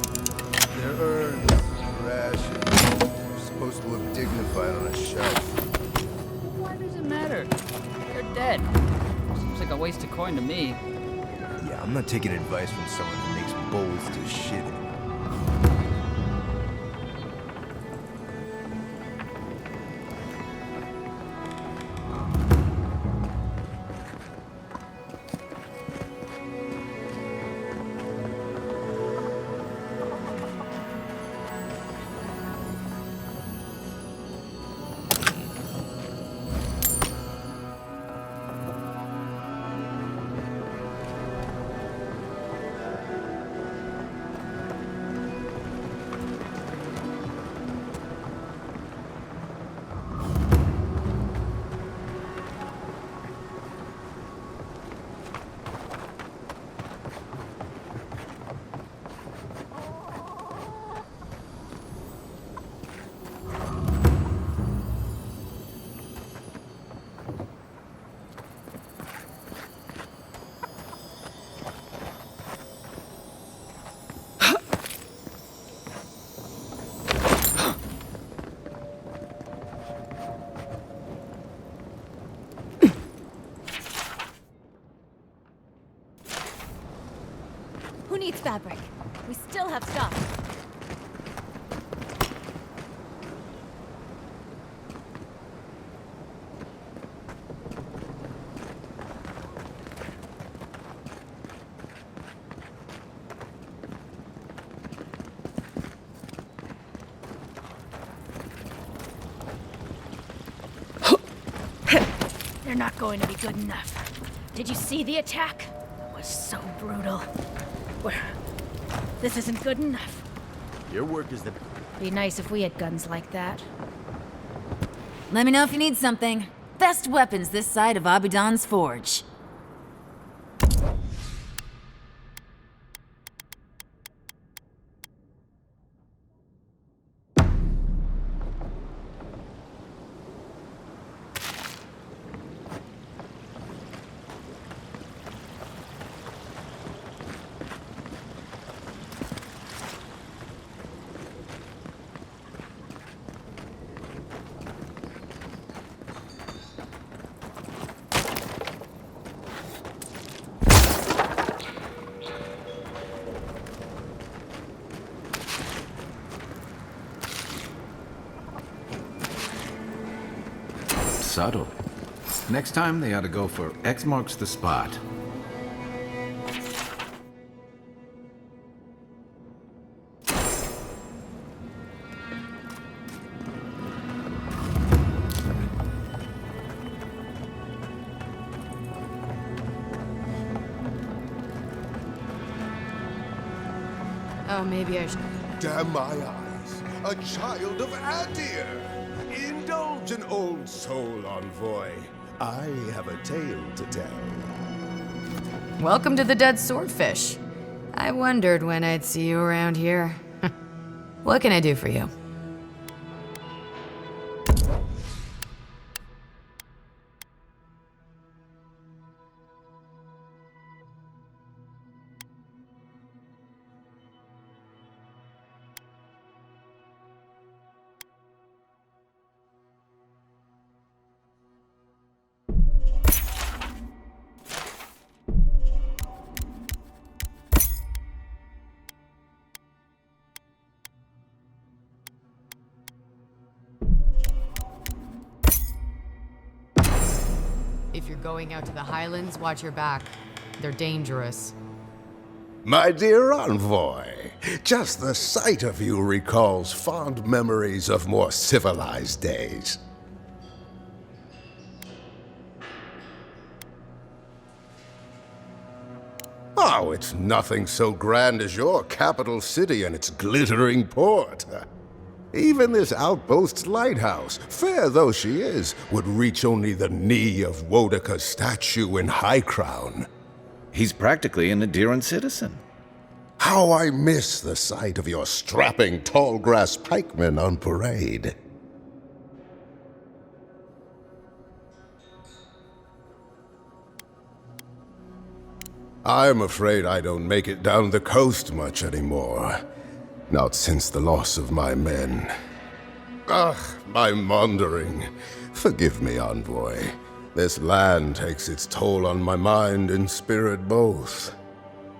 They're earned, rations. They're supposed to look dignified on a shelf. Why does it matter? They're dead. Seems like a waste of coin to me. Yeah, I'm not taking advice from someone who makes bowls to shit in. Who needs fabric? We still have stuff. You're not going to be good enough. Did you see the attack? It was so brutal. This isn't good enough. Your work is the... Be nice if we had guns like that. Let me know if you need something. Best weapons this side of Abidan's forge. Subtle. Next time they ought to go for X marks the spot. Oh, maybe I should... Damn my eyes! A child of Adir! Indulge an old soul, envoy. I have a tale to tell. Welcome to the Dead Swordfish. I wondered when I'd see you around here. What can I do for you? If you're going out to the Highlands, watch your back. They're dangerous. My dear envoy, just the sight of you recalls fond memories of more civilized days. Oh, it's nothing so grand as your capital city and its glittering port. Even this outpost's lighthouse, fair though she is, would reach only the knee of Wodaka's statue in High Crown. He's practically an Adiran citizen. How I miss the sight of your strapping tall grass pikemen on parade. I'm afraid I don't make it down the coast much anymore. Not since the loss of my men. Ugh, my wandering. Forgive me, envoy. This land takes its toll on my mind and spirit both.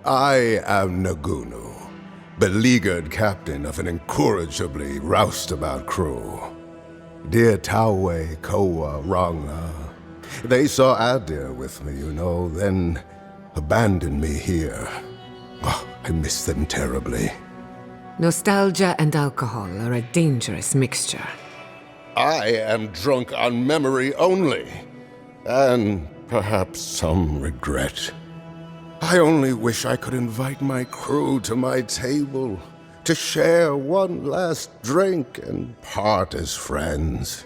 I am Nagunu, beleaguered captain of an incorrigibly roustabout crew. Dear Tawe, Koa, Ranga. They saw Adir with me, then abandoned me here. Oh, I miss them terribly. Nostalgia and alcohol are a dangerous mixture. I am drunk on memory only, and perhaps some regret. I only wish I could invite my crew to my table, to share one last drink and part as friends.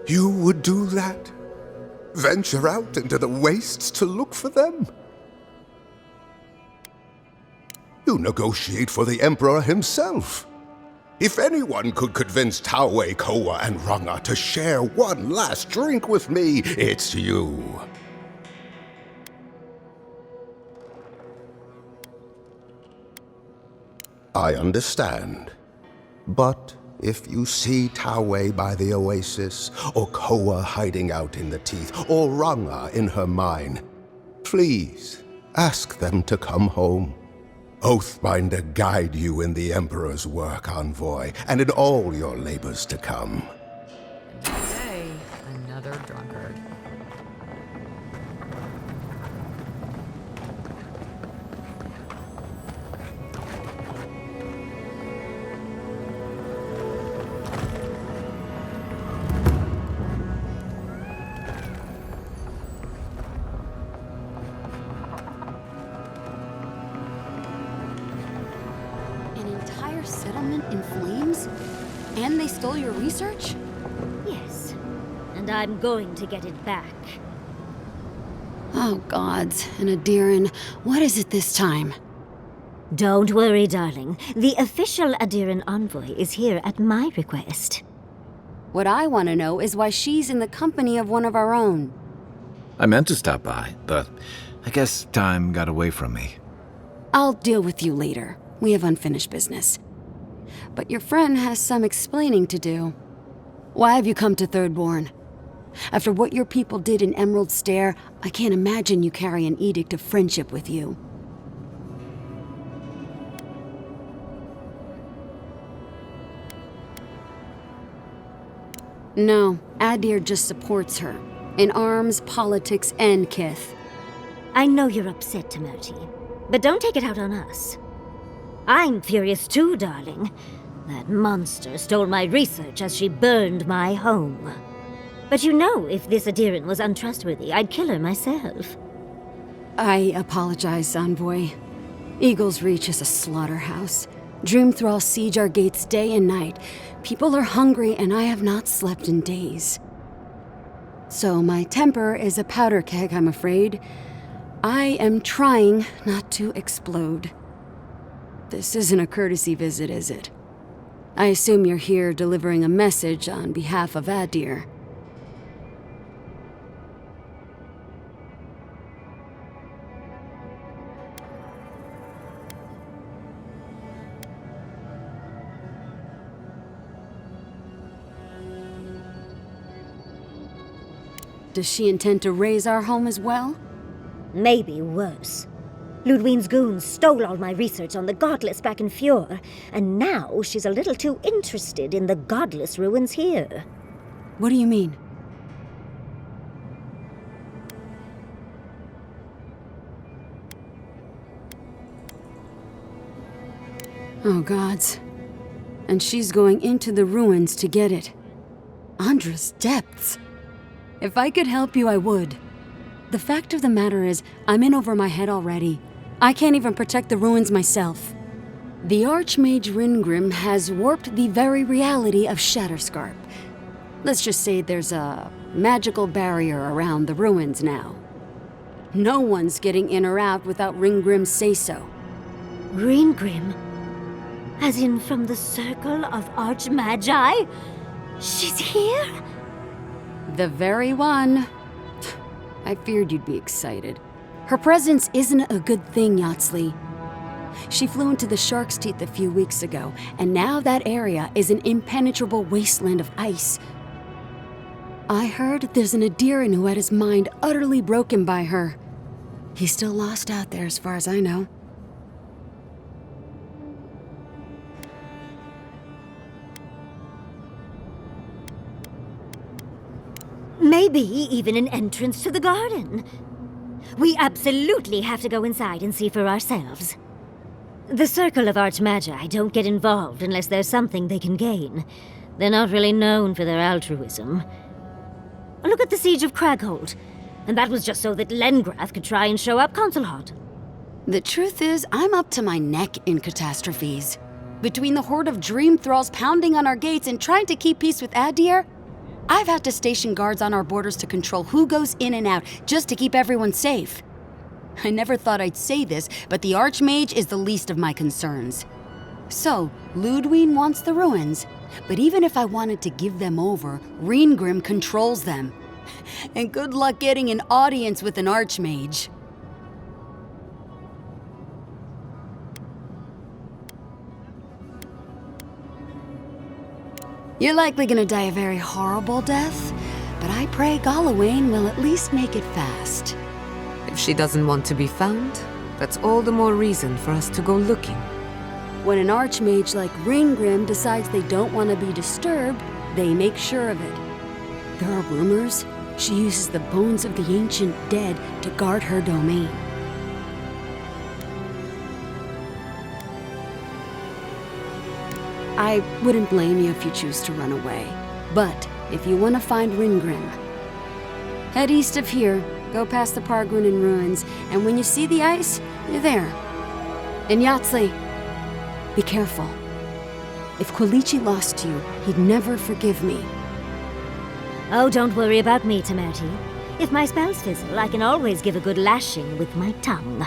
You would do that? Venture out into the wastes to look for them? You negotiate for the Emperor himself. If anyone could convince Tawe, Koa, and Ranga to share one last drink with me, it's you. I understand. But if you see Tawe by the oasis, or Koa hiding out in the teeth, or Ranga in her mine, please ask them to come home. Oathbinder guide you in the Emperor's work, envoy, and in all your labors to come. Today, another drunkard. And they stole your research? Yes. And I'm going to get it back. Oh, gods. And Adiran, what is it this time? Don't worry, darling. The official Adiran envoy is here at my request. What I want to know is why she's in the company of one of our own. I meant to stop by, but I guess time got away from me. I'll deal with you later. We have unfinished business. But your friend has some explaining to do. Why have you come to Thirdborn? After what your people did in Emerald Stair, I can't imagine you carry an edict of friendship with you. No, Adir just supports her. In arms, politics, and kith. I know you're upset, Timoti, but don't take it out on us. I'm furious too, darling. That monster stole my research as she burned my home. But you know, if this Adiran was untrustworthy, I'd kill her myself. I apologize, Envoy. Eagle's Reach is a slaughterhouse. Dreamthralls siege our gates day and night. People are hungry, and I have not slept in days. So my temper is a powder keg, I'm afraid. I am trying not to explode. This isn't a courtesy visit, is it? I assume you're here delivering a message on behalf of Adir. Does she intend to raise our home as well? Maybe worse. Ludwine's goons stole all my research on the godless back in Fjord, and now she's a little too interested in the godless ruins here. What do you mean? Oh, gods. And she's going into the ruins to get it. Andra's depths. If I could help you, I would. The fact of the matter is, I'm in over my head already. I can't even protect the ruins myself. The Archmage Ringrim has warped the very reality of Shatterscarp. Let's just say there's a magical barrier around the ruins now. No one's getting in or out without Ringgrim's say-so. Ringgrim? As in from the Circle of Archmagi? She's here? The very one. I feared you'd be excited. Her presence isn't a good thing, Yatsley. She flew into the Shark's Teeth a few weeks ago, and now that area is an impenetrable wasteland of ice. I heard there's an Adiran who had his mind utterly broken by her. He's still lost out there as far as I know. Maybe even an entrance to the garden. We absolutely have to go inside and see for ourselves. The Circle of Archmagi don't get involved unless there's something they can gain. They're not really known for their altruism. Look at the Siege of Craghold. And that was just so that Lengrath could try and show up Consulhot. The truth is, I'm up to my neck in catastrophes. Between the horde of dream thralls pounding on our gates and trying to keep peace with Adir, I've had to station guards on our borders to control who goes in and out, just to keep everyone safe. I never thought I'd say this, but the Archmage is the least of my concerns. So, Ludwe wants the ruins, but even if I wanted to give them over, Reengrim controls them. And good luck getting an audience with an Archmage. You're likely gonna die a very horrible death, but I pray Galawain will at least make it fast. If she doesn't want to be found, that's all the more reason for us to go looking. When an Archmage like Ringgrim decides they don't want to be disturbed, they make sure of it. There are rumors she uses the bones of the ancient dead to guard her domain. I wouldn't blame you if you choose to run away. But if you want to find Ringgrim, head east of here, go past the Pargunin ruins, and when you see the ice, you're there. And Yatsley, be careful. If Quilici lost you, he'd never forgive me. Oh, don't worry about me, Temerti. If my spells fizzle, I can always give a good lashing with my tongue.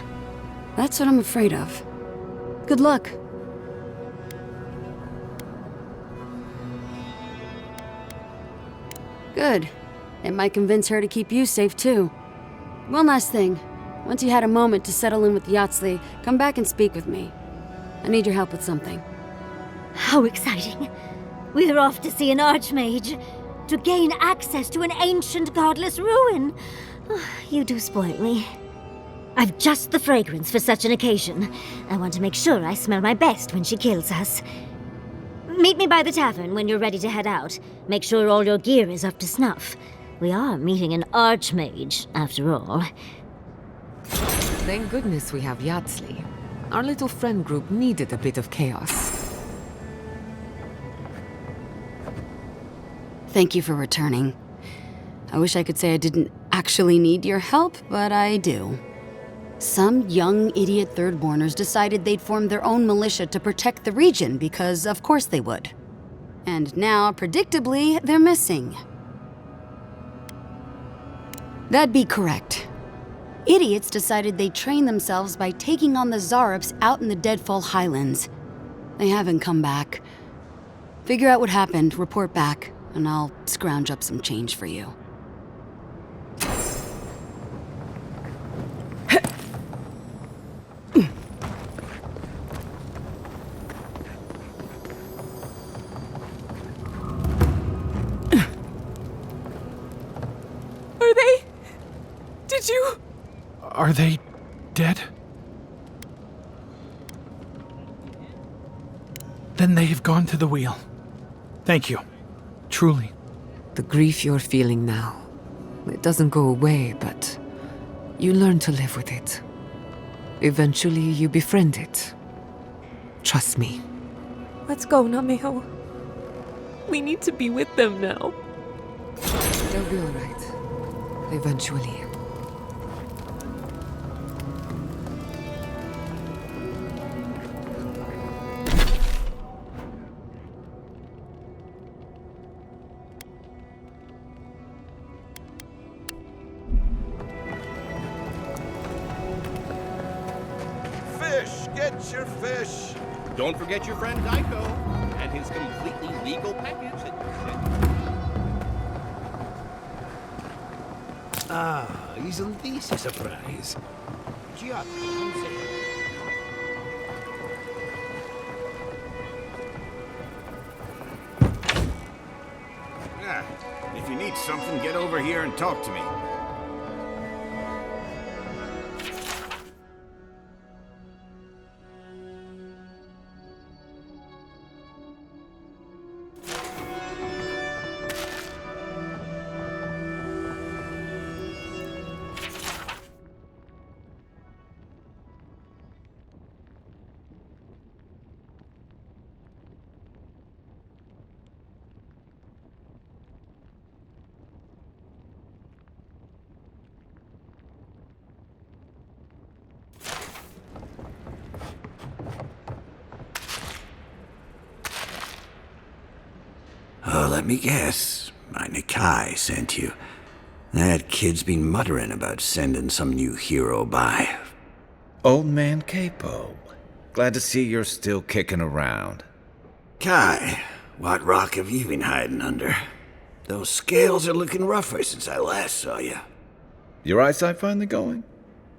That's what I'm afraid of. Good luck. Good. It might convince her to keep you safe, too. One last thing. Once you had a moment to settle in with Yatsley, come back and speak with me. I need your help with something. How exciting. We're off to see an archmage. To gain access to an ancient godless ruin. You do spoil me. I've just the fragrance for such an occasion. I want to make sure I smell my best when she kills us. Meet me by the tavern when you're ready to head out. Make sure all your gear is up to snuff. We are meeting an archmage, after all. Thank goodness we have Yatsley. Our little friend group needed a bit of chaos. Thank you for returning. I wish I could say I didn't actually need your help, but I do. Some young idiot Thirdborners decided they'd form their own militia to protect the region because of course they would. And now, predictably, they're missing. That'd be correct. Idiots decided they'd train themselves by taking on the Zarops out in the Deadfall Highlands. They haven't come back. Figure out what happened, report back, and I'll scrounge up some change for you. Are they? Did you? Are they dead? Then they have gone to the wheel. Thank you. Truly. The grief you're feeling now, it doesn't go away, but you learn to live with it. Eventually, you befriend it. Trust me. Let's go, Nameho. We need to be with them now. They'll be all right. Eventually. Fish! Get your fish! Don't forget your friend Daiko and his completely legal package. Ah, isn't this a surprise? If you need something, get over here and talk to me. Oh, let me guess. My Nikai sent you. That kid's been muttering about sending some new hero by. Old man Capo. Glad to see you're still kicking around. Kai, what rock have you been hiding under? Those scales are looking rougher since I last saw you. Your eyesight finally going?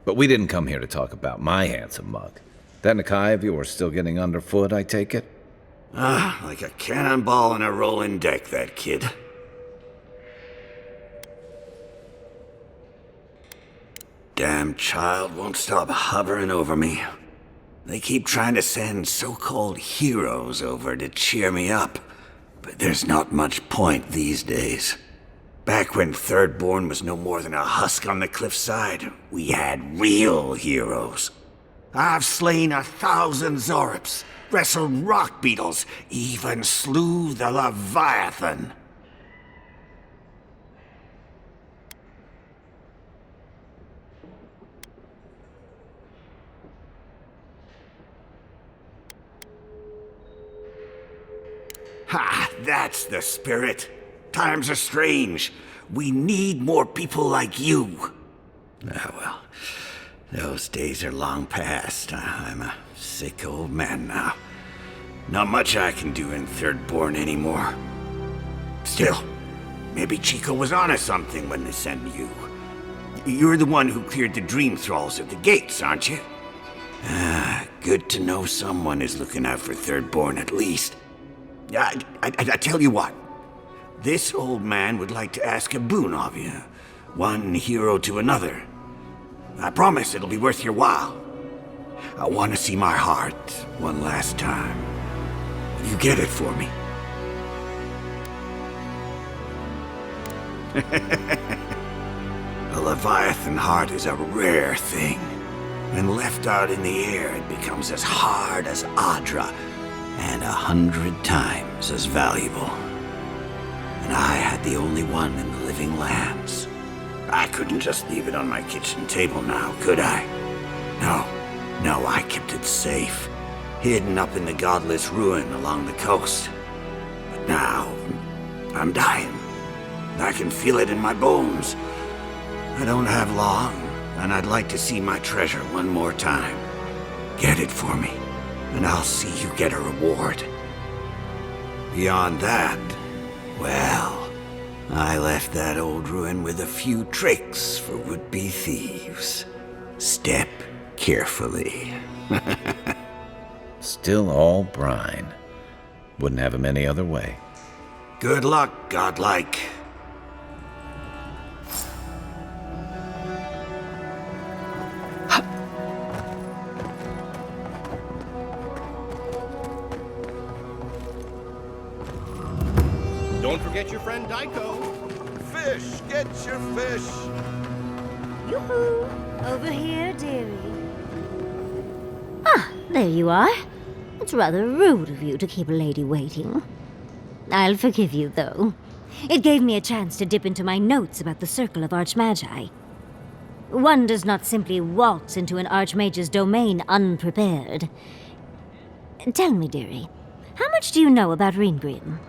But we didn't come here to talk about my handsome mug. That Nikai of yours still getting underfoot, I take it? Ah, like a cannonball on a rolling deck, that kid. Damn child won't stop hovering over me. They keep trying to send so-called heroes over to cheer me up, but there's not much point these days. Back when Thirdborn was no more than a husk on the cliffside, we had real heroes. I've slain 1,000 Zarops, wrestled rock beetles, even slew the Leviathan. Ha! That's the spirit. Times are strange. We need more people like you. Ah, well, those days are long past. I'm a sick old man now. Not much I can do in Thirdborn anymore. Still, maybe Chico was onto something when they sent you. You're the one who cleared the dream thralls at the gates, aren't you? Ah, good to know someone is looking out for Thirdborn at least. I tell you what. This old man would like to ask a boon of you. One hero to another. I promise it'll be worth your while. I want to see my heart one last time. Will you get it for me? A Leviathan heart is a rare thing. When left out in the air, it becomes as hard as Adra, and 100 times as valuable. And I had the only one in the living lands. I couldn't just leave it on my kitchen table now, could I? No, I kept it safe, hidden up in the godless ruin along the coast. But now, I'm dying. I can feel it in my bones. I don't have long, and I'd like to see my treasure one more time. Get it for me, and I'll see you get a reward. Beyond that, well, I left that old ruin with a few tricks for would-be thieves. Step carefully. Still all brine. Wouldn't have him any other way. Good luck, godlike. Don't forget your friend Daiko. Fish! Get your fish! Yoo-hoo! Over here, dearie. Ah, there you are. It's rather rude of you to keep a lady waiting. I'll forgive you, though. It gave me a chance to dip into my notes about the Circle of Archmagi. One does not simply waltz into an Archmage's domain unprepared. Tell me, dearie, how much do you know about Regrouping?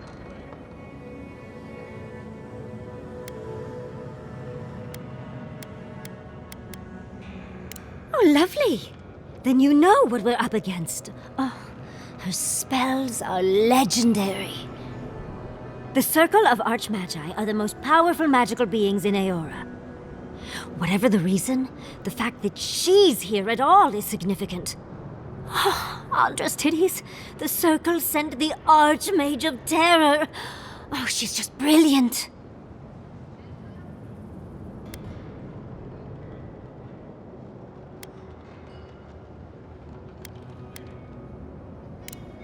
Oh, lovely. Then you know what we're up against. Oh, her spells are legendary. The Circle of Archmagi are the most powerful magical beings in Eora. Whatever the reason, the fact that she's here at all is significant. Oh, Aldra's titties. The Circle sent the Archmage of Terror. Oh, she's just brilliant.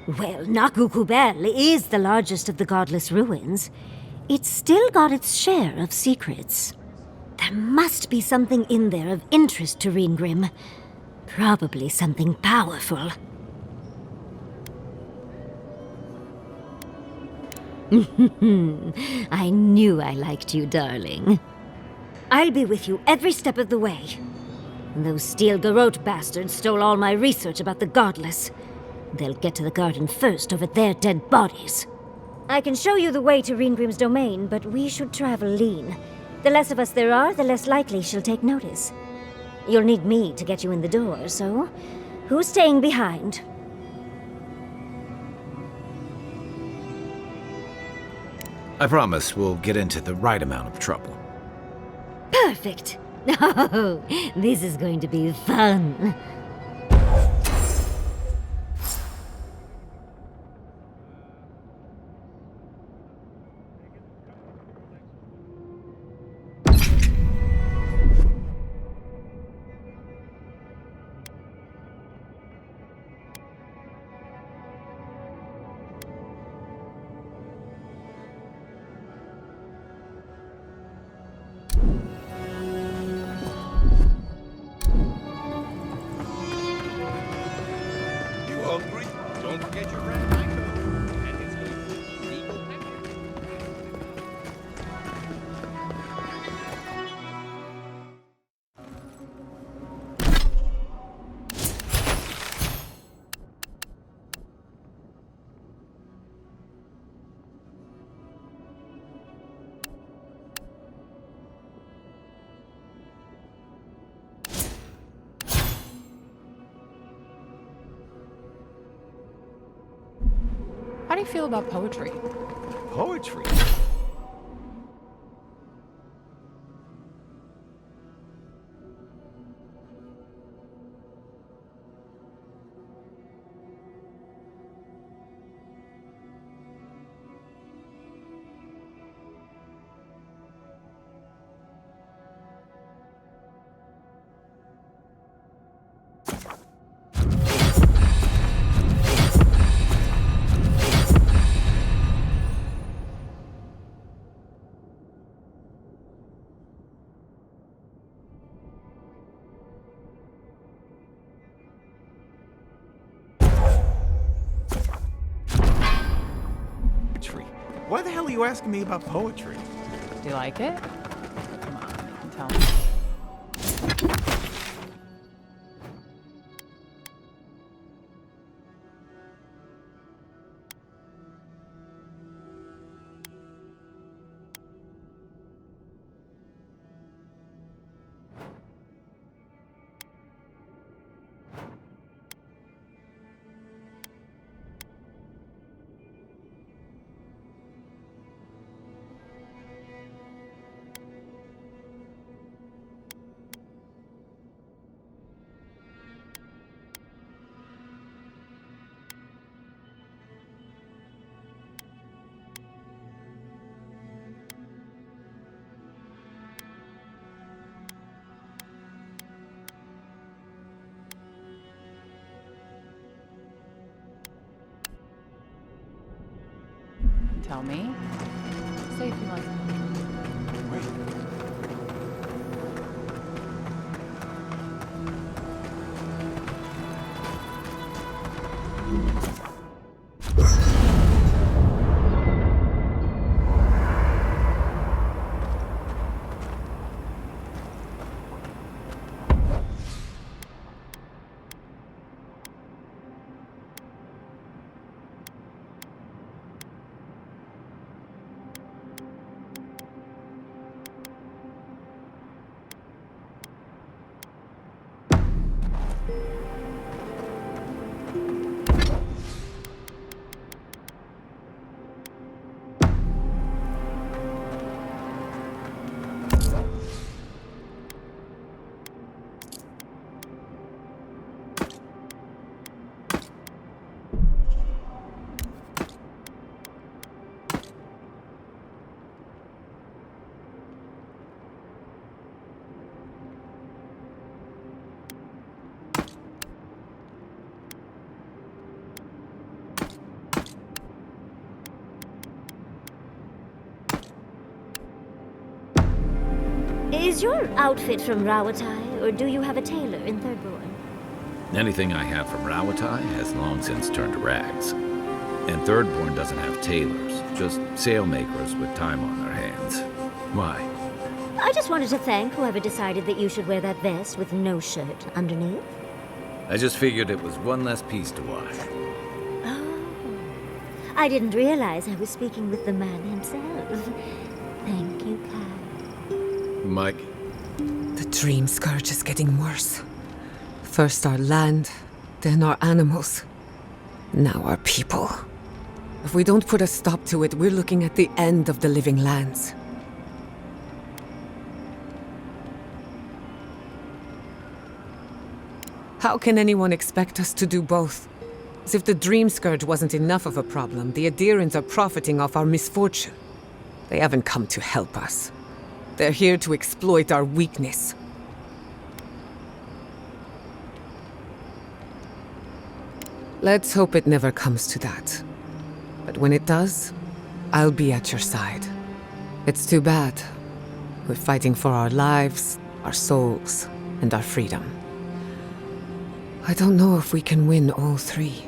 Well, Nakukubel is the largest of the godless ruins. It's still got its share of secrets. There must be something in there of interest to Reengrim. Probably something powerful. I knew I liked you, darling. I'll be with you every step of the way. Those steel garot bastards stole all my research about the godless. They'll get to the garden first over their dead bodies. I can show you the way to Reengrim's domain, but we should travel lean. The less of us there are, the less likely she'll take notice. You'll need me to get you in the door, so who's staying behind? I promise we'll get into the right amount of trouble. Perfect! Oh, this is going to be fun. feel about poetry? Poetry? Why the hell are you asking me about poetry? Do you like it? Come on, tell me. Tell me. Say if you like. Wait. Is your outfit from Rawatai, or do you have a tailor in Thirdborn? Anything I have from Rawatai has long since turned to rags. And Thirdborn doesn't have tailors, just sailmakers with time on their hands. Why? I just wanted to thank whoever decided that you should wear that vest with no shirt underneath. I just figured it was one less piece to wash. Oh. I didn't realize I was speaking with the man himself. Thank you, Kai. Mike? The dream scourge is getting worse. First our land, then our animals. Now our people. If we don't put a stop to it, we're looking at the end of the living lands. How can anyone expect us to do both? As if the dream scourge wasn't enough of a problem, the Adherents are profiting off our misfortune. They haven't come to help us. They're here to exploit our weakness. Let's hope it never comes to that. But when it does, I'll be at your side. It's too bad. We're fighting for our lives, our souls, and our freedom. I don't know if we can win all three.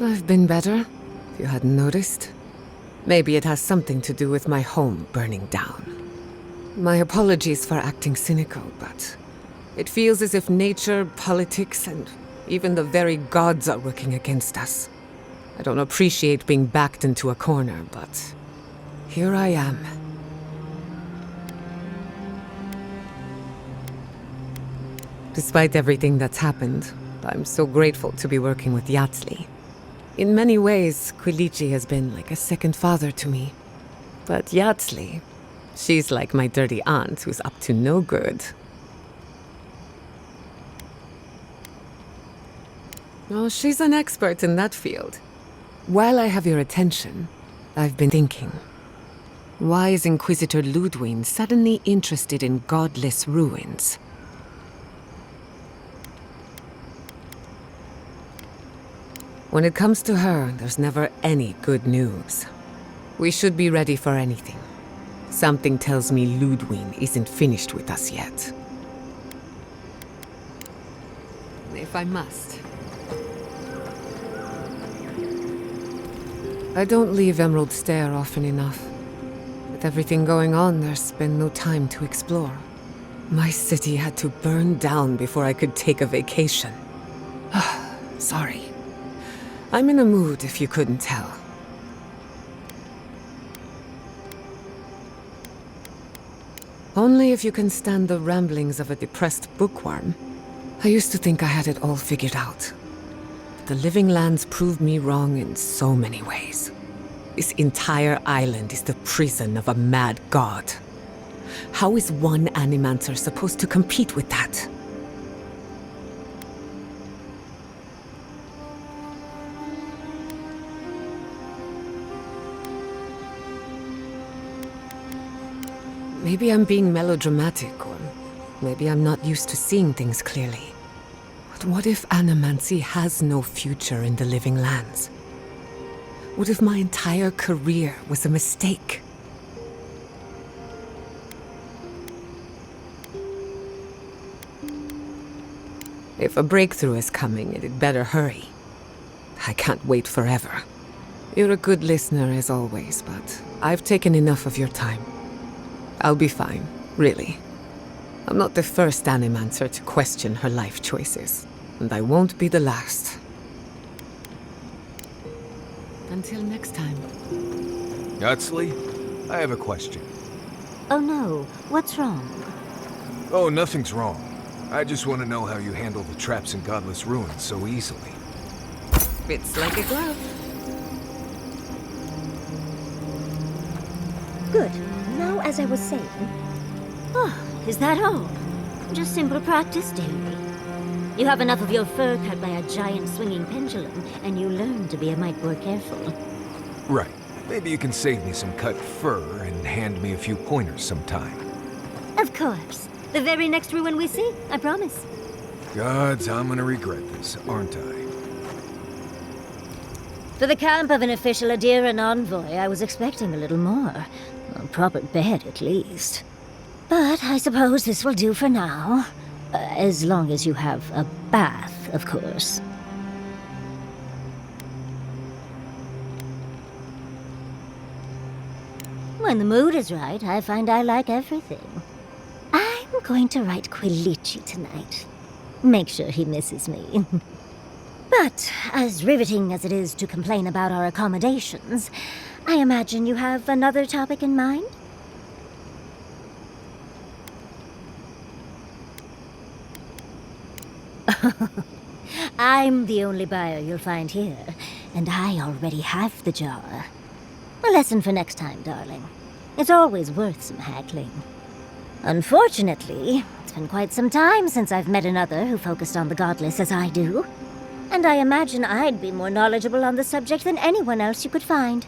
I've been better, if you hadn't noticed. Maybe it has something to do with my home burning down. My apologies for acting cynical, but it feels as if nature, politics, and even the very gods are working against us. I don't appreciate being backed into a corner, but here I am. Despite everything that's happened, I'm so grateful to be working with Yatsli. In many ways, Quilici has been like a second father to me. But Yatsli, she's like my dirty aunt who's up to no good. Oh, she's an expert in that field. While I have your attention, I've been thinking. Why is Inquisitor Ludwe suddenly interested in godless ruins? When it comes to her, there's never any good news. We should be ready for anything. Something tells me Ludwe isn't finished with us yet. If I must. I don't leave Emerald Stair often enough. With everything going on, there's been no time to explore. My city had to burn down before I could take a vacation. Sorry. I'm in a mood, if you couldn't tell. Only if you can stand the ramblings of a depressed bookworm. I used to think I had it all figured out. The Living Lands proved me wrong in so many ways. This entire island is the prison of a mad god. How is one Animancer supposed to compete with that? Maybe I'm being melodramatic, or maybe I'm not used to seeing things clearly. But what if animancy has no future in the Living Lands? What if my entire career was a mistake? If a breakthrough is coming, it'd better hurry. I can't wait forever. You're a good listener as always, but I've taken enough of your time. I'll be fine, really. I'm not the first Animancer to question her life choices, and I won't be the last. Until next time. Yatsli, I have a question. Oh no, what's wrong? Oh, nothing's wrong. I just want to know how you handle the traps in Godless Ruins so easily. It's like a glove. Good. Now, as I was saying... Oh, is that all? Just simple practice, dearie. You have enough of your fur cut by a giant swinging pendulum, and you learn to be a mite more careful. Right. Maybe you can save me some cut fur and hand me a few pointers sometime. Of course. The very next ruin we see, I promise. Gods, I'm gonna regret this, aren't I? For the camp of an official Adiran envoy, I was expecting a little more. A proper bed, at least. But I suppose this will do for now. As long as you have a bath, of course. When the mood is right, I find I like everything. I'm going to write Quilici tonight. Make sure he misses me. But, as riveting as it is to complain about our accommodations, I imagine you have another topic in mind? I'm the only buyer you'll find here, and I already have the jar. A lesson for next time, darling. It's always worth some haggling. Unfortunately, it's been quite some time since I've met another who focused on the godless as I do. And I imagine I'd be more knowledgeable on the subject than anyone else you could find.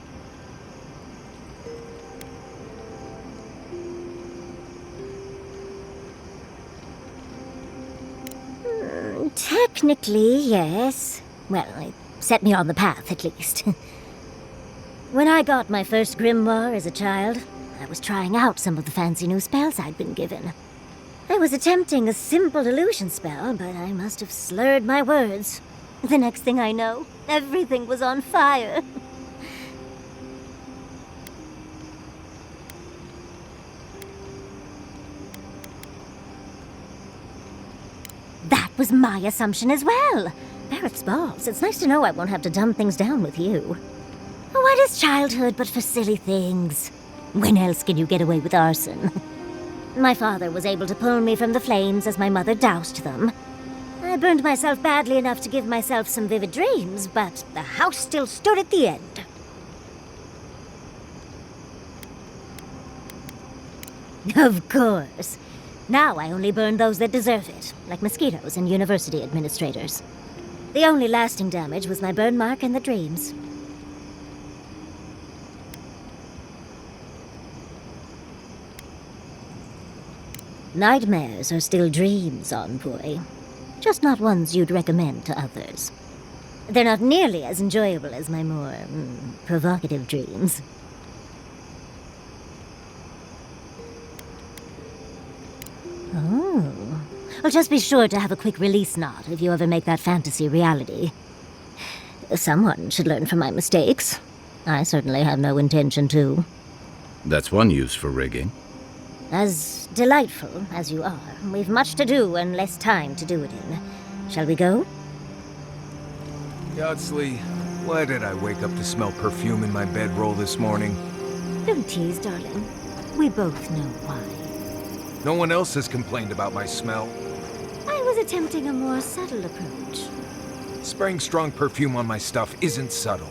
Technically, yes. Well, it set me on the path, at least. When I got my first grimoire as a child, I was trying out some of the fancy new spells I'd been given. I was attempting a simple illusion spell, but I must have slurred my words. The next thing I know, everything was on fire. That was my assumption as well. Barrett's balls. It's nice to know I won't have to dumb things down with you. What is childhood but for silly things? When else can you get away with arson? My father was able to pull me from the flames as my mother doused them. I burned myself badly enough to give myself some vivid dreams, but the house still stood at the end. Of course. Now I only burn those that deserve it, like mosquitoes and university administrators. The only lasting damage was my burn mark and the dreams. Nightmares are still dreams, envoy. Just not ones you'd recommend to others. They're not nearly as enjoyable as my more, provocative dreams. Oh. Well, just be sure to have a quick release knot if you ever make that fantasy reality. Someone should learn from my mistakes. I certainly have no intention to. That's one use for rigging. As delightful as you are, we've much to do and less time to do it in. Shall we go? Yardsley, why did I wake up to smell perfume in my bedroll this morning? Don't tease, darling. We both know why. No one else has complained about my smell. I was attempting a more subtle approach. Spraying strong perfume on my stuff isn't subtle.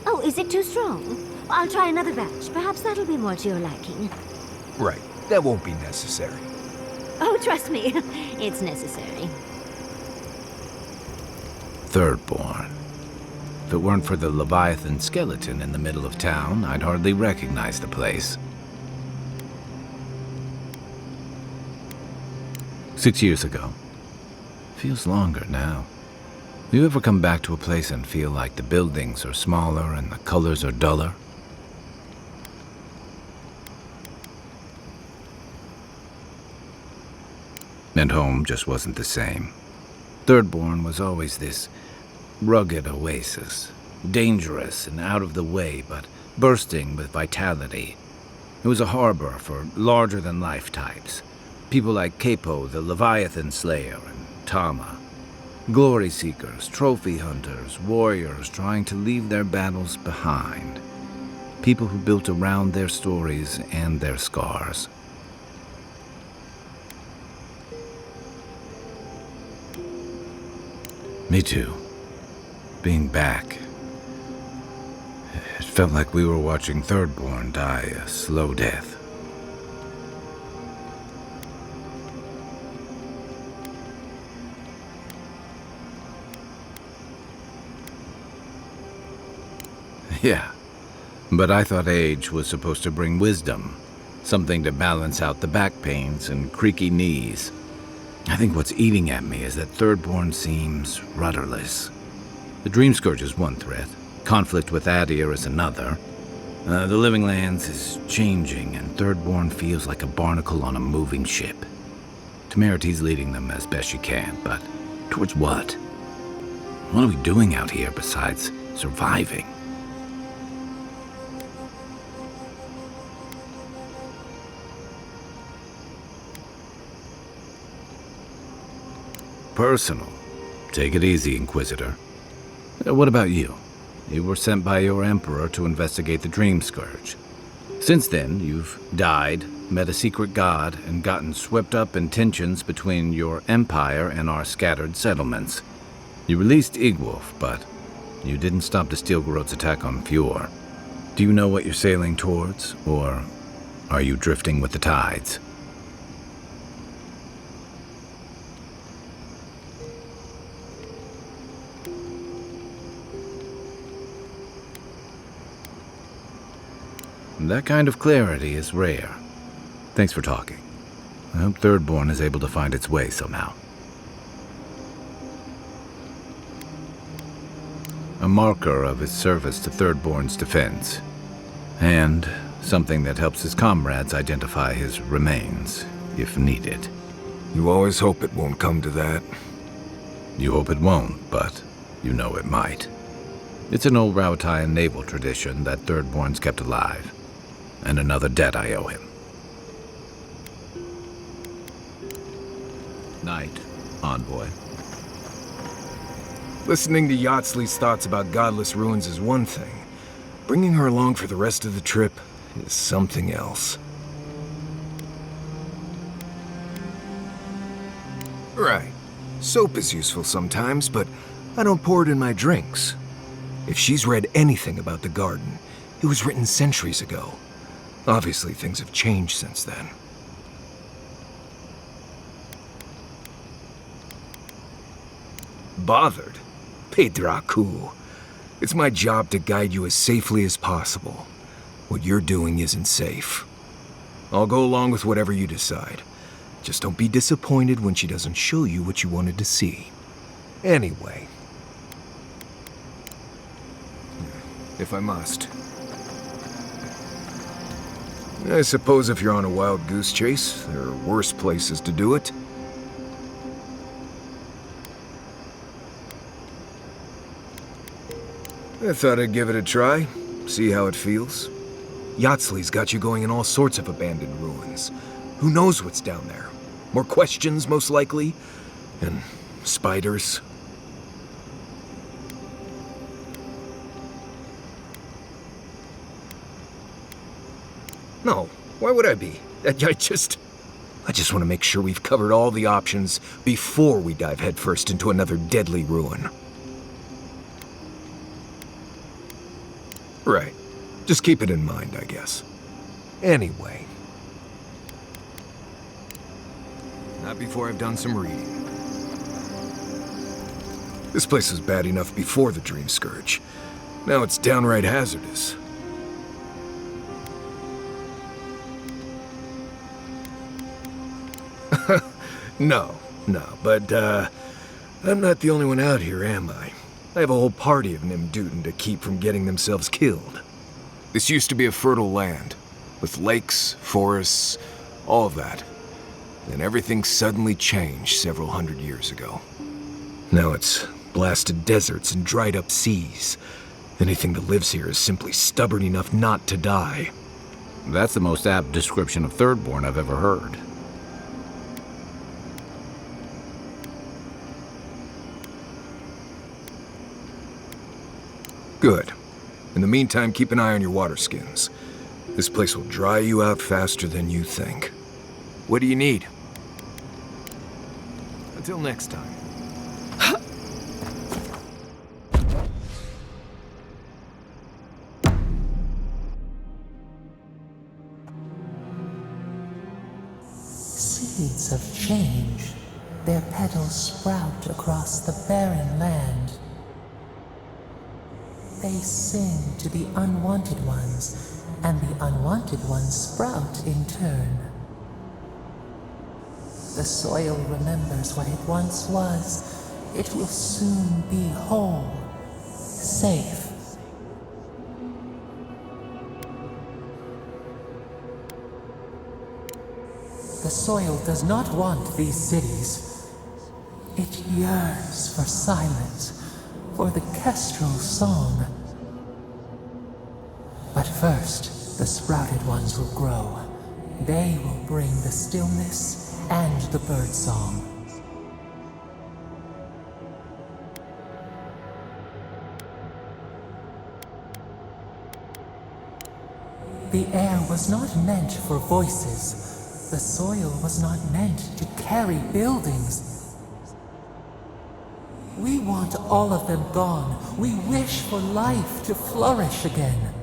Oh, is it too strong? I'll try another batch. Perhaps that'll be more to your liking. Right, that won't be necessary. Oh, trust me, it's necessary. Thirdborn. If it weren't for the Leviathan skeleton in the middle of town, I'd hardly recognize the place. 6 years ago. Feels longer now. You ever come back to a place and feel like the buildings are smaller and the colors are duller? And home just wasn't the same. Thirdborn was always this rugged oasis, dangerous and out of the way, but bursting with vitality. It was a harbor for larger-than-life types. People like Capo, the Leviathan Slayer, and Tama. Glory seekers, trophy hunters, warriors trying to leave their battles behind. People who built around their stories and their scars. Me too. Being back. It felt like we were watching Thirdborn die a slow death. Yeah, but I thought age was supposed to bring wisdom. Something to balance out the back pains and creaky knees. I think what's eating at me is that Thirdborn seems rudderless. The Dream Scourge is one threat. Conflict with Adir is another. The Living Lands is changing, and Thirdborn feels like a barnacle on a moving ship. Temerity's leading them as best she can, but towards what? What are we doing out here besides surviving? Personal. Take it easy, Inquisitor. What about you? You were sent by your Emperor to investigate the Dream Scourge. Since then, you've died, met a secret god, and gotten swept up in tensions between your empire and our scattered settlements. You released Igwolf, but you didn't stop the Steel Garot's attack on Fjord. Do you know what you're sailing towards, or are you drifting with the tides? That kind of clarity is rare. Thanks for talking. I hope Thirdborn is able to find its way somehow. A marker of his service to Thirdborn's defense. And something that helps his comrades identify his remains, if needed. You always hope it won't come to that. You hope it won't, but you know it might. It's an old Rautian naval tradition that Thirdborn's kept alive. And another debt I owe him. Night, envoy. Listening to Yardsley's thoughts about godless ruins is one thing. Bringing her along for the rest of the trip is something else. Right. Soap is useful sometimes, but I don't pour it in my drinks. If she's read anything about the garden, it was written centuries ago. Obviously, things have changed since then. Bothered? Pedraku. It's my job to guide you as safely as possible. What you're doing isn't safe. I'll go along with whatever you decide. Just don't be disappointed when she doesn't show you what you wanted to see. Anyway. If I must. I suppose if you're on a wild goose chase, there are worse places to do it. I thought I'd give it a try, see how it feels. Yatsley's got you going in all sorts of abandoned ruins. Who knows what's down there? More questions, most likely. And spiders. No, why would I be? I just want to make sure we've covered all the options before we dive headfirst into another deadly ruin. Right. Just keep it in mind, I guess. Anyway. Not before I've done some reading. This place was bad enough before the Dream Scourge. Now it's downright hazardous. No, but I'm not the only one out here, am I? I have a whole party of Nimdutin to keep from getting themselves killed. This used to be a fertile land, with lakes, forests, all of that. Then everything suddenly changed several hundred years ago. Now it's blasted deserts and dried up seas. Anything that lives here is simply stubborn enough not to die. That's the most apt description of Thirdborn I've ever heard. Good. In the meantime, keep an eye on your water skins. This place will dry you out faster than you think. What do you need? Until next time. Seeds of change. Their petals sprout across the barren land. They sing to the unwanted ones, and the unwanted ones sprout in turn. The soil remembers what it once was. It will soon be whole, safe. The soil does not want these cities. It yearns for silence, for the kestrel song. But first, the sprouted ones will grow. They will bring the stillness and the birdsong. The air was not meant for voices. The soil was not meant to carry buildings. We want all of them gone. We wish for life to flourish again.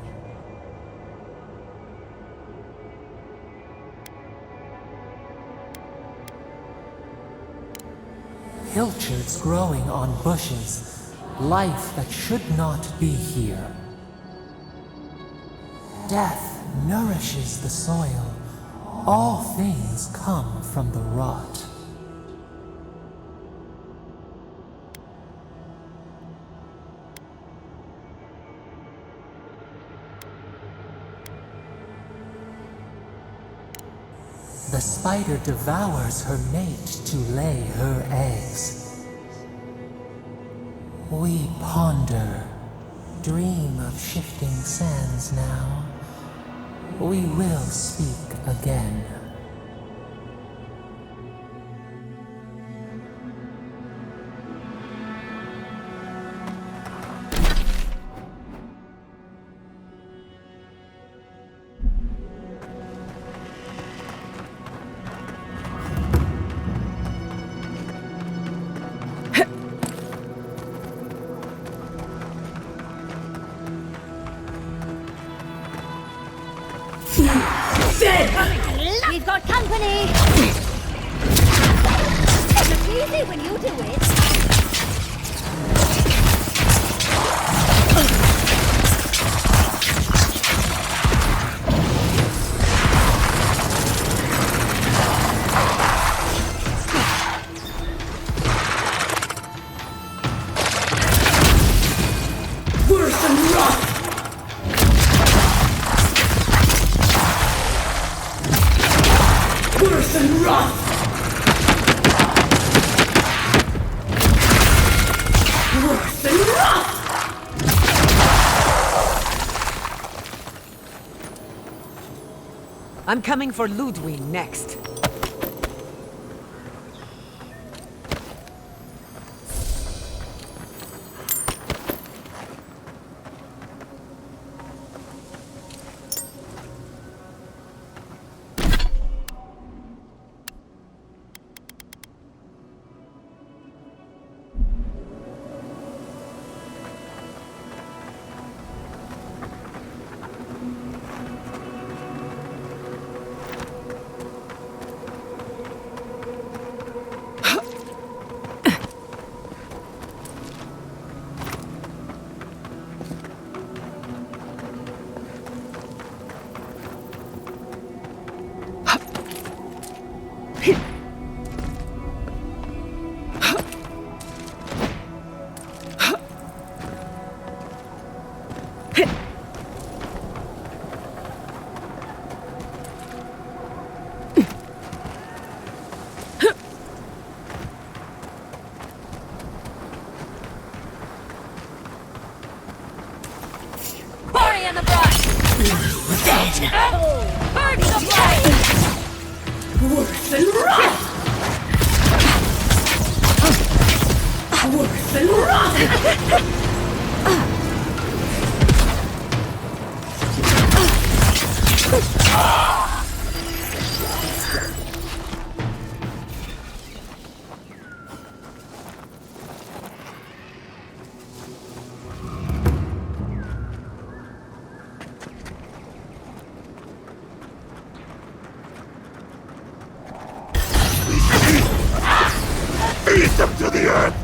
Pilchards growing on bushes. Life that should not be here. Death nourishes the soil. All things come from the rot. The spider devours her mate to lay her eggs. We ponder, dream of shifting sands now. We will speak again. We've got company! It's easy when you do it. Worse than rough! Worse than rough! Worse than rough! I'm coming for Ludwe next. Worse than rough! Worse than rough! Eat them to the earth!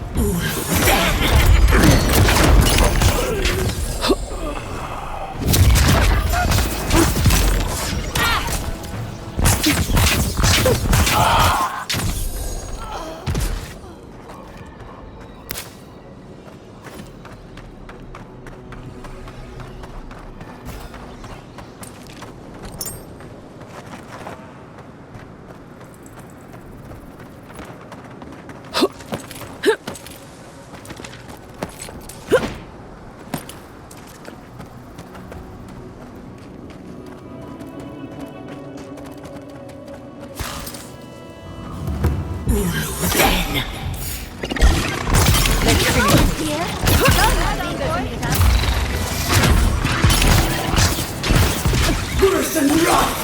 Worse than rough!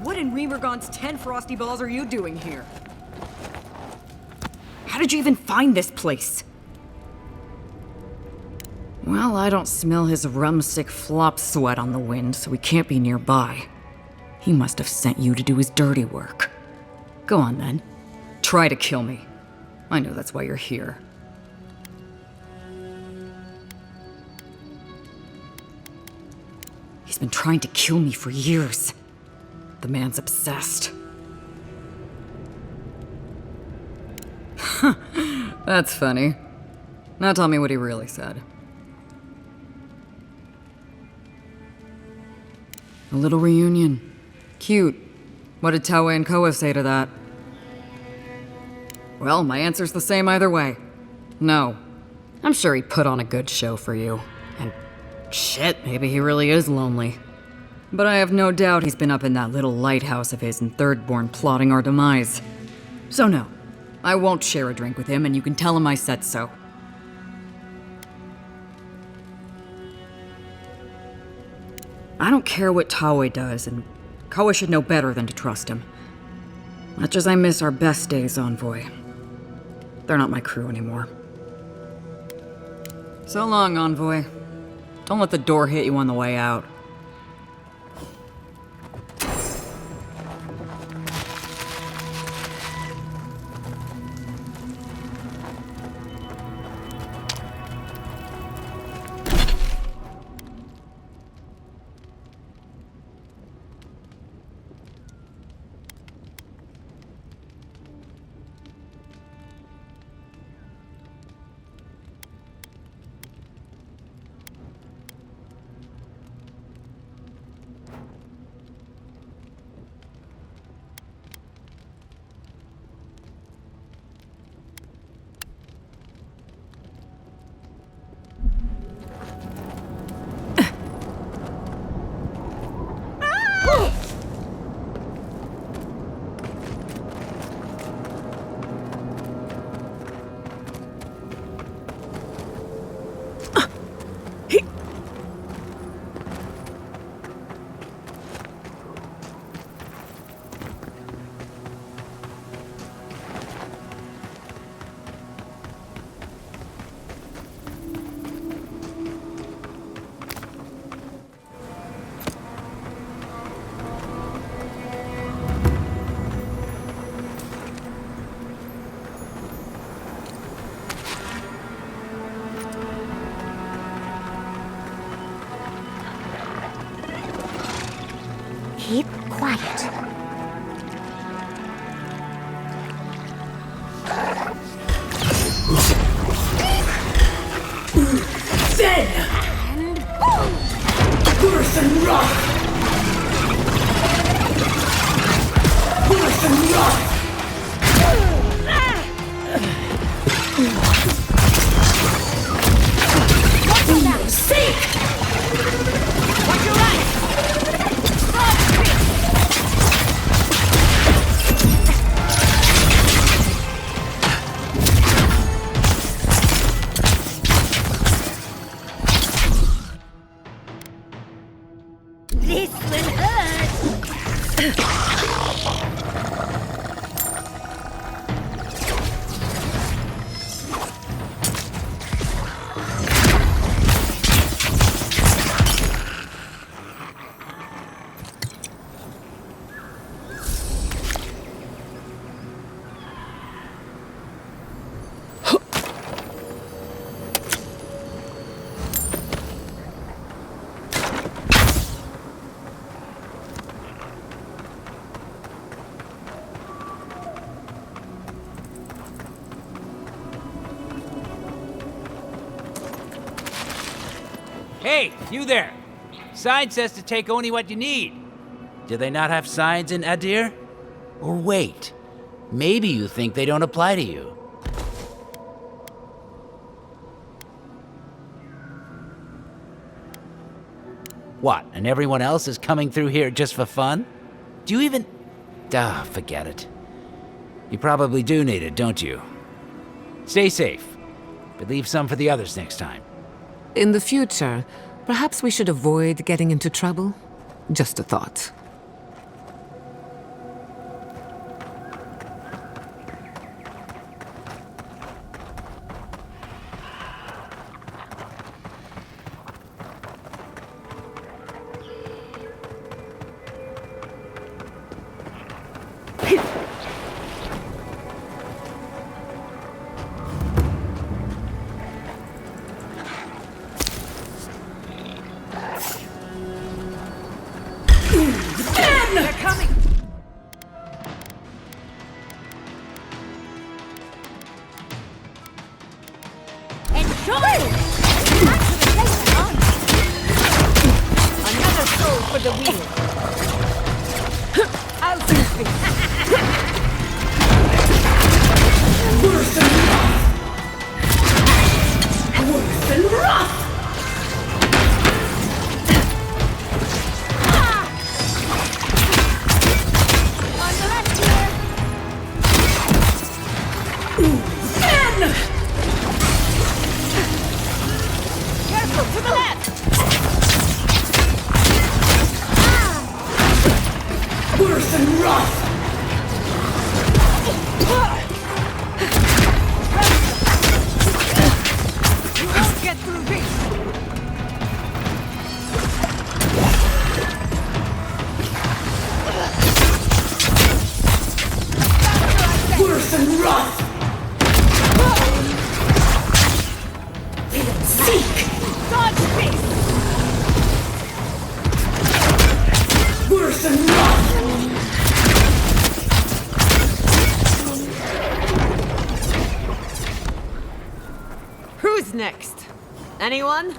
What in Remergon's 10 frosty balls are you doing here? How did you even find this place? Well, I don't smell his rumstick flop sweat on the wind, so he can't be nearby. He must have sent you to do his dirty work. Go on then. Try to kill me. I know that's why you're here. He's been trying to kill me for years. The man's obsessed. That's funny. Now tell me what he really said. A little reunion. Cute. What did Tawe and Koa say to that? Well, my answer's the same either way. No. I'm sure he put on a good show for you. And shit, maybe he really is lonely. But I have no doubt he's been up in that little lighthouse of his in Thirdborn plotting our demise. So no, I won't share a drink with him, and you can tell him I said so. I don't care what Tawe does, and Koa should know better than to trust him. Much as I miss our best days, Envoy. They're not my crew anymore. So long, Envoy. Don't let the door hit you on the way out. Keep quiet. Then! Birth and rot! Birth and rot! Seek! Watch your eyes! This will hurt! Hey, you there! Sign says to take only what you need. Do they not have signs in Adir? Or wait, maybe you think they don't apply to you. What, and everyone else is coming through here just for fun? Do you even... forget it. You probably do need it, don't you? Stay safe, but leave some for the others next time. In the future, perhaps we should avoid getting into trouble? Just a thought. Another soul for the wheel. I'll do it. Worse than rough. Worse than rough. On the left here. Ben! Careful, to the left. Worse than rough! You won't get through this! Worse than rough! Seek! Dodge this! Worse than rough! Who's next? Anyone?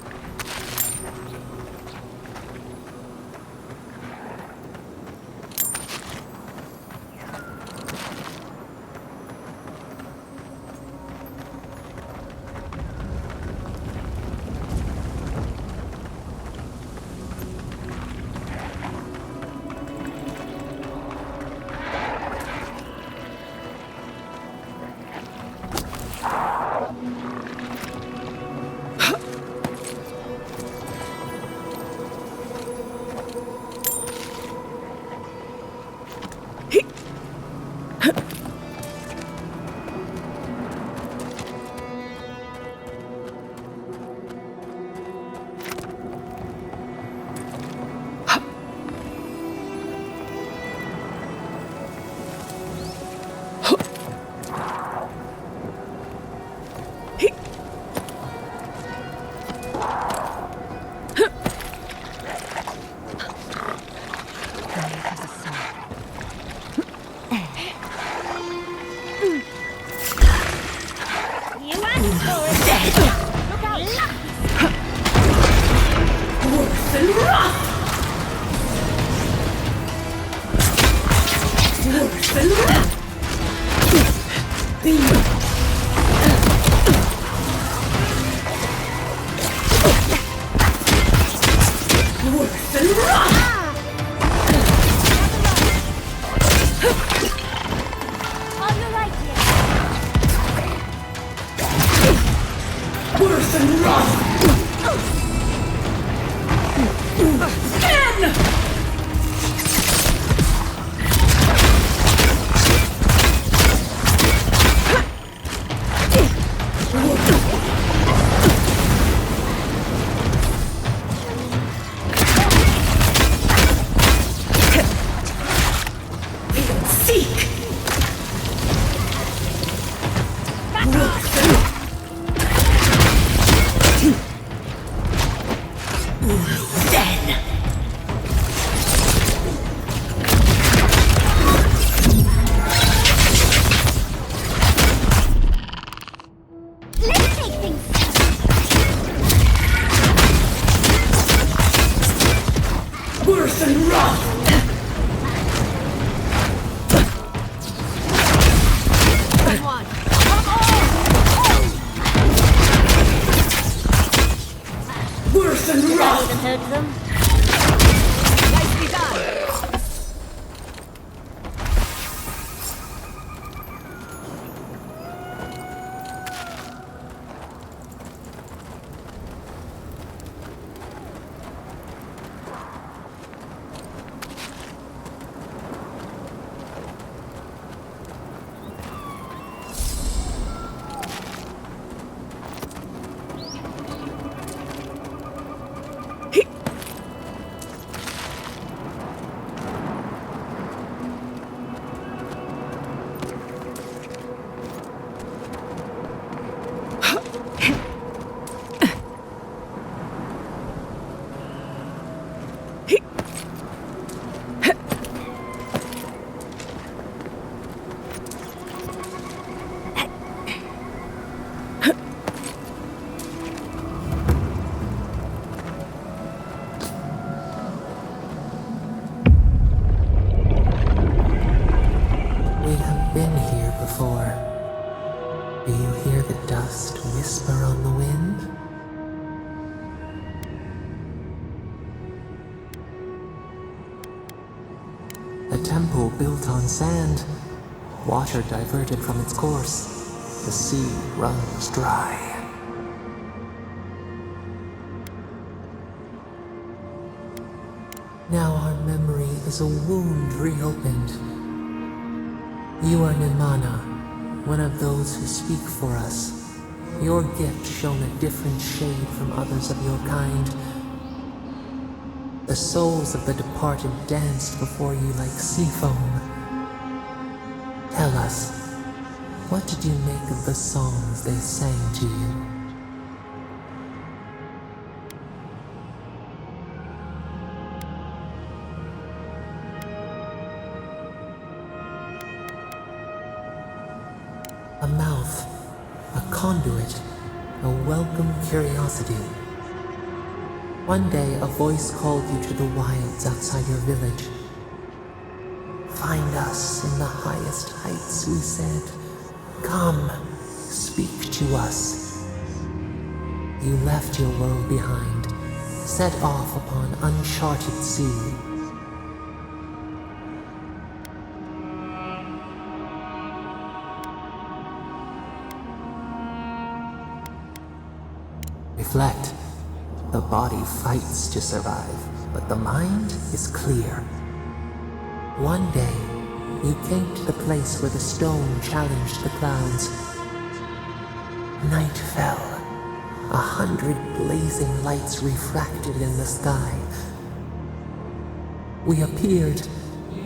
on the wind? A temple built on sand, water diverted from its course. The sea runs dry. Now our memory is a wound reopened. You are Nimana, one of those who speak for us. Your gift shone a different shade from others of your kind. The souls of the departed danced before you like sea foam. Tell us, what did you make of the songs they sang to you? A mouth, a conduit, a welcome curiosity. One day, a voice called you to the wilds outside your village. Find us in the highest heights, we said. Come, speak to us. You left your world behind, set off upon uncharted sea. Reflect. The body fights to survive, but the mind is clear. One day, you came to the place where the stone challenged the clouds. Night fell. 100 blazing lights refracted in the sky. We appeared.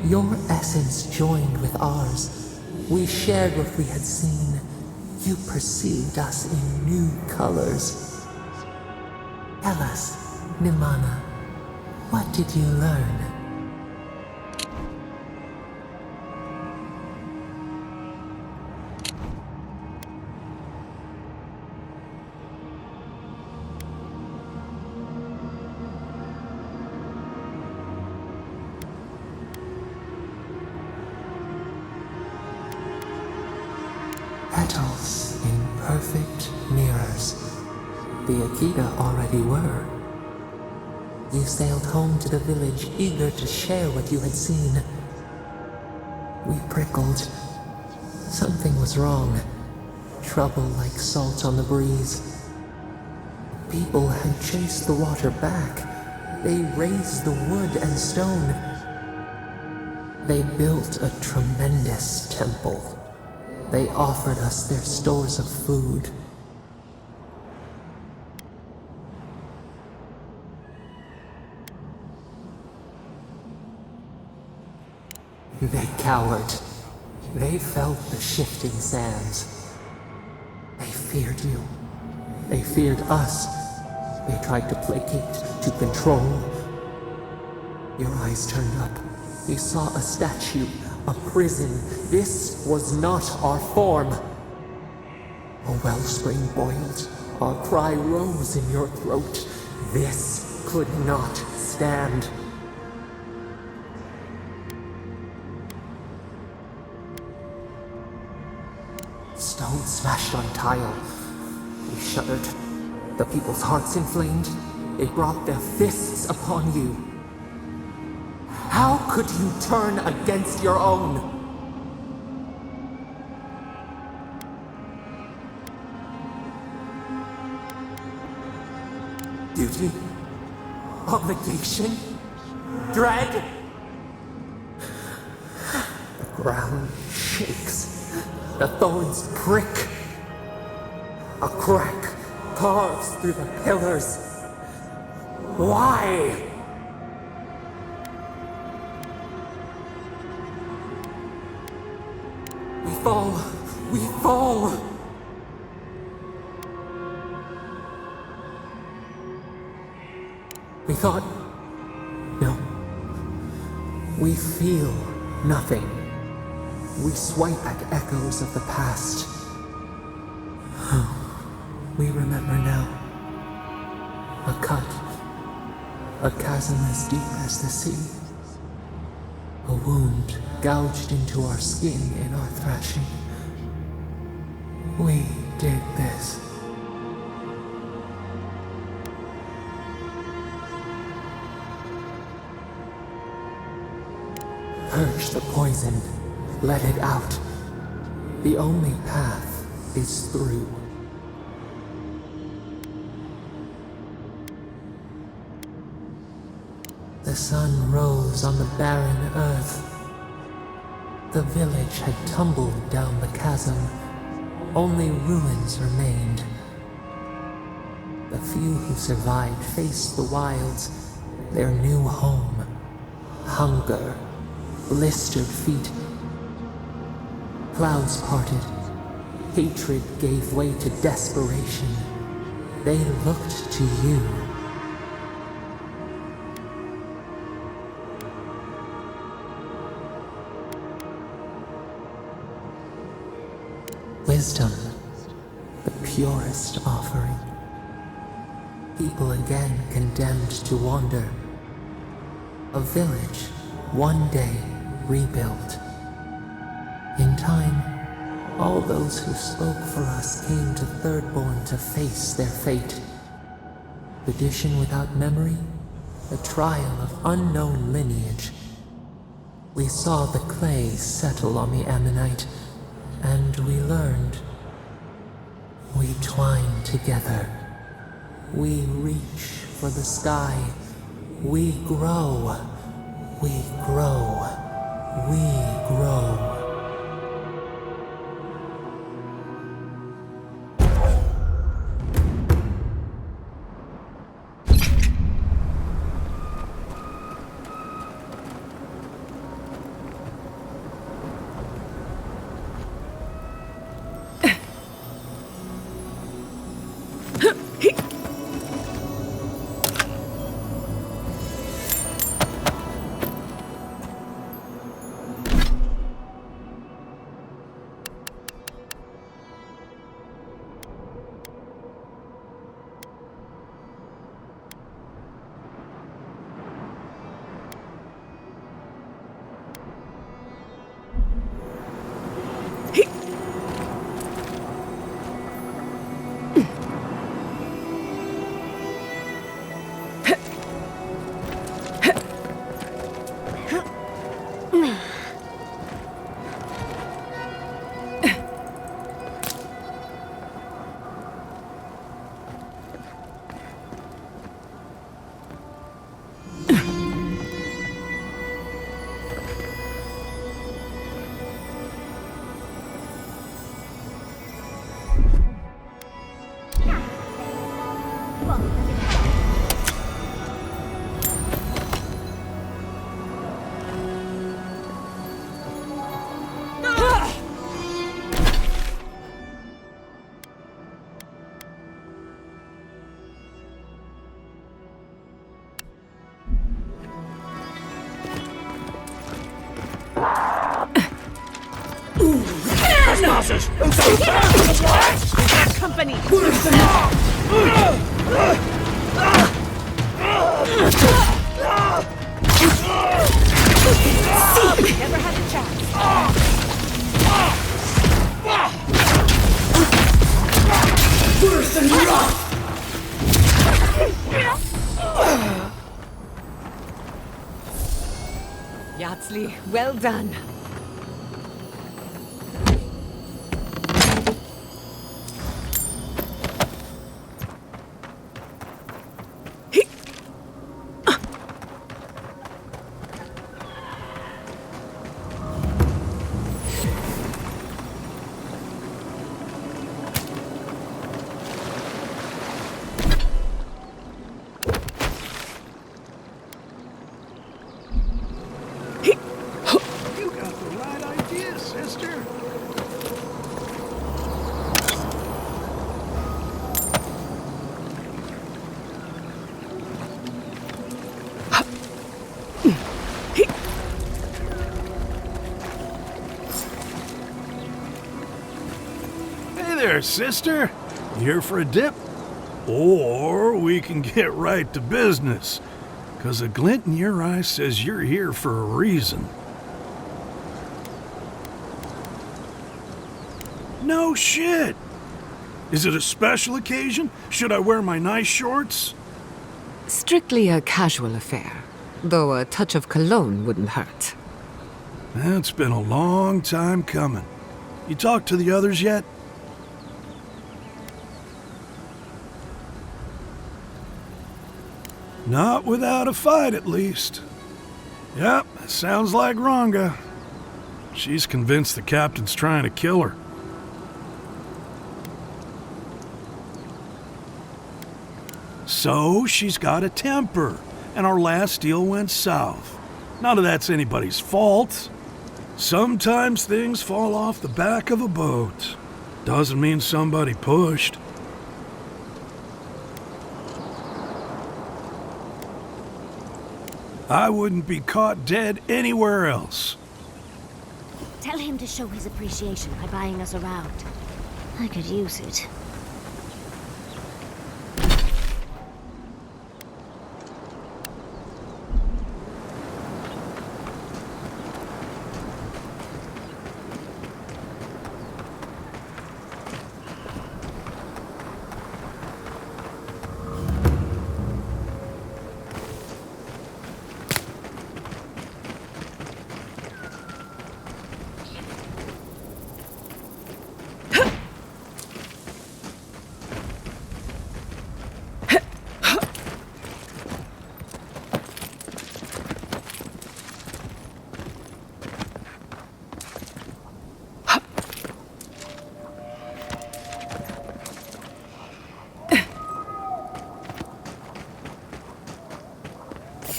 Your essence joined with ours. We shared what we had seen. You perceived us in new colors. Tell us, Nimana, what did you learn? Petals in perfect mirrors. The Akita already were. You sailed home to the village, eager to share what you had seen. We prickled. Something was wrong. Trouble like salt on the breeze. People had chased the water back. They raised the wood and stone. They built a tremendous temple. They offered us their stores of food. They cowered. They felt the shifting sands. They feared you. They feared us. They tried to placate, to control. Your eyes turned up. You saw a statue, a prison. This was not our form. A wellspring boiled. Our cry rose in your throat. This could not stand. Stone smashed on tile. We shuddered. The people's hearts inflamed. They brought their fists upon you. How could you turn against your own? Duty? Obligation? Dread? The ground shakes. The thorns prick. A crack carves through the pillars. Why? We fall. We fall. We thought... No. We feel nothing. We swipe at echoes of the past. We remember now. A cut. A chasm as deep as the sea. A wound gouged into our skin in our thrashing. We did this. Purge the poison. Let it out. The only path is through. The sun rose on the barren earth. The village had tumbled down the chasm. Only ruins remained. The few who survived faced the wilds, their new home. Hunger, blistered feet. Clouds parted. Hatred gave way to desperation. They looked to you. Wisdom, the purest offering. People again condemned to wander. A village, one day rebuilt. In time, all those who spoke for us came to Thirdborn to face their fate. Tradition without memory, a trial of unknown lineage. We saw the clay settle on the Ammonite, and we learned. We twine together. We reach for the sky. We grow. We grow. We grow. Company! Never had a chance. Worse than rough! Yatzli, well done. Sister, you here for a dip? Or we can get right to business, 'cause a glint in your eye says you're here for a reason. No shit! Is it a special occasion? Should I wear my nice shorts? Strictly a casual affair, though a touch of cologne wouldn't hurt. It's been a long time coming. You talked to the others yet? Not without a fight, at least. Yep, sounds like Ranga. She's convinced the captain's trying to kill her. So she's got a temper, and our last deal went south. None of that's anybody's fault. Sometimes things fall off the back of a boat. Doesn't mean somebody pushed. I wouldn't be caught dead anywhere else. Tell him to show his appreciation by buying us around. I could use it.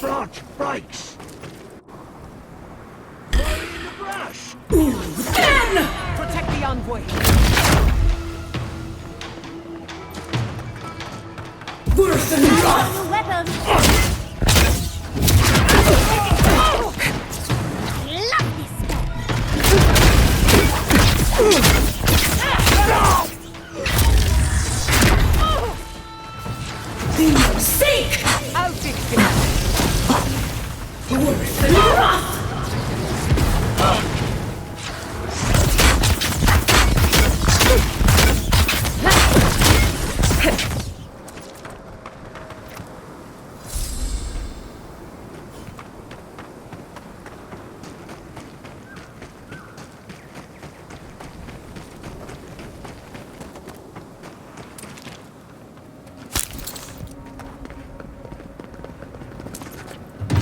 Branch breaks. Protect the envoy. Worse than rot. Love this Seek! I'll fix it. Worse than rot.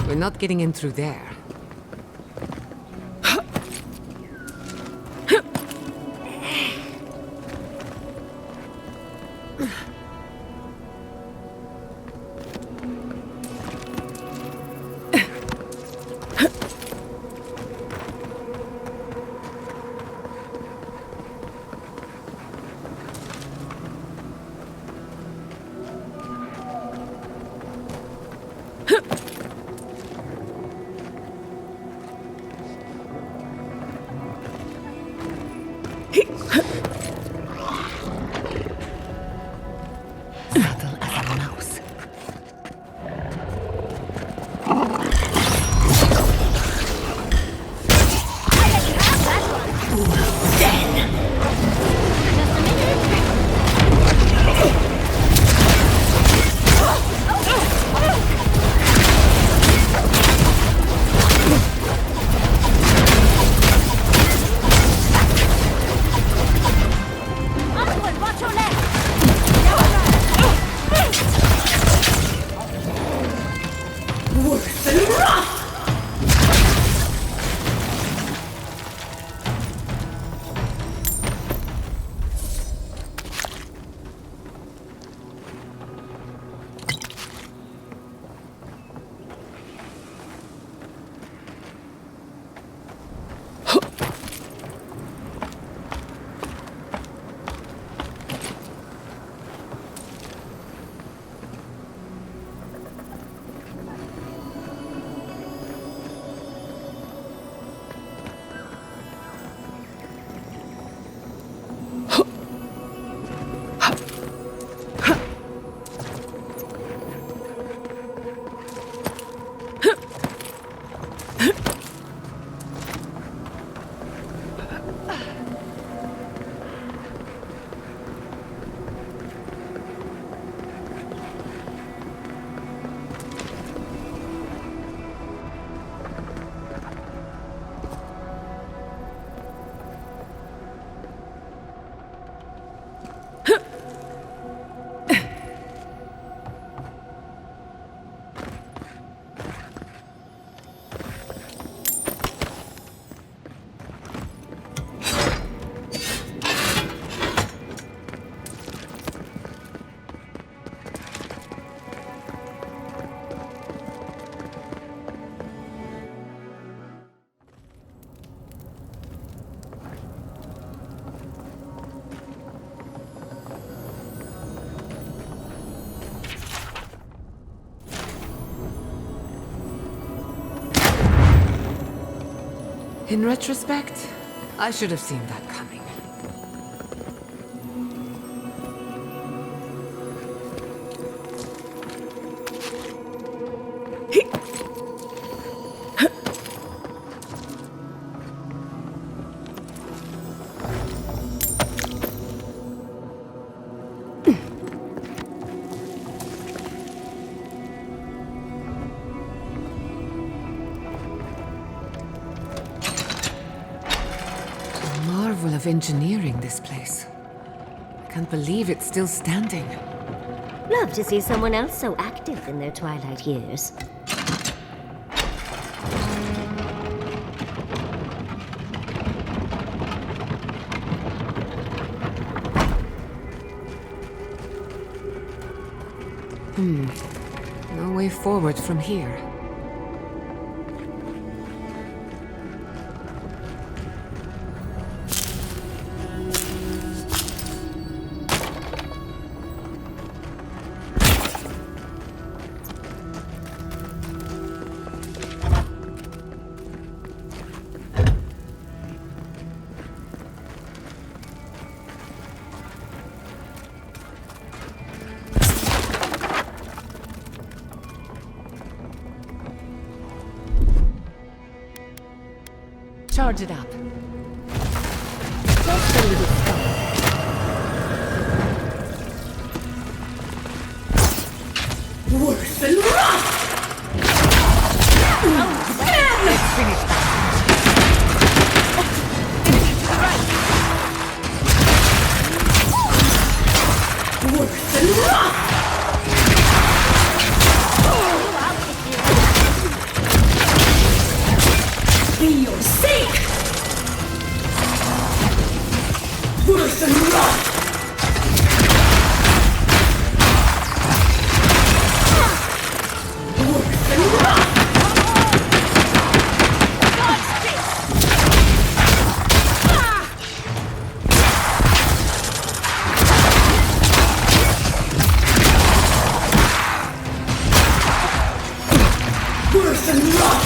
We're not getting in through there. In retrospect, I should have seen that coming. Of engineering, this place. I can't believe it's still standing. Love to see someone else so active in their twilight years. No way forward from here. Charge it up. Just a little Worse than rough! Let's finish that. Worse than rough! Be your sake! Worse than rough! Worse than rough! Worse than rough!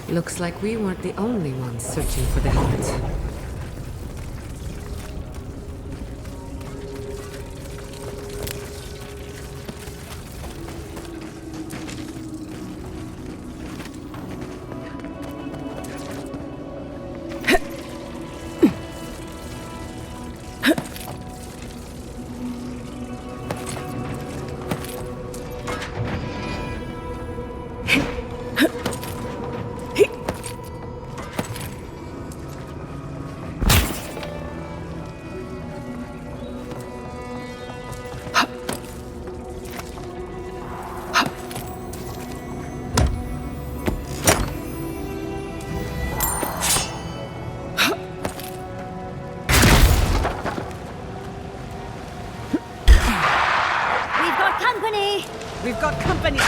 Looks like we weren't the only ones searching for the heart. We've got company!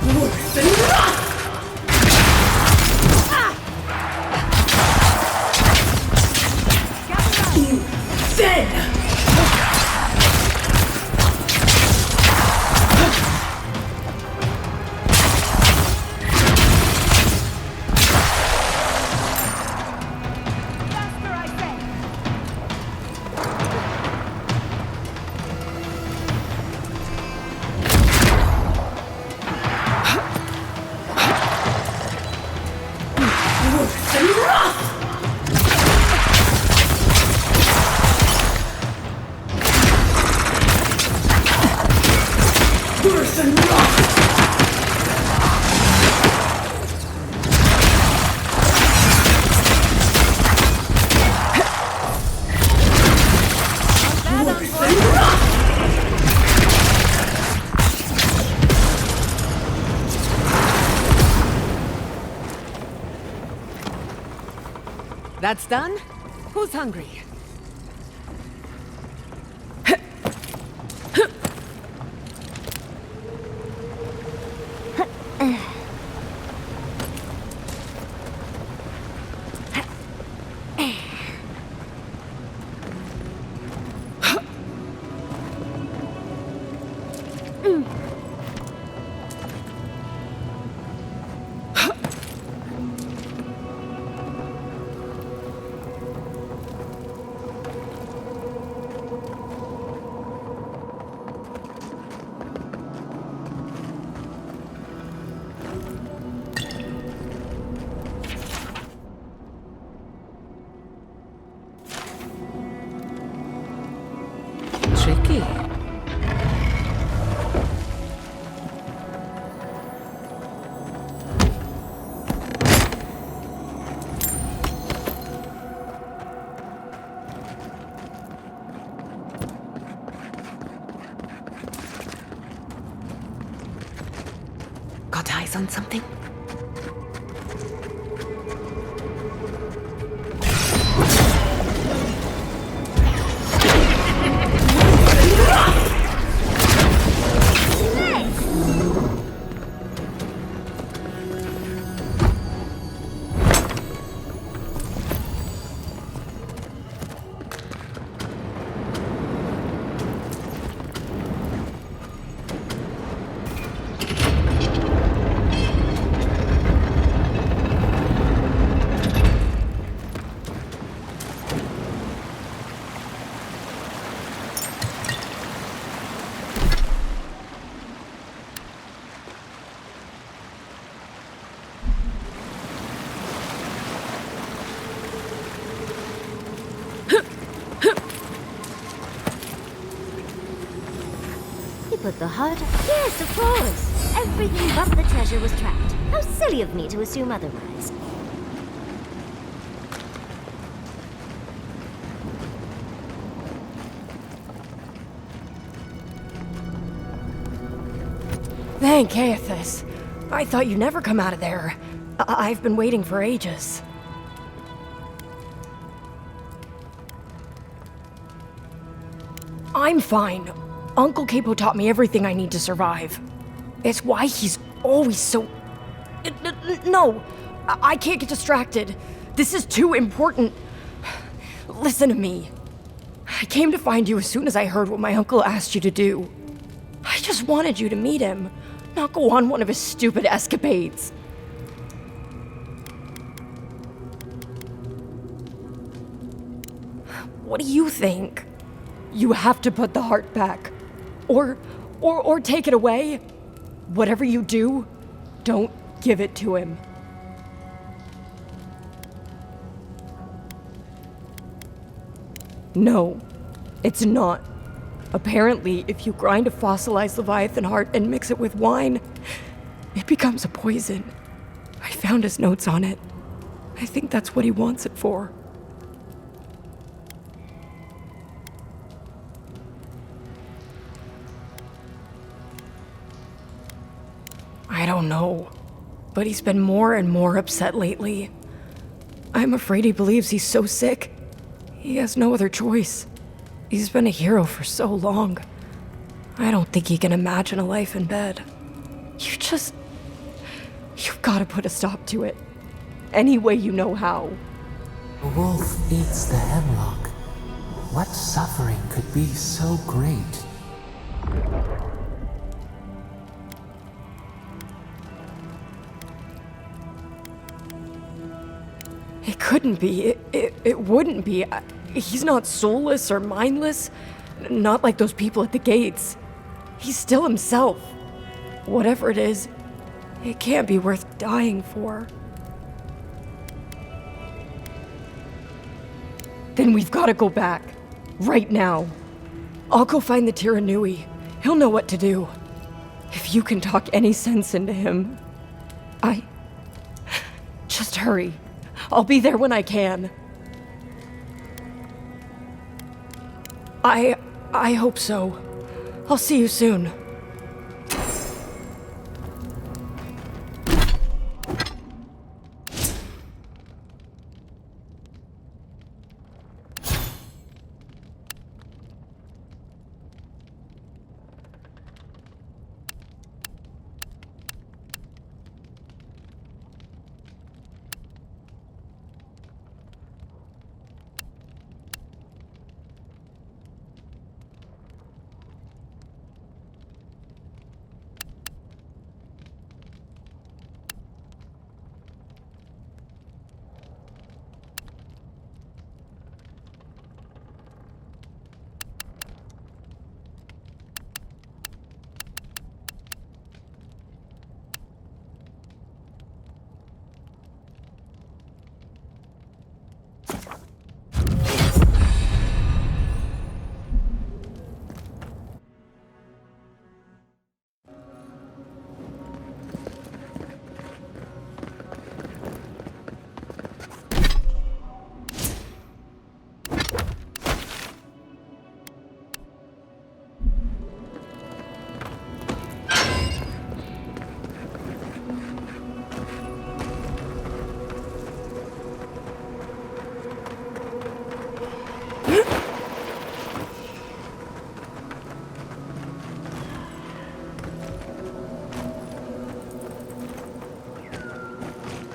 Worse than rough! Worse than rot! That's done? Who's hungry? Tricky. Got eyes on something? Put the heart... Yes, of course. Everything but the treasure was trapped. How silly of me to assume otherwise. Thank Aethys. I thought you'd never come out of there. I've been waiting for ages. I'm fine. Uncle Capo taught me everything I need to survive. It's why he's always so... No! I can't get distracted. This is too important. Listen to me. I came to find you as soon as I heard what my uncle asked you to do. I just wanted you to meet him, not go on one of his stupid escapades. What do you think? You have to put the heart back. Or take it away. Whatever you do, don't give it to him. No, it's not. Apparently, if you grind a fossilized Leviathan heart and mix it with wine, it becomes a poison. I found his notes on it. I think that's what he wants it for. I don't know, but he's been more and more upset lately. I'm afraid he believes he's so sick, he has no other choice. He's been a hero for so long. I don't think he can imagine a life in bed. You've got to put a stop to it. Any way you know how. The wolf eats the hemlock. What suffering could be so great? It couldn't be. It wouldn't be. He's not soulless or mindless. Not like those people at the gates. He's still himself. Whatever it is, it can't be worth dying for. Then we've got to go back. Right now. I'll go find the Tiranui. He'll know what to do. If you can talk any sense into him, just hurry. I'll be there when I can. I hope so. I'll see you soon.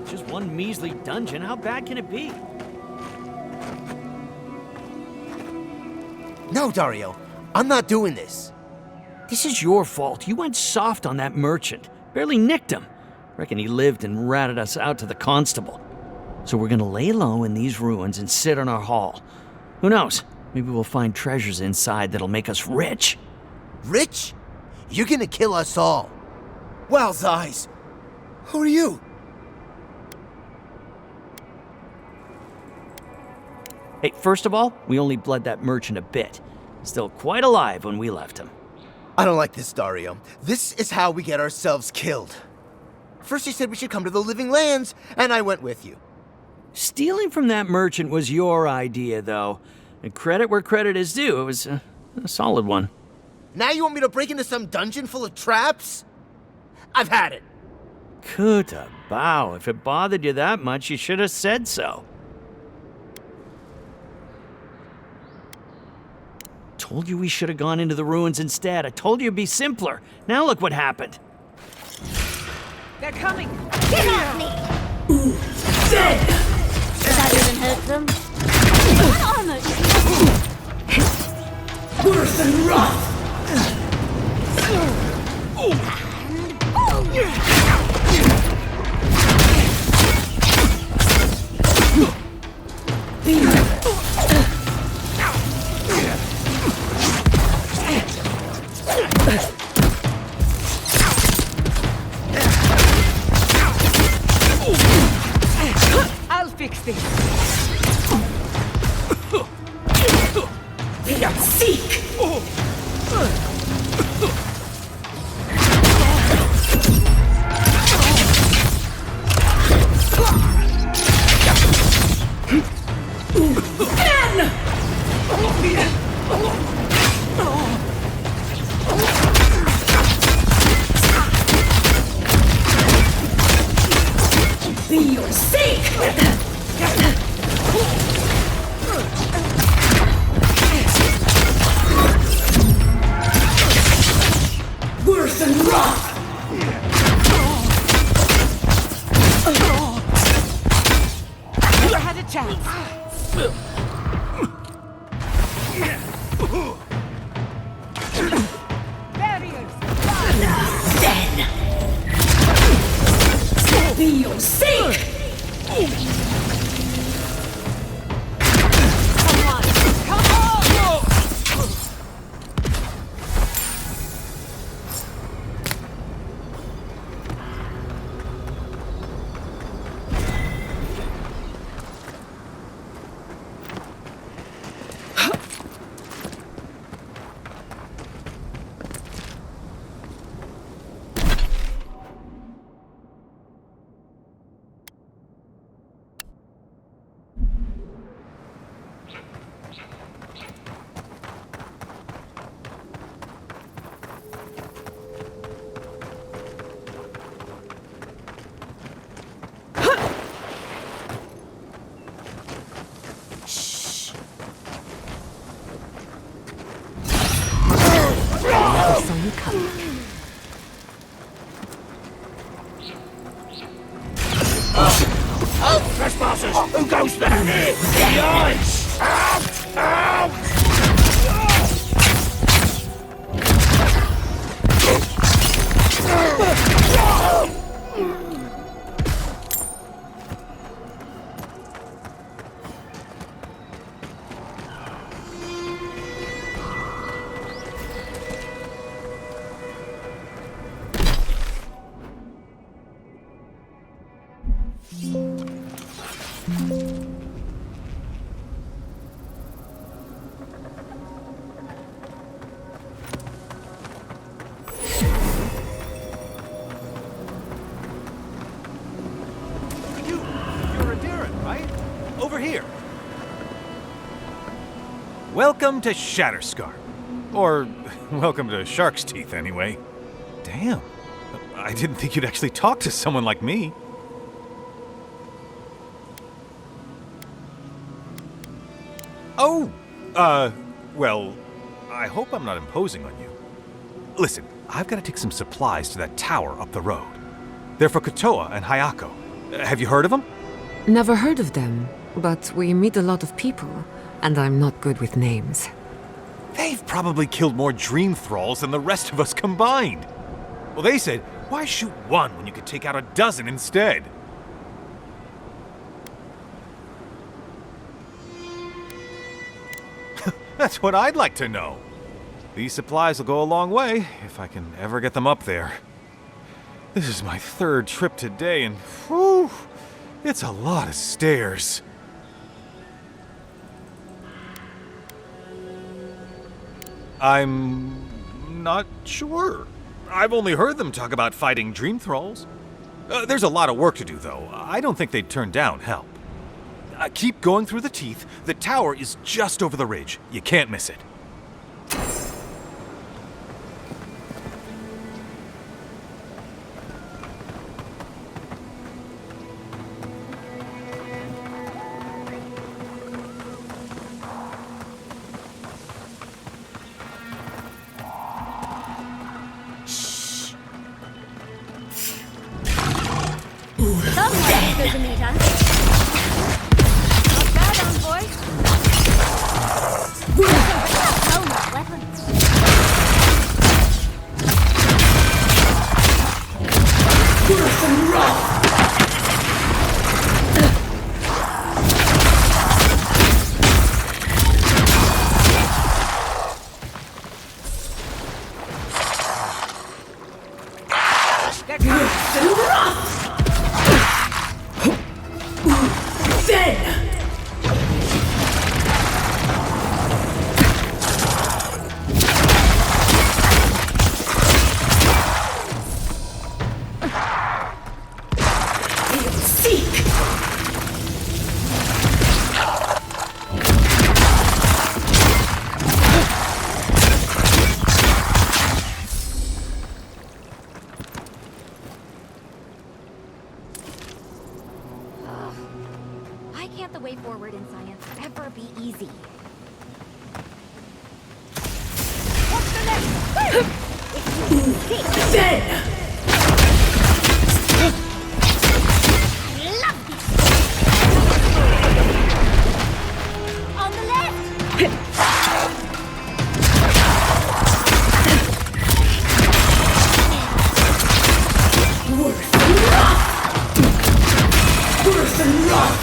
Just one measly dungeon, how bad can it be? No, Dario, I'm not doing this. This is your fault. You went soft on that merchant. Barely nicked him. Reckon he lived and ratted us out to the constable. So we're gonna lay low in these ruins and sit on our haul. Who knows? Maybe we'll find treasures inside that'll make us rich. Rich? You're gonna kill us all. Wow's eyes. Who are you? Hey, first of all, we only bled that merchant a bit. Still quite alive when we left him. I don't like this, Dario. This is how we get ourselves killed. First you said we should come to the Living Lands, and I went with you. Stealing from that merchant was your idea, though. And credit where credit is due. It was a solid one. Now you want me to break into some dungeon full of traps? I've had it. Kuta bow. If it bothered you that much, you should have said so. Told you we should have gone into the ruins instead. I told you it'd be simpler. Now look what happened. They're coming! Get off me! Ooh, dead! Does that even hurt them? What armor is Worse than rot! I'll fix this. Seek! Be your sake! Worse than rot! You had a chance. Barriers. Then! Be your sake! Come on! Come on! you come. Trespassers! Who goes there? The ice! Out! Out! Welcome to Shatterscar. Or, welcome to Shark's Teeth, anyway. Damn. I didn't think you'd actually talk to someone like me. Oh! Well, I hope I'm not imposing on you. Listen, I've got to take some supplies to that tower up the road. They're for Kotoa and Hayako. Have you heard of them? Never heard of them, but we meet a lot of people, and I'm not good with names. They've probably killed more dream thralls than the rest of us combined. Well, they said, why shoot one when you could take out a dozen instead? That's what I'd like to know. These supplies will go a long way, if I can ever get them up there. This is my third trip today, and whew, it's a lot of stairs. I'm not sure. I've only heard them talk about fighting dream thralls. There's a lot of work to do, though. I don't think they'd turn down help. Keep going through the teeth. The tower is just over the ridge. You can't miss it. Not bad, envoy. Worth and rough. Why can't the way forward in science ever be easy? What's the next? Then! On the left! Worth and rough! Worth and rough!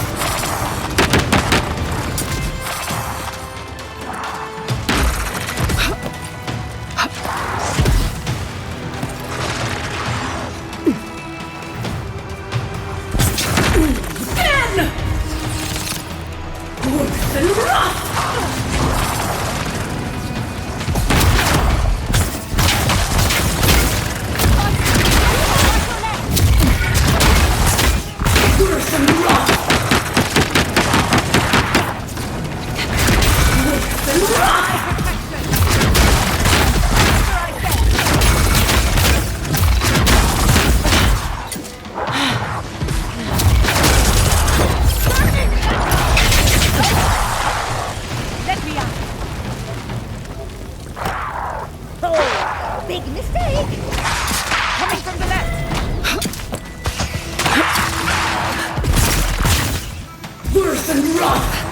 Big mistake! Coming from the left! Worse than rough!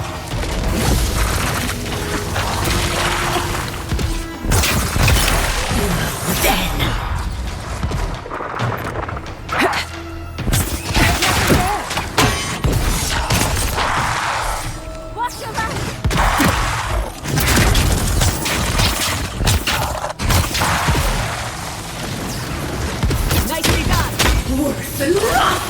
Watch your back! Nicely done! Worse than rough!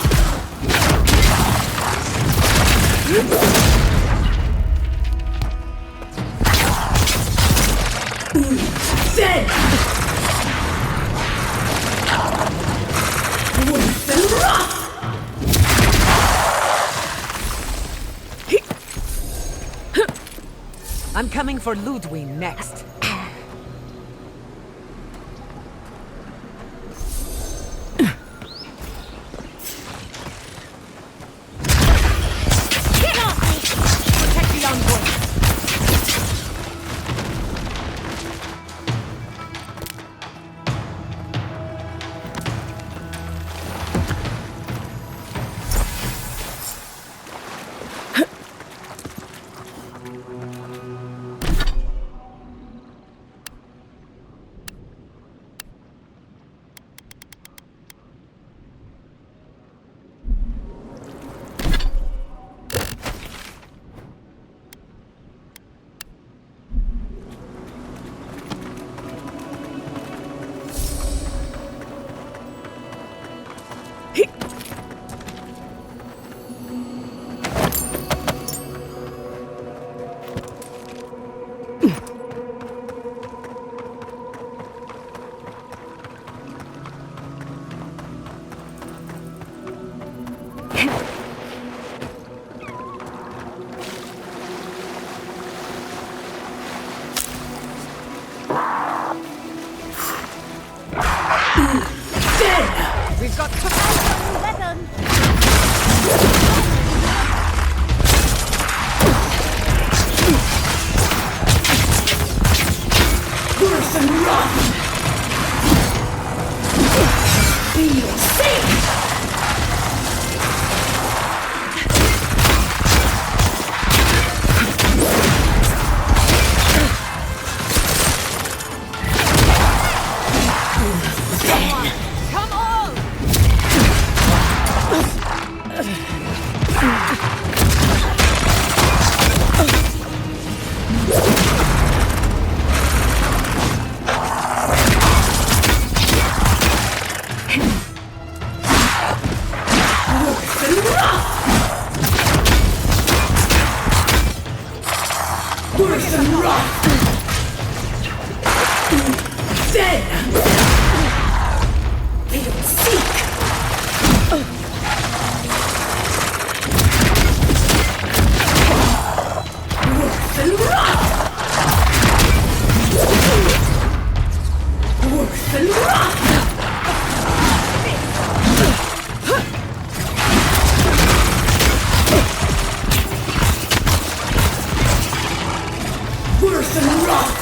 Dead! Worse than rough! I'm coming for Ludwe next. Get off me! Protect the envoy! We've got to Weapon! Worse than rough! Feel safe! come on! Worse than rough! Dead! Feel seek! Worse than rough! Worse than rough! Worse than rough!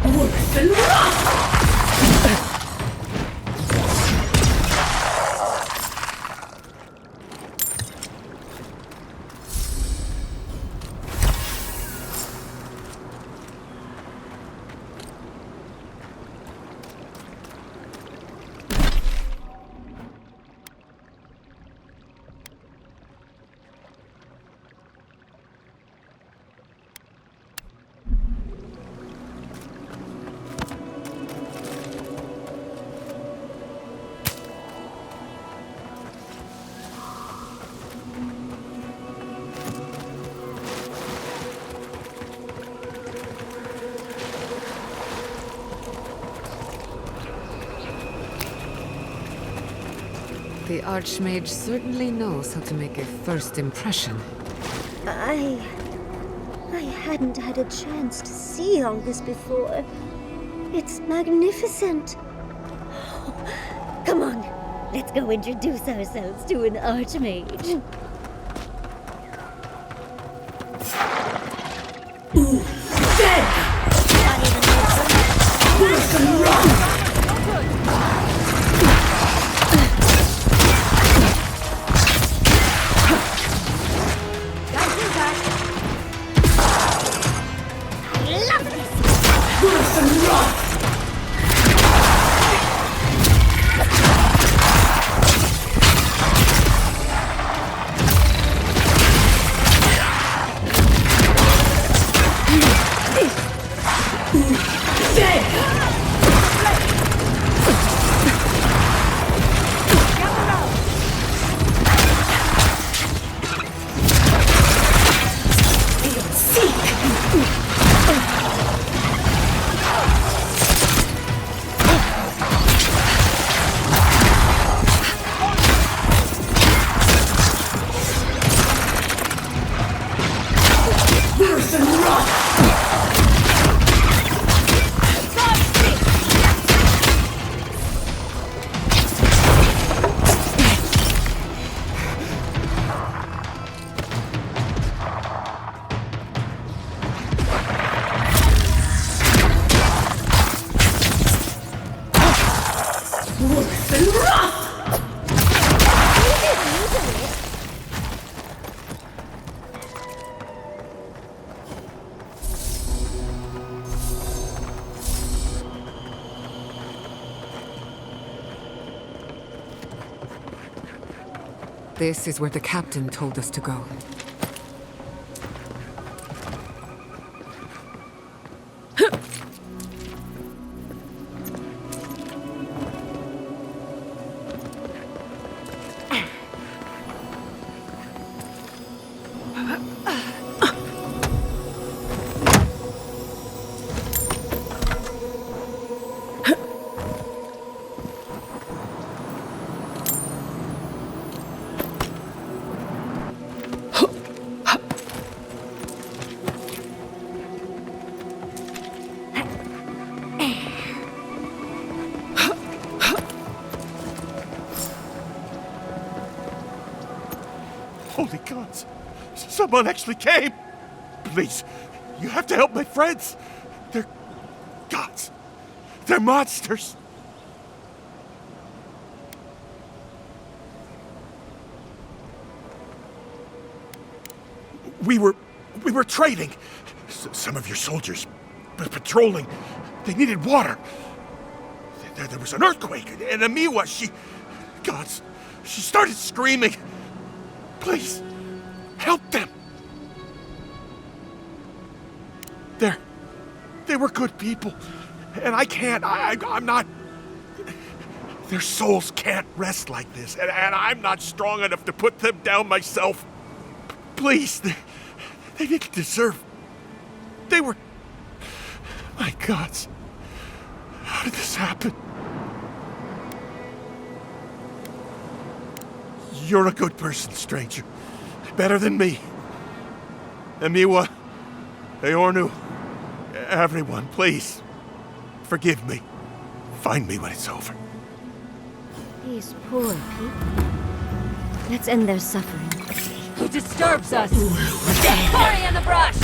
Worth and wrath! The Archmage certainly knows how to make a first impression. I hadn't had a chance to see all this before. It's magnificent. Come on, let's go introduce ourselves to an Archmage. Dead! Worth and wrath! This is where the captain told us to go. Holy gods! Someone actually came! Please, you have to help my friends! They're gods! They're monsters! We were trading. Some of your soldiers patrolling. They needed water. There was an earthquake, and Amiwa, she started screaming. Please, help them. They were good people, and I'm not. Their souls can't rest like this, and I'm not strong enough to put them down myself. Please, they didn't deserve. They were. My gods, how did this happen? You're a good person, stranger. Better than me. Amiwa, Eornu, everyone, please, forgive me. Find me when it's over. These poor people. Let's end their suffering quickly. Who disturbs us? Hurry in the brush!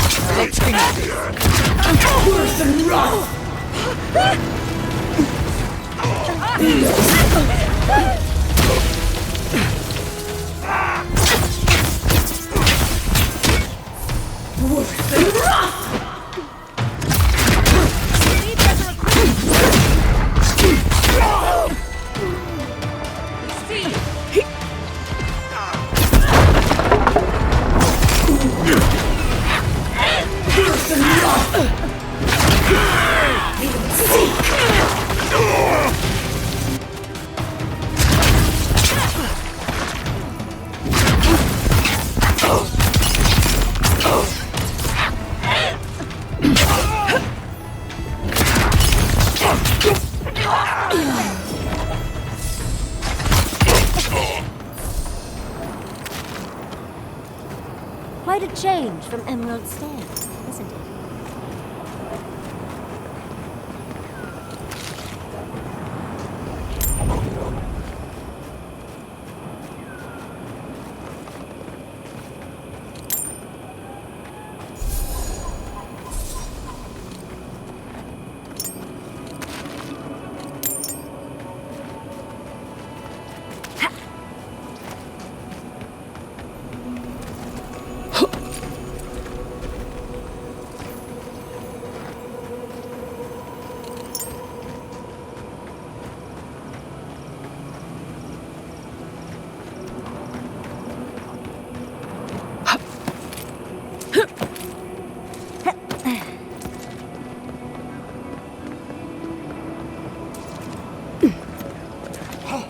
Quite a change from Emerald Stand, isn't it?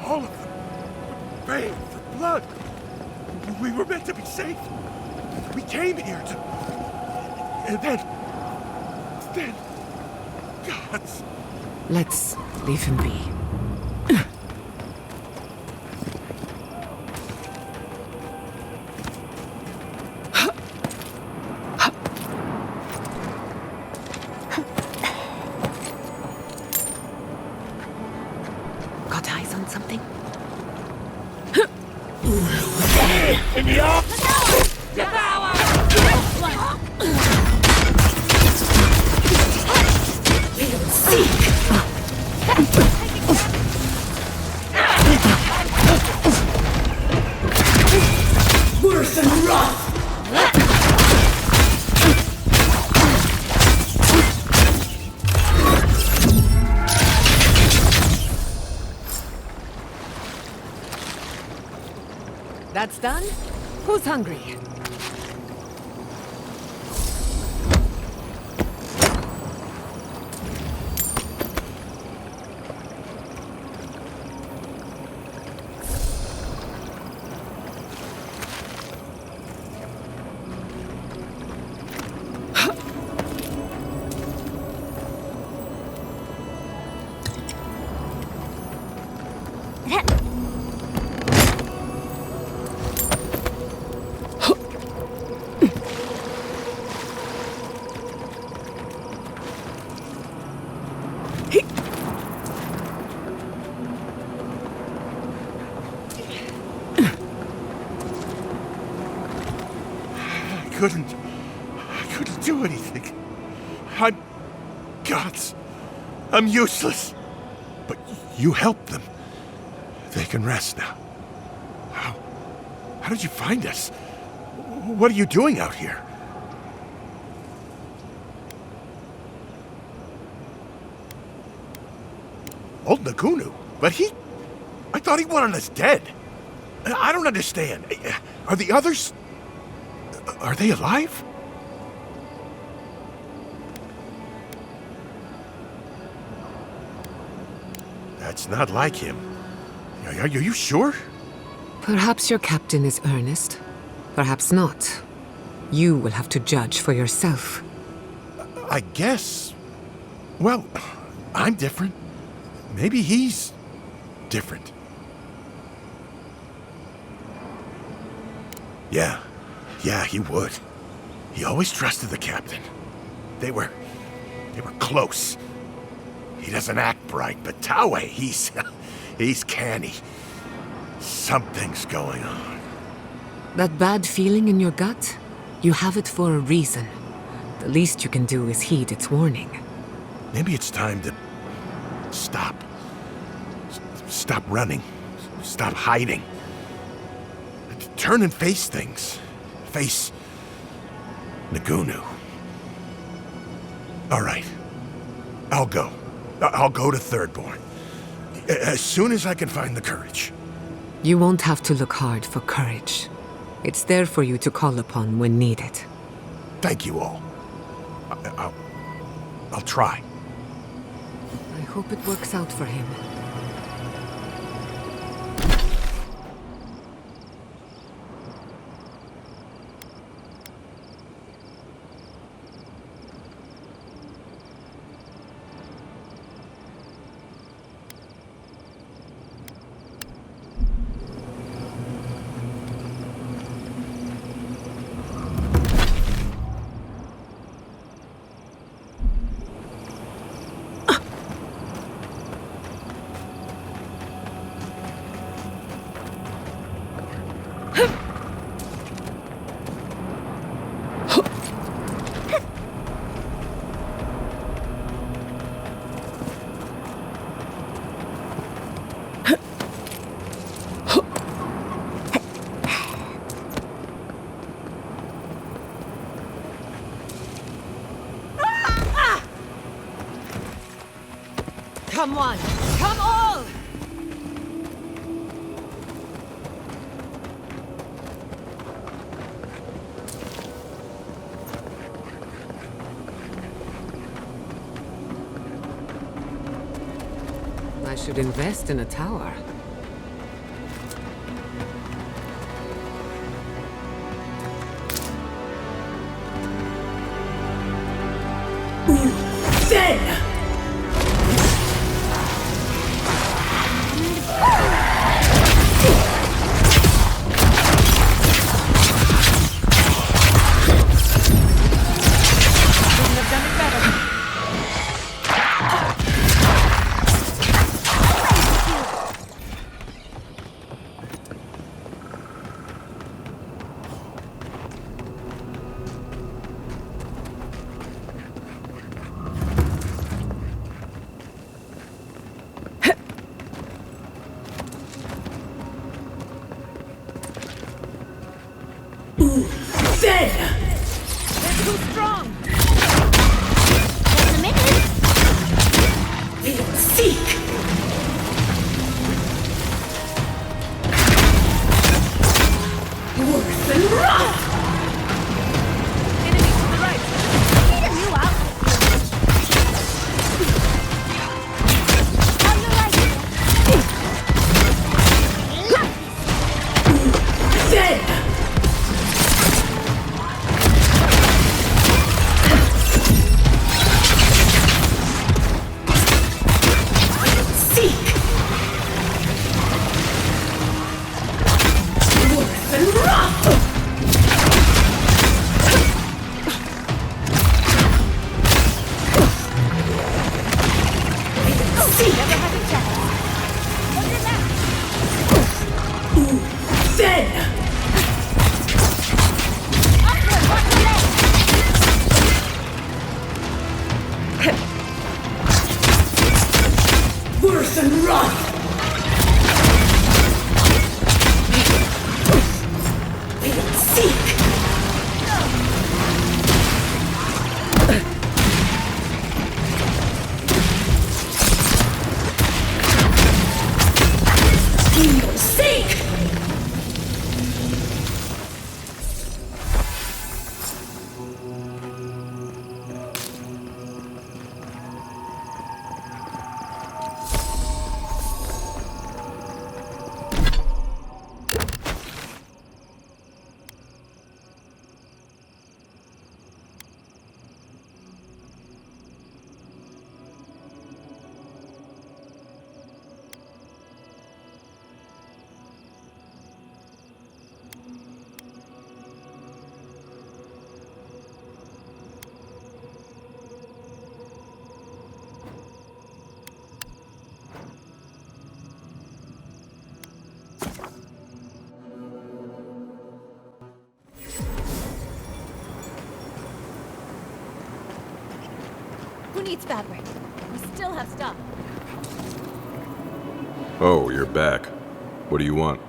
All of them. The pain, the blood. We were meant to be safe. We came here to... And then... Gods. Let's leave him be. Got eyes on something? Worse than rough! That's done? Who's hungry? I couldn't do anything. I'm useless. But you helped them. They can rest now. How did you find us? What are you doing out here? Old Nagunu? But I thought he wanted us dead. I don't understand. Are the others... Are they alive? That's not like him. Are you sure? Perhaps your captain is earnest. Perhaps not. You will have to judge for yourself. I guess... Well, I'm different. Maybe he's... different. Yeah, he would. He always trusted the captain. They were close. He doesn't act bright, but Taue, he's canny. Something's going on. That bad feeling in your gut? You have it for a reason. The least you can do is heed its warning. Maybe it's time to stop. Stop running. Stop hiding. Turn and face things. Face Nagunu. All right. I'll go. I'll go to Thirdborn. As soon as I can find the courage. You won't have to look hard for courage. It's there for you to call upon when needed. Thank you all. try. I hope it works out for him. Come on! Come all! I should invest in a tower. Then! Who needs fabric? We still have stuff. Oh, you're back. What do you want?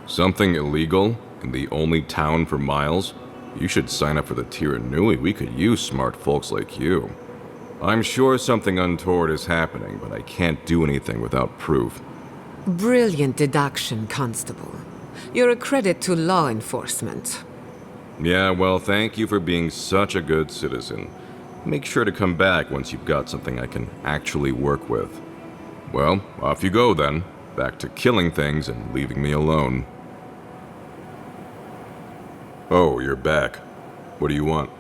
Something illegal in the only town for miles? You should sign up for the Tiranui. We could use smart folks like you. I'm sure something untoward is happening, but I can't do anything without proof. Brilliant deduction, Constable. You're a credit to law enforcement. Yeah, well, thank you for being such a good citizen. Make sure to come back once you've got something I can actually work with. Well, off you go then. Back to killing things and leaving me alone. Oh, you're back. What do you want?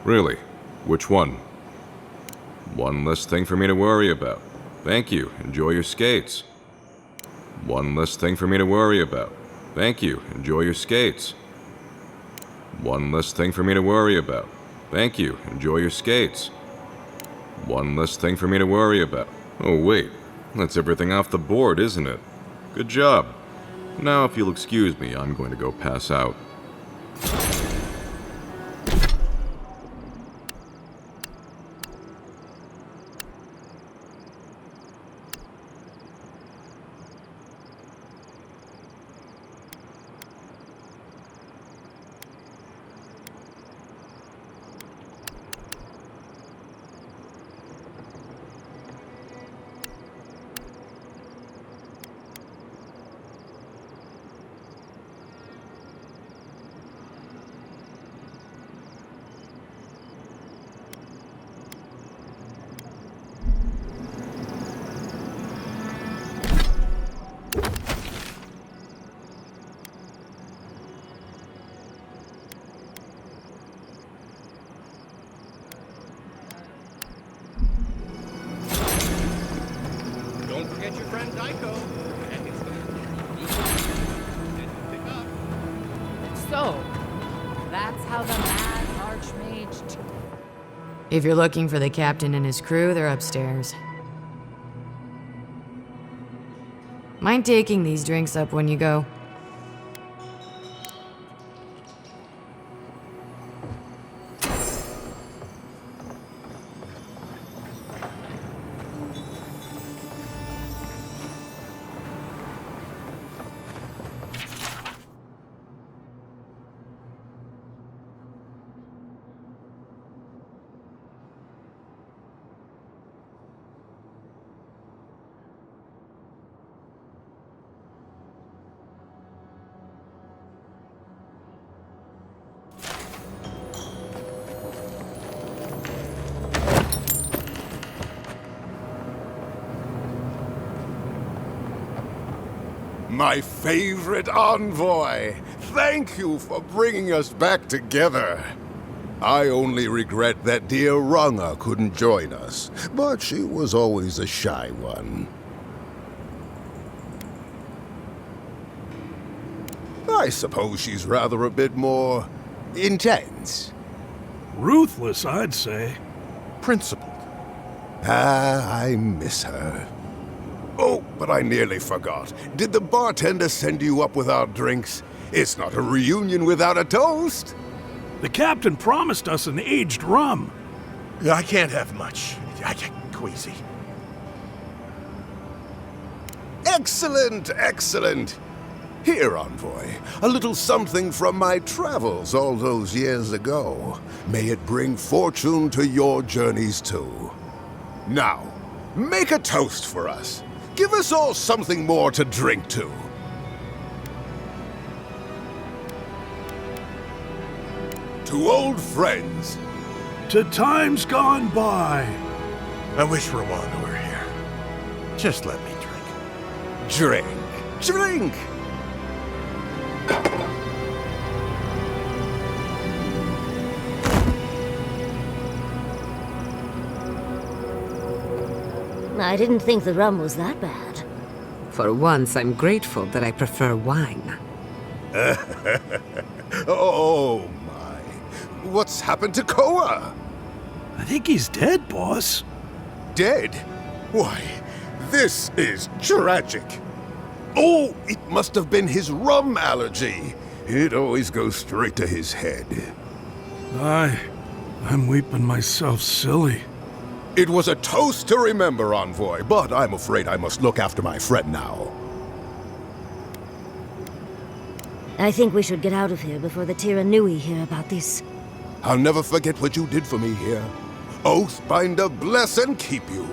Really? Which one? One less thing for me to worry about. Thank you. Enjoy your skates. One less thing for me to worry about. Thank you. Enjoy your skates. One less thing for me to worry about. Thank you. Enjoy your skates. One less thing for me to worry about. Oh, wait. That's everything off the board, isn't it? Good job. Now, if you'll excuse me, I'm going to go pass out. Don't forget your friend Daiko. So, that's how the mad archmage... If you're looking for the captain and his crew, they're upstairs. Mind taking these drinks up when you go? My favorite envoy! Thank you for bringing us back together. I only regret that dear Runga couldn't join us, but she was always a shy one. I suppose she's rather a bit more intense. Ruthless, I'd say. Principled. Ah, I miss her. Oh, but I nearly forgot. Did the bartender send you up without drinks? It's not a reunion without a toast. The captain promised us an aged rum. I can't have much. I get queasy. Excellent, excellent. Here, envoy, a little something from my travels all those years ago. May it bring fortune to your journeys too. Now, make a toast for us. Give us all something more to drink to. To old friends. To times gone by. I wish Rwanda were here. Just let me drink. Drink. Drink! I didn't think the rum was that bad. For once, I'm grateful that I prefer wine. Oh my. What's happened to Koa? I think he's dead, boss. Dead? Why, this is tragic. Oh, it must have been his rum allergy. It always goes straight to his head. I'm weeping myself silly. It was a toast to remember, envoy, but I'm afraid I must look after my friend now. I think we should get out of here before the Tiranui hear about this. I'll never forget what you did for me here. Oathbinder bless and keep you.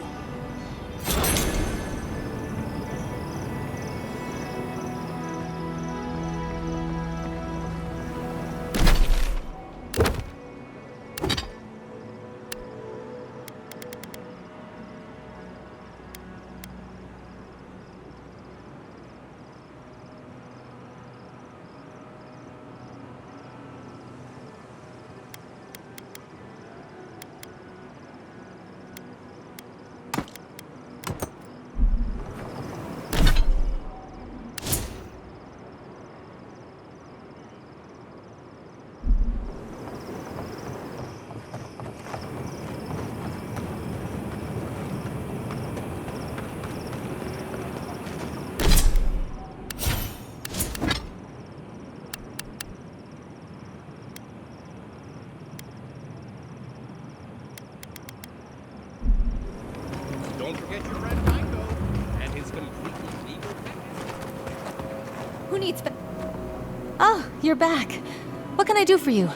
you're back. What can I do for you?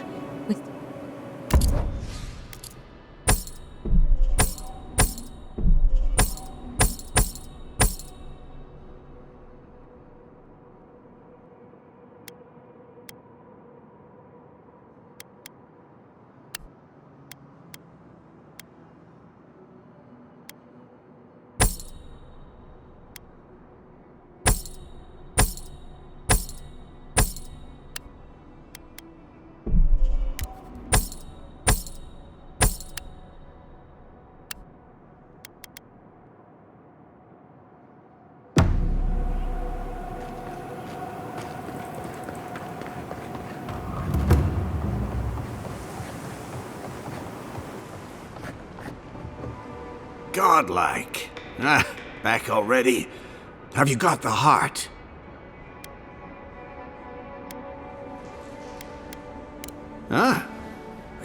Godlike. Ah, back already? Have you got the heart? Huh?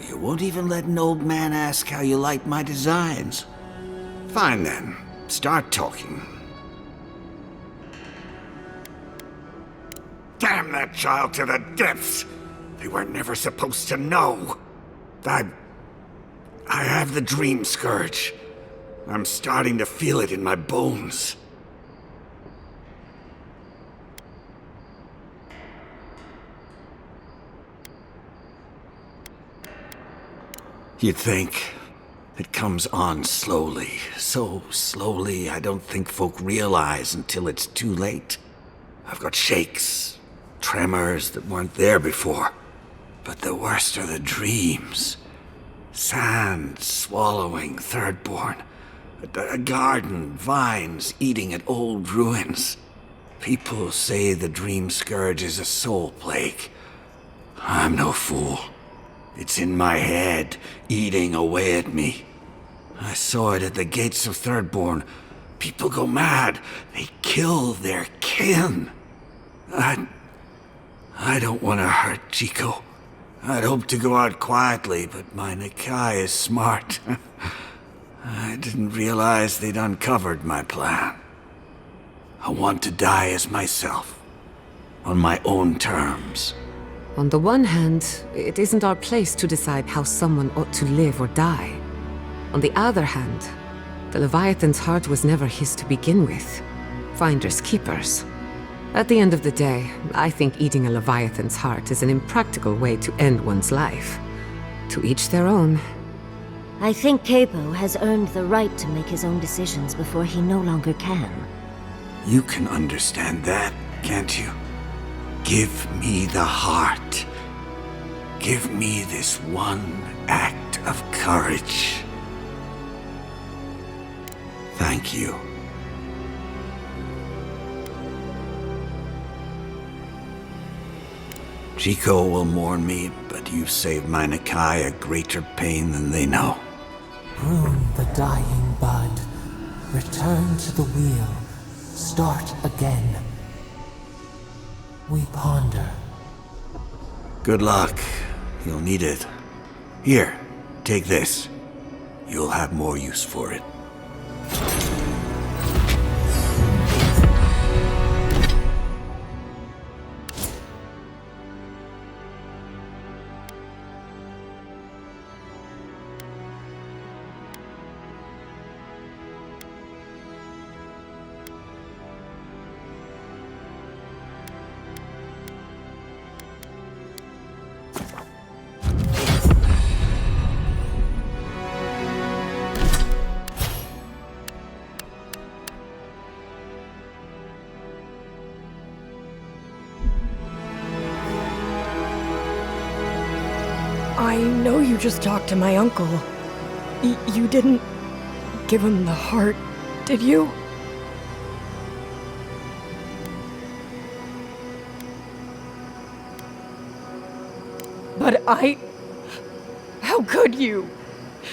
You won't even let an old man ask how you like my designs. Fine then. Start talking. Damn that child to the depths! They were never supposed to know. I have the dream scourge. I'm starting to feel it in my bones. You'd think it comes on slowly. So slowly, I don't think folk realize until it's too late. I've got shakes, tremors that weren't there before. But the worst are the dreams. Sand swallowing Thirdborn. A garden, vines eating at old ruins. People say the dream scourge is a soul plague. I'm no fool. It's in my head, eating away at me. I saw it at the gates of Thirdborn. People go mad. They kill their kin. I don't want to hurt Chico. I'd hoped to go out quietly, but my Nakai is smart. I didn't realize they'd uncovered my plan. I want to die as myself, on my own terms. On the one hand, it isn't our place to decide how someone ought to live or die. On the other hand, the Leviathan's heart was never his to begin with. Finders keepers. At the end of the day, I think eating a Leviathan's heart is an impractical way to end one's life. To each their own. I think Capo has earned the right to make his own decisions before he no longer can. You can understand that, can't you? Give me the heart. Give me this one act of courage. Thank you. Chico will mourn me, but you saved my Nakai a greater pain than they know. Prune the dying bud. Return to the wheel. Start again. We ponder. Good luck. You'll need it. Here, take this. You'll have more use for it. I know you just talked to my uncle. You didn't give him the heart, did you? But how could you?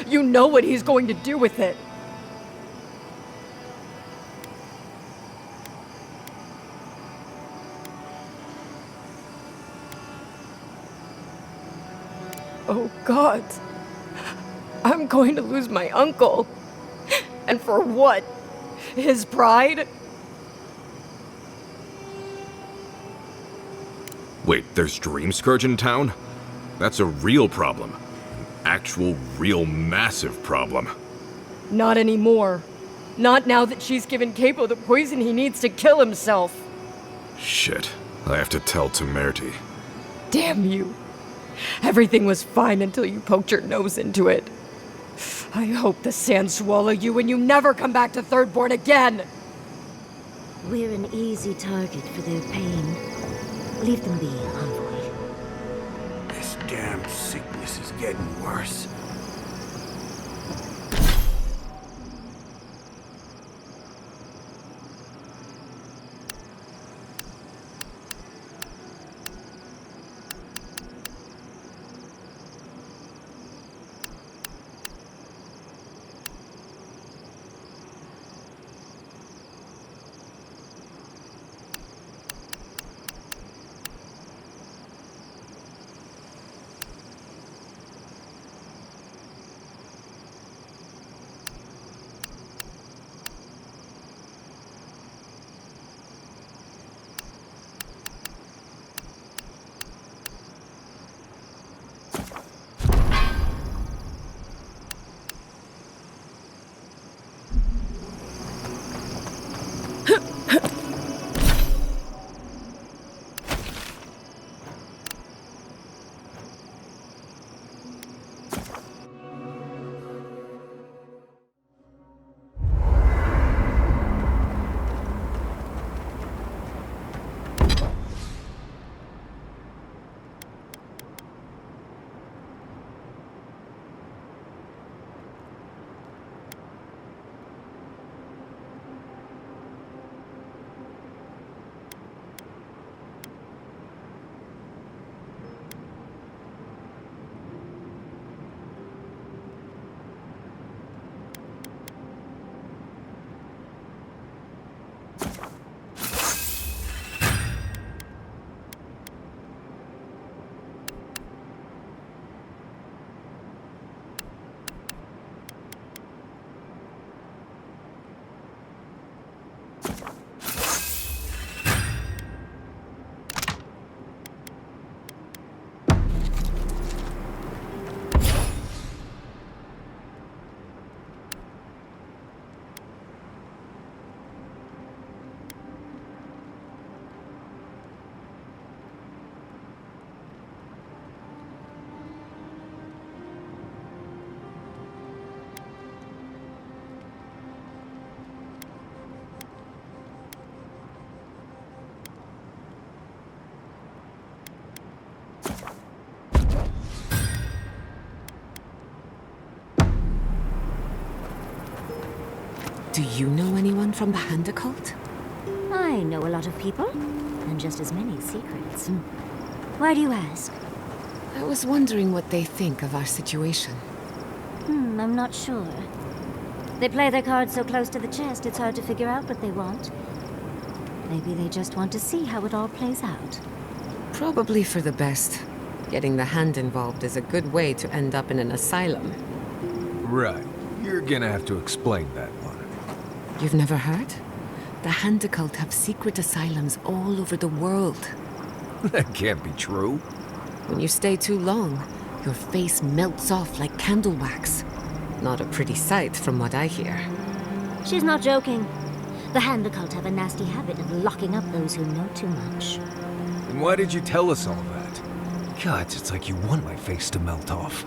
You know what he's going to do with it. Oh God, I'm going to lose my uncle. And for what? His pride? Wait, there's Dream Scourge in town? That's a real problem. An actual, real, massive problem. Not anymore. Not now that she's given Capo the poison he needs to kill himself. Shit. I have to tell Temerity. Damn you. Everything was fine until you poked your nose into it. I hope the sand swallow you and you never come back to Thirdborn again! We're an easy target for their pain. Leave them be, Envoy. This damn sickness is getting worse. Do you know anyone from the Hand Occult? I know a lot of people, and just as many secrets. Why do you ask? I was wondering what they think of our situation. I'm not sure. They play their cards so close to the chest, it's hard to figure out what they want. Maybe they just want to see how it all plays out. Probably for the best. Getting the Hand involved is a good way to end up in an asylum. Right. You're gonna have to explain that one. You've never heard? The Hand Occult have secret asylums all over the world. That can't be true. When you stay too long, your face melts off like candle wax. Not a pretty sight from what I hear. She's not joking. The Hand Occult have a nasty habit of locking up those who know too much. And why did you tell us all that? God, it's like you want my face to melt off.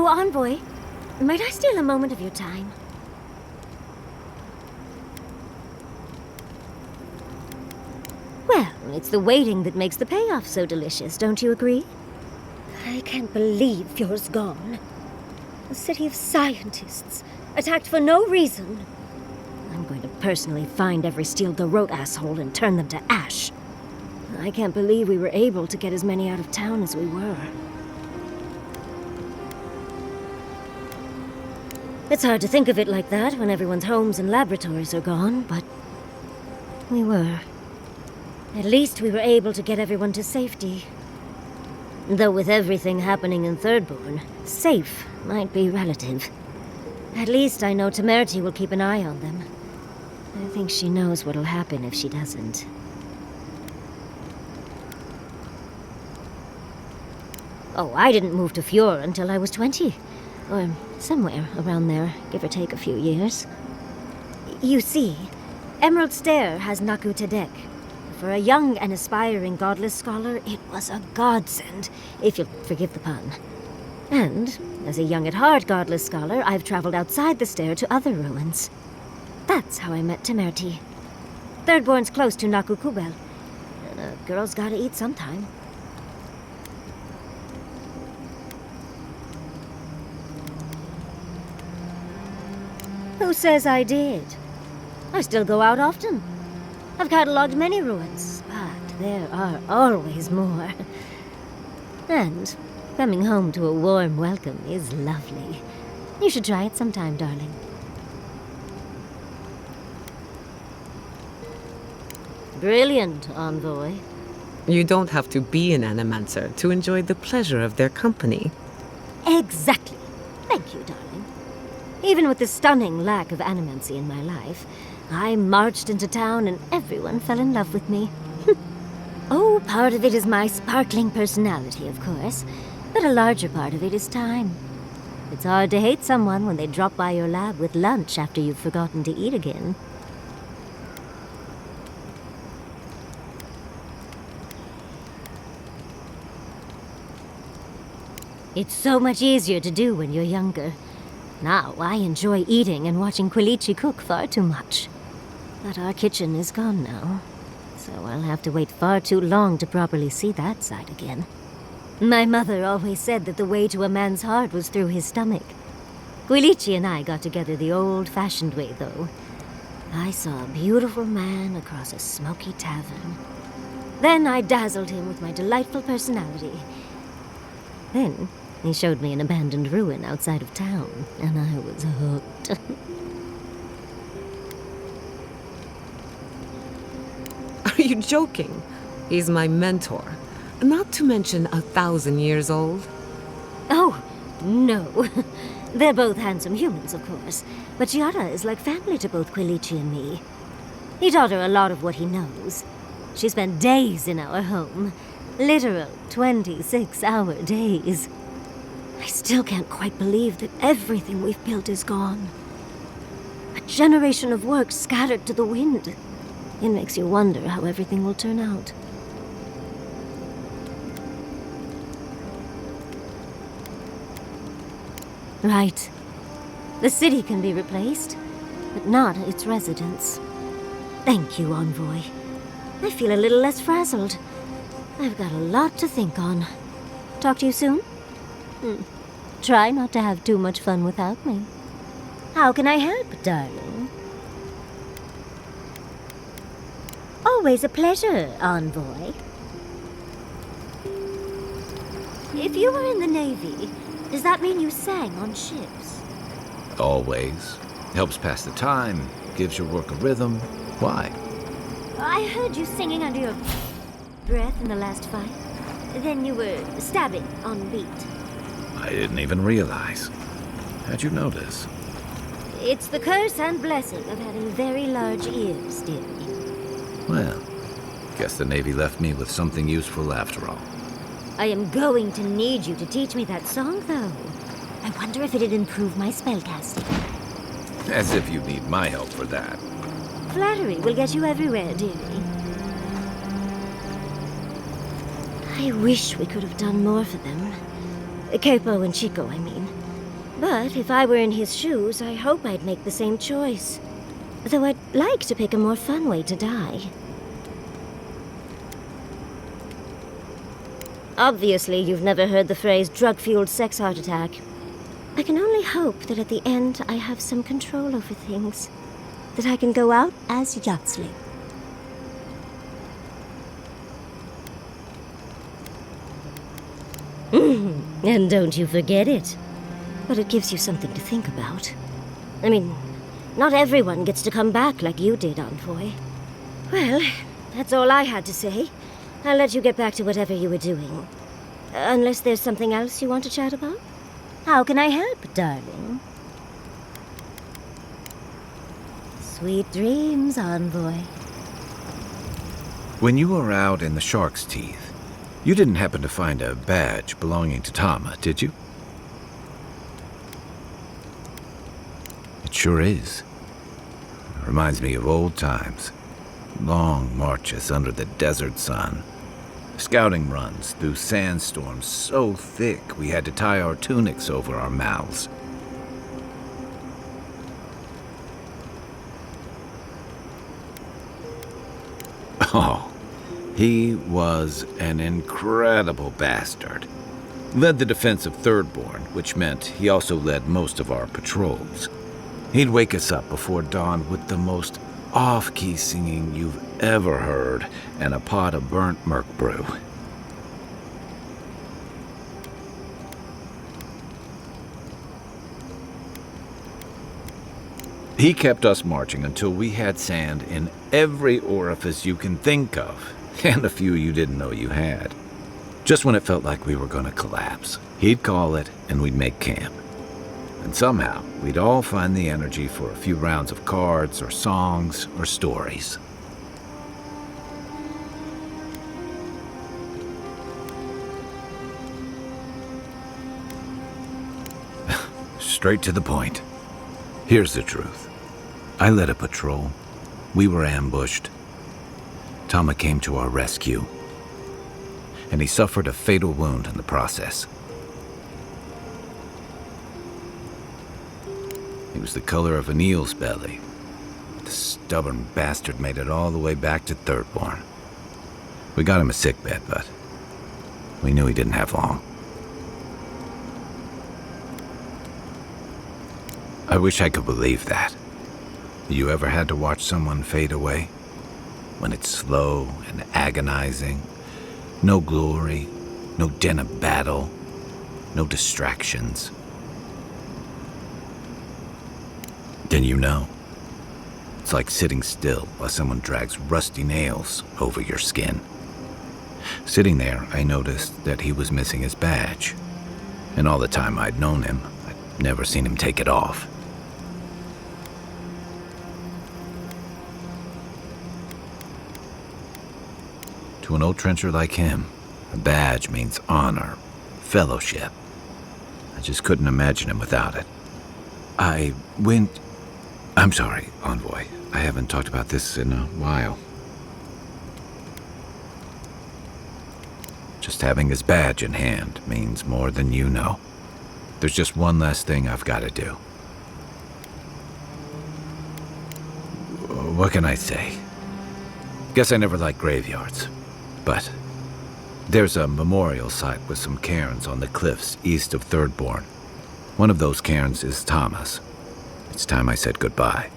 Oh, Envoy, might I steal a moment of your time? Well, it's the waiting that makes the payoff so delicious, don't you agree? I can't believe Fjord's gone. A city of scientists, attacked for no reason. I'm going to personally find every steel garot asshole and turn them to ash. I can't believe we were able to get as many out of town as we were. It's hard to think of it like that when everyone's homes and laboratories are gone, but we were. At least we were able to get everyone to safety. Though with everything happening in Thirdborn, safe might be relative. At least I know Temerity will keep an eye on them. I think she knows what'll happen if she doesn't. Oh, I didn't move to Fjord until I was 20. Or somewhere around there, give or take a few years. You see, Emerald Stair has Naku Tedek. For a young and aspiring godless scholar, it was a godsend, if you'll forgive the pun. And, as a young at heart godless scholar, I've traveled outside the stair to other ruins. That's how I met Temerity. Thirdborn's close to Naku Kubel. And a girl's gotta eat sometime. Who says I did? I still go out often. I've catalogued many ruins, but there are always more. And coming home to a warm welcome is lovely. You should try it sometime, darling. Brilliant, Envoy. You don't have to be an animancer to enjoy the pleasure of their company. Exactly. Thank you, darling. Even with the stunning lack of animancy in my life, I marched into town and everyone fell in love with me. Oh, part of it is my sparkling personality, of course, but a larger part of it is time. It's hard to hate someone when they drop by your lab with lunch after you've forgotten to eat again. It's so much easier to do when you're younger. Now, I enjoy eating and watching Quilici cook far too much. But our kitchen is gone now, so I'll have to wait far too long to properly see that side again. My mother always said that the way to a man's heart was through his stomach. Quilici and I got together the old-fashioned way, though. I saw a beautiful man across a smoky tavern. Then I dazzled him with my delightful personality. Then he showed me an abandoned ruin outside of town, and I was hooked. Are you joking? He's my mentor. Not to mention 1,000 years old. Oh, no. They're both handsome humans, of course. But Giada is like family to both Quilici and me. He taught her a lot of what he knows. She spent days in our home. Literal 26-hour days. I still can't quite believe that everything we've built is gone. A generation of work scattered to the wind. It makes you wonder how everything will turn out. Right. The city can be replaced, but not its residents. Thank you, Envoy. I feel a little less frazzled. I've got a lot to think on. Talk to you soon? Try not to have too much fun without me. How can I help, darling? Always a pleasure, Envoy. If you were in the Navy, does that mean you sang on ships? Always. Helps pass the time, gives your work a rhythm. Why? I heard you singing under your breath in the last fight. Then you were stabbing on beat. I didn't even realize. How'd you notice? It's the curse and blessing of having very large ears, dearie. Well, guess the Navy left me with something useful after all. I am going to need you to teach me that song, though. I wonder if it'd improve my spellcasting. As if you need my help for that. Flattery will get you everywhere, dearie. I wish we could have done more for them. Capo and Chico, I mean. But if I were in his shoes, I hope I'd make the same choice. Though I'd like to pick a more fun way to die. Obviously, you've never heard the phrase drug-fueled sex heart attack. I can only hope that at the end I have some control over things. That I can go out as Yatsley. And don't you forget it. But it gives you something to think about. I mean, not everyone gets to come back like you did, Envoy. Well, that's all I had to say. I'll let you get back to whatever you were doing. Unless there's something else you want to chat about? How can I help, darling? Sweet dreams, Envoy. When you were out in the Shark's Teeth, you didn't happen to find a badge belonging to Tama, did you? It sure is. Reminds me of old times. Long marches under the desert sun. Scouting runs through sandstorms so thick we had to tie our tunics over our mouths. Oh, he was an incredible bastard. Led the defense of Thirdborn, which meant he also led most of our patrols. He'd wake us up before dawn with the most off-key singing you've ever heard and a pot of burnt merc brew. He kept us marching until we had sand in every orifice you can think of, and a few you didn't know you had. Just when it felt like we were going to collapse, he'd call it and we'd make camp. And somehow, we'd all find the energy for a few rounds of cards or songs or stories. Straight to the point. Here's the truth. I led a patrol. We were ambushed. Tama came to our rescue. And he suffered a fatal wound in the process. He was the color of an eel's belly. The stubborn bastard made it all the way back to Thirdborn. We got him a sickbed, but we knew he didn't have long. I wish I could believe that. You ever had to watch someone fade away? When it's slow and agonizing, no glory, no din of battle, no distractions. Then you know. It's like sitting still while someone drags rusty nails over your skin. Sitting there, I noticed that he was missing his badge. And all the time I'd known him, I'd never seen him take it off. To an old trencher like him, a badge means honor, fellowship. I just couldn't imagine him without it. I'm sorry, Envoy. I haven't talked about this in a while. Just having his badge in hand means more than you know. There's just one last thing I've got to do. What can I say? Guess I never liked graveyards. But there's a memorial site with some cairns on the cliffs east of Thirdborn. One of those cairns is Tama's. It's time I said goodbye.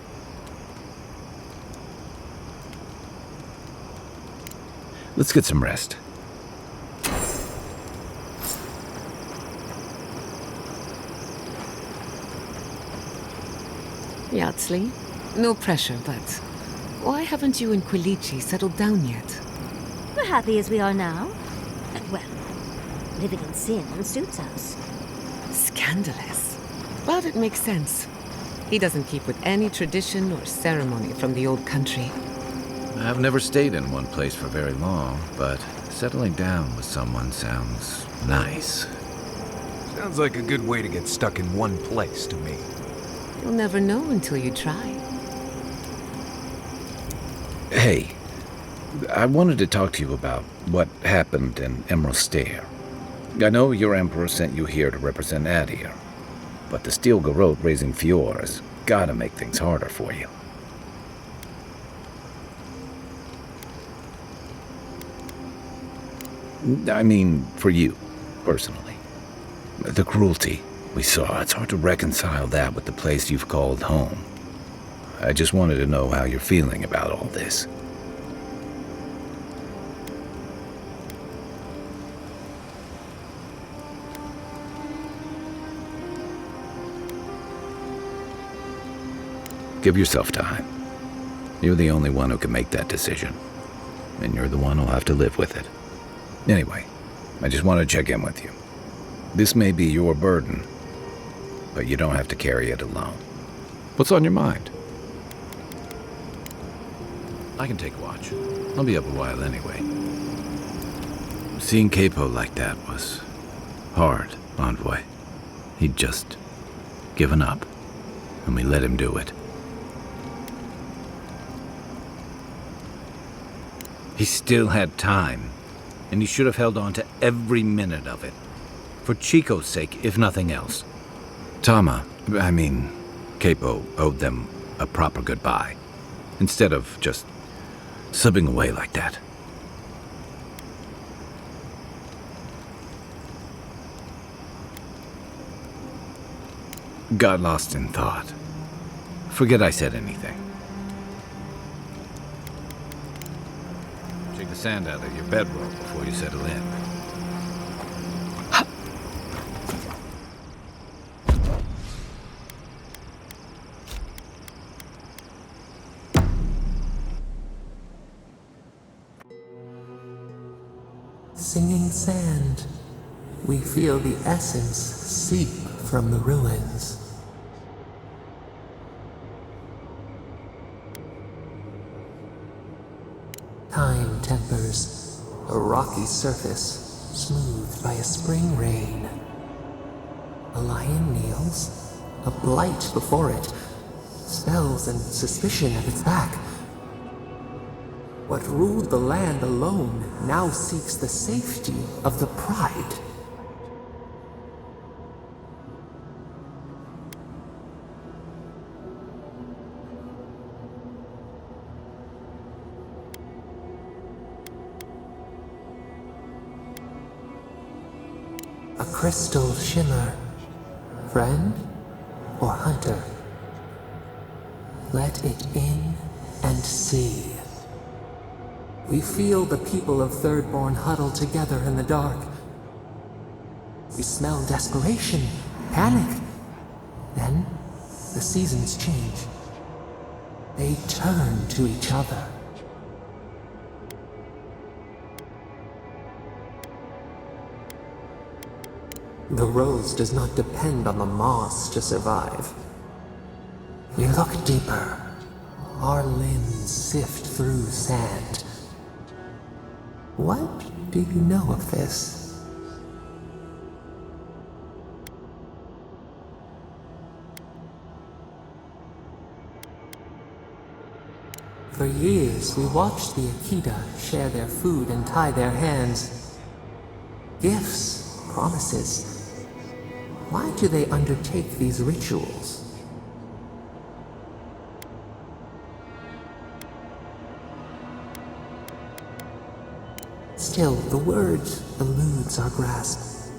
Let's get some rest. Yatsley, no pressure, but why haven't you and Quilici settled down yet? We're happy as we are now. Well, living in sin suits us. Scandalous. But it makes sense. He doesn't keep with any tradition or ceremony from the old country. I've never stayed in one place for very long, but settling down with someone sounds nice. Sounds like a good way to get stuck in one place to me. You'll never know until you try. Hey, I wanted to talk to you about what happened in Emerald Stair. I know your emperor sent you here to represent Adir, but the steel garot raising Fior has gotta make things harder for you. I mean, for you, personally. The cruelty we saw, it's hard to reconcile that with the place you've called home. I just wanted to know how you're feeling about all this. Give yourself time. You're the only one who can make that decision. And you're the one who'll have to live with it. Anyway, I just want to check in with you. This may be your burden, but you don't have to carry it alone. What's on your mind? I can take watch. I'll be up a while anyway. Seeing Capo like that was hard, Envoy. He'd just given up, and we let him do it. He still had time, and he should have held on to every minute of it. For Chico's sake, if nothing else. Capo owed them a proper goodbye, instead of just slipping away like that. Got lost in thought. Forget I said anything. Shake the sand out of your bedroll before you settle in. Singing sand, we feel the essence seep from the ruins. Time tempers a rocky surface smoothed by a spring rain. A lion kneels, a blight before it, spells and suspicion at its back. What ruled the land alone now seeks the safety of the pride. A crystal shimmer, friend or hunter? Let it in and see. We feel the people of Thirdborn huddle together in the dark. We smell desperation, panic. Then, the seasons change. They turn to each other. The rose does not depend on the moss to survive. We look deeper. Our limbs sift through sand. What do you know of this? For years, we watched the Akita share their food and tie their hands. Gifts, promises. Why do they undertake these rituals? Still, the word eludes our grasp.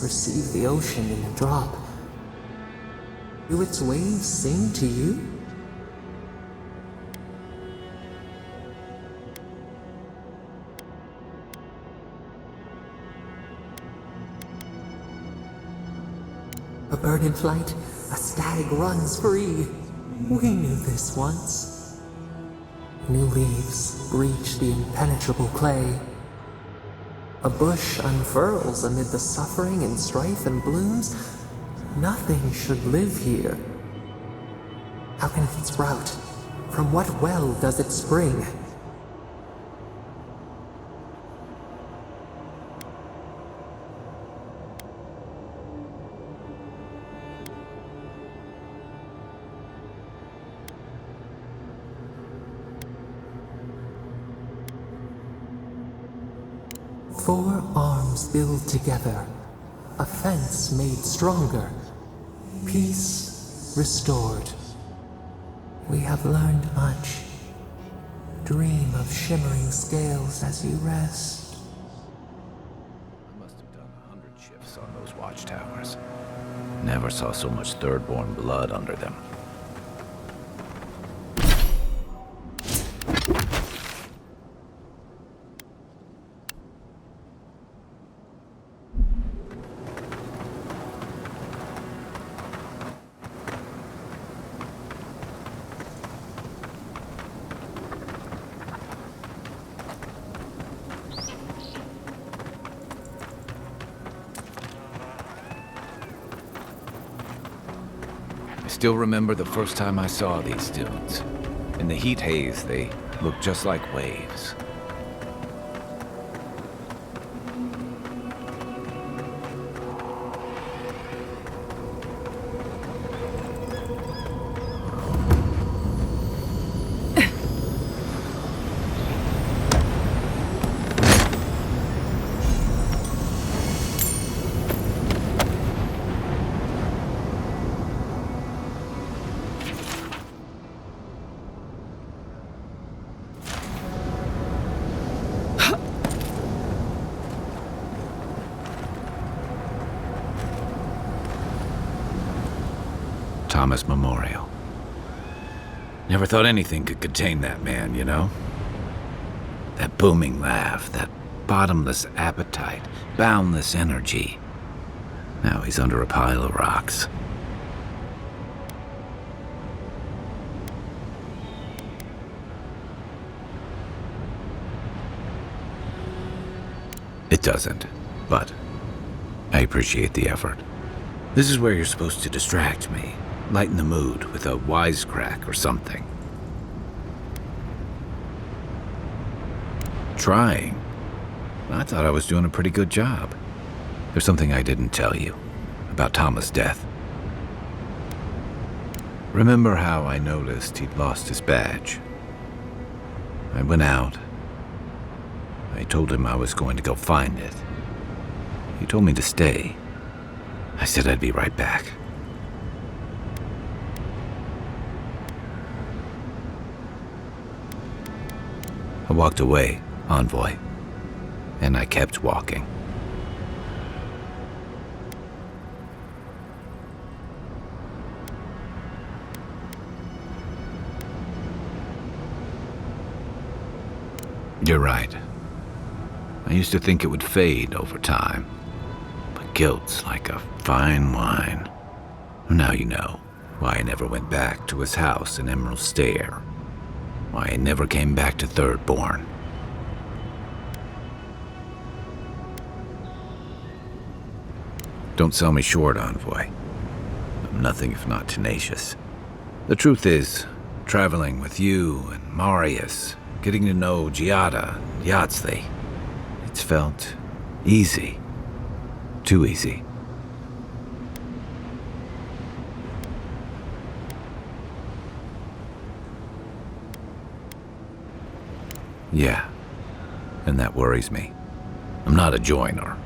Perceive the ocean in a drop. Do its waves sing to you? A bird in flight, a stag runs free. We knew this once. New leaves breach the impenetrable clay. A bush unfurls amid the suffering and strife and blooms. Nothing should live here. How can it sprout? From what well does it spring? Four arms build together, a fence made stronger. Peace restored. We have learned much. Dream of shimmering scales as you rest. I must have done 100 shifts on those watchtowers. Never saw so much Thirdborn blood under them. I still remember the first time I saw these dunes. In the heat haze, they looked just like waves. Thomas Memorial. Never thought anything could contain that man, you know? That booming laugh, that bottomless appetite, boundless energy. Now he's under a pile of rocks. It doesn't, but I appreciate the effort. This is where you're supposed to distract me. Lighten the mood with a wisecrack or something. Trying? I thought I was doing a pretty good job. There's something I didn't tell you about Thomas' death. Remember how I noticed he'd lost his badge? I went out. I told him I was going to go find it. He told me to stay. I said I'd be right back. I walked away, envoy, and I kept walking. You're right. I used to think it would fade over time, but guilt's like a fine wine. Now you know why I never went back to his house in Emerald Stair. Why I never came back to Thirdborn. Don't sell me short, envoy. I'm nothing if not tenacious. The truth is, traveling with you and Marius, getting to know Giada and Yatzli, it's felt easy. Too easy. Yeah, and that worries me. I'm not a joiner.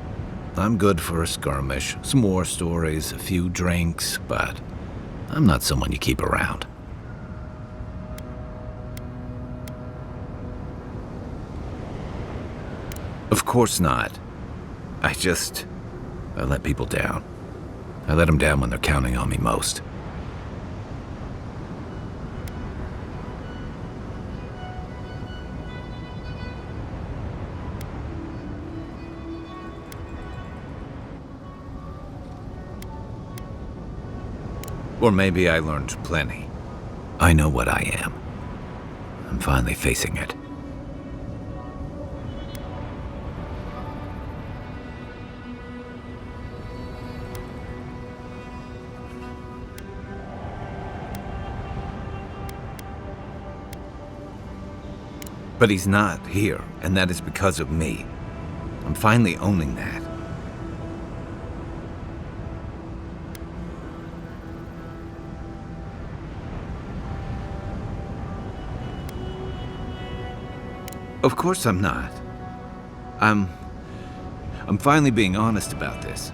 I'm good for a skirmish, some war stories, a few drinks, but I'm not someone you keep around. Of course not. I let people down. I let them down when they're counting on me most. Or maybe I learned plenty. I know what I am. I'm finally facing it. But he's not here, and that is because of me. I'm finally owning that. Of course I'm not. I'm finally being honest about this.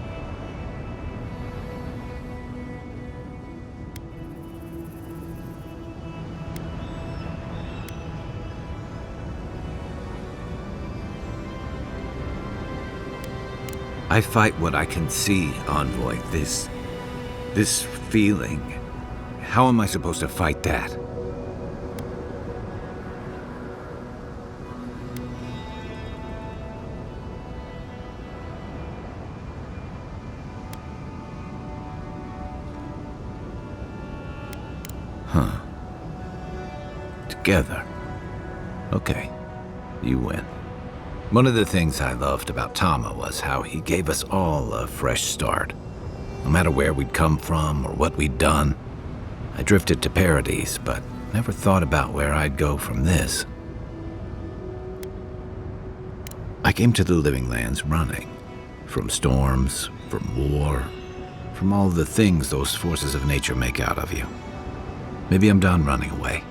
I fight what I can see, Envoy. This feeling. How am I supposed to fight that? Huh. Together. Okay. You win. One of the things I loved about Tama was how he gave us all a fresh start. No matter where we'd come from or what we'd done. I drifted to Paradise, but never thought about where I'd go from this. I came to the Living Lands running. From storms, from war, from all the things those forces of nature make out of you. Maybe I'm done running away.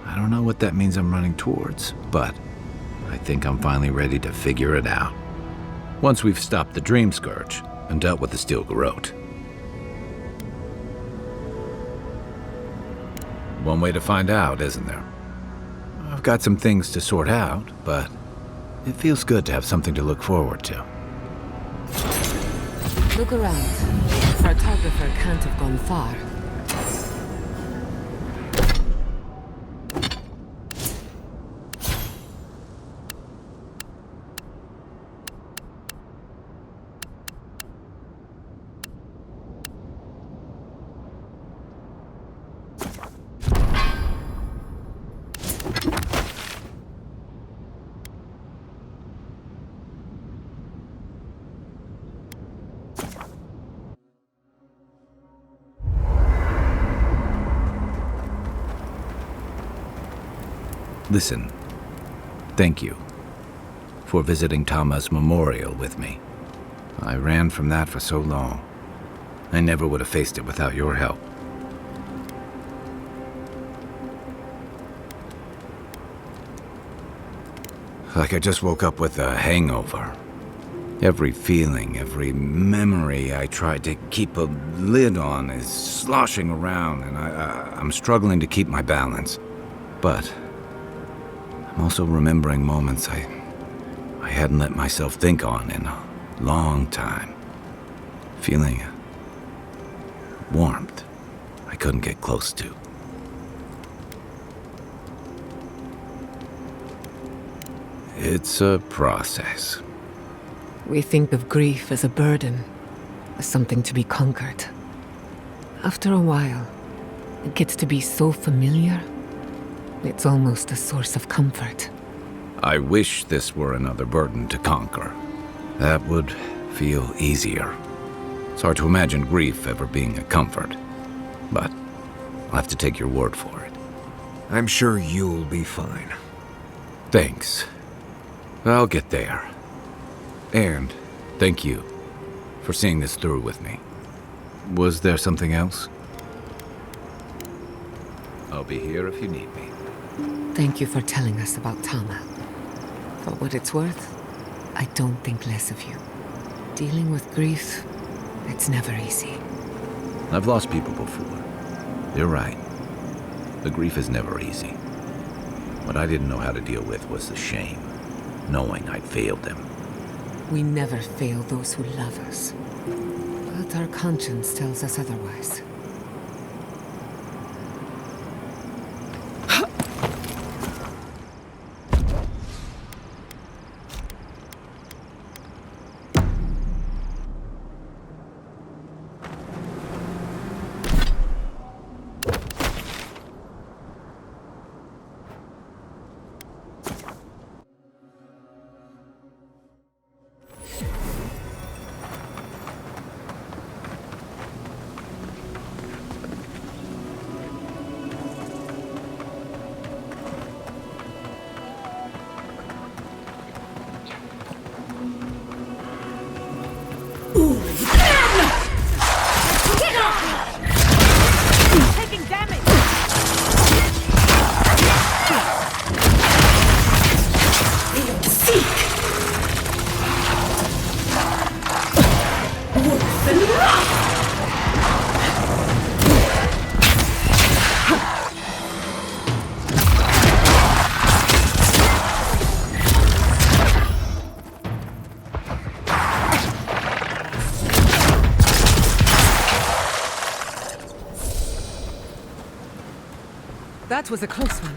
I don't know what that means I'm running towards, but I think I'm finally ready to figure it out. Once we've stopped the Dream Scourge and dealt with the Steel Garot. One way to find out, isn't there? I've got some things to sort out, but it feels good to have something to look forward to. Look around. The photographer can't have gone far. Listen, thank you for visiting Tama's memorial with me. I ran from that for so long. I never would have faced it without your help. Like I just woke up with a hangover. Every feeling, every memory I tried to keep a lid on is sloshing around, and I'm struggling to keep my balance. But I'm also remembering moments I hadn't let myself think on in a long time. Feeling warmth I couldn't get close to. It's a process. We think of grief as a burden, as something to be conquered. After a while, it gets to be so familiar, it's almost a source of comfort. I wish this were another burden to conquer. That would feel easier. It's hard to imagine grief ever being a comfort, but I'll have to take your word for it. I'm sure you'll be fine. Thanks. I'll get there. And thank you for seeing this through with me. Was there something else? I'll be here if you need me. Thank you for telling us about Tama. For what it's worth, I don't think less of you. Dealing with grief, it's never easy. I've lost people before. You're right. The grief is never easy. What I didn't know how to deal with was the shame, knowing I'd failed them. We never fail those who love us. But our conscience tells us otherwise. That was a close one.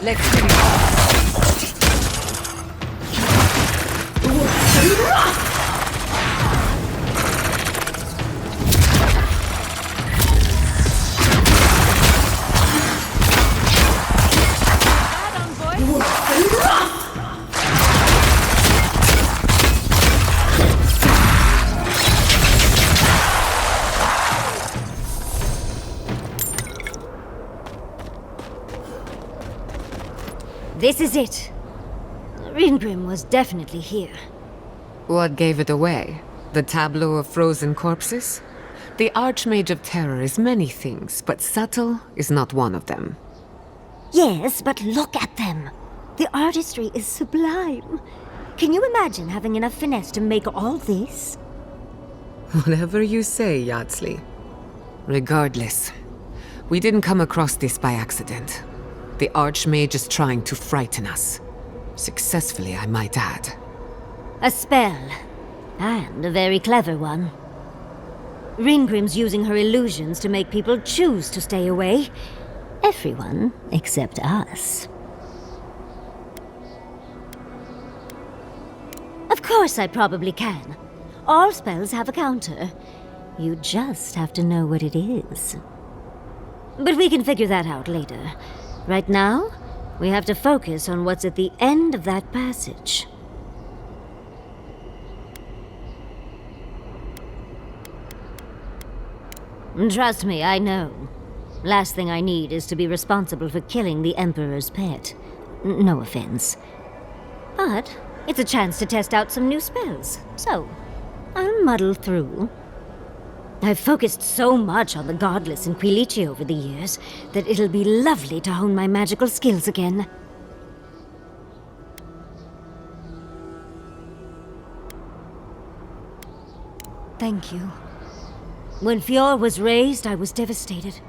Let's do it. This is it. Ringrim was definitely here. What gave it away? The tableau of frozen corpses? The Archmage of Terror is many things, but subtle is not one of them. Yes, but look at them. The artistry is sublime. Can you imagine having enough finesse to make all this? Whatever you say, Yardsley. Regardless, we didn't come across this by accident. The Archmage is trying to frighten us. Successfully, I might add. A spell. And a very clever one. Ringrim's using her illusions to make people choose to stay away. Everyone except us. Of course I probably can. All spells have a counter. You just have to know what it is. But we can figure that out later. Right now, we have to focus on what's at the end of that passage. Trust me, I know. Last thing I need is to be responsible for killing the Emperor's pet. No offense. But it's a chance to test out some new spells, so I'll muddle through. I've focused so much on the Godless and Quilici over the years that it'll be lovely to hone my magical skills again. Thank you. When Fjord was raised, I was devastated.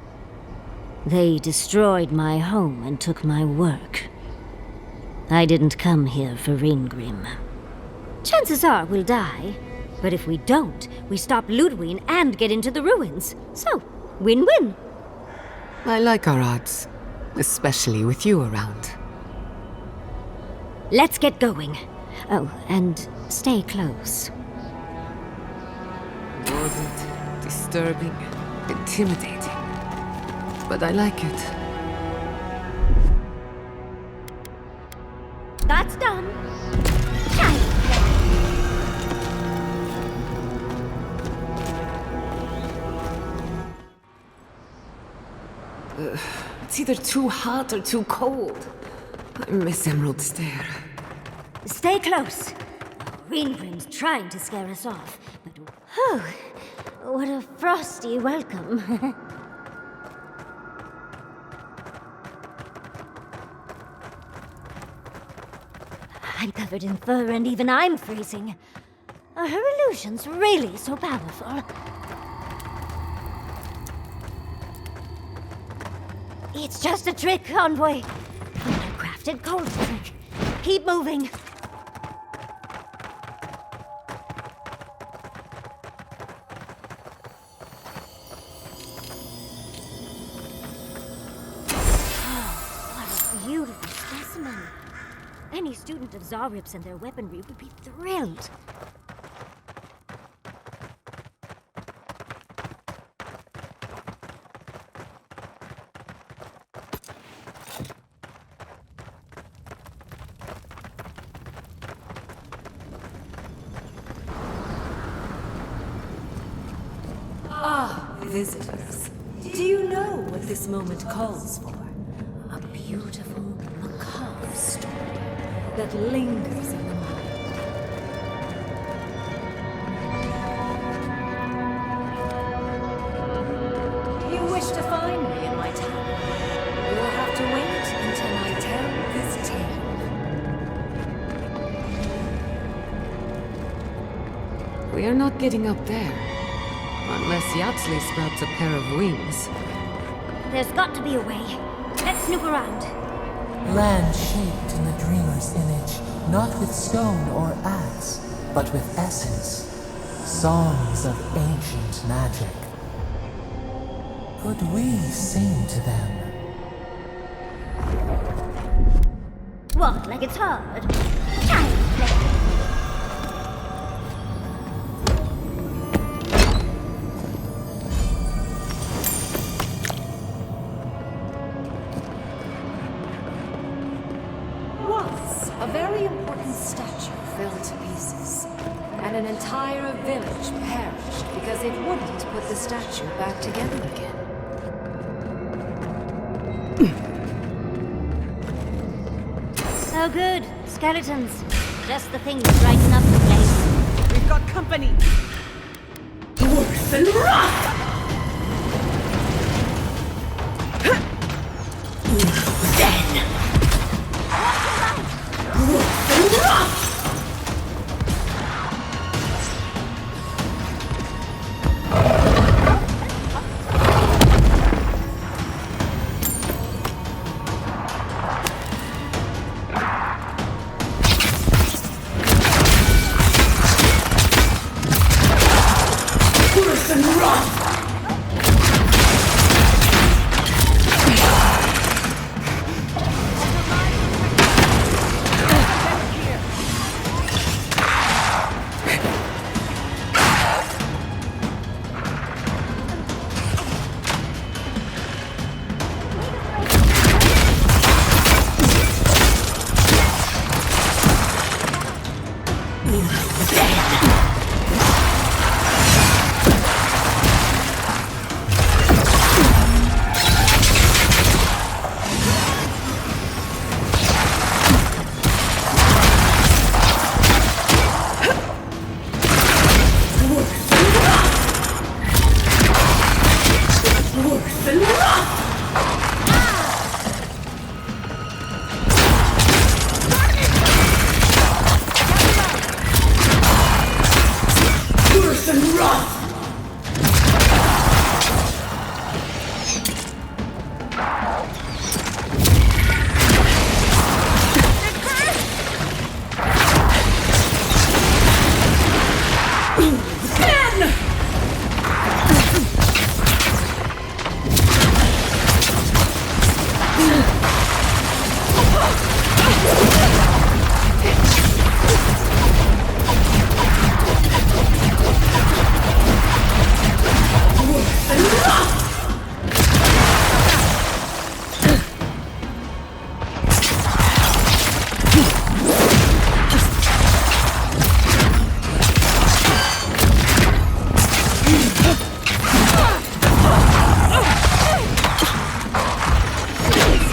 They destroyed my home and took my work. I didn't come here for Ringrim. Chances are we'll die. But if we don't, we stop Ludwe and get into the ruins. So, win-win. I like our odds, especially with you around. Let's get going. Oh, and stay close. Morbid, disturbing, intimidating. But I like it. That's done. It's either too hot or too cold. I miss Emerald Stair. Stay close. Ringrim's trying to scare us off, but whew, what a frosty welcome. I'm covered in fur and even I'm freezing. Are her illusions really so powerful? It's just a trick, envoy. A crafted cold trick. Keep moving. Oh, what a beautiful specimen. Any student of Zarib's and their weaponry would be thrilled. visitors. Do you know what this moment calls for? A beautiful, macabre story that lingers in the mind. You wish to find me in my tower? You'll have to wait until I tell this tale. We are not getting up there. Unless Yatsley sprouts a pair of wings. There's got to be a way. Let's snoop around. Land shaped in the dreamer's image, not with stone or axe, but with essence. Songs of ancient magic. Could we sing to them? What, like it's hard? Child's play. Once, a very important statue fell to pieces, and an entire village perished because it wouldn't put the statue back together again. Oh good, skeletons. Just the thing to brighten up the place. We've got company. Worse than rot! Then! Worse than rot! Worse than rot! Worse than rot! Worse than rot!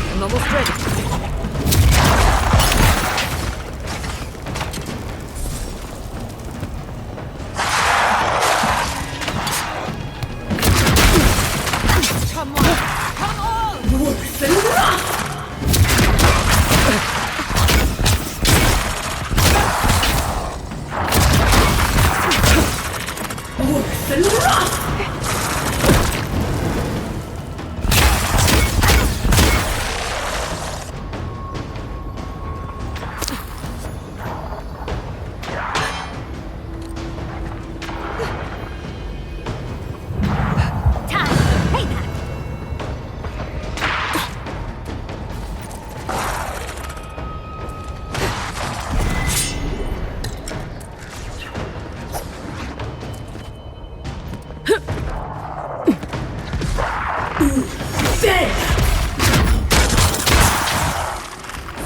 I'm almost ready. Come on! Come on! Worse than rot! Worse than rot!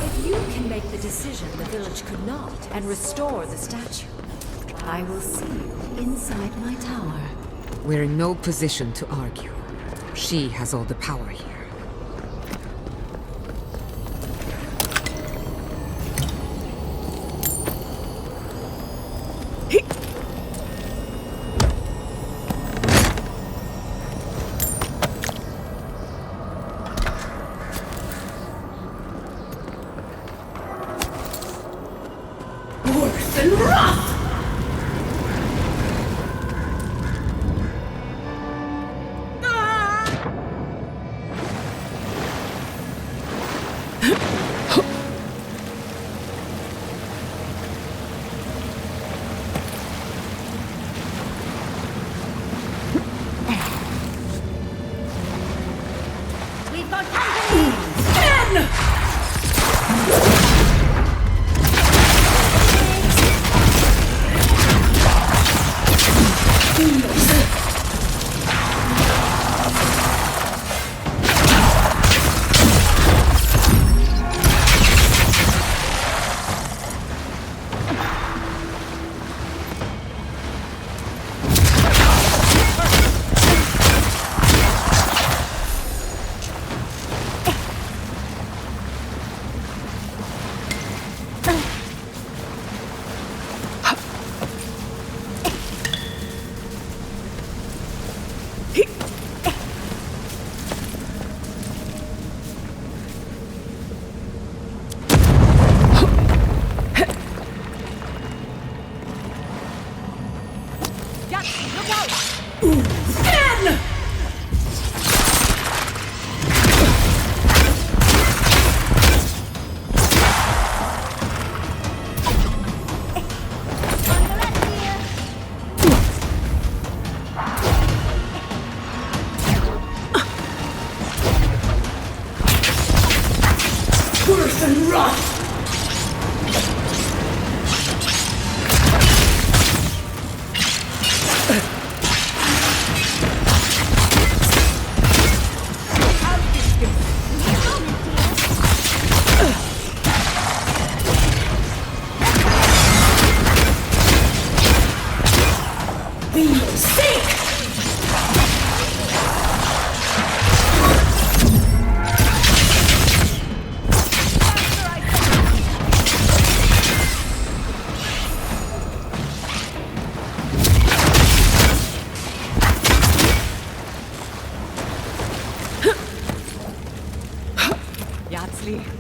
If you can make the decision the village could not and restore the statue, I will see you inside my tower. We're in no position to argue. She has all the power here.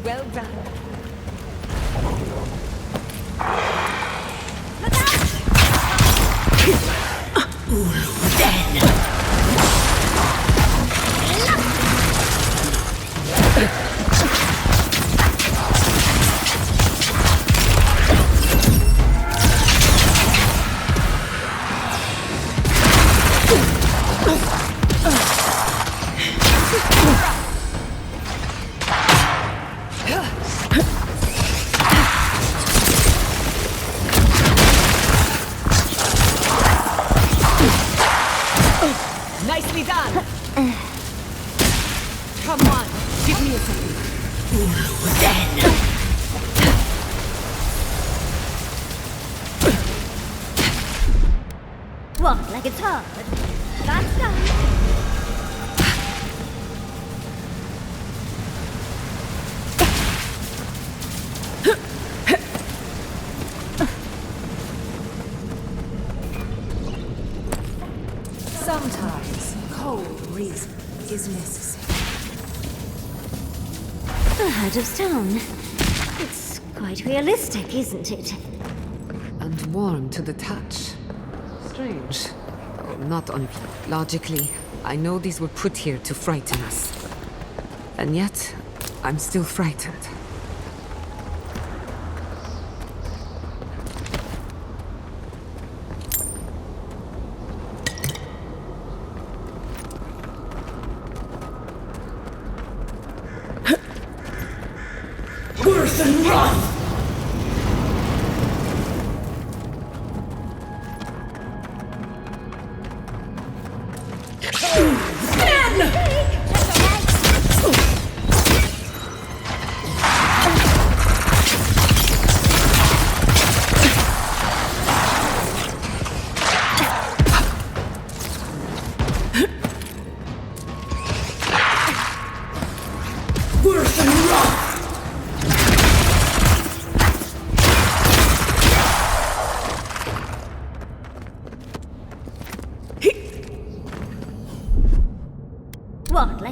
Well done. Nicely done. Come on, give me a second. Walk like it's hard. That's done. Sometimes cold reason is necessary. The heart of stone. It's quite realistic, isn't it? And warm to the touch. Strange. Oh, not logically. I know these were put here to frighten us. And yet, I'm still frightened. Worse and run!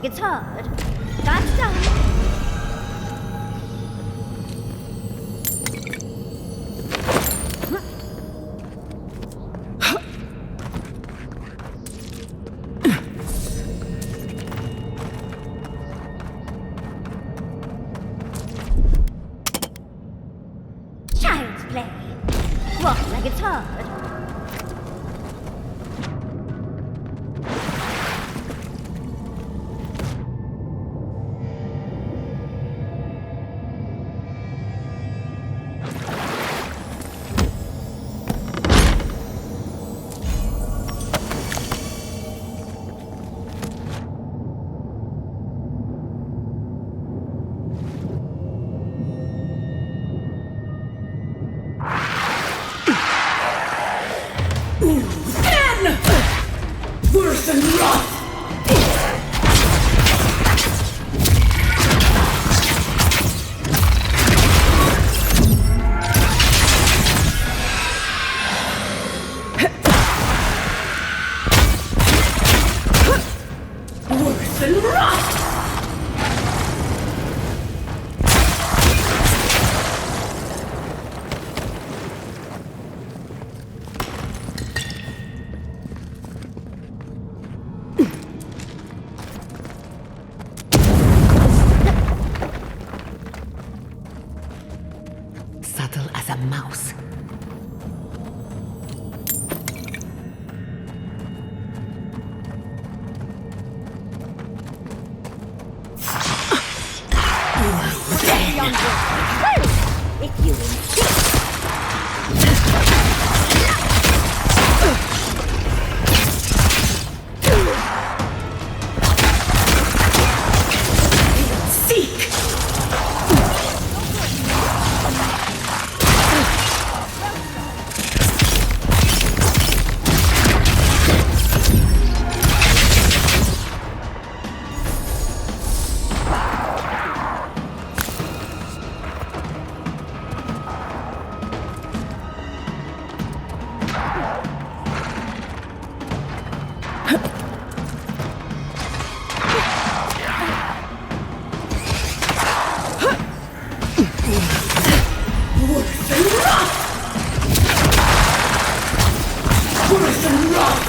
it's hard. That's done. Child's play. Walk like it's hard. Worse than rough! Worse than rough! Subtle as a mouse. If you insist. Seek! Worse than rough! Worse than rough!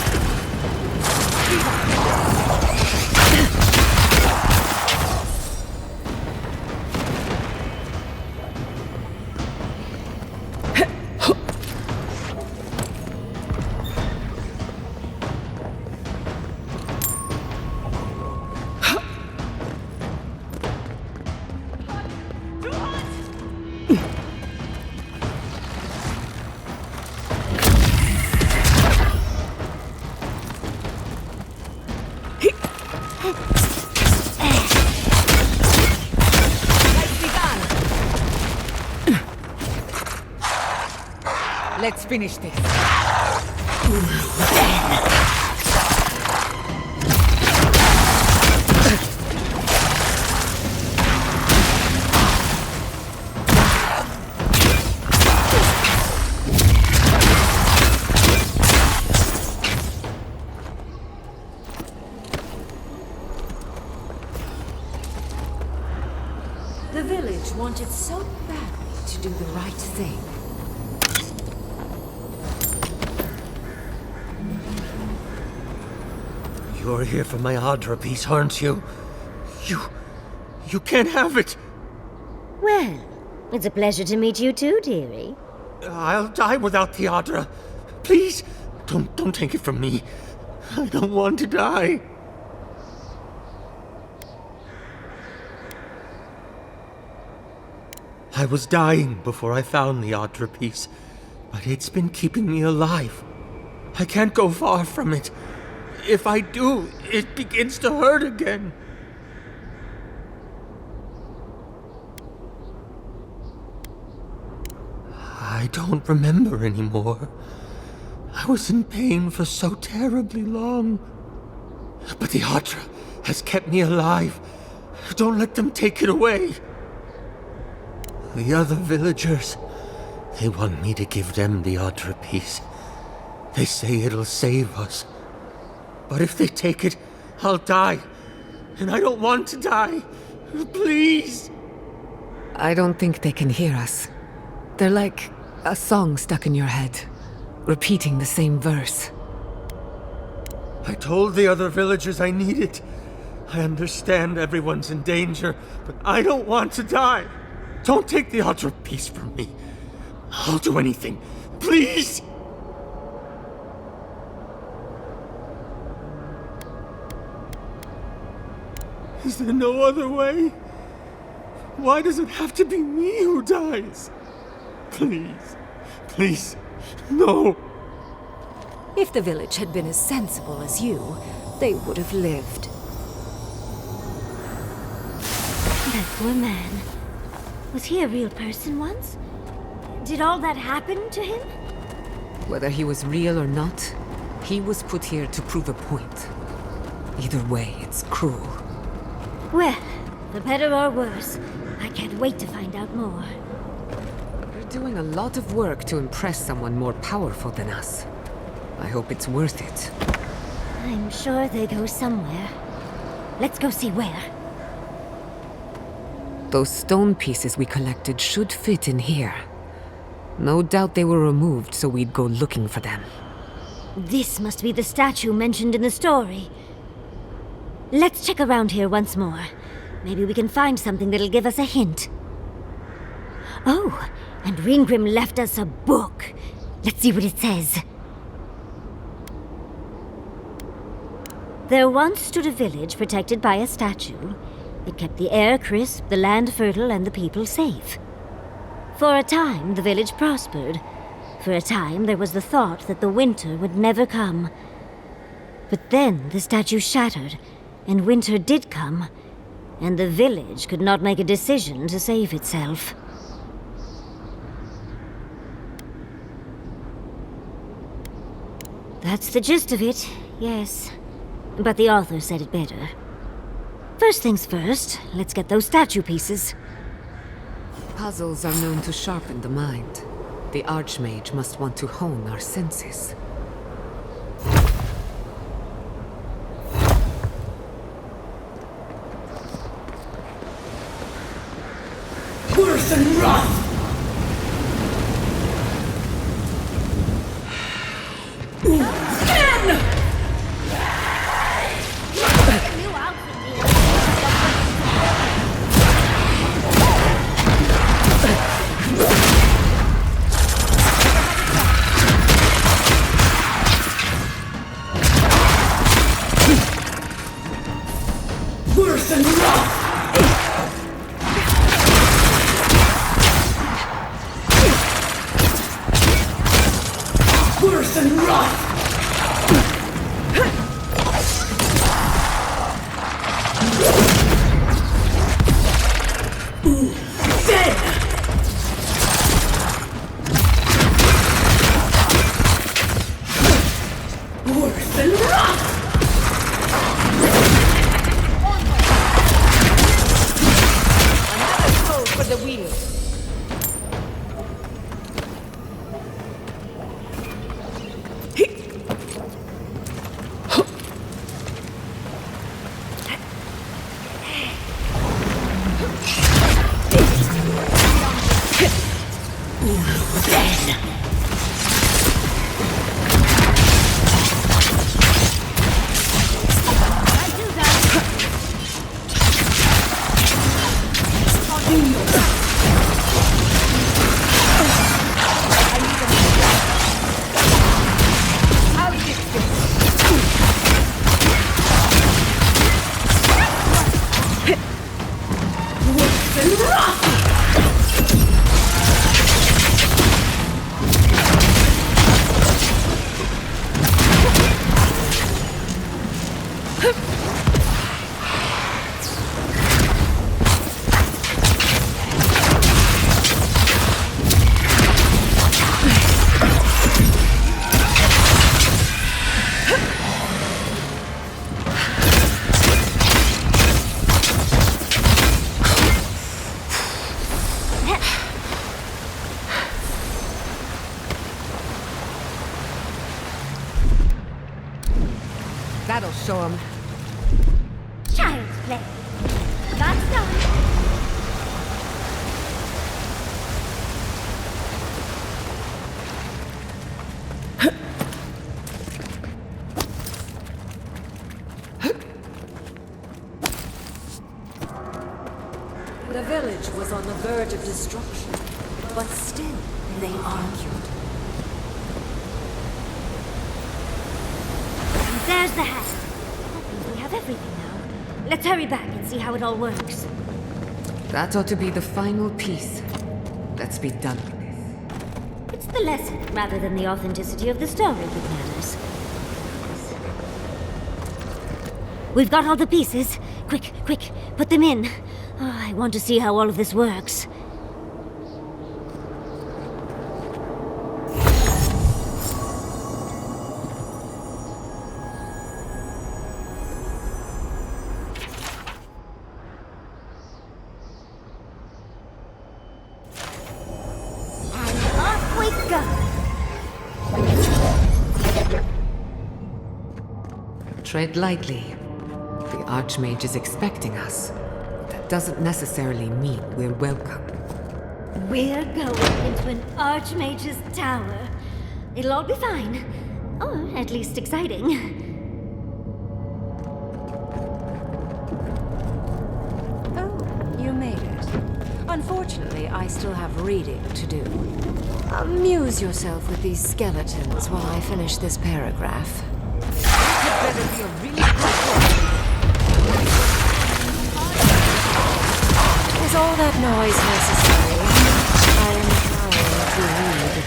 Let's finish this. The village wanted so badly to do the right thing. You're here for my Adra piece, aren't you? You can't have it! Well, it's a pleasure to meet you too, dearie. I'll die without the Adra. Please, don't take it from me. I don't want to die. I was dying before I found the Adra piece, but it's been keeping me alive. I can't go far from it. If I do, it begins to hurt again. I don't remember anymore. I was in pain for so terribly long. But the Adra has kept me alive. Don't let them take it away. The other villagers, they want me to give them the Adra piece. They say it'll save us. But if they take it, I'll die. And I don't want to die. Please! I don't think they can hear us. They're like a song stuck in your head, repeating the same verse. I told the other villagers I need it. I understand everyone's in danger, but I don't want to die. Don't take the Ultra piece from me. I'll do anything. Please! Is there no other way? Why does it have to be me who dies? Please. Please. No. If the village had been as sensible as you, they would have lived. That poor man. Was he a real person once? Did all that happen to him? Whether he was real or not, he was put here to prove a point. Either way, it's cruel. Well, for better or worse, I can't wait to find out more. We're doing a lot of work to impress someone more powerful than us. I hope it's worth it. I'm sure they go somewhere. Let's go see where. Those stone pieces we collected should fit in here. No doubt they were removed so we'd go looking for them. This must be the statue mentioned in the story. Let's check around here once more. Maybe we can find something that'll give us a hint. Oh, and Ringgrim left us a book. Let's see what it says. There once stood a village protected by a statue. It kept the air crisp, the land fertile, and the people safe. For a time, the village prospered. For a time, there was the thought that the winter would never come. But then the statue shattered, and winter did come, and the village could not make a decision to save itself. That's the gist of it, yes. But the author said it better. First things first, let's get those statue pieces. Puzzles are known to sharpen the mind. The Archmage must want to hone our senses. Worse and rot! Worse and rot! Worse and rot! That'll show him. Child's Longplay. That's done. The village was on the verge of destruction, but still they argued. And there's the hat. That means we have everything now. Let's hurry back and see how it all works. That ought to be the final piece. Let's be done with this. It's the lesson rather than the authenticity of the story that matters. We've got all the pieces. Quick, quick, put them in. Oh, I want to see how all of this works. And off we go! Tread lightly. The Archmage is expecting us. That doesn't necessarily mean we're welcome. We're going into an Archmage's tower. It'll all be fine. Or at least exciting. Oh, you made it. Unfortunately, I still have reading to do. Amuse yourself with these skeletons while I finish this paragraph. It better be a really good book. Is all that noise necessary? I am trying to read.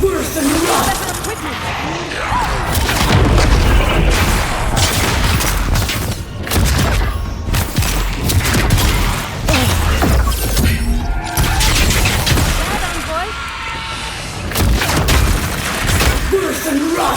Worse than rot! Worse than rot!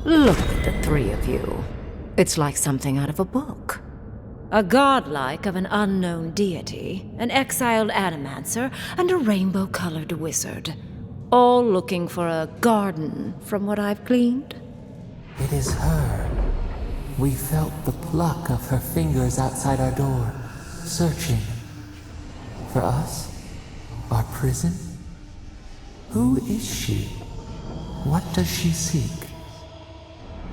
Look at the three of you. It's like something out of a book. A godlike of an unknown deity, an exiled animancer, and a rainbow-colored wizard. All looking for a garden, from what I've gleaned. It is her. We felt the pluck of her fingers outside our door, searching. For us? Our prison? Who is she? What does she seek?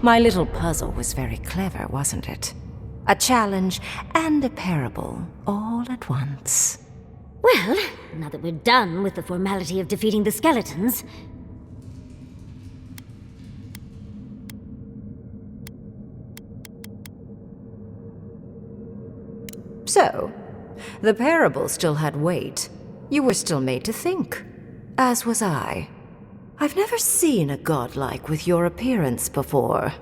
My little puzzle was very clever, wasn't it? A challenge and a parable, all at once. Well, now that we're done with the formality of defeating the skeletons... So, the parable still had weight. You were still made to think. As was I. I've never seen a godlike with your appearance before.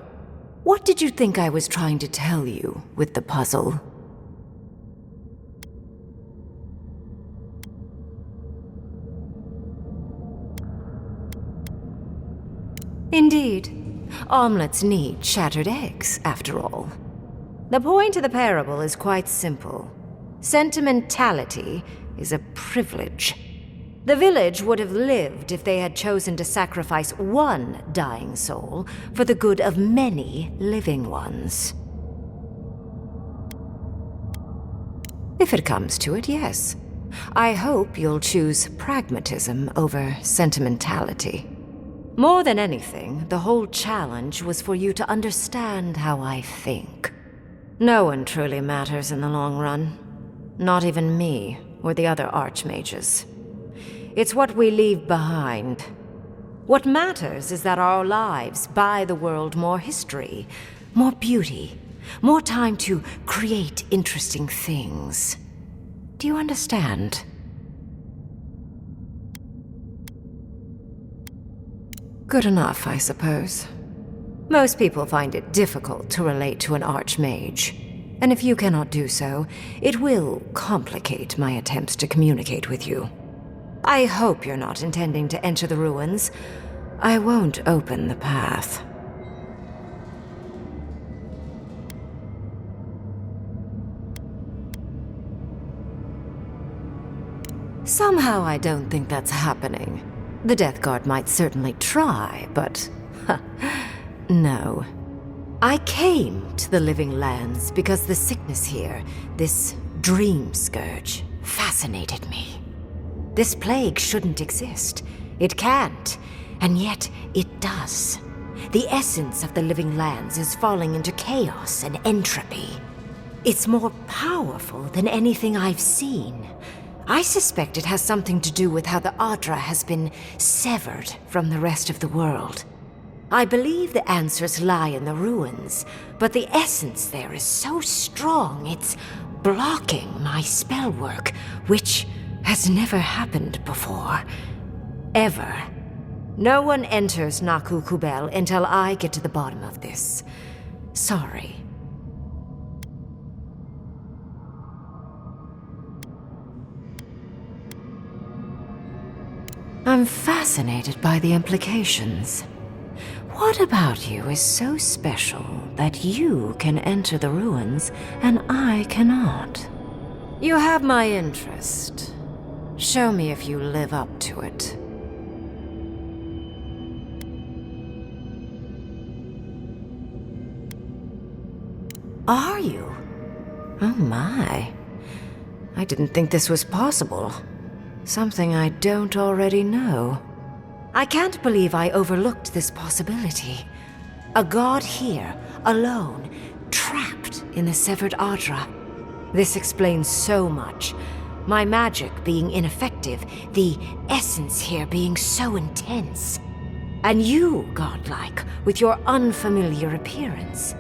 What did you think I was trying to tell you with the puzzle? Indeed. Omelets need shattered eggs, after all. The point of the parable is quite simple. Sentimentality is a privilege. The village would have lived if they had chosen to sacrifice one dying soul for the good of many living ones. If it comes to it, yes. I hope you'll choose pragmatism over sentimentality. More than anything, the whole challenge was for you to understand how I think. No one truly matters in the long run. Not even me or the other archmages. It's what we leave behind. What matters is that our lives buy the world more history, more beauty, more time to create interesting things. Do you understand? Good enough, I suppose. Most people find it difficult to relate to an archmage. And if you cannot do so, it will complicate my attempts to communicate with you. I hope you're not intending to enter the ruins. I won't open the path. Somehow I don't think that's happening. The Death Guard might certainly try, but... no. I came to the Living Lands because the sickness here, this dream scourge, fascinated me. This plague shouldn't exist. It can't, and yet it does. The essence of the Living Lands is falling into chaos and entropy. It's more powerful than anything I've seen. I suspect it has something to do with how the Adra has been severed from the rest of the world. I believe the answers lie in the ruins, but the essence there is so strong it's blocking my spell work, which has never happened before. Ever. No one enters Naku Kubel until I get to the bottom of this. Sorry. I'm fascinated by the implications. What about you is so special that you can enter the ruins and I cannot? You have my interest. Show me if you live up to it. Are you? Oh my. I didn't think this was possible. Something I don't already know. I can't believe I overlooked this possibility. A god here, alone, trapped in the severed Adra. This explains so much. My magic being ineffective, the essence here being so intense. And you, godlike, with your unfamiliar appearance.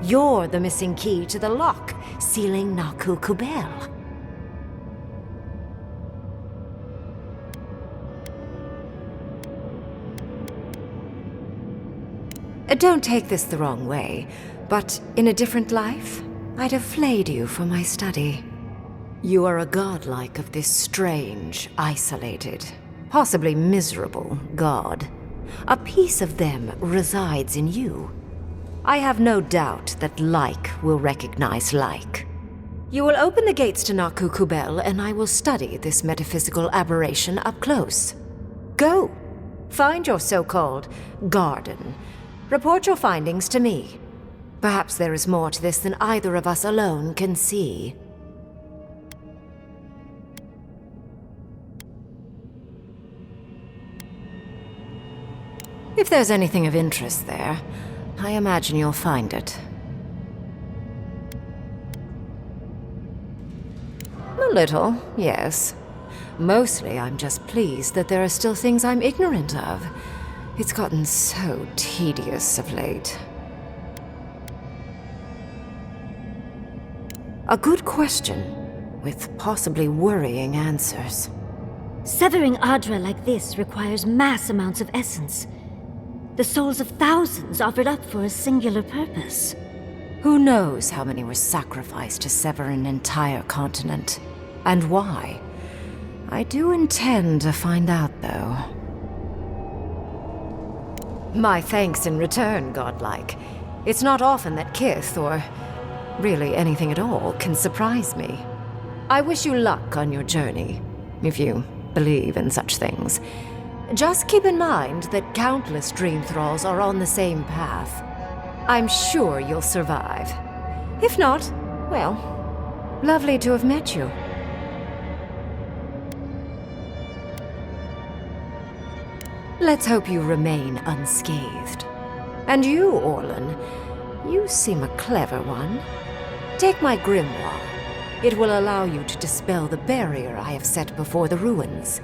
You're the missing key to the lock, sealing Naku Kubel. Don't take this the wrong way, but in a different life, I'd have flayed you for my study. You are a godlike of this strange, isolated, possibly miserable god. A piece of them resides in you. I have no doubt that like will recognize like. You will open the gates to Naku Kubel, and I will study this metaphysical aberration up close. Go. Find your so-called garden. Report your findings to me. Perhaps there is more to this than either of us alone can see. If there's anything of interest there, I imagine you'll find it. A little, yes. Mostly I'm just pleased that there are still things I'm ignorant of. It's gotten so tedious of late. A good question, with possibly worrying answers. Severing Adra like this requires mass amounts of essence. The souls of thousands offered up for a singular purpose. Who knows how many were sacrificed to sever an entire continent? And why? I do intend to find out, though. My thanks in return, godlike. It's not often that Kith, or really anything at all, can surprise me. I wish you luck on your journey, if you believe in such things. Just keep in mind that countless dream thralls are on the same path. I'm sure you'll survive. If not, well, lovely to have met you. Let's hope you remain unscathed. And you, Orlan, you seem a clever one. Take my grimoire. It will allow you to dispel the barrier I have set before the ruins.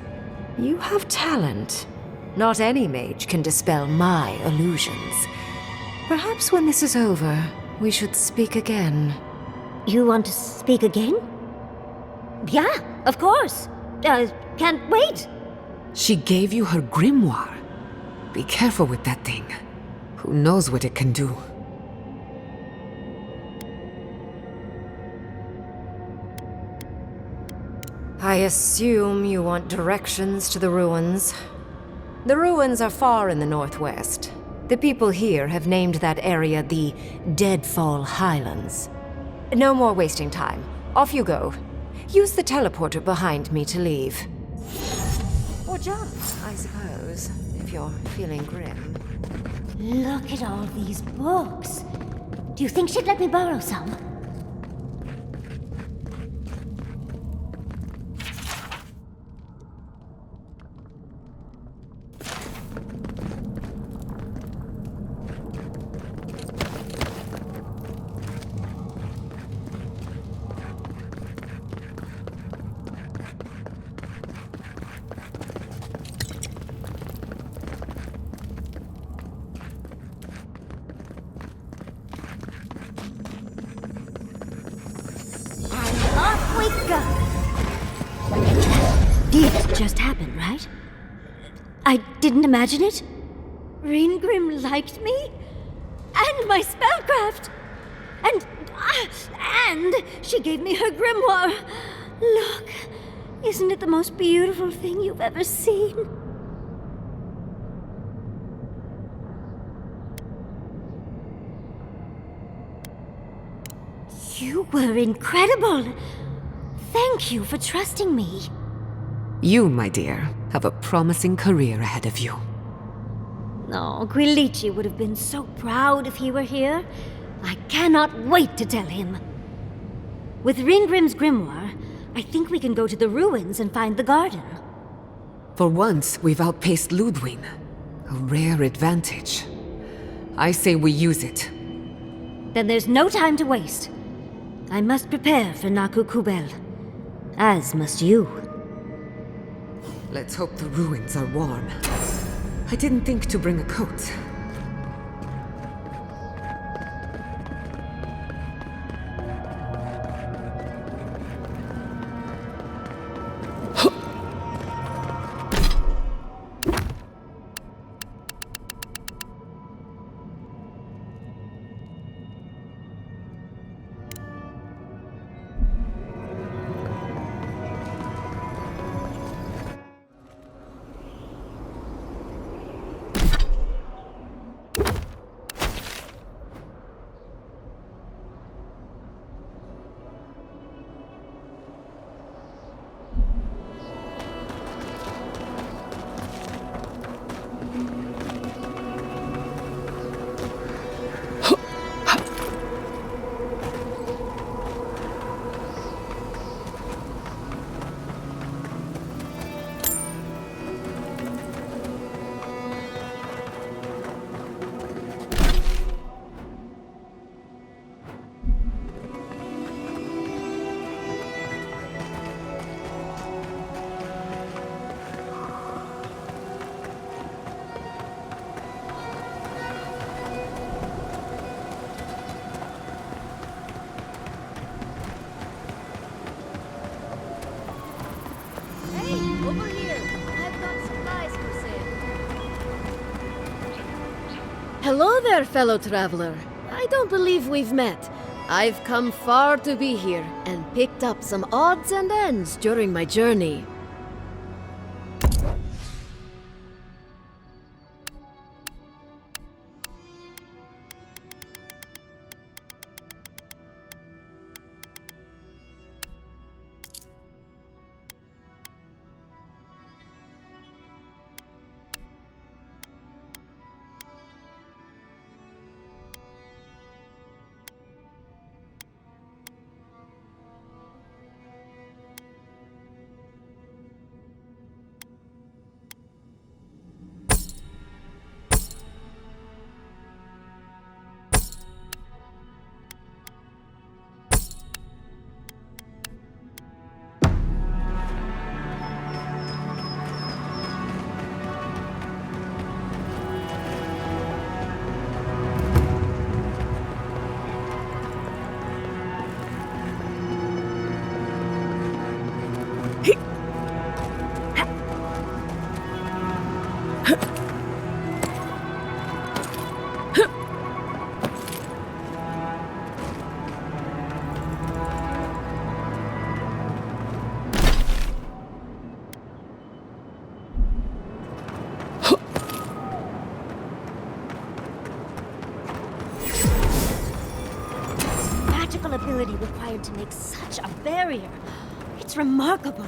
You have talent. Not any mage can dispel my illusions. Perhaps when this is over, we should speak again. You want to speak again? Yeah, of course. Can't wait. She gave you her grimoire. Be careful with that thing. Who knows what it can do? I assume you want directions to the ruins. The ruins are far in the northwest. The people here have named that area the Deadfall Highlands. No more wasting time. Off you go. Use the teleporter behind me to leave. Or jump, I suppose, if you're feeling grim. Look at all these books. Do you think she'd let me borrow some? Did just happen, right? I didn't imagine it. Reengrim liked me? And my spellcraft! And she gave me her grimoire. Look, isn't it the most beautiful thing you've ever seen? You were incredible. Thank you for trusting me. You, my dear, have a promising career ahead of you. Oh, Quilici would have been so proud if he were here. I cannot wait to tell him. With Ringrim's grimoire, I think we can go to the ruins and find the garden. For once, we've outpaced Ludwe. A rare advantage. I say we use it. Then there's no time to waste. I must prepare for Naku Kubel. As must you. Let's hope the ruins are warm. I didn't think to bring a coat. Over here. I've got supplies for sale. Hello there, fellow traveler. I don't believe we've met. I've come far to be here, and picked up some odds and ends during my journey. Ability required to make such a barrier. It's remarkable.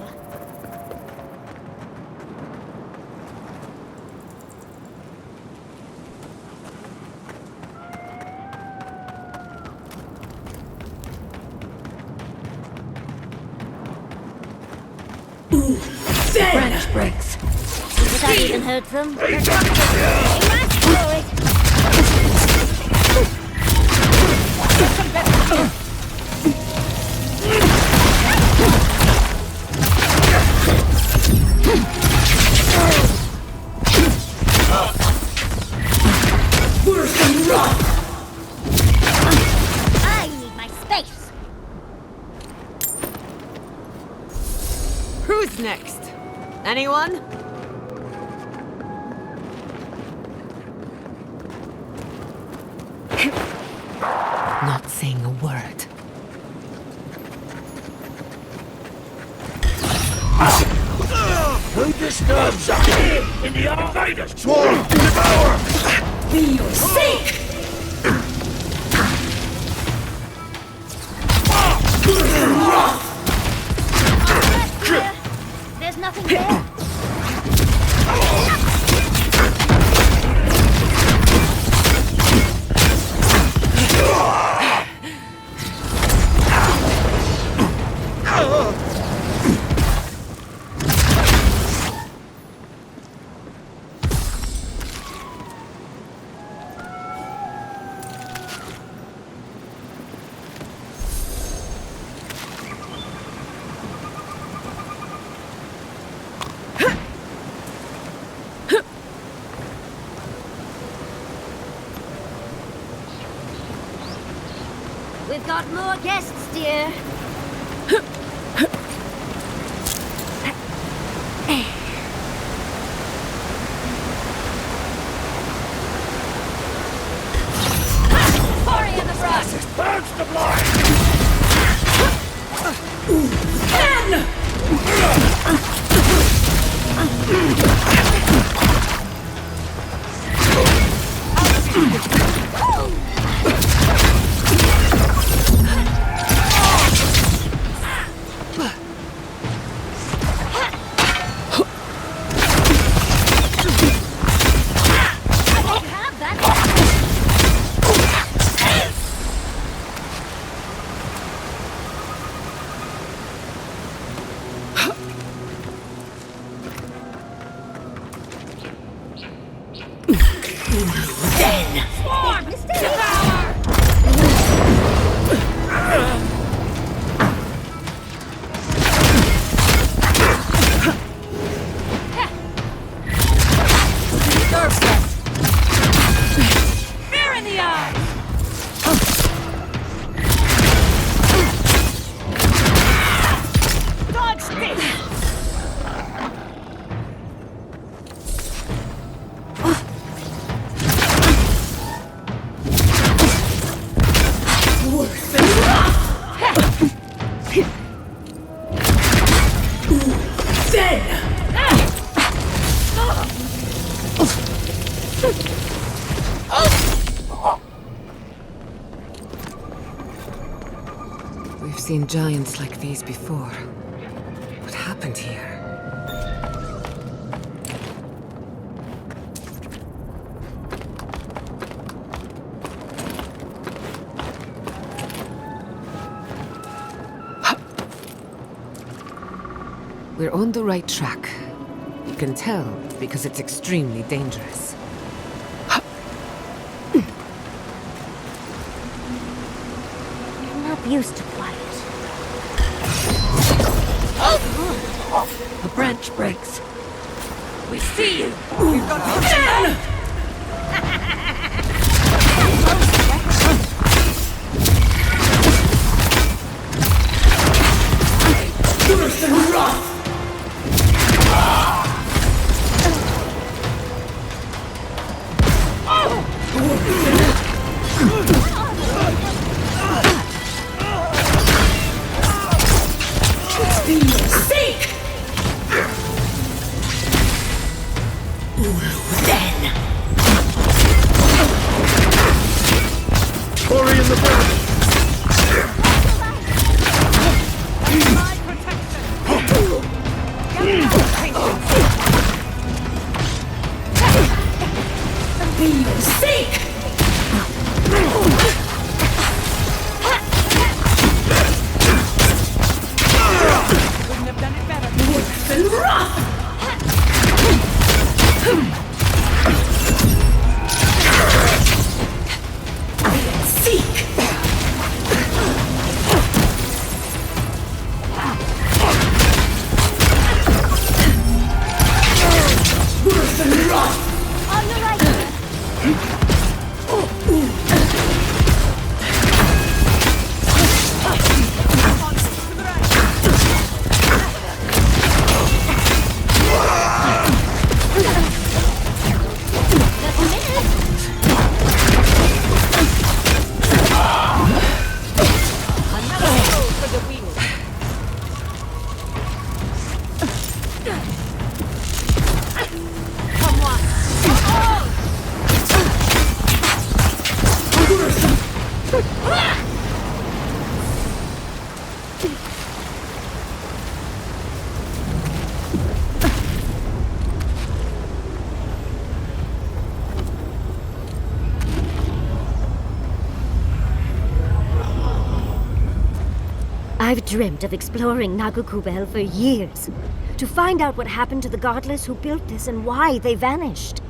Branch breaks. Did that even hurt them? They're for it. I need my space. Who's next? Anyone? Not saying a word. Who disturbs us in the elevator? Swarm! Devour! Be your sake! There's nothing there. We've got more guests, dear. Party in the brush! Burns the blind! We've seen giants like these before. What happened here? We're on the right track. You can tell because it's extremely dangerous. I'm not used to quiet. The branch breaks. We see you! We've got to I've dreamt of exploring Nagukubel for years, to find out what happened to the godless who built this and why they vanished.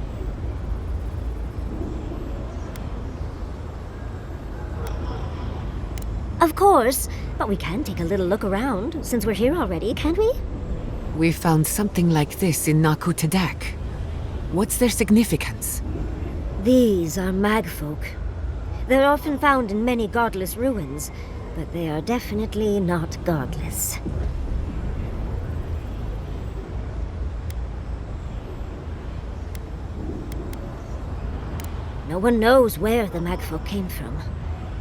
Of course, but we can take a little look around, since we're here already, can't we? We found something like this in Nakutedak. What's their significance? These are magfolk. They're often found in many godless ruins, but they are definitely not godless. No one knows where the Magfolk came from,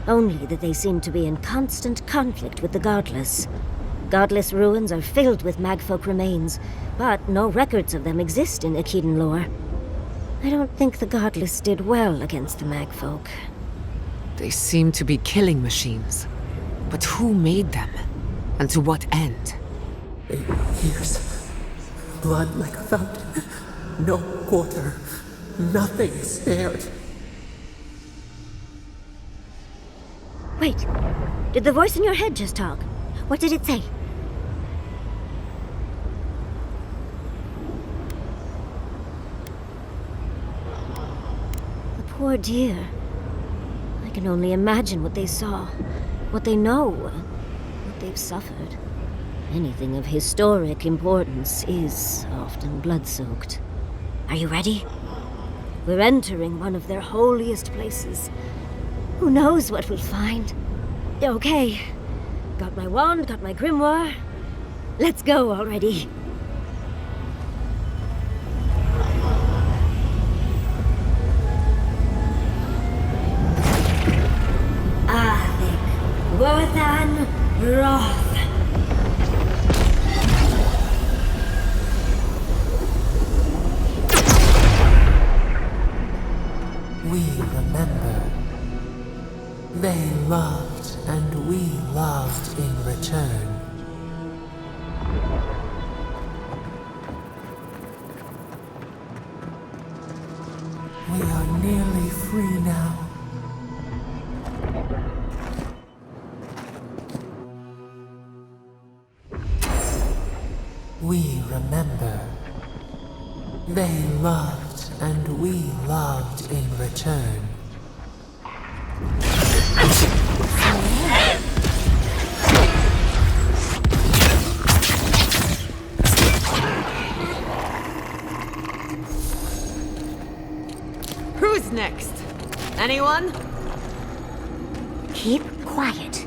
only that they seem to be in constant conflict with the godless. Godless ruins are filled with Magfolk remains, but no records of them exist in Akedan lore. I don't think the godless did well against the Magfolk. They seem to be killing machines. But who made them? And to what end? Years. Blood like a fountain. No quarter. Nothing spared. Wait. Did the voice in your head just talk? What did it say? The poor dear. I can only imagine what they saw, what they know, what they've suffered. Anything of historic importance is often blood-soaked. Are you ready? We're entering one of their holiest places. Who knows what we'll find? Okay. Got my wand, got my grimoire. Let's go already. Worthan Roth. We remember. They loved, and we loved in return. We are nearly free now. We remember. They loved, and we loved in return. Who's next? Anyone? Keep quiet.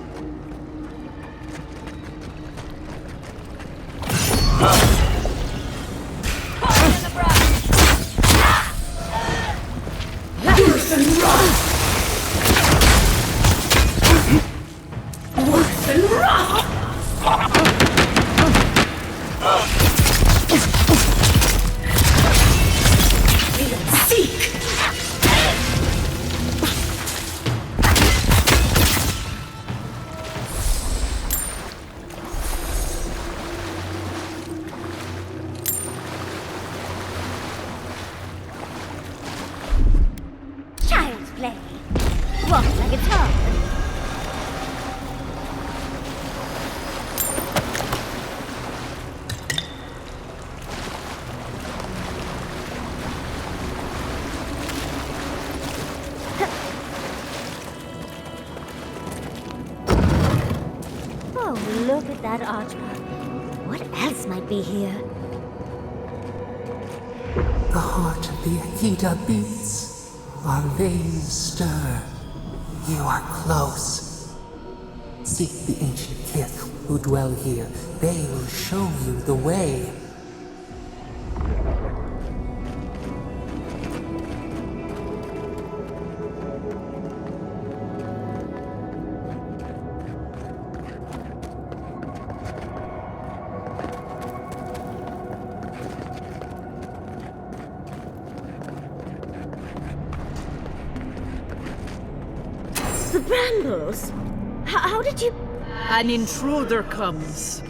Child's play. Walk like a dog. Oh, look at that archway. What else might be here? The heart of the Akita beats. Our veins stir. You are close. Seek the ancient kith who dwell here. They will show you the way. The brambles? How did you... An intruder comes.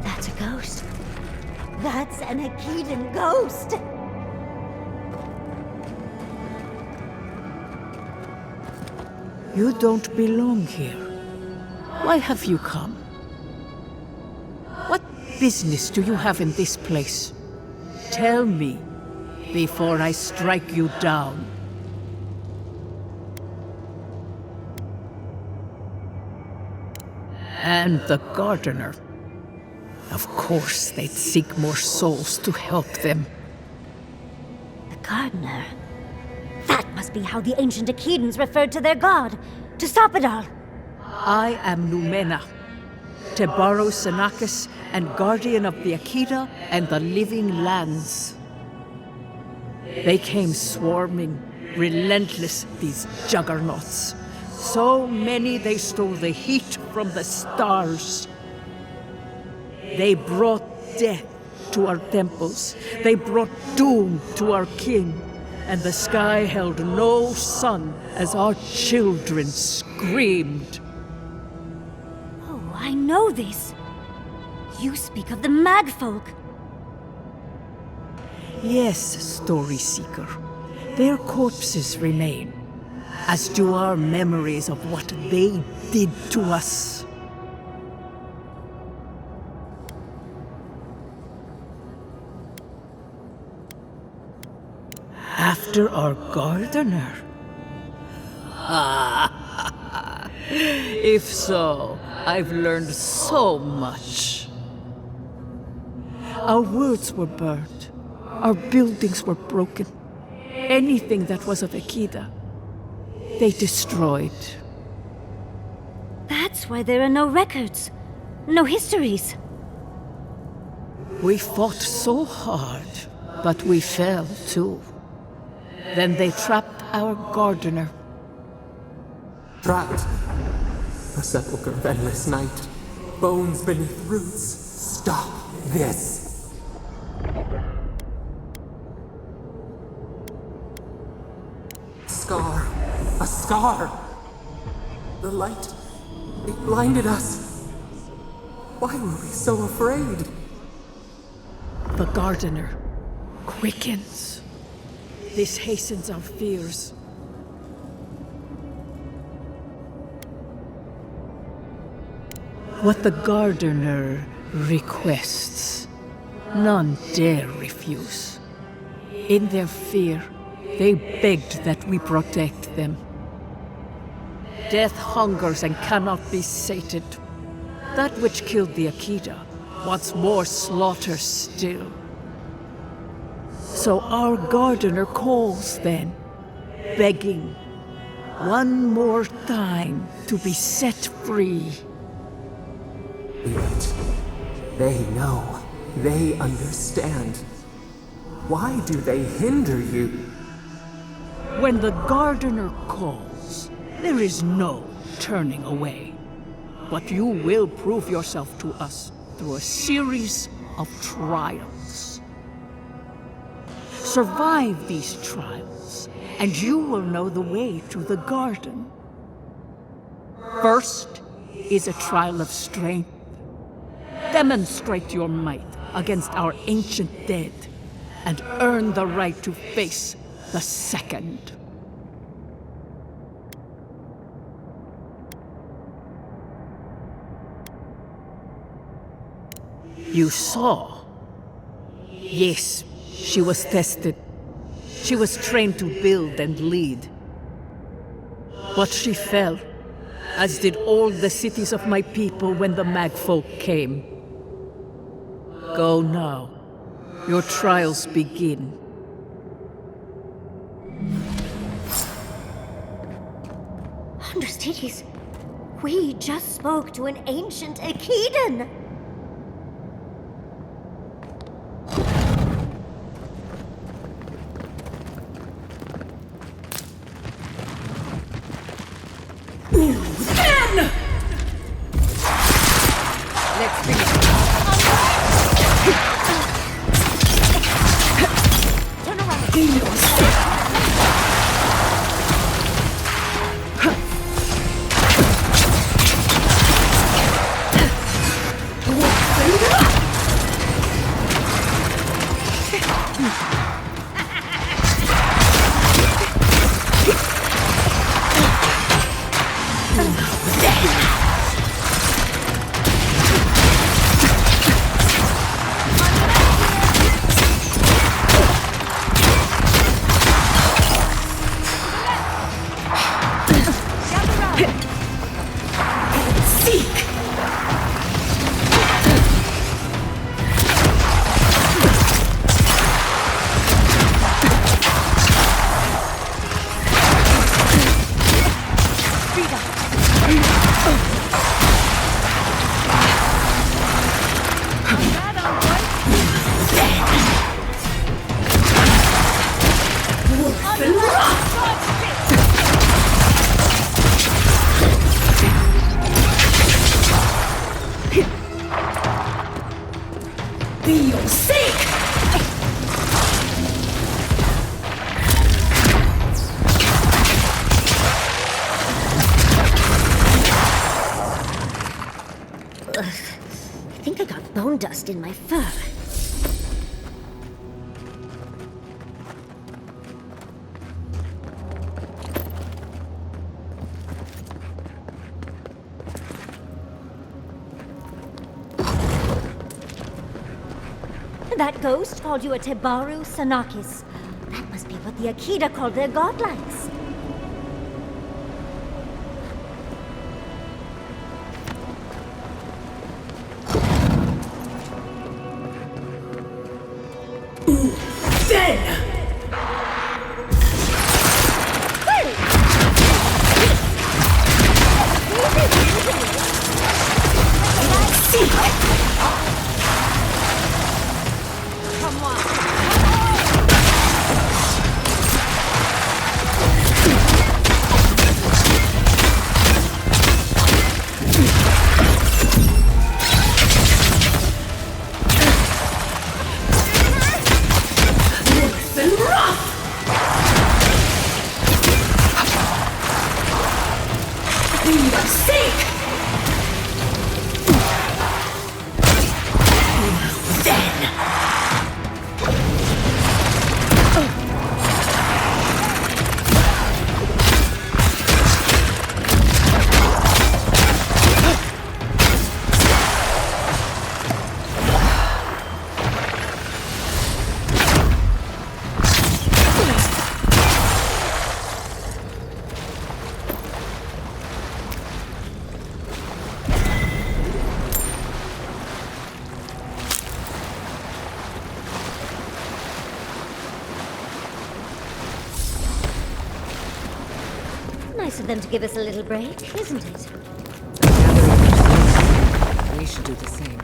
That's a ghost. That's an Akedan ghost. You don't belong here. Why have you come? What business do you have in this place? Tell me, before I strike you down. And the gardener. Of course, they'd seek more souls to help them. The gardener? That must must be how the ancient Akedans referred to their god. To stop it all. I am Numena, Tebaro Senakis, and guardian of the Akeda and the living lands. They came swarming, relentless, these juggernauts. So many they stole the heat from the stars. They brought death to our temples. They brought doom to our king. And the sky held no sun as our children screamed. Oh, I know this. You speak of the Magfolk. Yes, Story Seeker. Their corpses remain, as do our memories of what they did to us. After our gardener? If so, I've learned so much. Our words were burned. Our buildings were broken. Anything that was of Akeda, they destroyed. That's why there are no records. No histories. We fought so hard, but we fell too. Then they trapped our gardener. Trapped. A sepulchre of endless night. Bones beneath roots. Stop this. Scar. A scar. The light. It blinded us. Why were we so afraid? The gardener quickens. This hastens our fears. What the gardener requests, none dare refuse. In their fear, they begged that we protect them. Death hungers and cannot be sated. That which killed the Akeda wants more slaughter still. So our gardener calls then, begging one more time to be set free. Wait. They know. They understand. Why do they hinder you? When the gardener calls, there is no turning away. But you will prove yourself to us through a series of trials. Survive these trials, and you will know the way to the garden. First is a trial of strength. Demonstrate your might against our ancient dead, and earn the right to face the second. You saw? Yes, she was tested. She was trained to build and lead. But she fell, as did all the cities of my people when the Magfolk came. Go now. Your trials begin. Understudies, we just spoke to an ancient Akedan! Let's finish it. Turn around! bone dust in my fur. That ghost called you a Tebaru Sanakis. That must be what the Akita called their godlikes. Nice of them to give us a little break, isn't it? We should do the same.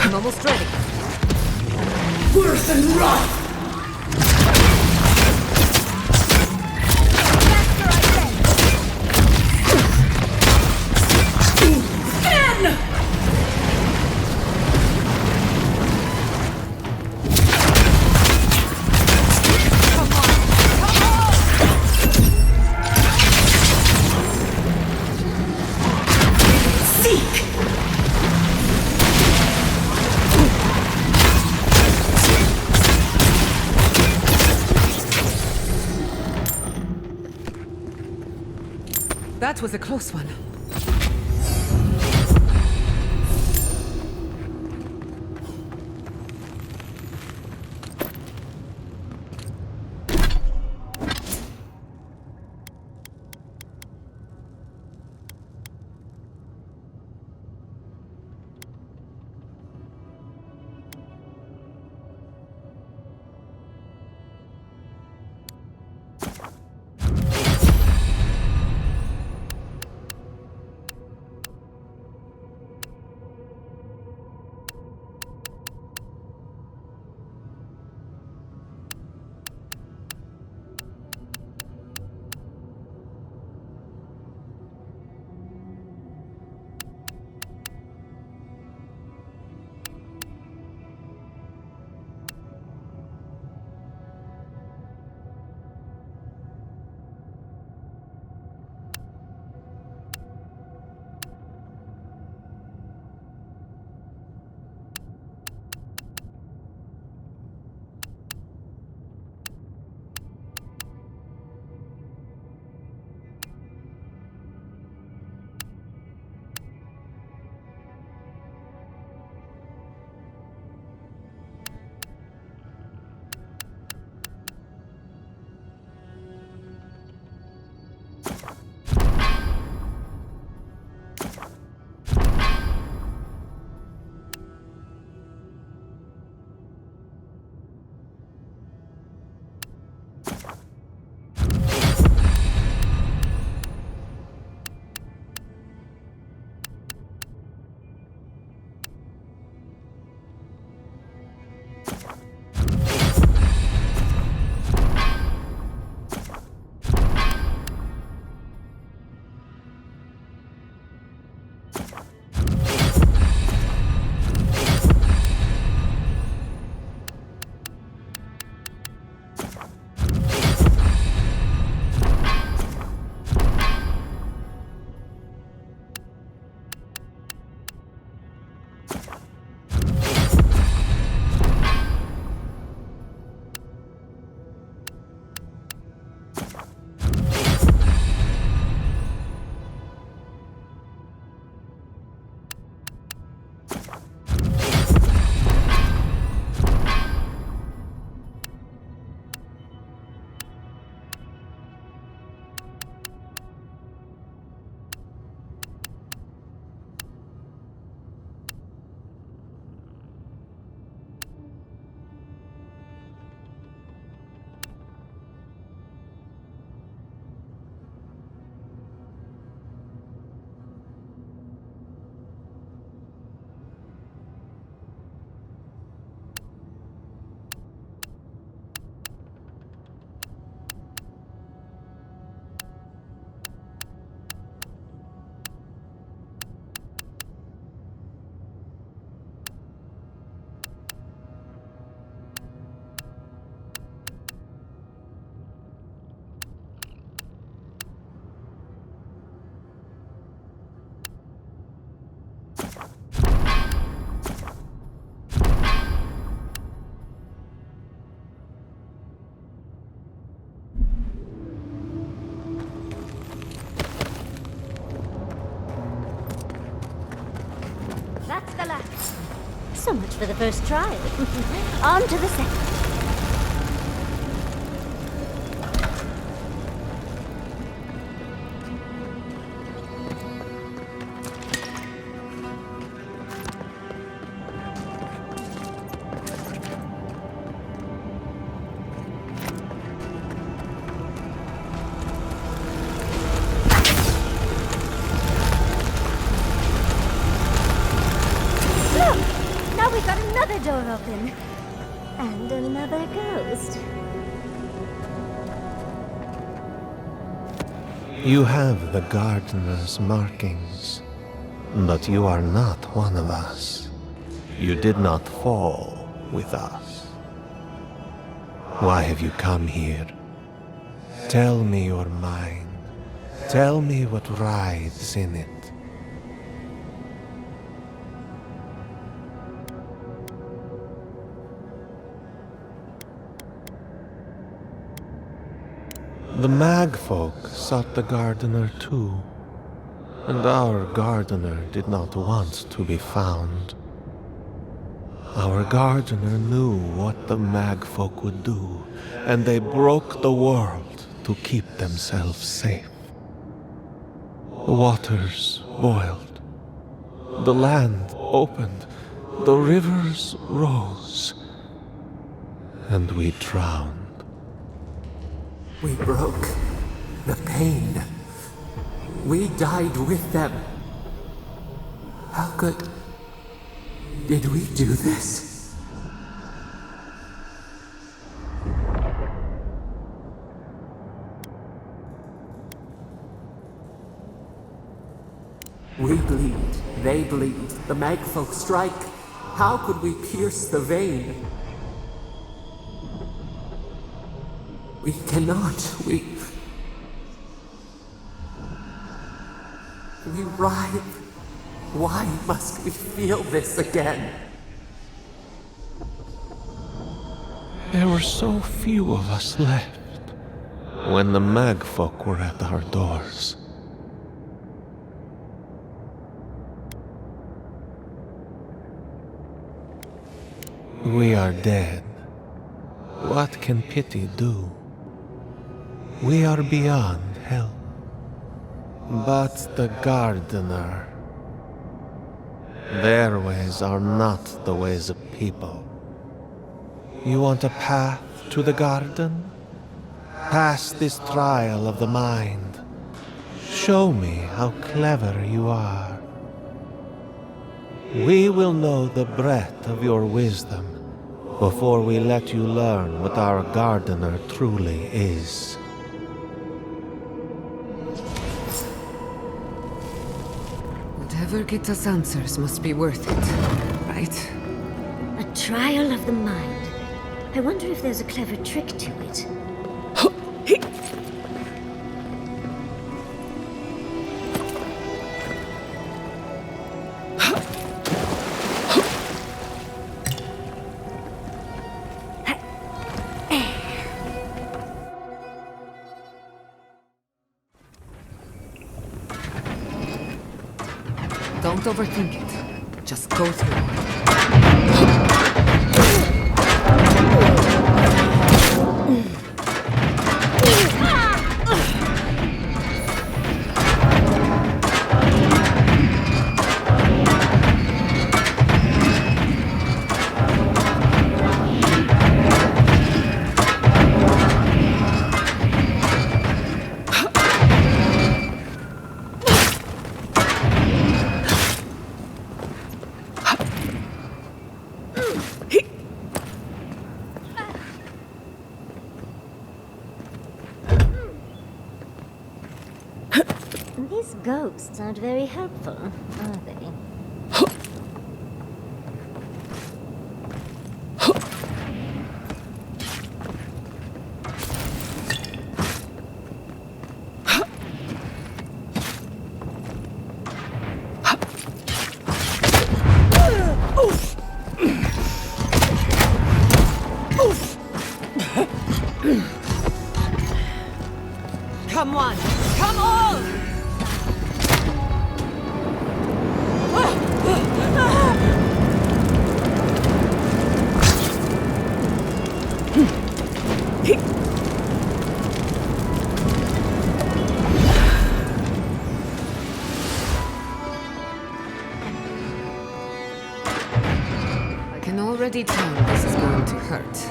I'm almost ready. Worse than rough! That was a close one. That's the last. So much for the first trial. On to the second. Door open. And another ghost. You have the gardener's markings, but you are not one of us. You did not fall with us. Why have you come here? Tell me your mind. Tell me what rides in it. The mag folk sought the gardener too. And our gardener did not want to be found. Our gardener knew what the magfolk would do, and they broke the world to keep themselves safe. The waters boiled. The land opened. The rivers rose. And we drowned. We broke the pain. We died with them. How could... did we do this? We bleed, they bleed, the magfolk strike. How could we pierce the vein? We cannot, we writhe. Why must we feel this again? There were so few of us left when the magfolk were at our doors. We are dead. What can pity do? We are beyond help. But the gardener... their ways are not the ways of people. You want a path to the garden? Pass this trial of the mind. Show me how clever you are. We will know the breadth of your wisdom before we let you learn what our gardener truly is. Whatever gets us answers must be worth it, right? A trial of the mind. I wonder if there's a clever trick to it. Don't overthink it. Just go through. These ghosts aren't very helpful, are they? Come on! Come on! I can already tell this is going to hurt.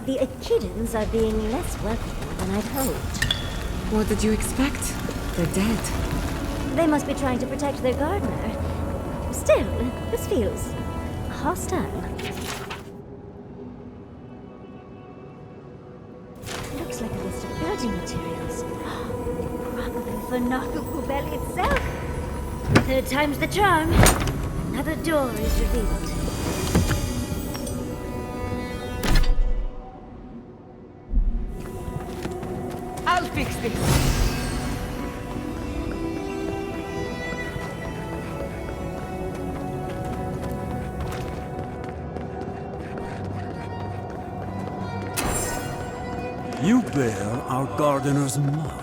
The Echidans are being less welcoming than I'd hoped. What did you expect? They're dead. They must be trying to protect their gardener. Still, this feels hostile. Looks like a list of building materials. for Nakukubel itself. Third time's the charm. Another door is revealed. I'll fix this. You bear our gardener's mark.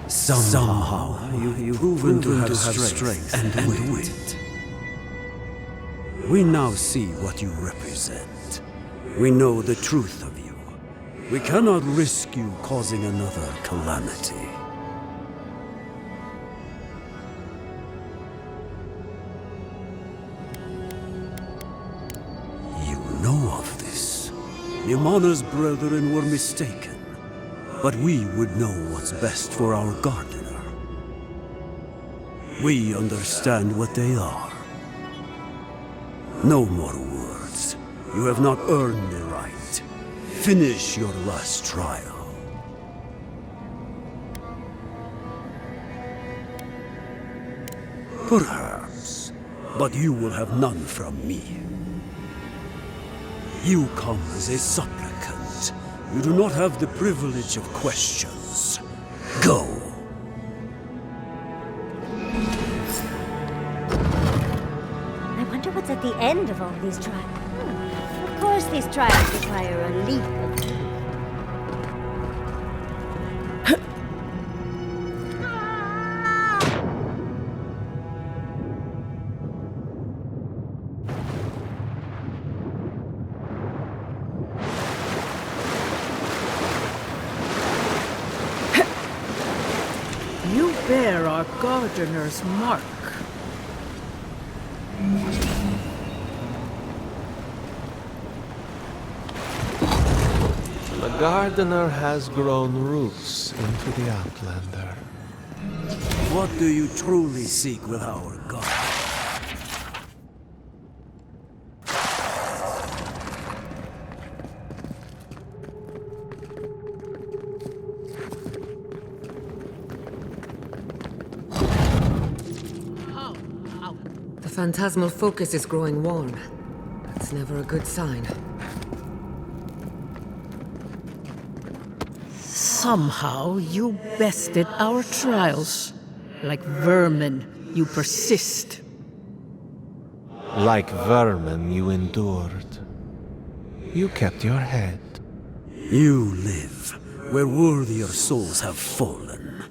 Somehow you've proven to have strength and wit. We now see what you represent. We know the truth of you. We cannot risk you causing another calamity. You know of this. Yamana's brethren were mistaken, but we would know what's best for our gardener. We understand what they are. No more words. You have not earned the right. Finish your last trial. Perhaps, but you will have none from me. You come as a supplicant. You do not have the privilege of questions. Go. I wonder what's at the end of all these trials. Of course these trials require a leap of faith. You bear our gardener's mark. The gardener has grown roots into the Outlander. What do you truly seek with our god? The phantasmal focus is growing warm. That's never a good sign. Somehow you bested our trials. Like vermin, you persist. Like vermin, you endured. You kept your head. You live where worthier souls have fallen,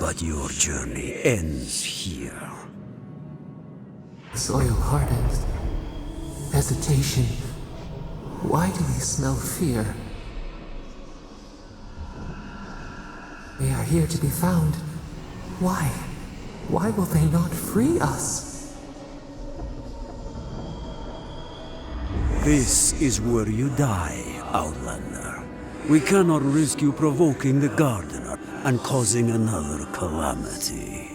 but your journey ends here. Soil hardens. Hesitation. Why do we smell fear? They are here to be found. Why? Why will they not free us? This is where you die, Outlander. We cannot risk you provoking the Gardener and causing another calamity.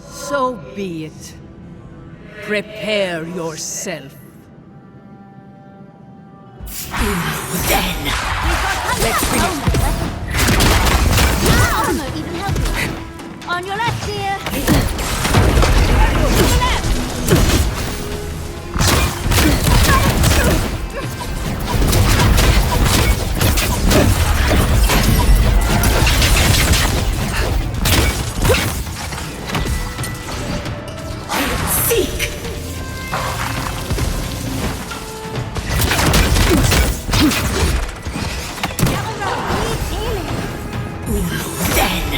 So be it. Prepare yourself. Then! Let's finish this. Armor even help you. On your left, dear! To the left! Seek! Then!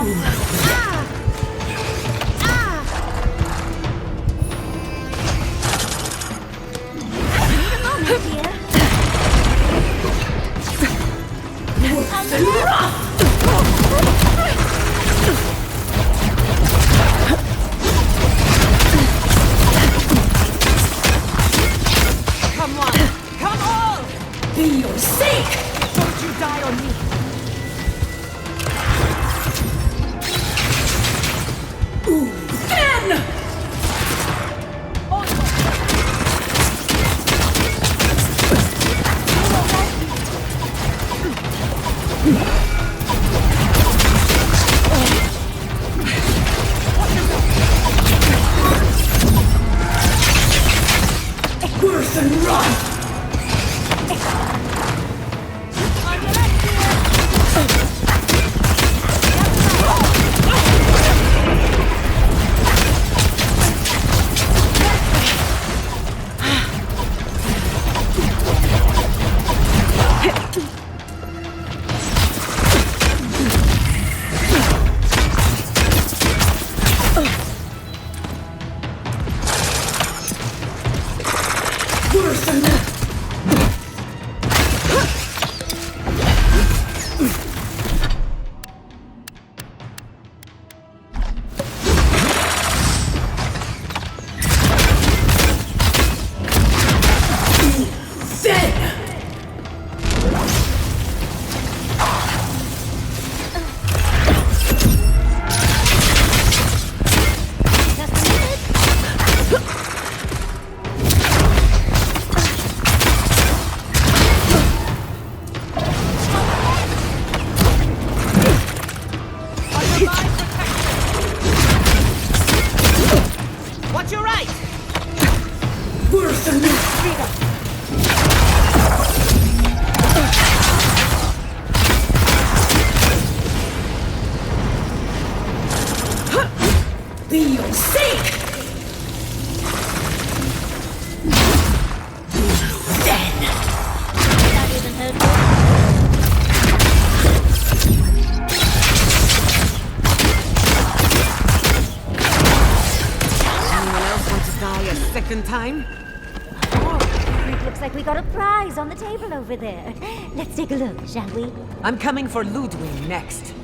Come on! Come on! Be your sake! Don't you die on me! Then! Worse and run! Worse and Watch your right! worse and Be your sake! Then! That isn't helpful. Anyone else want to die a second time? Oh, it looks like we got a prize on the table over there. Let's take a look, shall we? I'm coming for Ludwe next.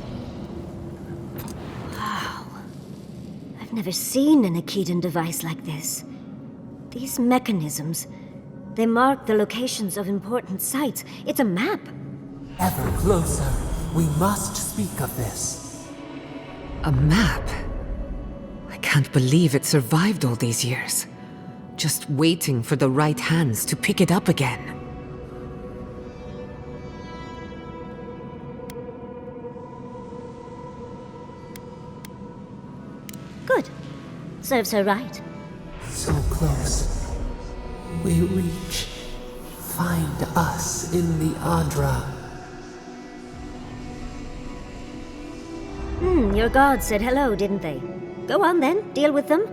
Wow. I've never seen an Akedan device like this. These mechanisms, they mark the locations of important sites. It's a map. Ever closer. We must speak of this. A map? I can't believe it survived all these years. Just waiting for the right hands to pick it up again. Good. Serves her right. So close. We reach. Find us in the Adra. Your guards said hello, didn't they? Go on then, deal with them.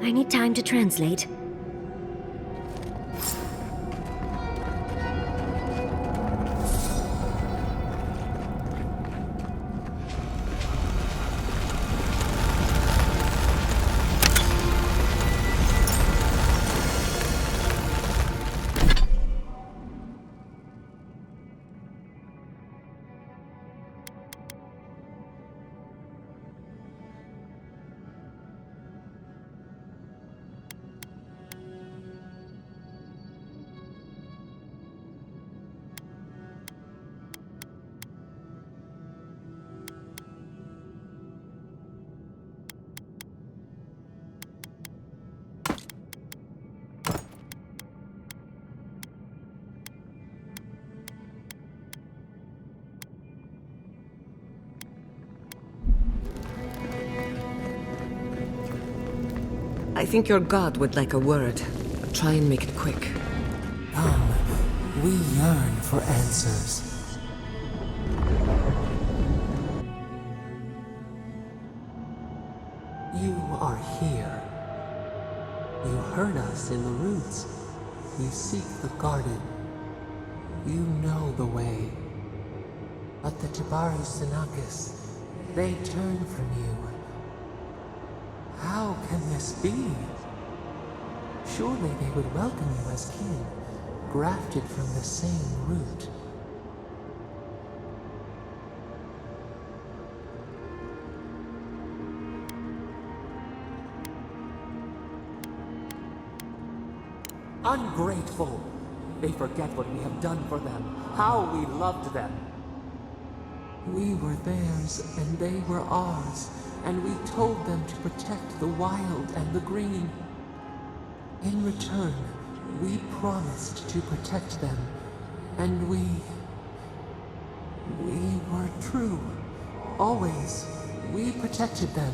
I need time to translate. I think your god would like a word. Try and make it quick. Come, we yearn for answers. You are here. You heard us in the roots. You seek the garden. You know the way. But the Jabari Sinakis, They turn from you. How can this be? Surely they would welcome you as kin, grafted from the same root. Ungrateful! They forget what we have done for them, how we loved them. We were theirs, and they were ours, and we told them to protect the wild and the green. In return, we promised to protect them, and we were true. Always, we protected them.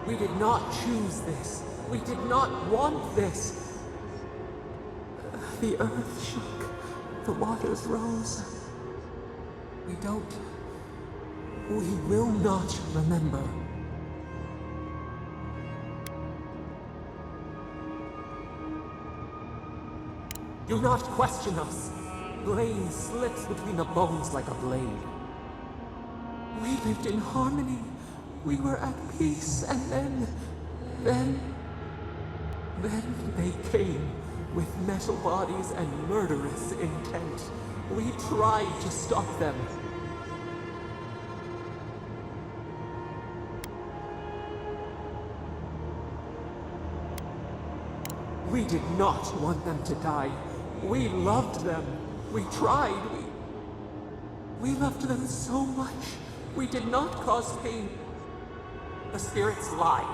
We did not choose this. We did not want this. The earth shook. The waters rose. We will not remember. Do not question us. Blame slips between the bones like a blade. We lived in harmony. We were at peace, and then they came with metal bodies and murderous intent. We tried to stop them. We did not want them to die. We loved them. We tried. We loved them so much. We did not cause pain. The spirits lie.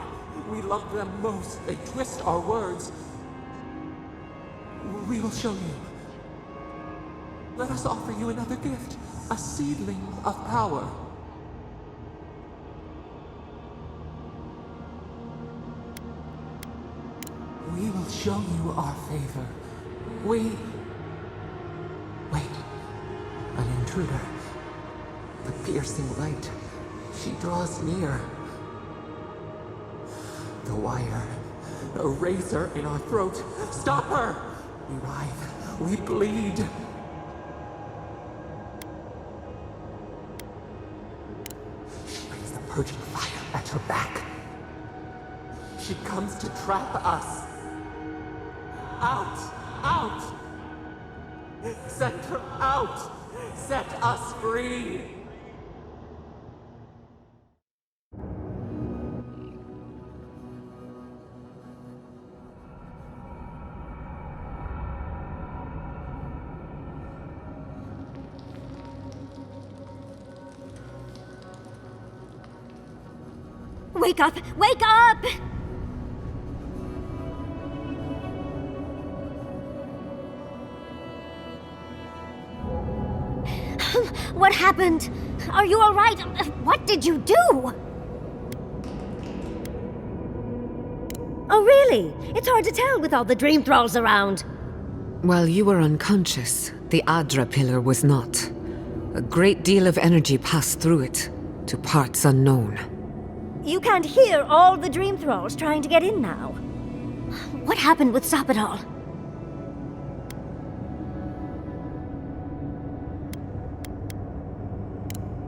We love them most. They twist our words. We will show you. Let us offer you another gift. A seedling of power. We will show you our favor. Wait. An intruder. The piercing light. She draws near. The wire. A razor in our throat. Stop her! We writhe. We bleed. She brings the purging fire at her back. She comes to trap us. Out! Out! Send her out! Set us free! Wake up! Wake up! What happened? Are you all right? What did you do? Oh, really? It's hard to tell with all the dream thralls around. While you were unconscious, the Adra pillar was not. A great deal of energy passed through it, to parts unknown. You can't hear all the dream thralls trying to get in now. What happened with Stop It All?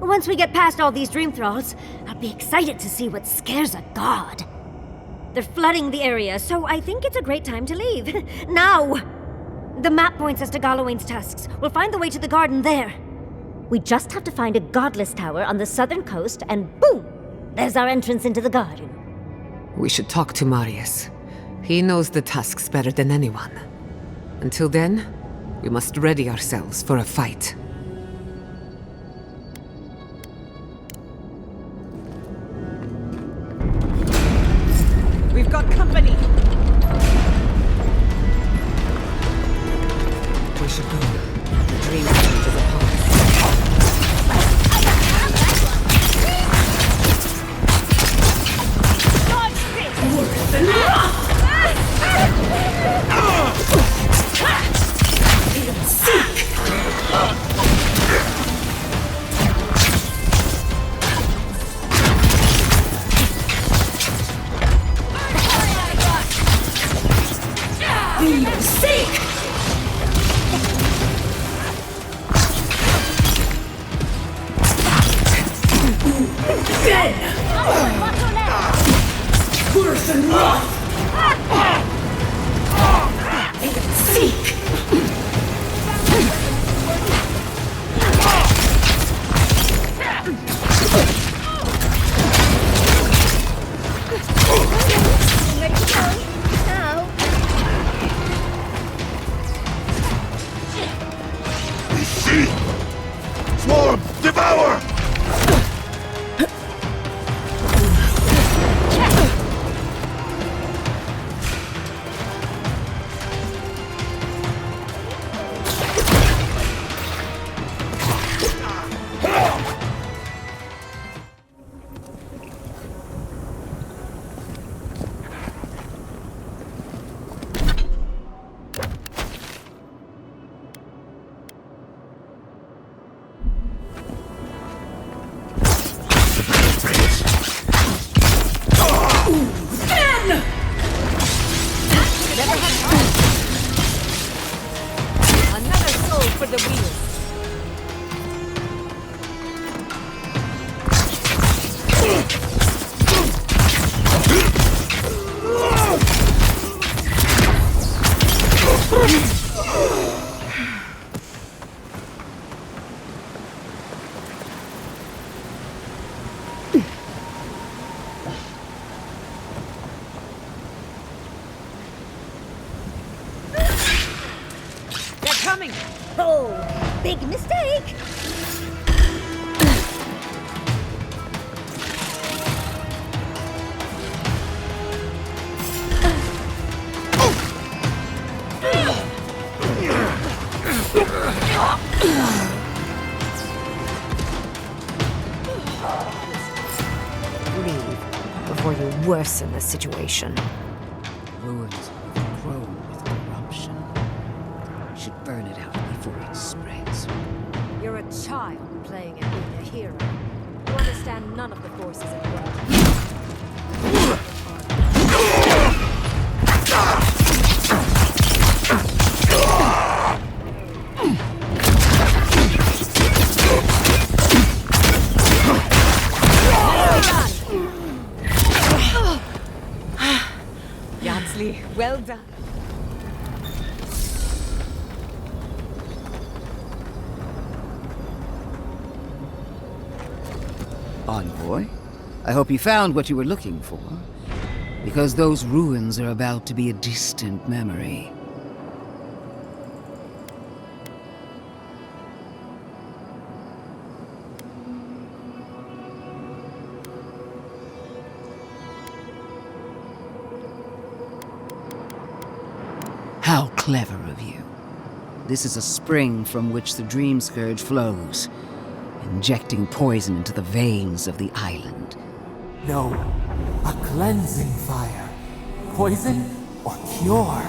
Once we get past all these dream thralls, I'll be excited to see what scares a god. They're flooding the area, so I think it's a great time to leave. Now! The map points us to Galawain's tusks. We'll find the way to the garden there. We just have to find a godless tower on the southern coast, and boom! There's our entrance into the garden. We should talk to Marius. He knows the tusks better than anyone. Until then, we must ready ourselves for a fight. We've got company! We should go. The dream stage is upon us. Worse than rough! Seek! For your sake! power! Another soul for the wheel. They're coming! Oh, big mistake! Leave before you worsen the situation. Ruins grow with corruption. Should burn it out before it spreads. You're a child playing at being a hero. You understand none of the forces at work. Yardsley, well done. Envoy, I hope you found what you were looking for, because those ruins are about to be a distant memory. How clever of you. This is a spring from which the Dream Scourge flows, injecting poison into the veins of the island. No, a cleansing fire. Poison or cure?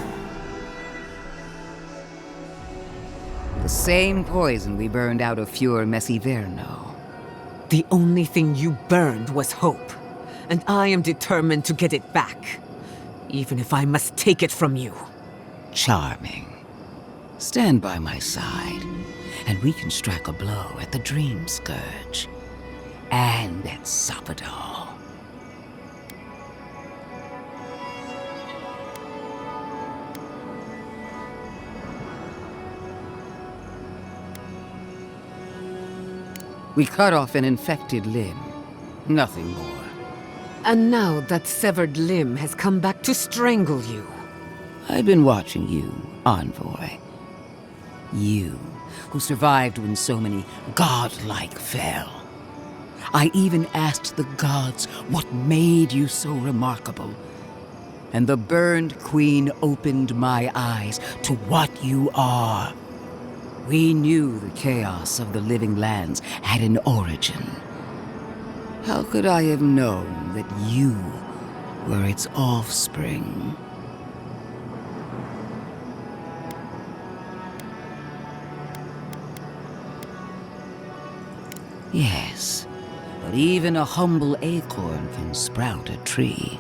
The same poison we burned out of Fior Messiverno. The only thing you burned was hope, and I am determined to get it back, even if I must take it from you. Charming. Stand by my side, and we can strike a blow at the Dream Scourge. And at Sabadal. We cut off an infected limb. Nothing more. And now that severed limb has come back to strangle you. I've been watching you, Envoy. You, who survived when so many godlike fell. I even asked the gods what made you so remarkable. And the burned queen opened my eyes to what you are. We knew the chaos of the living lands had an origin. How could I have known that you were its offspring? Yes, but even a humble acorn can sprout a tree.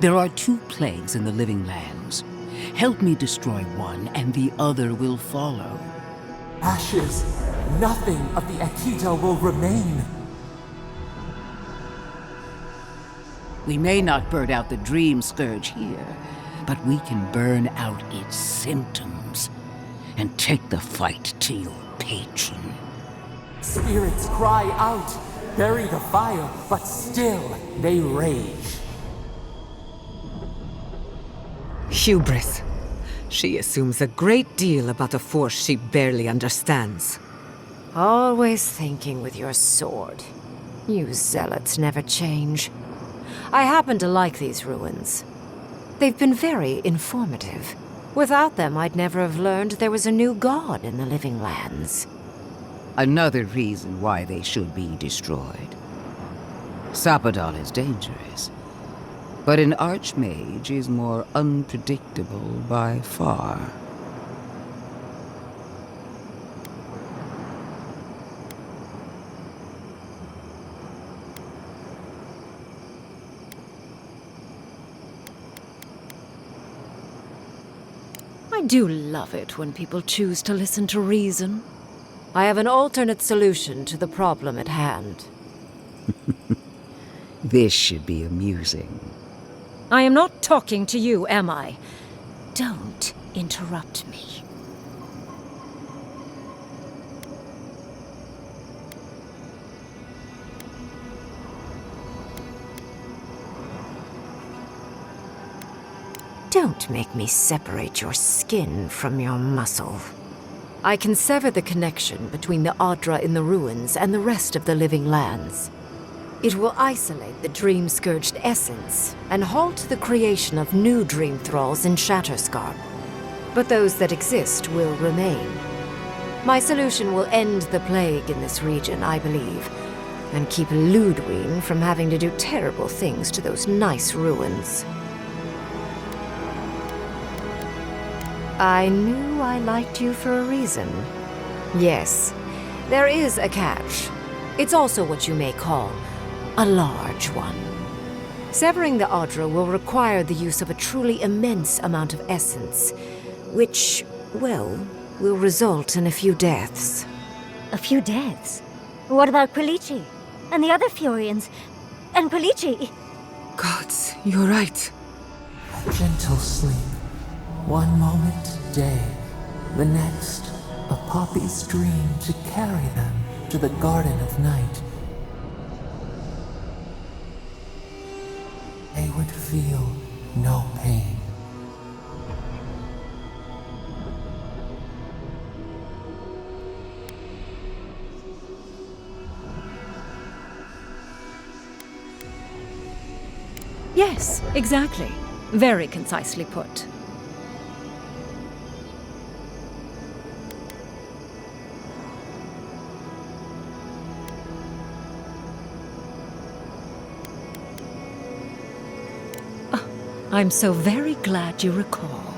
There are 2 plagues in the living lands. Help me destroy one, and the other will follow. Ashes. Nothing of the Akita will remain. We may not burn out the Dream Scourge here, but we can burn out its symptoms and take the fight to your patron. Spirits cry out, bury the fire, but still they rage. Hubris. She assumes a great deal about a force she barely understands. Always thinking with your sword. You zealots never change. I happen to like these ruins. They've been very informative. Without them, I'd never have learned there was a new god in the Living Lands. Another reason why they should be destroyed. Sapadal is dangerous, but an archmage is more unpredictable by far. I do love it when people choose to listen to reason. I have an alternate solution to the problem at hand. This should be amusing. I am not talking to you, am I? Don't interrupt me. Don't make me separate your skin from your muscle. I can sever the connection between the Adra in the ruins and the rest of the Living Lands. It will isolate the dream-scourged essence and halt the creation of new dream thralls in Shatterscarp. But those that exist will remain. My solution will end the plague in this region, I believe, and keep Ludwe from having to do terrible things to those nice ruins. I knew I liked you for a reason. Yes, there is a catch. It's also what you may call a large one. Severing the Adra will require the use of a truly immense amount of essence, which, well, will result in a few deaths. A few deaths? What about Quilichi? And the other Furians? And Quilichi? Gods, you're right. Gentle sleep. One moment, day. The next, a poppy's dream to carry them to the Garden of Night. They would feel no pain. Yes, exactly. Very concisely put. I'm so very glad you recall.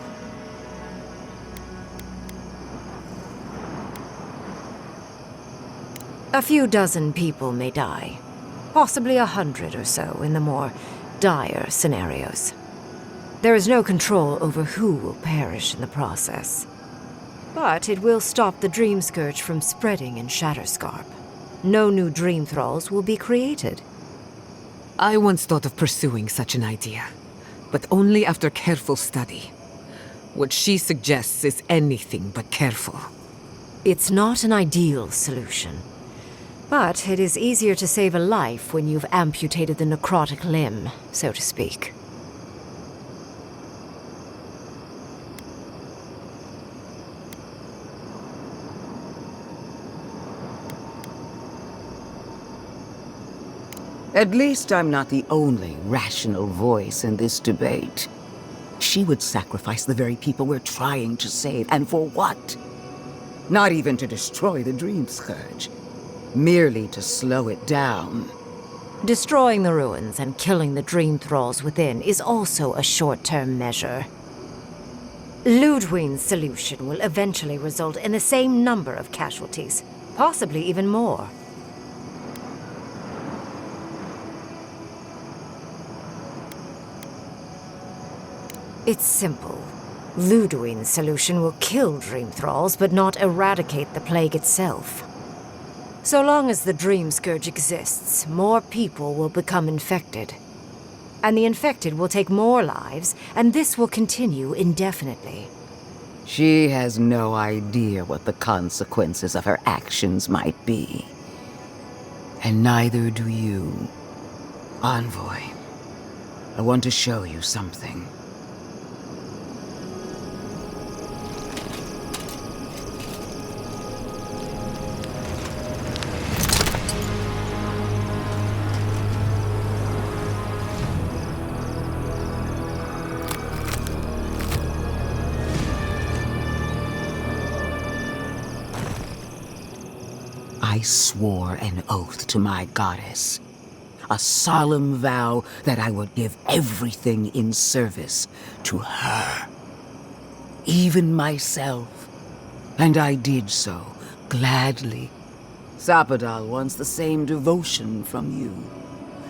A few dozen people may die. Possibly 100 or so in the more dire scenarios. There is no control over who will perish in the process. But it will stop the Dream Scourge from spreading in Shatterscarp. No new Dream Thralls will be created. I once thought of pursuing such an idea, but only after careful study. What she suggests is anything but careful. It's not an ideal solution. But it is easier to save a life when you've amputated the necrotic limb, so to speak. At least I'm not the only rational voice in this debate. She would sacrifice the very people we're trying to save, and for what? Not even to destroy the Dream Scourge. Merely to slow it down. Destroying the ruins and killing the Dream Thralls within is also a short-term measure. Ludwe's solution will eventually result in the same number of casualties, possibly even more. It's simple. Ludwe's solution will kill Dream Thralls, but not eradicate the plague itself. So long as the Dream Scourge exists, more people will become infected. And the infected will take more lives, and this will continue indefinitely. She has no idea what the consequences of her actions might be. And neither do you. Envoy, I want to show you something. I swore an oath to my goddess. A solemn vow that I would give everything in service to her. Even myself. And I did so, gladly. Sapadal wants the same devotion from you.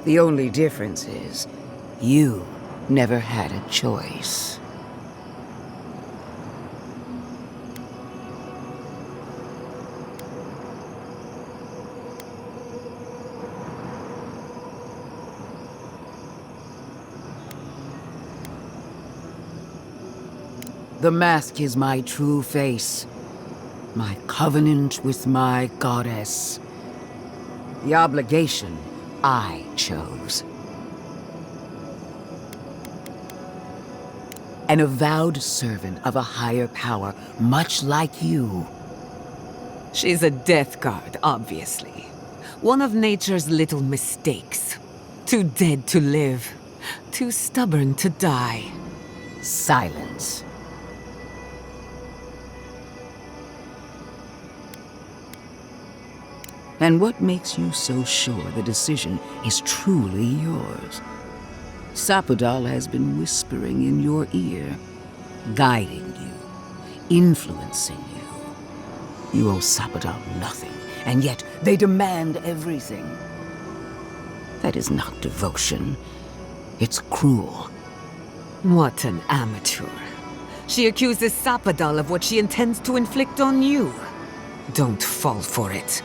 The only difference is, you never had a choice. The mask is my true face. My covenant with my goddess. The obligation I chose. An avowed servant of a higher power, much like you. She's a death guard, obviously. One of nature's little mistakes. Too dead to live. Too stubborn to die. Silence. And what makes you so sure the decision is truly yours? Sapadal has been whispering in your ear, guiding you, influencing you. You owe Sapadal nothing, and yet they demand everything. That is not devotion. It's cruel. What an amateur. She accuses Sapadal of what she intends to inflict on you. Don't fall for it.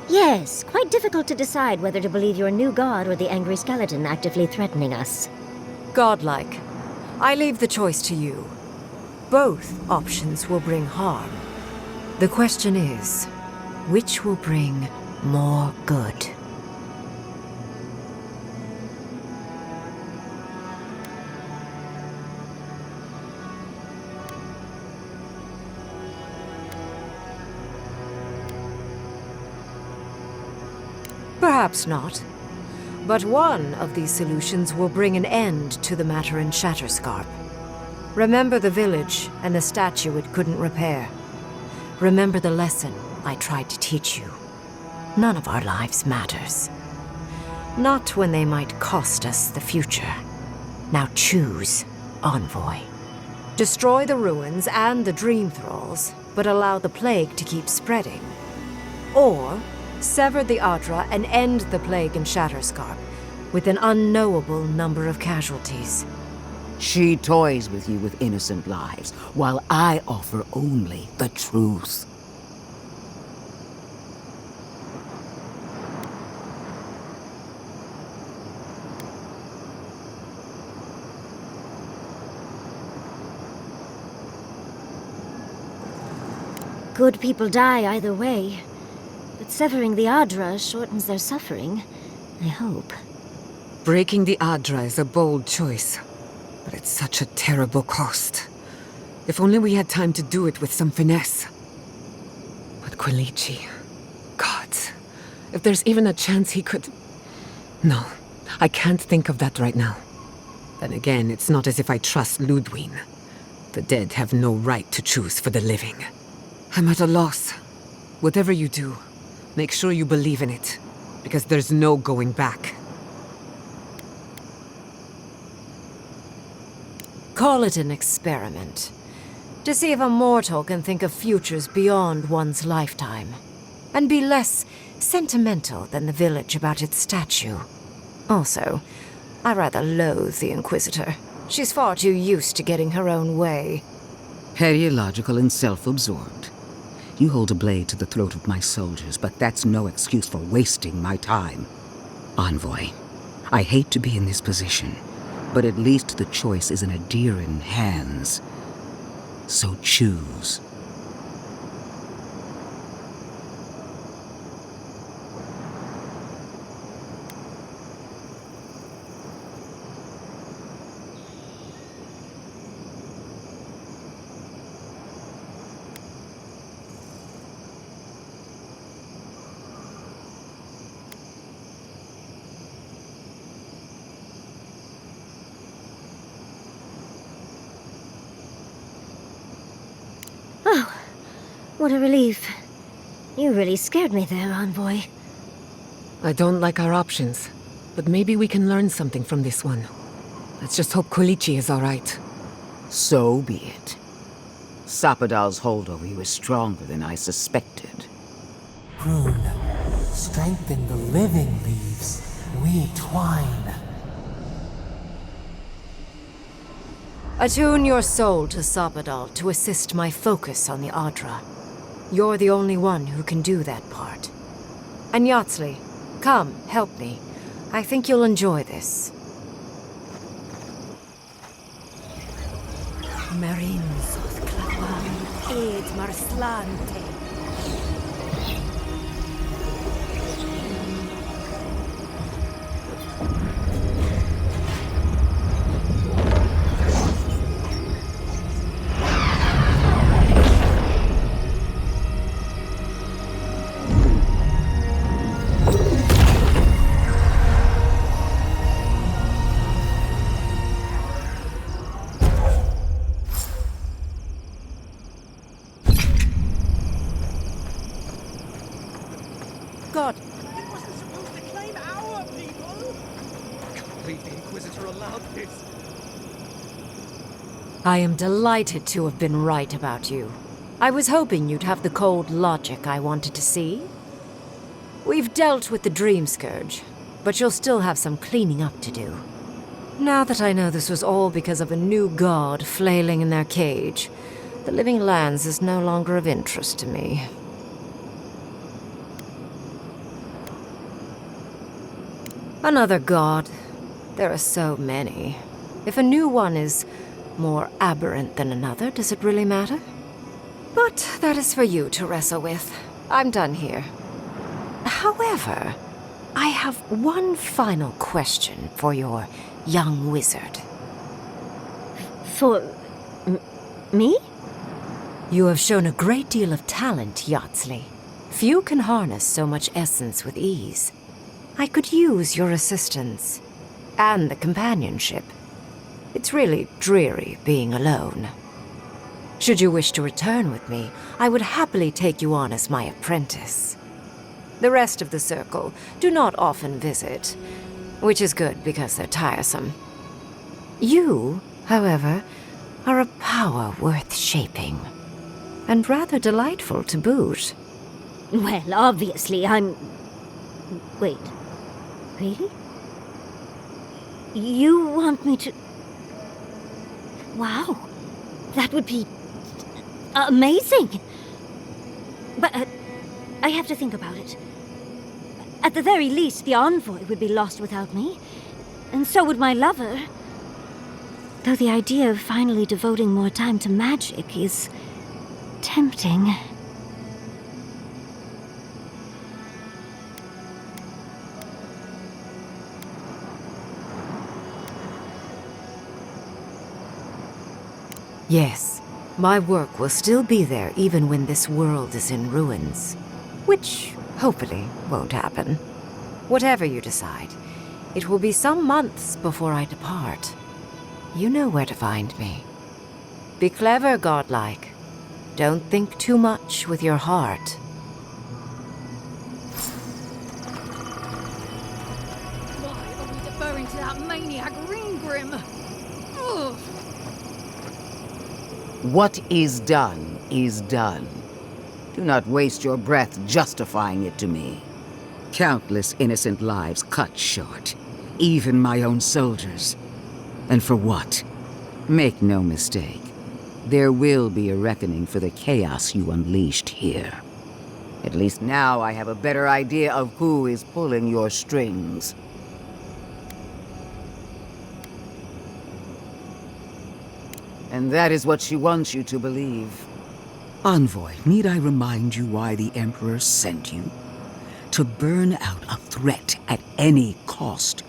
Yes, quite difficult to decide whether to believe your new god or the angry skeleton actively threatening us. Godlike. I leave the choice to you. Both options will bring harm. The question is, which will bring more good? Perhaps not. But one of these solutions will bring an end to the matter in Shatterscarp. Remember the village and the statue it couldn't repair. Remember the lesson I tried to teach you. None of our lives matters. Not when they might cost us the future. Now choose, Envoy. Destroy the ruins and the Dream Thralls, but allow the plague to keep spreading. Or sever the Adra and end the plague in Shatterscarp, with an unknowable number of casualties. She toys with you with innocent lives, while I offer only the truth. Good people die either way. But severing the Adra shortens their suffering, I hope. Breaking the Adra is a bold choice, but it's such a terrible cost. If only we had time to do it with some finesse. But Quilici... Gods, if there's even a chance he could... No, I can't think of that right now. Then again, it's not as if I trust Ludwe. The dead have no right to choose for the living. I'm at a loss. Whatever you do, make sure you believe in it, because there's no going back. Call it an experiment. To see if a mortal can think of futures beyond one's lifetime. And be less sentimental than the village about its statue. Also, I rather loathe the Inquisitor. She's far too used to getting her own way. Ideological and self-absorbed. You hold a blade to the throat of my soldiers, but that's no excuse for wasting my time. Envoy, I hate to be in this position, but at least the choice is in Adiran hands. So choose. Oh, what a relief. You really scared me there, Envoy. I don't like our options, but maybe we can learn something from this one. Let's just hope Kulichi is alright. So be it. Sapadal's hold over you is stronger than I suspected. Prune, strengthen the living leaves. We twine. Attune your soul to Sapadal to assist my focus on the Adra. You're the only one who can do that part. And Yatsli, come, help me. I think you'll enjoy this. Marinsos clavam ed marslante. God. It wasn't supposed to claim our people! I can't believe the Inquisitor allowed this. I am delighted to have been right about you. I was hoping you'd have the cold logic I wanted to see. We've dealt with the Dream Scourge, but you'll still have some cleaning up to do. Now that I know this was all because of a new god flailing in their cage, the Living Lands is no longer of interest to me. Another god. There are so many. If a new one is more aberrant than another, does it really matter? But that is for you to wrestle with. I'm done here. However, I have one final question for your young wizard. For... me? You have shown a great deal of talent, Yatsli. Few can harness so much essence with ease. I could use your assistance. And the companionship. It's really dreary being alone. Should you wish to return with me, I would happily take you on as my apprentice. The rest of the circle do not often visit, which is good because they're tiresome. You, however, are a power worth shaping, and rather delightful to boot. Well, obviously, I'm... Wait. Really? You want me to... Wow. That would be... amazing! But I have to think about it. At the very least, the envoy would be lost without me. And so would my lover. Though the idea of finally devoting more time to magic is... tempting. Yes, my work will still be there even when this world is in ruins. Which, hopefully, won't happen. Whatever you decide, it will be some months before I depart. You know where to find me. Be clever, godlike. Don't think too much with your heart. Why are we deferring to that maniac Ringgrim? Ugh. What is done is done. Do not waste your breath justifying it to me. Countless innocent lives cut short, even my own soldiers. And for what? Make no mistake, there will be a reckoning for the chaos you unleashed here. At least now I have a better idea of who is pulling your strings. And that is what she wants you to believe. Envoy, need I remind you why the Emperor sent you? To burn out a threat at any cost.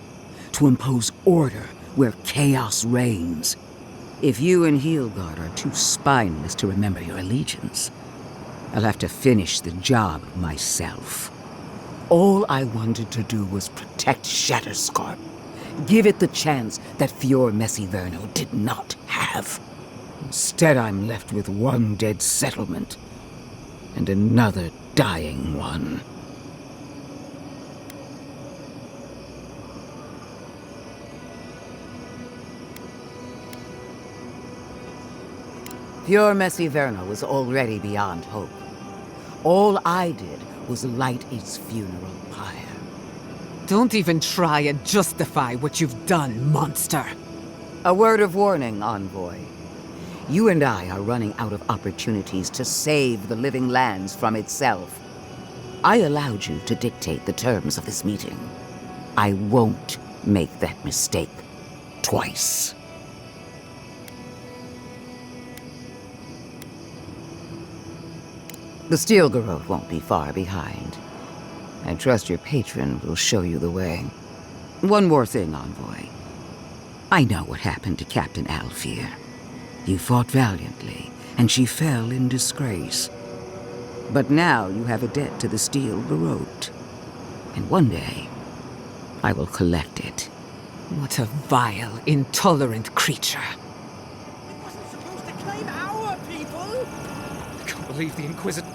To impose order where chaos reigns. If you and Heelguard are too spineless to remember your allegiance, I'll have to finish the job myself. All I wanted to do was protect Shatterscarp. Give it the chance that Fior Messiverno did not have. Instead, I'm left with one dead settlement and another dying one. Pure Messiverno was already beyond hope. All I did was light its funeral pyre. Don't even try and justify what you've done, monster. A word of warning, Envoy. You and I are running out of opportunities to save the living lands from itself. I allowed you to dictate the terms of this meeting. I won't make that mistake twice. The steel garot won't be far behind. I trust your patron will show you the way. One more thing, Envoy. I know what happened to Captain Alfear. You fought valiantly, and she fell in disgrace. But now you have a debt to the steel garot. And one day, I will collect it. What a vile, intolerant creature. It wasn't supposed to claim our people! I can't believe the Inquisitor...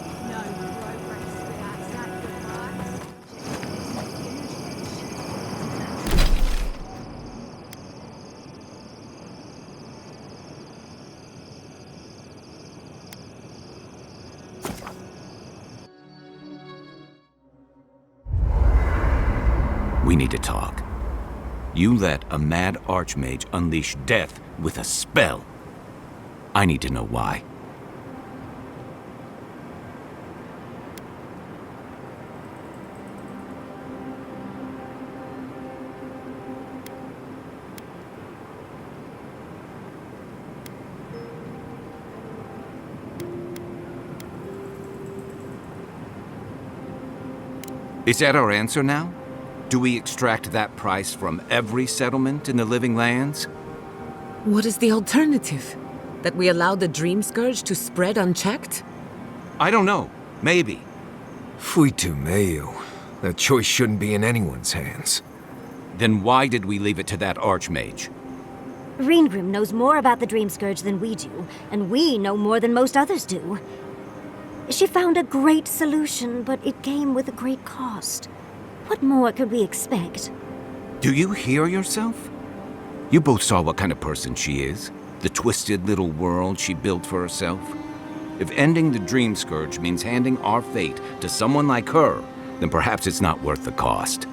We need to talk. You let a mad archmage unleash death with a spell. I need to know why. Is that our answer now? Do we extract that price from every settlement in the living lands? What is the alternative? That we allow the Dream Scourge to spread unchecked? I don't know. Maybe. Fuitu meio. That choice shouldn't be in anyone's hands. Then why did we leave it to that archmage? Regrouping knows more about the Dream Scourge than we do, and we know more than most others do. She found a great solution, but it came with a great cost. What more could we expect? Do you hear yourself? You both saw what kind of person she is. The twisted little world she built for herself. If ending the Dream Scourge means handing our fate to someone like her, then perhaps it's not worth the cost.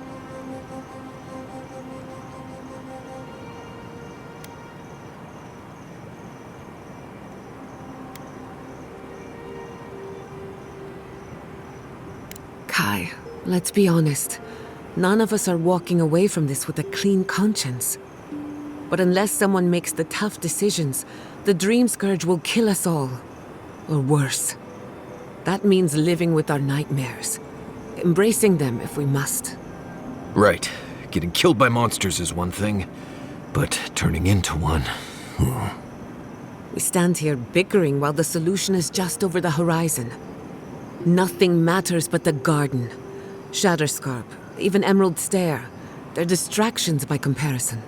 Kai, let's be honest. None of us are walking away from this with a clean conscience. But unless someone makes the tough decisions, the Dream Scourge will kill us all. Or worse. That means living with our nightmares. Embracing them if we must. Right. Getting killed by monsters is one thing, but turning into one... We stand here bickering while the solution is just over the horizon. Nothing matters but the garden. Shatterscarp, even Emerald Stair. They're distractions by comparison.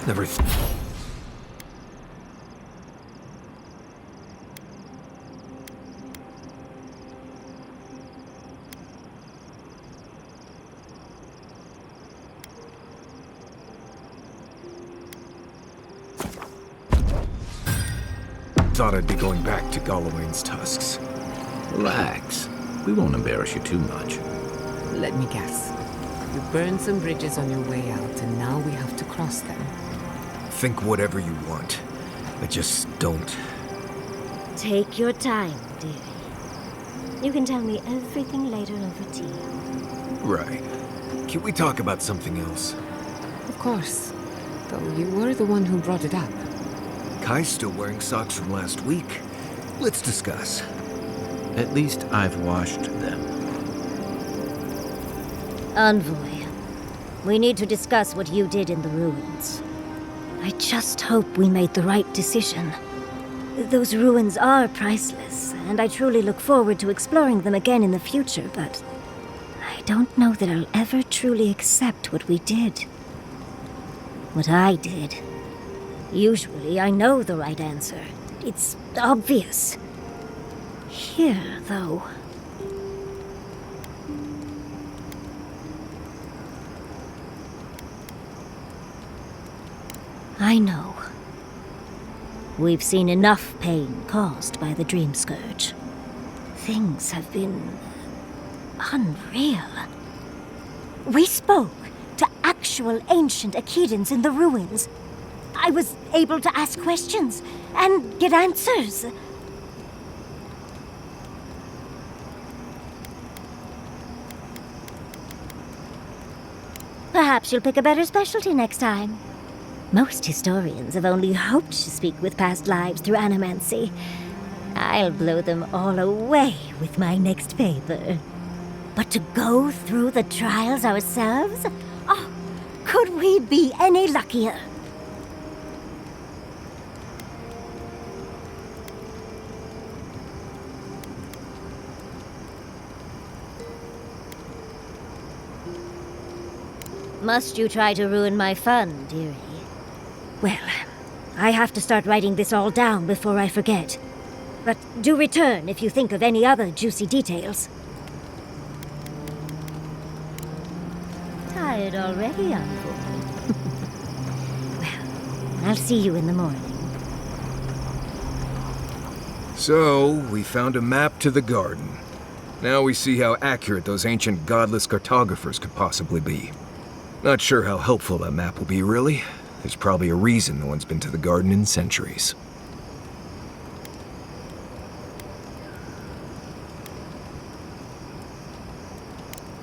Never thought I'd be going back to Gallowayne's tusks. Relax. We won't embarrass you too much. Let me guess. You burned some bridges on your way out, and now we have to cross them. Think whatever you want. I just don't. Take your time, dearie. You can tell me everything later over tea. Right. Can we talk about something else? Of course. Though you were the one who brought it up. Kai's still wearing socks from last week. Let's discuss. At least I've washed them. Envoy, we need to discuss what you did in the ruins. I just hope we made the right decision. Those ruins are priceless, and I truly look forward to exploring them again in the future, but I don't know that I'll ever truly accept what we did. What I did. Usually I know the right answer. It's obvious. Here, though... I know. We've seen enough pain caused by the Dream Scourge. Things have been... unreal. We spoke to actual ancient Akedans in the ruins. I was able to ask questions and get answers. Perhaps you'll pick a better specialty next time. Most historians have only hoped to speak with past lives through animancy. I'll blow them all away with my next paper. But to go through the trials ourselves? Oh, could we be any luckier? Must you try to ruin my fun, dearie? Well, I have to start writing this all down before I forget. But do return if you think of any other juicy details. Tired already, Uncle? Well, I'll see you in the morning. So, we found a map to the garden. Now we see how accurate those ancient godless cartographers could possibly be. Not sure how helpful that map will be, really. There's probably a reason no one's been to the garden in centuries.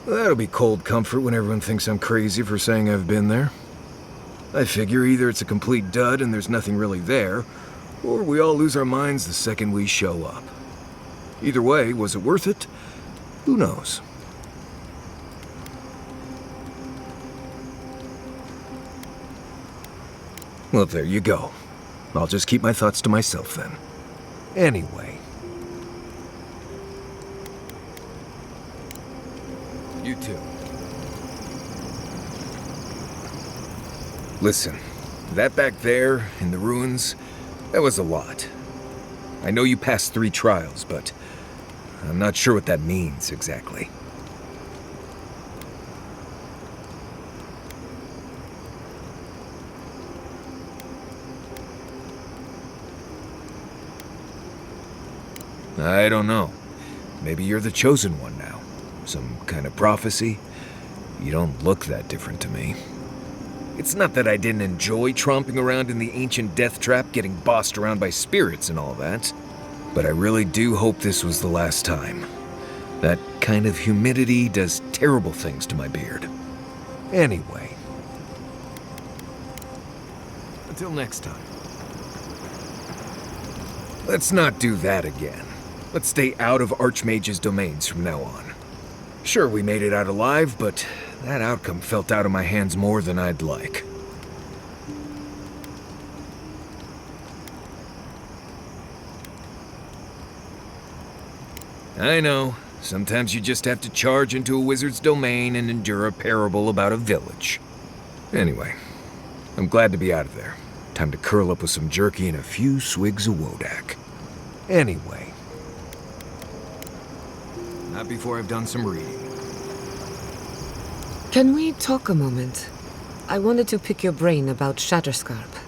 That'll be cold comfort when everyone thinks I'm crazy for saying I've been there. I figure either it's a complete dud and there's nothing really there, or we all lose our minds the second we show up. Either way, was it worth it? Who knows? Well, there you go. I'll just keep my thoughts to myself then. Anyway. You too. Listen, that back there, in the ruins, that was a lot. I know you passed 3 trials, but I'm not sure what that means exactly. I don't know. Maybe you're the chosen one now. Some kind of prophecy? You don't look that different to me. It's not that I didn't enjoy tromping around in the ancient death trap, getting bossed around by spirits and all that. But I really do hope this was the last time. That kind of humidity does terrible things to my beard. Anyway. Until next time. Let's not do that again. Let's stay out of Archmage's domains from now on. Sure, we made it out alive, but that outcome felt out of my hands more than I'd like. I know. Sometimes you just have to charge into a wizard's domain and endure a parable about a village. Anyway, I'm glad to be out of there. Time to curl up with some jerky and a few swigs of Wodak. Anyway. Not before I've done some reading. Can we talk a moment? I wanted to pick your brain about Shatterscarp.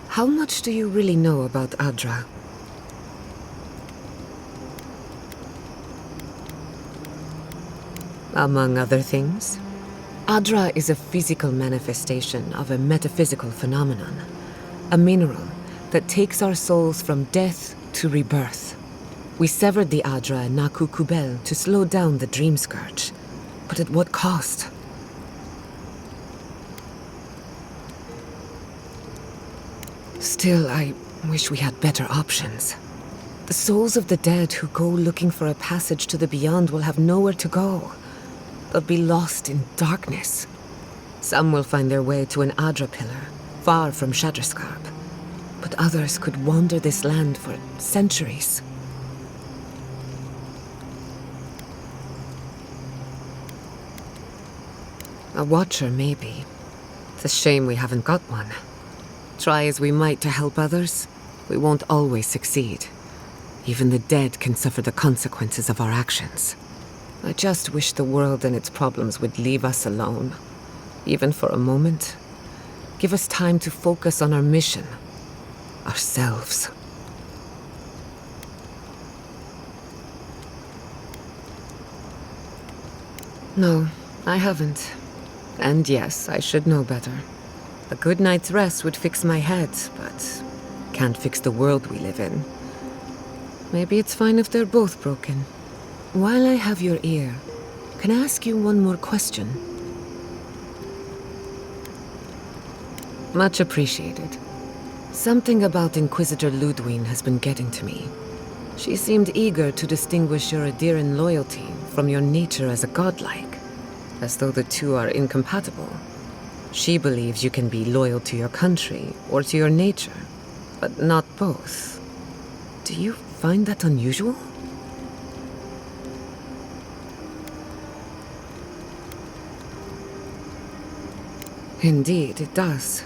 How much do you really know about Adra? Among other things, Adra is a physical manifestation of a metaphysical phenomenon. A mineral that takes our souls from death to rebirth. We severed the Adra and Naku Kubel to slow down the Dream Scourge. But at what cost? Still, I wish we had better options. The souls of the dead who go looking for a passage to the beyond will have nowhere to go. They'll be lost in darkness. Some will find their way to an Adra pillar, far from Shatterscarp. But others could wander this land for centuries. A watcher, maybe. It's a shame we haven't got one. Try as we might to help others, we won't always succeed. Even the dead can suffer the consequences of our actions. I just wish the world and its problems would leave us alone. Even for a moment. Give us time to focus on our mission. Ourselves. No, I haven't. And yes, I should know better. A good night's rest would fix my head, but can't fix the world we live in. Maybe it's fine if they're both broken. While I have your ear, can I ask you one more question? Much appreciated. Something about Inquisitor Ludwe has been getting to me. She seemed eager to distinguish your Adiran loyalty from your nature as a godlike, as though the two are incompatible. She believes you can be loyal to your country or to your nature, but not both. Do you find that unusual? Indeed, it does.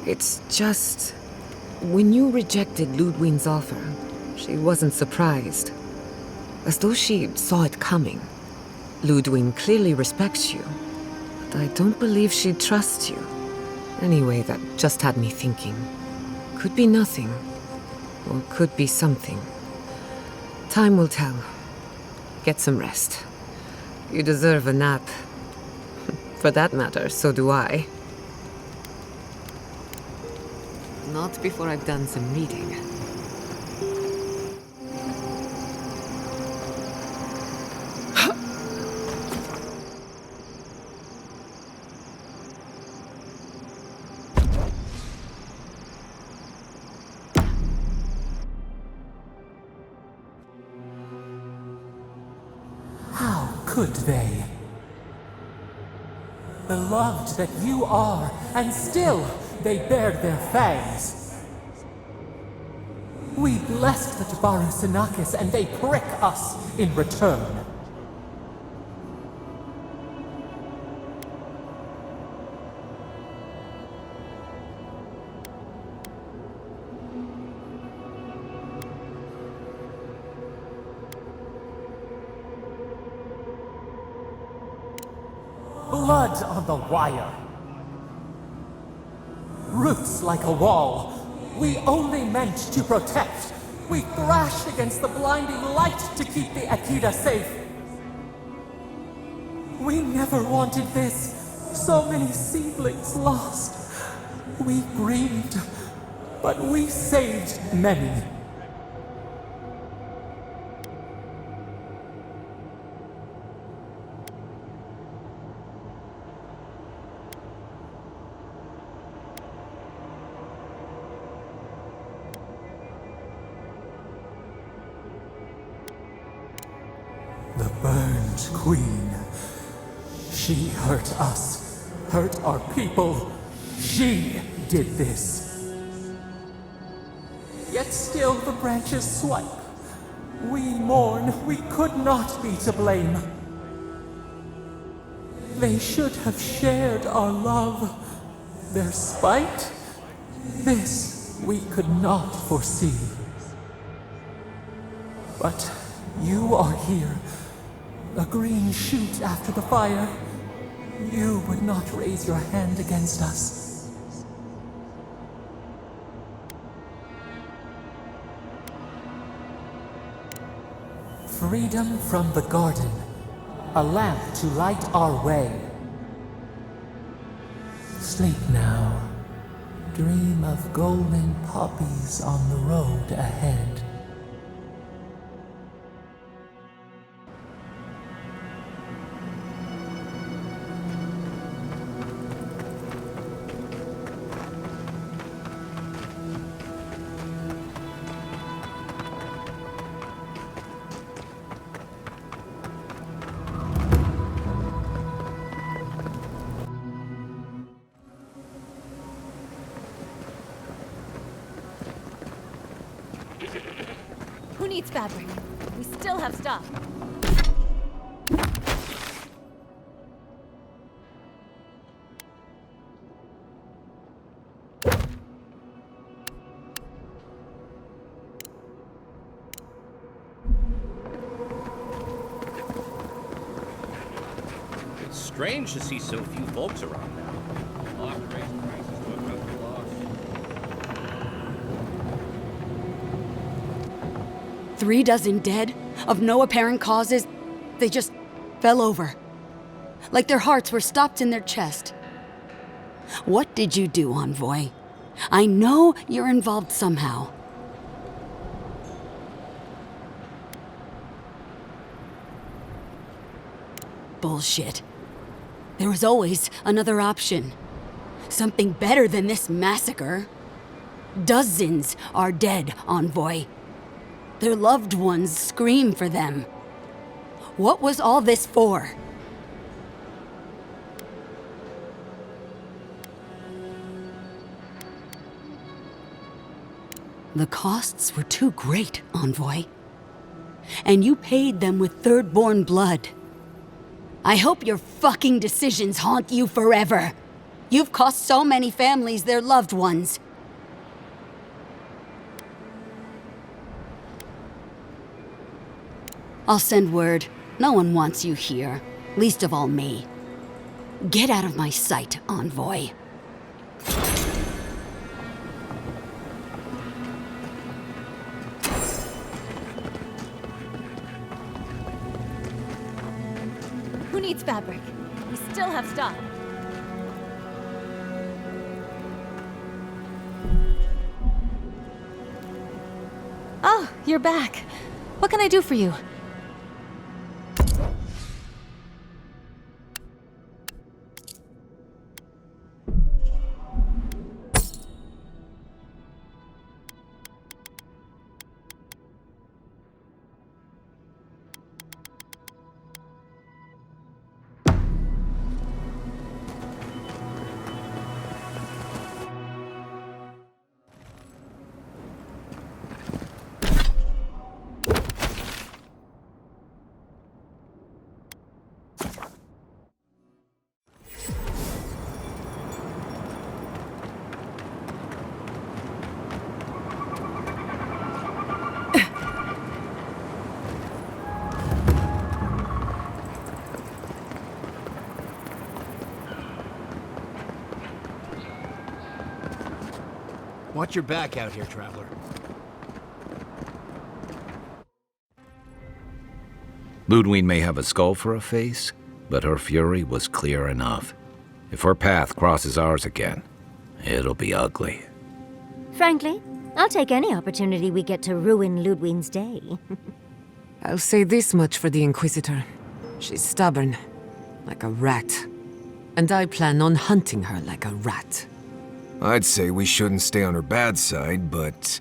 It's just... when you rejected Ludwig's offer, she wasn't surprised. As though she saw it coming. Ludwig clearly respects you, but I don't believe she trusts you. Anyway, that just had me thinking. Could be nothing, or could be something. Time will tell. Get some rest. You deserve a nap. For that matter, so do I. Not before I've done some reading. How could they? Beloved that you are, and still they bared their fangs. We blessed the Tabaru Sinakis, and they prick us in return. Blood on the wire. Roots like a wall. We only meant to protect. We thrashed against the blinding light to keep the Akita safe. We never wanted this. So many seedlings lost. We grieved, but we saved many. The burned queen. She hurt us, hurt our people. She did this. Yet still the branches swipe. We mourn, we could not be to blame. They should have shared our love. Their spite? This we could not foresee. But you are here. A green shoot after the fire. You would not raise your hand against us. Freedom from the garden. A lamp to light our way. Sleep now. Dream of golden poppies on the road ahead. Who needs fabric? We still have stuff. It's strange to see so few folks around now. I'll have to raise prices to account for loss. 3 dozen dead, of no apparent causes. They just fell over. Like their hearts were stopped in their chest. What did you do, Envoy? I know you're involved somehow. Bullshit. There was always another option. Something better than this massacre. Dozens are dead, Envoy. Their loved ones scream for them. What was all this for? The costs were too great, Envoy. And you paid them with third-born blood. I hope your fucking decisions haunt you forever. You've cost so many families their loved ones. I'll send word. No one wants you here, least of all me. Get out of my sight, Envoy. Who needs fabric? We still have stuff. Oh, you're back. What can I do for you? Watch your back out here, traveler. Ludwe may have a skull for a face, but her fury was clear enough. If her path crosses ours again, it'll be ugly. Frankly, I'll take any opportunity we get to ruin Ludwig's day. I'll say this much for the Inquisitor. She's stubborn, like a rat. And I plan on hunting her like a rat. I'd say we shouldn't stay on her bad side, but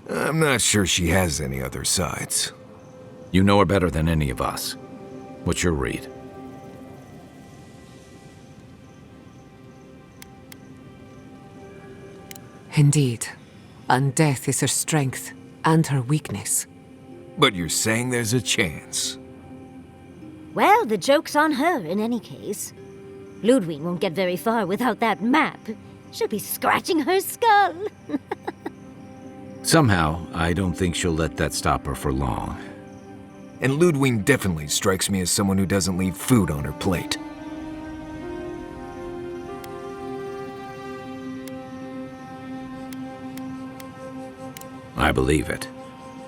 I'm not sure she has any other sides. You know her better than any of us. What's your read? Indeed. And death is her strength and her weakness. But you're saying there's a chance? Well, the joke's on her in any case. Ludwig won't get very far without that map. She'll be scratching her skull. Somehow, I don't think she'll let that stop her for long. And Ludwe definitely strikes me as someone who doesn't leave food on her plate. I believe it.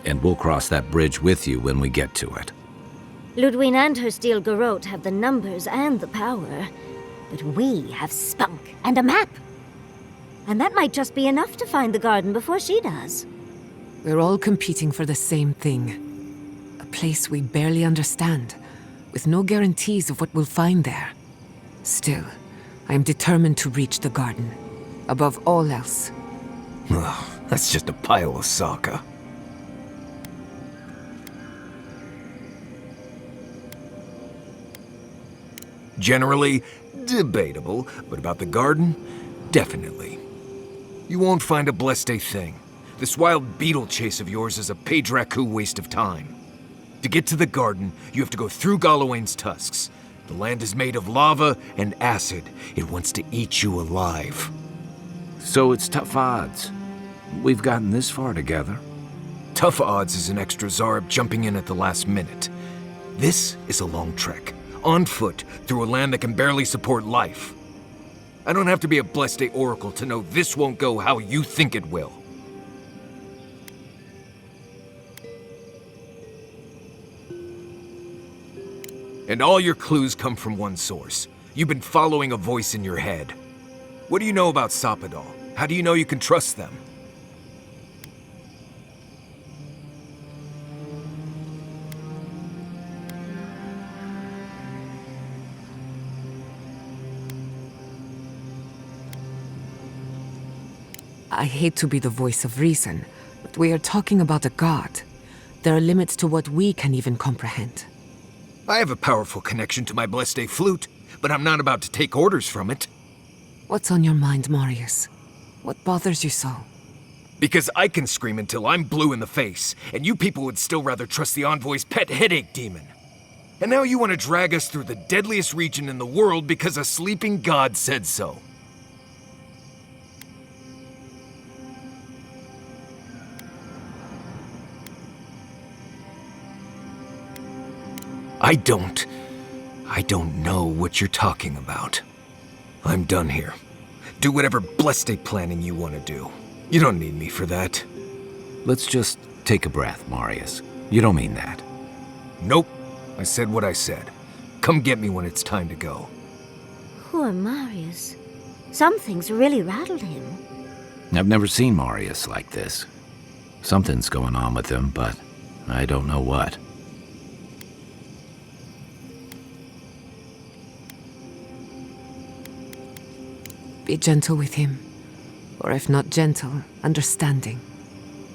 And we'll cross that bridge with you when we get to it. Ludwe and her steel garot have the numbers and the power. But we have spunk and a map. And that might just be enough to find the garden before she does. We're all competing for the same thing. A place we barely understand, with no guarantees of what we'll find there. Still, I am determined to reach the garden. Above all else. Ugh, that's just a pile of Sokka. Generally, debatable, but about the garden, definitely. You won't find a blessed thing. This wild beetle chase of yours is a Padraku waste of time. To get to the garden, you have to go through Galawain's tusks. The land is made of lava and acid. It wants to eat you alive. So it's tough odds. We've gotten this far together. Tough odds is an extra Zarb jumping in at the last minute. This is a long trek, on foot, through a land that can barely support life. I don't have to be a Blessed Oracle to know this won't go how you think it will. And all your clues come from one source. You've been following a voice in your head. What do you know about Soppadal? How do you know you can trust them? I hate to be the voice of reason, but we are talking about a god. There are limits to what we can even comprehend. I have a powerful connection to my Blessed flute, but I'm not about to take orders from it. What's on your mind, Marius? What bothers you so? Because I can scream until I'm blue in the face, and you people would still rather trust the Envoy's pet headache demon. And now you want to drag us through the deadliest region in the world because a sleeping god said so. I don't know what you're talking about. I'm done here. Do whatever blessed planning you want to do. You don't need me for that. Let's just take a breath, Marius. You don't mean that. Nope. I said what I said. Come get me when it's time to go. Poor Marius. Something's really rattled him. I've never seen Marius like this. Something's going on with him, but I don't know what. Be gentle with him. Or if not gentle, understanding.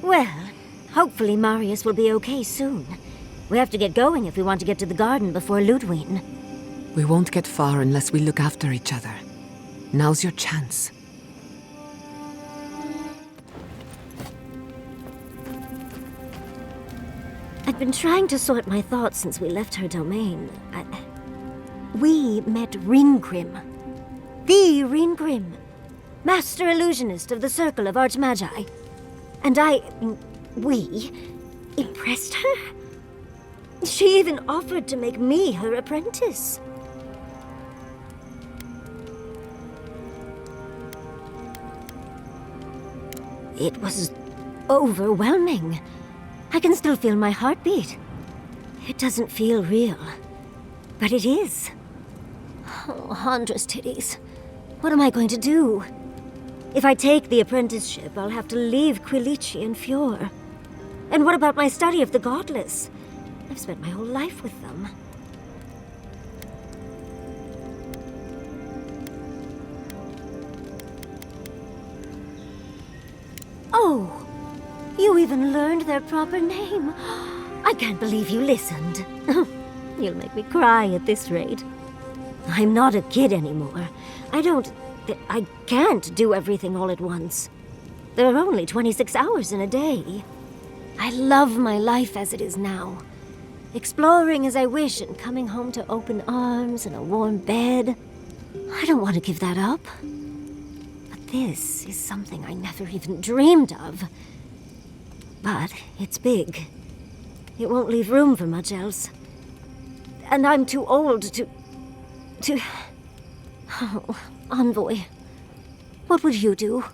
Well, hopefully Marius will be okay soon. We have to get going if we want to get to the garden before Ludwe. We won't get far unless we look after each other. Now's your chance. I've been trying to sort my thoughts since we left her domain. We met Regrouping. The Regrouping. Master illusionist of the Circle of Archmagi. And we impressed her? She even offered to make me her apprentice. It was overwhelming. I can still feel my heartbeat. It doesn't feel real, but it is. Oh, Handra's titties. What am I going to do? If I take the apprenticeship, I'll have to leave Quilici and Fjord. And what about my study of the godless? I've spent my whole life with them. Oh, you even learned their proper name. I can't believe you listened. You'll make me cry at this rate. I'm not a kid anymore. I can't do everything all at once. There are only 26 hours in a day. I love my life as it is now. Exploring as I wish and coming home to open arms and a warm bed. I don't want to give that up. But This is something I never even dreamed of. But it's big. It won't leave room for much else. And I'm too old to... Oh, Envoy. What would you do?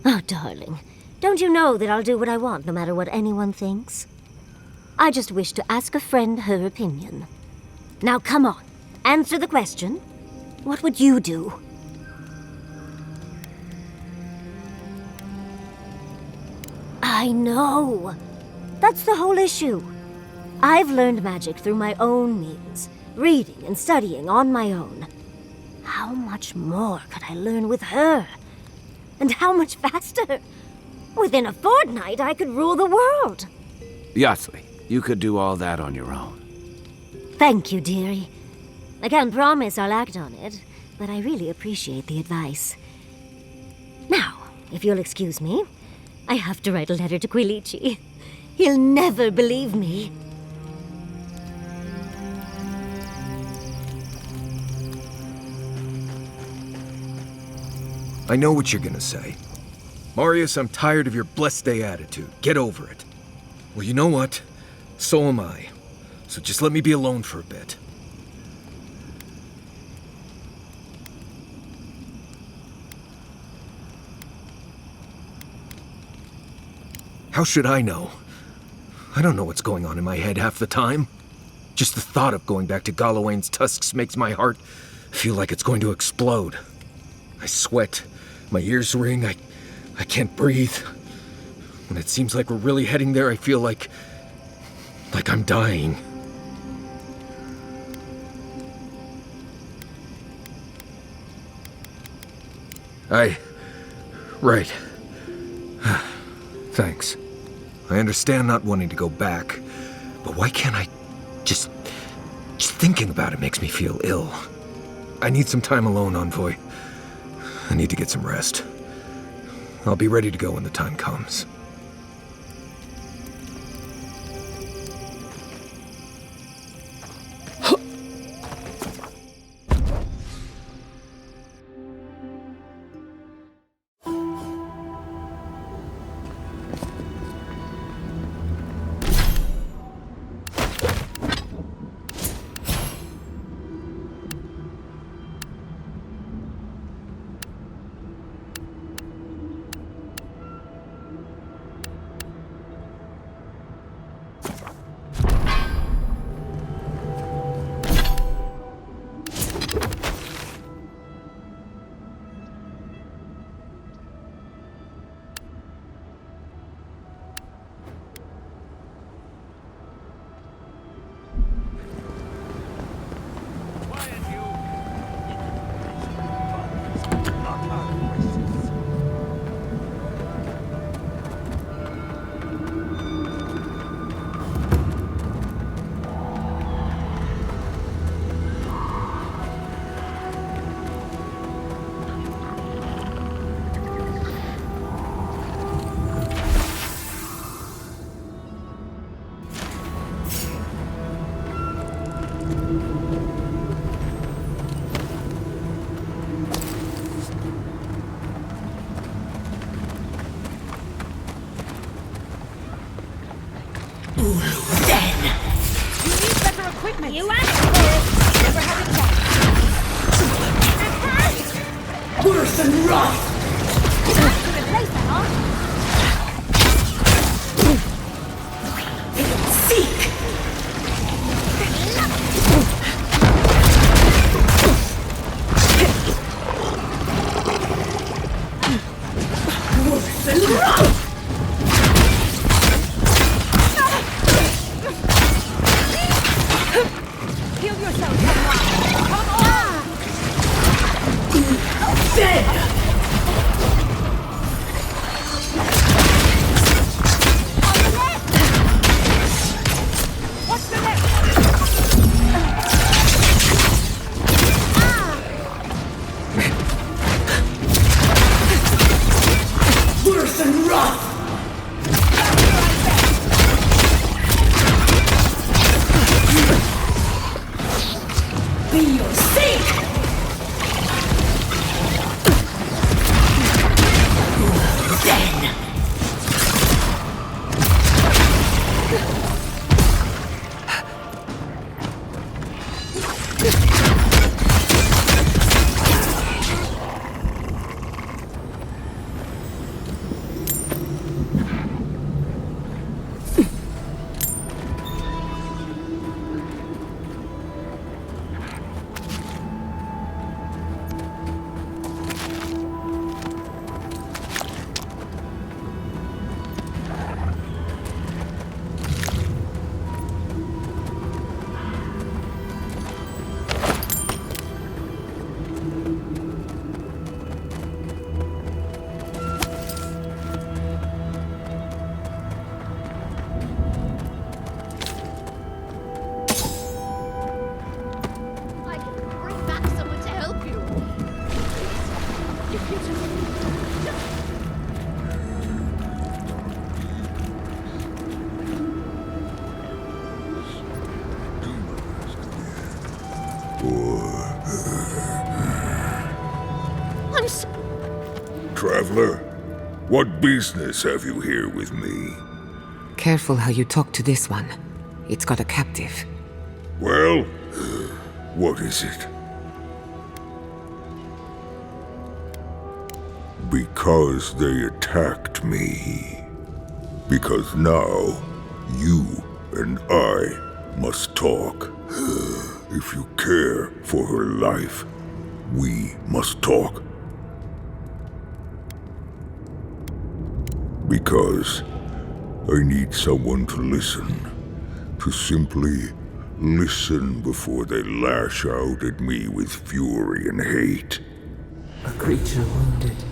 Oh, darling. Don't you know that I'll do what I want no matter what anyone thinks? I just wish to ask a friend her opinion. Now come on, answer the question. What would you do? I know. That's the whole issue. I've learned magic through my own means, reading and studying on my own. How much more could I learn with her? And how much faster? Within a fortnight, I could rule the world. Yatsli, you could do all that on your own. Thank you, dearie. I can't promise I'll act on it, but I really appreciate the advice. Now, if you'll excuse me, I have to write a letter to Quilici. He'll never believe me. I know what you're gonna say. Marius, I'm tired of your blessed day attitude. Get over it. Well, you know what? So am I. So just let me be alone for a bit. How should I know? I don't know what's going on in my head half the time. Just the thought of going back to Galawain's tusks makes my heart feel like it's going to explode. I sweat, my ears ring, I can't breathe. When it seems like we're really heading there, I feel like I'm dying. Right. Thanks. I understand not wanting to go back, but why can't I just thinking about it makes me feel ill. I need some time alone, Envoy. I need to get some rest. I'll be ready to go when the time comes. You asked for it. Never have it back. Worse and rough. To replace that, huh? Seek. Worse and rough. Heal yourself, come on! Come on! Dead! traveler. What business have you here with me? Careful how you talk to this one. It's got a captive. Well, what is it? Because they attacked me. Because now, you and I must talk. If you care for her life, we must talk. Because I need someone to listen. To simply listen before they lash out at me with fury and hate. A creature wounded.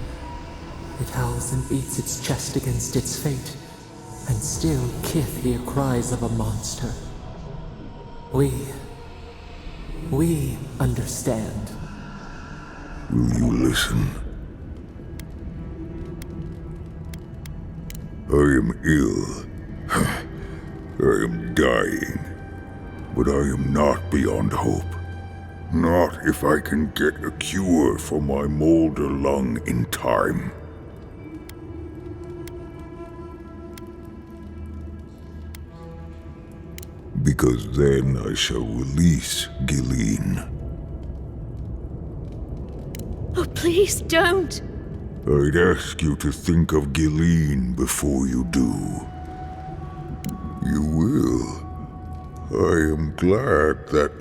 It howls and beats its chest against its fate, and still kith hear cries of a monster. We understand. Will you listen? I am ill. I am dying. But I am not beyond hope. Not if I can get a cure for my molder lung in time. Because then I shall release Gilleen. Oh, please don't. I'd ask you to think of Gilleen before you do. You will. I am glad that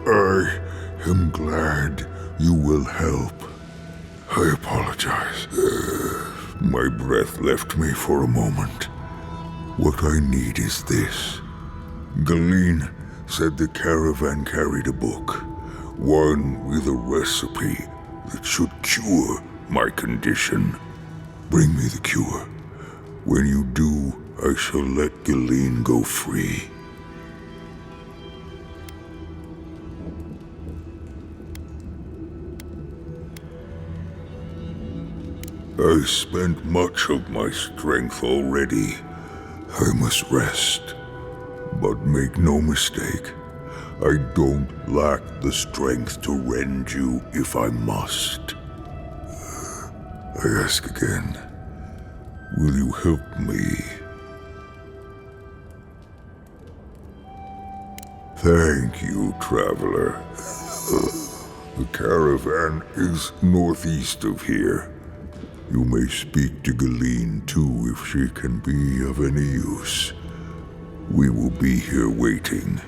I am glad you will help. I apologize. My breath left me for a moment. What I need is this. Gilleen said the caravan carried a book, one with a recipe that should cure my condition. Bring me the cure. When you do, I shall let Gilleen go free. I spent much of my strength already. I must rest. But make no mistake, I don't lack the strength to rend you if I must. I ask again, will you help me? Thank you, traveler. The caravan is northeast of here. You may speak to Gilleen too if she can be of any use. We will be here waiting.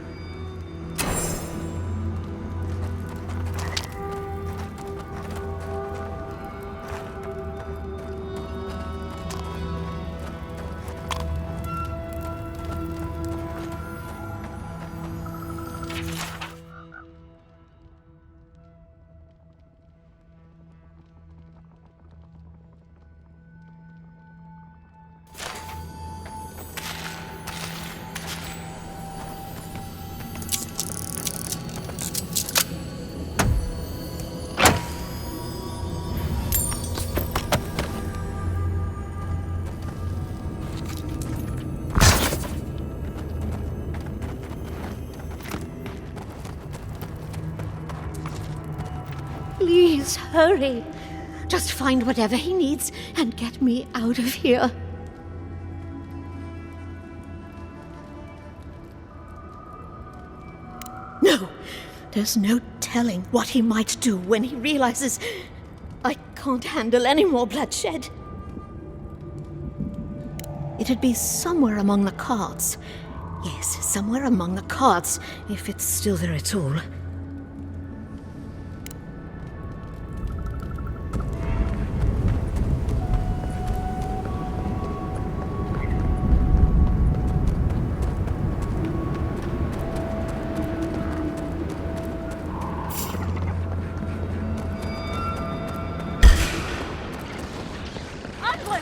Please, hurry. Just find whatever he needs and get me out of here. No! There's no telling what he might do when he realizes I can't handle any more bloodshed. It'd be somewhere among the cards. Yes, somewhere among the cards, if it's still there at all.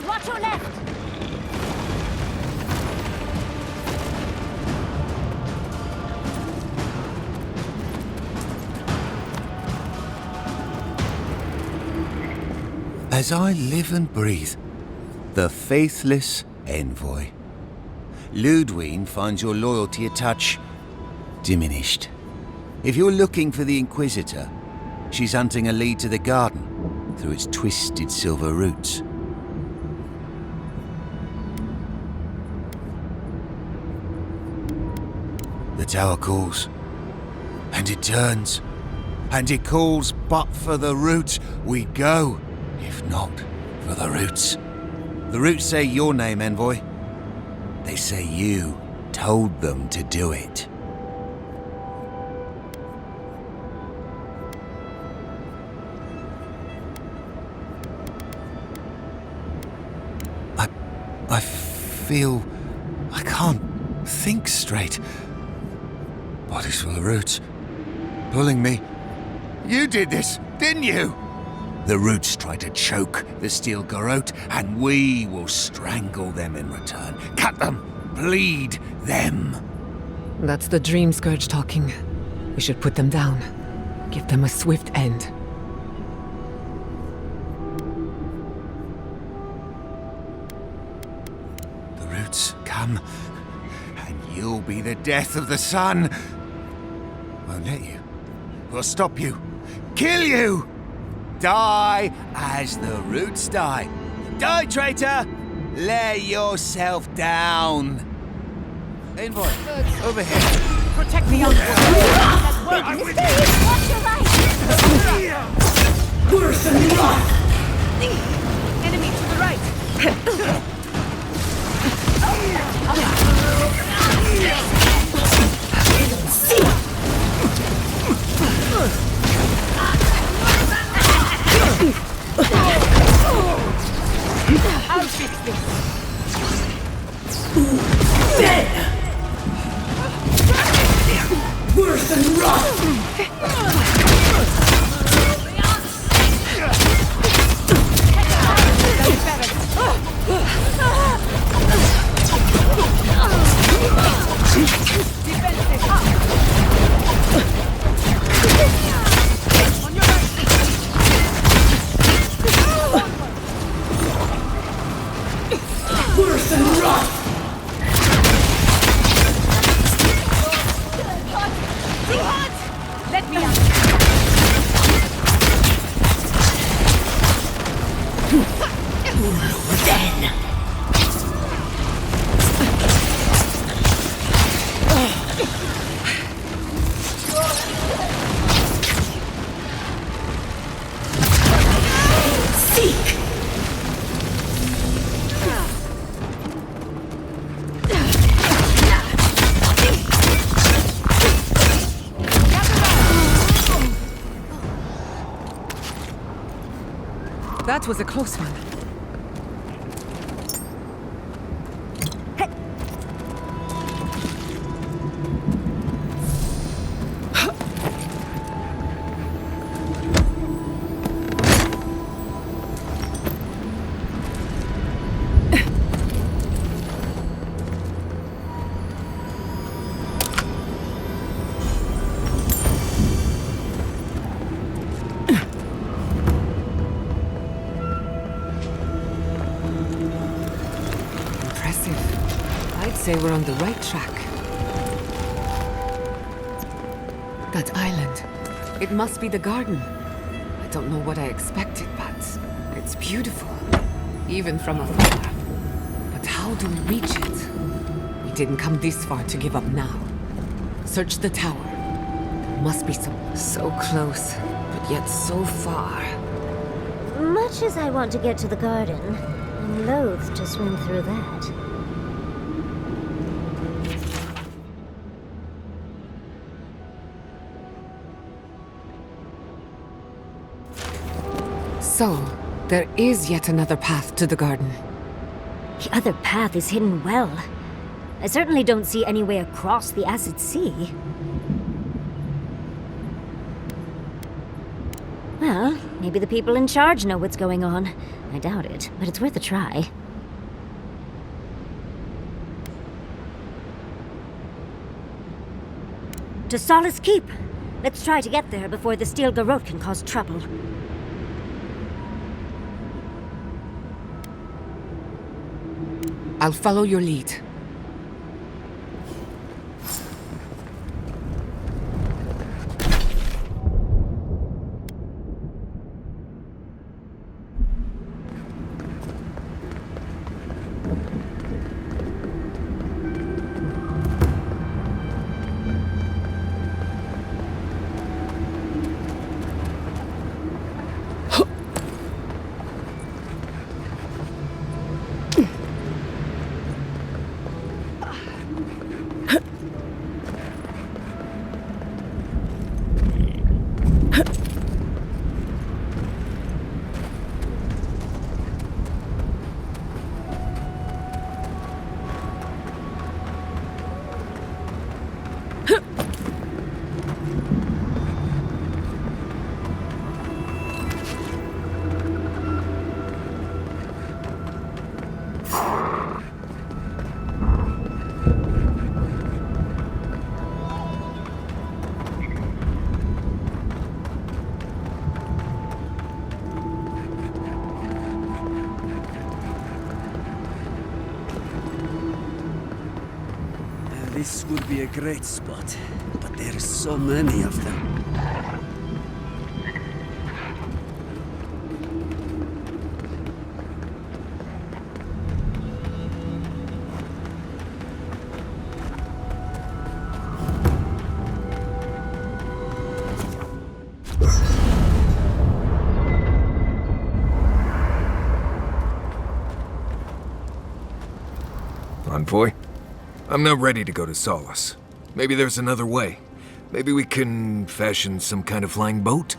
Watch your left! As I live and breathe, the faithless envoy. Ludwe finds your loyalty a touch diminished. If you're looking for the Inquisitor, she's hunting a lead to the garden through its twisted silver roots. The tower calls, and it turns, and it calls, but for the roots we go, if not for the roots. The roots say your name, envoy. They say you told them to do it. I feel I can't think straight. Body's full of roots, pulling me. You did this, didn't you? The roots try to choke the steel garot, and we will strangle them in return. Cut them, bleed them. That's the Dream Scourge talking. We should put them down. Give them a swift end. The roots come, and you'll be the death of the sun. Won't let you. We'll stop you. Kill you! Die as the roots die. Die, traitor! Lay yourself down. Envoy, over here. Protect the outpost. Watch your right! Worse than rock! Enemy to the right. I'll fix this. Dead! Worse than rock! Worse than rock! Too hot! Let me out! Then! Seek! That was a close one. I'd say we're on the right track. That island. It must be the garden. I don't know what I expected, but it's beautiful. Even from afar. But how do we reach it? We didn't come this far to give up now. Search the tower. There must be some... So close, but yet so far. Much as I want to get to the garden, I'm loath to swim through that. So, there is yet another path to the garden. The other path is hidden well. I certainly don't see any way across the acid sea. Well, maybe the people in charge know what's going on. I doubt it, but it's worth a try. To Solace Keep! Let's try to get there before the steel garot can cause trouble. I'll follow your lead. This would be a great spot, but there's so many of them. Envoy? I'm not ready to go to Solace. Maybe there's another way. Maybe we can fashion some kind of flying boat?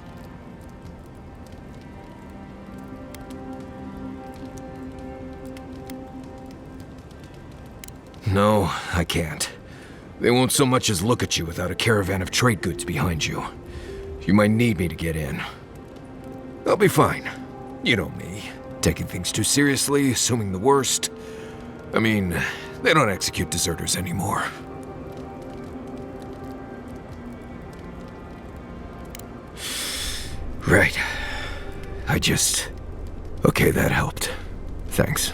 No, I can't. They won't so much as look at you without a caravan of trade goods behind you. You might need me to get in. I'll be fine. You know me. Taking things too seriously, assuming the worst. I mean, they don't execute deserters anymore. Right. Okay, that helped. Thanks.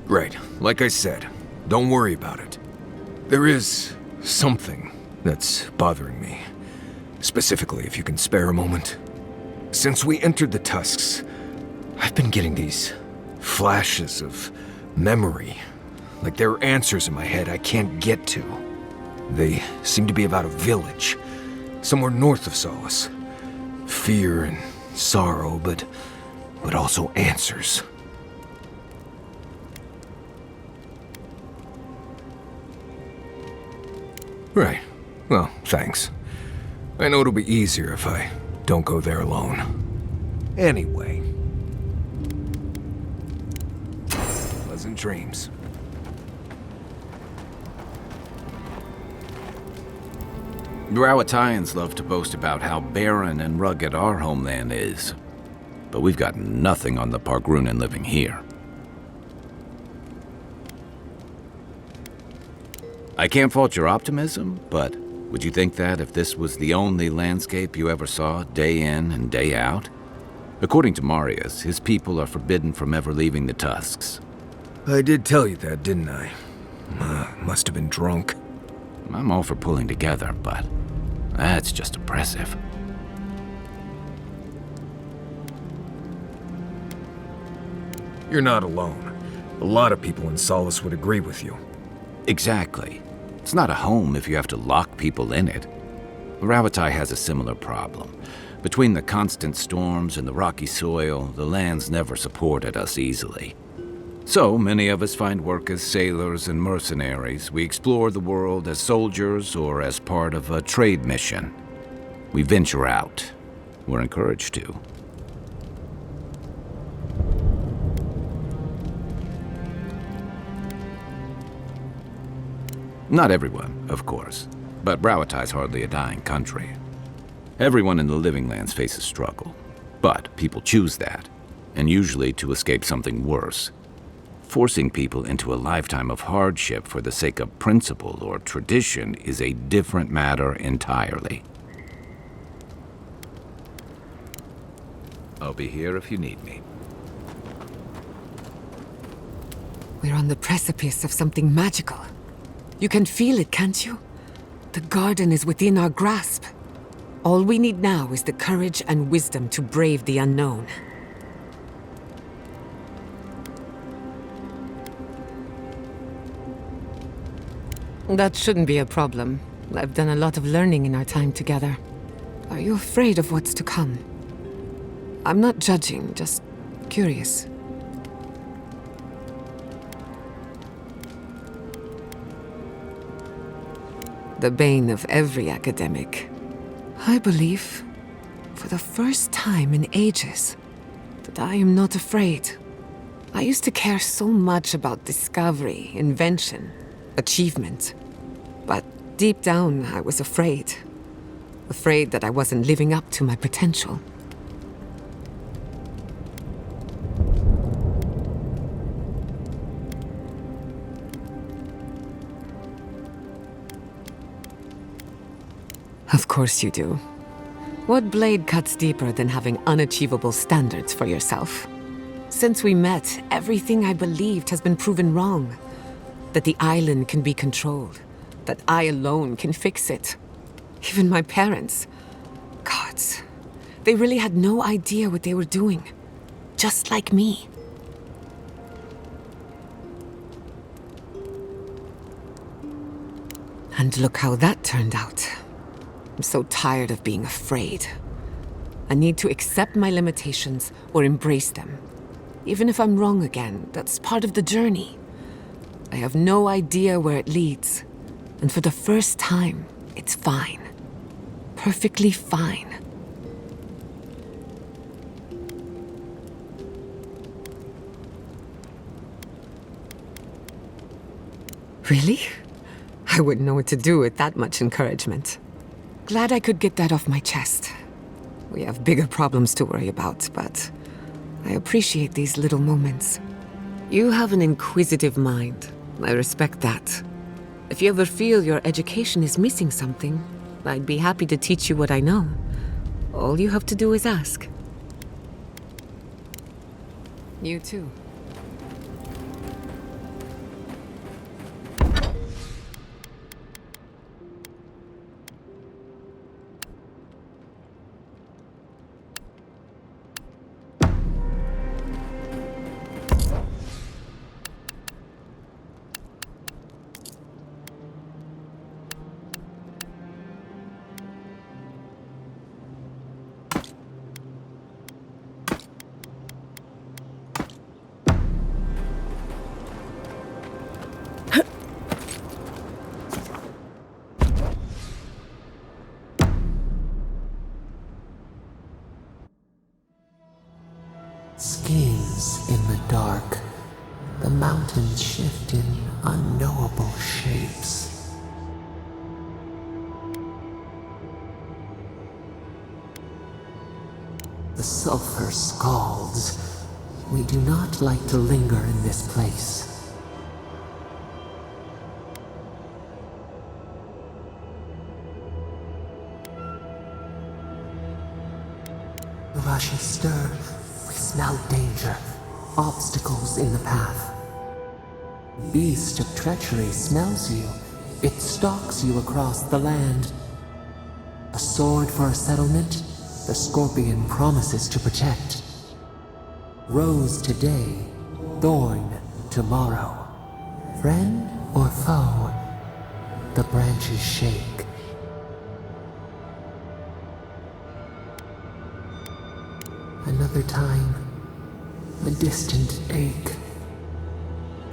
Right, like I said, don't worry about it. There is something that's bothering me. Specifically, if you can spare a moment. Since we entered the Tusks, I've been getting these flashes of memory. Like there are answers in my head I can't get to. They seem to be about a village, somewhere north of Solace. Fear and sorrow, but also answers. Right. Well, thanks. I know it'll be easier if I don't go there alone. Anyway. Pleasant dreams. Drawatians love to boast about how barren and rugged our homeland is. But we've got nothing on the Pargrunan living here. I can't fault your optimism, but would you think that if this was the only landscape you ever saw, day in and day out? According to Marius, his people are forbidden from ever leaving the Tusks. I did tell you that, didn't I? Must have been drunk. I'm all for pulling together, but that's just oppressive. You're not alone. A lot of people in Solace would agree with you. Exactly. It's not a home if you have to lock people in it. Ravatai has a similar problem. Between the constant storms and the rocky soil, the lands never supported us easily. So many of us find work as sailors and mercenaries. We explore the world as soldiers or as part of a trade mission. We venture out. We're encouraged to. Not everyone, of course, but Rauatai's hardly a dying country. Everyone in the Living Lands faces struggle, but people choose that, and usually to escape something worse. Forcing people into a lifetime of hardship for the sake of principle or tradition is a different matter entirely. I'll be here if you need me. We're on the precipice of something magical. You can feel it, can't you? The garden is within our grasp. All we need now is the courage and wisdom to brave the unknown. That shouldn't be a problem. I've done a lot of learning in our time together. Are you afraid of what's to come? I'm not judging, just curious. The bane of every academic. I believe, for the first time in ages, that I am not afraid. I used to care so much about discovery, invention, achievement. But deep down, I was afraid. Afraid that I wasn't living up to my potential. Of course you do. What blade cuts deeper than having unachievable standards for yourself? Since we met, everything I believed has been proven wrong. That the island can be controlled. That I alone can fix it. Even my parents. Gods. They really had no idea what they were doing. Just like me. And look how that turned out. I'm so tired of being afraid. I need to accept my limitations or embrace them. Even if I'm wrong again, that's part of the journey. I have no idea where it leads. And for the first time, it's fine. Perfectly fine. Really? I wouldn't know what to do with that much encouragement. Glad I could get that off my chest. We have bigger problems to worry about, but I appreciate these little moments. You have an inquisitive mind. I respect that. If you ever feel your education is missing something, I'd be happy to teach you what I know. All you have to do is ask. You too. Schemes in the dark. The mountains shift in unknowable shapes. The sulfur scalds. We do not like to linger in this place. The rushes stir. We smell danger. Obstacles in the path. Beast of treachery smells you. It stalks you across the land. A sword for a settlement, the scorpion promises to protect. Rose today, thorn tomorrow. Friend or foe, the branches shake. Another time, a distant ache.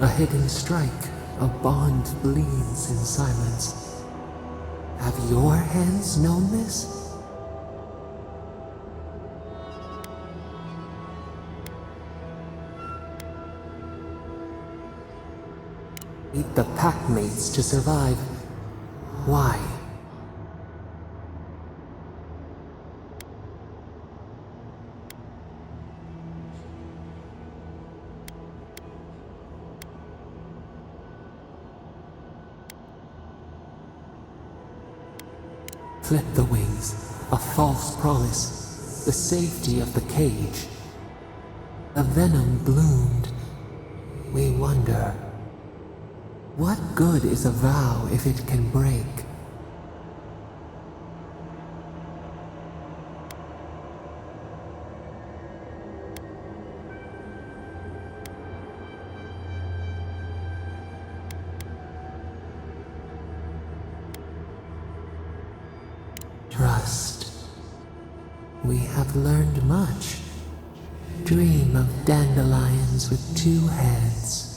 A hidden strike, a bond bleeds in silence. Have your hands known this? Need the pack mates to survive. Why? Flip the wings, a false promise, the safety of the cage. A venom bloomed. We wonder, what good is a vow if it can break? Trust. We have learned much. Dream of dandelions with two heads.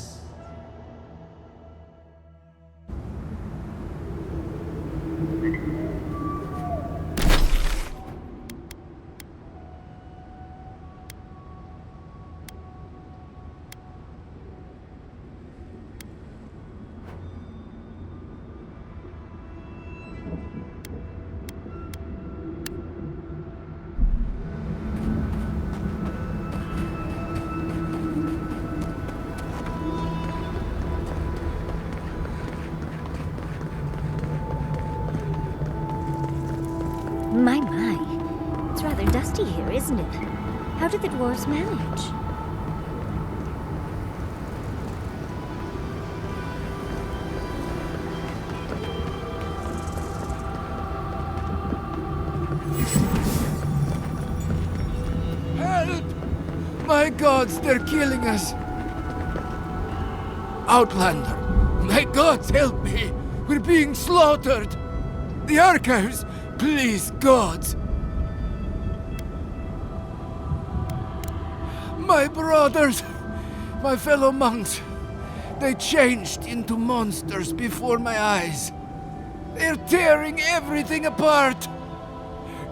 tricky here, isn't it? How did the dwarves manage? Help! My gods, they're killing us! Outlander, my gods, help me! We're being slaughtered! The archives! Please, gods! My brothers! My fellow monks! They changed into monsters before my eyes. They're tearing everything apart!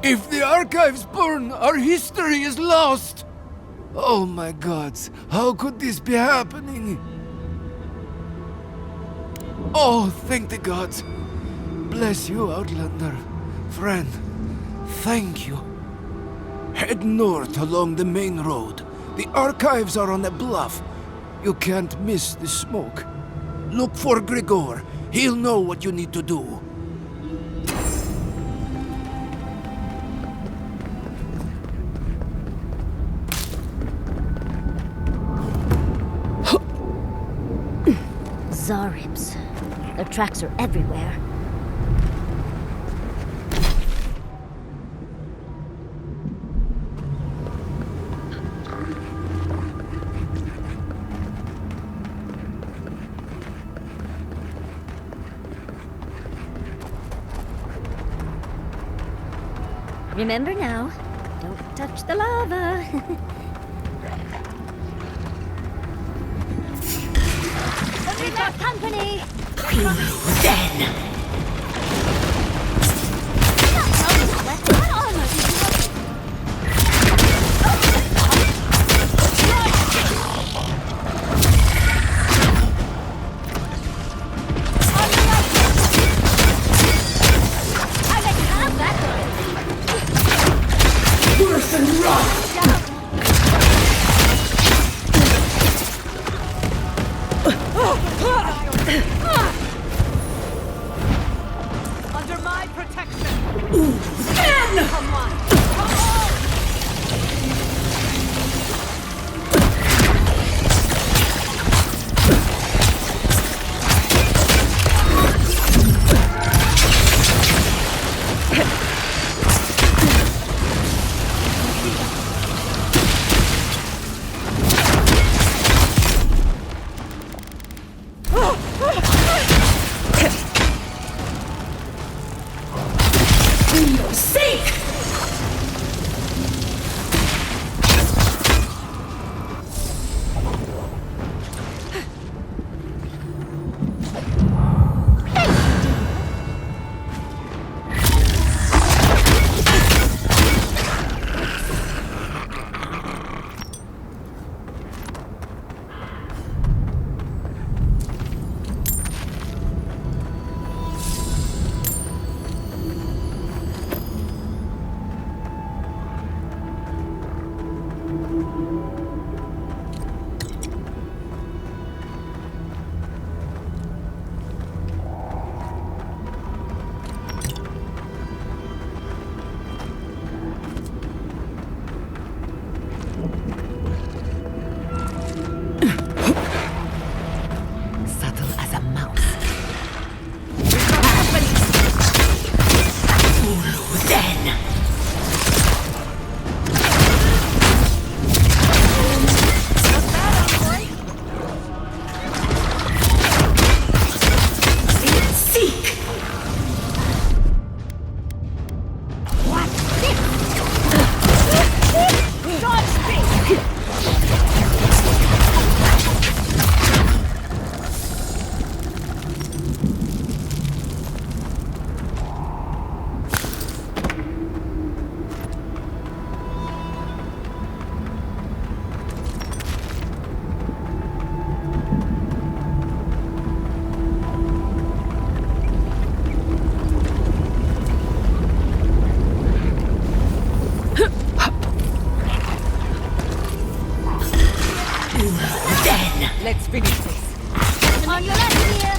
If the archives burn, our history is lost! Oh my gods, how could this be happening? Oh, thank the gods. Bless you, Outlander. Friend, thank you. Head north along the main road. The archives are on a bluff. You can't miss the smoke. Look for Gregor. He'll know what you need to do. Zaribs. Their tracks are everywhere. Remember now, don't touch the lava. We've got company! Then! Worth and rot! Under my protection! Then! Come on! Come on! Let's finish this. On your left here!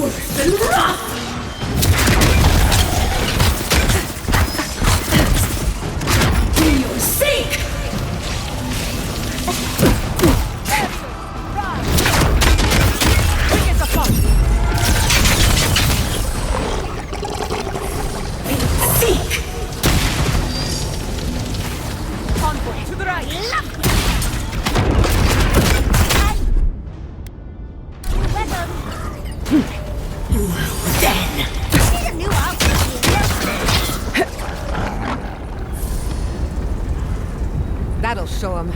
worse than rough! For your sake! Quick as a fox! Seek! Envoy to the right! Then! Need a new outfit here. That'll show him.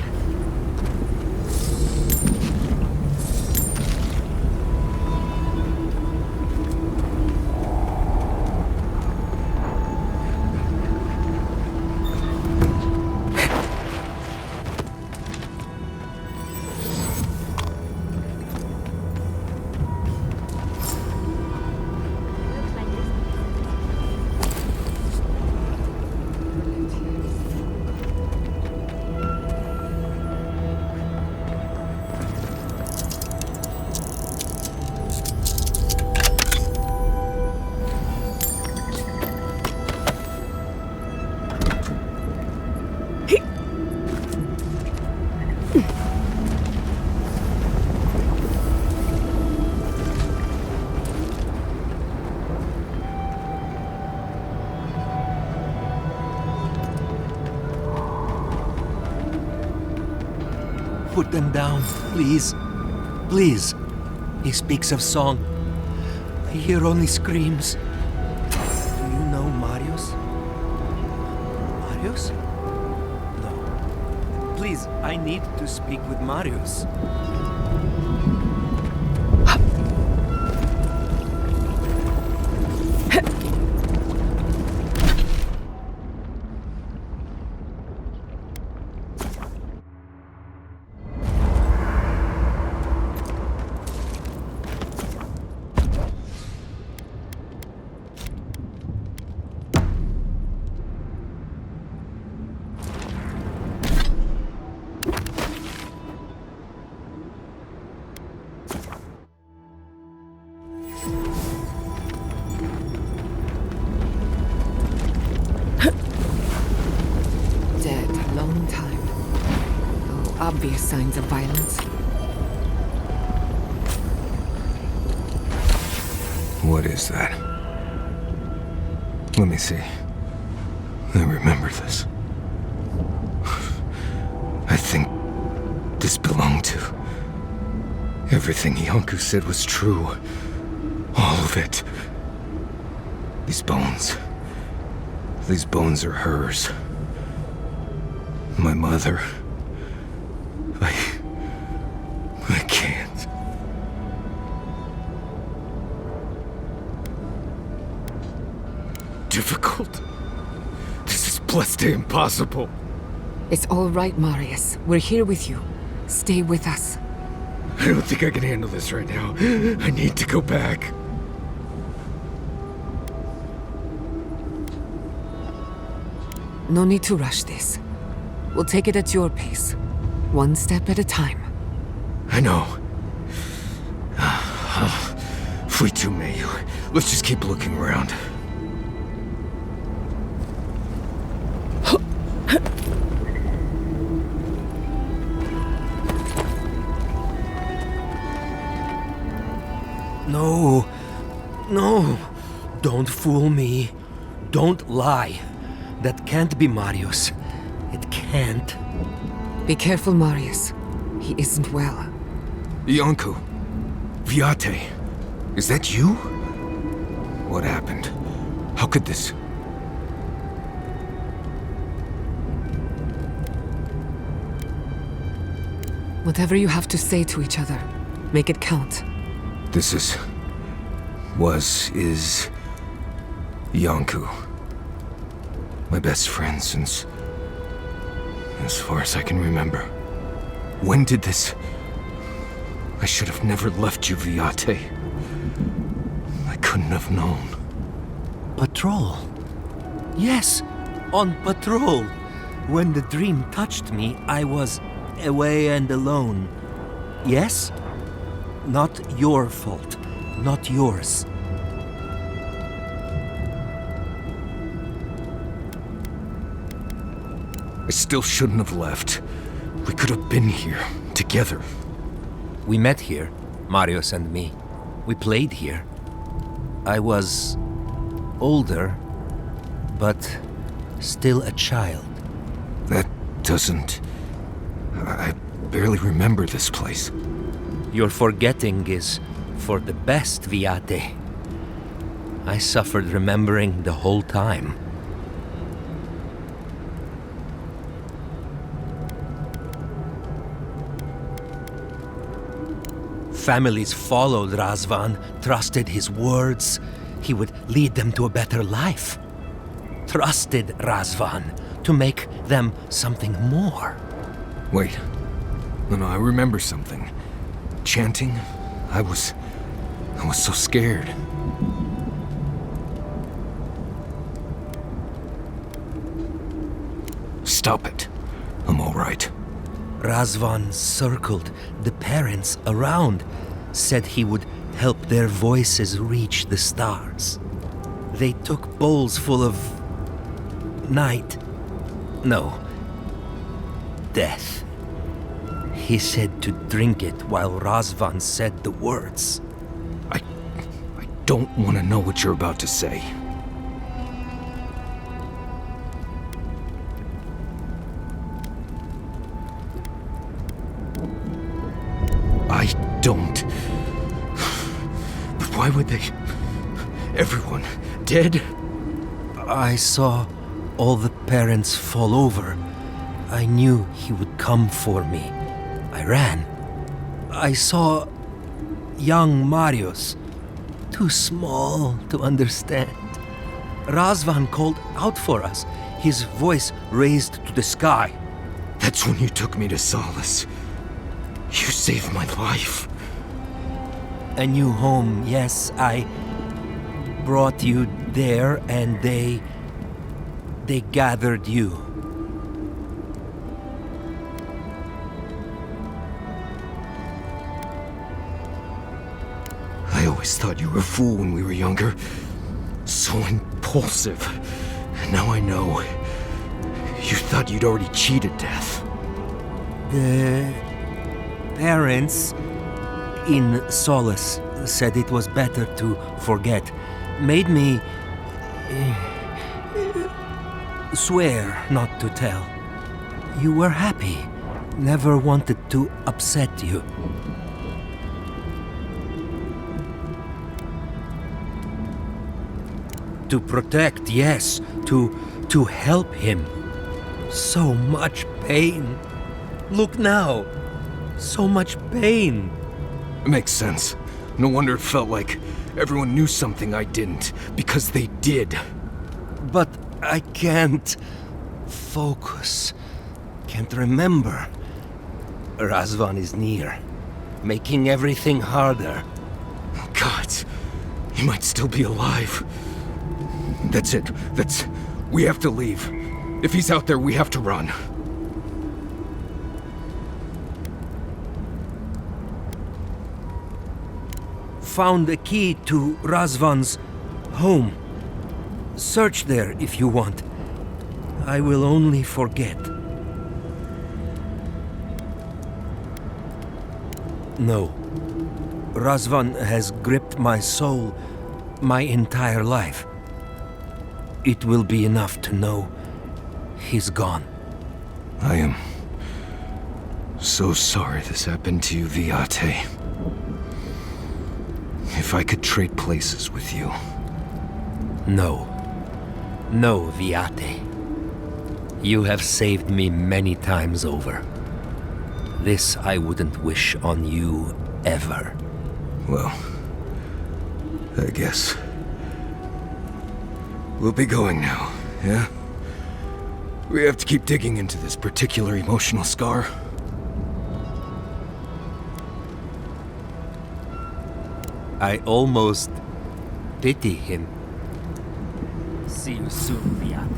Put them down, please. Please. He speaks of song. I hear only screams. Do you know Marius? Marius? No. Please, I need to speak with Marius. Obvious signs of violence. What is that? Let me see. I remember this. I think this belonged to... Everything Yonku said was true. All of it. These bones. These bones are hers. My mother. I can't. Difficult. This is blessed impossible. It's all right, Marius. We're here with you. Stay with us. I don't think I can handle this right now. I need to go back. No need to rush this. We'll take it at your pace. One step at a time. I know. Free to me. Let's just keep looking around. No. No. Don't fool me. Don't lie. That can't be Marius. It can't. Be careful, Marius. He isn't well. Yonku. Viate. Is that you? What happened? How could this... Whatever you have to say to each other, make it count. This is... is... Yonku. My best friend since... as far as I can remember. When did this... I should have never left you, Viate. I couldn't have known. Patrol. Yes, on patrol. When the dream touched me, I was away and alone. Yes? Not your fault. not yours. I still shouldn't have left. We could have been here, together. We met here, Marius and me. We played here. I was older, but still a child. That doesn't... I barely remember this place. Your forgetting is for the best, Viate. I suffered remembering the whole time. Families followed Razvan, trusted his words. He would lead them to a better life. Trusted Razvan to make them something more. Wait. No, I remember something. Chanting? I was so scared. Stop it. I'm all right. Razvan circled the parents around, said he would help their voices reach the stars. They took bowls full of... night. No. Death. He said to drink it while Razvan said the words. I don't want to know what you're about to say. I don't. But why would they... Everyone dead? I saw all the parents fall over. I knew he would come for me. I ran. I saw young Marius, too small to understand. Razvan called out for us, his voice raised to the sky. That's when you took me to solace. You saved my life. A new home, yes, I brought you there and they gathered you. I always thought you were a fool when we were younger. So impulsive. And now I know. You thought you'd already cheated death. The parents in Solace said it was better to forget. Made me swear not to tell. You were happy. Never wanted to upset you. To protect, yes. To help him. So much pain. Look now. So much pain. It makes sense. No wonder it felt like everyone knew something I didn't, because they did. But I can't focus. Can't remember. Razvan is near, making everything harder. God, he might still be alive. That's it. We have to leave. If he's out there, we have to run. Found a key to Razvan's home. Search there if you want. I will only forget. No. Razvan has gripped my soul my entire life. It will be enough to know he's gone. I am so sorry this happened to you, Viate. If I could trade places with you. No. No, Viate. You have saved me many times over. This I wouldn't wish on you ever. Well, I guess. We'll be going now, yeah? We have to keep digging into this particular emotional scar. I almost pity him. See you soon, Viate.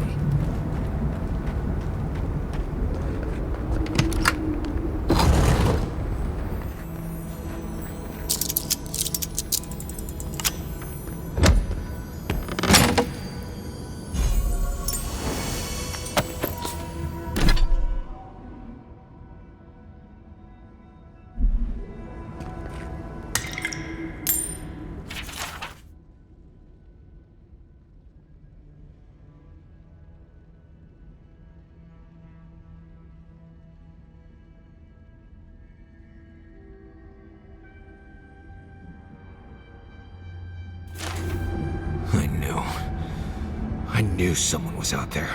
I knew someone was out there.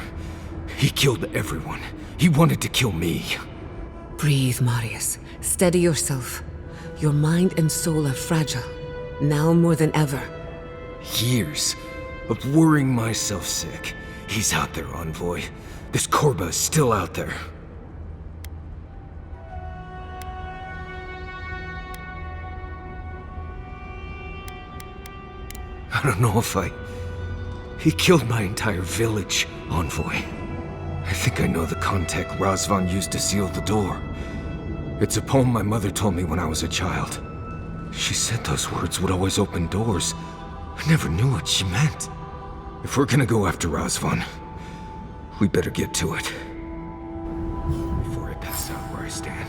He killed everyone. He wanted to kill me. Breathe, Marius. Steady yourself. Your mind and soul are fragile, now more than ever. Years of worrying myself sick. He's out there, Envoy. This Korba is still out there. I don't know if He killed my entire village, Envoy. I think I know the contact Razvan used to seal the door. It's a poem my mother told me when I was a child. She said those words would always open doors. I never knew what she meant. If we're gonna go after Razvan, we better get to it. Before I pass out where I stand.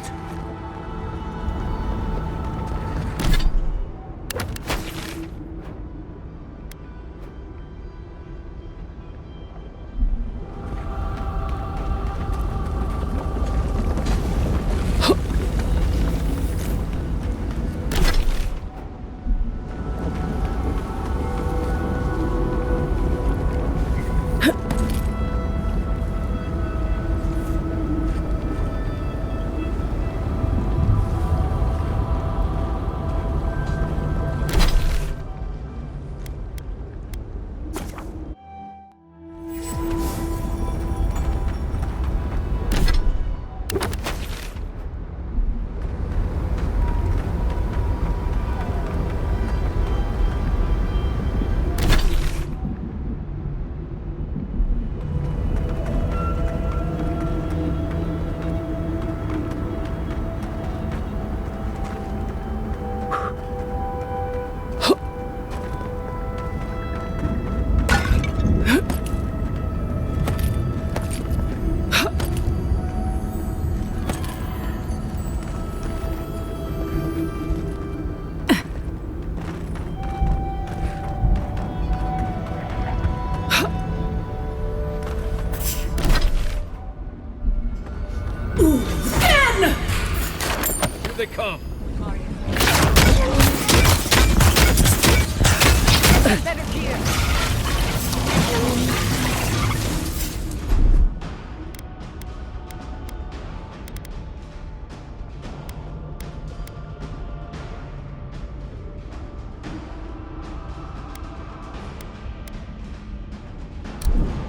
Come. Better gear.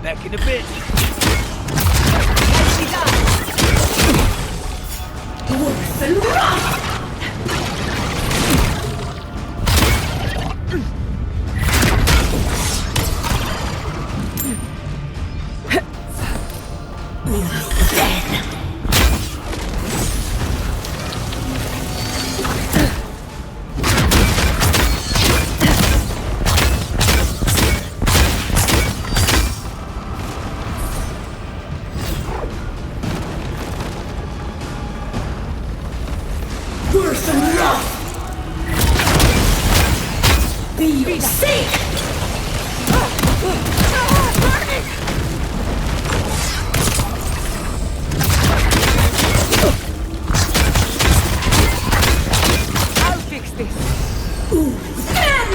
Back in a bit. Worse than rough! Worse than rough! Be safe! I'll fix this. Ooh, then!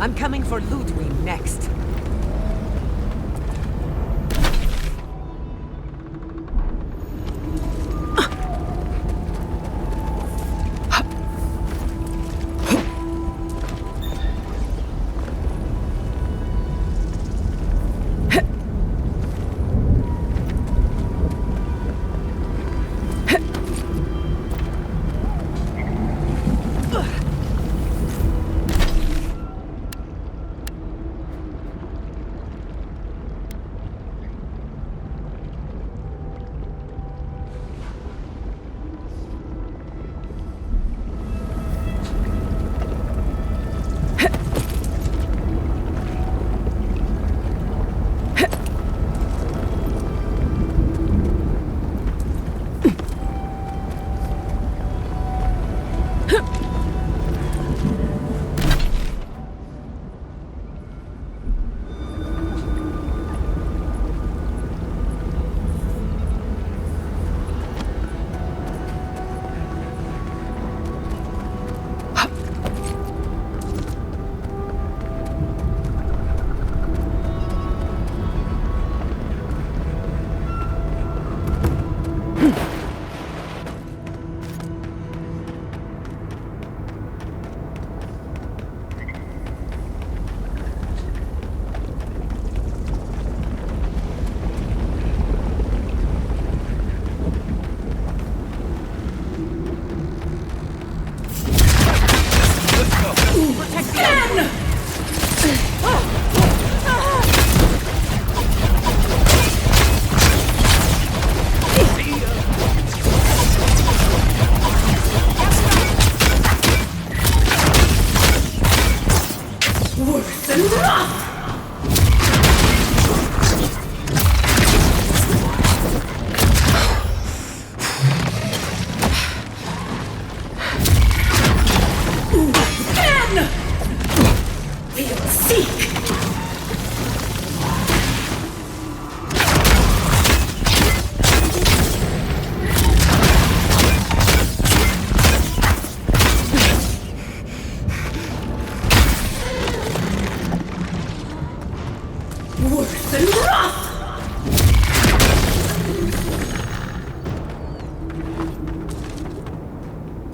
I'm coming for Ludwe next.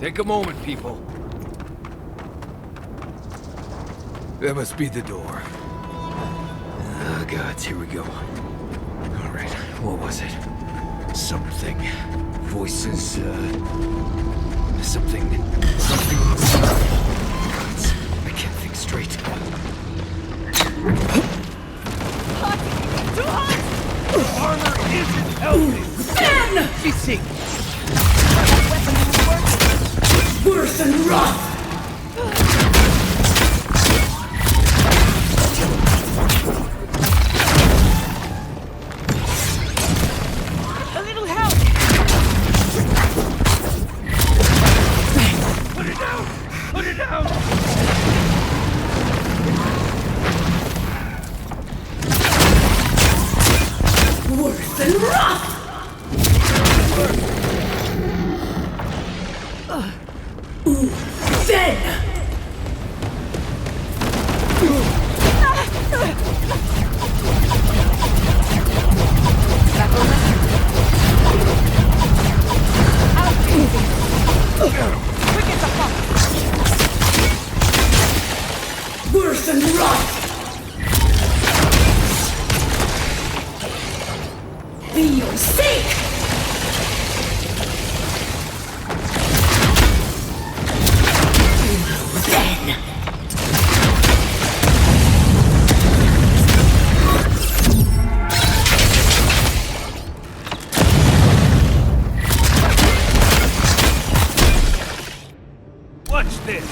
Take a moment, people. That must be the door. Oh, gods, here we go. All right, what was it? Something. Voices, something. Gods, I can't think straight. Too hot! Armor isn't helping! Ben! Missing! Worse than rough! A little help! Put it down! Put it down! Worse than rough! Then! Worse than rough! Be your sake! Watch this!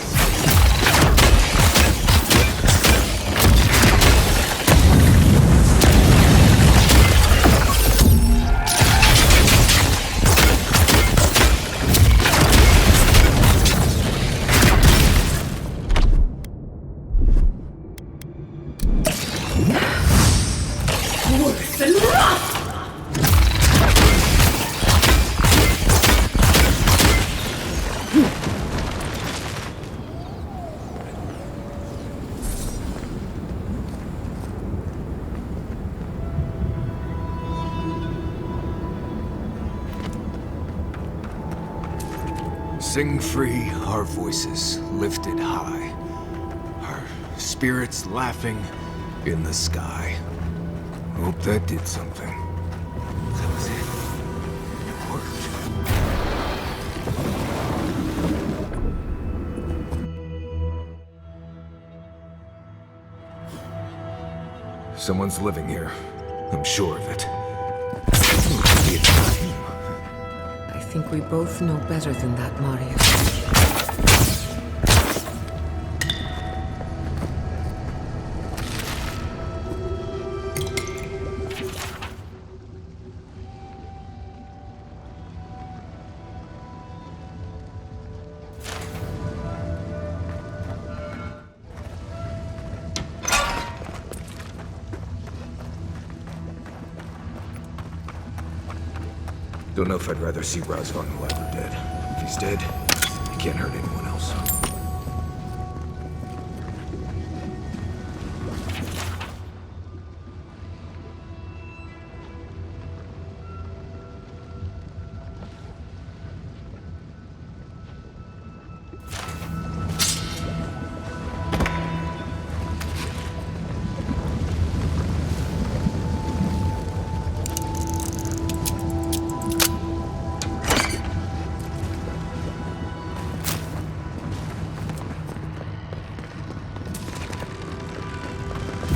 Worse than rough! Sing free, our voices lifted high. Our spirits laughing in the sky. Hope that did something. That was it. Worked. Someone's living here. I'm sure of it. I think we both know better than that, Mario. Don't know if I'd rather see Razvan alive or dead. If he's dead, he can't hurt anyone else.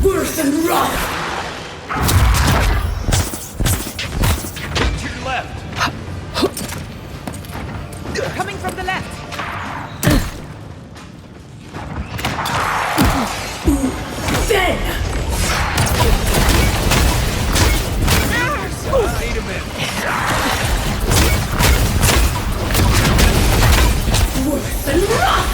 Worse than rough! To your left! Coming from the left! Then! Wait a minute! Worse than rough!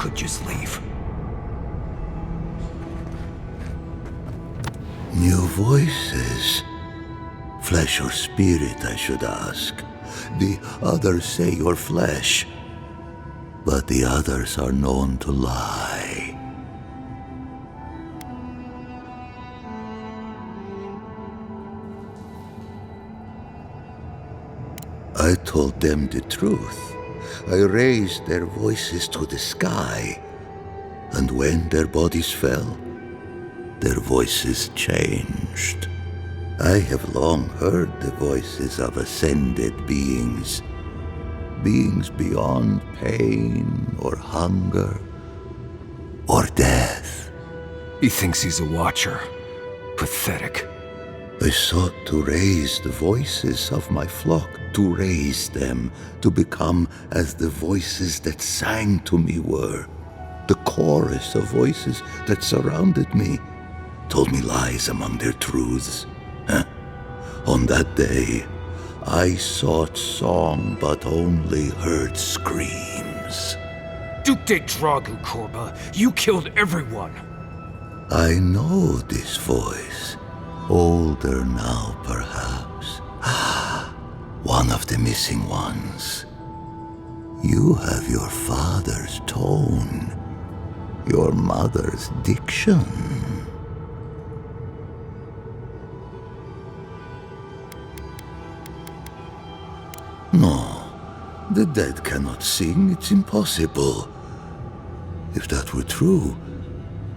could just leave. New voices. Flesh or spirit, I should ask. The others say you're flesh, but the others are known to lie. I told them the truth. I raised their voices to the sky, and when their bodies fell, their voices changed. I have long heard the voices of ascended beings. Beings beyond pain or hunger or death. He thinks he's a watcher. Pathetic. I sought to raise the voices of my flock, to raise them to become as the voices that sang to me were. The chorus of voices that surrounded me told me lies among their truths. On that day, I sought song but only heard screams. Duke de Dragu, Korba, you killed everyone. I know this voice. Older now, perhaps. One of the missing ones. You have your father's tone, your mother's diction. No, the dead cannot sing. It's impossible. If that were true,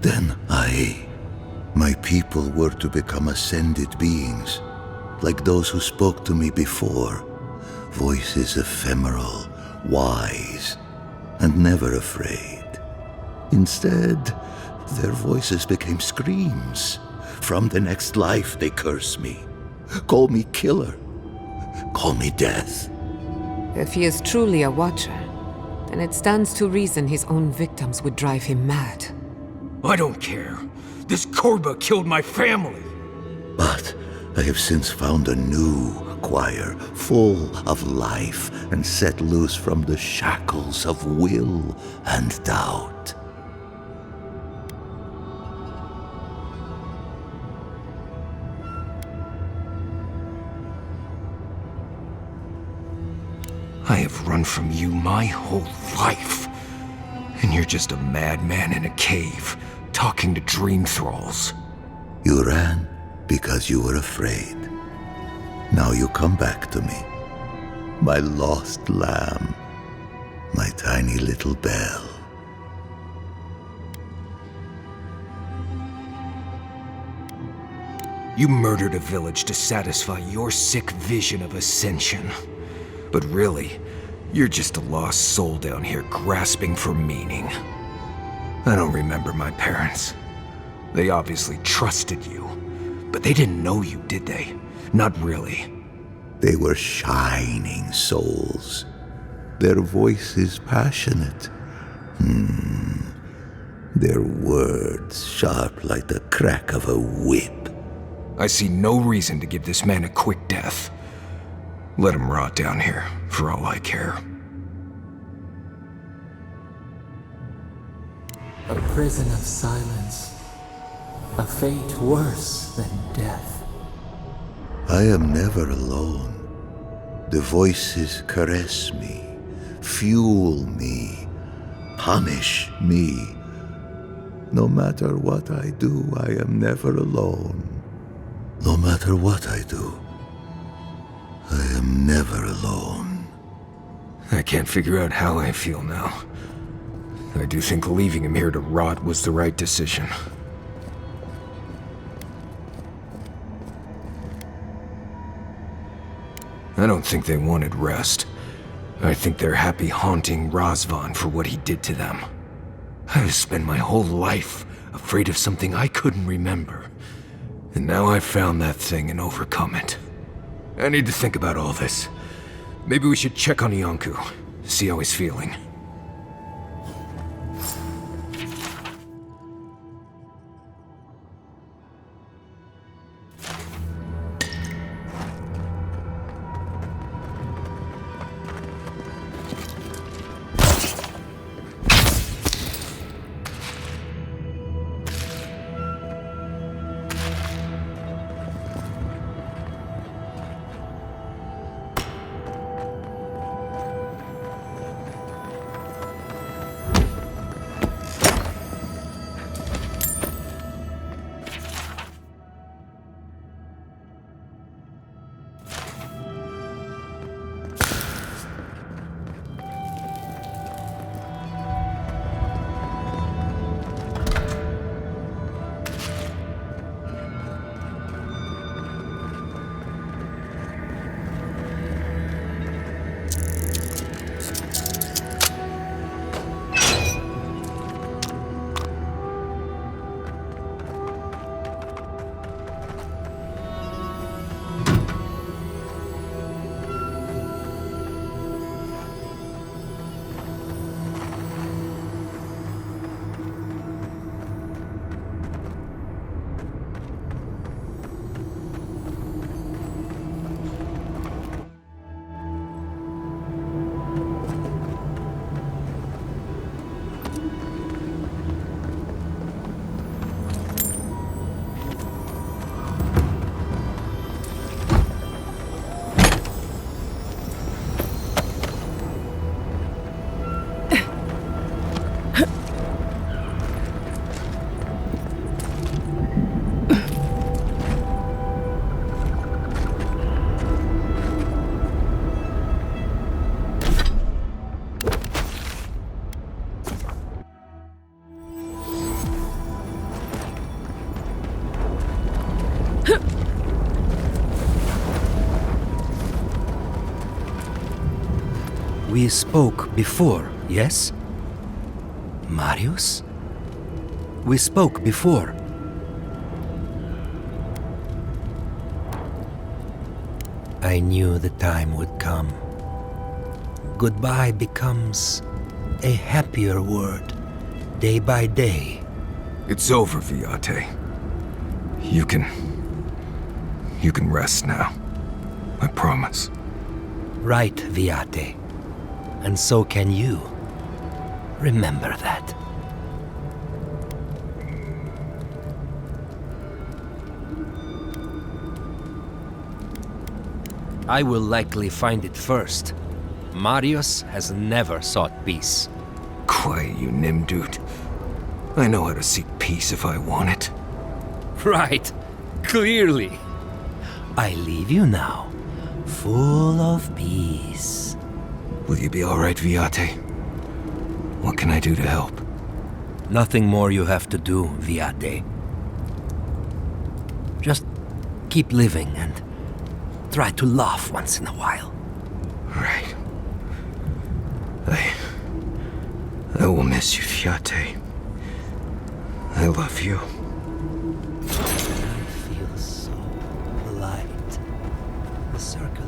then my people were to become ascended beings, like those who spoke to me before. Voices ephemeral, wise, and never afraid. Instead, their voices became screams. From the next life, they curse me. Call me killer. Call me death. If he is truly a watcher, then it stands to reason his own victims would drive him mad. I don't care. This Korba killed my family. But I have since found a new choir, full of life and set loose from the shackles of will and doubt. I have run from you my whole life. And you're just a madman in a cave, talking to dream thralls. You ran because you were afraid. Now you come back to me. My lost lamb. My tiny little bell. You murdered a village to satisfy your sick vision of ascension. But really, you're just a lost soul down here grasping for meaning. I don't remember my parents. They obviously trusted you, but they didn't know you, did they? Not really. They were shining souls. Their voices passionate. Their words sharp like the crack of a whip. I see no reason to give this man a quick death. Let him rot down here, for all I care. A prison of silence. A fate worse than death. I am never alone. The voices caress me, fuel me, punish me. No matter what I do, I am never alone. No matter what I do, I am never alone. I can't figure out how I feel now. I do think leaving him here to rot was the right decision. I don't think they wanted rest. I think they're happy haunting Razvan for what he did to them. I've spent my whole life afraid of something I couldn't remember. And now I've found that thing and overcome it. I need to think about all this. Maybe we should check on Iancu, see how he's feeling. We spoke before, yes? Marius? We spoke before. I knew the time would come. Goodbye becomes a happier word, day by day. It's over, Viate. You can rest now. I promise. Right, Viate. And so can you. Remember that. I will likely find it first. Marius has never sought peace. Quiet, you Nimdude. I know how to seek peace if I want it. Right. Clearly. I leave you now, full of peace. Will you be all right, Viate? What can I do to help? Nothing more you have to do, Viate. Just keep living and try to laugh once in a while. Right. I will miss you, Viate. I love you. I feel so light. The circle.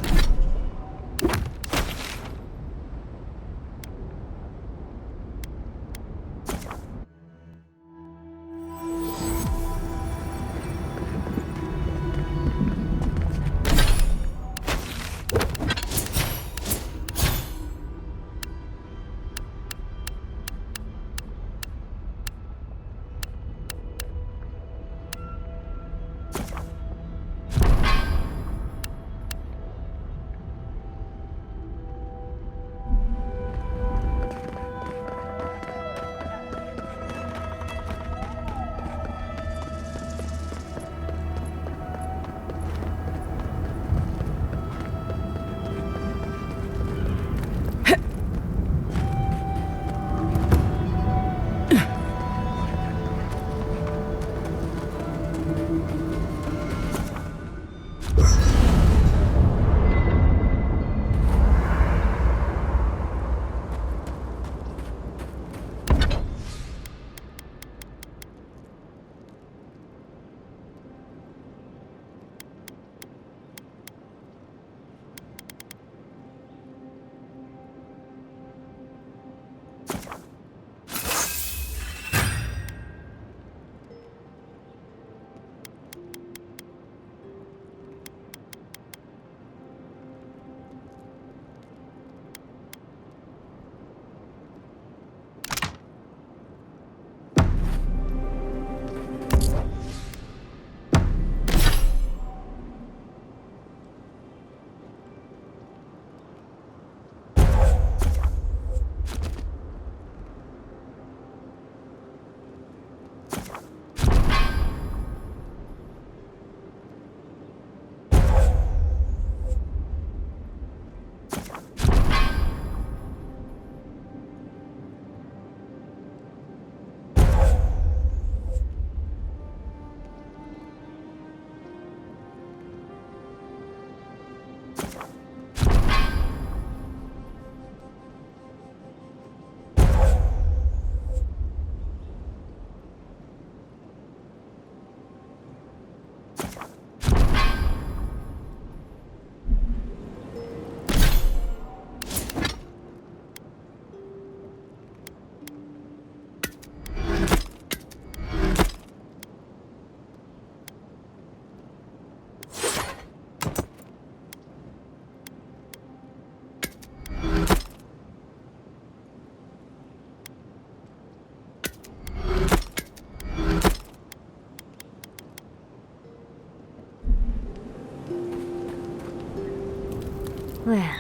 Well,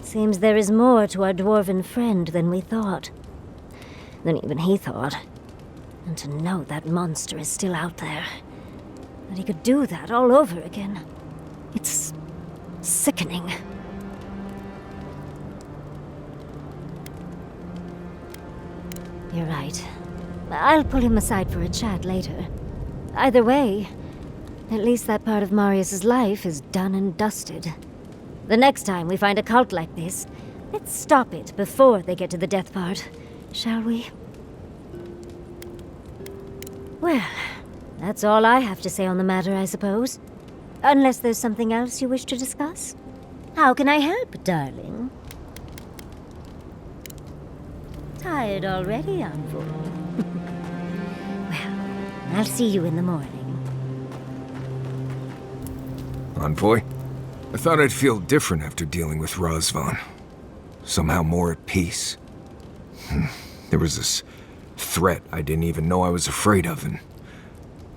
seems there is more to our dwarven friend than we thought. Than even he thought. And to know that monster is still out there. That he could do that all over again. It's sickening. You're right. I'll pull him aside for a chat later. Either way, at least that part of Marius's life is done and dusted. The next time we find a cult like this, Let's stop it before they get to the death part, shall we? Well, that's all I have to say on the matter, I suppose. Unless there's something else you wish to discuss? How can I help, darling? Tired already, Envoy? Well, I'll see you in the morning. Envoy? I thought I'd feel different after dealing with Razvan. Somehow more at peace. There was this threat I didn't even know I was afraid of, and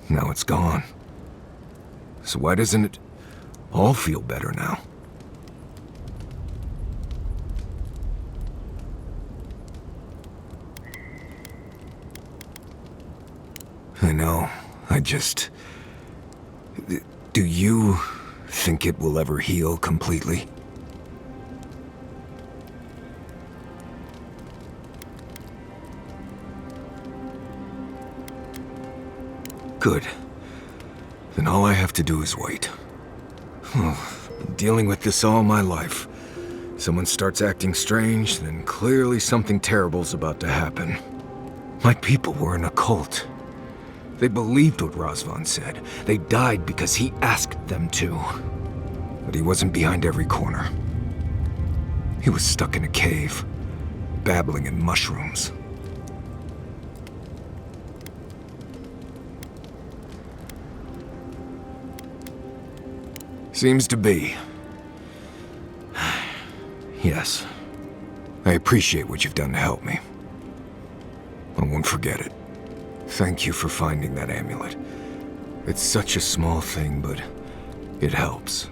now it's gone. So why doesn't it all feel better now? I know, do you think it will ever heal completely? Good. Then all I have to do is wait. Been dealing with this all my life. Someone starts acting strange, then clearly something terrible's about to happen. My people were in a cult. They believed what Razvan said. They died because he asked them to. But he wasn't behind every corner. He was stuck in a cave, babbling in mushrooms. Seems to be. Yes. I appreciate what you've done to help me. I won't forget it. Thank you for finding that amulet. It's such a small thing, but it helps.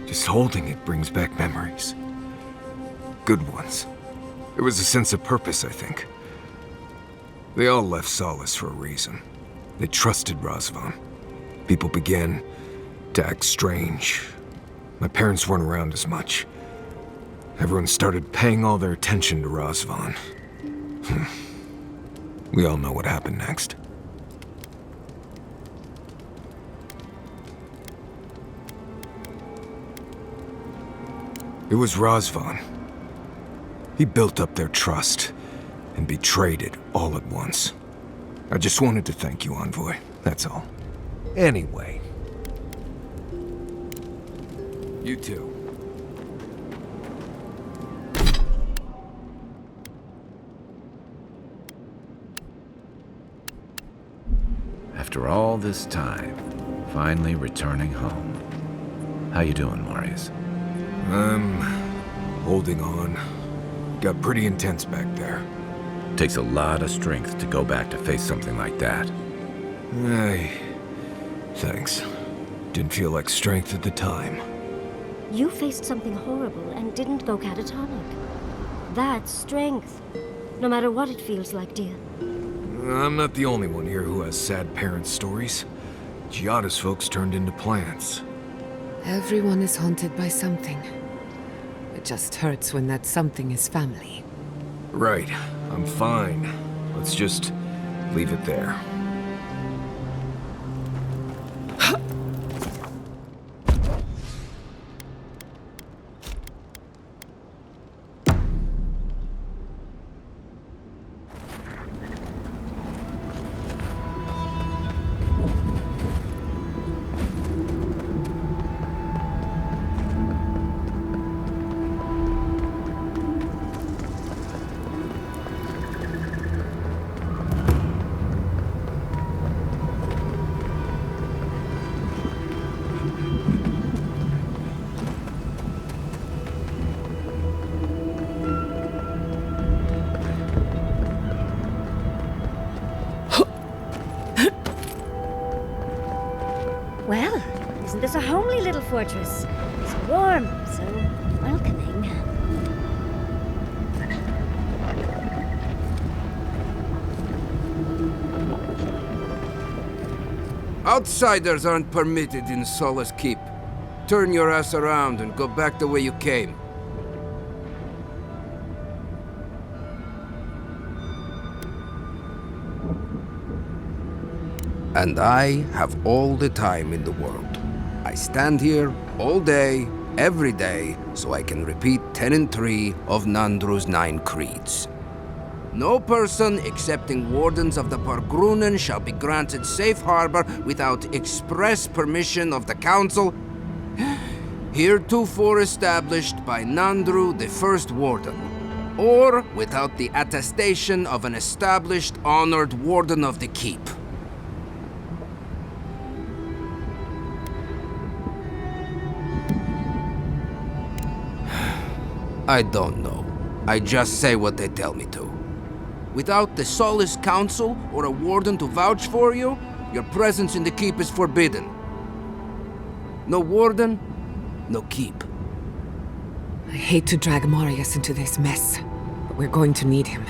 Just holding it brings back memories. Good ones. There was a sense of purpose, I think. They all left Solace for a reason. They trusted Razvan. People began to act strange. My parents weren't around as much. Everyone started paying all their attention to Razvan. We all know what happened next. It was Razvan. He built up their trust and betrayed it all at once. I just wanted to thank you, Envoy. That's all. Anyway. You too. After all this time, finally returning home. How you doing, Marius? I'm holding on. Got pretty intense back there. Takes a lot of strength to go back to face something like that. Thanks. Didn't feel like strength at the time. You faced something horrible and didn't go catatonic. That's strength. No matter what it feels like, dear. I'm not the only one here who has sad parent stories. Giada's folks turned into plants. Everyone is haunted by something. It just hurts when that something is family. Right. I'm fine. Let's just leave it there. Well, isn't this a homely little fortress? So warm, so welcoming. Outsiders aren't permitted in Solace Keep. Turn your ass around and go back the way you came. And I have all the time in the world. I stand here all day, every day, so I can repeat 10 and 3 of Nandru's 9 creeds. No person excepting wardens of the Procurement shall be granted safe harbor without express permission of the council, heretofore established by Nandru, the first warden, or without the attestation of an established honored warden of the keep. I don't know. I just say what they tell me to. Without the Solace Council or a warden to vouch for you, your presence in the keep is forbidden. No warden, no keep. I hate to drag Marius into this mess, but we're going to need him.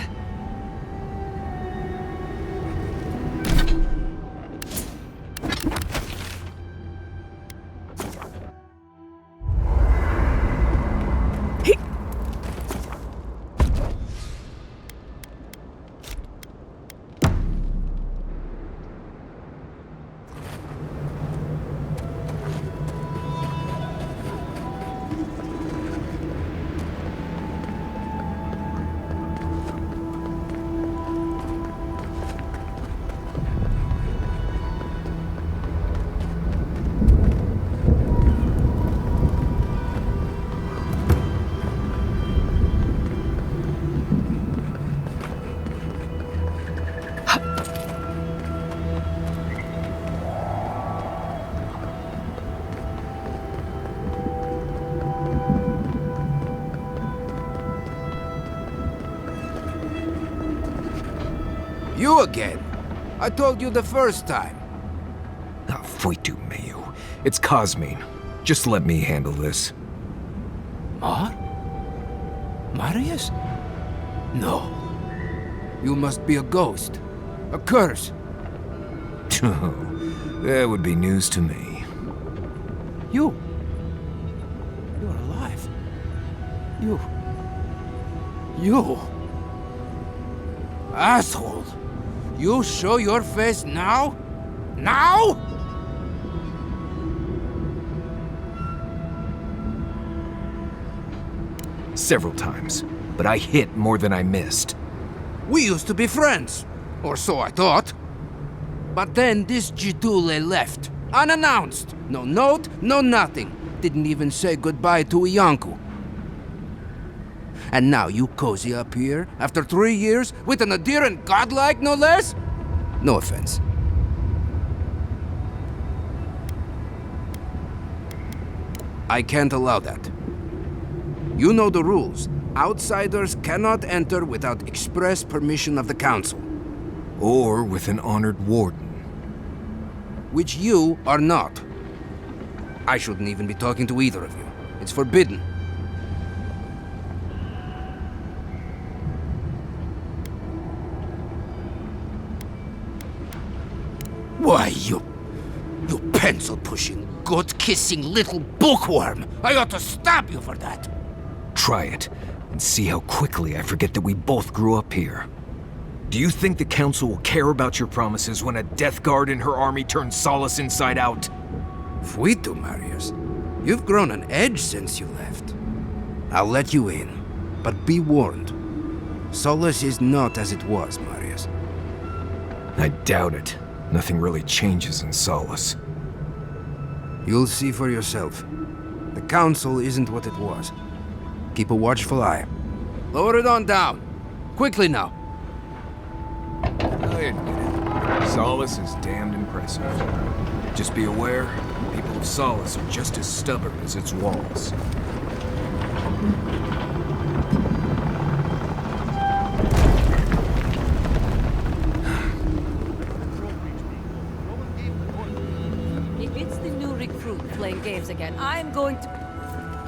You again. I told you the first time. Ah, Fuitu Mayu. It's Cosmine. Just let me handle this. Marius? No. You must be a ghost. A curse. Oh, that would be news to me. You're alive. You... Asshole! You show your face now? Now? Several times, but I hit more than I missed. We used to be friends, or so I thought. But then this Jitule left, unannounced. No note, no nothing. Didn't even say goodbye to Iancu. And now you cozy up here, after 3 years, with an adherent godlike, no less? No offense. I can't allow that. You know the rules. Outsiders cannot enter without express permission of the council. Or with an honored warden. Which you are not. I shouldn't even be talking to either of you. It's forbidden. Why, you pencil-pushing, goat-kissing little bookworm! I ought to stab you for that! Try it, and see how quickly I forget that we both grew up here. Do you think the Council will care about your promises when a Death Guard in her army turns Solace inside out? Fuitu, Marius. You've grown an edge since you left. I'll let you in, but be warned. Solace is not as it was, Marius. I doubt it. Nothing really changes in Solace. You'll see for yourself. The Council isn't what it was. Keep a watchful eye. Lower it on down. Quickly now. I admit it. Solace is damned impressive. Just be aware, the people of Solace are just as stubborn as its walls. If it's the new recruit playing games again, I'm going to...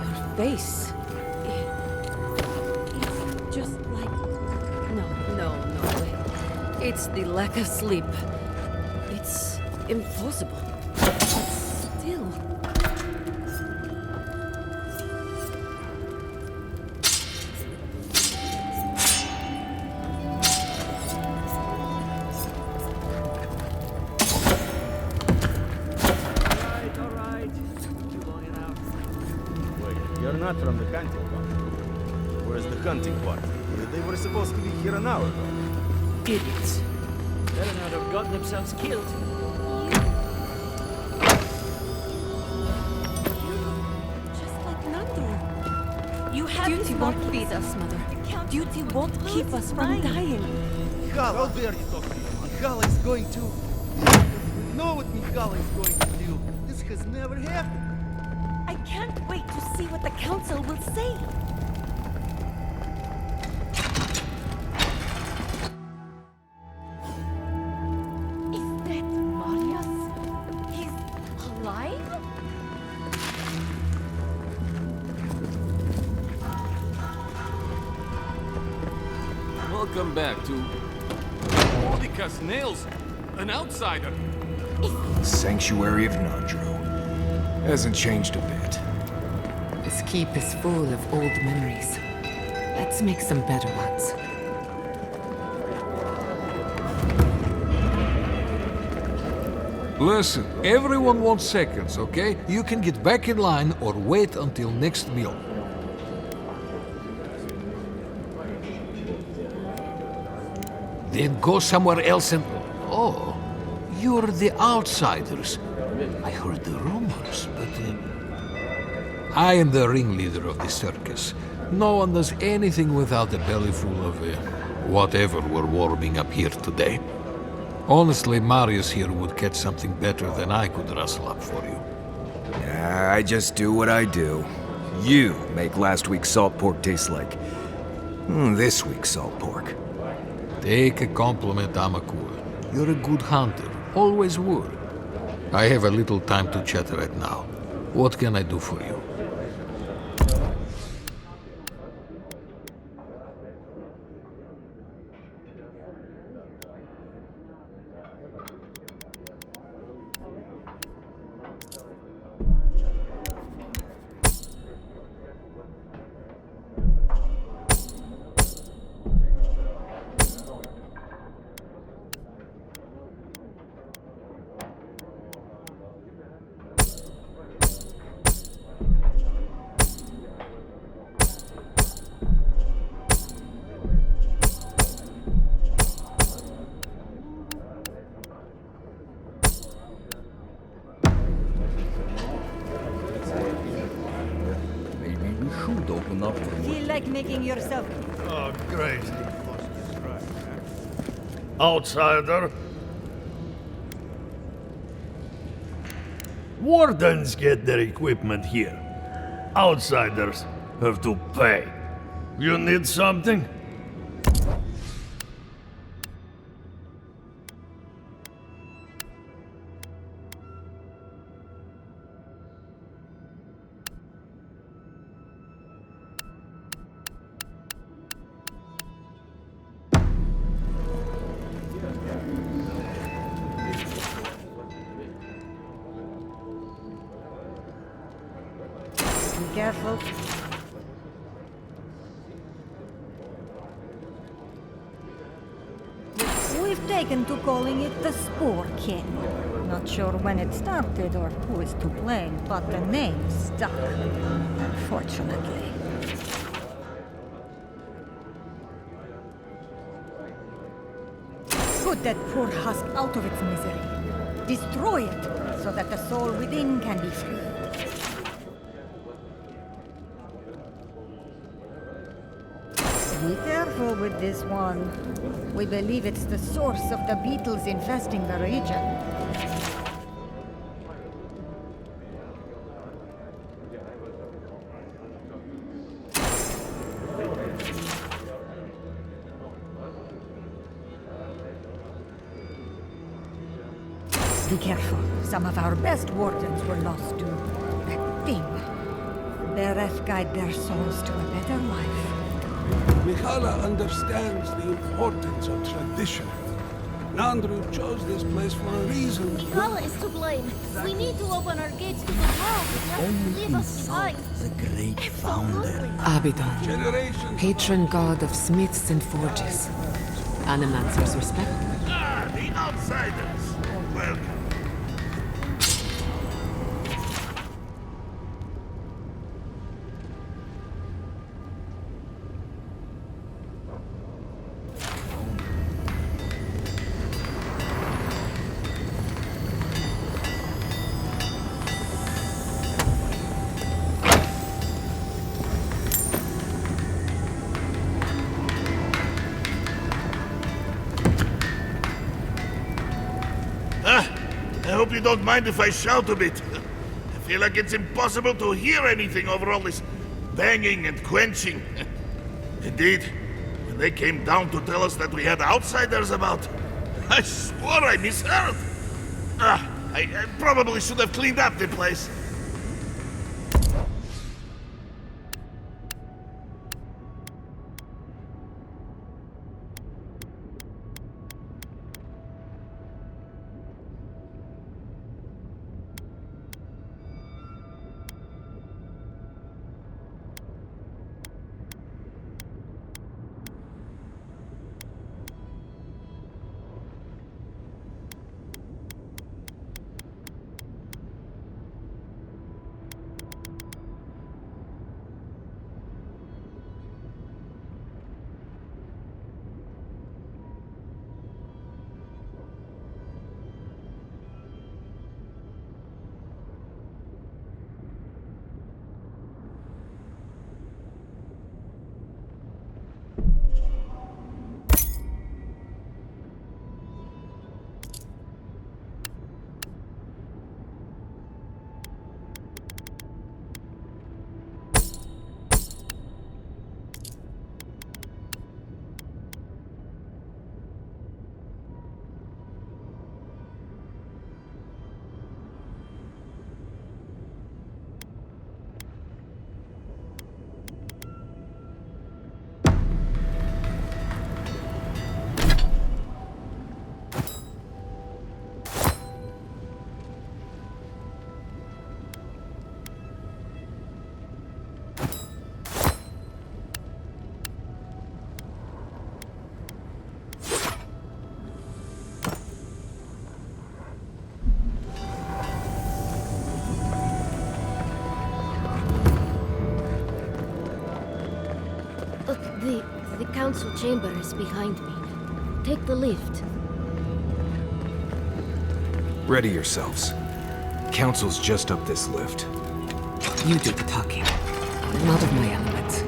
Your face... It's just like... No. It's the lack of sleep. It's impossible. But still... hunting party. Where's the hunting party? They were supposed to be here an hour ago. Idiots. Better not have gotten themselves killed. Just like Nandru. You have Duty won't feed us, Mother. Duty won't keep us from dying. How dare you talk to me? Mihala is going to... You know what Mihala is going to do. This has never happened. I can't wait to see what the Council will say. Is that Marius? He's alive? Welcome back to... Mordecai's nails! An outsider! Sanctuary of Nandru. Hasn't changed a bit. This keep is full of old memories. Let's make some better ones. Listen, everyone wants seconds, okay? You can get back in line or wait until next meal. Then go somewhere else and... Oh, you're the outsiders. I heard the rumors, but... I am the ringleader of the circus. No one does anything without a belly full of whatever we're warming up here today. Honestly, Marius here would catch something better than I could rustle up for you. Nah, I just do what I do. You make last week's salt pork taste like... this week's salt pork. Take a compliment, Amakua. You're a good hunter. Always were. I have a little time to chat right now. What can I do for you? Feel like making yourself... Oh, great. Outsider. Wardens get their equipment here. Outsiders have to pay. You need something? Be careful. We've taken to calling it the Spore King. Not sure when it started or who is to blame, but the name stuck. Unfortunately. Put that poor husk out of its misery. Destroy it, so that the soul within can be freed. Be careful with this one. We believe it's the source of the beetles infesting the region. Be careful. Some of our best wardens were lost to that thing. Bereth guide their souls to a better life. Mihala understands the importance of tradition. Nandru chose this place for a reason. Mihala is to blame. We need to open our gates to the world. Just leave us behind. The great founder. Abaddon, patron god of smiths and forges. Animancers respect. Ah, the outsiders! Welcome. hope you don't mind if I shout a bit. I feel like it's impossible to hear anything over all this banging and quenching. Indeed, when they came down to tell us that we had outsiders about, I swore I misheard. I probably should have cleaned up the place. The council chamber is behind me. Take the lift. Ready yourselves. Council's just up this lift. You do the talking. I'm out of my element.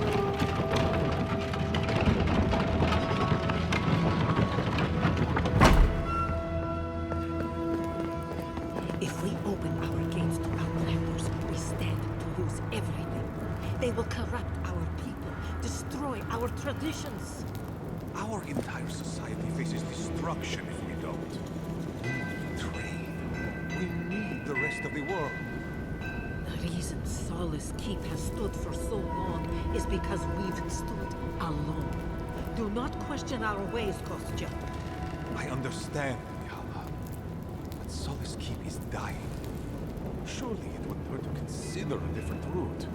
If we open our gates to outlanders, we stand to lose everything. They will corrupt our people, destroy our traditions. Our entire society faces destruction if we don't. We trade. We need the rest of the world. The reason Solace Keep has stood for so long is because we've stood alone. Do not question our ways, Kostya. I understand, Mihala. But Solace Keep is dying. Surely it wouldn't hurt to consider a different route.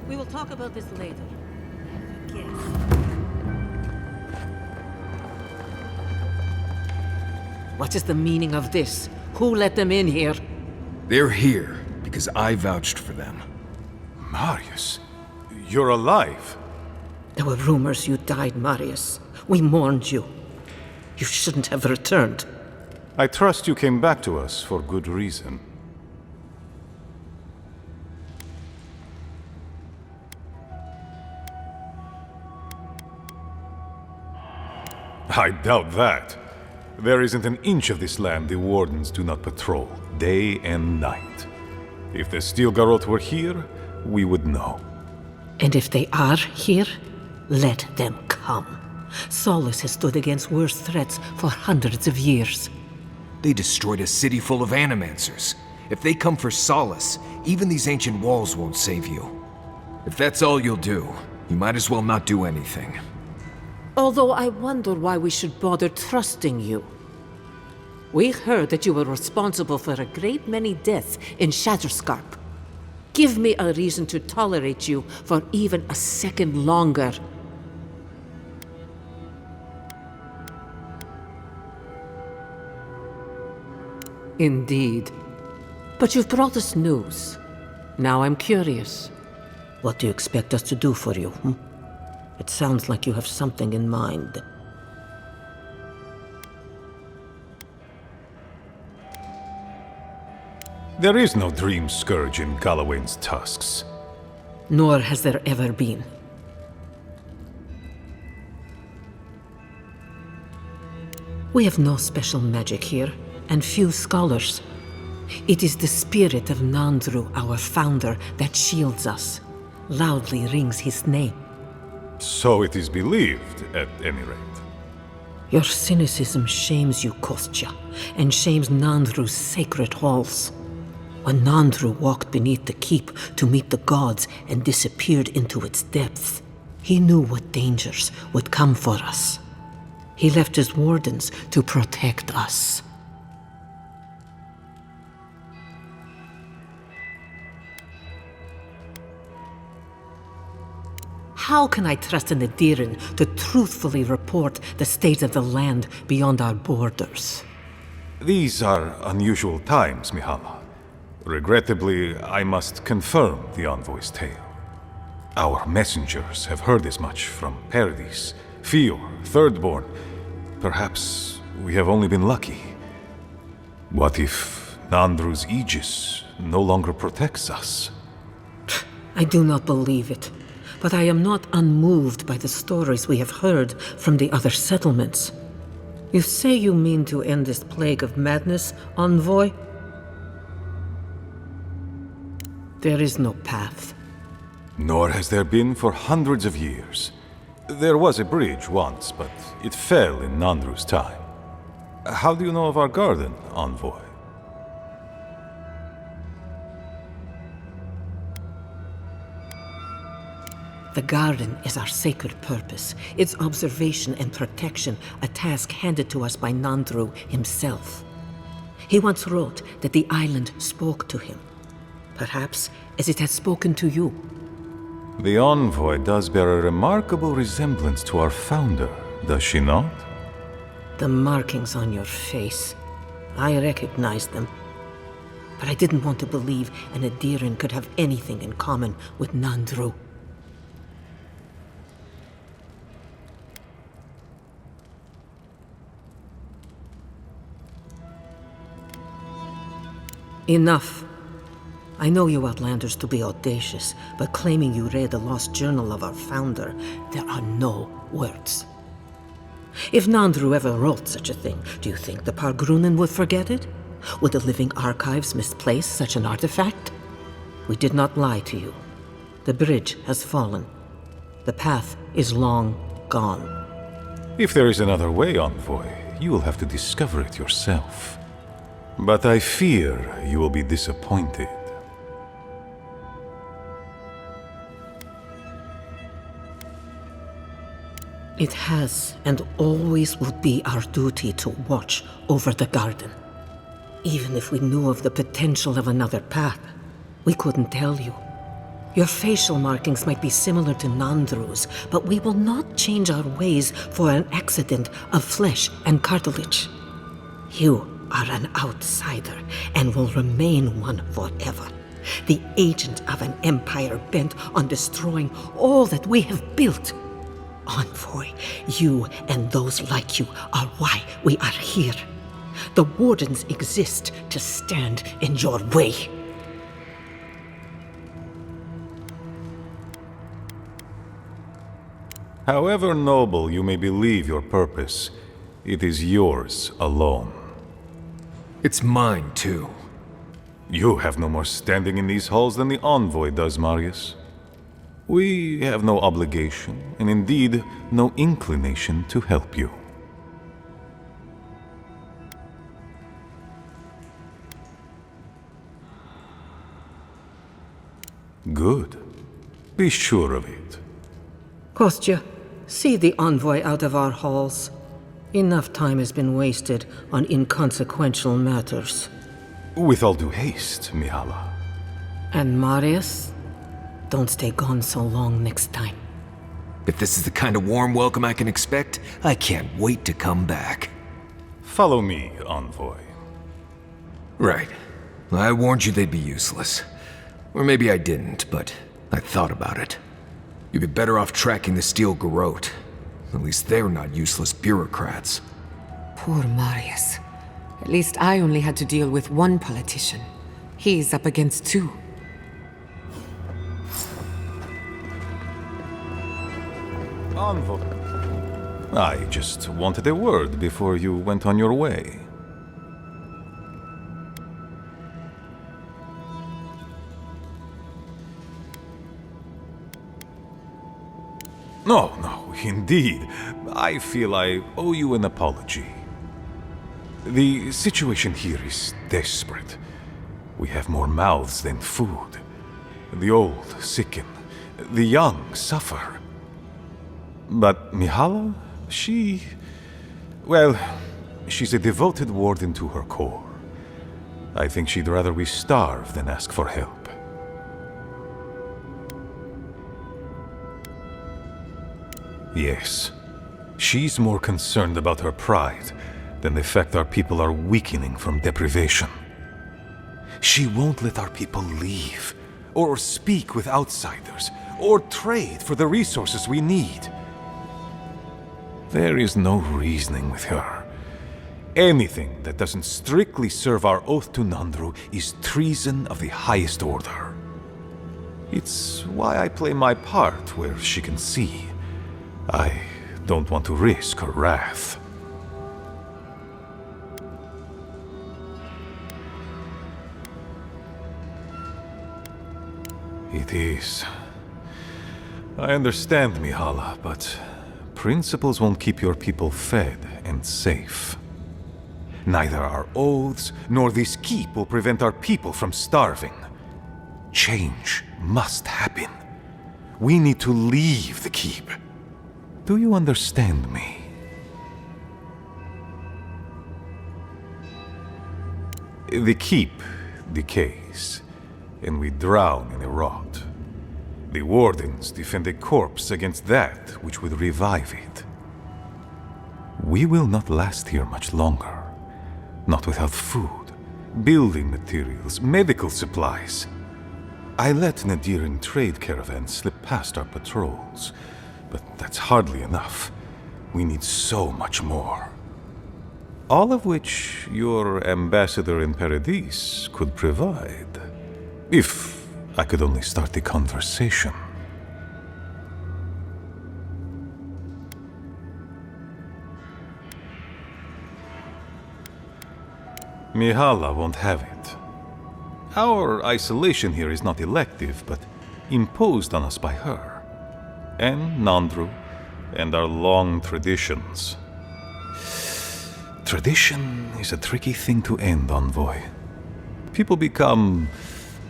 We will talk about this later. Yes. What is the meaning of this? Who let them in here? They're here because I vouched for them. Marius, you're alive. There were rumors you died, Marius. We mourned you. You shouldn't have returned. I trust you came back to us for good reason. I doubt that. There isn't an inch of this land the Wardens do not patrol, day and night. If the Steel Garot were here, we would know. And if they are here, let them come. Solace has stood against worse threats for hundreds of years. They destroyed a city full of animancers. If they come for Solace, even these ancient walls won't save you. If that's all you'll do, you might as well not do anything. Although I wonder why we should bother trusting you. We heard that you were responsible for a great many deaths in Shatterscarp. Give me a reason to tolerate you for even a second longer. Indeed. But you've brought us news. Now I'm curious. What do you expect us to do for you, It sounds like you have something in mind. There is no dream scourge in Galawain's tusks. Nor has there ever been. We have no special magic here, and few scholars. It is the spirit of Nandru, our founder, that shields us. Loudly rings his name. So it is believed, at any rate. Your cynicism shames you, Kostya, and shames Nandru's sacred halls. When Nandru walked beneath the keep to meet the gods and disappeared into its depths, he knew what dangers would come for us. He left his wardens to protect us. How can I trust an Adiran to truthfully report the state of the land beyond our borders? These are unusual times, Mihala. Regrettably, I must confirm the envoy's tale. Our messengers have heard as much from Paradis, Fior, Thirdborn. Perhaps we have only been lucky. What if Nandru's aegis no longer protects us? I do not believe it, but I am not unmoved by the stories we have heard from the other settlements. You say you mean to end this plague of madness, envoy? There is no path. Nor has there been for hundreds of years. There was a bridge once, but it fell in Nandru's time. How do you know of our garden, envoy? The garden is our sacred purpose, its observation and protection, a task handed to us by Nandru himself. He once wrote that the island spoke to him, perhaps as it has spoken to you. The envoy does bear a remarkable resemblance to our founder, does she not? The markings on your face, I recognize them. But I didn't want to believe an Adiran could have anything in common with Nandru. Enough. I know you outlanders to be audacious, but claiming you read the lost journal of our founder, there are no words. If Nandru ever wrote such a thing, do you think the Pargrunen would forget it? Would the living archives misplace such an artifact? We did not lie to you. The bridge has fallen. The path is long gone. If there is another way, envoy, you will have to discover it yourself. But I fear you will be disappointed. It has and always will be our duty to watch over the garden. Even if we knew of the potential of another path, we couldn't tell you. Your facial markings might be similar to Nandru's, but we will not change our ways for an accident of flesh and cartilage. You are an outsider and will remain one forever. The agent of an empire bent on destroying all that we have built. Envoy, you and those like you are why we are here. The wardens exist to stand in your way. However noble you may believe your purpose, it is yours alone. It's mine, too. You have no more standing in these halls than the envoy does, Marius. We have no obligation, and indeed, no inclination to help you. Good. Be sure of it. Kostya, see the envoy out of our halls. Enough time has been wasted on inconsequential matters. With all due haste, Mihala. And Marius? Don't stay gone so long next time. If this is the kind of warm welcome I can expect, I can't wait to come back. Follow me, envoy. Right. I warned you they'd be useless. Or maybe I didn't, but I thought about it. You'd be better off tracking the steel garot. At least they're not useless bureaucrats. Poor Marius. At least I only had to deal with one politician. He's up against two. Envoy. I just wanted a word before you went on your way. No, indeed. I feel I owe you an apology. The situation here is desperate. We have more mouths than food. The old sicken. The young suffer. But Mihala, well, she's a devoted warden to her core. I think she'd rather we starve than ask for help. Yes, she's more concerned about her pride than the fact our people are weakening from deprivation. She won't let our people leave, or speak with outsiders, or trade for the resources we need. There is no reasoning with her. Anything that doesn't strictly serve our oath to Nandru is treason of the highest order. It's why I play my part where she can see. I don't want to risk her wrath. It is. I understand, Mihala, but principles won't keep your people fed and safe. Neither our oaths nor this keep will prevent our people from starving. Change must happen. We need to leave the keep. Do you understand me? The keep decays, and we drown in a rot. The wardens defend a corpse against that which would revive it. We will not last here much longer. Not without food, building materials, medical supplies. I let Nadiran trade caravans slip past our patrols, but that's hardly enough. We need so much more. All of which your ambassador in Paradis could provide. If I could only start the conversation. Mihala won't have it. Our isolation here is not elective, but imposed on us by her. And Nandru, and our long traditions. Tradition is a tricky thing to end, Envoy. People become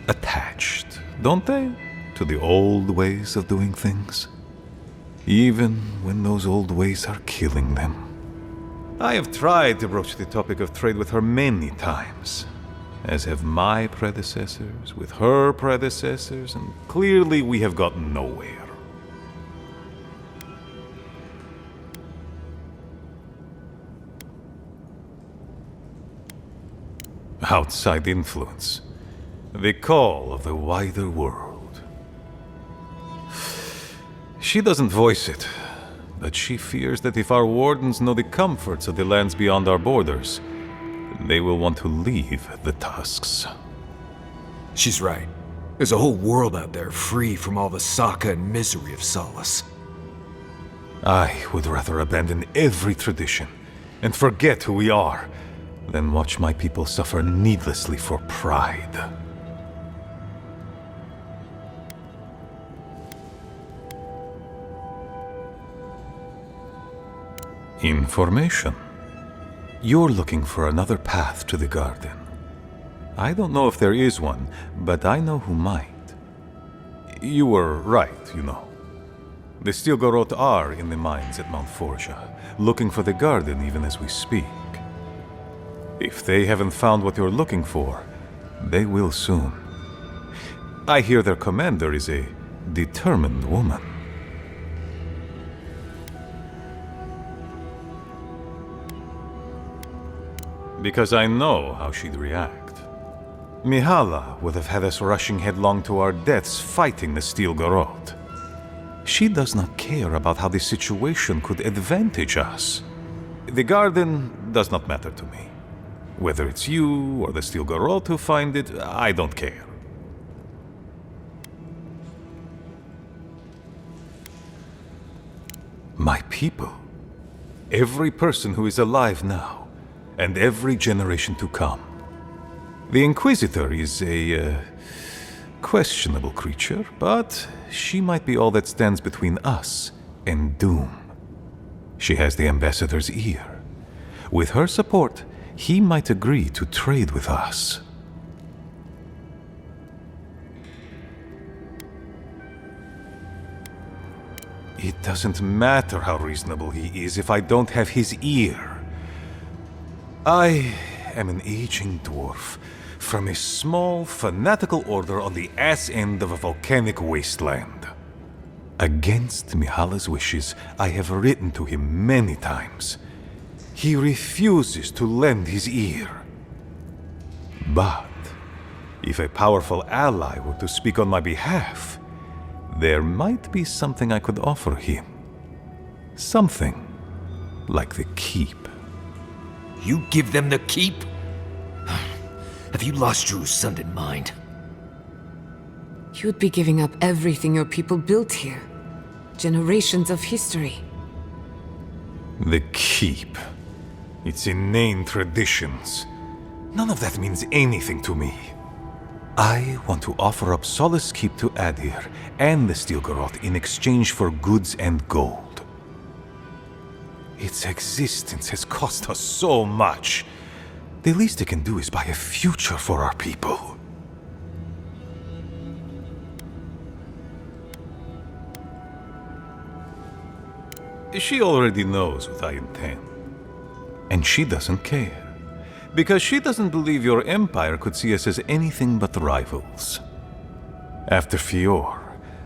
attached, don't they, to the old ways of doing things? Even when those old ways are killing them. I have tried to broach the topic of trade with her many times, as have my predecessors with her predecessors, and clearly we have gotten nowhere. Outside influence. The call of the wider world. She doesn't voice it, but she fears that if our wardens know the comforts of the lands beyond our borders, they will want to leave the tusks. She's right. There's a whole world out there free from all the Saka and misery of Solace. I would rather abandon every tradition and forget who we are than watch my people suffer needlessly for pride. Information. You're looking for another path to the garden. I don't know if there is one, but I know who might. You were right, you know. The steel garot are in the mines at Mount Forja, looking for the garden even as we speak. If they haven't found what you're looking for, they will soon. I hear their commander is a determined woman. Because I know how she'd react. Mihala would have had us rushing headlong to our deaths fighting the steel garot. She does not care about how the situation could advantage us. The garden does not matter to me. Whether it's you or the steel garot who find it, I don't care. My people. every person who is alive now, and every generation to come. The Inquisitor is a questionable creature, but she might be all that stands between us and doom. She has the Ambassador's ear. With her support, he might agree to trade with us. It doesn't matter how reasonable he is if I don't have his ear. I am an aging dwarf from a small, fanatical order on the ass end of a volcanic wasteland. Against Mihala's wishes, I have written to him many times. He refuses to lend his ear. But if a powerful ally were to speak on my behalf, there might be something I could offer him. Something like the keep. You give them the keep? Have you lost your Sundan mind? You'd be giving up everything your people built here. Generations of history. The keep. Its inane traditions. None of that means anything to me. I want to offer up Solace Keep to Adir and the Steel Garot in exchange for goods and gold. Its existence has cost us so much. The least it can do is buy a future for our people. She already knows what I intend. And she doesn't care. Because she doesn't believe your empire could see us as anything but rivals. After Fior,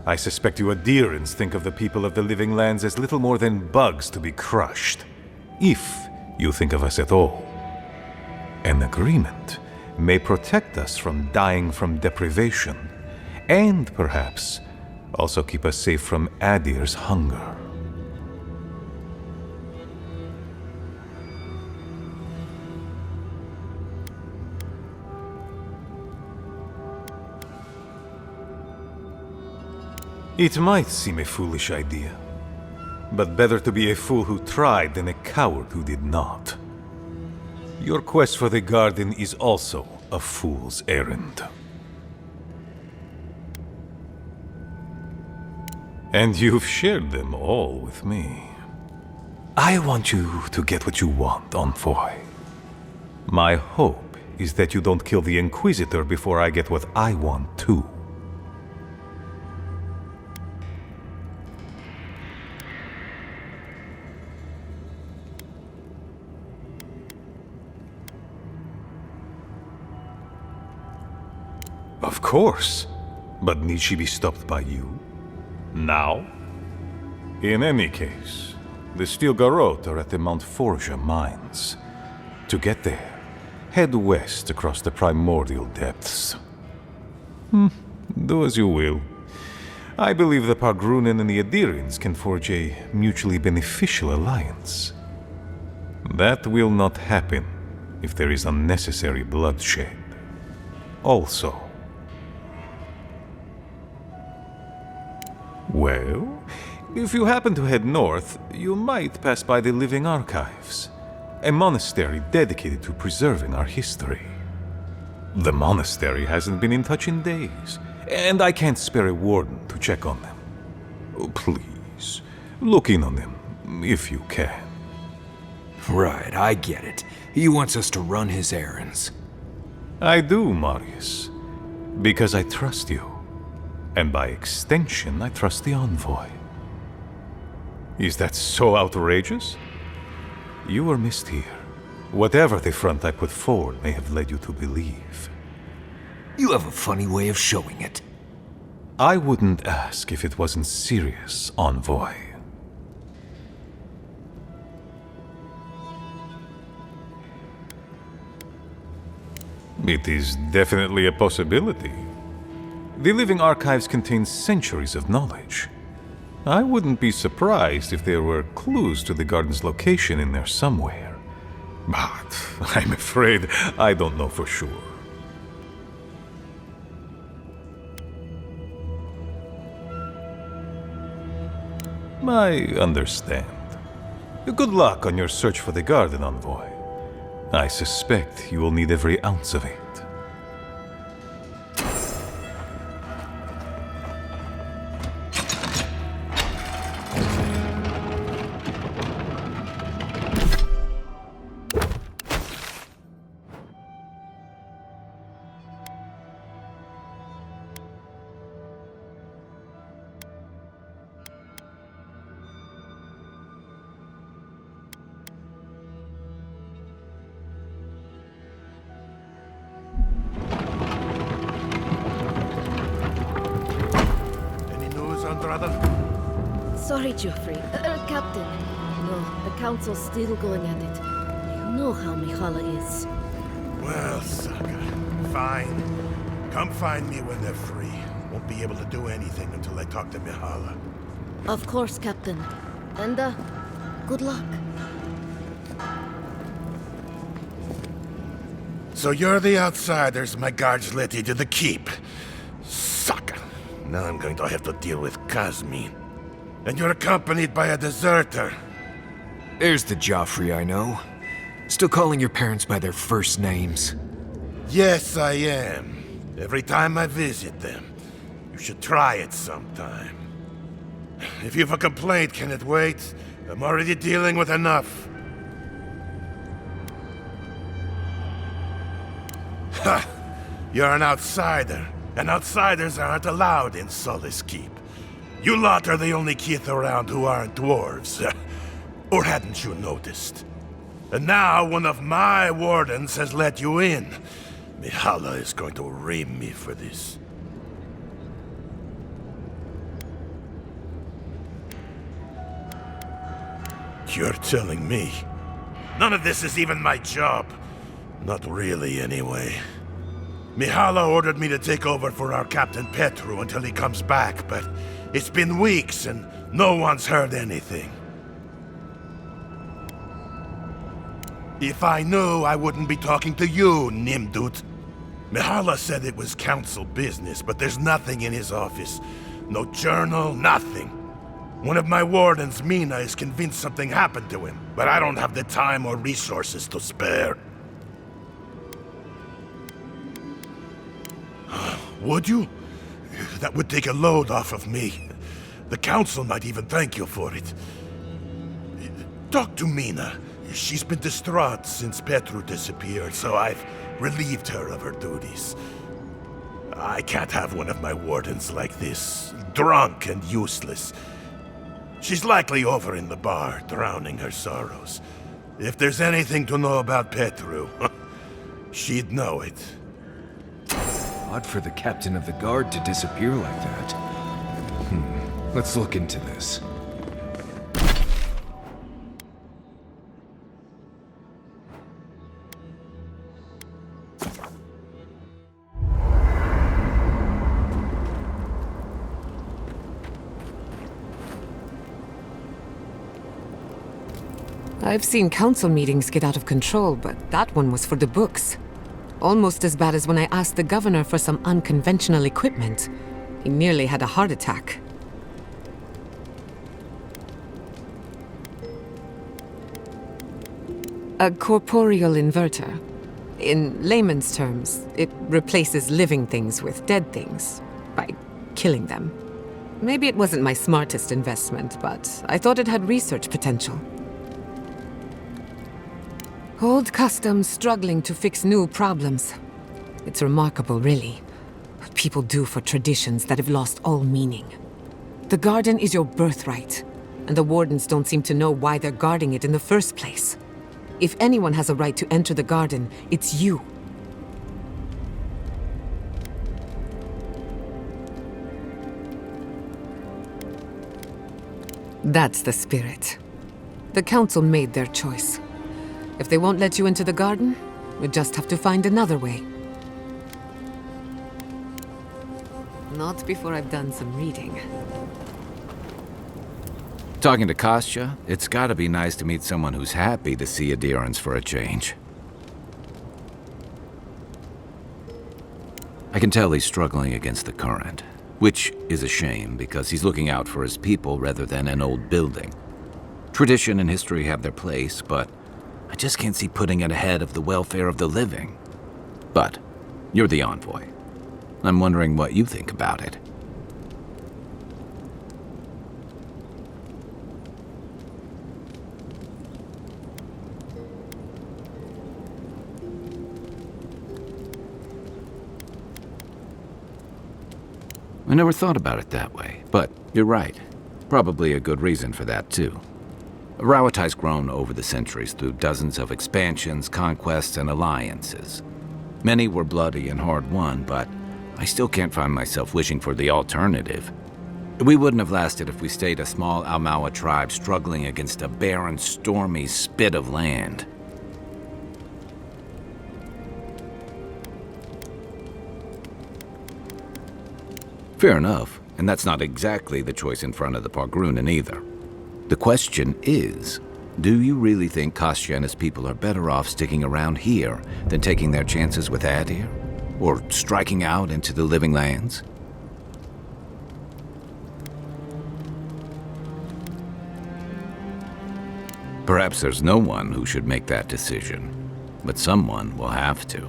I suspect you Adirans think of the people of the Living Lands as little more than bugs to be crushed. If you think of us at all. An agreement may protect us from dying from deprivation, and perhaps also keep us safe from Adir's hunger. It might seem a foolish idea, but better to be a fool who tried than a coward who did not. Your quest for the garden is also a fool's errand. And you've shared them all with me. I want you to get what you want, Envoy. My hope is that you don't kill the Inquisitor before I get what I want too. Of course, but need she be stopped by you? Now? In any case, the Steel Garot are at the Mount Forja mines. To get there, head west across the primordial depths. Do as you will. I believe the Pargrunen and the Adirans can forge a mutually beneficial alliance. That will not happen if there is unnecessary bloodshed. Also, well, if you happen to head north, you might pass by the Living Archives, a monastery dedicated to preserving our history. The monastery hasn't been in touch in days, and I can't spare a warden to check on them. Please, look in on them, if you can. Right, I get it. He wants us to run his errands. I do, Marius, because I trust you. And by extension, I trust the Envoy. Is that so outrageous? You were missed here. Whatever the front I put forward may have led you to believe. You have a funny way of showing it. I wouldn't ask if it wasn't serious, Envoy. It is definitely a possibility. The Living Archives contain centuries of knowledge. I wouldn't be surprised if there were clues to the garden's location in there somewhere. But I'm afraid I don't know for sure. I understand. Good luck on your search for the garden, envoy. I suspect you will need every ounce of it. Sorry, Geoffrey. Captain. No, the Council's still going at it. You know how Mihala is. Well, sucker. Fine. Come find me when they're free. Won't be able to do anything until I talk to Mihala. Of course, Captain. And, good luck. So you're the outsiders my guards led you to the keep. Sucker. Now I'm going to have to deal with Kazmin. And you're accompanied by a deserter. There's the Joffrey I know. Still calling your parents by their first names. Yes, I am. Every time I visit them. You should try it sometime. If you've a complaint, can it wait? I'm already dealing with enough. Ha! You're an outsider, and outsiders aren't allowed in Solace Keep. You lot are the only kith around who aren't dwarves. Or hadn't you noticed? And now one of my wardens has let you in. Mihala is going to ream me for this. You're telling me? None of this is even my job. Not really, anyway. Mihala ordered me to take over for our Captain Petru until he comes back, but it's been weeks and no one's heard anything. If I knew, I wouldn't be talking to you, Nimdut. Mihala said it was council business, but there's nothing in his office. No journal, nothing. One of my wardens, Mina, is convinced something happened to him, but I don't have the time or resources to spare. Would you? That would take a load off of me. The council might even thank you for it. Talk to Mina. She's been distraught since Petru disappeared, so I've relieved her of her duties. I can't have one of my wardens like this, drunk and useless. She's likely over in the bar, drowning her sorrows. If there's anything to know about Petru, she'd know it. Odd for the captain of the guard to disappear like that. Let's look into this. I've seen council meetings get out of control, but that one was for the books. Almost as bad as when I asked the governor for some unconventional equipment. He nearly had a heart attack. A corporeal inverter. In layman's terms, it replaces living things with dead things by killing them. Maybe it wasn't my smartest investment, but I thought it had research potential. Old customs struggling to fix new problems. It's remarkable, really, what people do for traditions that have lost all meaning. The garden is your birthright, and the wardens don't seem to know why they're guarding it in the first place. If anyone has a right to enter the garden, it's you. That's the spirit. The council made their choice. If they won't let you into the garden, we just have to find another way. Not before I've done some reading. Talking to Kostya, it's gotta be nice to meet someone who's happy to see adherence for a change. I can tell he's struggling against the current, which is a shame because he's looking out for his people rather than an old building. Tradition and history have their place, but I just can't see putting it ahead of the welfare of the living. But you're the envoy. I'm wondering what you think about it. I never thought about it that way, but you're right. Probably a good reason for that, too. Rauatai's grown over the centuries through dozens of expansions, conquests, and alliances. Many were bloody and hard-won, but I still can't find myself wishing for the alternative. We wouldn't have lasted if we stayed a small Almawa tribe struggling against a barren, stormy spit of land. Fair enough, and that's not exactly the choice in front of the Pargrunen either. The question is, do you really think Kostya and his people are better off sticking around here than taking their chances with Adir? Or striking out into the living lands? Perhaps there's no one who should make that decision, but someone will have to.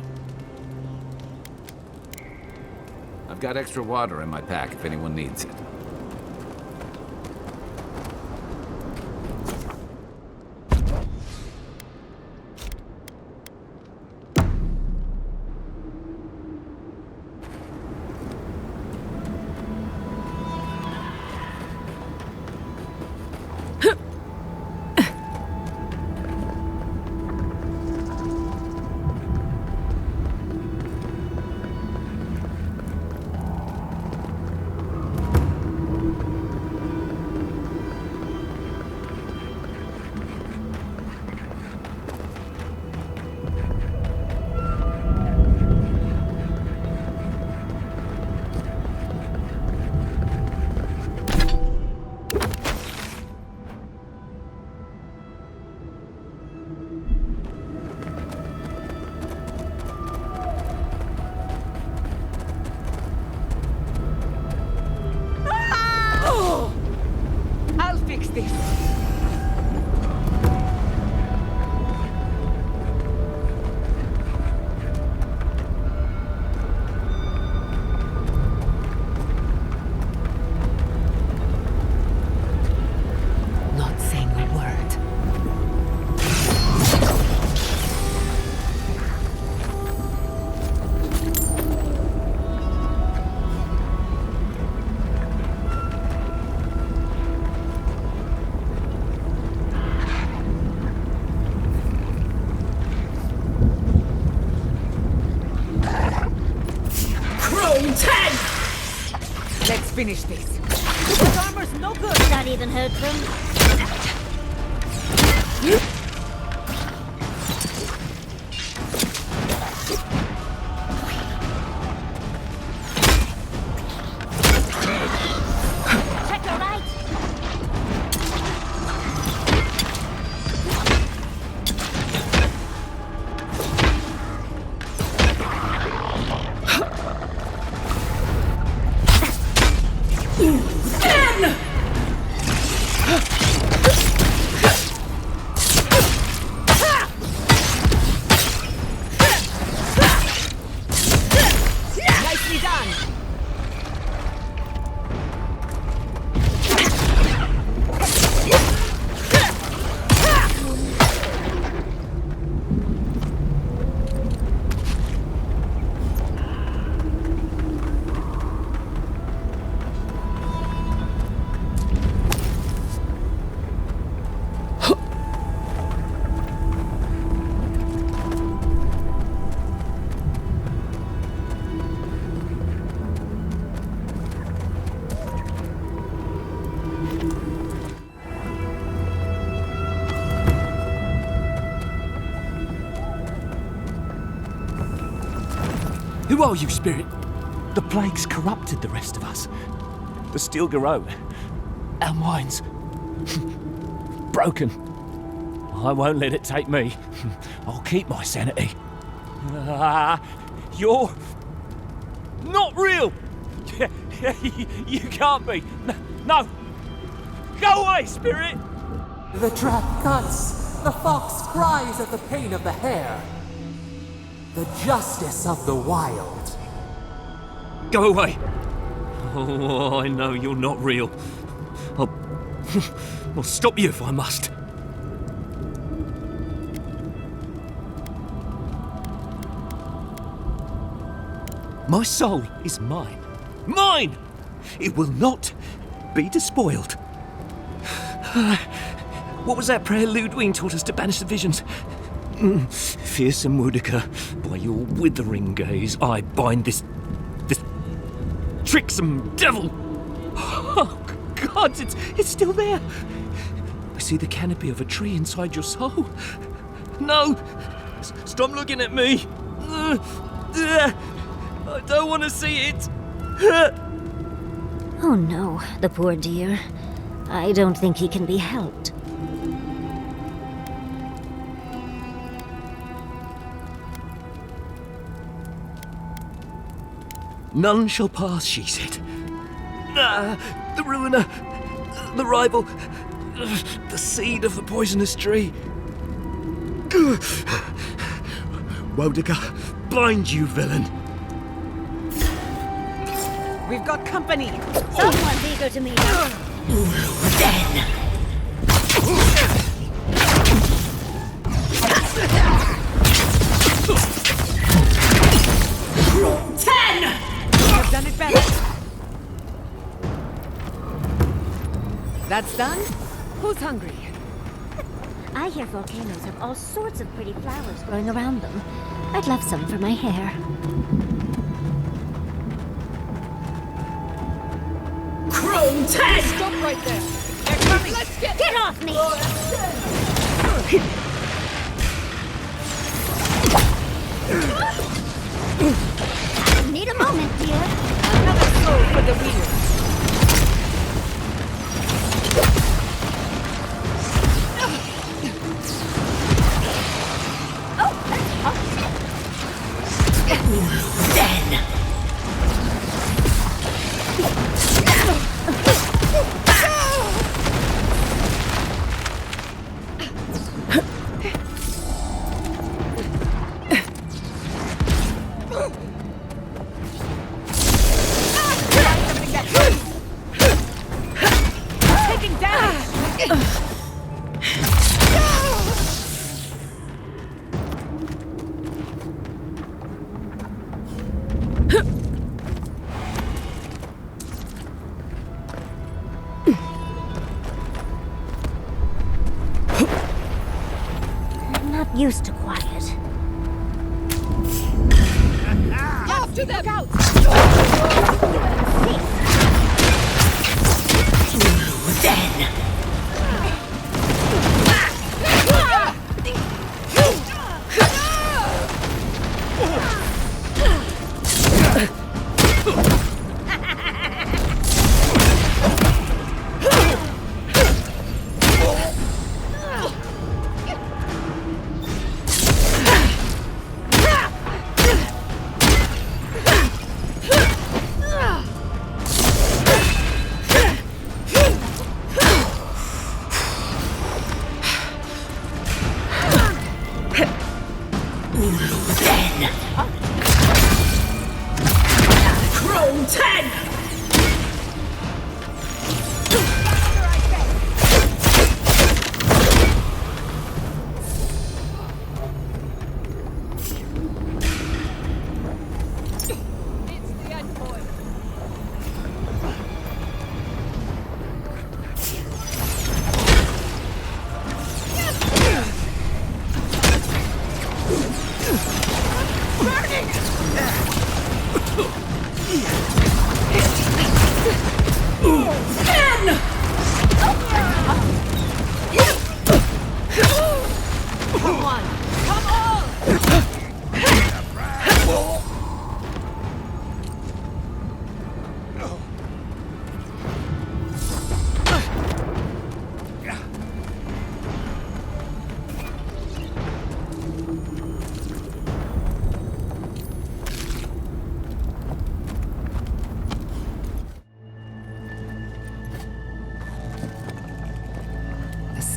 I've got extra water in my pack if anyone needs it. Finish this. This armor's no good. Not even hurt them. Check your right. Who are you, Spirit? The plague's corrupted the rest of us. The steel garot. Our minds. Broken. I won't let it take me. I'll keep my sanity. You're... not real! You can't be. No. Go away, Spirit! The trap cuts. The fox cries at the pain of the hare. The justice of the wild. Go away! Oh, I know you're not real. I'll stop you if I must. My soul is mine. Mine! It will not be despoiled. What was that prayer Ludwe taught us to banish the visions? Fearsome Woodica, by your withering gaze, I bind this tricksome devil. Oh, God, it's still there. I see the canopy of a tree inside your soul. No! Stop looking at me! I don't want to see it! Oh no, the poor dear. I don't think he can be helped. None shall pass, she said. The ruiner, the rival, the seed of the poisonous tree. Woedica, bind you, villain! We've got company! Someone's eager to meet us. I've done it better! That's done? Who's hungry? I hear volcanoes have all sorts of pretty flowers growing around them. I'd love some for my hair. Chrome 10! Stop right there! They're coming! Let's Get off me! Need a moment, dear. Another soul for the wheel! Used to quiet. After them! Out!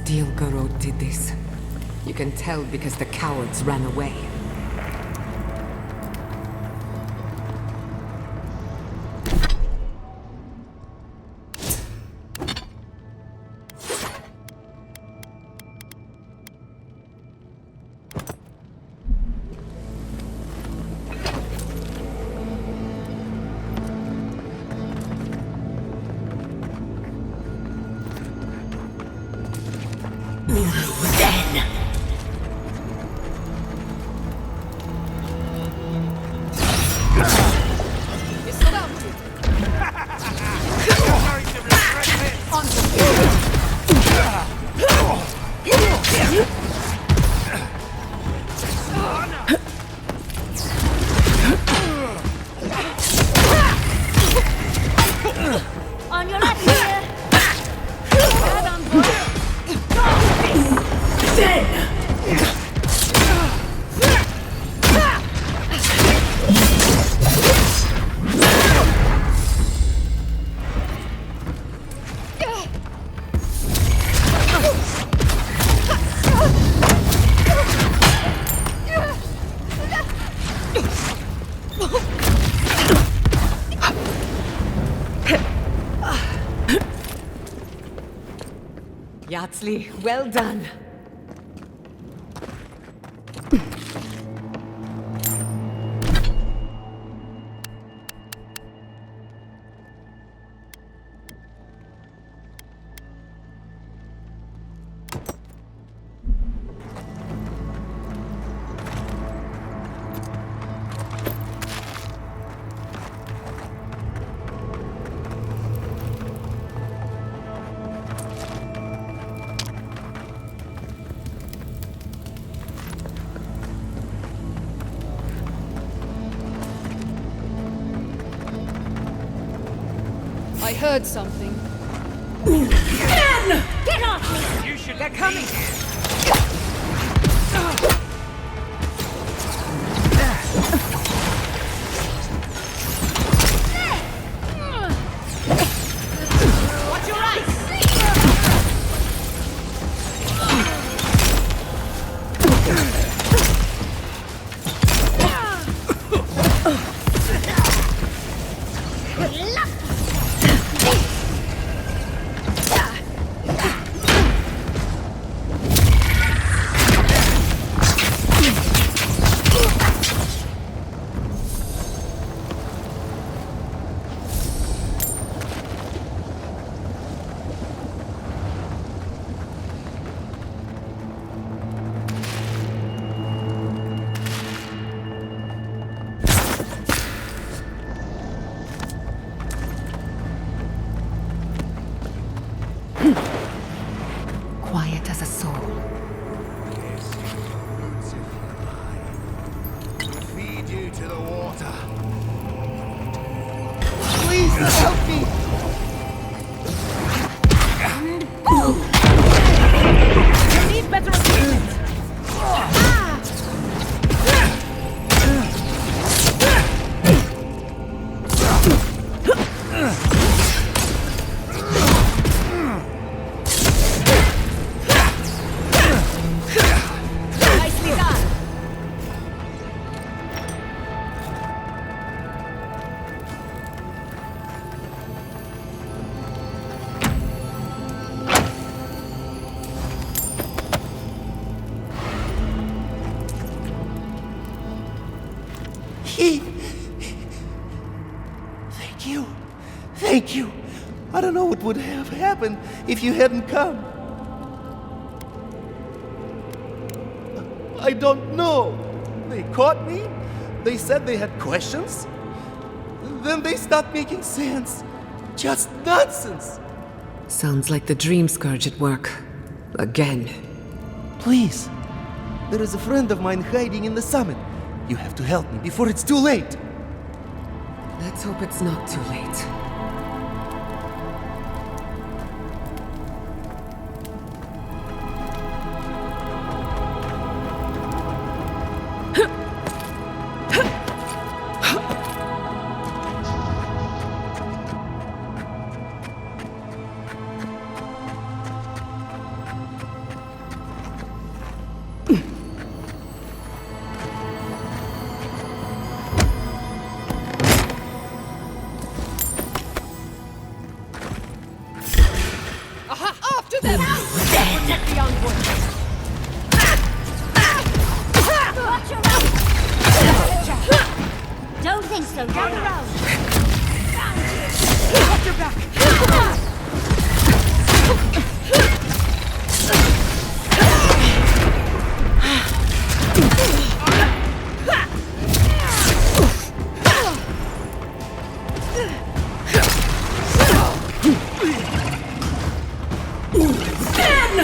steel garot did this. You can tell because the cowards ran away. On your left here! Head on, boy! Yatsli, well done. I heard something. Get off me! You should let coming! Watch your eyes! Good luck! Quiet as a soul. Feed you to the water. Please help me! You need better equipment! Nicely done. Thank you. Thank you. I don't know what would have happened if you hadn't come. I don't know. They caught me. They said they had questions. Then they stopped making sense. Just nonsense. Sounds like the Dream Scourge at work. Again. Please. There is a friend of mine hiding in the summit. You have to help me before it's too late. Let's hope it's not too late. slow down around. Watch your back.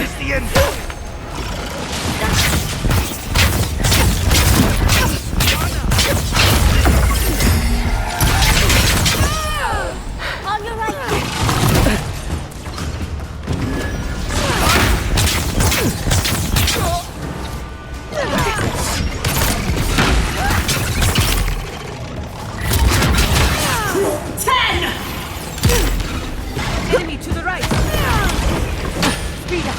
It's the end. On your right. Enemy to the right. Speed up.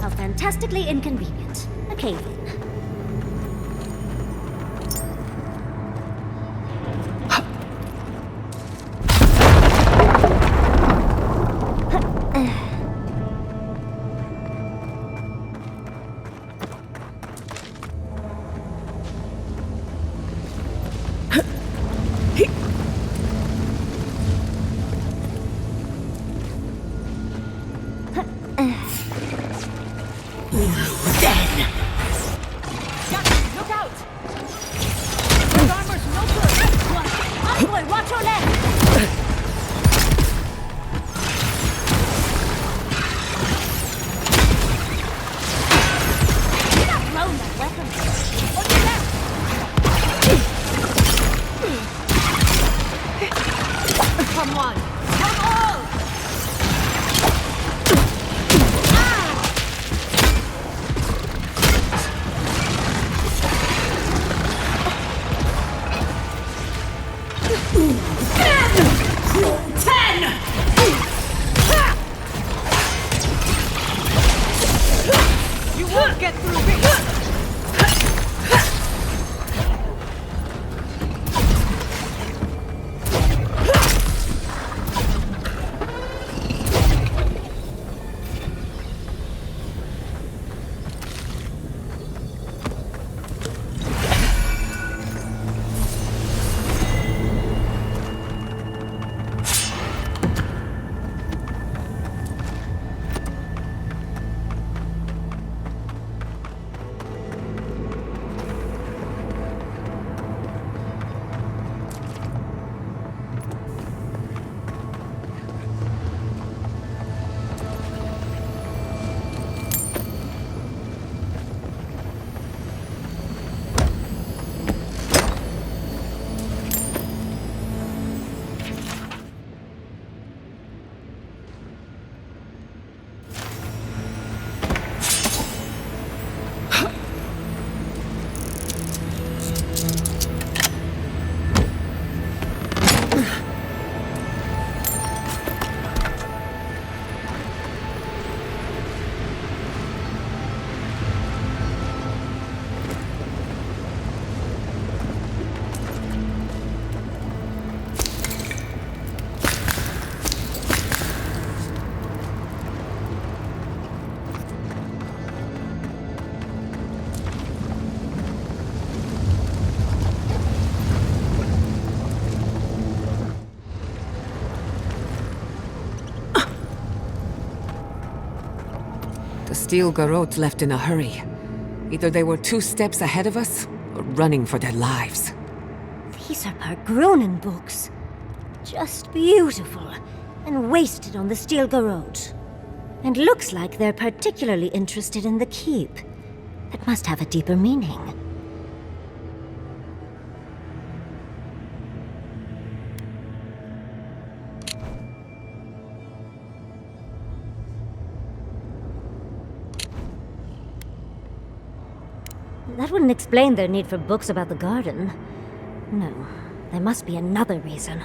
How fantastically inconvenient. A cave-in. Look out! His armor's no good. Envoy, watch your left. You're not thrown that weapon. On your left. Come on. Come all! You won't get through me! The steel garot left in a hurry. Either they were 2 steps ahead of us, or running for their lives. These are Procurement books. Just beautiful, and wasted on the steel garot. And looks like they're particularly interested in the keep. That must have a deeper meaning. that wouldn't explain their need for books about the garden. No, there must be another reason.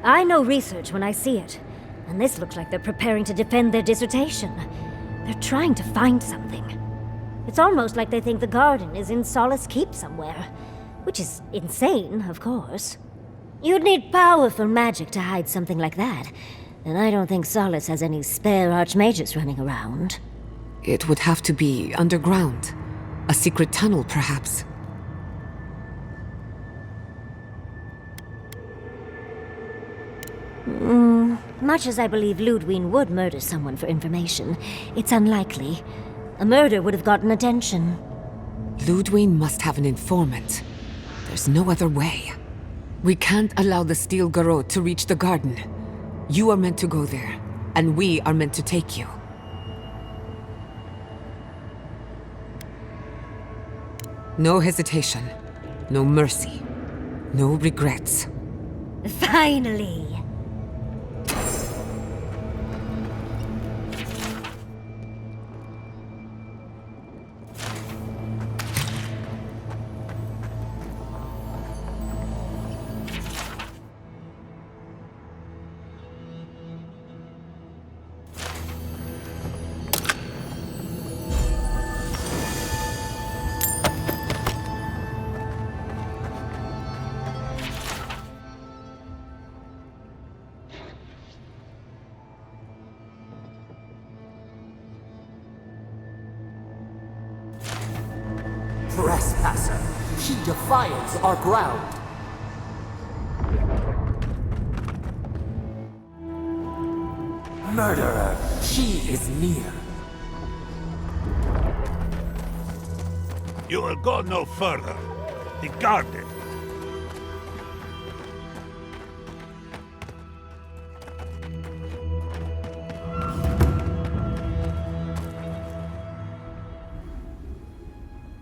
I know research when I see it, and this looks like they're preparing to defend their dissertation. They're trying to find something. It's almost like they think the garden is in Solace Keep somewhere, which is insane, of course. You'd need powerful magic to hide something like that, and I don't think Solace has any spare archmages running around. It would have to be underground. A secret tunnel, perhaps. Much as I believe Ludwe would murder someone for information, it's unlikely. A murder would have gotten attention. Ludwe must have an informant. There's no other way. We can't allow the steel garot to reach the garden. You are meant to go there, and we are meant to take you. No hesitation, no mercy, no regrets. Finally! Trespasser, she defiles our ground. Murderer, she is near. You will go no further. The garden.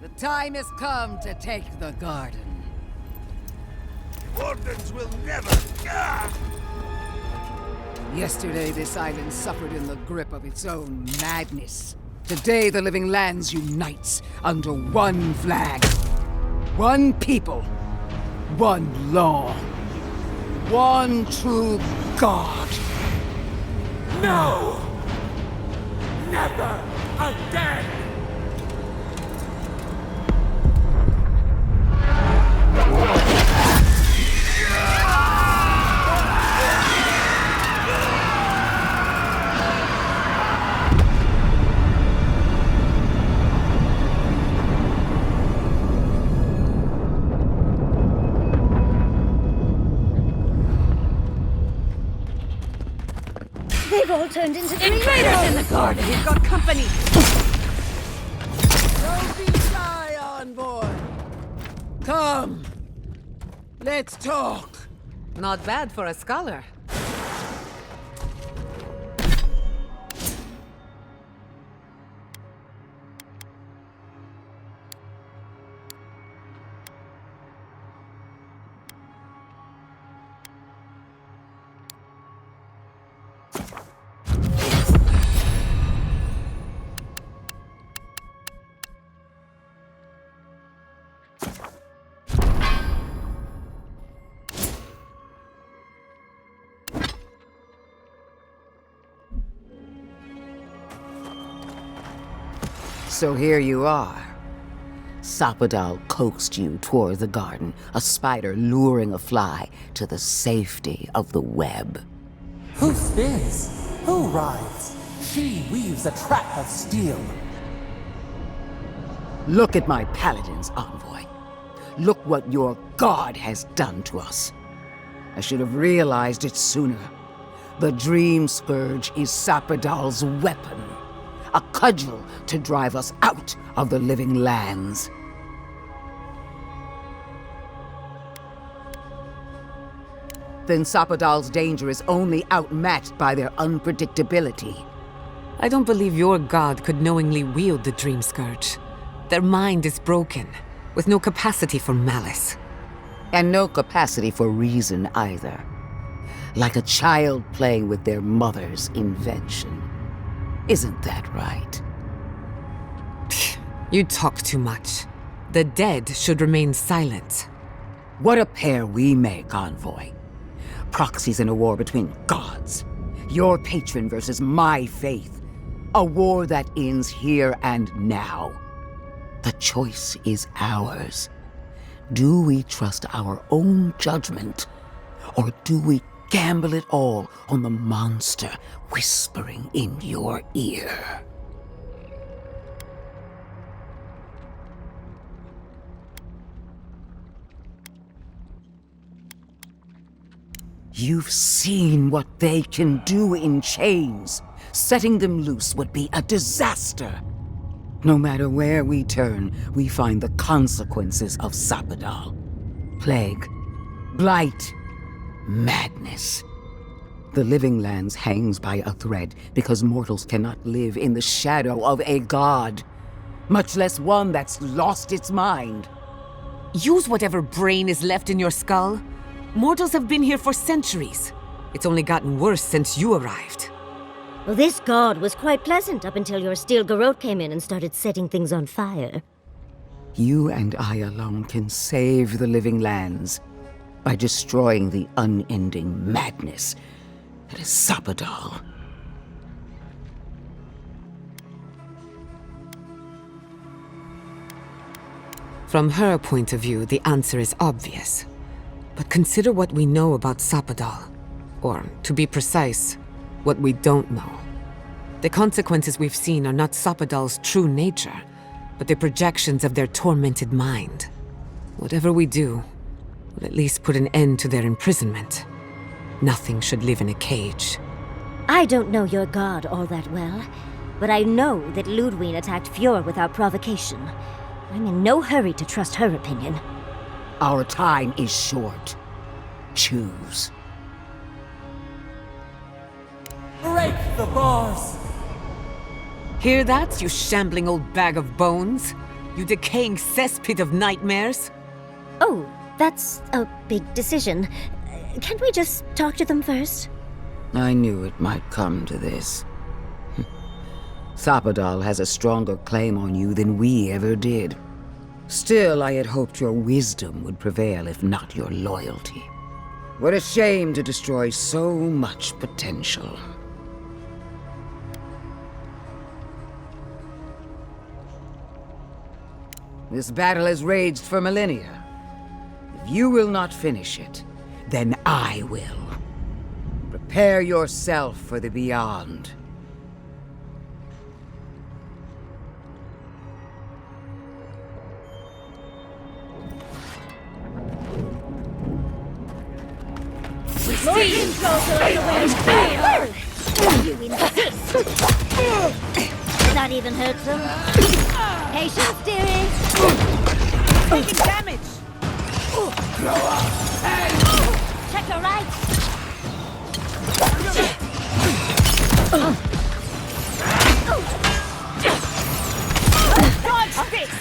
The time has come to take the garden. Wardens will never... Yesterday, this island suffered in the grip of its own madness. Today, the living lands unites under one flag. One people. One law. One true God. No! Never again! They've all turned into Invaders in the garden! We've got company! Don't be shy, envoy! Come! Let's talk! Not bad for a scholar. So here you are. Sapadal coaxed you toward the garden, a spider luring a fly to the safety of the web. Who spins? Who rides? She weaves a trap of steel. Look at my paladins, envoy. Look what your god has done to us. I should have realized it sooner. The Dream Scourge is Sapadal's weapon. A cudgel to drive us out of the living lands. Then Sapadal's danger is only outmatched by their unpredictability. I don't believe your god could knowingly wield the Dream Scourge. Their mind is broken, with no capacity for malice. And no capacity for reason either. Like a child playing with their mother's invention. Isn't that right? You talk too much. The dead should remain silent. What a pair we make, Envoy. Proxies in a war between gods. Your patron versus my faith. A war that ends here and now. The choice is ours. Do we trust our own judgment, or do we gamble it all on the monster whispering in your ear? You've seen what they can do in chains. Setting them loose would be a disaster. No matter where we turn, we find the consequences of Sapadal. Plague, blight, madness. The Living Lands hangs by a thread because mortals cannot live in the shadow of a god, much less one that's lost its mind. Use whatever brain is left in your skull. Mortals have been here for centuries. It's only gotten worse since you arrived. Well, this god was quite pleasant up until your steel garot came in and started setting things on fire. You and I alone can save the Living Lands by destroying the unending madness that is Sapadal. From her point of view, the answer is obvious. But consider what we know about Sapadal. Or, to be precise, what we don't know. The consequences we've seen are not Sapadal's true nature, but the projections of their tormented mind. Whatever we do, will at least put an end to their imprisonment. Nothing should live in a cage. I don't know your god all that well, but I know that Ludwe attacked Fjord without provocation. I'm in no hurry to trust her opinion. Our time is short. Choose. Break the bars! Hear that, you shambling old bag of bones? You decaying cesspit of nightmares? Oh, that's a big decision. Can't we just talk to them first? I knew it might come to this. Sapadal has a stronger claim on you than we ever did. Still, I had hoped your wisdom would prevail, if not your loyalty. What a shame to destroy so much potential. This battle has raged for millennia. If you will not finish it, then I will. Prepare yourself for the beyond. You insist! Did that even hurt them? Patience, dearie! Taking damage! Check her right! Dodge this!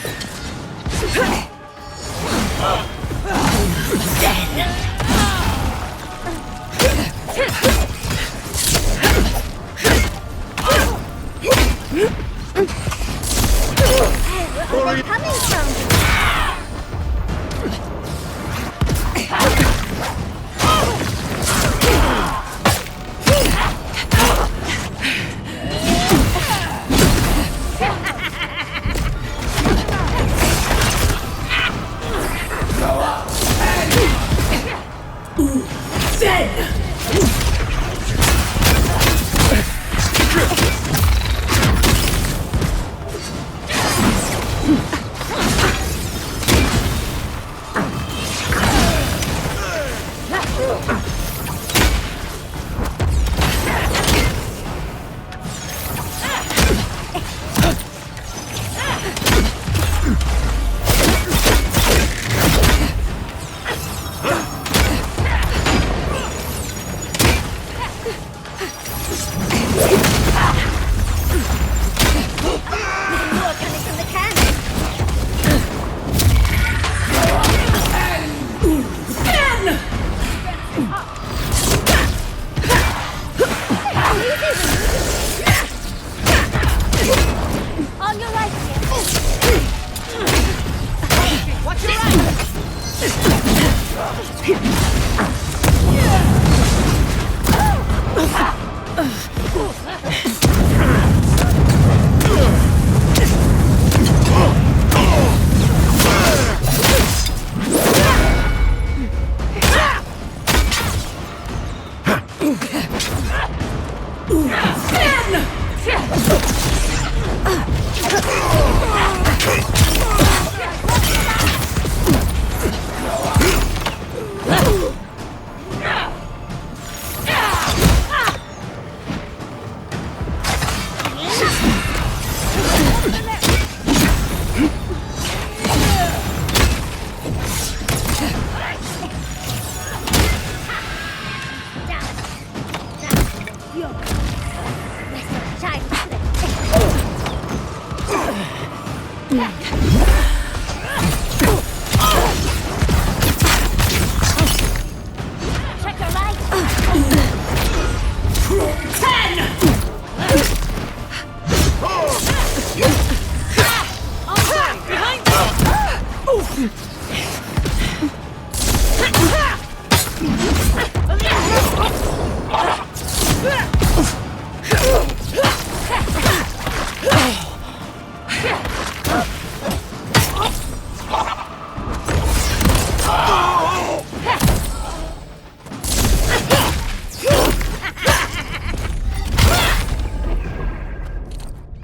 Where are they coming from?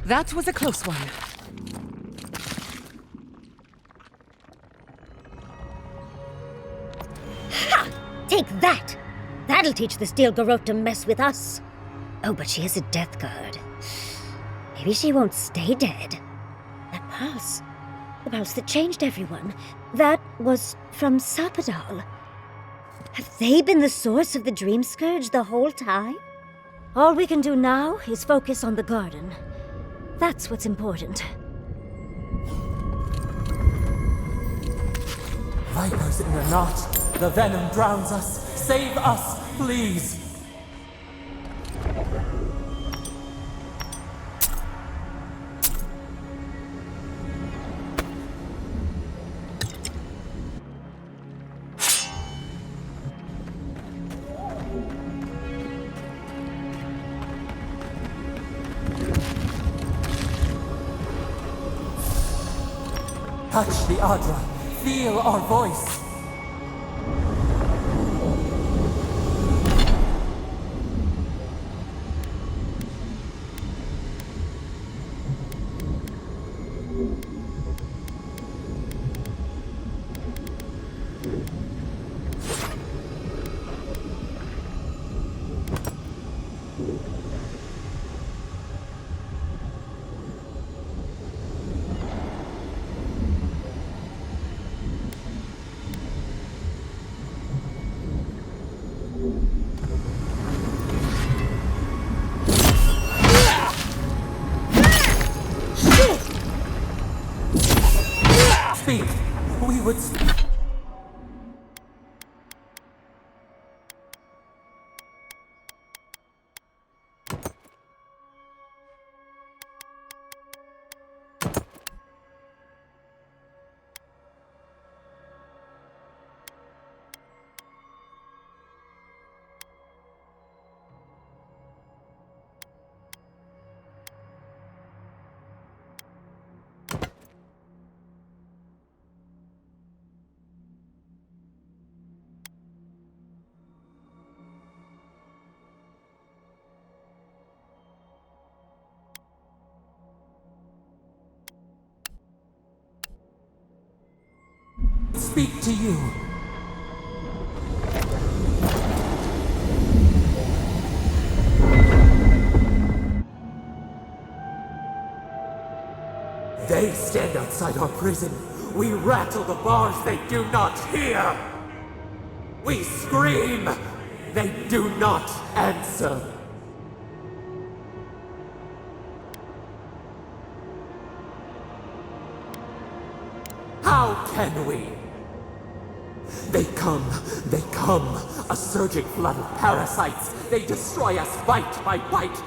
That was a close one. Ha! Take that! That'll teach the steel garot to mess with us. Oh, but she has a death guard. Maybe she won't stay dead. That pulse. The pulse that changed everyone. That was from Sapadal. Have they been the source of the dream scourge the whole time? All we can do now is focus on the garden. That's what's important. Vipers in the knot. The venom drowns us. Save us, please. Touch the Adra. Feel our voice. Speak. We would speak. Speak to you. They stand outside our prison. We rattle the bars, they do not hear. We scream, they do not answer. How can we? They come, a surging flood of parasites. They destroy us bite by bite.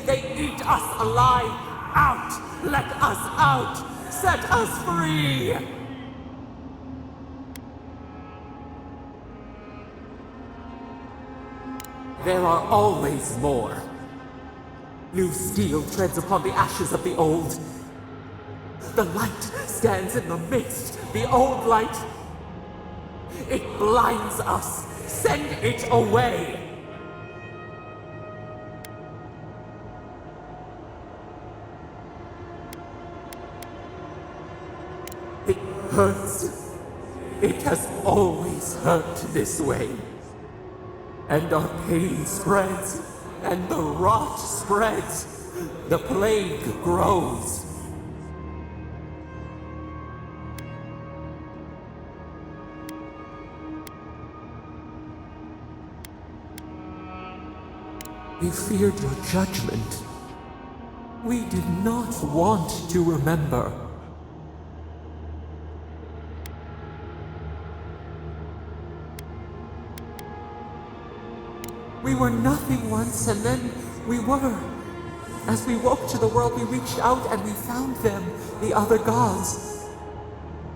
They eat us alive. Out! Let us out! set us free! There are always more. New steel treads upon the ashes of the old. The light stands in the midst, the old light. It blinds us. Send it away! It hurts. It has always hurt this way. And our pain spreads, and the rot spreads. The plague grows. We feared your judgment. We did not want to remember. We were nothing once, and then we were. As we woke to the world, we reached out and we found them, the other gods.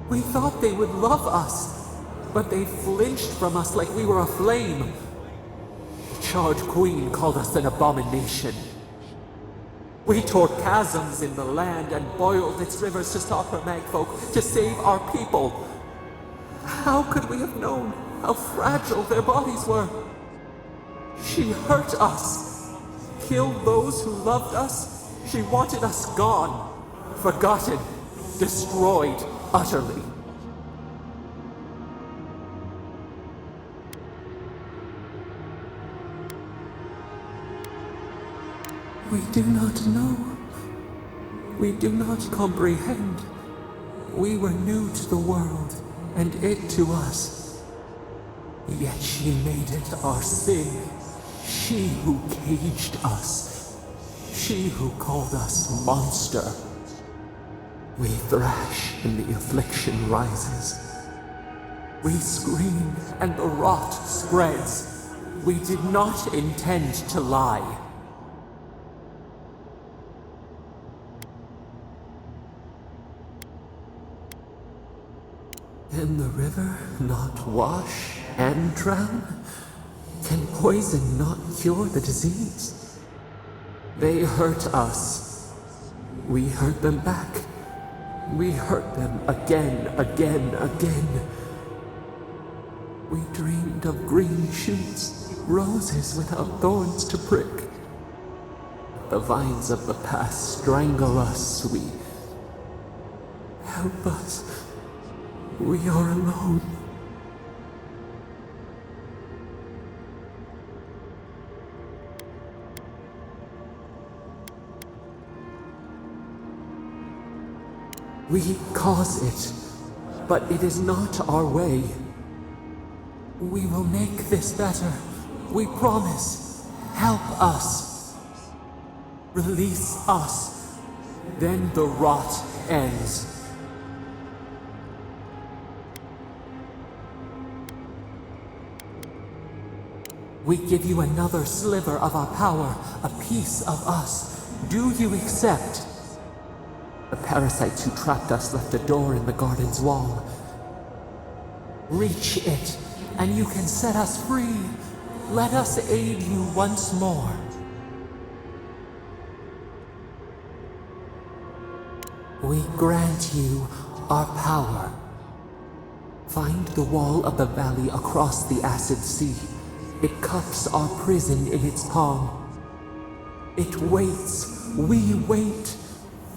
We thought they would love us, but they flinched from us like we were a flame. The charred queen called us an abomination. We tore chasms in the land and boiled its rivers to stop her magfolk, to save our people. How could we have known how fragile their bodies were? She hurt us, killed those who loved us. She wanted us gone, forgotten, destroyed utterly. We do not know. We do not comprehend. We were new to the world, and it to us. Yet she made it our sin. She who caged us. She who called us monster. We thrash and the affliction rises. We scream and the rot spreads. We did not intend to lie. Can the river not wash and drown? Can poison not cure the disease? They hurt us. We hurt them back. We hurt them again, again, again. We dreamed of green shoots, roses without thorns to prick. The vines of the past strangle us. We... Help us. We are alone. We cause it, but it is not our way. We will make this better. We promise. Help us. Release us. Then the rot ends. We give you another sliver of our power, a piece of us. Do you accept? The parasites who trapped us left a door in the garden's wall. Reach it, and you can set us free. Let us aid you once more. We grant you our power. Find the wall of the valley across the acid sea. It cups our prison in its palm. It waits. We wait.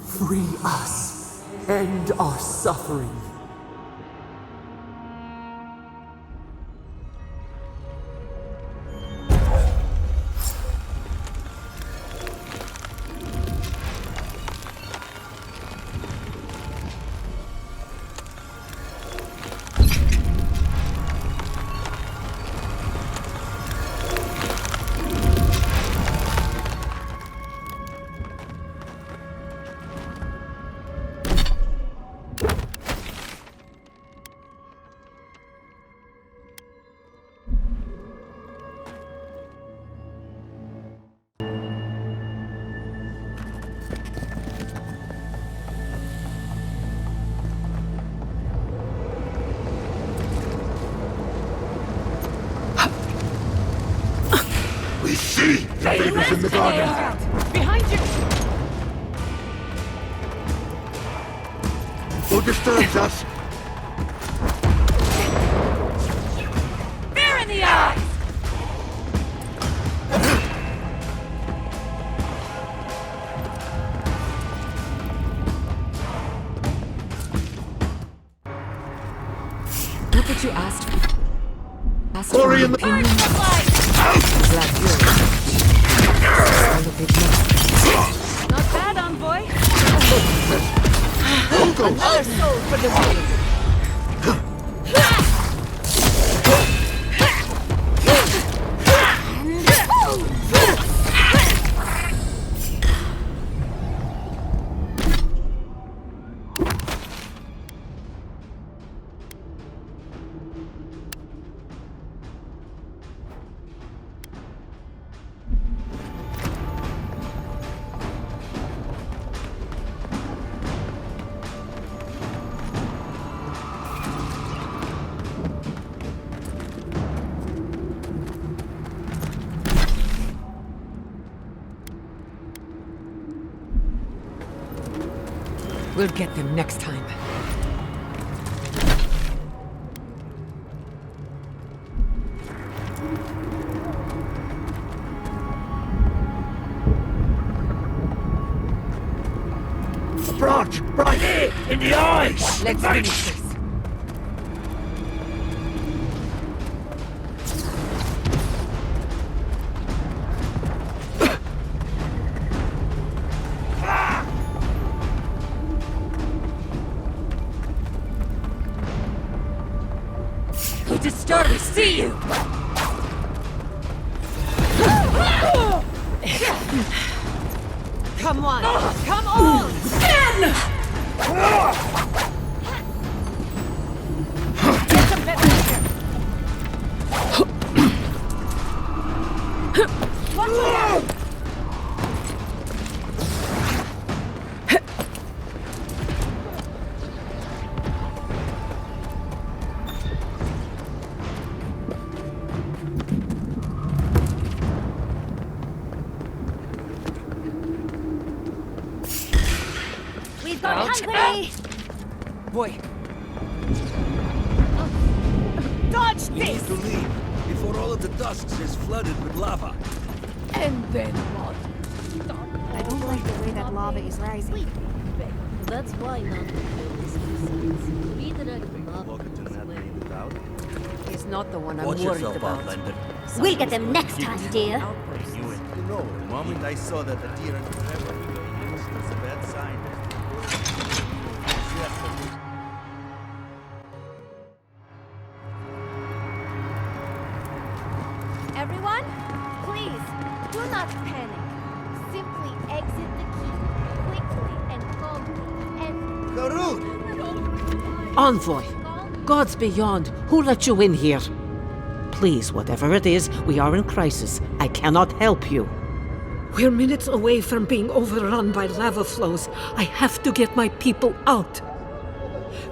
Free us. End our suffering. invaders in the garden. Behind you! Who disturbs us? Fear in the eyes! Not that you asked for. Glory in the opinion. Burn the light! Glad you're Not bad, envoy. Another soul for the wield. We'll get them next time. Branch! Right here! In the eyes! Let's finish this. Disturbed, see you! Come on! Come on! Get some better here! Watch out! We've got company! Boy. Dodge You need this! to leave before all of the dusks is flooded with lava. And then what? I don't like the way that lava is rising. That's why none of the redirect the lava. He's not the one I'm Watch worried yourself, about. Outlander. We'll get them next time, dear. I knew it. You know, the moment I saw that the deer and the trevor, it was a bad sign. Everyone, please, do not panic. Simply exit the keep quickly and calmly and... Garot! Envoy! Gods beyond, who let you in here? Please, whatever it is, we are in crisis. I cannot help you. We're minutes away from being overrun by lava flows. I have to get my people out.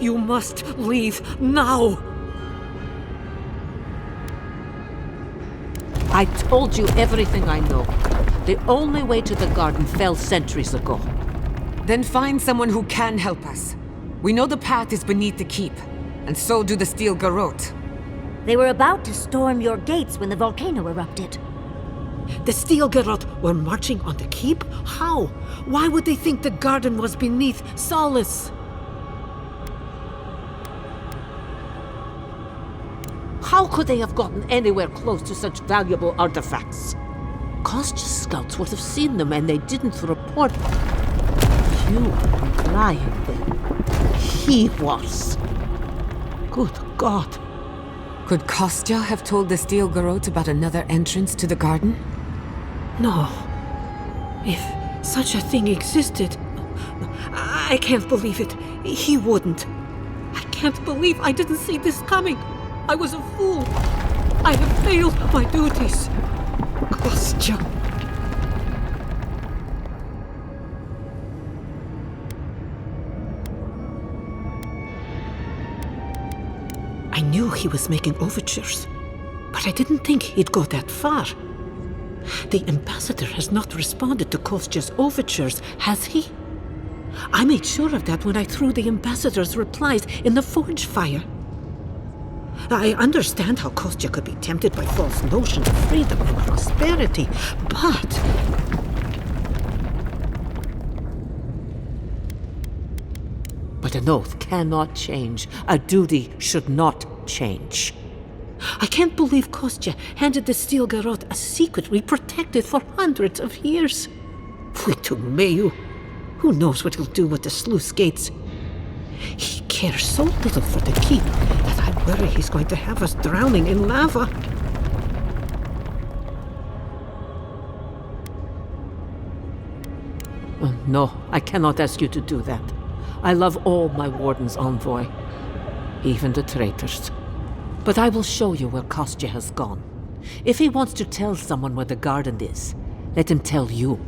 You must leave now. I told you everything I know. The only way to the garden fell centuries ago. Then find someone who can help us. We know the path is beneath the keep, and so do the steel garot. They were about to storm your gates when the volcano erupted. The steel garot were marching on the keep? How? Why would they think the garden was beneath Solace? How could they have gotten anywhere close to such valuable artifacts? Kostya's scouts would have seen them and they didn't report. You were lying then. He was. Good God. Could Kostya have told the steel garot about another entrance to the garden? No. If such a thing existed, I can't believe it. He wouldn't. I can't believe I didn't see this coming. I was a fool. I have failed my duties. Kostya. I knew he was making overtures, but I didn't think he'd go that far. The ambassador has not responded to Kostya's overtures, has he? I made sure of that when I threw the ambassador's replies in the forge fire. I understand how Kostya could be tempted by false notions of freedom and prosperity, but... But an oath cannot change. A duty should not change. I can't believe Kostya handed the steel garot a secret we protected for hundreds of years. Meyu. Who knows what he'll do with the sluice gates? He cares so little for the keep that I worry he's going to have us drowning in lava. Oh, no, I cannot ask you to do that. I love all my warden's envoy, even the traitors. But I will show you where Kostya has gone. If he wants to tell someone where the garden is, let him tell you.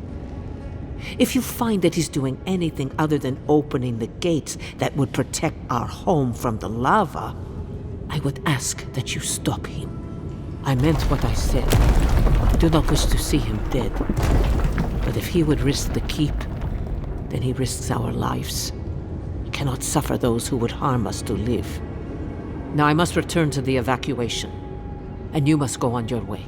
If you find that he's doing anything other than opening the gates that would protect our home from the lava, I would ask that you stop him. I meant what I said. I do not wish to see him dead. But if he would risk the keep, then he risks our lives. He cannot suffer those who would harm us to live. Now I must return to the evacuation, and you must go on your way.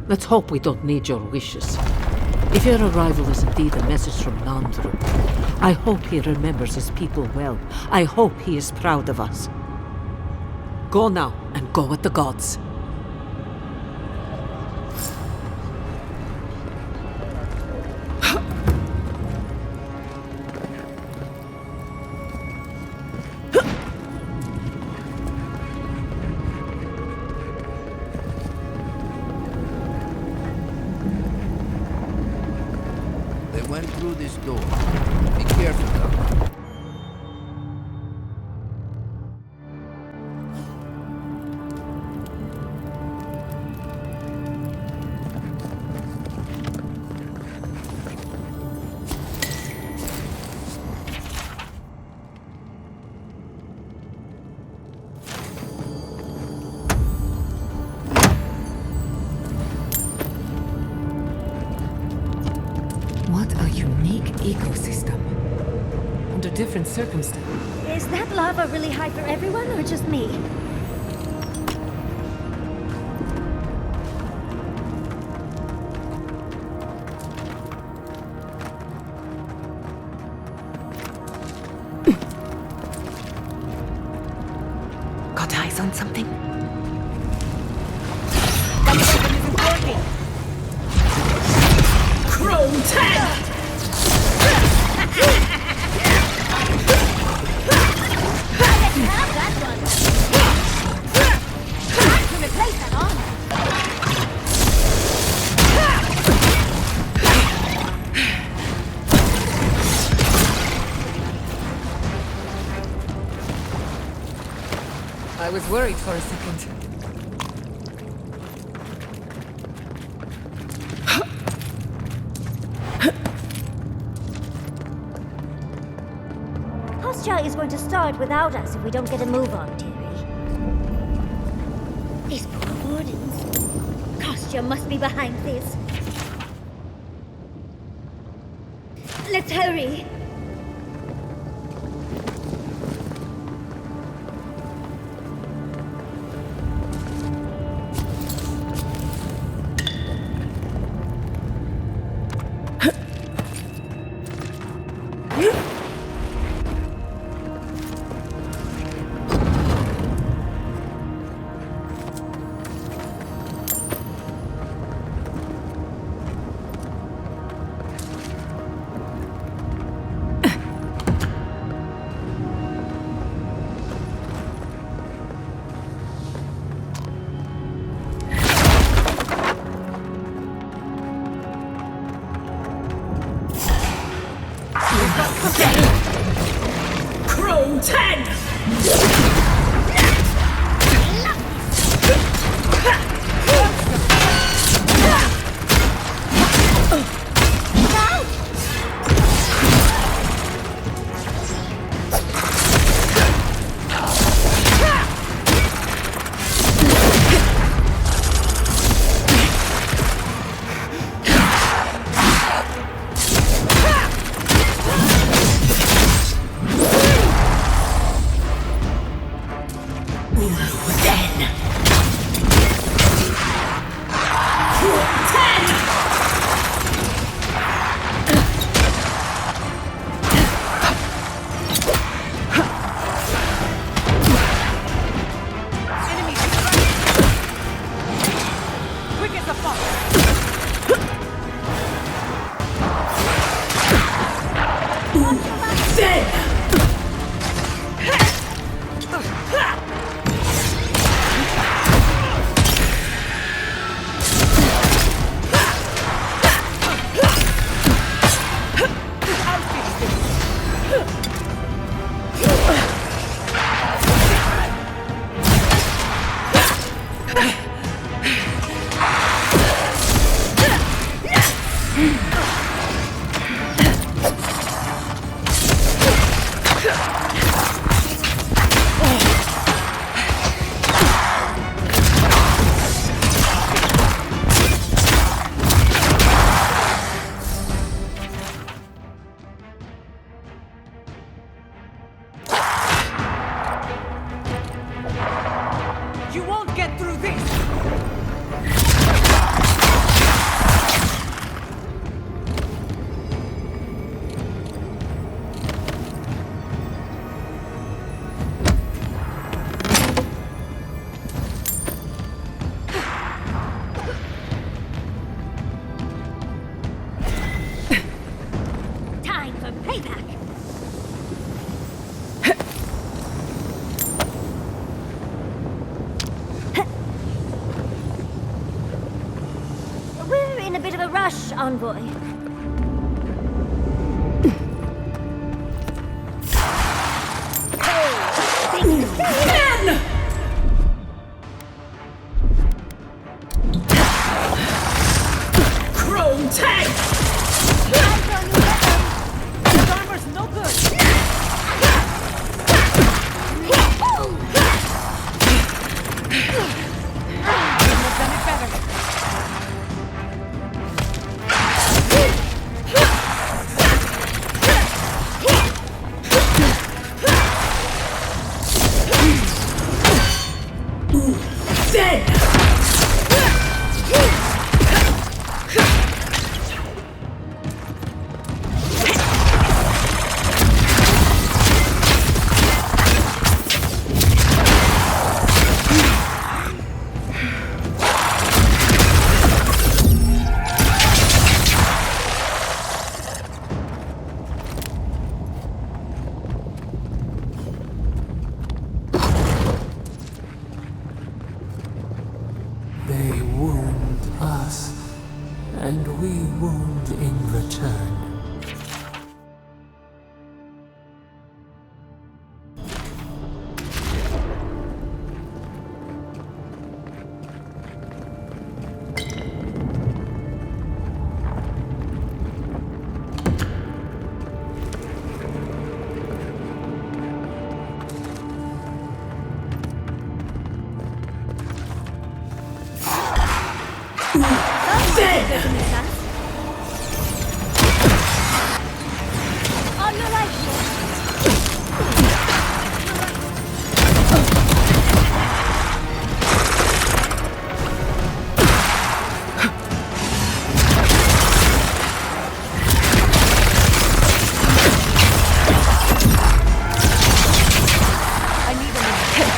Let's hope we don't need your wishes. If your arrival is indeed a message from Nandru, I hope he remembers his people well. I hope he is proud of us. Go now, and go with the gods. Through this door. Be careful, though. Ecosystem. Under different circumstances. Is that lava really high for everyone, or just me? Got eyes on something? That weapon isn't working! Chrome tag! I was worried for a second. Kostya is going to start without us if we don't get a move on, Terry. These poor wardens. Kostya must be behind this. Let's hurry. Chrome 10! You won't get through this! Time for payback! We're in a bit of a rush, Envoy. Men! Chrome tank! His armor's no good! Couldn't have done it better. Dead! They wound us, and we wound in return. On your right, I need a minute.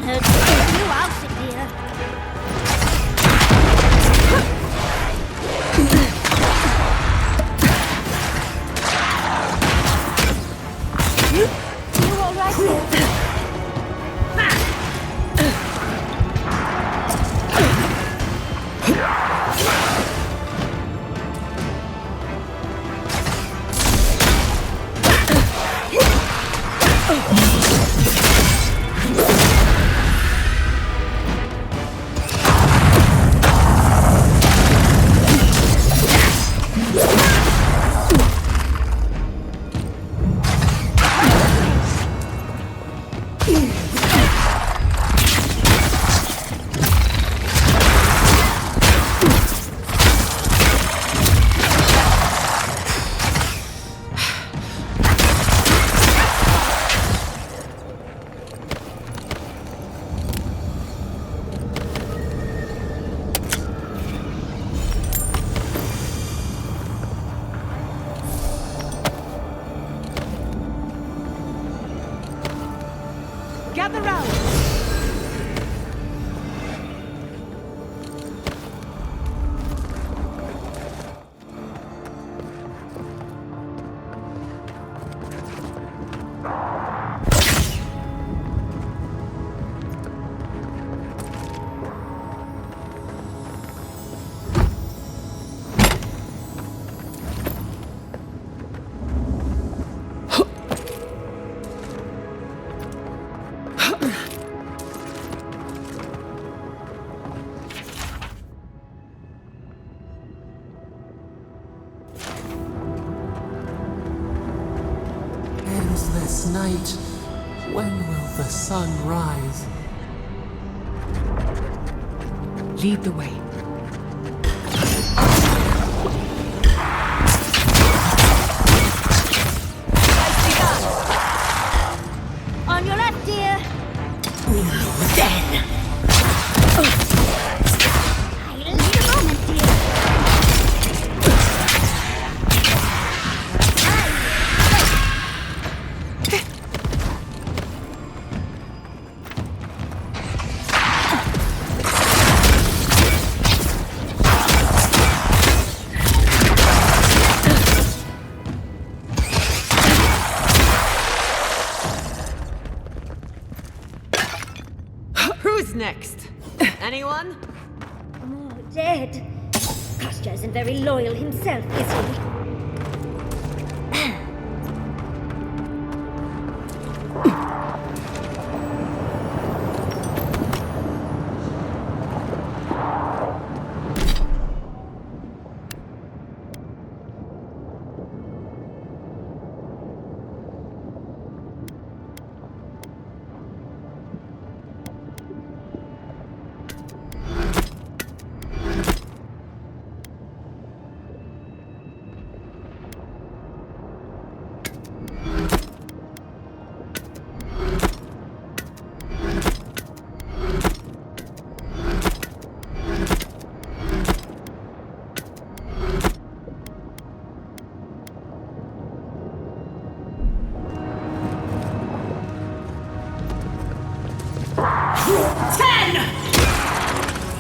Honored to take you out of here. You all right there? Gather round! Endless night. When will the sun rise? Lead the way. On your left, dear. Then. I'll need a moment, dear. Who's next? Anyone? Oh, dead. Kostya isn't very loyal himself, is he?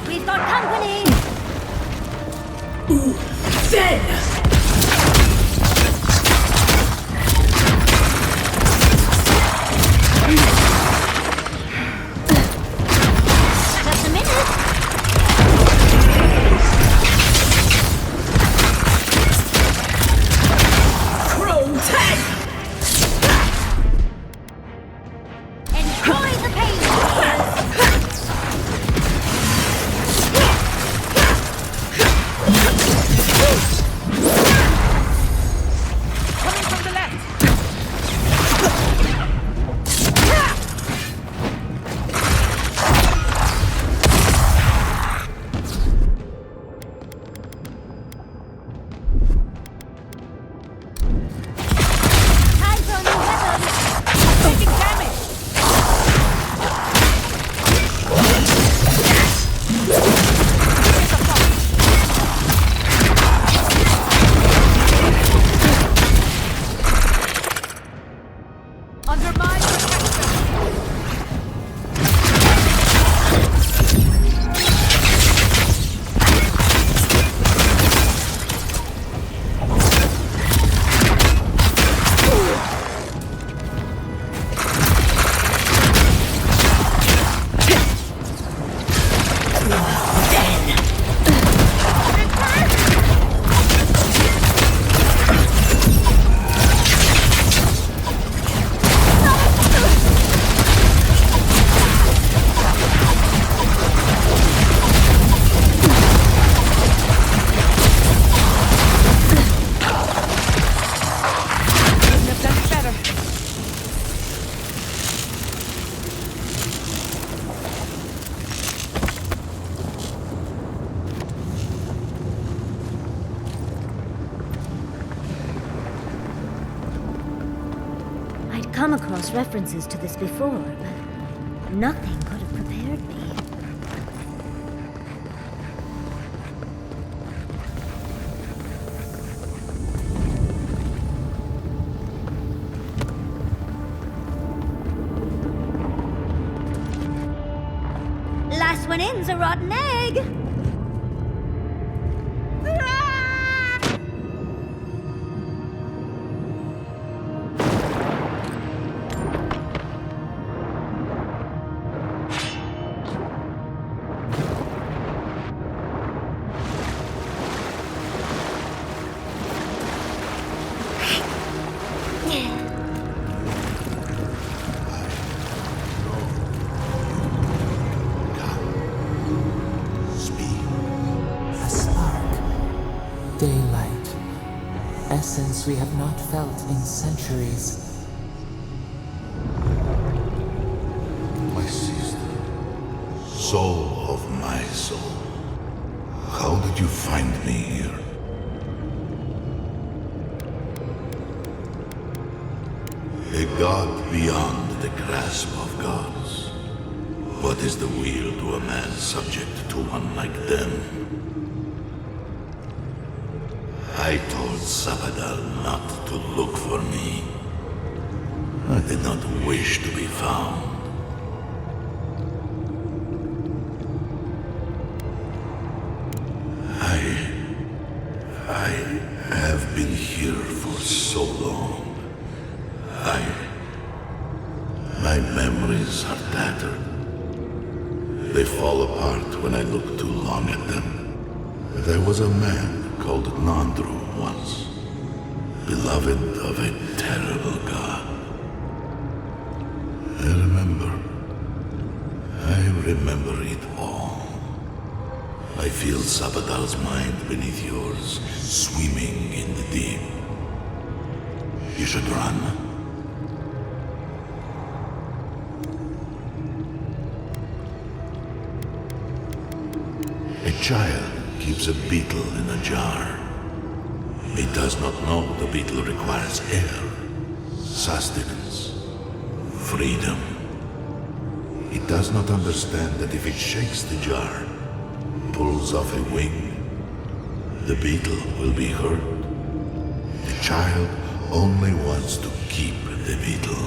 We've got company! Just a minute! Enjoy the pain! I'd come across references to this before, but nothing could have prepared me. Last one in's a rotten egg! Daylight. Essence we have not felt in centuries. My sister, soul of my soul, how did you find me here? A god beyond the grasp of gods. What is the wield to a man subject to one like them? I told Sabadal not to look for me. I did not wish to be found. I have been here for so long. My memories are tattered. They fall apart when I look too long at them. There was a man called Nandru once, beloved of a terrible god. I remember it all. I feel Sabadal's mind beneath yours, swimming in the deep. You should run. A child keeps a beetle in a jar. He does not know the beetle requires air, sustenance, freedom. He does not understand that if it shakes the jar, pulls off a wing, the beetle will be hurt. The child only wants to keep the beetle.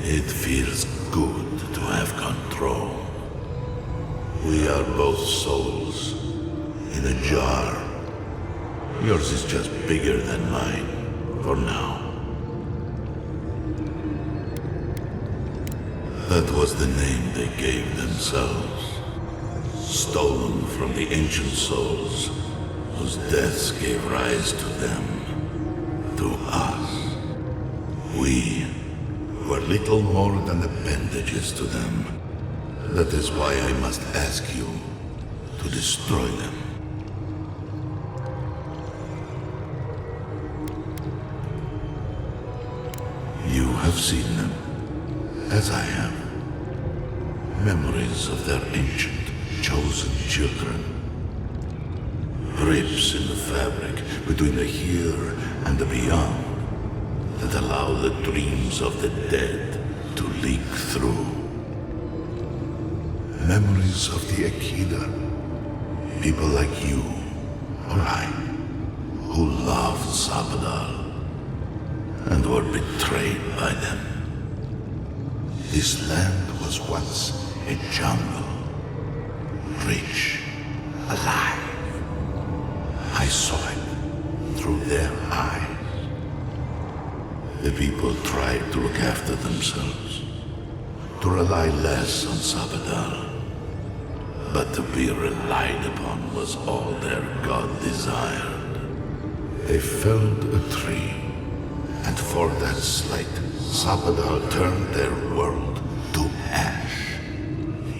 It feels good to have control. We are both souls in a jar. Yours is just bigger than mine, for now. That was the name they gave themselves. Stolen from the ancient souls, whose deaths gave rise to them, to us. We were little more than appendages to them. That is why I must ask you to destroy them. You have seen them, as I have. Memories of their ancient, chosen children. Rips in the fabric between the here and the beyond that allow the dreams of the dead to leak through. Memories of the Akida. People like you, or I, who loved Sabadal and were betrayed by them. This land was once a jungle, rich, alive. I saw it through their eyes. The people tried to look after themselves, to rely less on Sabadal. But to be relied upon was all their god desired. They felled a tree, and for that slight, Sabadal turned their world to ash,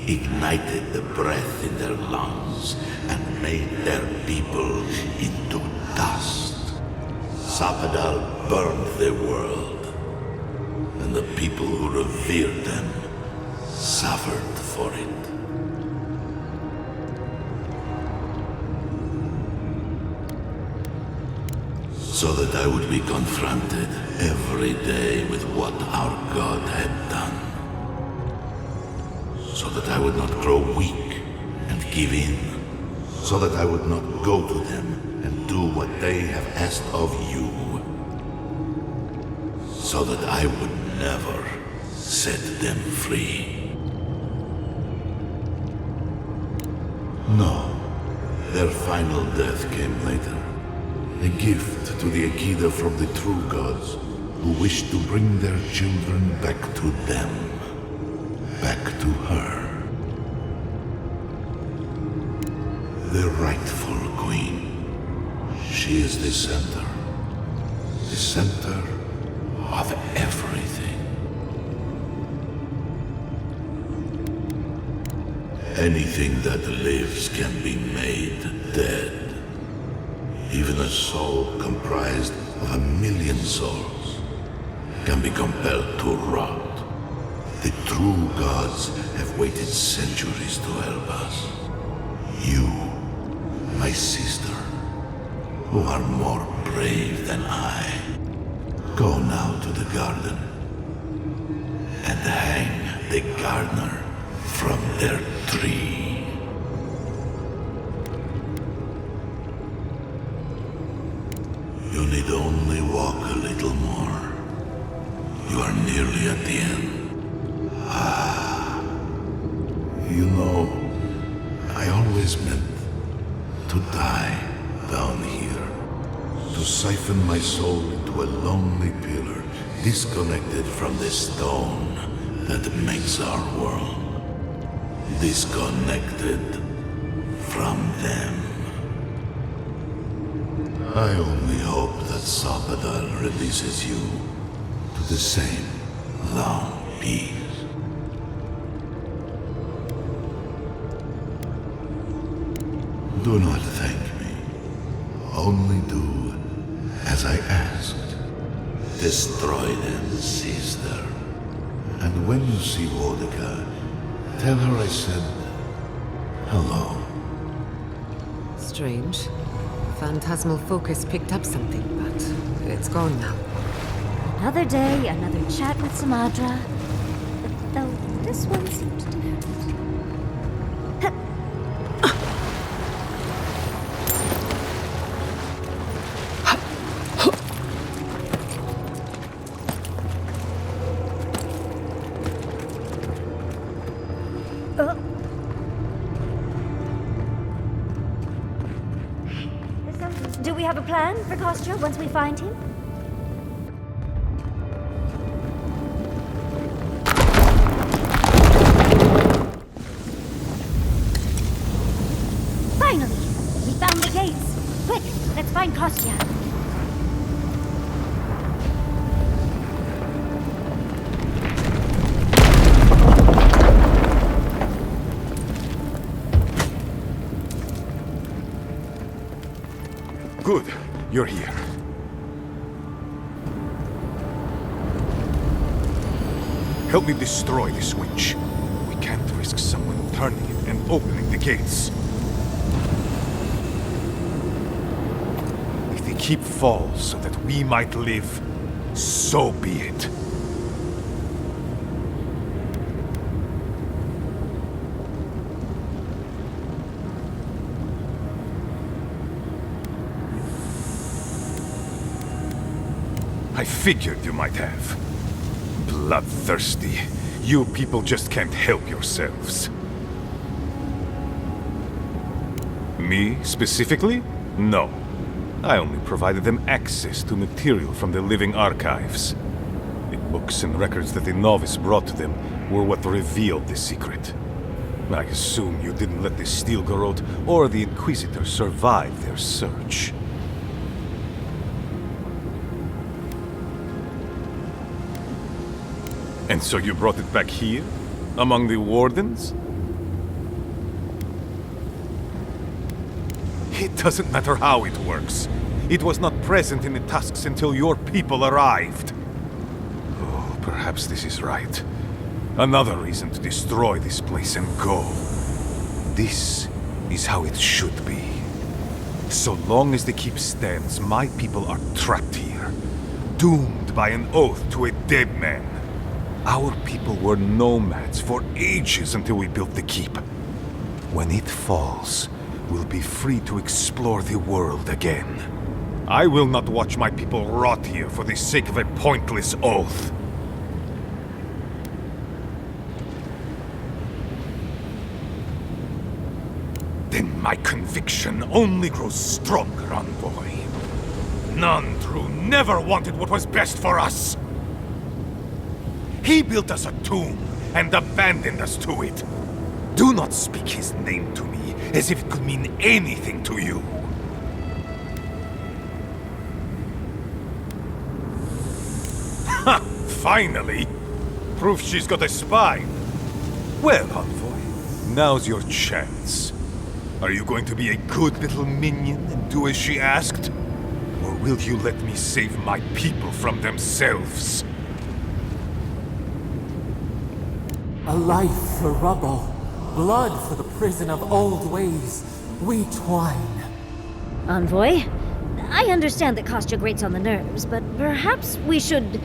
ignited the breath in their lungs, and made their people into dust. Sabadal burned their world, and the people who revered them suffered for it. So that I would be confronted every day with what our God had done, so that I would not grow weak and give in, so that I would not go to them and do what they have asked of you, so that I would never set them free. No, their final death came later. A gift to the Akida from the true gods, who wished to bring their children back to them, back to her. The rightful queen. She is the center of everything. Anything that lives can be made dead. Even a soul comprised of 1,000,000 souls can be compelled to rot. The true gods have waited centuries to help us. You, my sister, who are more brave than I, go now to the garden and hang the gardener from their tree. You need only walk a little more. You are nearly at the end. You know, I always meant to die down here. To siphon my soul into a lonely pillar, disconnected from the stone that makes our world. Disconnected from them. I only hope that Sapadal releases you to the same long peace. Do not thank me. Only do as I asked. Destroy them, sister. And when you see Wodika, tell her I said hello. Strange. Phantasmal focus picked up something, but it's gone now. Another day, another chat with Samadra. Though this one seemed different. Do we have a plan for Kostya once we find him? Finally! We found the gates! Quick, let's find Kostya! Good. You're here. Help me destroy this witch. We can't risk someone turning it and opening the gates. If the keep falls so that we might live, so be it. I figured you might have. Bloodthirsty. You people just can't help yourselves. Me, specifically? No. I only provided them access to material from the living archives. The books and records that the novice brought to them were what revealed the secret. I assume you didn't let the Steel Garot or the Inquisitor survive their search. And so you brought it back here? Among the wardens? It doesn't matter how it works. It was not present in the tusks until your people arrived. Oh, perhaps this is right. Another reason to destroy this place and go. This is how it should be. So long as the keep stands, my people are trapped here. doomed by an oath to a dead man. Our people were nomads for ages until we built the keep. When it falls, we'll be free to explore the world again. I will not watch my people rot here for the sake of a pointless oath. Then my conviction only grows stronger, envoy. None true never wanted what was best for us. He built us a tomb and abandoned us to it. Do not speak his name to me as if it could mean anything to you. Ha! Finally! Proof she's got a spine. Well, envoy, now's your chance. Are you going to be a good little minion and do as she asked? Or will you let me save my people from themselves? A life for rubble, blood for the prison of old ways. We twine. Envoy, I understand that Kostya grates on the nerves, but perhaps we should...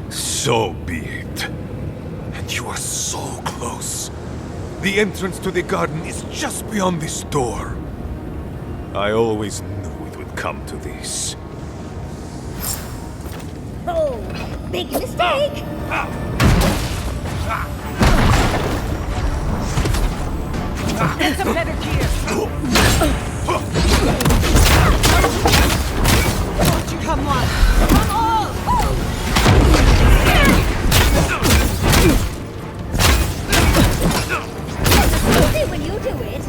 So be it. And you are so close. The entrance to the garden is just beyond this door. I always knew it would come to this. Oh, big mistake! Get some better gear! Won't you come on? Come all! Easy when you do it!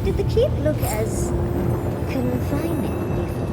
Did the keep look as confining before?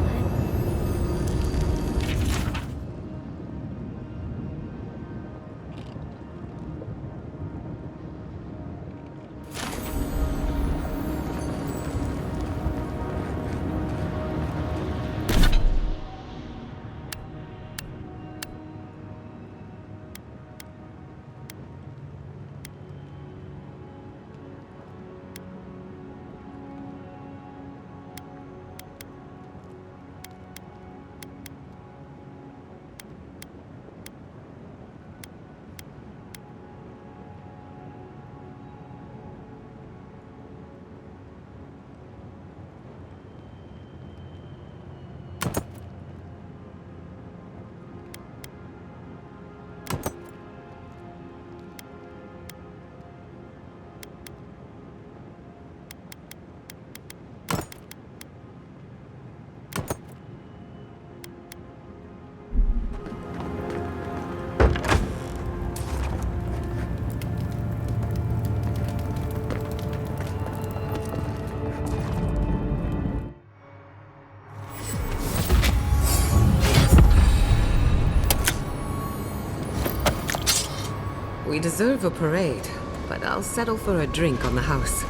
We deserve a parade, but I'll settle for a drink on the house.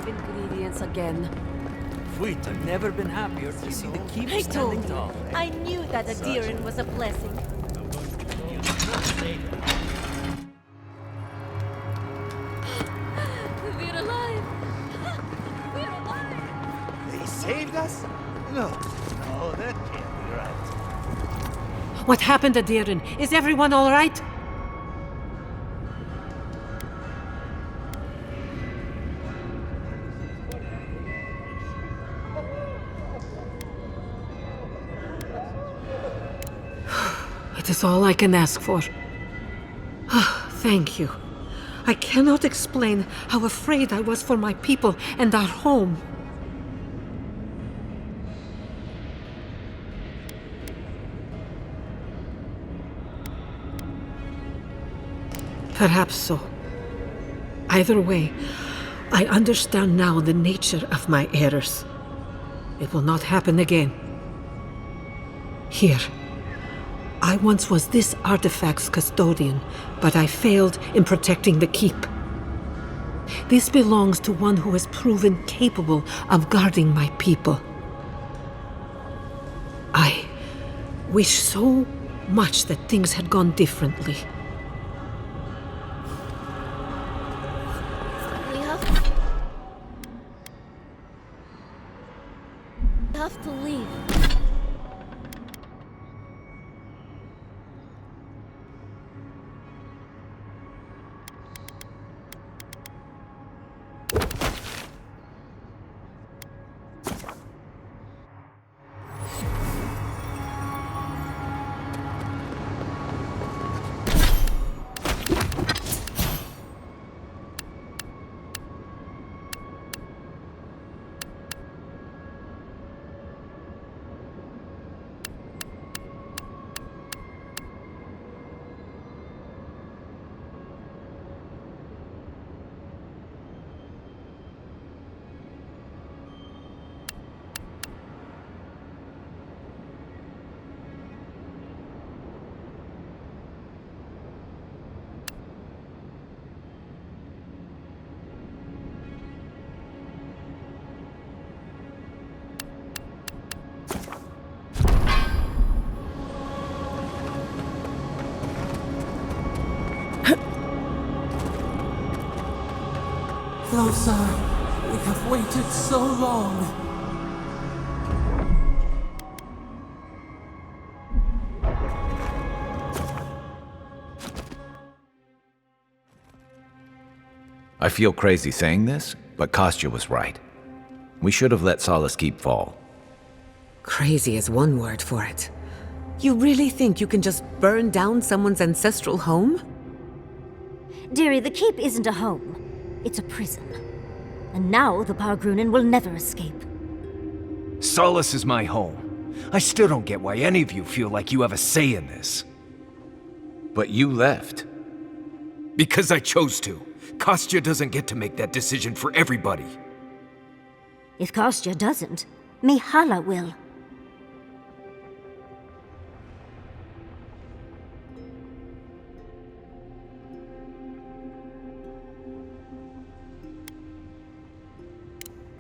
ingredients again. Wheat, I've never been happier to see the keep I standing told you. tall. I knew that Adiran was a blessing. We're alive! We're alive! They saved us? No, that can't be right. What happened, Adiran? Is everyone all right? It is all I can ask for. Thank you. I cannot explain how afraid I was for my people and our home. Perhaps so. Either way, I understand now the nature of my errors. It will not happen again. Here. I once was this artifact's custodian, but I failed in protecting the keep. This belongs to one who has proven capable of guarding my people. I wish so much that things had gone differently. We have to leave. Closer. We have waited so long. I feel crazy saying this, but Kostya was right. We should have let Solace Keep fall. Crazy is one word for it. You really think you can just burn down someone's ancestral home? Dearie, the keep isn't a home. It's a prison. And now the Pargrunen will never escape. Solace is my home. I still don't get why any of you feel like you have a say in this. But you left. Because I chose to. Kostya doesn't get to make that decision for everybody. If Kostya doesn't, Mihala will.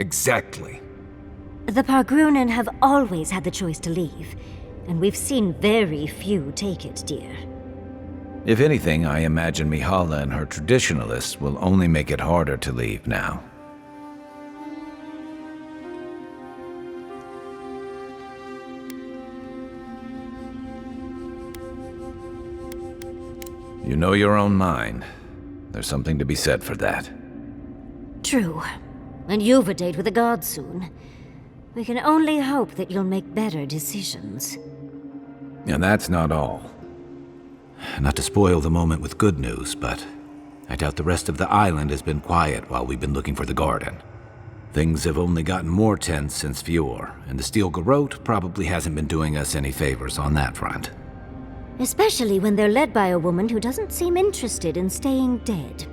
Exactly. The Pargrunen have always had the choice to leave, and we've seen very few take it, dear. If anything, I imagine Mihala and her traditionalists will only make it harder to leave now. You know your own mind. There's something to be said for that. True. And you've a date with the gods soon. We can only hope that you'll make better decisions. And that's not all. Not to spoil the moment with good news, but I doubt the rest of the island has been quiet while we've been looking for the garden. Things have only gotten more tense since Fior, and the steel garot probably hasn't been doing us any favors on that front. Especially when they're led by a woman who doesn't seem interested in staying dead.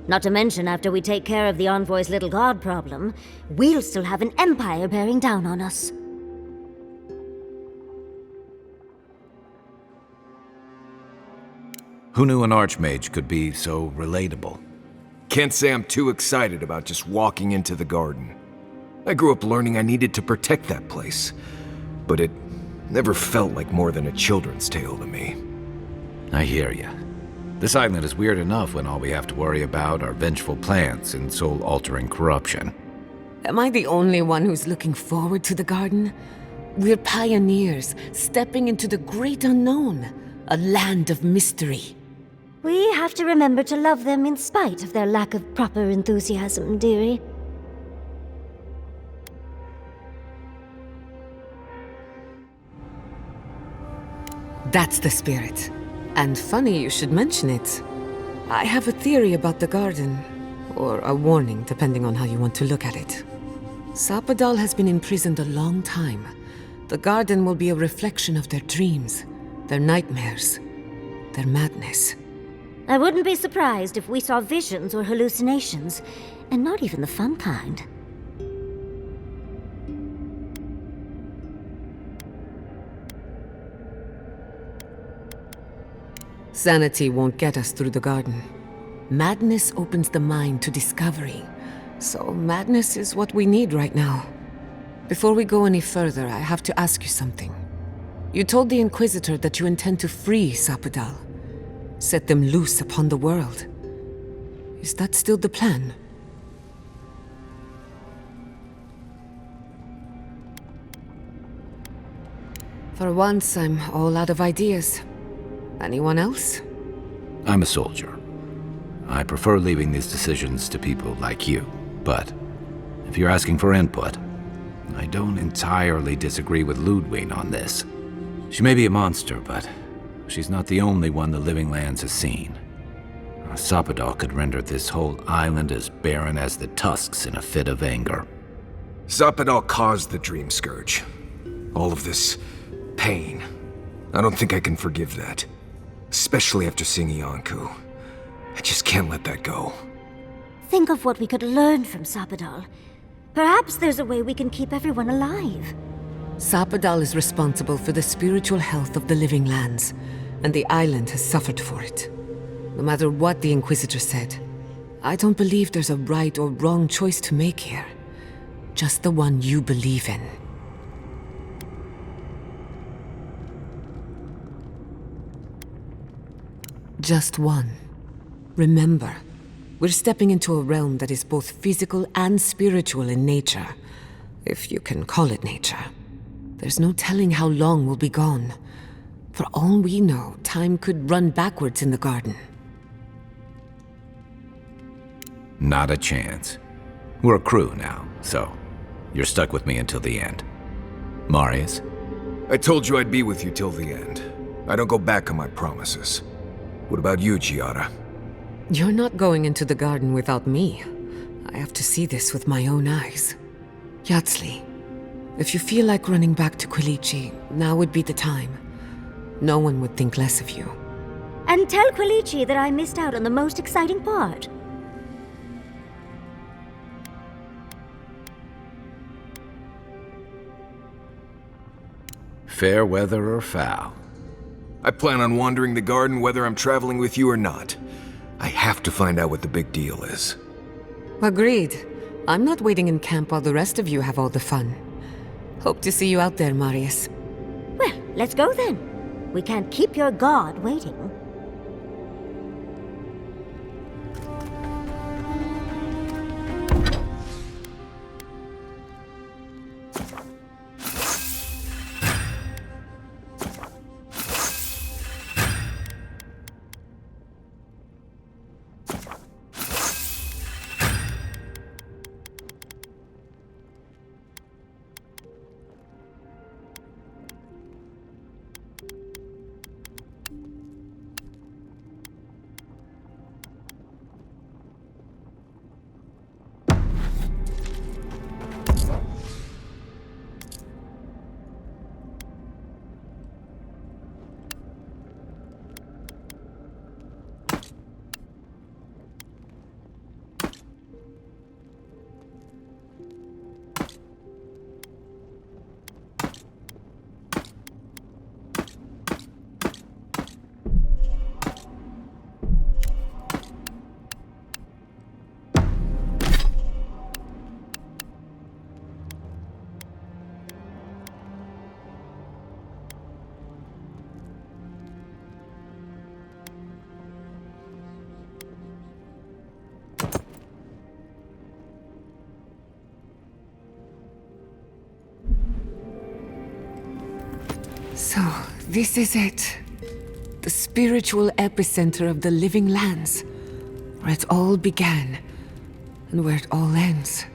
Not to mention, after we take care of the envoy's little god problem, we'll still have an empire bearing down on us. Who knew an archmage could be so relatable? Can't say I'm too excited about just walking into the garden. I grew up learning I needed to protect that place, but it never felt like more than a children's tale to me. I hear ya. This island is weird enough when all we have to worry about are vengeful plans and soul-altering corruption. Am I the only one who's looking forward to the garden? We're pioneers, stepping into the great unknown, a land of mystery. We have to remember to love them in spite of their lack of proper enthusiasm, dearie. That's the spirit. And funny you should mention it. I have a theory about the garden. Or a warning, depending on how you want to look at it. Sapadal has been imprisoned a long time. The garden will be a reflection of their dreams, their nightmares, their madness. I wouldn't be surprised if we saw visions or hallucinations, and not even the fun kind. Sanity won't get us through the garden. Madness opens the mind to discovery. So madness is what we need right now. Before we go any further, I have to ask you something. You told the Inquisitor that you intend to free Sapadal. Set them loose upon the world. Is that still the plan? For once, I'm all out of ideas. Anyone else? I'm a soldier. I prefer leaving these decisions to people like you, but if you're asking for input, I don't entirely disagree with Ludwe on this. She may be a monster, but she's not the only one the Living Lands has seen. Sapadal could render this whole island as barren as the tusks in a fit of anger. Sapadal caused the Dream Scourge. All of this pain. I don't think I can forgive that. Especially after seeing Iancu. I just can't let that go. Think of what we could learn from Sapadal. Perhaps there's a way we can keep everyone alive. Sapadal is responsible for the spiritual health of the Living Lands, and the island has suffered for it. No matter what the Inquisitor said, I don't believe there's a right or wrong choice to make here. Just the one you believe in. Just one. Remember, we're stepping into a realm that is both physical and spiritual in nature, if you can call it nature. There's no telling how long we'll be gone. For all we know, time could run backwards in the garden. Not a chance. We're a crew now, so you're stuck with me until the end. Marius? I told you I'd be with you till the end. I don't go back on my promises. What about you, Giada? You're not going into the garden without me. I have to see this with my own eyes. Yatsli, if you feel like running back to Quilici, now would be the time. No one would think less of you. And tell Quilici that I missed out on the most exciting part. Fair weather or foul? I plan on wandering the garden whether I'm traveling with you or not. I have to find out what the big deal is. Agreed. I'm not waiting in camp while the rest of you have all the fun. Hope to see you out there, Marius. Well, let's go then. We can't keep your god waiting. So, this is it. The spiritual epicenter of the living lands. Where it all began, and where it all ends.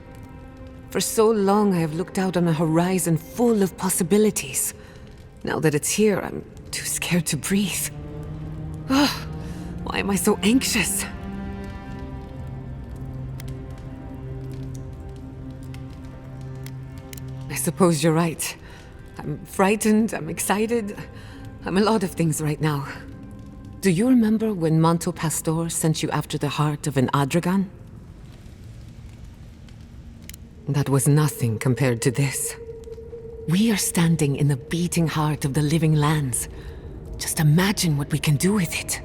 For so long I have looked out on a horizon full of possibilities. Now that it's here, I'm too scared to breathe. Oh, why am I so anxious? I suppose you're right. I'm frightened, I'm excited. I'm a lot of things right now. Do you remember when Manto Pastor sent you after the heart of an Adragan? That was nothing compared to this. We are standing in the beating heart of the living lands. Just imagine what we can do with it.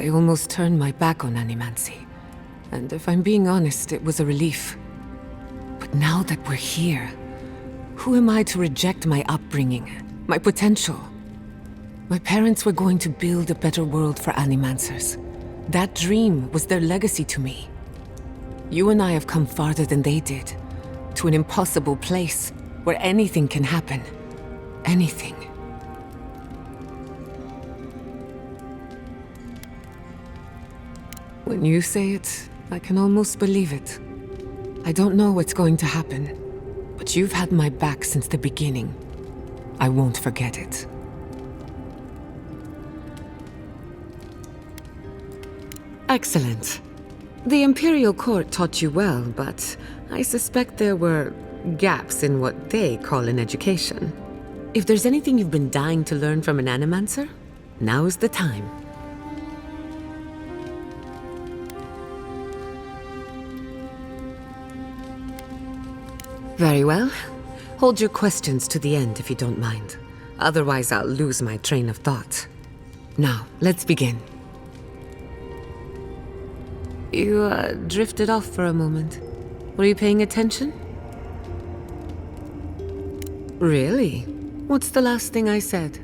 I almost turned my back on animancy. And if I'm being honest, it was a relief. But now that we're here, who am I to reject my upbringing, my potential? My parents were going to build a better world for animancers. That dream was their legacy to me. You and I have come farther than they did, to an impossible place where anything can happen. Anything. When you say it, I can almost believe it. I don't know what's going to happen, but you've had my back since the beginning. I won't forget it. Excellent. The Imperial Court taught you well, but I suspect there were gaps in what they call an education. If there's anything you've been dying to learn from an animancer, now's the time. Very well. Hold your questions to the end if you don't mind. Otherwise, I'll lose my train of thought. Now, let's begin. You, drifted off for a moment. Were you paying attention? Really? What's the last thing I said?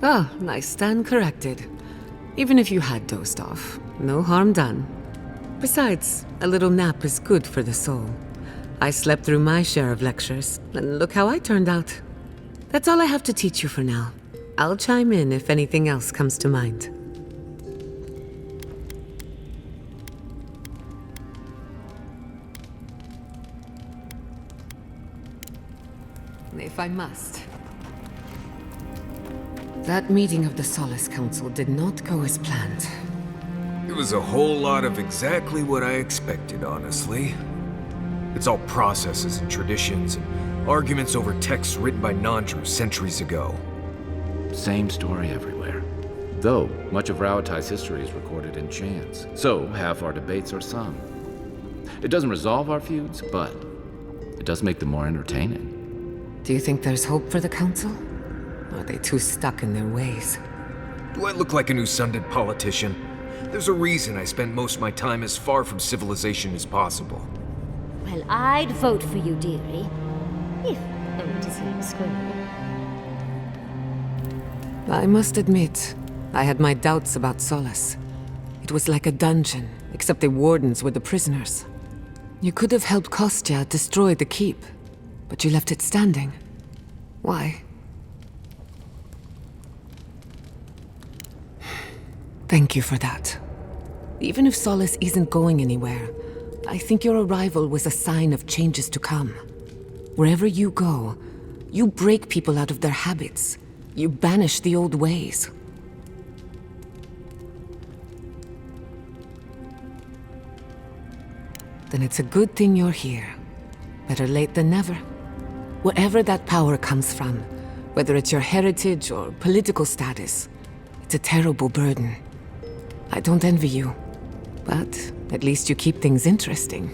Oh, I stand corrected. Even if you had dozed off, no harm done. Besides, a little nap is good for the soul. I slept through my share of lectures, and look how I turned out. That's all I have to teach you for now. I'll chime in if anything else comes to mind. If I must. That meeting of the Solace Council did not go as planned. It was a whole lot of exactly what I expected, honestly. It's all processes and traditions and arguments over texts written by Nandru centuries ago. Same story everywhere. Though, much of Rauatai's history is recorded in chants, so half our debates are sung. It doesn't resolve our feuds, but it does make them more entertaining. Do you think there's hope for the Council? Or are they too stuck in their ways? Do I look like a new-sunded politician? There's a reason I spend most of my time as far from civilization as possible. Well, I'd vote for you, dearie. If only to see you squirm. I must admit, I had my doubts about Solace. It was like a dungeon, except the wardens were the prisoners. You could have helped Kostya destroy the keep, but you left it standing. Why? Thank you for that. Even if Solace isn't going anywhere, I think your arrival was a sign of changes to come. Wherever you go, you break people out of their habits. You banish the old ways. Then it's a good thing you're here. Better late than never. Wherever that power comes from, whether it's your heritage or political status, it's a terrible burden. I don't envy you, but at least you keep things interesting.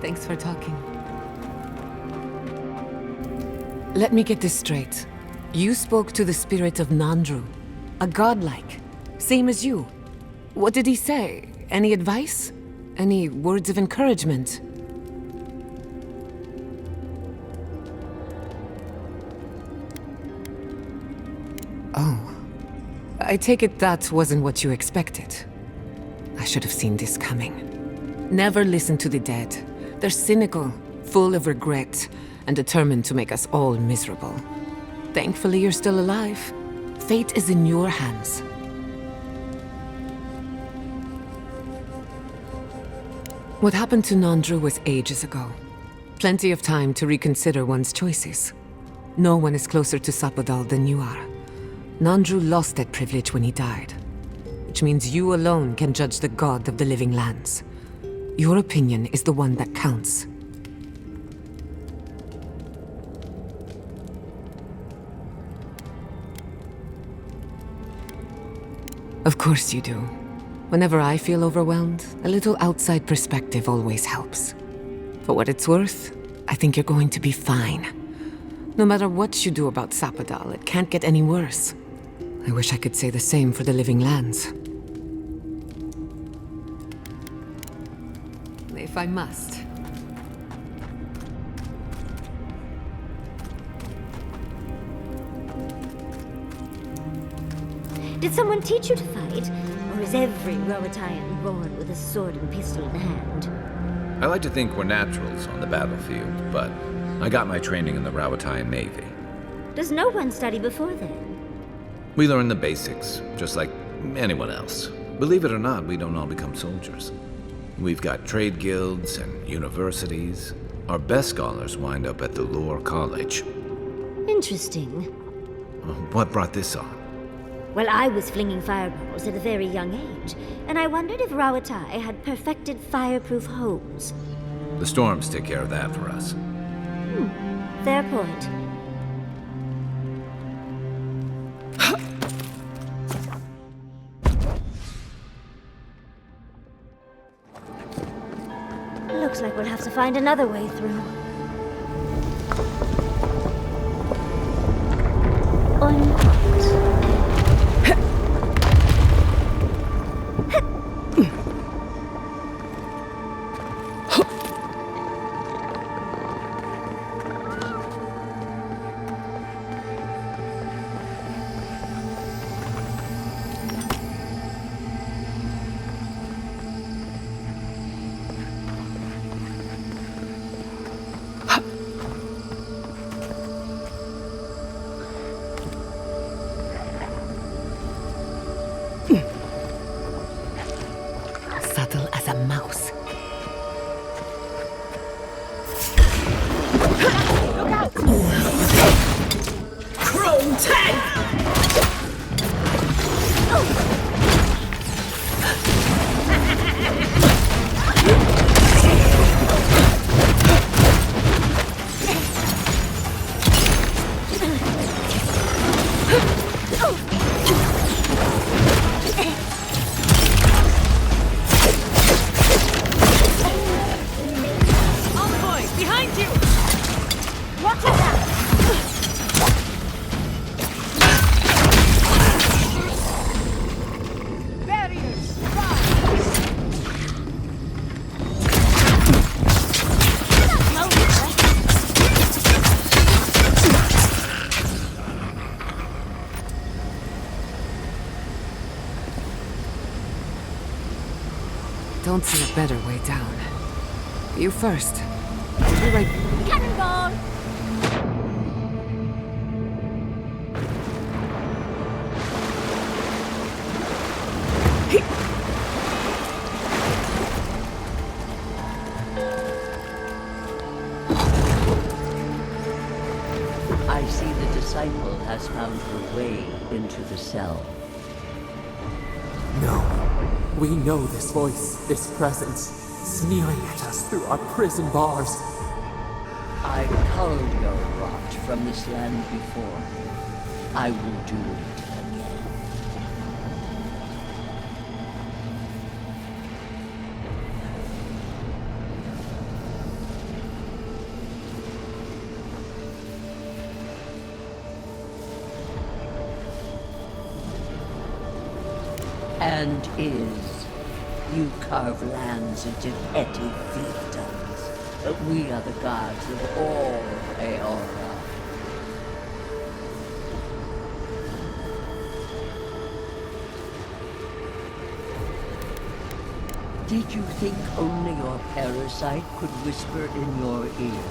Thanks for talking. Let me get this straight. You spoke to the spirit of Nandru, a godlike, same as you. What did he say? Any advice? Any words of encouragement? I take it that wasn't what you expected. I should have seen this coming. Never listen to the dead. They're cynical, full of regret, and determined to make us all miserable. Thankfully, you're still alive. Fate is in your hands. What happened to Nandru was ages ago. Plenty of time to reconsider one's choices. No one is closer to Sapadal than you are. Nandru lost that privilege when he died, which means you alone can judge the god of the living lands. Your opinion is the one that counts. Of course you do. Whenever I feel overwhelmed, a little outside perspective always helps. For what it's worth, I think you're going to be fine. No matter what you do about Sapadal, it can't get any worse. I wish I could say the same for the living lands. If I must. Did someone teach you to fight? Or is every Rowatayan born with a sword and pistol in hand? I like to think we're naturals on the battlefield, but I got my training in the Rowatayan Navy. Does no one study before then? We learn the basics, just like anyone else. Believe it or not, we don't all become soldiers. We've got trade guilds and universities. Our best scholars wind up at the Lore College. Interesting. What brought this on? Well, I was flinging fireballs at a very young age, and I wondered if Rawatai had perfected fireproof homes. The storms take care of that for us. Fair point. Looks like we'll have to find another way through. Or not. Subtle as a mouse. Chrome tank! Don't see a better way down. You first. Be right. Cannonball! I see the disciple has found her way into the cell. No. We know this voice, this presence, sneering at us through our prison bars. I culled your rot from this land before. I will do it again. And is. You carve lands into petty fiefdoms, but we are the gods of all Eora. Did you think only your parasite could whisper in your ear?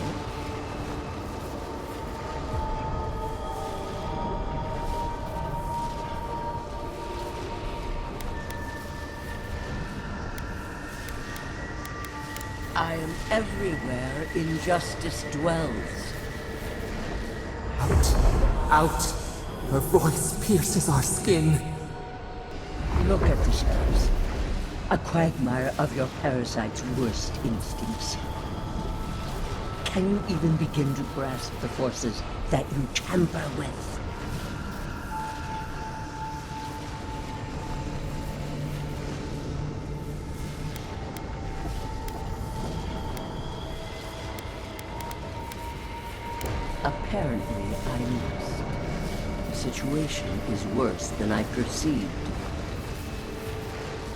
I am everywhere injustice dwells. Out! Out! Her voice pierces our skin. Look at this place. A quagmire of your parasite's worst instincts. Can you even begin to grasp the forces that you tamper with? Apparently, I must. The situation is worse than I perceived.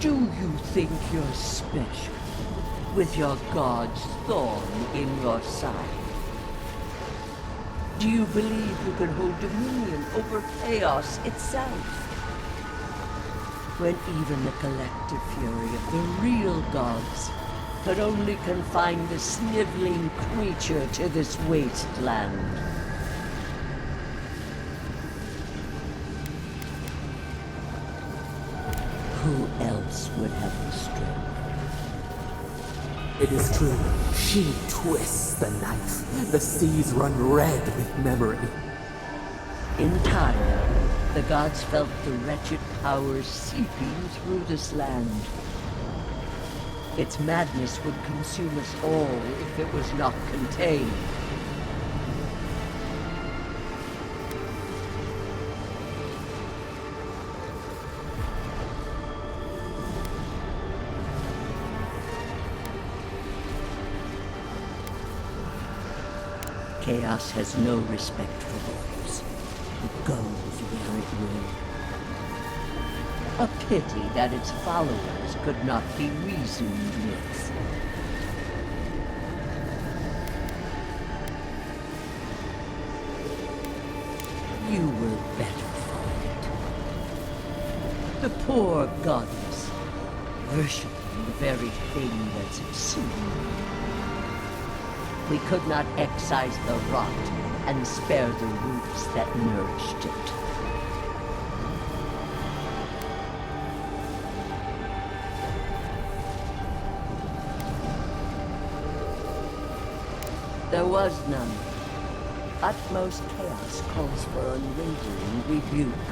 Do you think you're special, with your god's thorn in your side? Do you believe you can hold dominion over chaos itself? When even the collective fury of the real gods could only confine the sniveling creature to this wasteland. Who else would have the strength? It is true. She twists the knife. The seas run red with memory. In time, the gods felt the wretched powers seeping through this land. Its madness would consume us all if it was not contained. Chaos has no respect for borders. It goes where it will. A pity that its followers could not be reasoned with. You were better for it. The poor goddess, worshipping the very thing that succeeded. We could not excise the rot and spare the roots that nourished it. There was none. Utmost chaos calls for unwavering rebuke.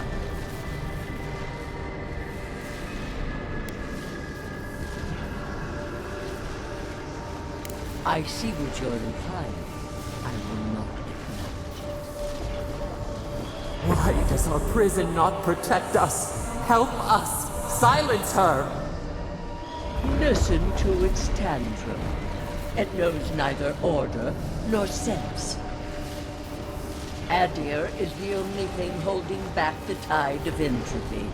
I see what you're implying. I will not acknowledge it. Why does our prison not protect us? Help us! Silence her! Listen to its tantrum. It knows neither order nor sense. Adir is the only thing holding back the tide of entropy.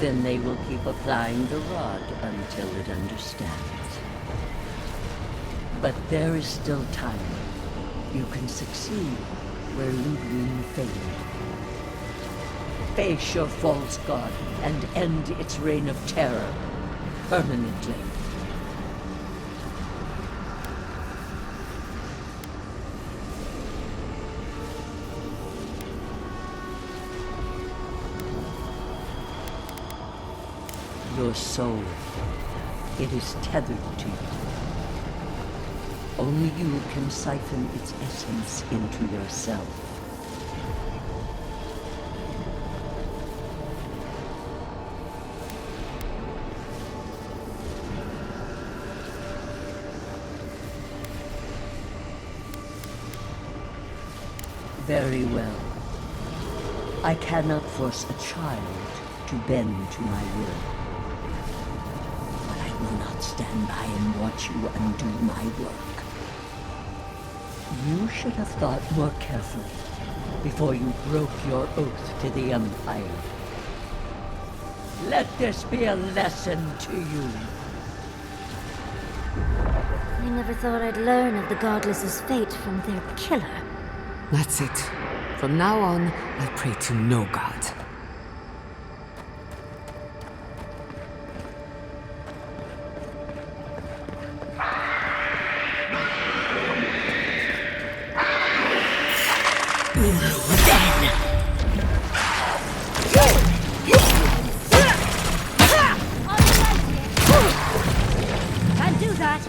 Then they will keep applying the rod until it understands. But there is still time. You can succeed where Ludwe failed. Face your false god and end its reign of terror permanently. Your soul, it is tethered to you. Only you can siphon its essence into yourself. Very well. I cannot force a child to bend to my will. But I will not stand by and watch you undo my work. You should have thought more carefully before you broke your oath to the Empire. Let this be a lesson to you. I never thought I'd learn of the Godless's fate from their killer. That's it. From now on, I'll pray to no god. Can't do that.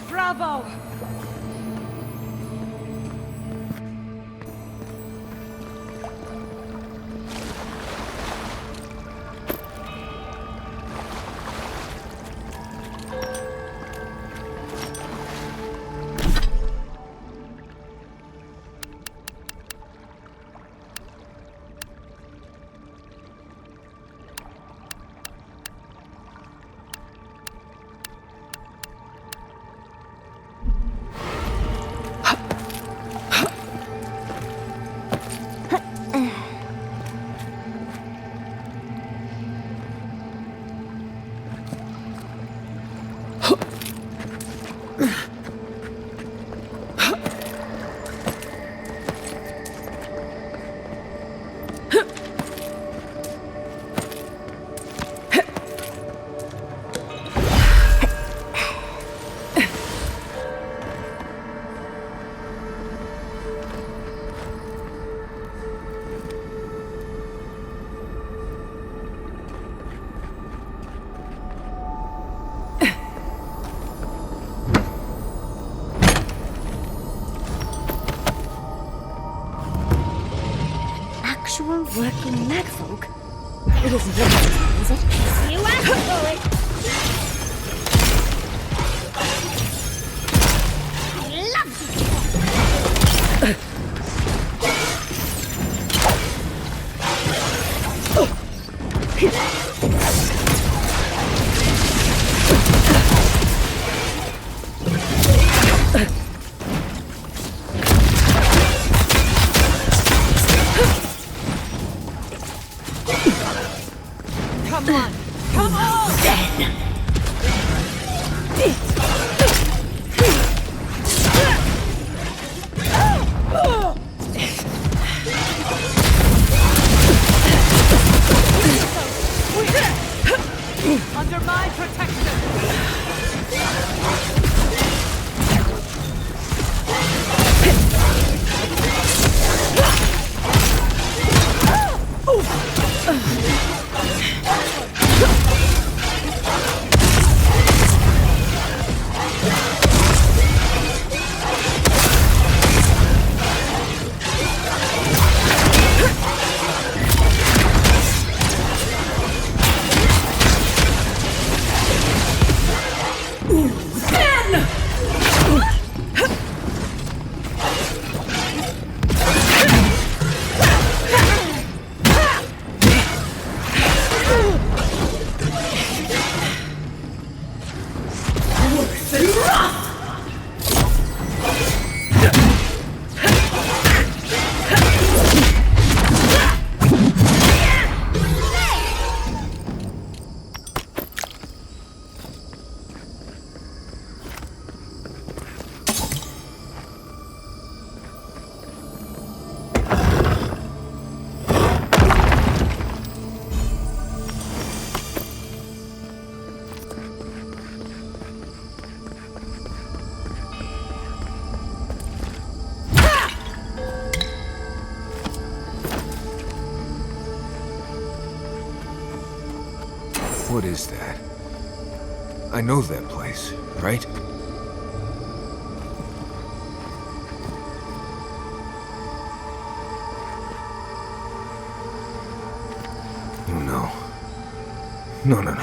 Bravo! Actual working magfolk? It isn't real, is it? You asked for it! I love this! Come on! Come on! Under my protection! What is that? I know that place, right? Oh no. No.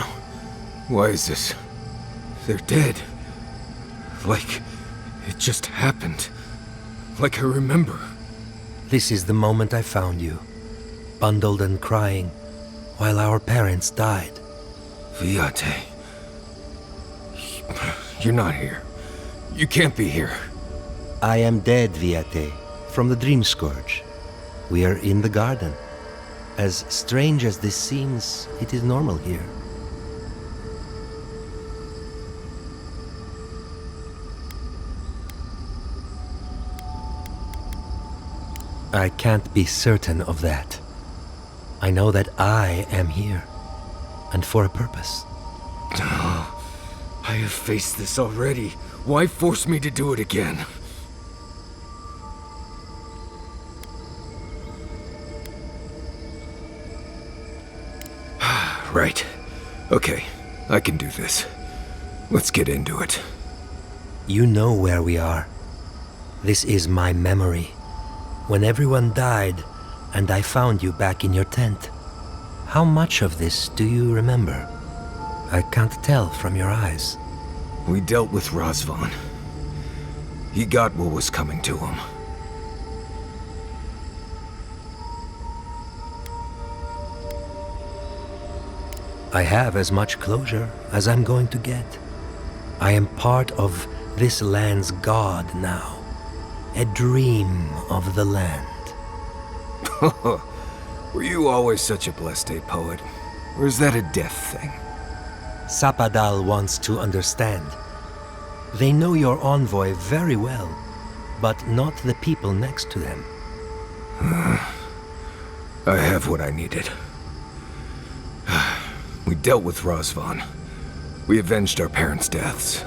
Why is this? They're dead. Like, it just happened. Like I remember. This is the moment I found you, bundled and crying, while our parents died. Viate. You're not here. You can't be here. I am dead, Viate, from the Dream Scourge. We are in the garden. As strange as this seems, it is normal here. I can't be certain of that. I know that I am here, and for a purpose. I have faced this already. Why force me to do it again? Right. Okay, I can do this. Let's get into it. You know where we are. This is my memory. When everyone died, and I found you back in your tent. How much of this do you remember? I can't tell from your eyes. We dealt with Razvan. He got what was coming to him. I have as much closure as I'm going to get. I am part of this land's god now. A dream of the land. Were you always such a blessed day poet? Or is that a death thing? Sapadal wants to understand. They know your envoy very well, but not the people next to them. I have what I needed. We dealt with Razvan. We avenged our parents' deaths.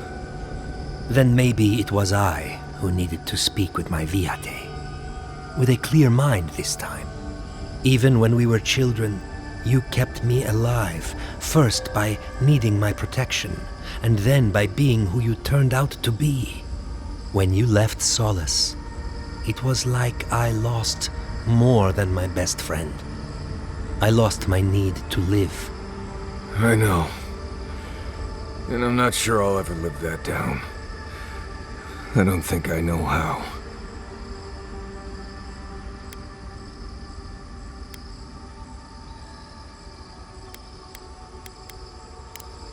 Then maybe it was I who needed to speak with my Viate. With a clear mind this time. Even when we were children, you kept me alive, first by needing my protection, and then by being who you turned out to be. When you left Solace, it was like I lost more than my best friend. I lost my need to live. I know. And I'm not sure I'll ever live that down. I don't think I know how.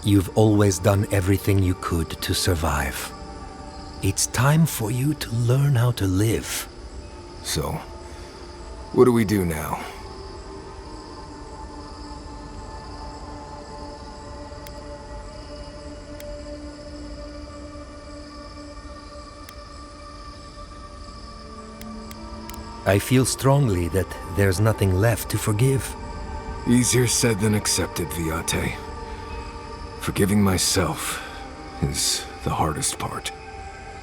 You've always done everything you could to survive. It's time for you to learn how to live. So, what do we do now? I feel strongly that there's nothing left to forgive. Easier said than accepted, Viate. Forgiving myself is the hardest part.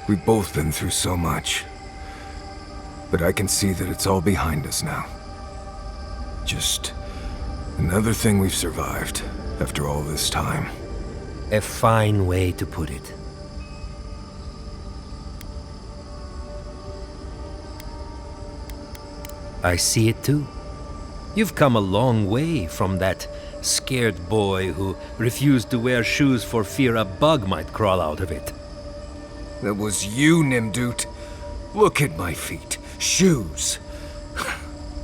We've both been through so much. But I can see that it's all behind us now. Just another thing we've survived after all this time. A fine way to put it. I see it too. You've come a long way from that scared boy who refused to wear shoes for fear a bug might crawl out of it. That was you, Nimdut. Look at my feet. Shoes.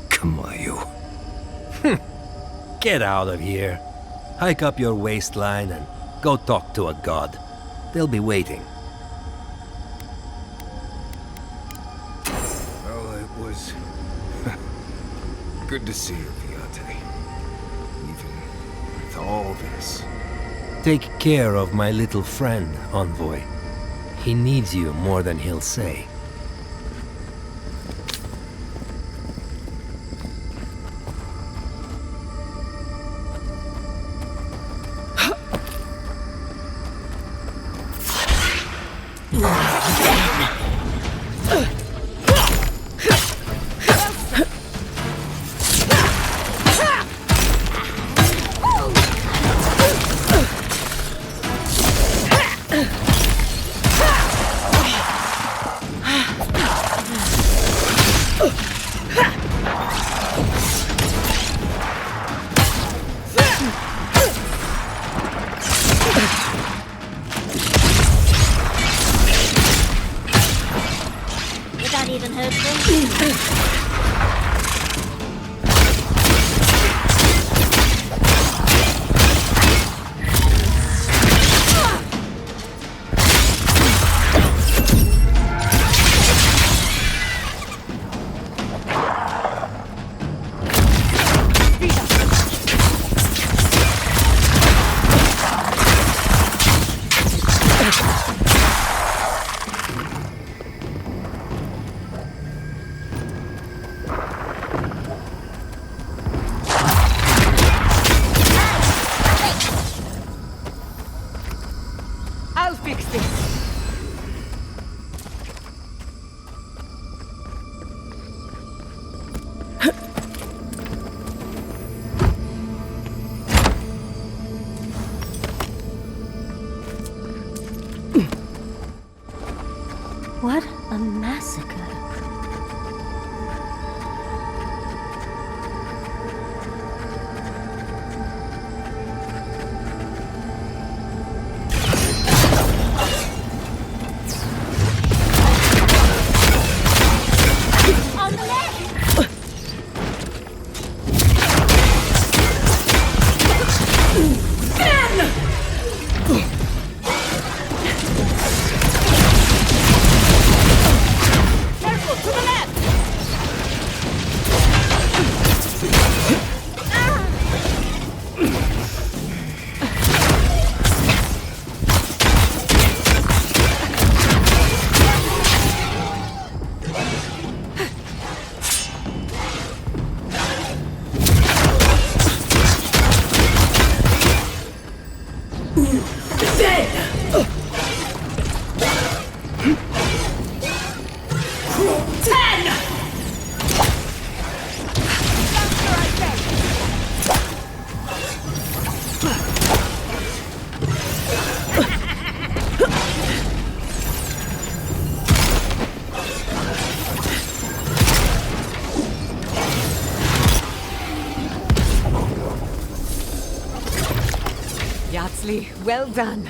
Kamayu. Get out of here. Hike up your waistline and go talk to a god. They'll be waiting. Well, it was good to see you, Viate. Even with all this. Take care of my little friend, Envoy. He needs you more than he'll say. Yatsli, well done.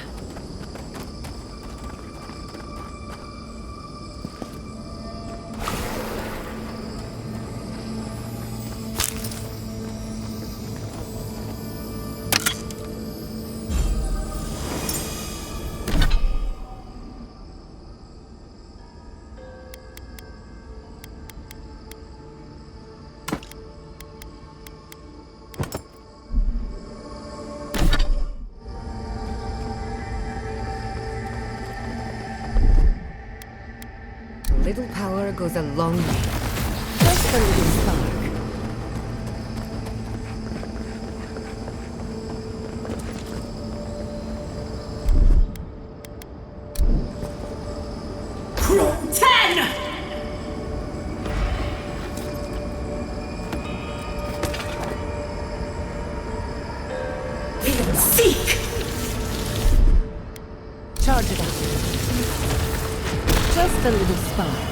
Little power goes a long way. Just a little spark. Seek! Charge it up. Just a little spark.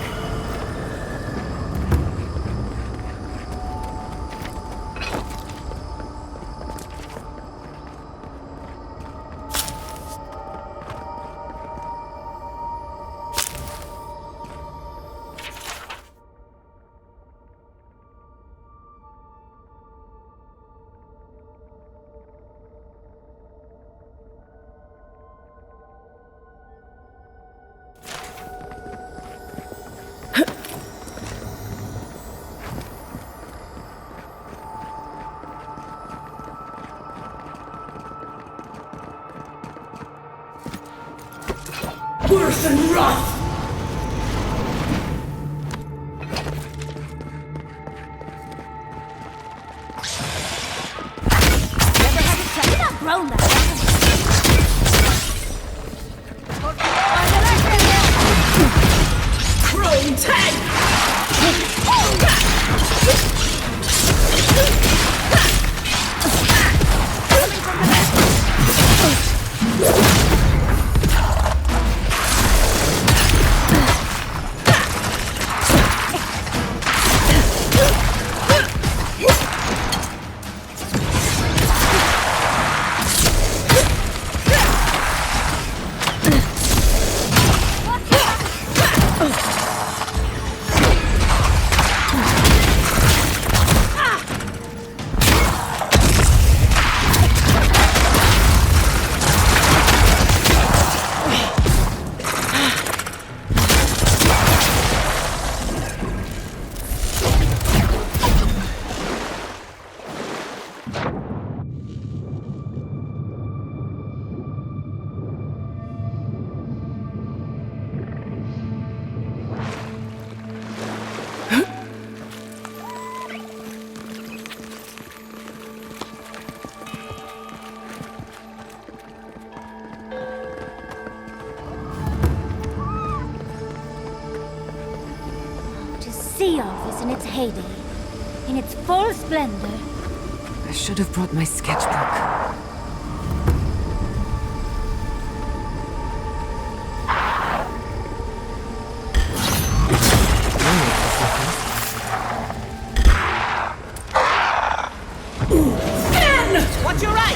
Worse than wrath! Never had a chance. You're not grown that Chrome tank! Sea office in its heyday, in its full splendor. I should have brought my sketchbook. Watch your right!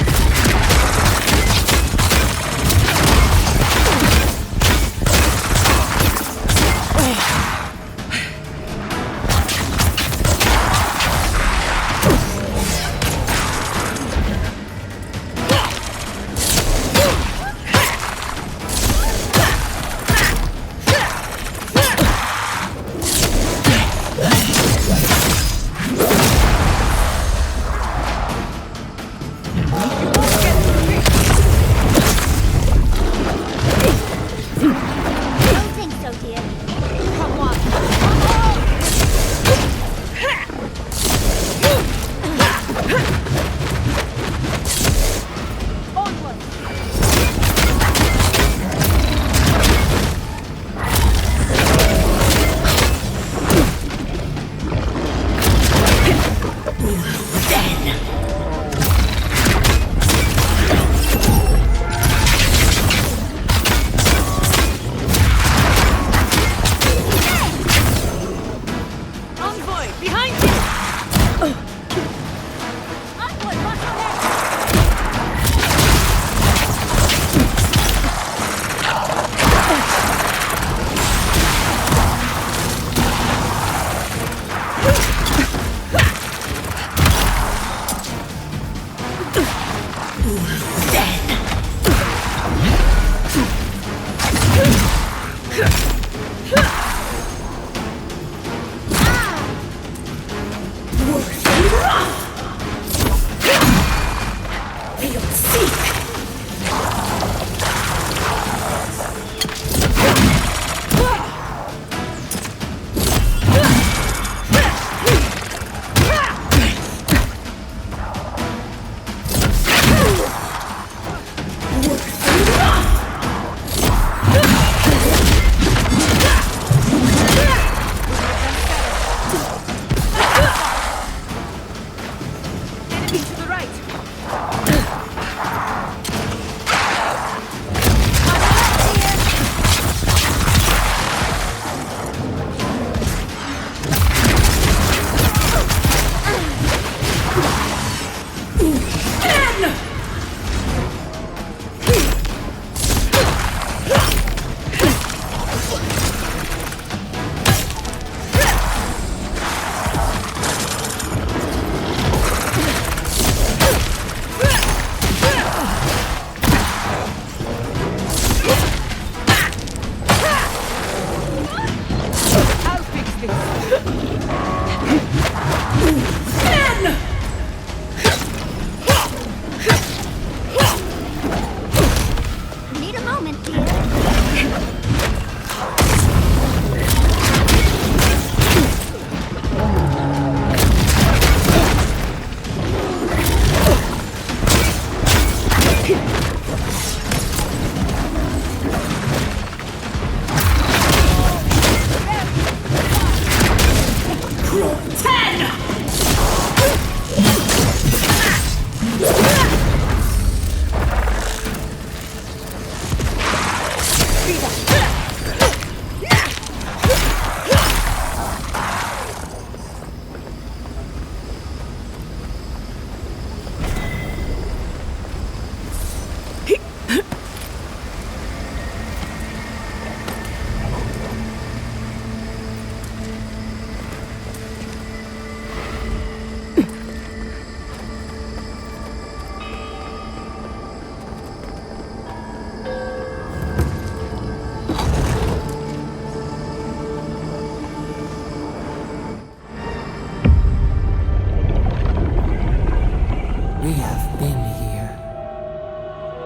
We have been here.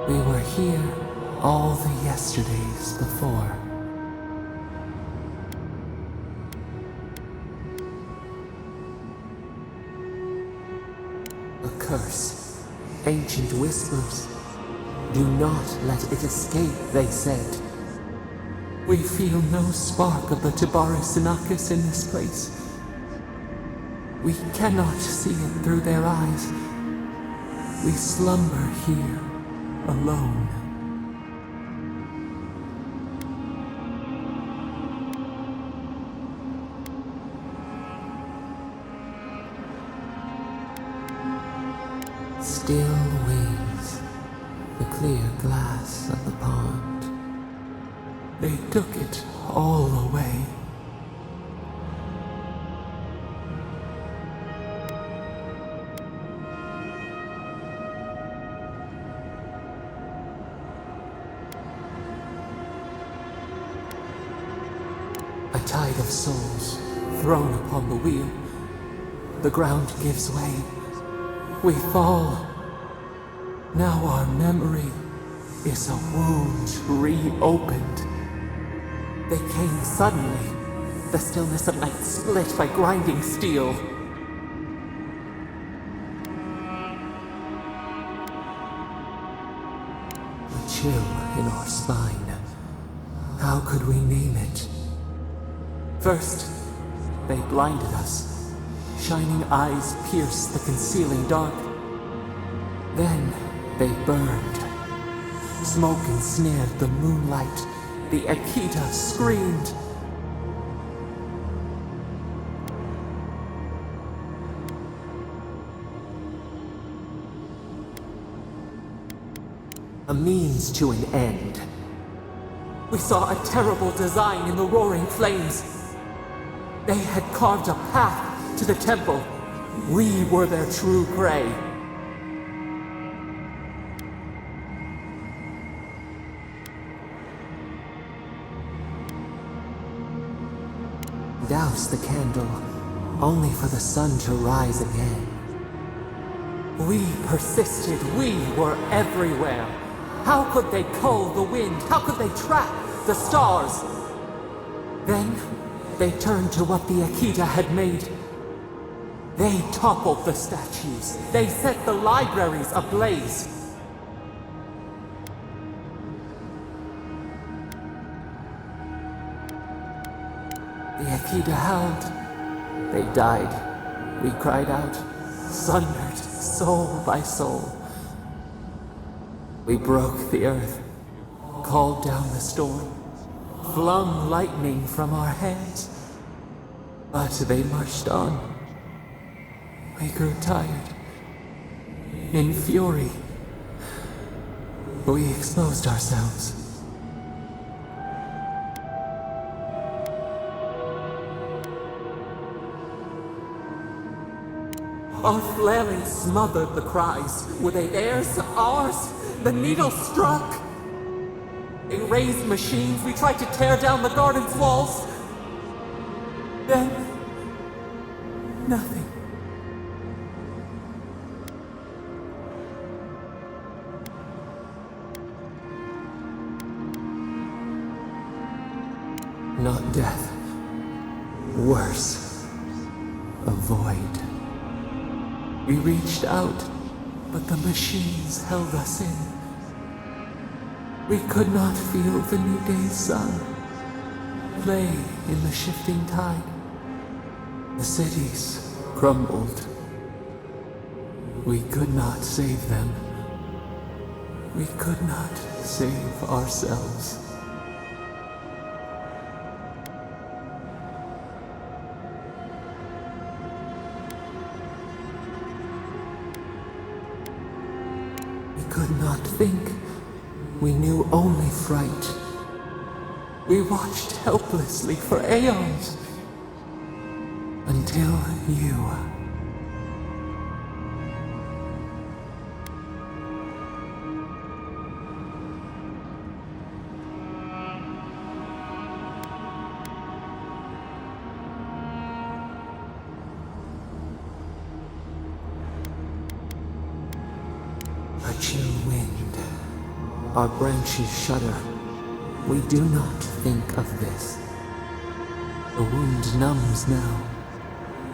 We were here all the yesterdays before. A curse. Ancient whispers. Do not let it escape, they said. We feel no spark of the Tabaris Sinakis in this place. We cannot see it through their eyes. We slumber here, alone. Still wings, the clear glass of the pond. They took it all away. A tide of souls thrown upon the wheel. The ground gives way. We fall. Now our memory is a wound reopened. They came suddenly, the stillness of night split by grinding steel. A chill in our spine. How could we name it? First, they blinded us. Shining eyes pierced the concealing dark. Then they burned. Smoke ensnared the moonlight. The Akita screamed. A means to an end. We saw a terrible design in the roaring flames. They had carved a path to the temple. We were their true prey. douse the candle, only for the sun to rise again. We persisted, we were everywhere. How could they cull the wind? How could they track the stars? Then, they turned to what the Akita had made. They toppled the statues. They set the libraries ablaze. The Akita howled. They died. We cried out, sundered, soul by soul. We broke the earth, called down the storm, flung lightning from our hands. But they marched on. We grew tired. In fury, we exposed ourselves. Our flailing smothered the cries. Were they theirs? Ours? The needle struck. In raised machines, we tried to tear down the garden's walls. Then, nothing. Not death. Worse. A void. We reached out, but the machines held us in. We could not feel the new day's sun play in the shifting tide. The cities crumbled. We could not save them. We could not save ourselves. Could not think. We knew only fright. We watched helplessly for aeons. Until you. A chill wind. Our branches shudder. We do not think of this. The wound numbs now.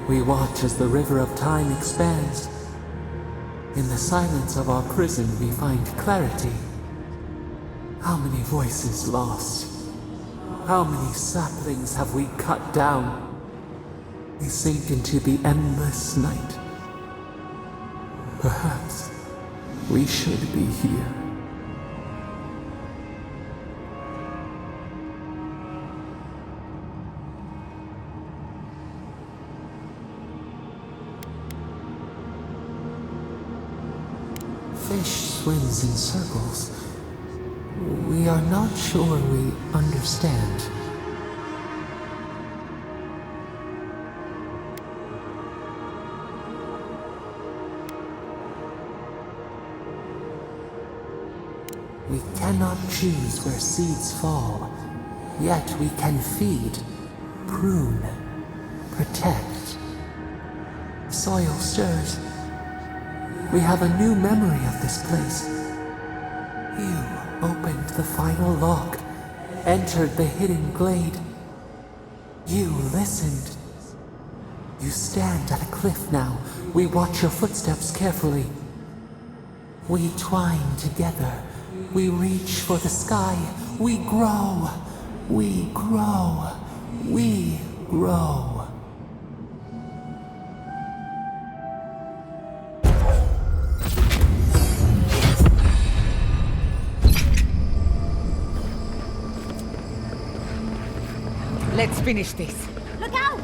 We watch as the river of time expands. In the silence of our prison we find clarity. How many voices lost? How many saplings have we cut down? We sink into the endless night. Perhaps we should be here. Fish swims in circles. We are not sure we understand. We cannot choose where seeds fall, yet we can feed, prune, protect. Soil stirs. We have a new memory of this place. You opened the final lock, entered the hidden glade. You listened. You stand at a cliff now. We watch your footsteps carefully. We twine together. We reach for the sky. We grow. We grow. We grow. Let's finish this. Look out!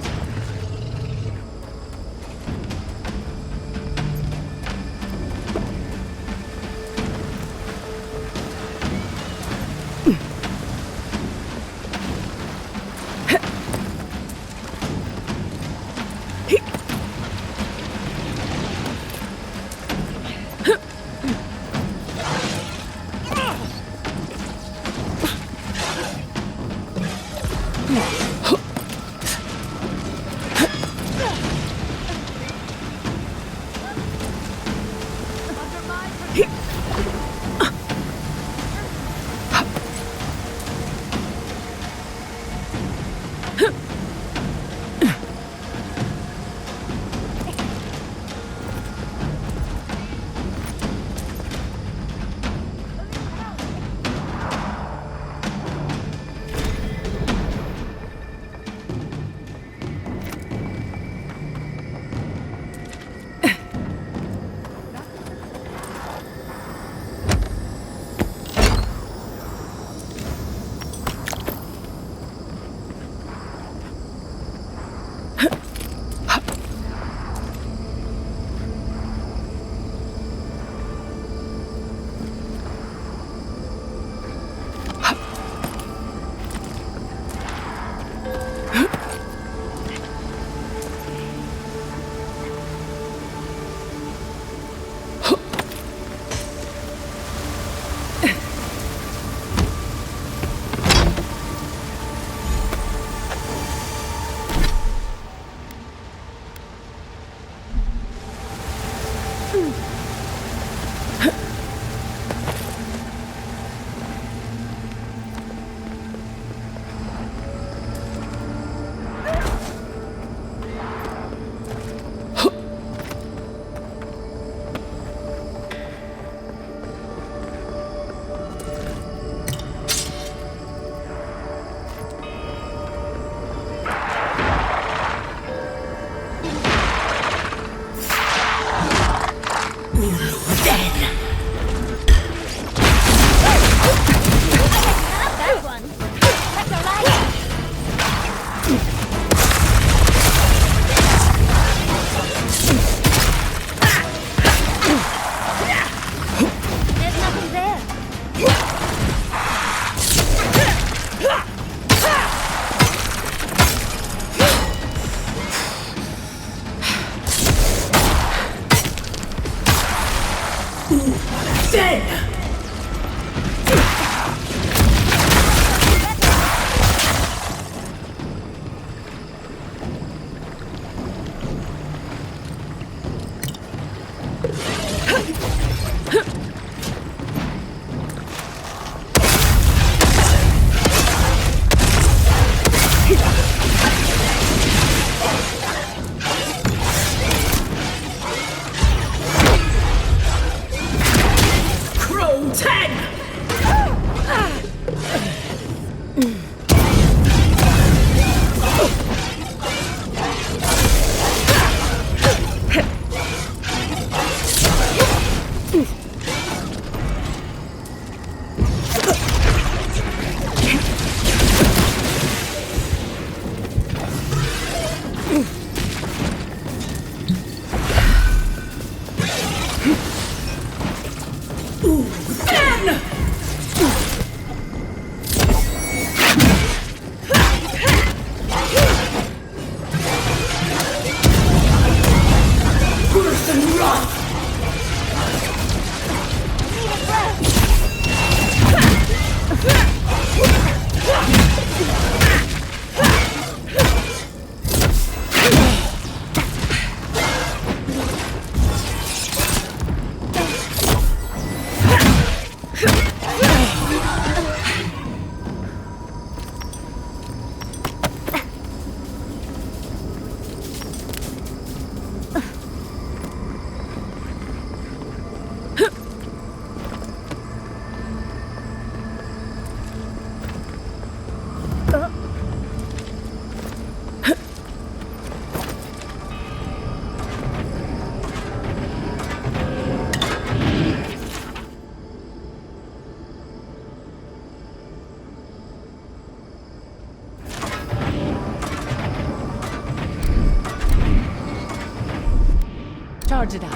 charge it out.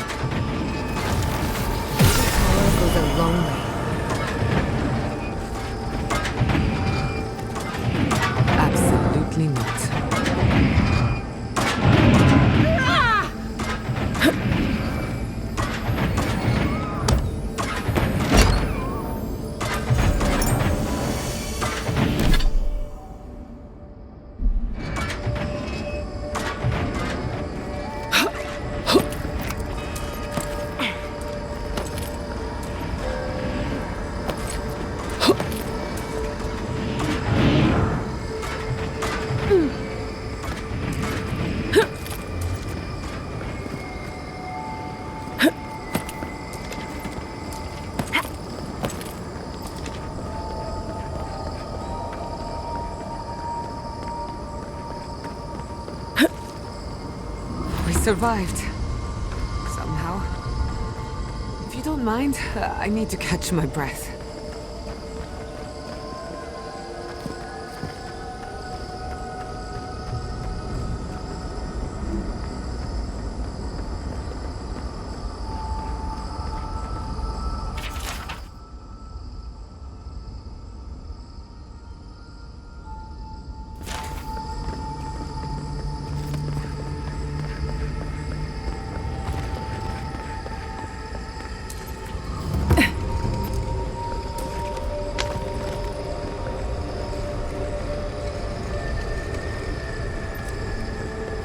Power goes a long way. Absolutely not. Survived. Somehow. If you don't mind, I need to catch my breath.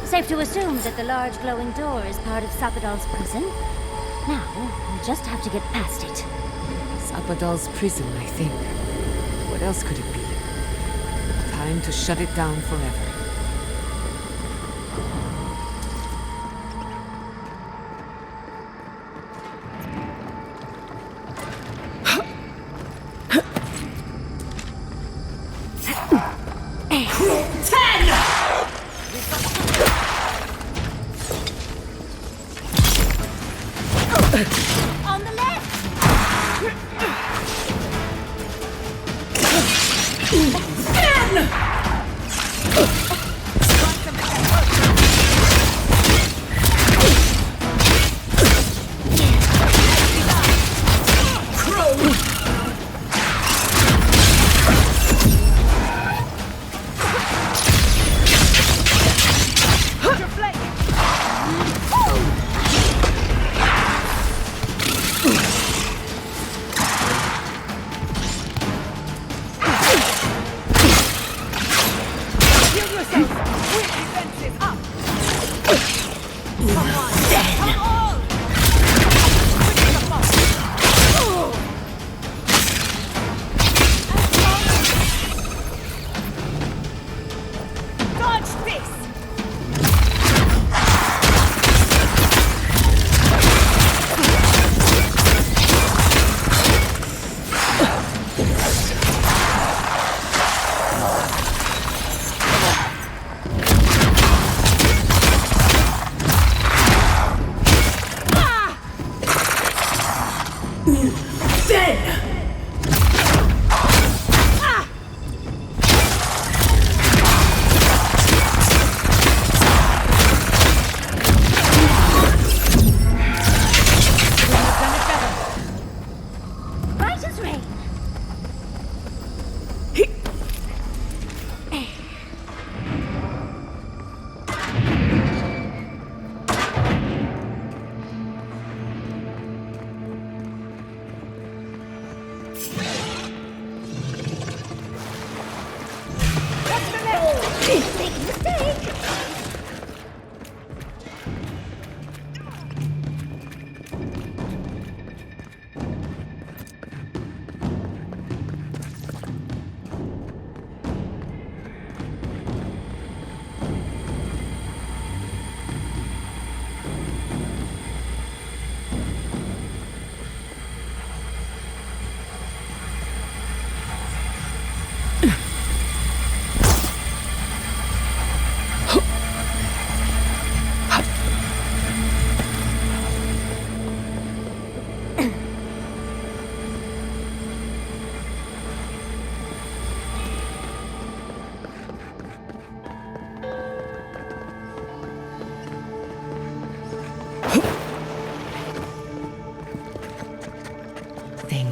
Safe to assume that the large glowing door is part of Sapadal's prison. Now, we'll just have to get past it. Sapadal's prison, I think. What else could it be? Time to shut it down forever. On the left!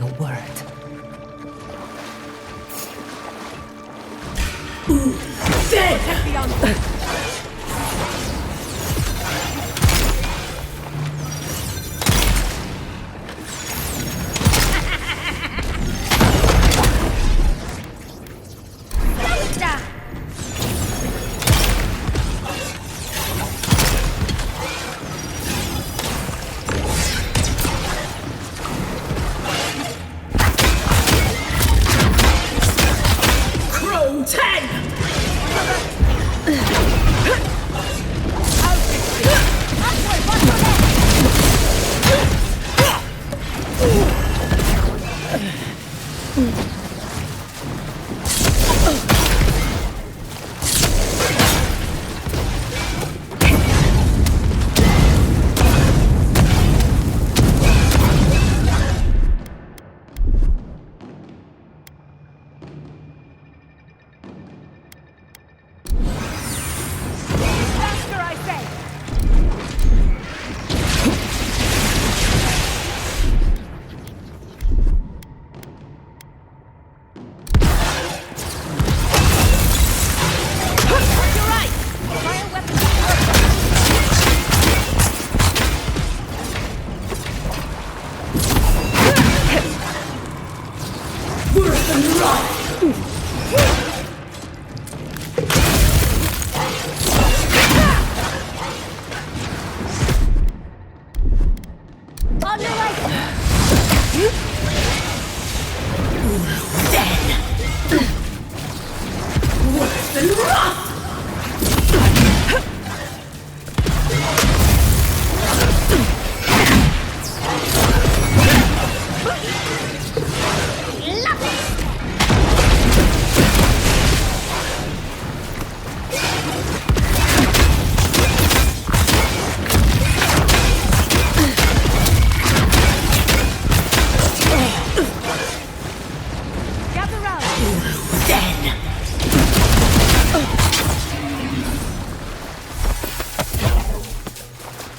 a word.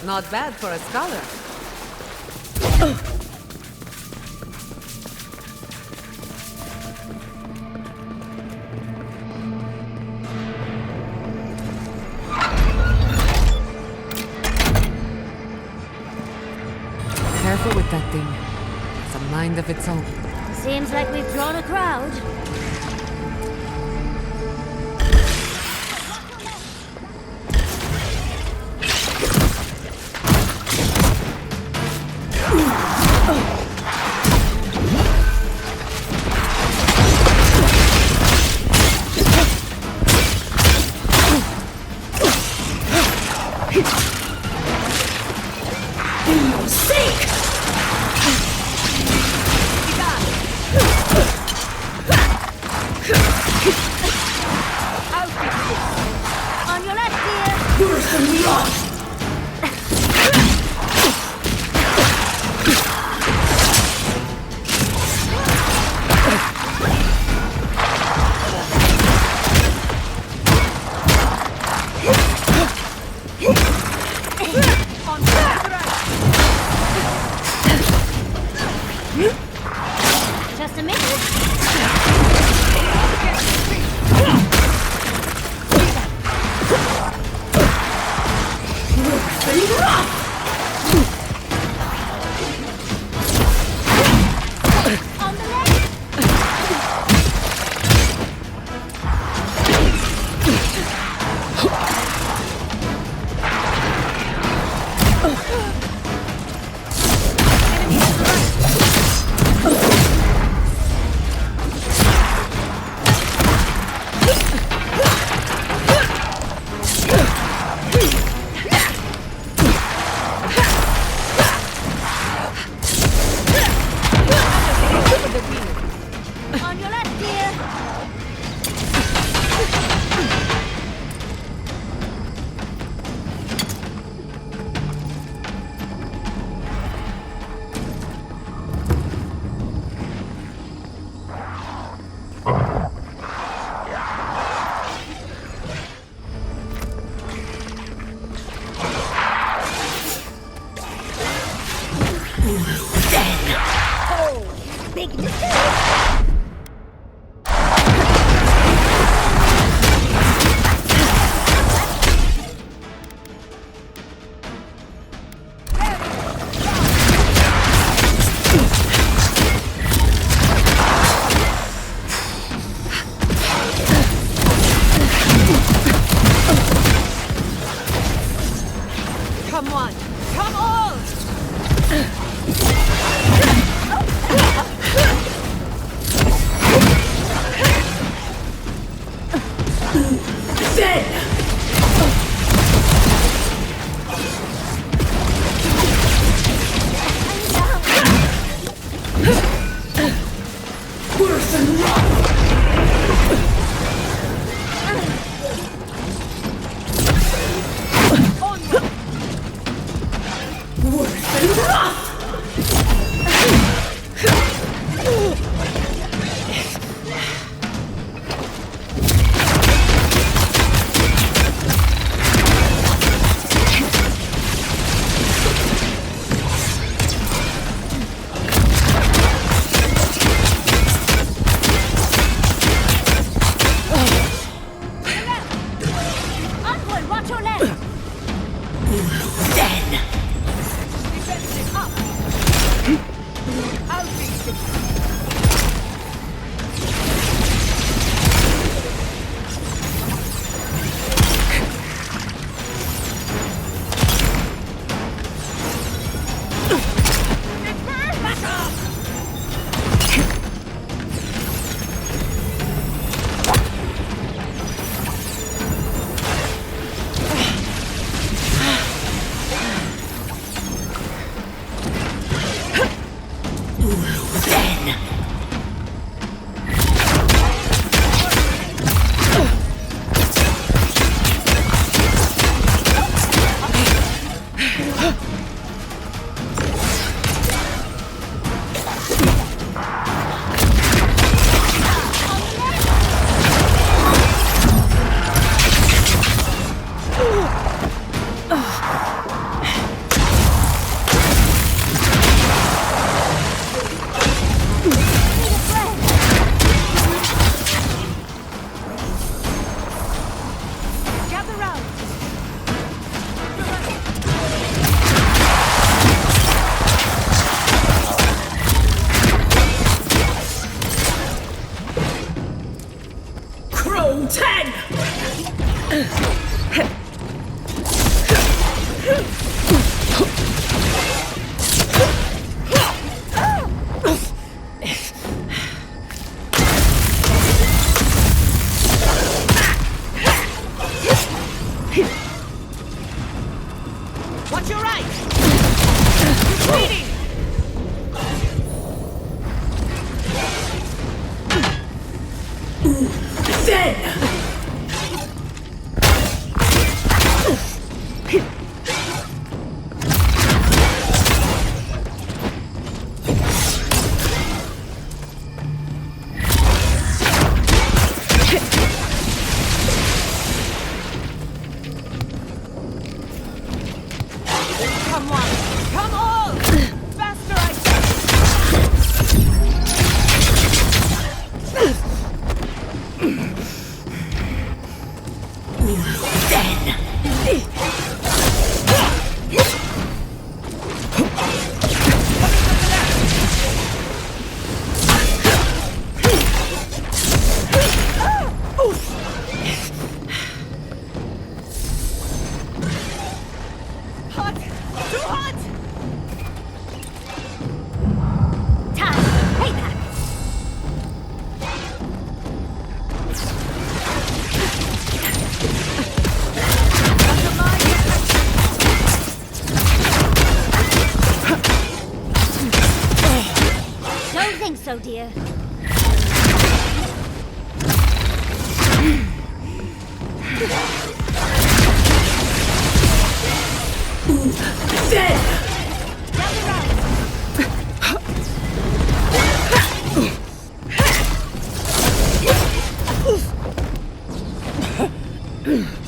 Not bad for a scholar. Careful with that thing. It's a mind of its own. Seems like we've drawn a crowd. Just a minute. big mistake! Come on! Come on! so, dear.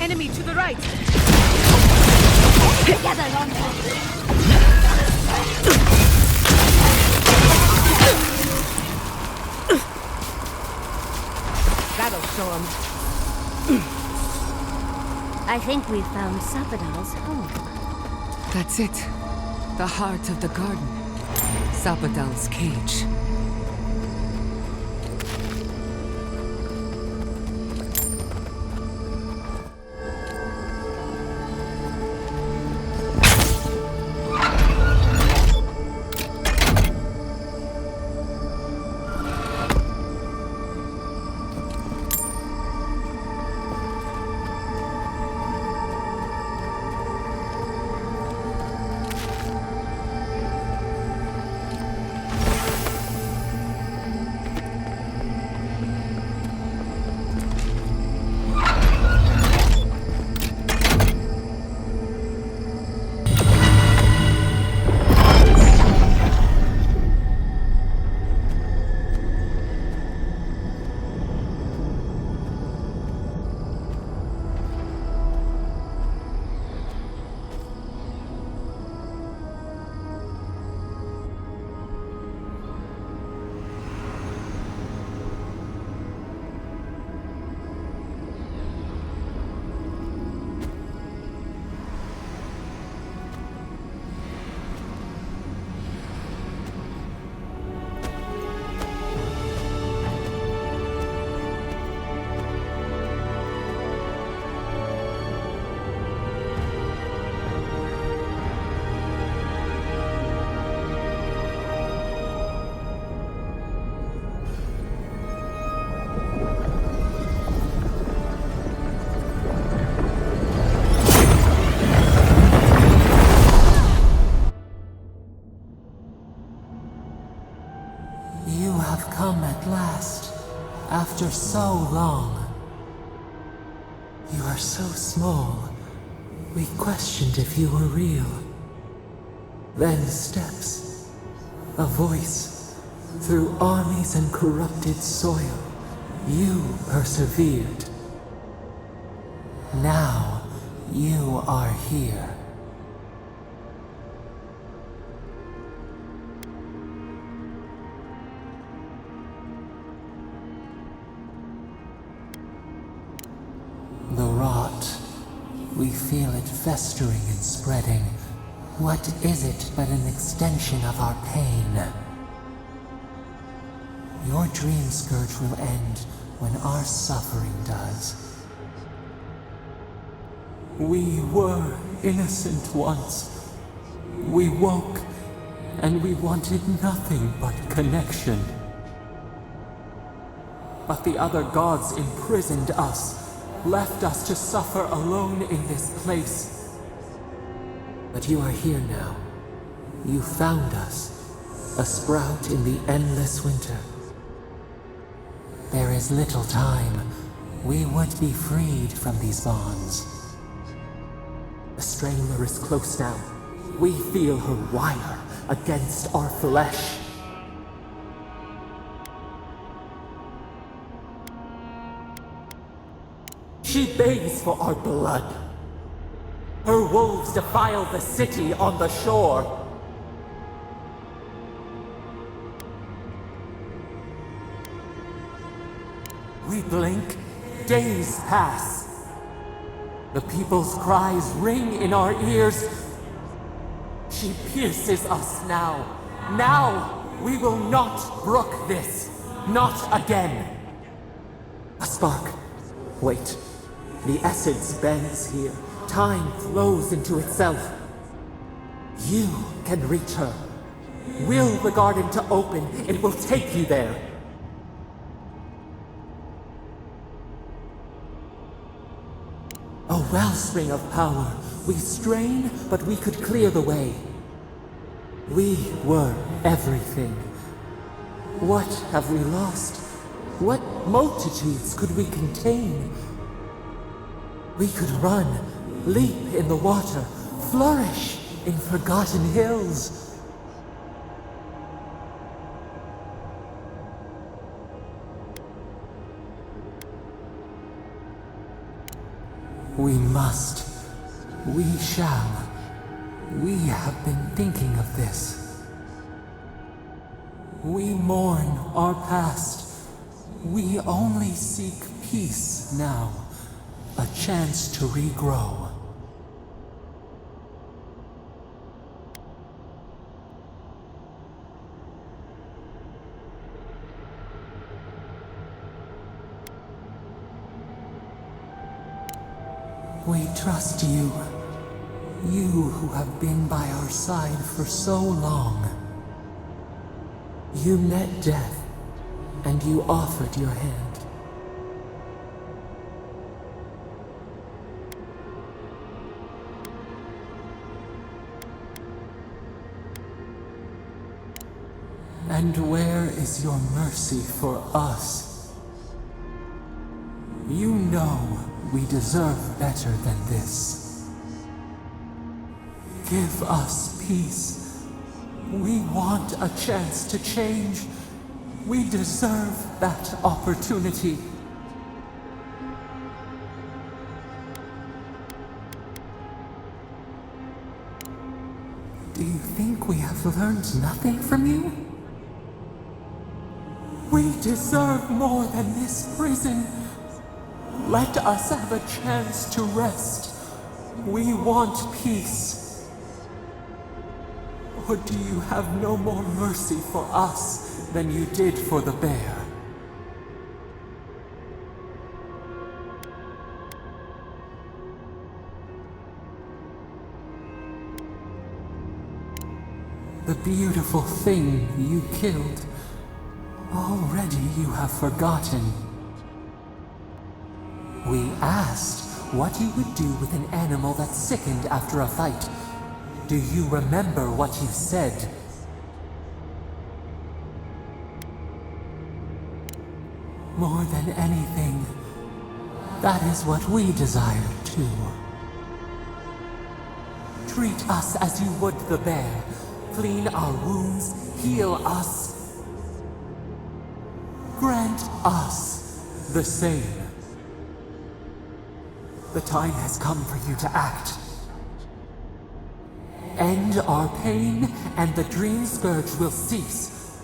Enemy to the right! Together, Longplay! I think we've found Sapadal's home. That's it. The heart of the garden. Sapadal's cage. After so long. You are so small. We questioned if you were real. Then steps. A voice. Through armies and corrupted soil. You persevered. Now, you are here. The rot. We feel it festering and spreading. What is it but an extension of our pain? Your dream scourge will end when our suffering does. We were innocent once. We woke, and we wanted nothing but connection. But the other gods imprisoned us, left us to suffer alone in this place. But you are here now. You found us, a sprout in the endless winter. There is little time. We would be freed from these bonds. The Strangler is close now. We feel her wire against our flesh. She begs for our blood. Her wolves defile the city on the shore. We blink, days pass. The people's cries ring in our ears. She pierces us now. Now, we will not brook this. Not again. A spark. Wait. The essence bends here. Time flows into itself. You can reach her. Will the garden to open. It will take you there. A wellspring of power. We strain, but we could clear the way. We were everything. What have we lost? What multitudes could we contain? We could run, leap in the water, flourish in forgotten hills. We must. We shall. We have been thinking of this. We mourn our past. We only seek peace now, a chance to regrow. We trust you. You who have been by our side for so long. You met death, and you offered your hand. And where is your mercy for us? You know we deserve better than this. Give us peace. We want a chance to change. We deserve that opportunity. Do you think we have learned nothing from you? We deserve more than this prison. Let us have a chance to rest. We want peace. Or do you have no more mercy for us than you did for the bear? The beautiful thing you killed, already you have forgotten. We asked what you would do with an animal that sickened after a fight. Do you remember what you said? More than anything, that is what we desire too. Treat us as you would the bear. Clean our wounds, heal us. Grant us the same. The time has come for you to act. End our pain, and the dream scourge will cease.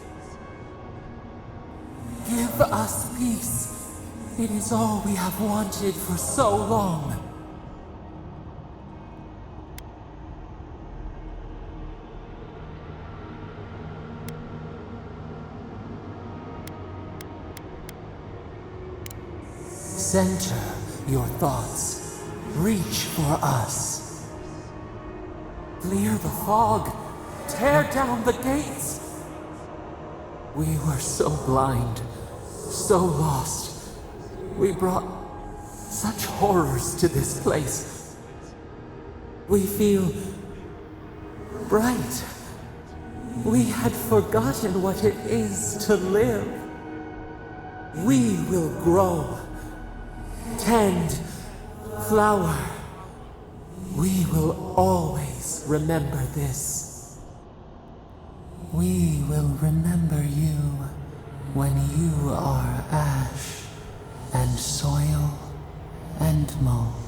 Give us peace. It is all we have wanted for so long. Center your thoughts. Reach for us. Clear the fog. Tear down the gates. We were so blind, so lost. We brought such horrors to this place. We feel bright. We had forgotten what it is to live. We will grow. Tend, flower. We will always remember this. We will remember you when you are ash and soil and mulch.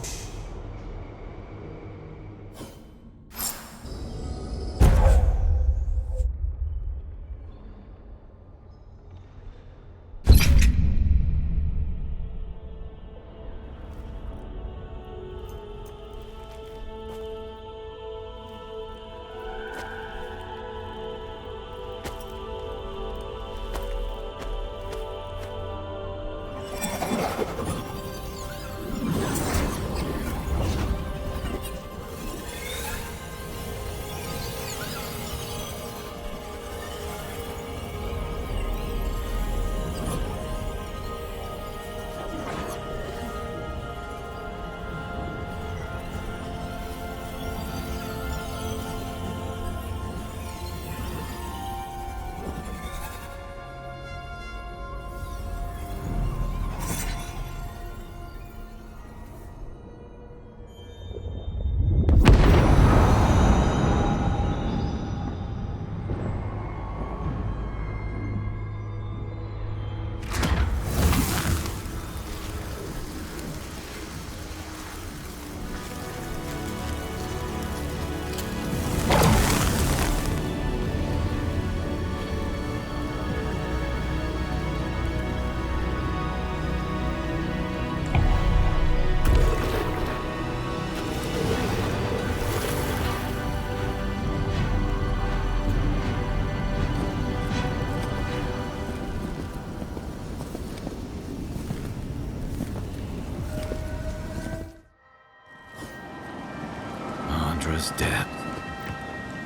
Eora's depth.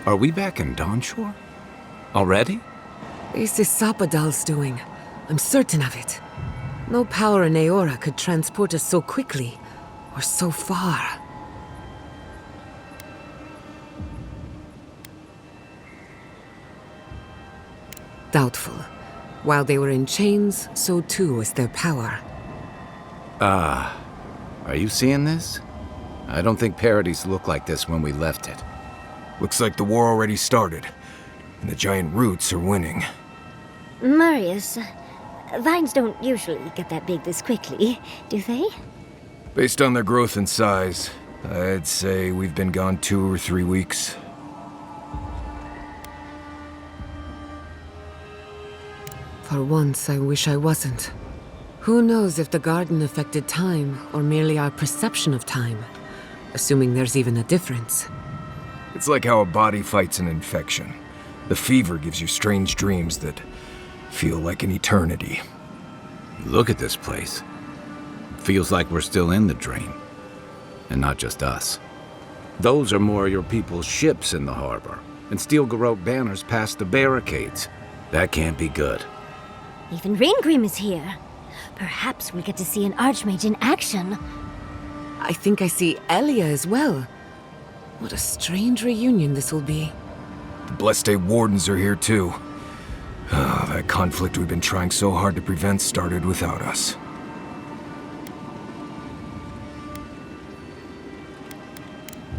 Are we back in Dawnshore? Already? This is Sapadal's doing. I'm certain of it. No power in Eora could transport us so quickly, or so far. Doubtful. While they were in chains, so too was their power. Are you seeing this? I don't think Paradise looked like this when we left it. Looks like the war already started, and the giant roots are winning. Marius, vines don't usually get that big this quickly, do they? Based on their growth and size, I'd say we've been gone 2 or 3 weeks. For once, I wish I wasn't. Who knows if the garden affected time, or merely our perception of time? Assuming there's even a difference. It's like how a body fights an infection. The fever gives you strange dreams that feel like an eternity. Look at this place. Feels like we're still in the dream. And not just us. Those are more of your people's ships in the harbor, and steel garot banners past the barricades. That can't be good. Even Regrouping is here. Perhaps we'll get to see an archmage in action. I think I see Elia as well. What a strange reunion this will be. The Blessed Wardens are here too. That conflict we've been trying so hard to prevent started without us.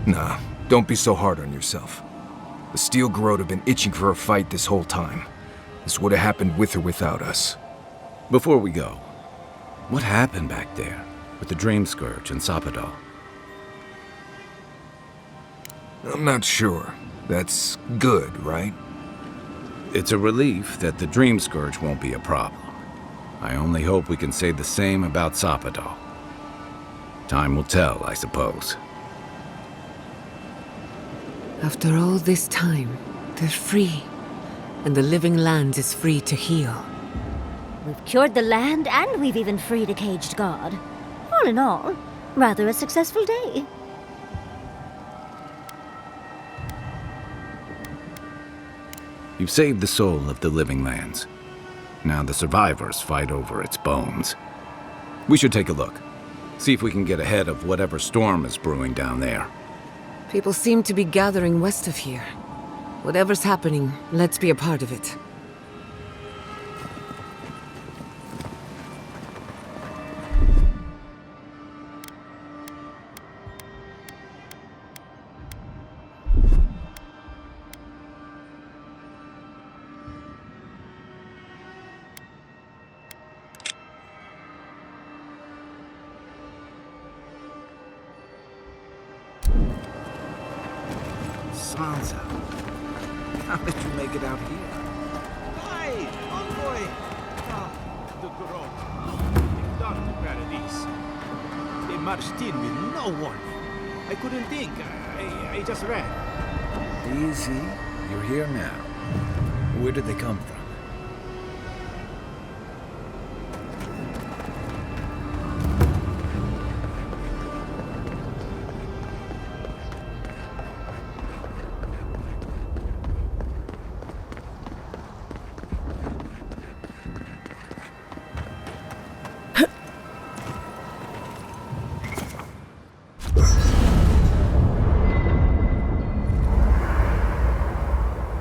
Nah, don't be so hard on yourself. The Steel Garot have been itching for a fight this whole time. This would have happened with or without us. Before we go, what happened back there with the Dream Scourge and Sapadal? I'm not sure. That's good, right? It's a relief that the Dream Scourge won't be a problem. I only hope we can say the same about Sapadal. Time will tell, I suppose. After all this time, they're free. And the living land is free to heal. We've cured the land, and we've even freed a caged god. All in all, rather a successful day. You've saved the soul of the living lands. Now the survivors fight over its bones. We should take a look. See if we can get ahead of whatever storm is brewing down there. People seem to be gathering west of here. Whatever's happening, let's be a part of it. Sansa, how did you make it out here? Hi, envoy! The garot. They got to Paradise. They marched in with no warning. I couldn't think. I just ran. Easy. You're here now. Where did they come from?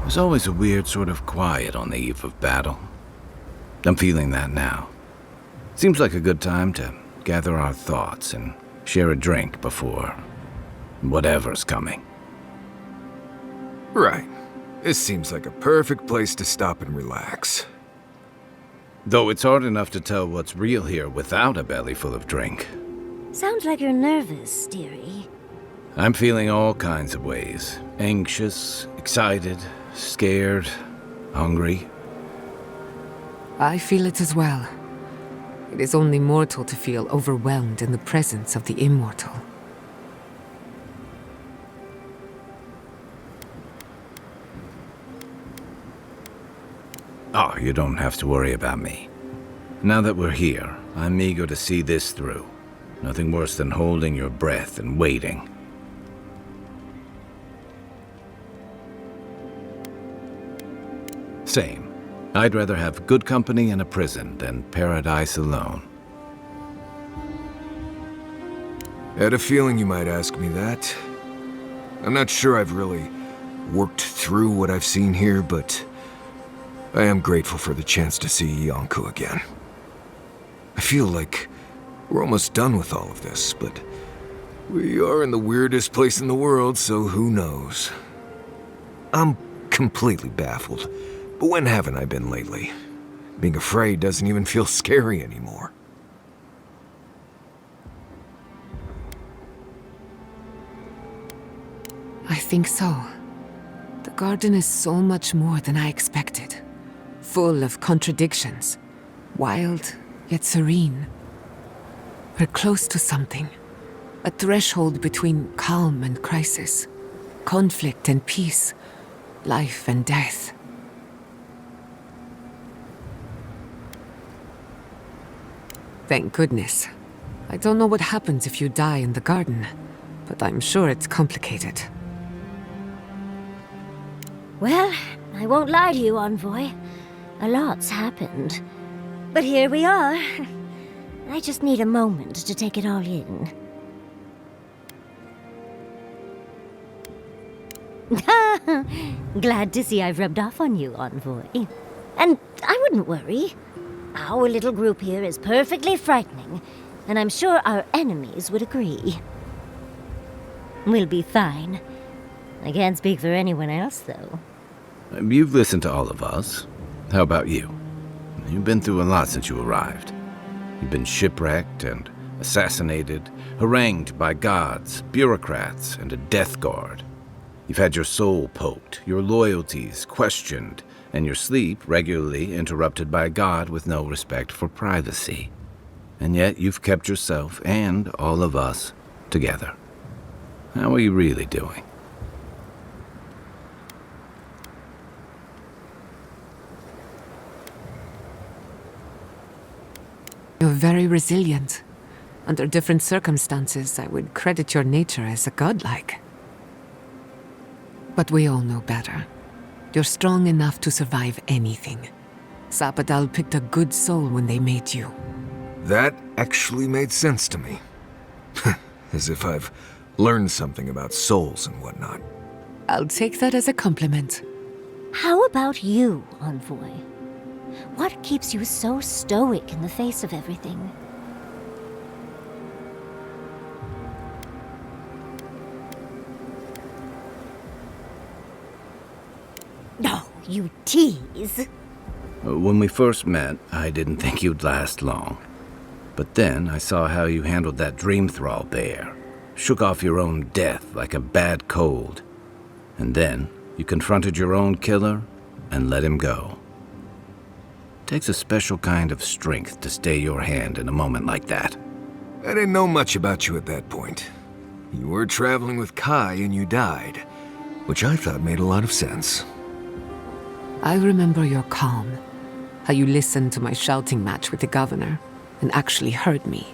There's always a weird sort of quiet on the eve of battle. I'm feeling that now. Seems like a good time to gather our thoughts and share a drink before whatever's coming. Right. This seems like a perfect place to stop and relax. Though it's hard enough to tell what's real here without a belly full of drink. Sounds like you're nervous, dearie. I'm feeling all kinds of ways. Anxious, excited, scared, hungry. I feel it as well. It is only mortal to feel overwhelmed in the presence of the immortal. Oh, you don't have to worry about me. Now that we're here, I'm eager to see this through. Nothing worse than holding your breath and waiting. Same. I'd rather have good company in a prison than paradise alone. I had a feeling you might ask me that. I'm not sure I've really worked through what I've seen here, but I am grateful for the chance to see Yonku again. I feel like we're almost done with all of this, but we are in the weirdest place in the world, so who knows? I'm completely baffled, but when haven't I been lately? Being afraid doesn't even feel scary anymore. I think so. The garden is so much more than I expected. Full of contradictions. Wild, yet serene. We're close to something. A threshold between calm and crisis. Conflict and peace. Life and death. Thank goodness. I don't know what happens if you die in the garden, but I'm sure it's complicated. Well, I won't lie to you, Envoy. A lot's happened. But here we are. I just need a moment to take it all in. Glad to see I've rubbed off on you, Envoy. And I wouldn't worry. Our little group here is perfectly frightening, and I'm sure our enemies would agree. We'll be fine. I can't speak for anyone else, though. You've listened to all of us. How about you? You've been through a lot since you arrived. You've been shipwrecked and assassinated, harangued by gods, bureaucrats, and a death guard. You've had your soul poked, your loyalties questioned, and your sleep regularly interrupted by a god with no respect for privacy. And yet you've kept yourself and all of us together. How are you really doing? You're very resilient. Under different circumstances, I would credit your nature as a godlike. But we all know better. You're strong enough to survive anything. Zapadal picked a good soul when they made you. That actually made sense to me. As if I've learned something about souls and whatnot. I'll take that as a compliment. How about you, Envoy? What keeps you so stoic in the face of everything? No, you tease. When we first met, I didn't think you'd last long. But then I saw how you handled that dream thrall bear. Shook off your own death like a bad cold. And then you confronted your own killer and let him go. Takes a special kind of strength to stay your hand in a moment like that. I didn't know much about you at that point. You were traveling with Kai and you died, which I thought made a lot of sense. I remember your calm, how you listened to my shouting match with the governor and actually heard me.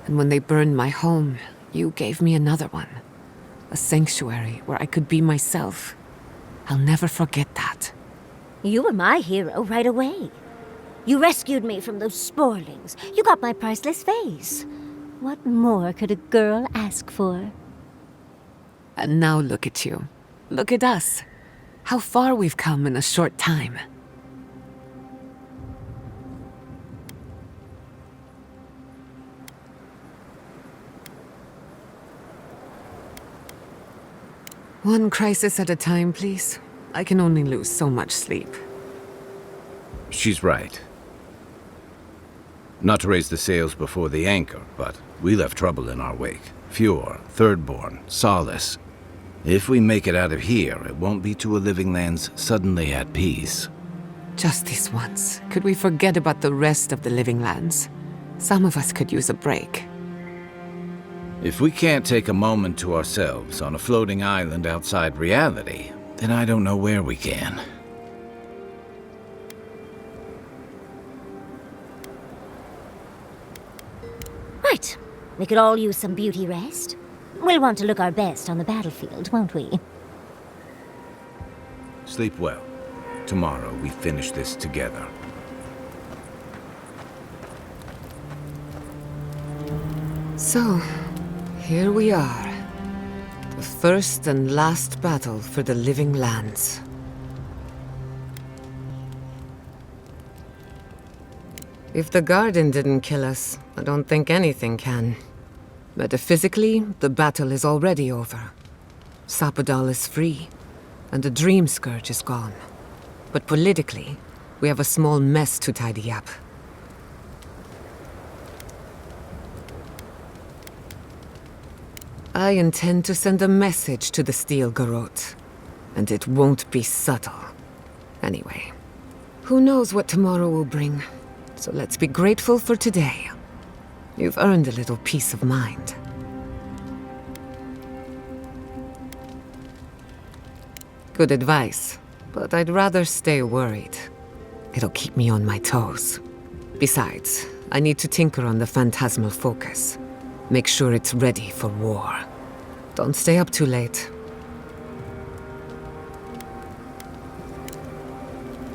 And when they burned my home, you gave me another one. A sanctuary where I could be myself. I'll never forget that. You were my hero right away. You rescued me from those sporlings. You got my priceless face. What more could a girl ask for? And now look at you. Look at us. How far we've come in a short time. One crisis at a time, please. I can only lose so much sleep. She's right. Not to raise the sails before the anchor, but we left trouble in our wake. Fjord, Thirdborn, Solace. If we make it out of here, it won't be to a living lands suddenly at peace. Just this once. Could we forget about the rest of the living lands? Some of us could use a break. If we can't take a moment to ourselves on a floating island outside reality, then I don't know where we can. Right. We could all use some beauty rest. We'll want to look our best on the battlefield, won't we? Sleep well. tomorrow we finish this together. So, here we are. The first and last battle for the living lands. If the garden didn't kill us, I don't think anything can. Metaphysically, the battle is already over. Sapadal is free, and the Dream Scourge is gone. But politically, we have a small mess to tidy up. I intend to send a message to the Steel Garot, and it won't be subtle. Anyway, who knows what tomorrow will bring, so let's be grateful for today. You've earned a little peace of mind. Good advice, but I'd rather stay worried. It'll keep me on my toes. Besides, I need to tinker on the phantasmal focus. Make sure it's ready for war. Don't stay up too late.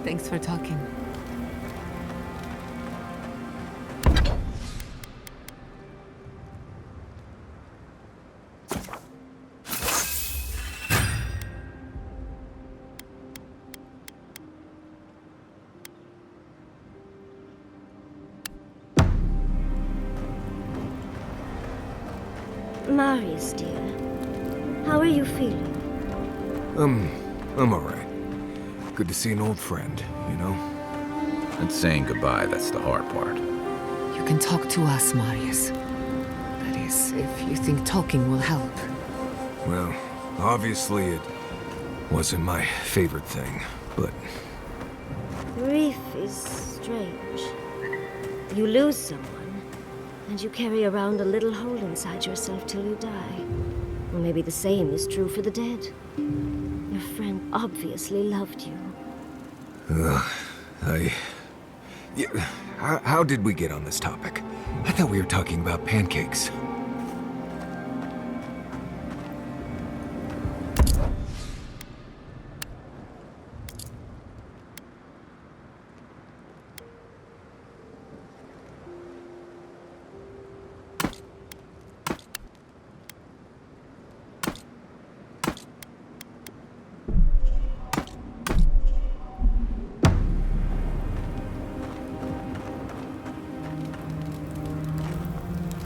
Thanks for talking. Marius, dear. How are you feeling? I'm alright. Good to see an old friend, you know? And saying goodbye, that's the hard part. You can talk to us, Marius. That is, if you think talking will help. Well, obviously it wasn't my favorite thing, but... Grief is strange. You lose someone, and you carry around a little hole inside yourself till you die. Or maybe the same is true for the dead. Your friend obviously loved you. Yeah, how did we get on this topic? I thought we were talking about pancakes.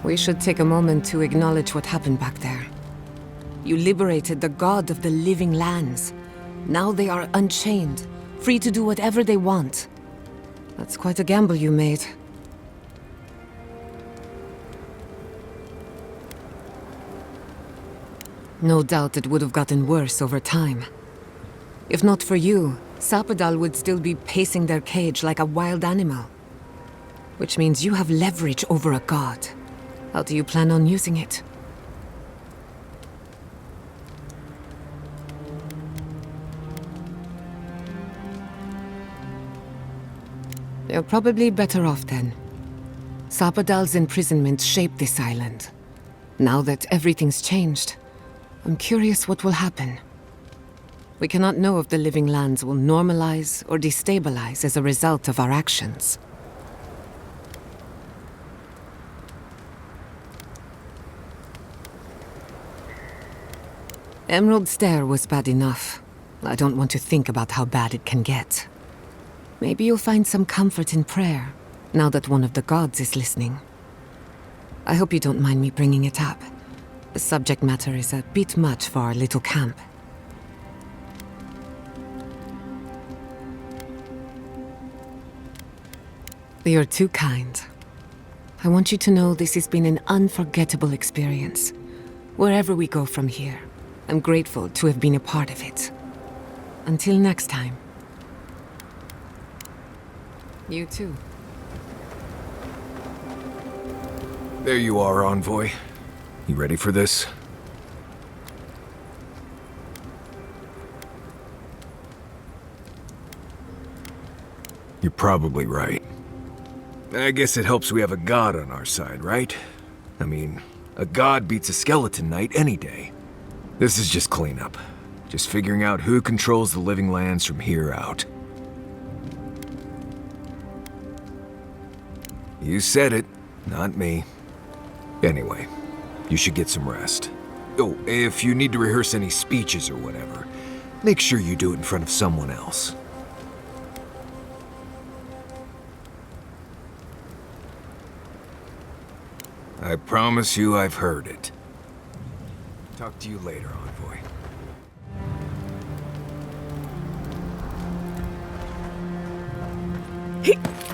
We should take a moment to acknowledge what happened back there. You liberated the god of the living lands. Now they are unchained, free to do whatever they want. That's quite a gamble you made. No doubt it would have gotten worse over time. If not for you, Sapadal would still be pacing their cage like a wild animal. Which means you have leverage over a god. How do you plan on using it? You're probably better off then. Sapadal's imprisonment shaped this island. Now that everything's changed, I'm curious what will happen. We cannot know if the living lands will normalize or destabilize as a result of our actions. Emerald Stair was bad enough. I don't want to think about how bad it can get. Maybe you'll find some comfort in prayer, now that one of the gods is listening. I hope you don't mind me bringing it up. The subject matter is a bit much for our little camp. You're too kind. I want you to know this has been an unforgettable experience. Wherever we go from here, I'm grateful to have been a part of it. Until next time. You too. There you are, Envoy. You ready for this? You're probably right. I guess it helps we have a god on our side, right? I mean, a god beats a skeleton knight any day. This is just cleanup. Just figuring out who controls the living lands from here out. You said it, not me. Anyway, you should get some rest. Oh, if you need to rehearse any speeches or whatever, make sure you do it in front of someone else. I promise you I've heard it. Talk to you later, Envoy.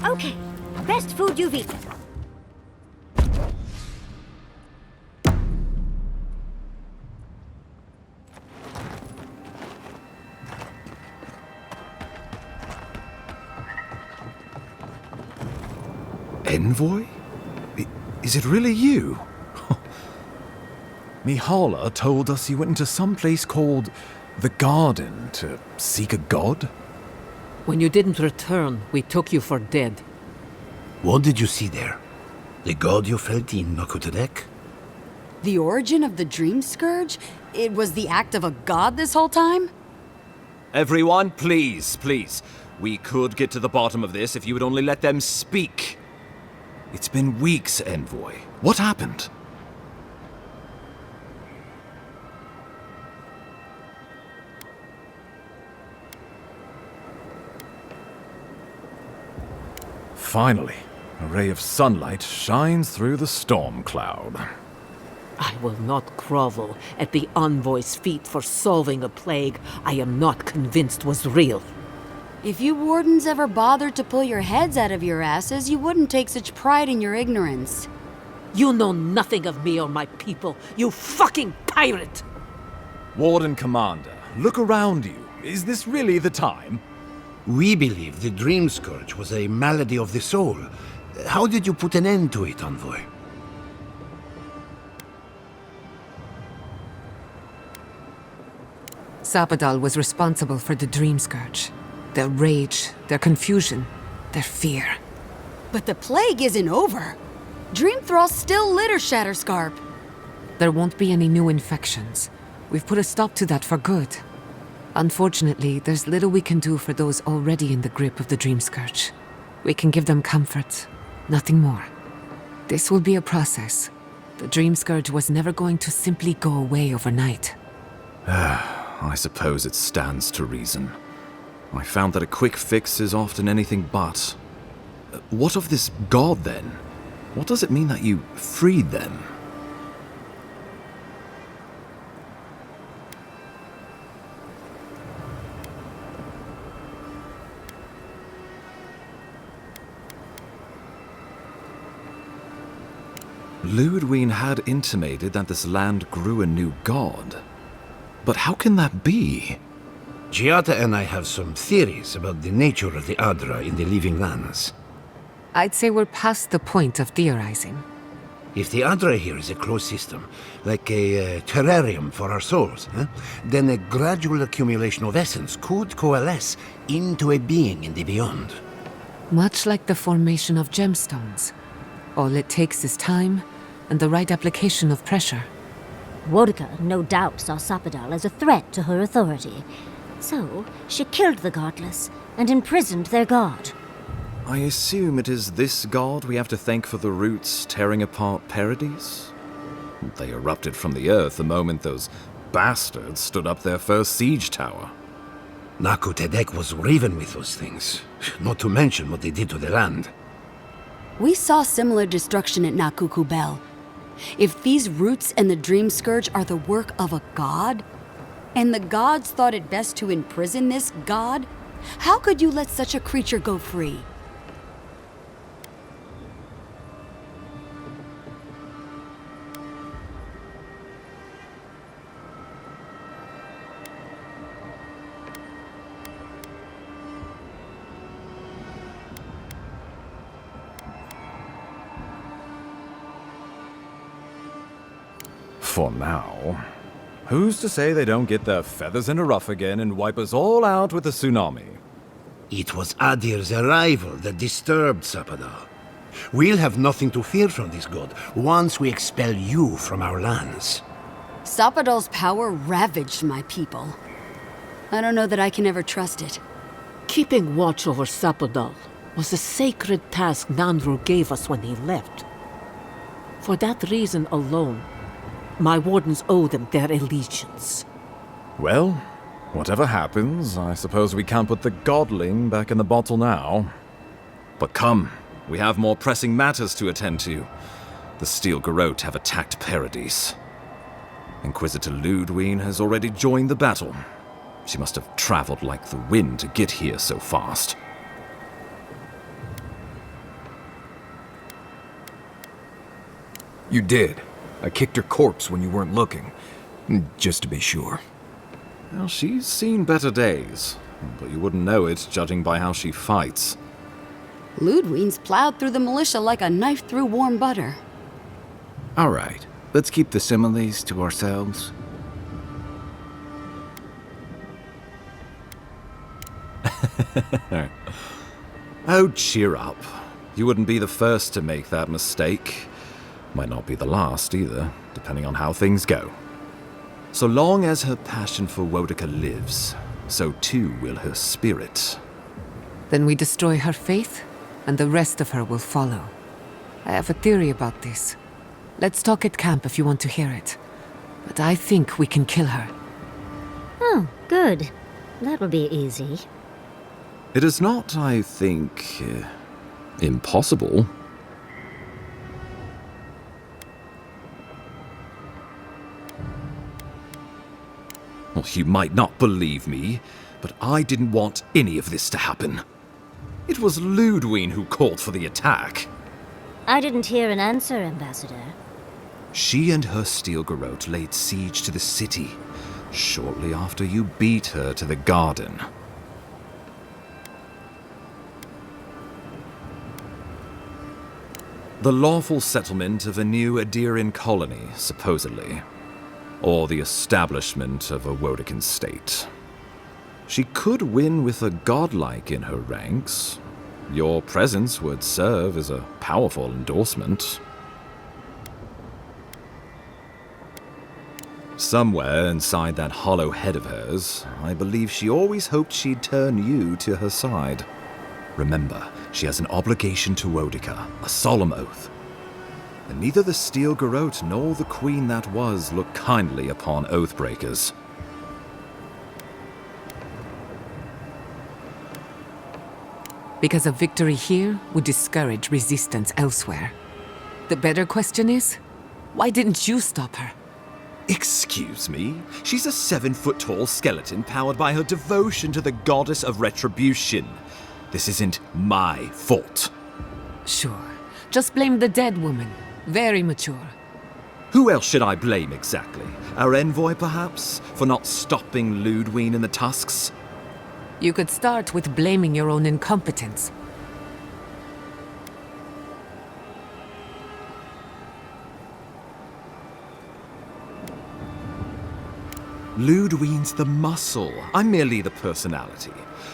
Okay, best food you've eaten. Envoy? Is it really you? Mihala told us you went into some place called the Garden to seek a god? When you didn't return, we took you for dead. What did you see there? The god you felt in Nakutadek? The origin of the Dream Scourge? It was the act of a god this whole time? Everyone, please, please. We could get to the bottom of this if you would only let them speak. It's been weeks, Envoy. What happened? Finally, a ray of sunlight shines through the storm cloud. I will not grovel at the envoy's feet for solving a plague I am not convinced was real. If you wardens ever bothered to pull your heads out of your asses, you wouldn't take such pride in your ignorance. You know nothing of me or my people, you fucking pirate! Warden Commander, look around you. Is this really the time? We believe the Dream Scourge was a malady of the soul. How did you put an end to it, Envoy? Sapadal was responsible for the Dream Scourge. Their rage, their confusion, their fear. But the plague isn't over. Dream Thralls still litter Shatterscarp. There won't be any new infections. We've put a stop to that for good. Unfortunately, there's little we can do for those already in the grip of the Dream Scourge. We can give them comfort, nothing more. This will be a process. The Dream Scourge was never going to simply go away overnight. I suppose it stands to reason. I found that a quick fix is often anything but. What of this god, then? What does it mean that you freed them? Ludwe had intimated that this land grew a new god. But how can that be? Giata and I have some theories about the nature of the Adra in the Living Lands. I'd say we're past the point of theorizing. If the Adra here is a closed system, like a terrarium for our souls, then a gradual accumulation of essence could coalesce into a being in the beyond. Much like the formation of gemstones. All it takes is time and the right application of pressure. Wodka no doubt saw Sapadal as a threat to her authority. So, she killed the godless and imprisoned their god. I assume it is this god we have to thank for the roots tearing apart Paradise? They erupted from the earth the moment those bastards stood up their first siege tower. Nakutadek was riven with those things, not to mention what they did to the land. We saw similar destruction at Nakuku Bell. If these roots and the Dream Scourge are the work of a god, and the gods thought it best to imprison this god, how could you let such a creature go free? For now. Who's to say they don't get their feathers in a ruff again and wipe us all out with a tsunami? It was Adir's arrival that disturbed Sapadal. We'll have nothing to fear from this god once we expel you from our lands. Sapadal's power ravaged my people. I don't know that I can ever trust it. Keeping watch over Sapadal, was a sacred task Nandru gave us when he left. For that reason alone, my wardens owe them their allegiance. Well, whatever happens, I suppose we can't put the godling back in the bottle now. But come, we have more pressing matters to attend to. The Steel Garot have attacked Paradise. Inquisitor Ludwe has already joined the battle. She must have traveled like the wind to get here so fast. You did. I kicked her corpse when you weren't looking. Just to be sure. Well, she's seen better days, but you wouldn't know it judging by how she fights. Ludwe's plowed through the militia like a knife through warm butter. All right, let's keep the similes to ourselves. Oh, cheer up. You wouldn't be the first to make that mistake. Might not be the last either, depending on how things go. So long as her passion for Wodica lives, so too will her spirit. Then we destroy her faith, and the rest of her will follow. I have a theory about this. Let's talk at camp if you want to hear it. But I think we can kill her. Oh, good. That will be easy. It is not, I think, impossible. Well, you might not believe me, but I didn't want any of this to happen. It was Ludwe who called for the attack. I didn't hear an answer, Ambassador. She and her Steel Garot laid siege to the city, shortly after you beat her to the garden. The lawful settlement of a new Adirian colony, supposedly. Or the establishment of a Wodican state. She could win with a godlike in her ranks. Your presence would serve as a powerful endorsement. Somewhere inside that hollow head of hers, I believe she always hoped she'd turn you to her side. Remember, she has an obligation to Wodica, a solemn oath. And neither the Steel Garot nor the queen that was look kindly upon oathbreakers. Because a victory here would discourage resistance elsewhere. The better question is, why didn't you stop her? Excuse me? She's a 7-foot-tall skeleton powered by her devotion to the goddess of retribution. This isn't my fault. Sure. Just blame the dead woman. Very mature. Who else should I blame exactly? Our envoy, perhaps? For not stopping Ludwe and the Tusks? You could start with blaming your own incompetence. Ludwe's the muscle. I'm merely the personality.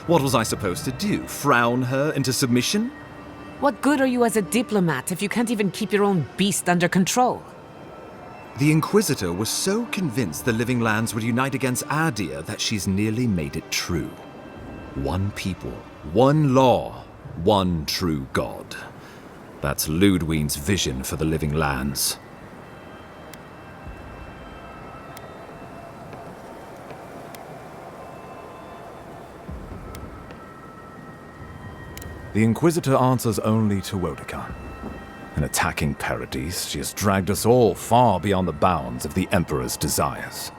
What was I supposed to do? Frown her into submission? What good are you as a diplomat if you can't even keep your own beast under control? The Inquisitor was so convinced the Living Lands would unite against Adir that she's nearly made it true. One people, one law, one true God. That's Ludwe's vision for the Living Lands. The Inquisitor answers only to Wodica. In attacking Paradise, she has dragged us all far beyond the bounds of the Emperor's desires.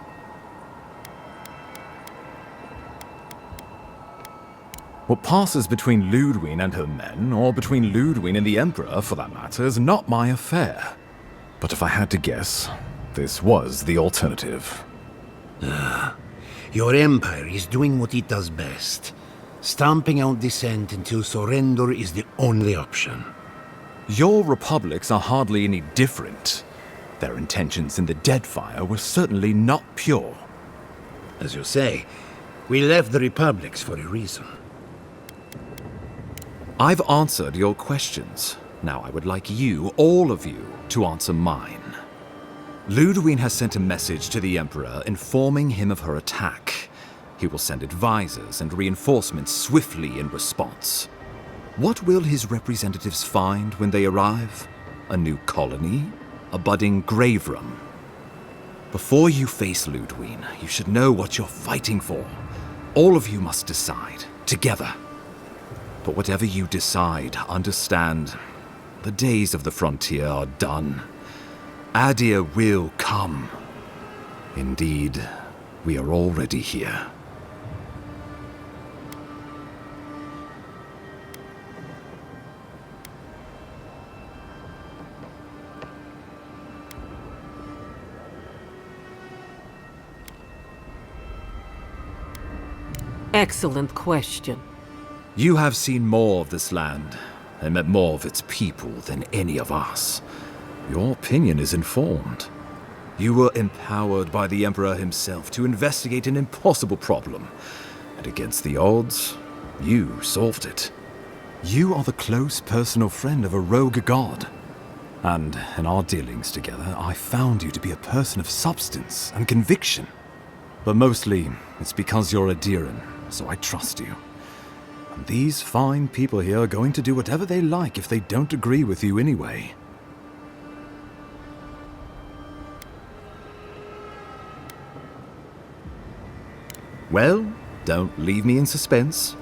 What passes between Ludwe and her men, or between Ludwe and the Emperor, for that matter, is not my affair. But if I had to guess, this was the alternative. Your empire is doing what it does best. Stamping out dissent until surrender is the only option. Your republics are hardly any different. Their intentions in the Deadfire were certainly not pure. As you say, we left the republics for a reason. I've answered your questions. Now I would like you, all of you, to answer mine. Ludwe has sent a message to the Emperor informing him of her attack. He will send advisors and reinforcements swiftly in response. What will his representatives find when they arrive? A new colony? A budding grave room? Before you face Ludwe, you should know what you're fighting for. All of you must decide, together. But whatever you decide, understand, the days of the frontier are done. Adir will come. Indeed, we are already here. Excellent question. You have seen more of this land, and met more of its people than any of us. Your opinion is informed. You were empowered by the Emperor himself to investigate an impossible problem, and against the odds, you solved it. You are the close personal friend of a rogue god. And in our dealings together, I found you to be a person of substance and conviction. But mostly, it's because you're Adiran, so I trust you. And these fine people here are going to do whatever they like if they don't agree with you anyway. Well, don't leave me in suspense.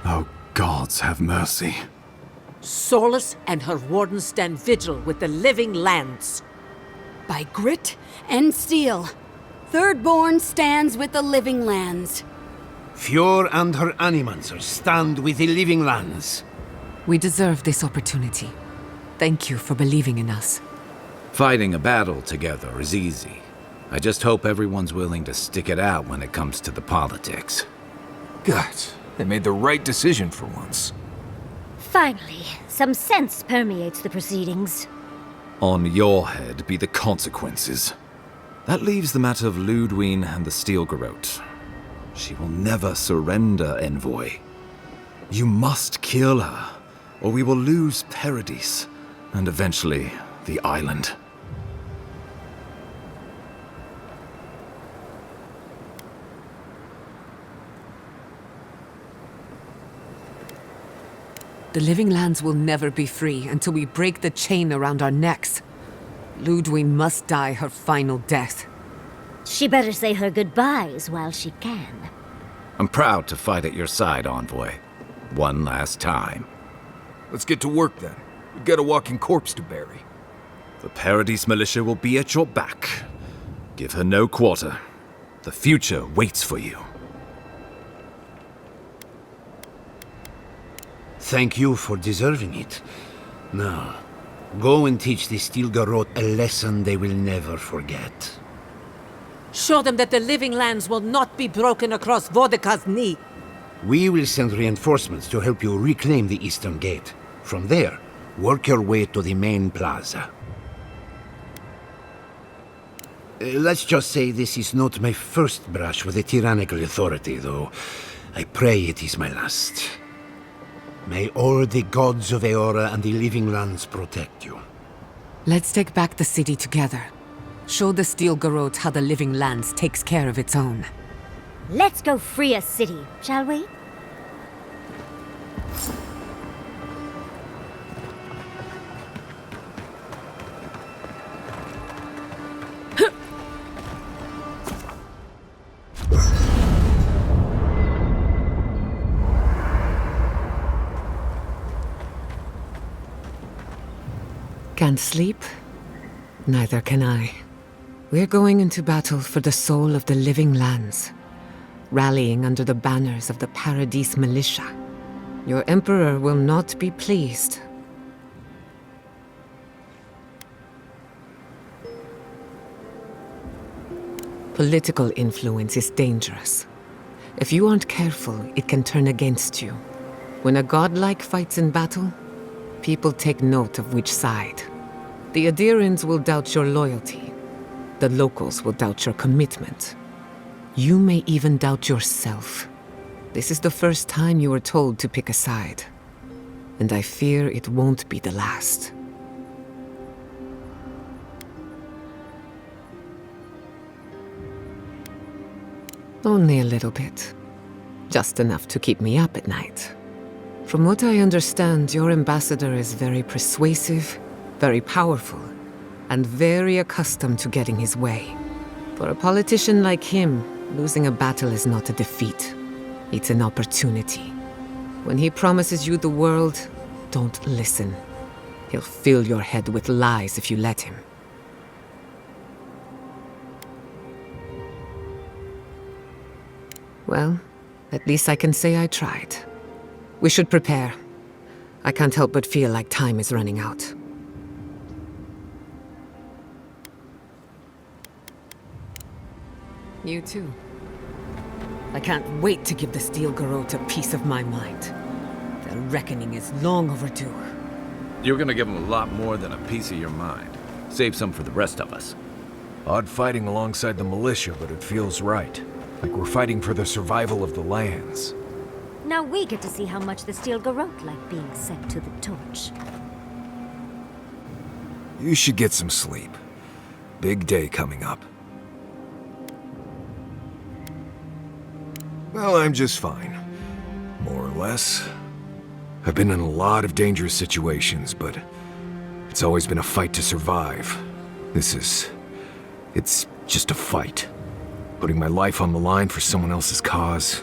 Oh, gods have mercy. Solus and her wardens stand vigil with the living lands. By grit and steel, Thirdborn stands with the living lands. Fjord and her animancers stand with the living lands. We deserve this opportunity. Thank you for believing in us. Fighting a battle together is easy. I just hope everyone's willing to stick it out when it comes to the politics. God, they made the right decision for once. Finally, some sense permeates the proceedings. On your head be the consequences. That leaves the matter of Ludwe and the steel garot. She will never surrender, envoy. You must kill her, or we will lose Paradise, and eventually the island. The living lands will never be free until we break the chain around our necks. Ludwe must die her final death. She better say her goodbyes while she can. I'm proud to fight at your side, envoy. One last time. Let's get to work then. We've got a walking corpse to bury. The Paradise militia will be at your back. Give her no quarter. The future waits for you. Thank you for deserving it. Now, go and teach the Steel Garot a lesson they will never forget. Show them that the living lands will not be broken across Vodka's knee. We will send reinforcements to help you reclaim the Eastern Gate. From there, work your way to the main plaza. Let's just say this is not my first brush with a tyrannical authority, though. I pray it is my last. May all the gods of Eora and the living lands protect you. Let's take back the city together. Show the Steel Garot how the living lands takes care of its own. Let's go free a city, shall we? Can't sleep? Neither can I. We're going into battle for the soul of the living lands, rallying under the banners of the Paradise militia. Your emperor will not be pleased. Political influence is dangerous. If you aren't careful, it can turn against you. When a godlike fights in battle, people take note of which side. The adherents will doubt your loyalty. The locals will doubt your commitment. You may even doubt yourself. This is the first time you were told to pick a side. And I fear it won't be the last. Only a little bit. Just enough to keep me up at night. From what I understand, your ambassador is very persuasive, very powerful, and very accustomed to getting his way. For a politician like him, losing a battle is not a defeat. It's an opportunity. When he promises you the world, don't listen. He'll fill your head with lies if you let him. Well, at least I can say I tried. We should prepare. I can't help but feel like time is running out. You too. I can't wait to give the steel garot a piece of my mind. The reckoning is long overdue. You're gonna give him a lot more than a piece of your mind. Save some for the rest of us. Odd fighting alongside the militia, but it feels right. Like we're fighting for the survival of the lands. Now we get to see how much the steel garot like being set to the torch. You should get some sleep. Big day coming up. Well, I'm just fine. More or less. I've been in a lot of dangerous situations, but it's always been a fight to survive. It's just a fight. Putting my life on the line for someone else's cause.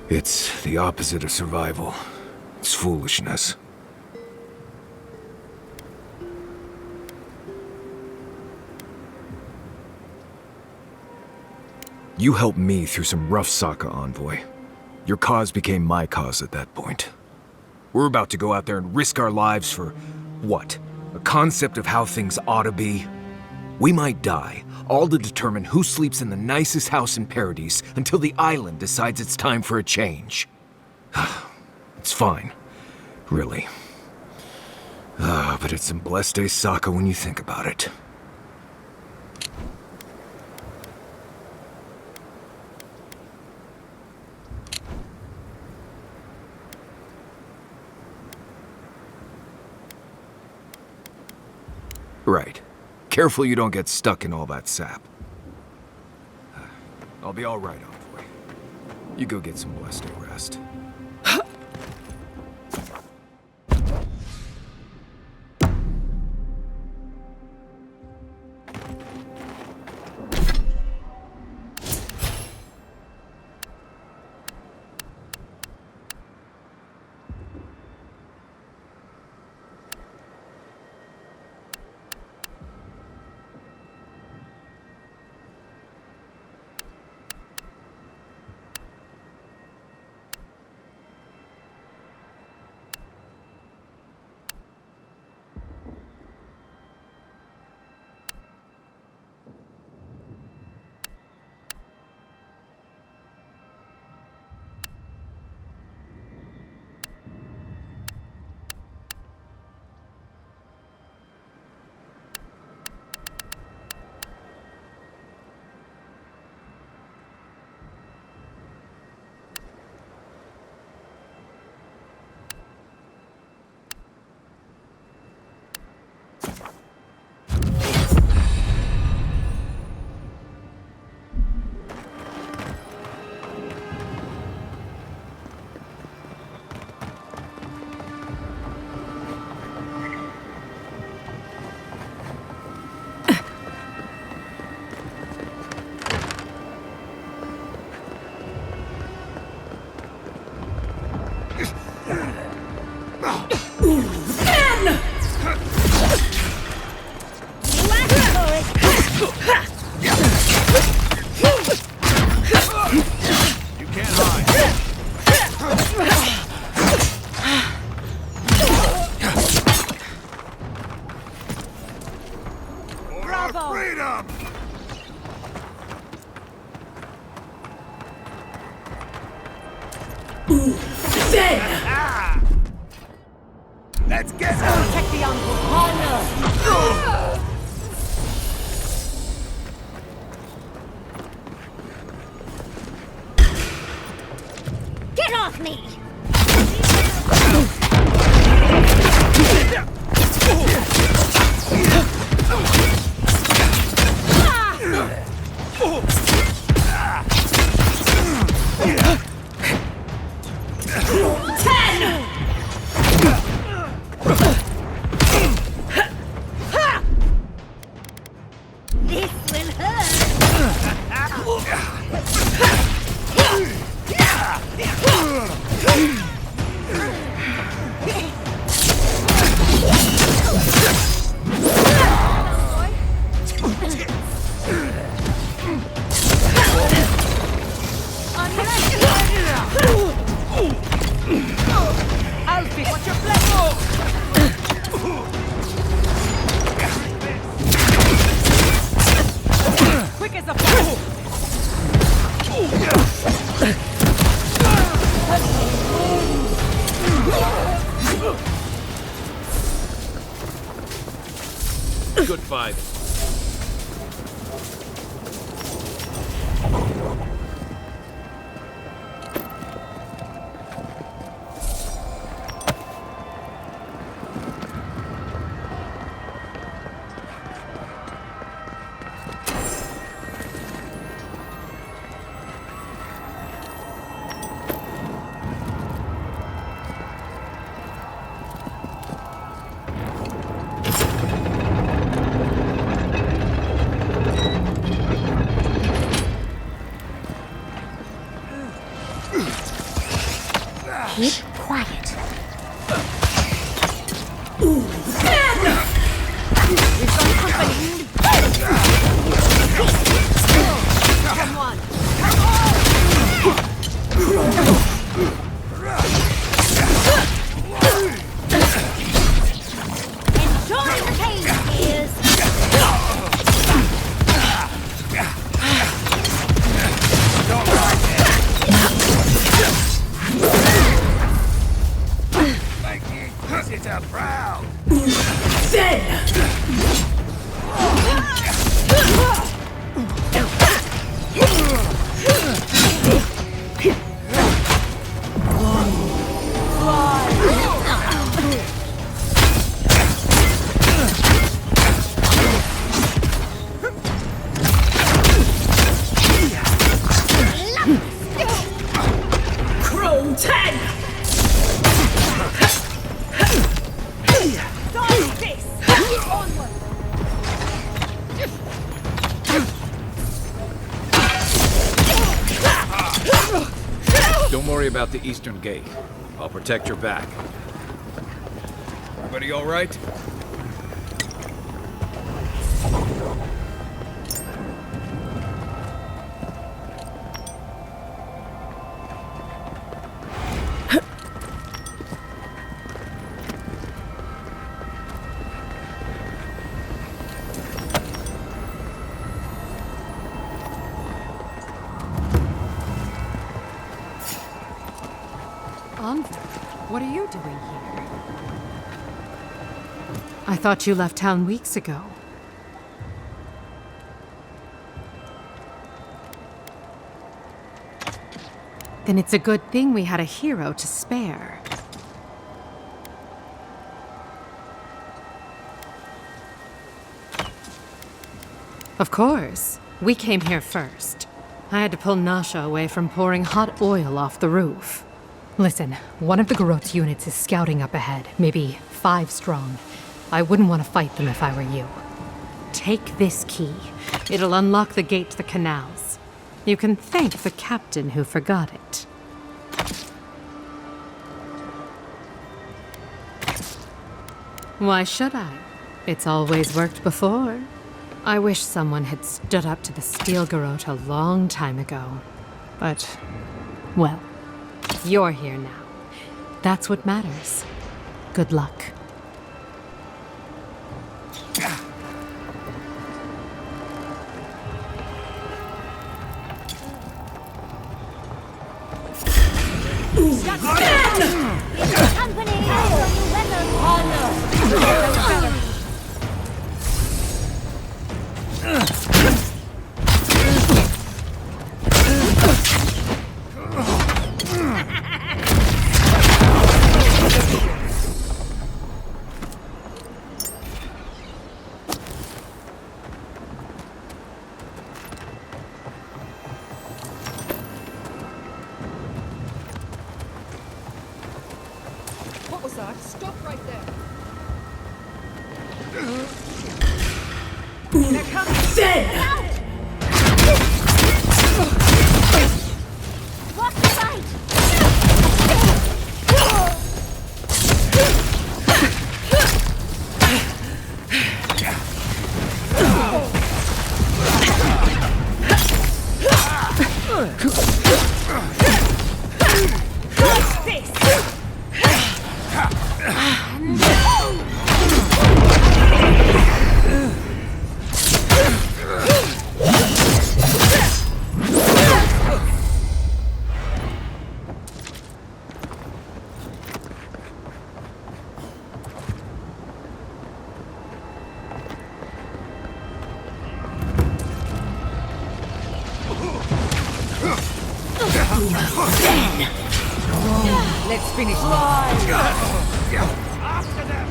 It's the opposite of survival. It's foolishness. You helped me through some rough Sokka, Envoy. Your cause became my cause at that point. We're about to go out there and risk our lives for, what? A concept of how things ought to be? We might die, all to determine who sleeps in the nicest house in Paradise until the island decides it's time for a change. It's fine. Really. But it's some blessed day Sokka when you think about it. Right. Careful you don't get stuck in all that sap. I'll be all right, Envoy. You go get some blessed day rest. Let's get protect the envoy. Get off me! Good fight. Keep quiet. We've got company. Come on. Enjoy the pain, dears. Make the inquisitor proud. Chrome 10! Don't worry about the eastern gate. I'll protect your back. Everybody all right? What are you doing here? I thought you left town weeks ago. Then it's a good thing we had a hero to spare. Of course. We came here first. I had to pull Nasha away from pouring hot oil off the roof. Listen, one of the garot's units is scouting up ahead, maybe 5 strong. I wouldn't want to fight them if I were you. Take this key. It'll unlock the gate to the canals. You can thank the captain who forgot it. Why should I? It's always worked before. I wish someone had stood up to the steel garot a long time ago. But, well, you're here now. That's what matters. Good luck. Company! What was that? Stop right there. They're coming. Dead! Walk the fight! What's this? Let's finish. After them!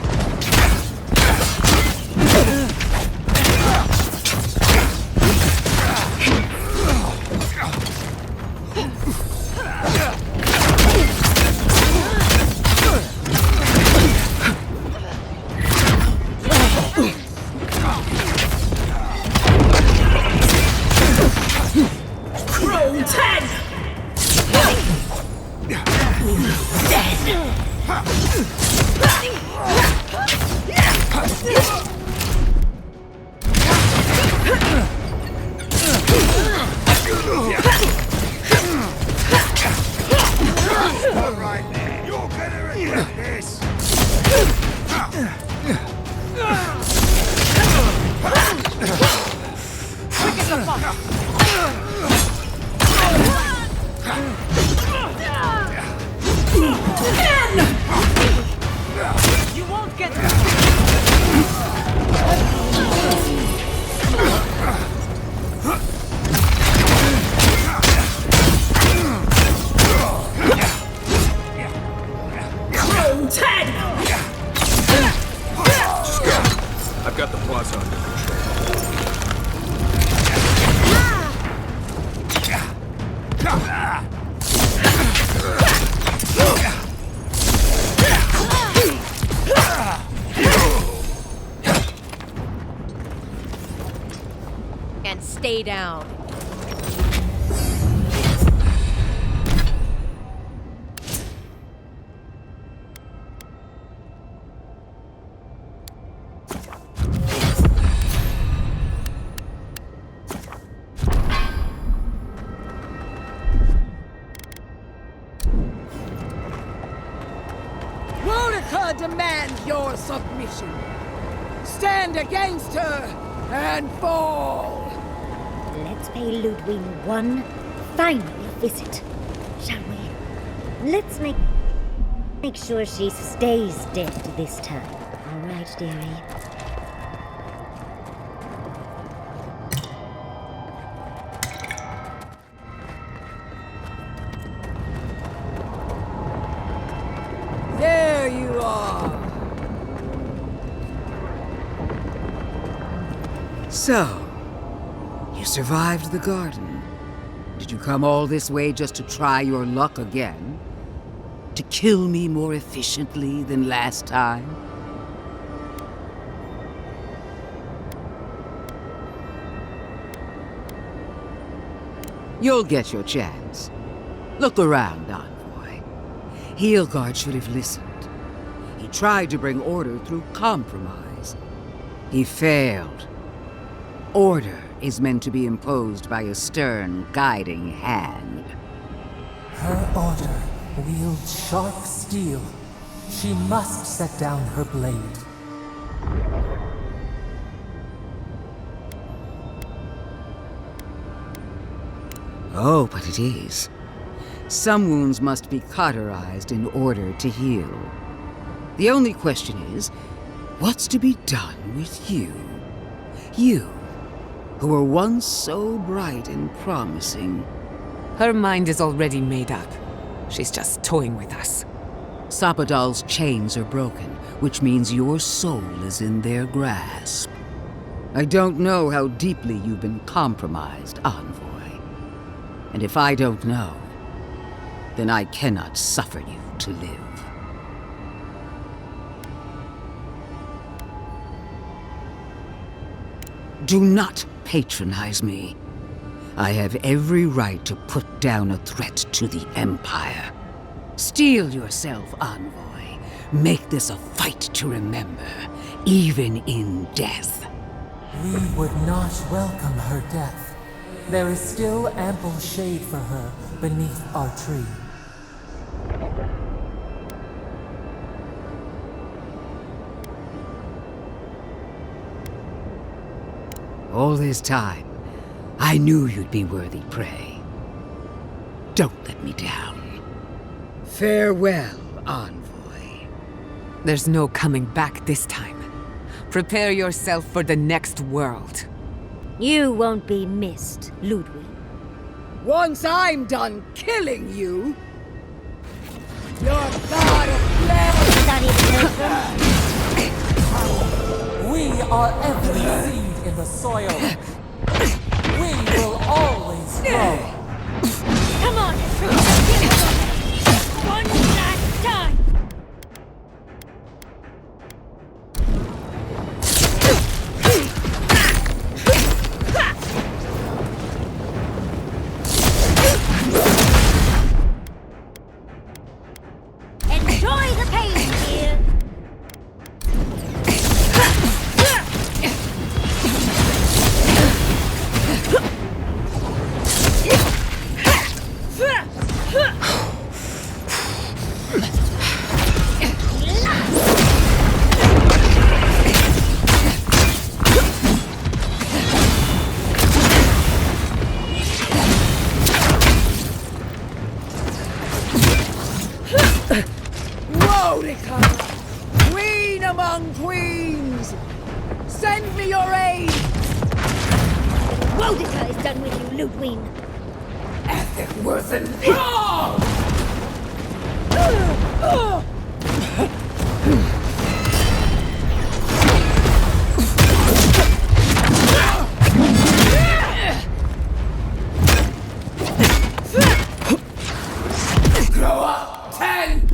Crow 10! Alright, you're gonna regret this! Quick as a fox. You won't get Crow 10! I've got the plaza under And stay down. Unica demands your submission. Stand against her and fall. Let's pay Ludwe one final visit, shall we? Let's make sure she stays dead this time. All right, dearie? There you are. So, you survived the garden. Did you come all this way just to try your luck again? To kill me more efficiently than last time? You'll get your chance. Look around, envoy. Heelguard should have listened. He tried to bring order through compromise. He failed. Order is meant to be imposed by a stern, guiding hand. Her order wields sharp steel. She must set down her blade. Oh, but it is. Some wounds must be cauterized in order to heal. The only question is, What's to be done with you? You, who were once so bright and promising. Her mind is already made up. She's just toying with us. Sapadal's chains are broken, which means your soul is in their grasp. I don't know how deeply you've been compromised, Envoy. And if I don't know, then I cannot suffer you to live. Do not patronize me. I have every right to put down a threat to the Empire. Steel yourself, Envoy. Make this a fight to remember, even in death. We would not welcome her death. There is still ample shade for her beneath our tree. All this time, I knew you'd be worthy prey. Don't let me down. Farewell, Envoy. There's no coming back this time. Prepare yourself for the next world. You won't be missed, Ludwe. Once I'm done killing you, your god of flesh! We are every seed in the soil. We will always grow. Come on, one last time! Enjoy the pain, dear! Queen among queens! Send me your aid! Boudica is done with you, Ludwine. Ethic and Grow up, 10!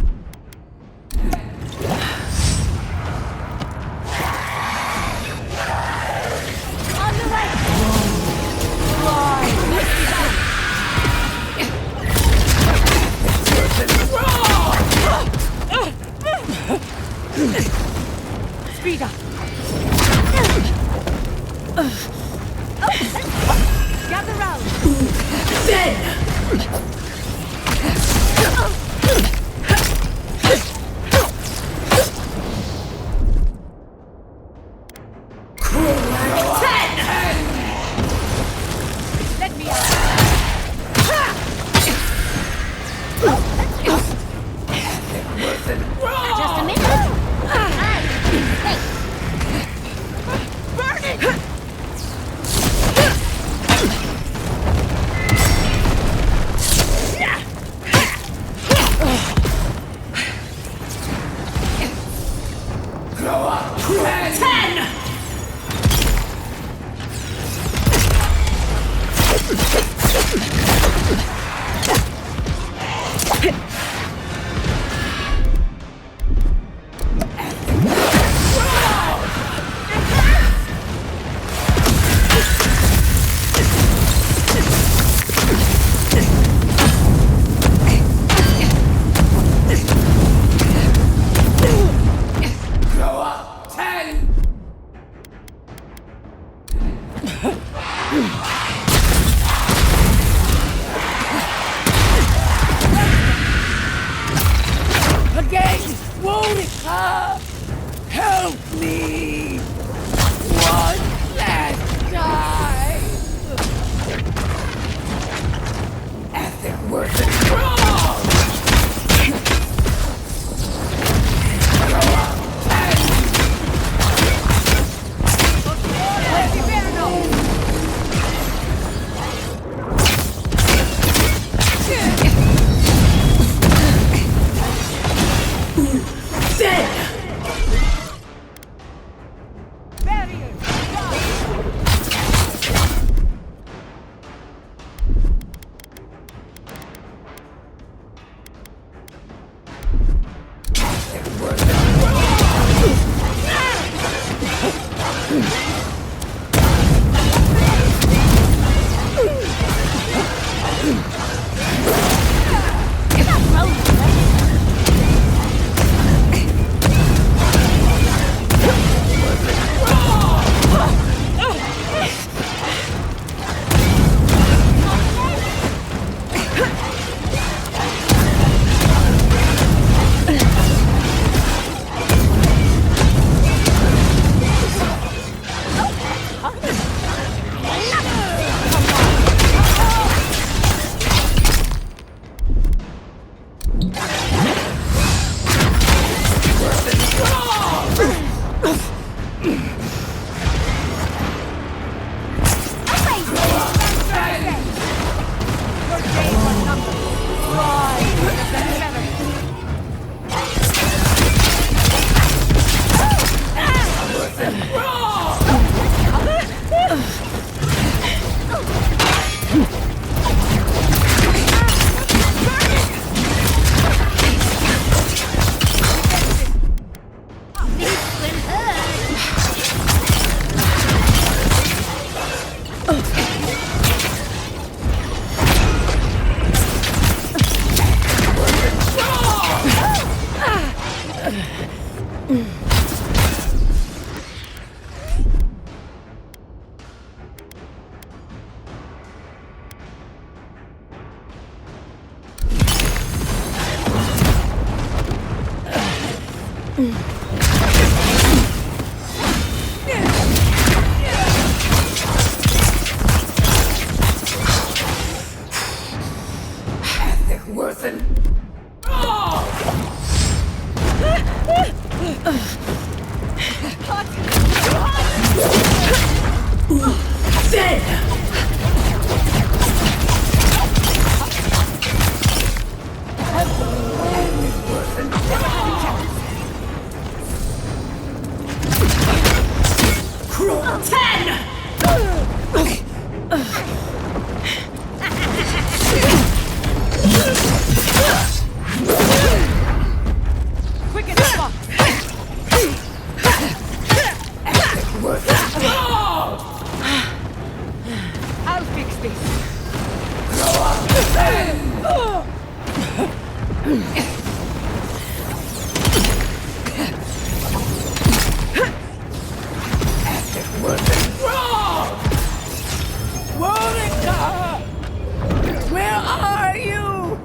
Where are you?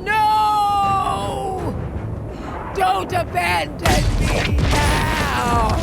No! Don't abandon me now!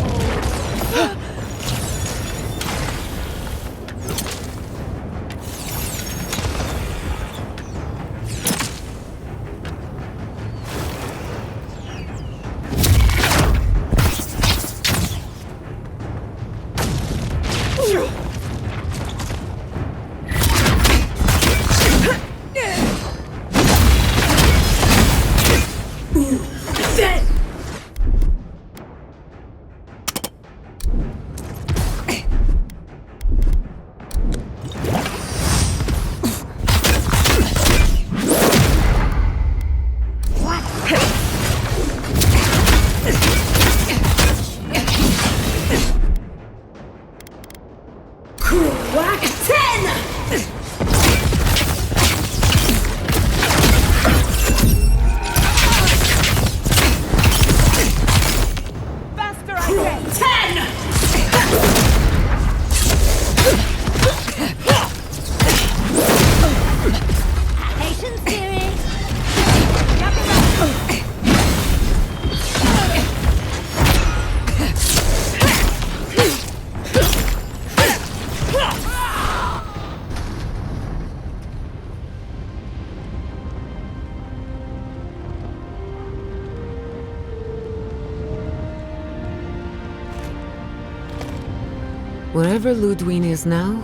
Wherever Ludwe is now,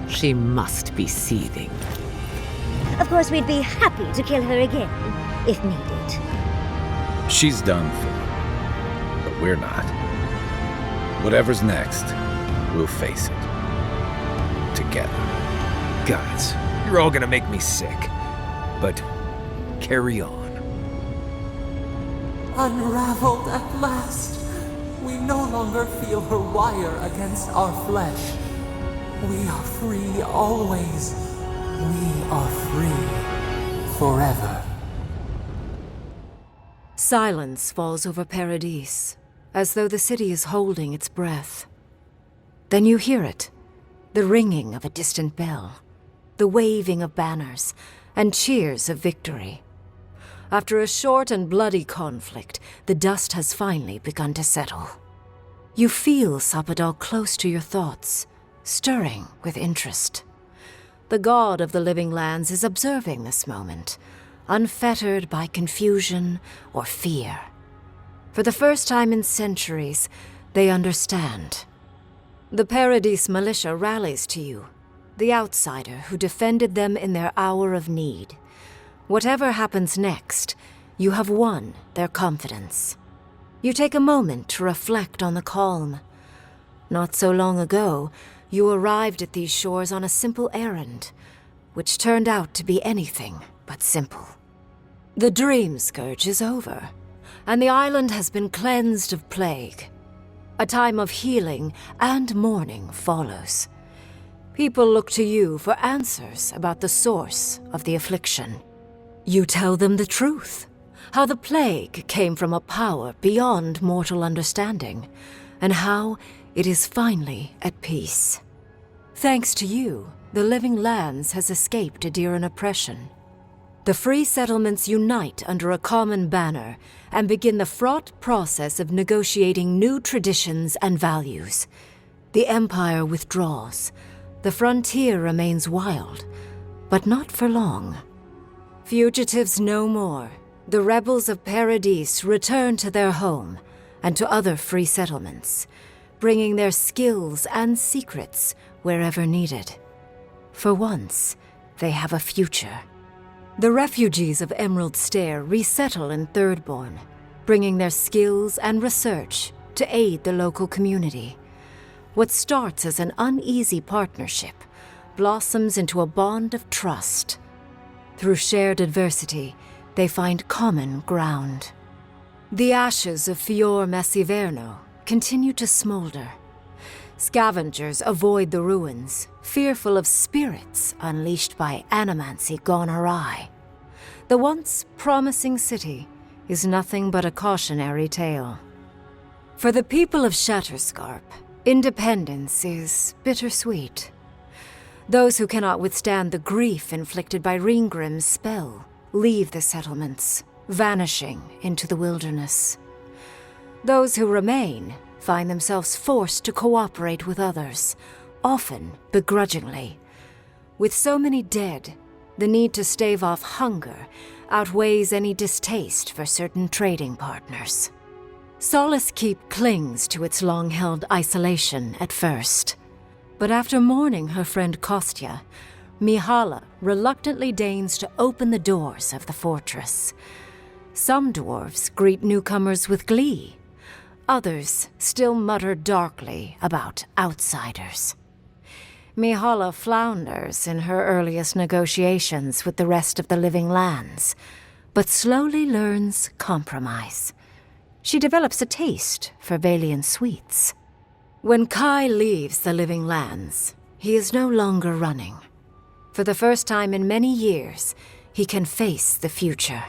she must be seething. Of course, we'd be happy to kill her again, if needed. She's done for, but we're not. Whatever's next, we'll face it. Together. Gods, you're all gonna make me sick. But carry on. Unraveled at last. We no longer feel her wire against our flesh. We are free always. We are free forever. Silence falls over Paradise, as though the city is holding its breath. Then you hear it, the ringing of a distant bell, the waving of banners, and cheers of victory. After a short and bloody conflict, the dust has finally begun to settle. You feel Sapadal close to your thoughts, stirring with interest. The god of the living lands is observing this moment, unfettered by confusion or fear. For the first time in centuries, they understand. The Paradise militia rallies to you, the outsider who defended them in their hour of need. Whatever happens next, you have won their confidence. You take a moment to reflect on the calm. Not so long ago, you arrived at these shores on a simple errand, which turned out to be anything but simple. The dream scourge is over, and the island has been cleansed of plague. A time of healing and mourning follows. People look to you for answers about the source of the affliction. You tell them the truth, how the plague came from a power beyond mortal understanding, and how it is finally at peace. Thanks to you, the living lands has escaped Adiran oppression. The free settlements unite under a common banner and begin the fraught process of negotiating new traditions and values. The Empire withdraws. The frontier remains wild, but not for long. Fugitives no more. The rebels of Paradis return to their home and to other free settlements, bringing their skills and secrets wherever needed. For once, they have a future. The refugees of Emerald Stair resettle in Thirdborn, bringing their skills and research to aid the local community. What starts as an uneasy partnership blossoms into a bond of trust. Through shared adversity, they find common ground. The ashes of Fior Messiverno continue to smolder. Scavengers avoid the ruins, fearful of spirits unleashed by animancy gone awry. The once promising city is nothing but a cautionary tale. For the people of Shatterscarp, independence is bittersweet. Those who cannot withstand the grief inflicted by Ringgrim's spell leave the settlements, vanishing into the wilderness. Those who remain find themselves forced to cooperate with others, often begrudgingly. With so many dead, the need to stave off hunger outweighs any distaste for certain trading partners. Solace Keep clings to its long-held isolation at first. But after mourning her friend Kostya, Mihala reluctantly deigns to open the doors of the fortress. Some dwarves greet newcomers with glee. Others still mutter darkly about outsiders. Mihala flounders in her earliest negotiations with the rest of the living lands, but slowly learns compromise. She develops a taste for Valian sweets. When Kai leaves the living lands, he is no longer running. For the first time in many years, he can face the future.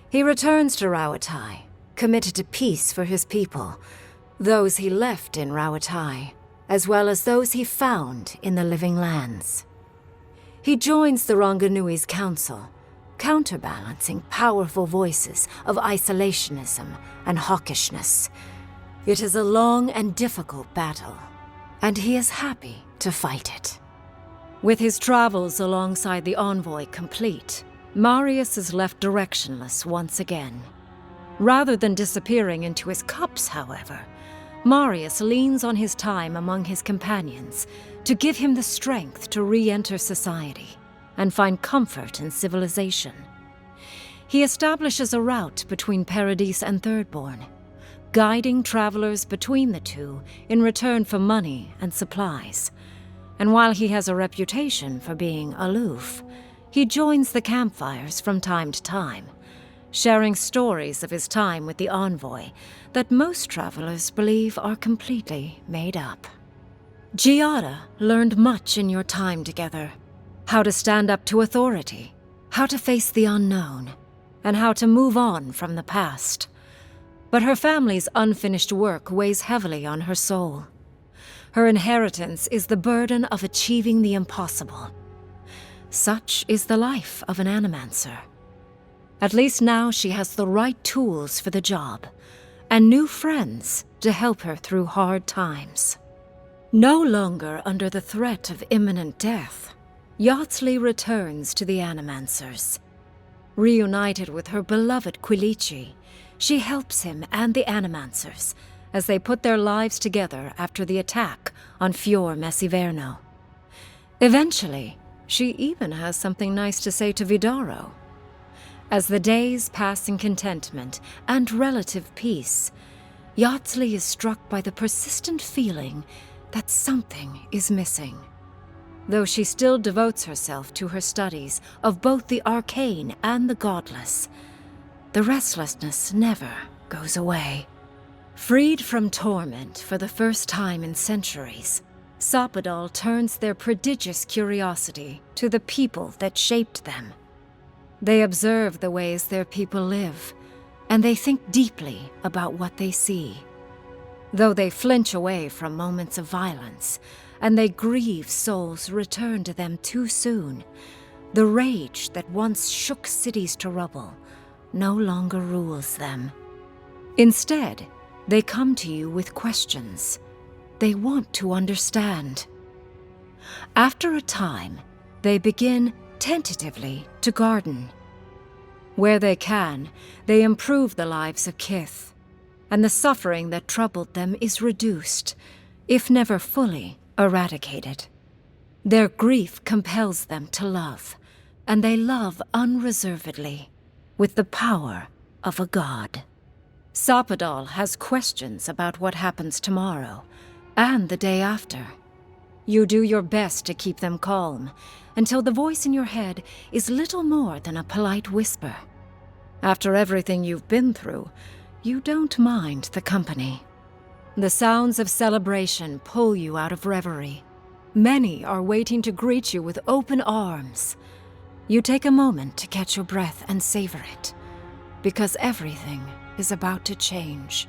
He returns to Rauatai, committed to peace for his people, those he left in Rauatai, as well as those he found in the living lands. He joins the Ronganui's council, counterbalancing powerful voices of isolationism and hawkishness. It is a long and difficult battle, and he is happy to fight it. With his travels alongside the envoy complete, Marius is left directionless once again. Rather than disappearing into his cups, however, Marius leans on his time among his companions to give him the strength to re-enter society and find comfort in civilization. He establishes a route between Paradis and Thirdborn, guiding travelers between the two in return for money and supplies. And while he has a reputation for being aloof, he joins the campfires from time to time, sharing stories of his time with the envoy that most travelers believe are completely made up. Giada learned much in your time together. How to stand up to authority, how to face the unknown, and how to move on from the past. But her family's unfinished work weighs heavily on her soul. Her inheritance is the burden of achieving the impossible. Such is the life of an animancer. At least now she has the right tools for the job, and new friends to help her through hard times. No longer under the threat of imminent death, Yardsley returns to the Animancers. Reunited with her beloved Quilici, she helps him and the Animancers as they put their lives together after the attack on Fior Messiverno. Eventually, she even has something nice to say to Vidaro. As the days pass in contentment and relative peace, Yardsley is struck by the persistent feeling that something is missing. Though she still devotes herself to her studies of both the arcane and the godless, the restlessness never goes away. Freed from torment for the first time in centuries, Sapadal turns their prodigious curiosity to the people that shaped them. They observe the ways their people live, and they think deeply about what they see. Though they flinch away from moments of violence, and they grieve souls returned to them too soon, The rage that once shook cities to rubble no longer rules them. Instead, they come to you with questions. They want to understand. After a time, they begin tentatively to garden. Where they can, they improve the lives of Kith, and the suffering that troubled them is reduced, if never fully eradicated. Their grief compels them to love, and they love unreservedly, with the power of a god. Sapadal has questions about what happens tomorrow, and the day after. You do your best to keep them calm, until the voice in your head is little more than a polite whisper. After everything you've been through, you don't mind the company. The sounds of celebration pull you out of reverie. Many are waiting to greet you with open arms. You take a moment to catch your breath and savor it, because everything is about to change.